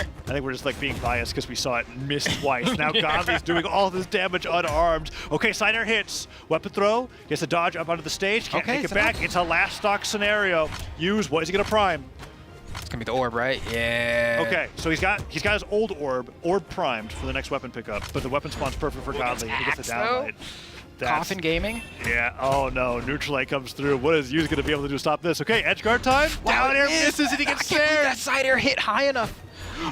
[SPEAKER 11] I think we're just like being biased because we saw it miss twice. Now Godly's doing all this damage unarmed. Okay, Cider hits. Weapon throw. Gets a dodge up onto the stage. Can't take it back. It's a last stock scenario. Use. What is he gonna prime?
[SPEAKER 6] It's gonna be the orb, right? Yeah.
[SPEAKER 11] Okay, so he's got his old orb primed for the next weapon pickup, but the weapon spawn's perfect for Godly. He gets the downlight.
[SPEAKER 6] Coffin Gaming?
[SPEAKER 11] Yeah. Oh no. Neutral Light comes through. What is Yu's going to be able to do to stop this? Okay. Edge guard time.
[SPEAKER 6] Wow,
[SPEAKER 11] down air misses and he gets snared.
[SPEAKER 6] That side air hit high enough.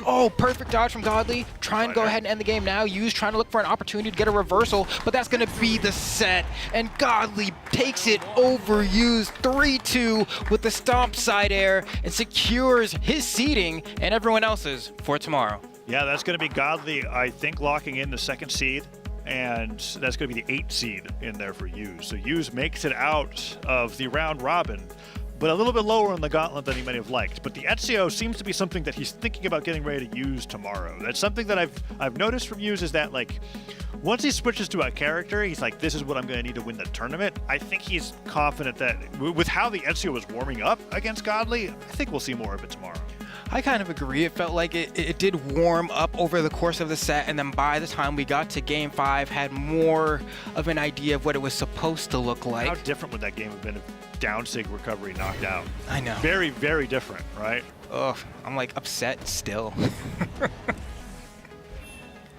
[SPEAKER 6] Oh, perfect dodge from Godly. Trying to go ahead and end the game now. Yu's trying to look for an opportunity to get a reversal, but that's going to be the set. And Godly takes it over Yu's 3-2 with the stomp side air and secures his seeding and everyone else's for tomorrow.
[SPEAKER 11] Yeah, that's going to be Godly, I think, locking in the second seed. And that's going to be the 8th seed in there for Yuz. So Yuz makes it out of the round robin, but a little bit lower in the gauntlet than he might have liked. But the Ezio seems to be something that he's thinking about getting ready to use tomorrow. That's something that I've noticed from Yuz is that, like, once he switches to a character, he's like, this is what I'm going to need to win the tournament. I think he's confident that with how the Ezio was warming up against Godly, I think we'll see more of it tomorrow.
[SPEAKER 6] I kind of agree. It felt like it did warm up over the course of the set, and then by the time we got to Game 5, had more of an idea of what it was supposed to look like.
[SPEAKER 11] How different would that game have been if down sig recovery knocked out?
[SPEAKER 6] I know.
[SPEAKER 11] Very, very different, right?
[SPEAKER 6] Ugh, I'm like upset still.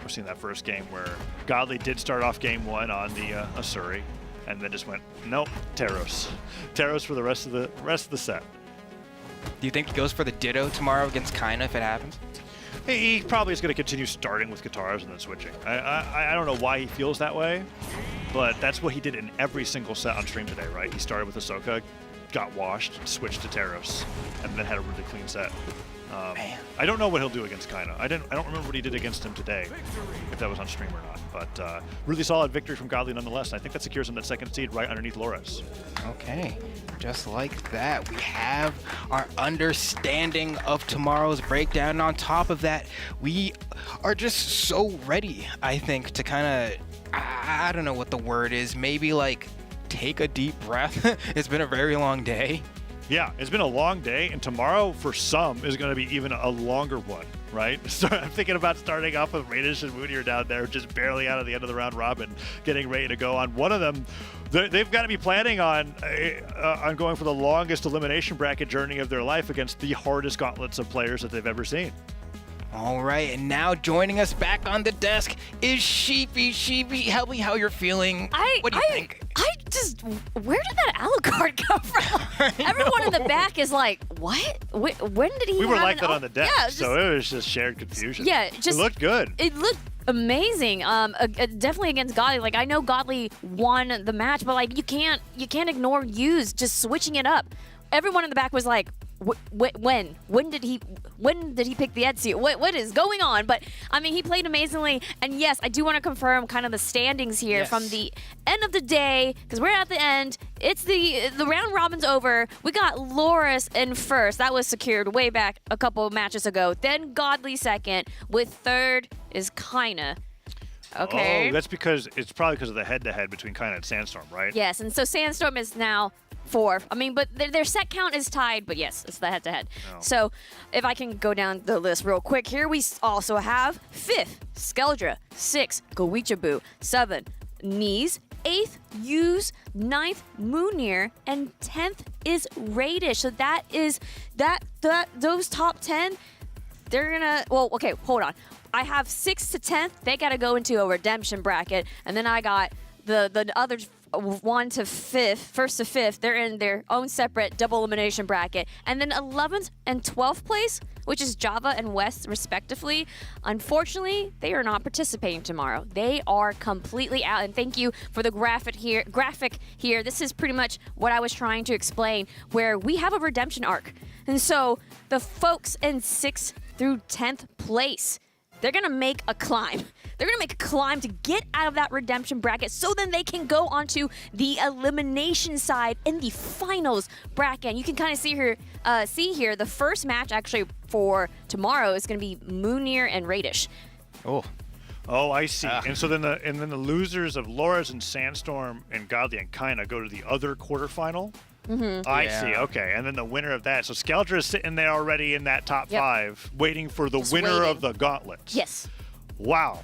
[SPEAKER 11] We're seeing that first game where Godly did start off game 1 on the Asuri, and then just went, nope, Taros. Taros for the rest of the set.
[SPEAKER 6] Do you think he goes for the Ditto tomorrow against Kaina if it happens?
[SPEAKER 11] He probably is going to continue starting with guitars and then switching. I don't know why he feels that way, but that's what he did in every single set on stream today, right? He started with Ahsoka, got washed, switched to Taros, and then had a really clean set. I don't know what he'll do against Kaina. I don't remember what he did against him today, if that was on stream or not. But really solid victory from Godly nonetheless. I think that secures him that second seed right underneath Lores.
[SPEAKER 6] Okay, just like that, we have our understanding of tomorrow's breakdown. And on top of that, we are just so ready, I think, to kind of, I don't know what the word is, maybe like take a deep breath. It's been a very long day.
[SPEAKER 11] Yeah, it's been a long day, and tomorrow, for some, is going to be even a longer one, right? So I'm thinking about starting off with Radish and Moonier down there, just barely out of the end of the round robin, getting ready to go on. One of them, they've got to be planning on going for the longest elimination bracket journey of their life against the hardest gauntlets of players that they've ever seen.
[SPEAKER 6] All right, and now joining us back on the desk is Sheepy. Sheepy, help me how you're feeling. What do you think?
[SPEAKER 1] Where did that Alucard come from? Everyone in the back is like, what? When did he
[SPEAKER 11] We were
[SPEAKER 1] have
[SPEAKER 11] like that on the deck, so it was just shared confusion.
[SPEAKER 1] Yeah,
[SPEAKER 11] it looked good.
[SPEAKER 1] It looked amazing. Definitely against Godly. Like, I know Godly won the match, but like you can't ignore Yuz just switching it up. Everyone in the back was like, when did he pick the Ezio? What is going on? But I mean, he played amazingly, and yes, I do want to confirm kind of the standings here from the end of the day, because we're at the end. It's the round robin's over. We got Loris in first. That was secured way back a couple of matches ago. Then Godly second, with third is Kaina. Okay.
[SPEAKER 11] Oh, that's because it's probably because of the head-to-head between Kaina and Sandstorm, right?
[SPEAKER 1] Yes, and so Sandstorm is now 4. I mean, but their set count is tied, but yes, it's the head-to-head. Oh. So if I can go down the list real quick here, we also have 5th, Skeldra, 6th, Goichibu, 7th, Knees, 8th, Yuz, 9th, Moonir, and 10th is Radish. So that is those top 10, they're gonna, well, okay, hold on. I have 6th to 10th, they gotta go into a redemption bracket, and then I got the other 1 to 5th, 1st to 5th, they're in their own separate double elimination bracket. And then 11th and 12th place, which is Java and West respectively, unfortunately, they are not participating tomorrow. They are completely out. And thank you for the graphic here. This is pretty much what I was trying to explain, where we have a redemption arc. And so the folks in 6th through 10th place, they're going to make a climb. They're going to make a climb to get out of that redemption bracket so then they can go onto the elimination side in the finals bracket. And you can kind of see here, the first match actually for tomorrow is going to be Moonir and Radish.
[SPEAKER 11] Oh, I see. And so then the losers of Loras and Sandstorm and Godly and Kaina go to the other quarterfinal. I see. Okay, and then the winner of that. So Skeldra is sitting there already in that top 5, waiting for the winner of the gauntlet.
[SPEAKER 1] Yes.
[SPEAKER 11] Wow.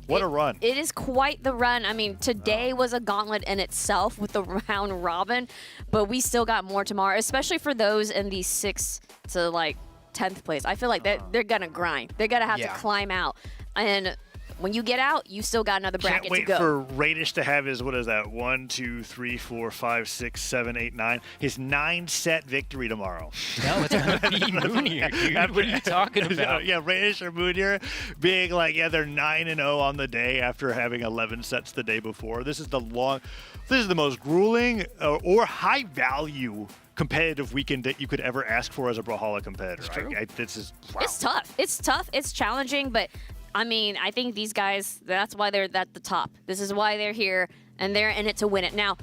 [SPEAKER 11] What a run.
[SPEAKER 1] It is quite the run. I mean, today was a gauntlet in itself with the round robin, but we still got more tomorrow, especially for those in the 6th to like 10th place. I feel like they're going to grind. They're going to have to climb out. And when you get out, you still got another bracket to go.
[SPEAKER 11] Can't wait for Radish to have his, 1, 2, 3, 4, 5, 6, 7, 8, 9, his 9-set victory tomorrow.
[SPEAKER 6] No, it's going to be Moonir, dude. What are you talking about?
[SPEAKER 11] Yeah, Radish or Moonir being like, they're 9-0 on the day after having 11 sets the day before. This is the most grueling or high value competitive weekend that you could ever ask for as a Brawlhalla competitor. This is wow.
[SPEAKER 1] It's tough. It's tough. It's challenging, but I mean, I think these guys, that's why they're at the top. This is why they're here, and they're in it to win it. Now,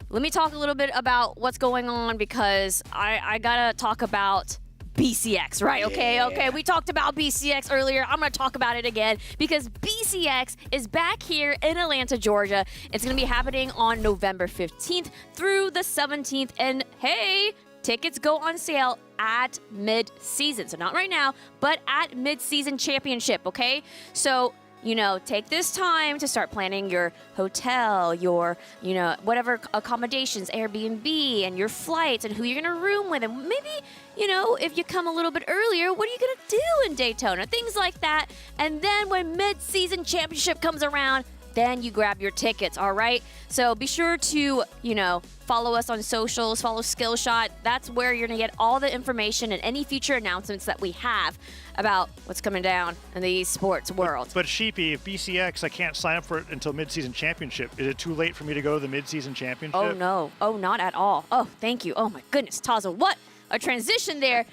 [SPEAKER 1] let me talk a little bit about what's going on, because I gotta talk about BCX, right? Okay, we talked about BCX earlier. I'm gonna talk about it again, because BCX is back here in Atlanta, Georgia. It's gonna be happening on November 15th through the 17th, and hey, tickets go on sale at mid-season. So not right now, but at mid-season championship, okay? So, take this time to start planning your hotel, your, whatever accommodations, Airbnb, and your flights, and who you're gonna room with, and maybe, if you come a little bit earlier, what are you gonna do in Daytona? Things like that. And then when mid-season championship comes around, then you grab your tickets, all right? So be sure to, follow us on socials, follow Skillshot. That's where you're gonna get all the information and any future announcements that we have about what's coming down in the esports world.
[SPEAKER 11] But Sheepy, if BCX, I can't sign up for it until mid-season championship. Is it too late for me to go to the mid-season championship?
[SPEAKER 1] Oh, no. Oh, not at all. Oh, thank you. Oh, my goodness, Taza, what a transition there.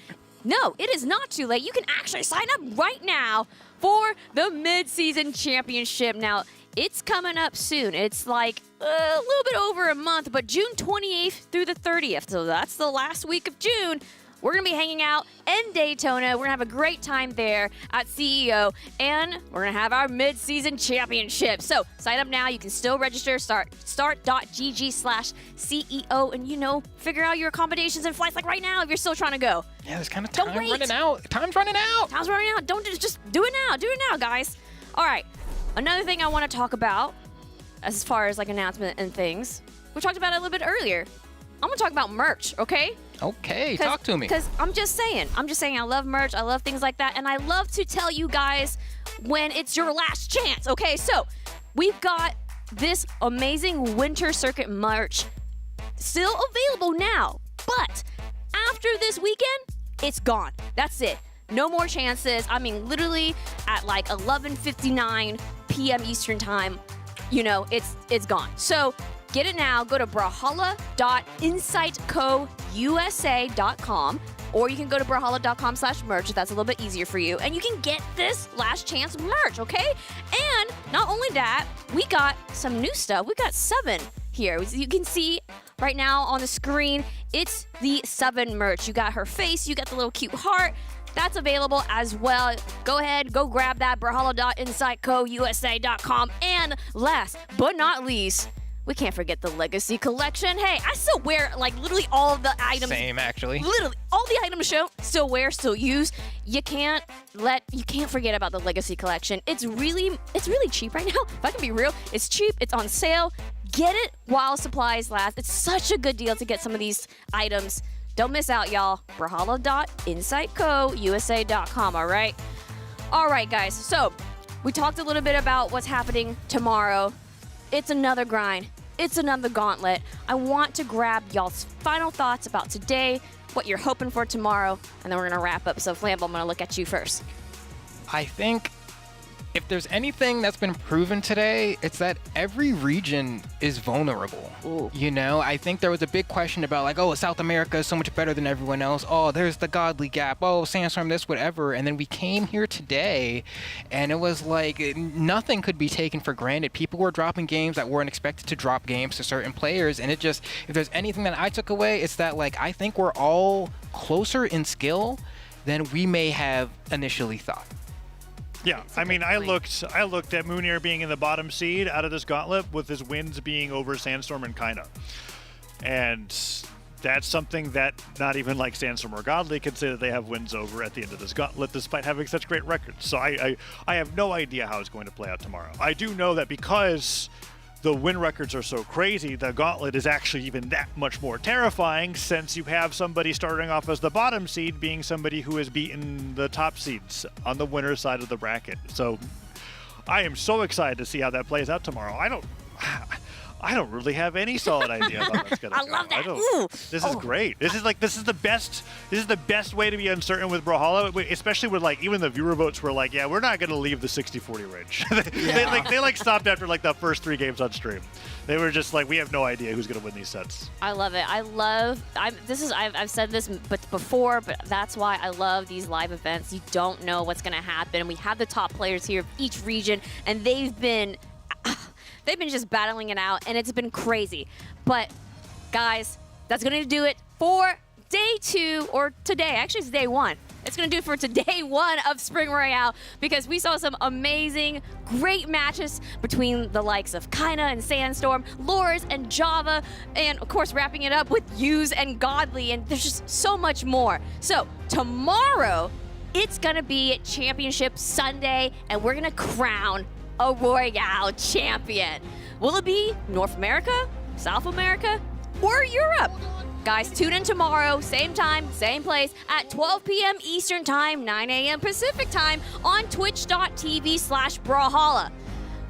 [SPEAKER 1] No, it is not too late. You can actually sign up right now for the mid-season championship. Now, it's coming up soon. It's like a little bit over a month, but June 28th through the 30th. So that's the last week of June. We're going to be hanging out in Daytona. We're going to have a great time there at CEO, and we're going to have our mid-season championship. So sign up now. You can still register. Start.gg/CEO, and, figure out your accommodations and flights like right now if you're still trying to go.
[SPEAKER 6] Yeah, there's kind of time running out. Time's running out.
[SPEAKER 1] Time's running out. Don't just do it now. Do it now, guys. All right. Another thing I want to talk about as far as announcement and things, we talked about it a little bit earlier. I'm going to talk about merch, okay?
[SPEAKER 6] Okay, talk to me.
[SPEAKER 1] Because I'm just saying, I love merch. I love things like that. And I love to tell you guys when it's your last chance, okay? So we've got this amazing winter circuit merch still available now. But after this weekend, it's gone. That's it. No more chances. I mean, literally at 11:59 p.m. Eastern time, it's gone. So get it now. Go to brawlhalla.insightcousa.com, or you can go to brawlhalla.com/merch if that's a little bit easier for you. And you can get this last chance merch, okay? And not only that, we got some new stuff. We got 7 here. You can see right now on the screen, it's the 7 merch. You got her face, you got the little cute heart. That's available as well. Go ahead, go grab that, brawlhalla.insightcousa.com. And last but not least, we can't forget the Legacy Collection. Hey, I still wear literally all of the items.
[SPEAKER 6] Same, actually.
[SPEAKER 1] Literally all the items show, still wear, still use. You can't forget about the Legacy Collection. It's really cheap right now. If I can be real, it's cheap. It's on sale. Get it while supplies last. It's such a good deal to get some of these items. Don't miss out, y'all. brawlhalla.insightcousa.com, all right? All right, guys. So we talked a little bit about what's happening tomorrow. It's another grind. it's another gauntlet. I want to grab y'all's final thoughts about today, what you're hoping for tomorrow, and then we're going to wrap up. So, Flambo, I'm going to look at you first.
[SPEAKER 6] I think if there's anything that's been proven today, it's that every region is vulnerable.
[SPEAKER 1] Ooh.
[SPEAKER 6] You know, I think there was a big question about like, oh, South America is so much better than everyone else. Oh, there's the godly gap. Oh, Sandstorm this, whatever. And then we came here today and it was like nothing could be taken for granted. People were dropping games that weren't expected to drop games to certain players. And it just, if there's anything that I took away, it's that like, I think we're all closer in skill than we may have initially thought.
[SPEAKER 11] Yeah, I mean, I looked at Moonir being in the bottom seed out of this gauntlet with his wins being over Sandstorm and Kaina. And that's something that not even like Sandstorm or Godly can say that they have wins over at the end of this gauntlet despite having such great records. So I have no idea how it's going to play out tomorrow. I do know that because the win records are so crazy, the gauntlet is actually even that much more terrifying since you have somebody starting off as the bottom seed being somebody who has beaten the top seeds on the winner's side of the bracket. So I am so excited to see how that plays out tomorrow. I don't really have any solid idea about what's gonna go.
[SPEAKER 1] I love that.
[SPEAKER 11] This is great. This is the best way to be uncertain with Brawlhalla, especially with like even the viewer votes were like, yeah, we're not gonna leave the 60-40 range. they stopped after like the first 3 games on stream. They were just like, we have no idea who's gonna win these sets.
[SPEAKER 1] I love it. I've said this before, but that's why I love these live events. You don't know what's gonna happen. We have the top players here of each region, and they've been just battling it out, and it's been crazy. But, guys, that's going to do it for day 2, or today. Actually, it's day 1. It's going to do it for day 1 of Spring Royale, because we saw some amazing, great matches between the likes of Kaina and Sandstorm, Lores and Java, and, of course, wrapping it up with Use and Godly, and there's just so much more. So, tomorrow, it's going to be Championship Sunday, and we're going to crown a Royale champion. Will it be North America, South America, or Europe? Guys, tune in tomorrow, same time, same place, at 12 p.m. Eastern Time, 9 a.m. Pacific Time on twitch.tv/Brawlhalla.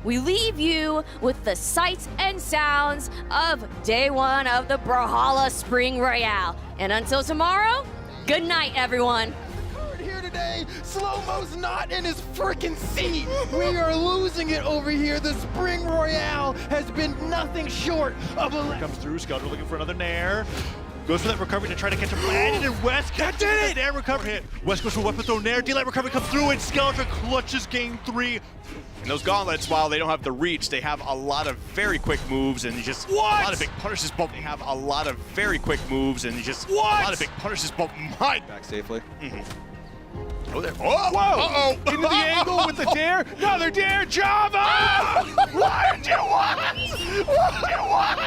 [SPEAKER 1] We leave you with the sights and sounds of day 1 of the Brawlhalla Spring Royale. And until tomorrow, good night, everyone.
[SPEAKER 13] Here today, Slow-Mo's not in his freaking seat. We are losing it over here. The Spring Royale has been nothing short of a...
[SPEAKER 11] Comes through, Scudder looking for another Nair. Goes for that recovery to try to catch him. Landed, and West catches it! Nair recovery hit. West goes for weapon throw, Nair, D-Light recovery comes through, and Skeletor clutches game 3.
[SPEAKER 12] And those gauntlets, while they don't have the reach, they have a lot of very quick moves and just a lot of big punishes. But they have a lot of very quick moves and just a lot of big punishes. But my
[SPEAKER 2] Back safely.
[SPEAKER 12] Oh, there. Oh,
[SPEAKER 2] whoa!
[SPEAKER 12] Uh-oh!
[SPEAKER 2] Into the angle with the dare. Another dare, Java! What did you want? What did you want?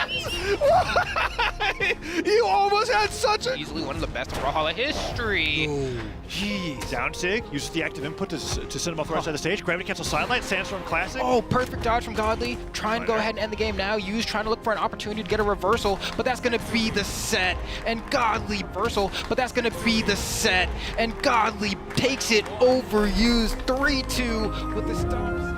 [SPEAKER 2] You almost had such a...
[SPEAKER 6] Easily one of the best in Brawlhalla history.
[SPEAKER 11] Jeez. Down Sig uses the active input to send him off the right side of the stage. Gravity cancel sidelight, Sandstorm Classic.
[SPEAKER 6] Oh, perfect dodge from Godly. Trying to go ahead and end the game now. Use trying to look for an opportunity to get a reversal, but that's going to be the set. And Godly reversal, but that's going to be the set. And Godly takes it over Use 3-2 with the stomps.